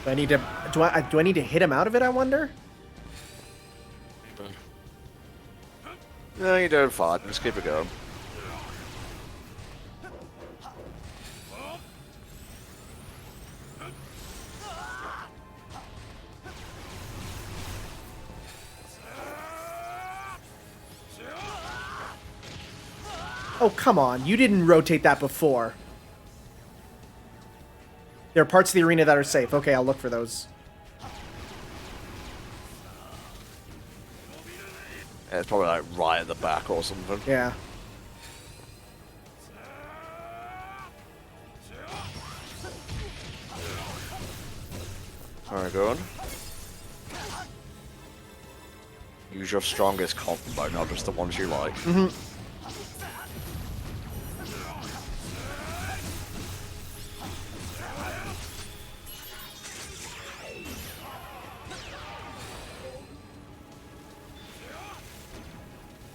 Do I need to do I need to hit him out of it, I wonder? No, you're doing fine. Just keep it going. Oh, come on. You didn't rotate that before. There are parts of the arena that are safe. Okay, I'll look for those. Yeah, it's probably like right at the back or something. Yeah. Alright, go on. Use your strongest combo, not just the ones you like. Mm-hmm.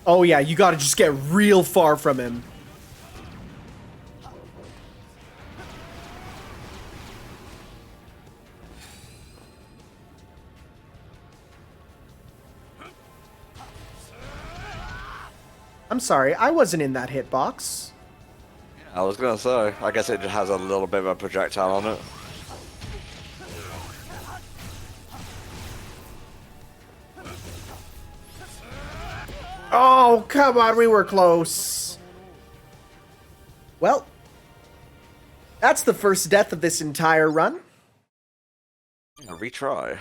Oh yeah, you gotta just get real far from him. I'm sorry, I wasn't in that hitbox. I was gonna say, I guess it just has a little bit of a projectile on it. Oh, come on, we were close. Well, that's the first death of this entire run. A retry.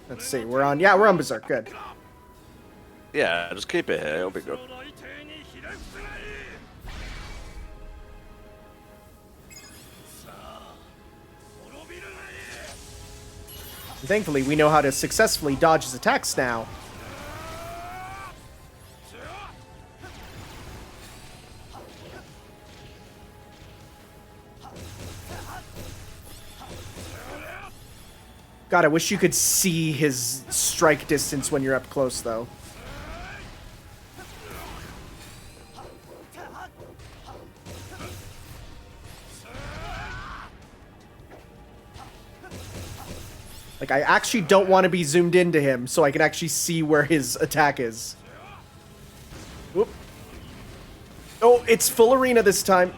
Let's see, we're on Berserk, good. Yeah, just keep it here, it'll be good. Thankfully, we know how to successfully dodge his attacks now. God, I wish you could see his strike distance when you're up close, though. Like, I actually don't want to be zoomed into him so I can actually see where his attack is. Whoop. Oh, it's full arena this time.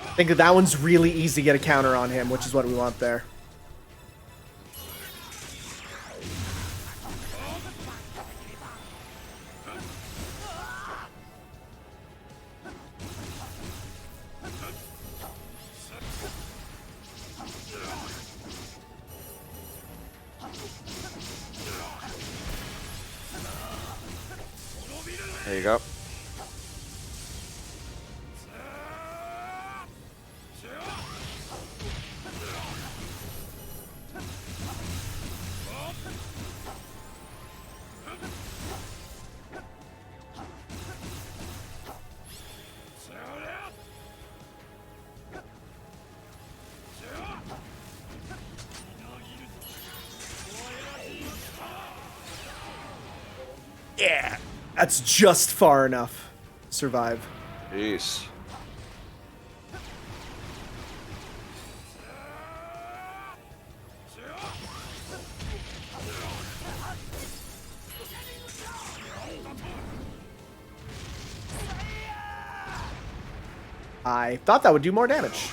I think that one's really easy to get a counter on him, which is what we want there. There you go. That's just far enough to survive. Jeez. I thought that would do more damage.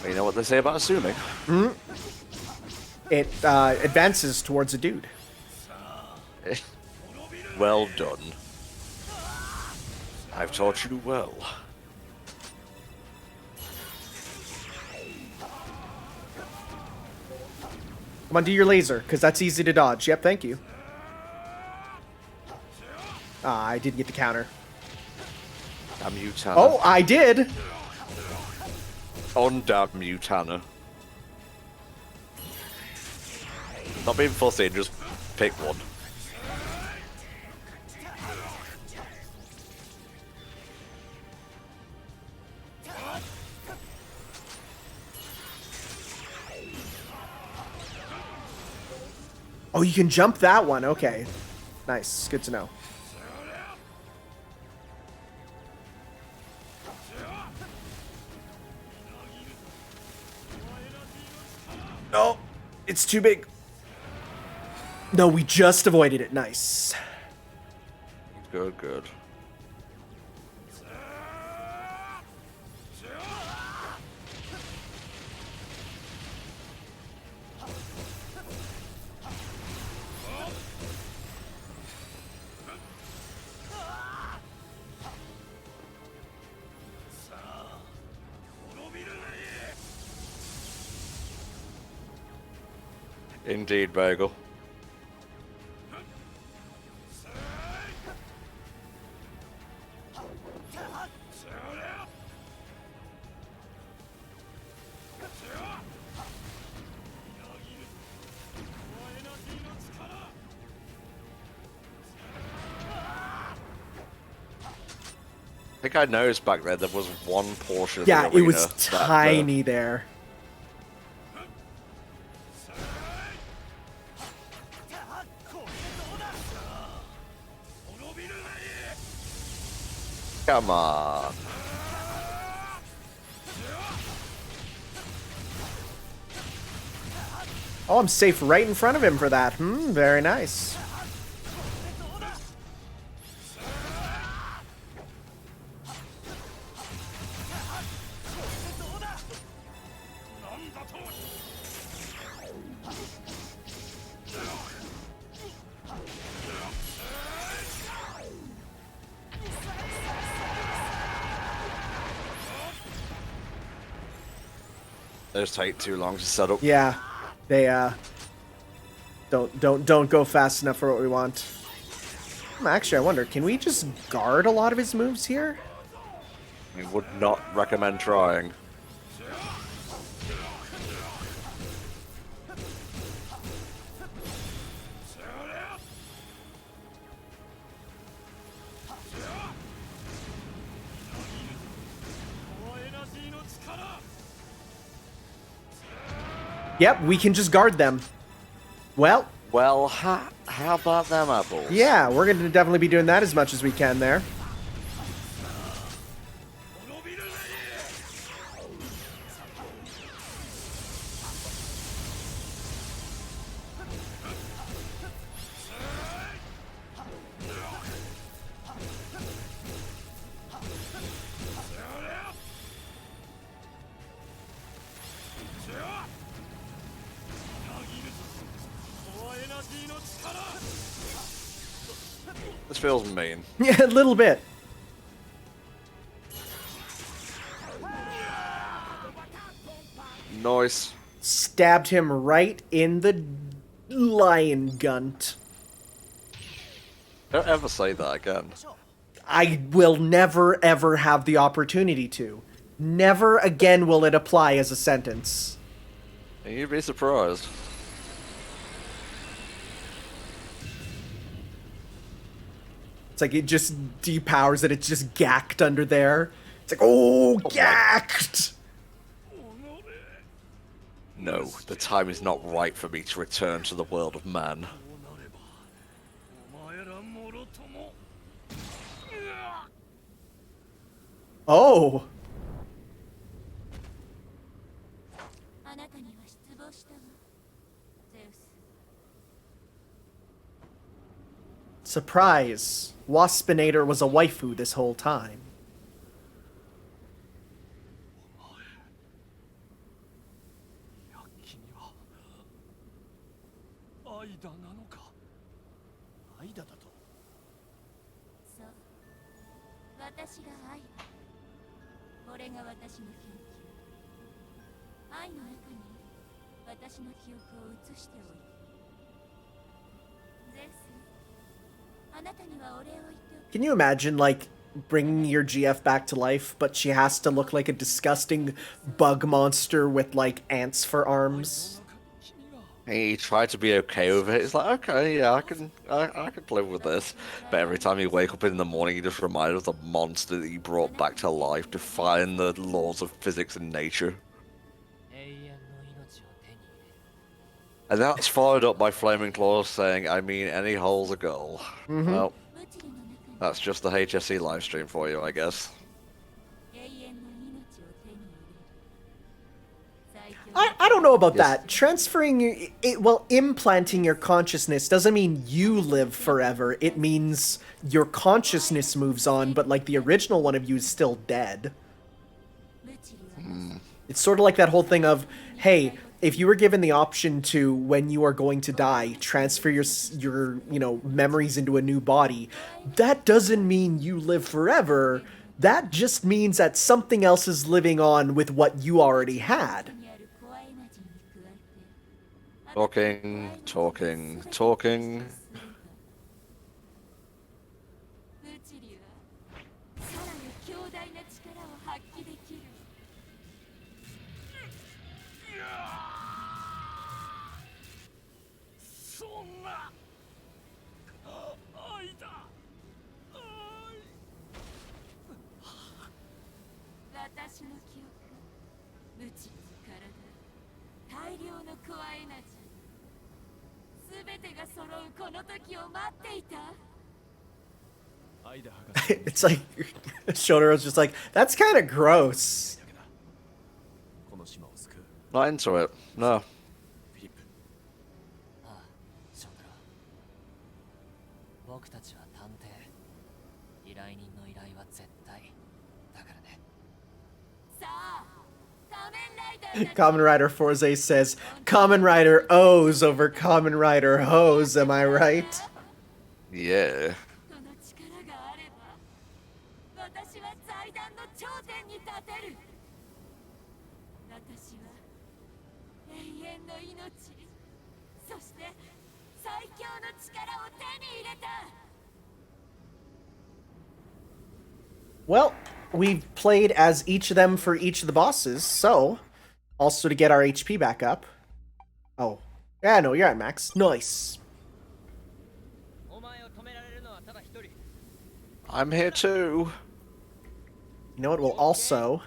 You know what they say about assuming? Hmm? It advances towards a dude. Well done. I've taught you well. Come on, do your laser, because that's easy to dodge. Yep, thank you. Ah, I didn't get the counter. Damn you, Tanner. Oh, I did! On damn you, Tanner. Not being fussy, just pick one. Oh, you can jump that one. Okay. Nice. Good to know. Oh, it's too big. No, we just avoided it. Nice. Good, good. Indeed, Bagel. I think I noticed back there was one portion of the arena Yeah, it was that, tiny there. Come on. Oh, I'm safe right in front of him for that. Very nice. Those take too long to set up. Yeah, they don't go fast enough for what we want. Actually, I wonder, can we just guard a lot of his moves here? I would not recommend trying. Yep, we can just guard them. Well, how about them apples? yeah, we're going to definitely be doing that as much as we can there. This feels mean. Yeah, a little bit. Nice. Stabbed him right in the lion gunt. Don't ever say that again. I will never, ever have the opportunity to. Never again will it apply as a sentence. You'd be surprised. It's like it just depowers it. It's just gacked under there. It's like, oh, gacked! No, the time is not right for me to return to the world of man. Oh. あなたには失望したわ、ゼウス。 Surprise. Waspinator was a waifu this whole time. 君はアイダなのか。アイダだと。そう、私が愛だ。これが私の研究。愛の中に私の記憶を移しておいて。ゼウス、あなたにはお礼を言っておく。 Can you imagine, like, bringing your GF back to life, but she has to look like a disgusting bug monster with, like, ants for arms? He tried to be okay with it. It's like, okay, yeah, I can live with this. But every time you wake up in the morning, you just reminded of the monster that you brought back to life, defying the laws of physics and nature. And that's followed up by Flaming Claws saying, I mean, any hole's a goal. Mm-hmm. Well, that's just the HFC livestream for you, I guess. I don't know about that. Transferring, implanting your consciousness doesn't mean you live forever. It means your consciousness moves on, but like the original one of you is still dead. It's sort of like that whole thing of, hey, if you were given the option to, when you are going to die, transfer your memories into a new body, that doesn't mean you live forever. That just means that something else is living on with what you already had. Talking. 私の記憶、無知の体、大量のコアエナジー、すべてが揃うこの時を待っていた。 It's like, Shotaro's just like, that's kind of gross. Not into it, no. 僕たちは探偵。依頼人の依頼は絶対だからね。 Kamen Rider Forze says, Kamen Rider O's over Kamen Rider Hose, am I right? Yeah. 私は財団の頂点に立てる。私は永遠の命、そして最強の力を手に入れた。 Well, we've played as each of them for each of the bosses, so also to get our HP back up. Oh, yeah, no, you're at max. Nice. I'm here too. You know what? We'll also,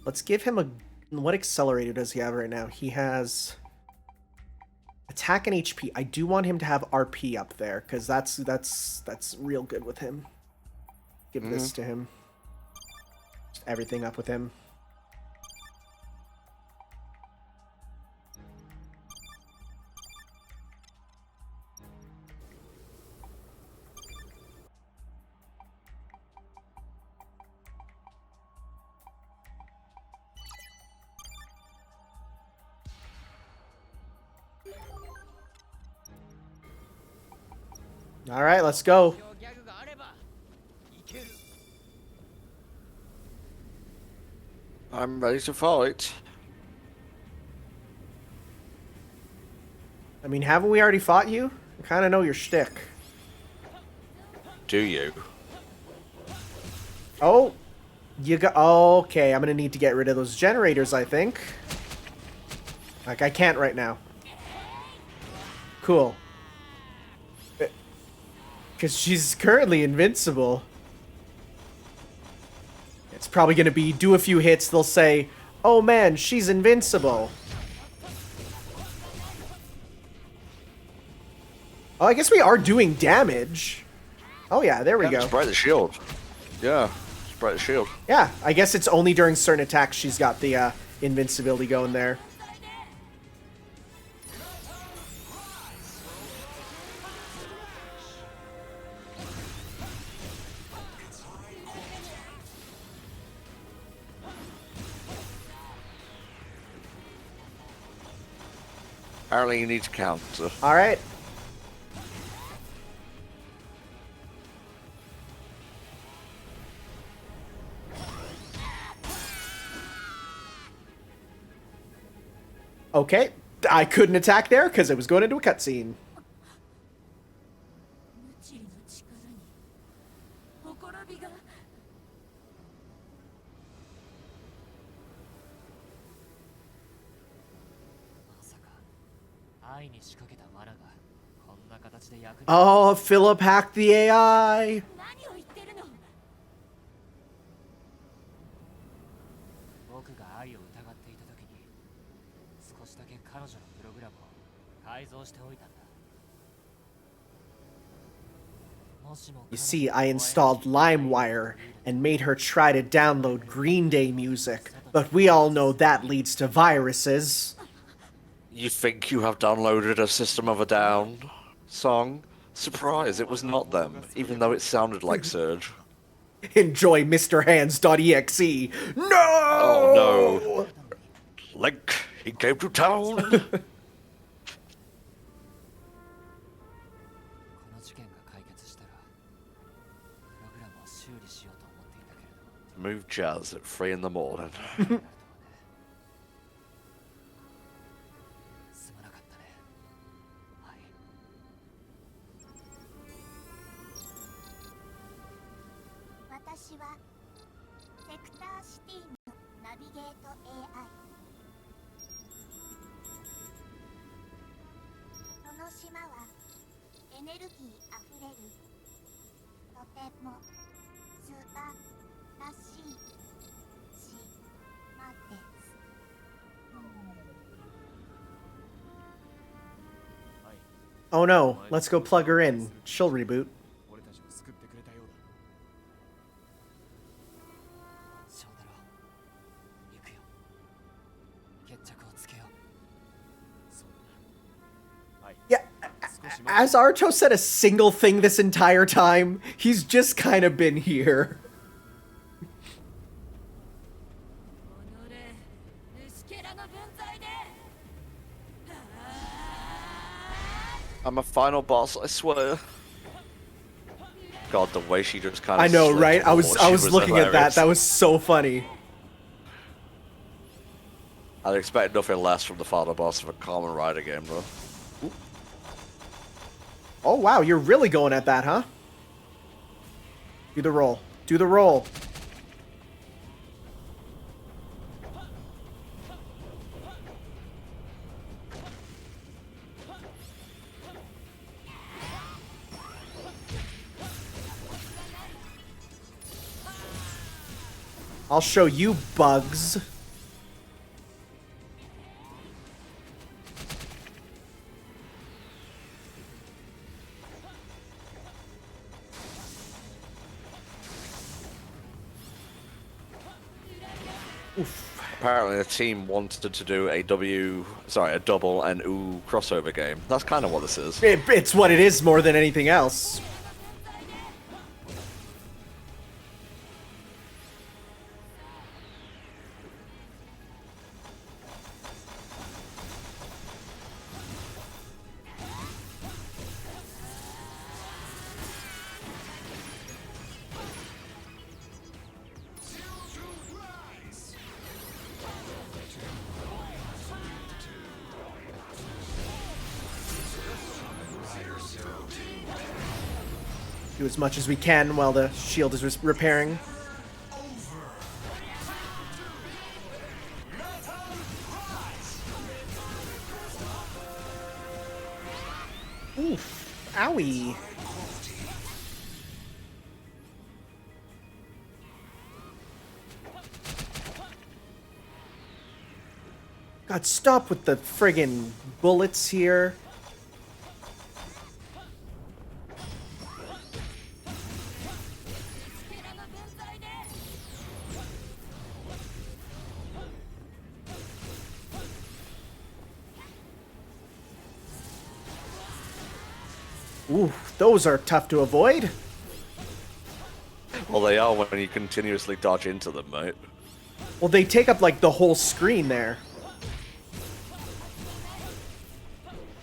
let's give him a, what accelerator does he have right now? He has attack and HP. I do want him to have RP up there because that's real good with him. Give this to him. Just everything up with him. All right, let's go. I'm ready to fight. I mean, haven't we already fought you? I kind of know your shtick. Do you? Oh, you got. Oh, okay, I'm gonna need to get rid of those generators, I think. Like, I can't right now. Cool. Because she's currently invincible. It's probably gonna be, do a few hits, they'll say, oh man, she's invincible. Oh, I guess we are doing damage. Oh yeah, there we go. Spray the shield. Yeah. bright shield. Yeah, I guess it's only during certain attacks she's got the invincibility going there. Apparently you need to counter. Alright. Okay, I couldn't attack there because it was going into a cutscene. 無知の力にほころびが。まさか愛に仕掛けた罠がこんな形で役に。 Oh, Philip hacked the AI. 何を言ってるの。僕が愛を疑っていた時に少しだけ彼女のプログラムを改造しておいたんだ。 You see, I installed LimeWire and made her try to download Green Day music, but we all know that leads to viruses. You think you have downloaded a System of a Down song? Surprise, it was not them, even though it sounded like Surge. Enjoy Mr. Hands.exe. No! Oh no. Link, he came to town. この事件が解決したらプログラムを修理しようと思っていたけれど。 Move jazz at 3 in the morning. すまなかったね。はい。私はセクターシティのナビゲート AI。この島はエネルギーあふれるとても素晴らしい島です。 Oh no, let's go plug her in. She'll reboot. 俺たちを救ってくれたようだ。翔太郎、行くよ。決着をつけよう。 Yeah, as Arto said a single thing this entire time, he's just kind of been here. 己虫けらの分際で。 I'm a final boss, I swear. God, the way she just kind of. I know, slipped right? I was forward, she looking at that. hilarious. That was so funny. I'd expect nothing less from the final boss of a Kamen Rider game, though. Oh wow, you're really going at that, huh? Do the roll. Do the roll. I'll show you bugs. Apparently the team wanted to do a double and ooh crossover game. That's kind of what this is. It's what it is more than anything else. Do as much as we can while the shield is repairing. Oof. Owie. God, stop with the friggin' bullets here. Ooh, those are tough to avoid. Well, they are when you continuously dodge into them, mate. Well, they take up like the whole screen there.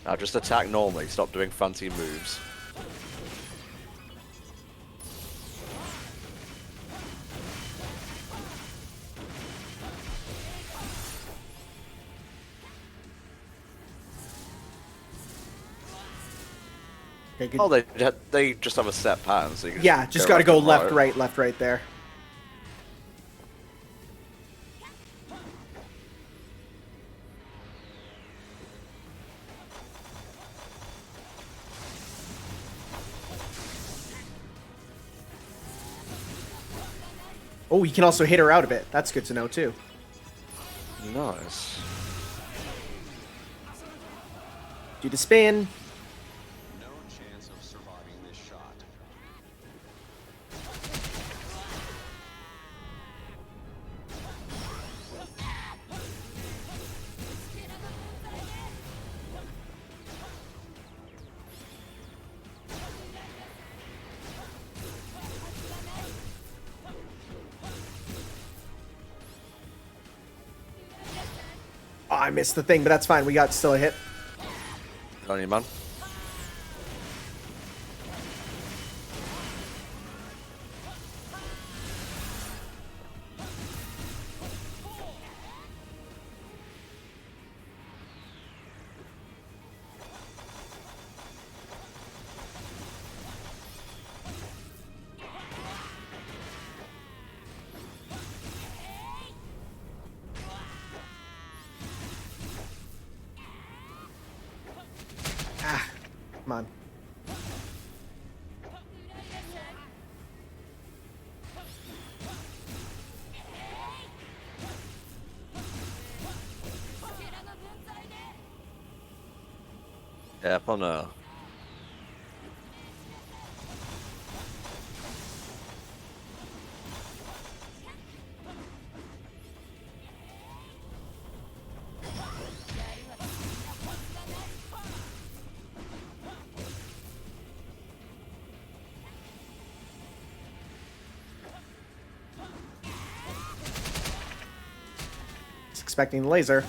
Now just attack normally, stop doing fancy moves. Oh, they just have a set pattern, so you can yeah, just gotta go left, right, left, right there. Oh, you can also hit her out of it. That's good to know, too. Nice. Do the spin. No chance of surviving this shot. Oh, I missed the thing, but that's fine. We got still a hit. On you, man. Come on. Yeah, up on a... Just expecting the laser.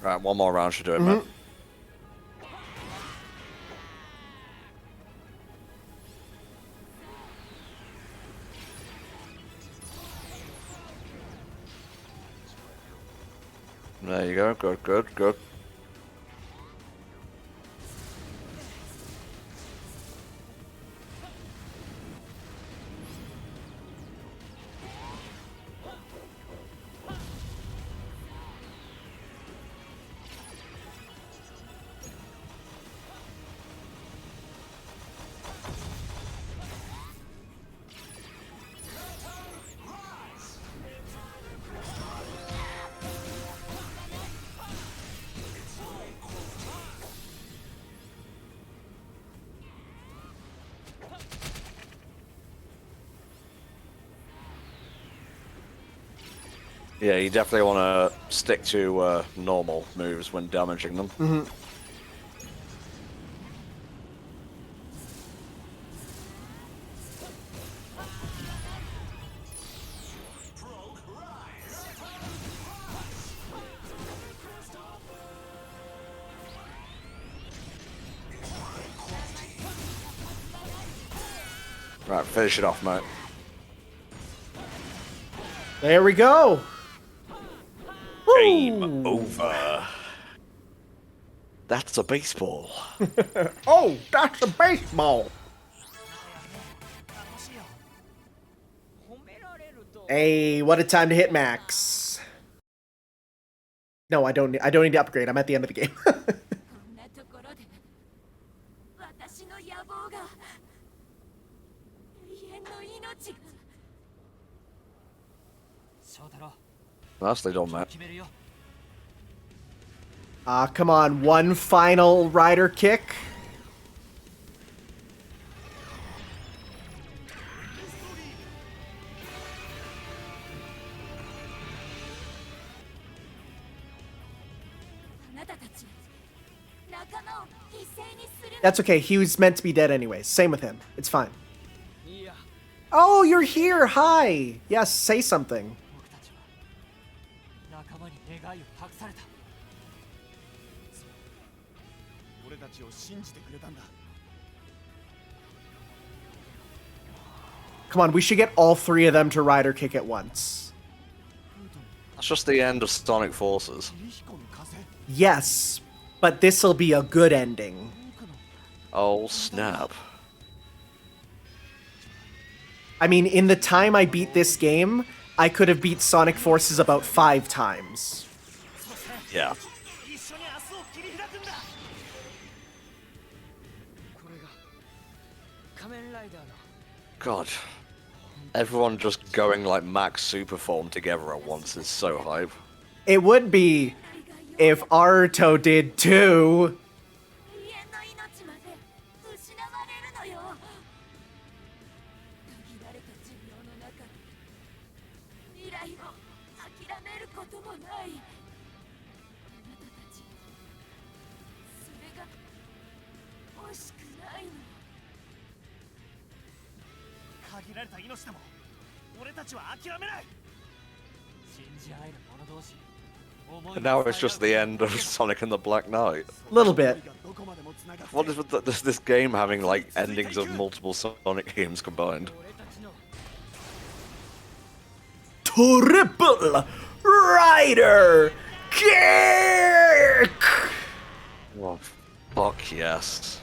Right, one more round should do it, man. There you go. Good, good, good. Yeah, you definitely want to stick to normal moves when damaging them. Right, finish it off, mate. There we go. Game over. That's a baseball. Oh, that's a baseball. Hey, what a time to hit max. No, I don't need to upgrade. I'm at the end of the game. Nicely done, mate. Come on, one final rider kick. That's okay, he was meant to be dead anyways. Same with him. It's fine. Oh, you're here! Hi! Yes, say something. Come on, we should get all three of them to rider kick at once. That's just the end of Sonic Forces. Yes, but this'll be a good ending. Oh, snap. I mean, in the time I beat this game, I could have beat Sonic Forces about 5 times. Yeah. God. Everyone just going like max super form together at once is so hype. It would be if Aruto did too. And now it's just the end of Sonic and the Black Knight. Little bit. What is with this game having like endings of multiple Sonic games combined? Triple Rider Kick! Oh, fuck yes.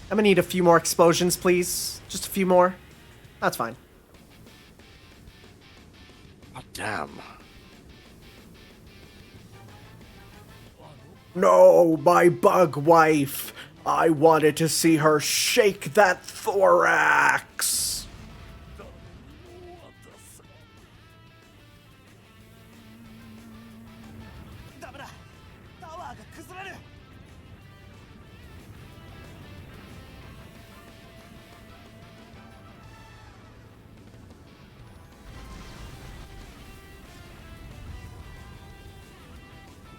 I'm gonna need a few more explosions, please. Just a few more. That's fine. Oh, damn. No, my bug wife. I wanted to see her shake that thorax.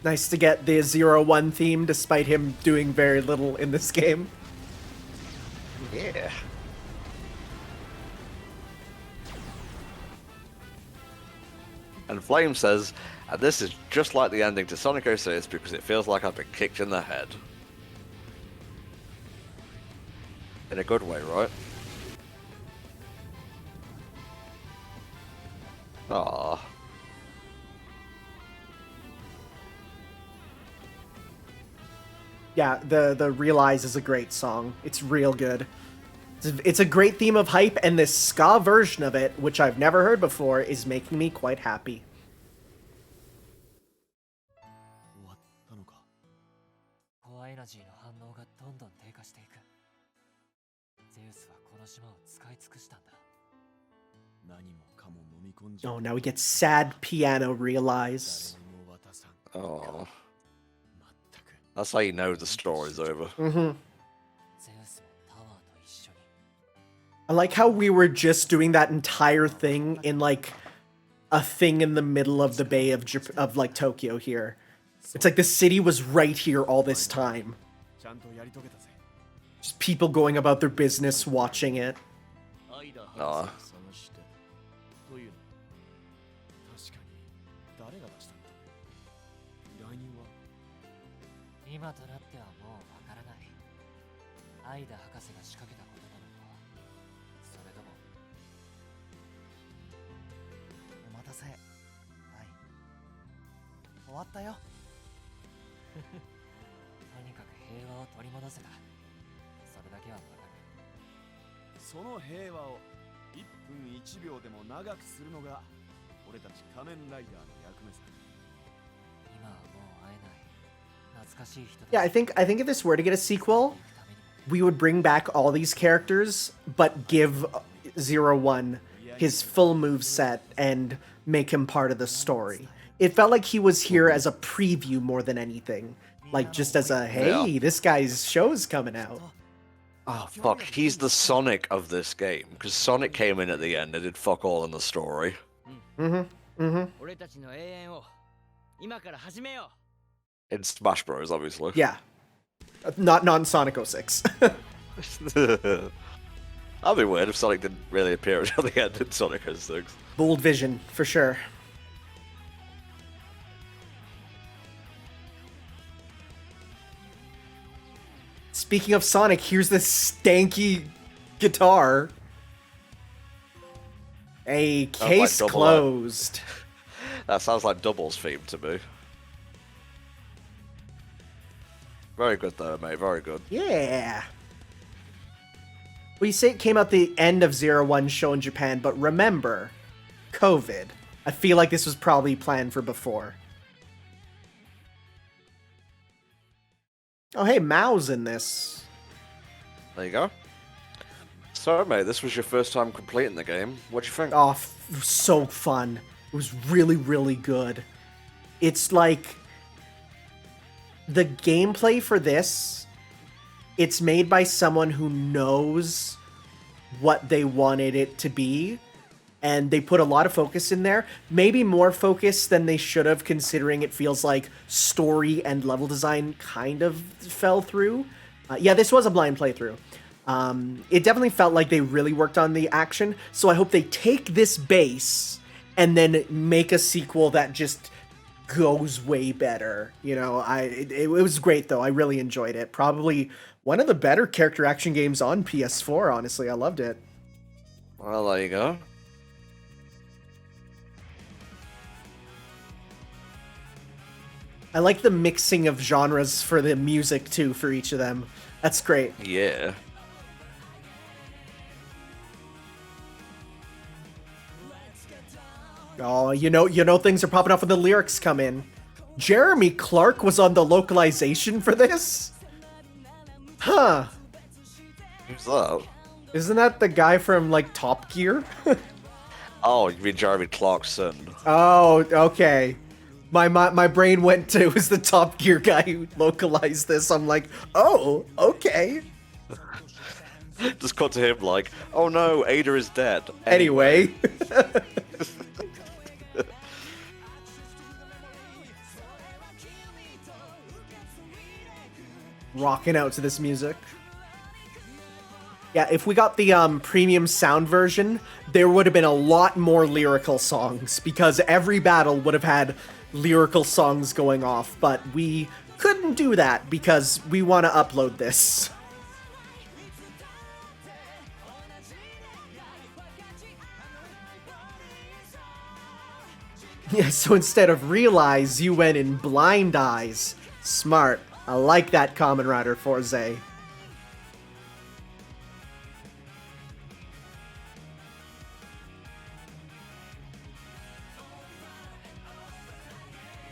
Nice to get the 0-1 theme despite him doing very little in this game. Yeah. And Flame says, and this is just like the ending to Sonic 06 because it feels like I've been kicked in the head. In a good way, right? Aww. Yeah, the Realize is a great song. It's real good. It's a great theme of hype, and this ska version of it, which I've never heard before, is making me quite happy. Oh, now we get sad piano Realize. Oh. That's how you know the story's over. Mm-hmm. I like how we were just doing that entire thing in, like, a thing in the middle of the bay of like, Tokyo here. It's like the city was right here all this time. Just people going about their business, watching it. Aw. 俺たち仮面ライダーの役目さ。今はもう会えない懐かしい人たち Yeah, I think if this were to get a sequel, we would bring back all these characters, but give Zero One his full move set and make him part of the story. It felt like he was here as a preview more than anything. Like, just as a, hey, this guy's show's coming out. Oh, fuck. He's the Sonic of this game. Because Sonic came in at the end and did fuck all in the story.俺たちの永遠を今から始めよ In Smash Bros, obviously. Yeah. Not non-Sonic 06. That'd be weird if Sonic didn't really appear until the end in Sonic 06. Bold vision, for sure. Speaking of Sonic, here's this stanky guitar. A case Double closed. That sounds like Double's theme to me. Very good though, mate. Very good. Yeah. Well, you say it came out the end of Zero One show in Japan, but remember, COVID. I feel like this was probably planned for before. Oh, hey, Mao's in this. There you go. So, mate, this was your first time completing the game. What'd you think? Oh, so fun. It was really, really good. It's like the gameplay for this, it's made by someone who knows what they wanted it to be, and they put a lot of focus in there. Maybe more focus than they should have, considering it feels like story and level design kind of fell through. Yeah, this was a blind playthrough. It definitely felt like they really worked on the action, so I hope they take this base and then make a sequel that just goes way better. You know, it was great though. I really enjoyed it. Probably one of the better character action games on PS4, honestly. I loved it. Well, there you go. I like the mixing of genres for the music too for each of them. That's great. Yeah. Oh, you know things are popping up when the lyrics come in. Jeremy Clark was on the localization for this? Huh. Who's that? Isn't that the guy from, like, Top Gear? Oh, you mean Jeremy Clarkson. Oh, okay. My brain went to, was the Top Gear guy who localized this. I'm like, oh, okay. Just cut to him like, oh no, Ada is dead. Anyway. Rocking out to this music. Yeah, if we got the premium sound version, there would have been a lot more lyrical songs, because every battle would have had lyrical songs going off, but we couldn't do that because we want to upload this. Yeah, so instead of realize, you went in blind eyes. Smart. I like that, Kamen Rider Forze.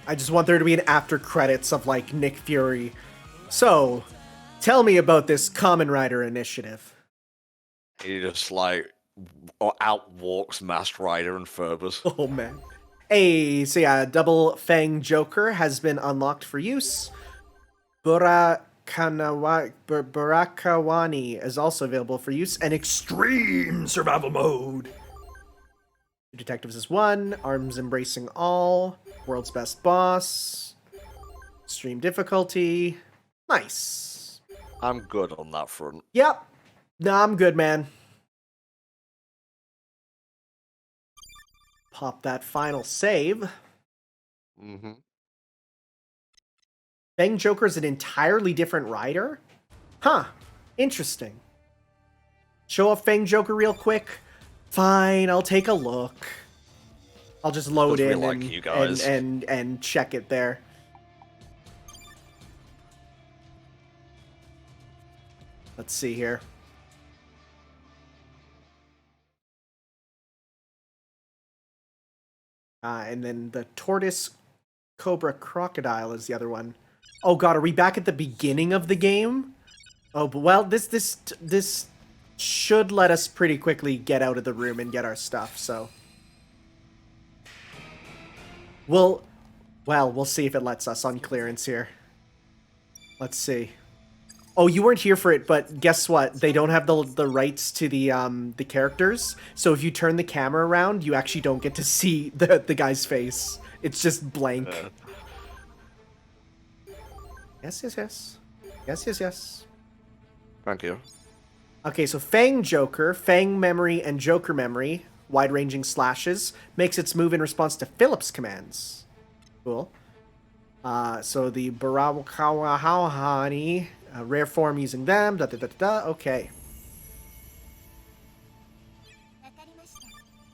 I just want there to be an after credits of, like, Nick Fury. So, tell me about this Kamen Rider initiative. He just, like, outwalks Masked Rider and Ferbus. Oh, man. Hey, so yeah, Double Fang Joker has been unlocked for use. Burakawani is also available for use, and Extreme Survival Mode. Detectives is 1, Arms Embracing All, World's Best Boss, Extreme Difficulty. Nice. I'm good on that front. Yep. Nah, I'm good, man. Pop that final save. Mm-hmm. Fang Joker's an entirely different rider? Huh. Interesting. Show off Fang Joker real quick. Fine, I'll take a look. I'll just load in like you guys. and check it there. Let's see here. And then the tortoise cobra crocodile is the other one. Oh god, are we back at the beginning of the game? Oh, but well, this should let us pretty quickly get out of the room and get our stuff, so. We'll see if it lets us on clearance here. Let's see. Oh, you weren't here for it, but guess what? They don't have the rights to the characters, so if you turn the camera around, you actually don't get to see the guy's face. It's just blank. Yes. Yes. Thank you. Okay, so Fang Joker, Fang Memory, and Joker Memory, wide-ranging slashes, makes its move in response to Philip's commands. Cool. So the Barawakawahani, rare form using them, okay.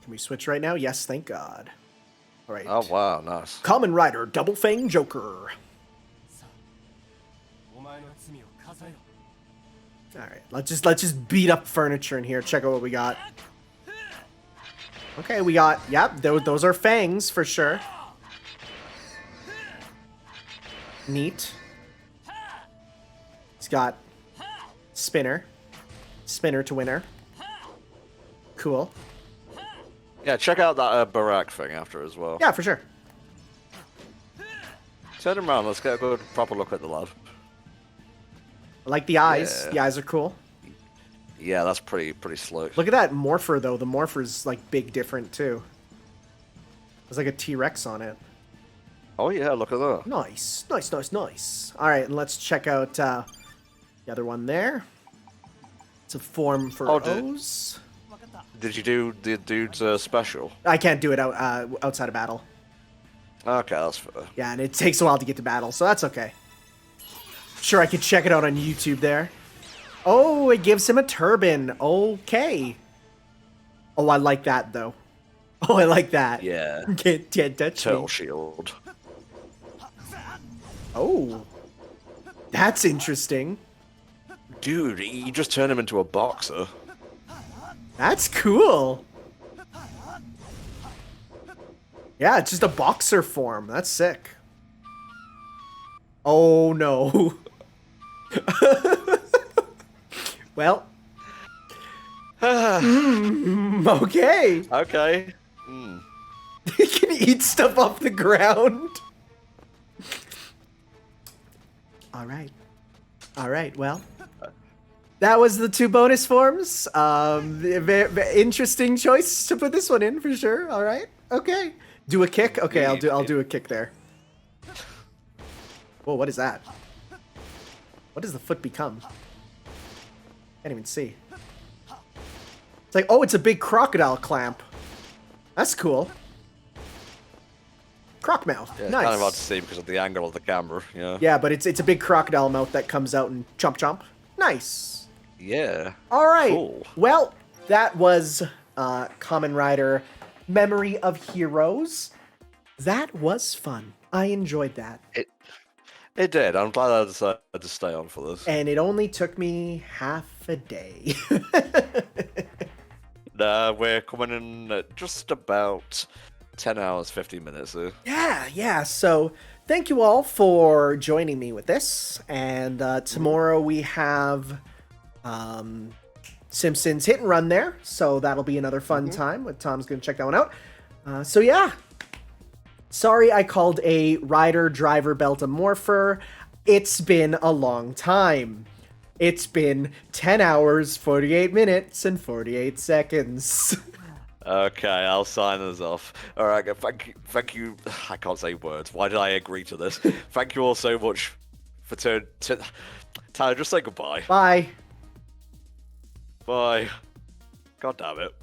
Can we switch right now? Yes, thank God. Alright. Oh, wow, nice. Kamen Rider, Double Fang Joker. Alright, let's just beat up furniture in here. Check out what we got. Okay, we got, yep, those are fangs for sure. Neat. He's got spinner to winner. Cool. Yeah, check out that Barak thing after as well. Yeah, for sure. Turn him around, let's get a good proper look at the lad. I like the eyes. Yeah. The eyes are cool. Yeah, that's pretty slick. Look at that Morpher, though. The Morpher's, like, big different, too. There's, like, a T-Rex on it. Oh, yeah, look at that. Nice. All right, and let's check out the other one there. It's a form for O's. Did you do the dude's special? I can't do it outside of battle. Okay, that's fair. Yeah, and it takes a while to get to battle, so that's okay. Sure, I could check it out on YouTube there. Oh, it gives him a turban. Okay. Oh, I like that, though. Oh, I like that. Yeah. Can't touch Turtle me. shield. Oh. That's interesting. Dude, you just turn him into a boxer. That's cool. Yeah, it's just a boxer form. That's sick. Oh, no. Well. Okay. Okay. You can eat stuff off the ground. All right, well. That was the 2 bonus forms. Interesting choice to put this one in, for sure. All right. Okay. Do a kick? Okay, I'll do a kick there. Whoa, what is that? What does the foot become? Can't even see. It's like, oh, it's a big crocodile clamp. That's cool. Croc mouth. Yeah, it's Nice. kind of hard to see because of the angle of the camera, yeah. Yeah, but it's a big crocodile mouth that comes out and chomp chomp. Nice. Yeah. All right. Cool. Well, that was Kamen Rider Memory of Heroes. That was fun. I enjoyed that. It did. I'm glad I decided to stay on for this. And it only took me half a day. We're coming in at just about 10 hours, 50 minutes. Yeah. So thank you all for joining me with this. And tomorrow we have Simpsons Hit and Run there. So that'll be another fun time. Tom's going to check that one out. So yeah. Sorry I called a rider driver belt a morpher. It's been a long time. It's been 10 hours, 48 minutes, and 48 seconds. Okay, I'll sign this off. Alright, thank you. I can't say words. Why did I agree to this? Thank you all so much for Tyler, just say goodbye. Bye. Bye. God damn it.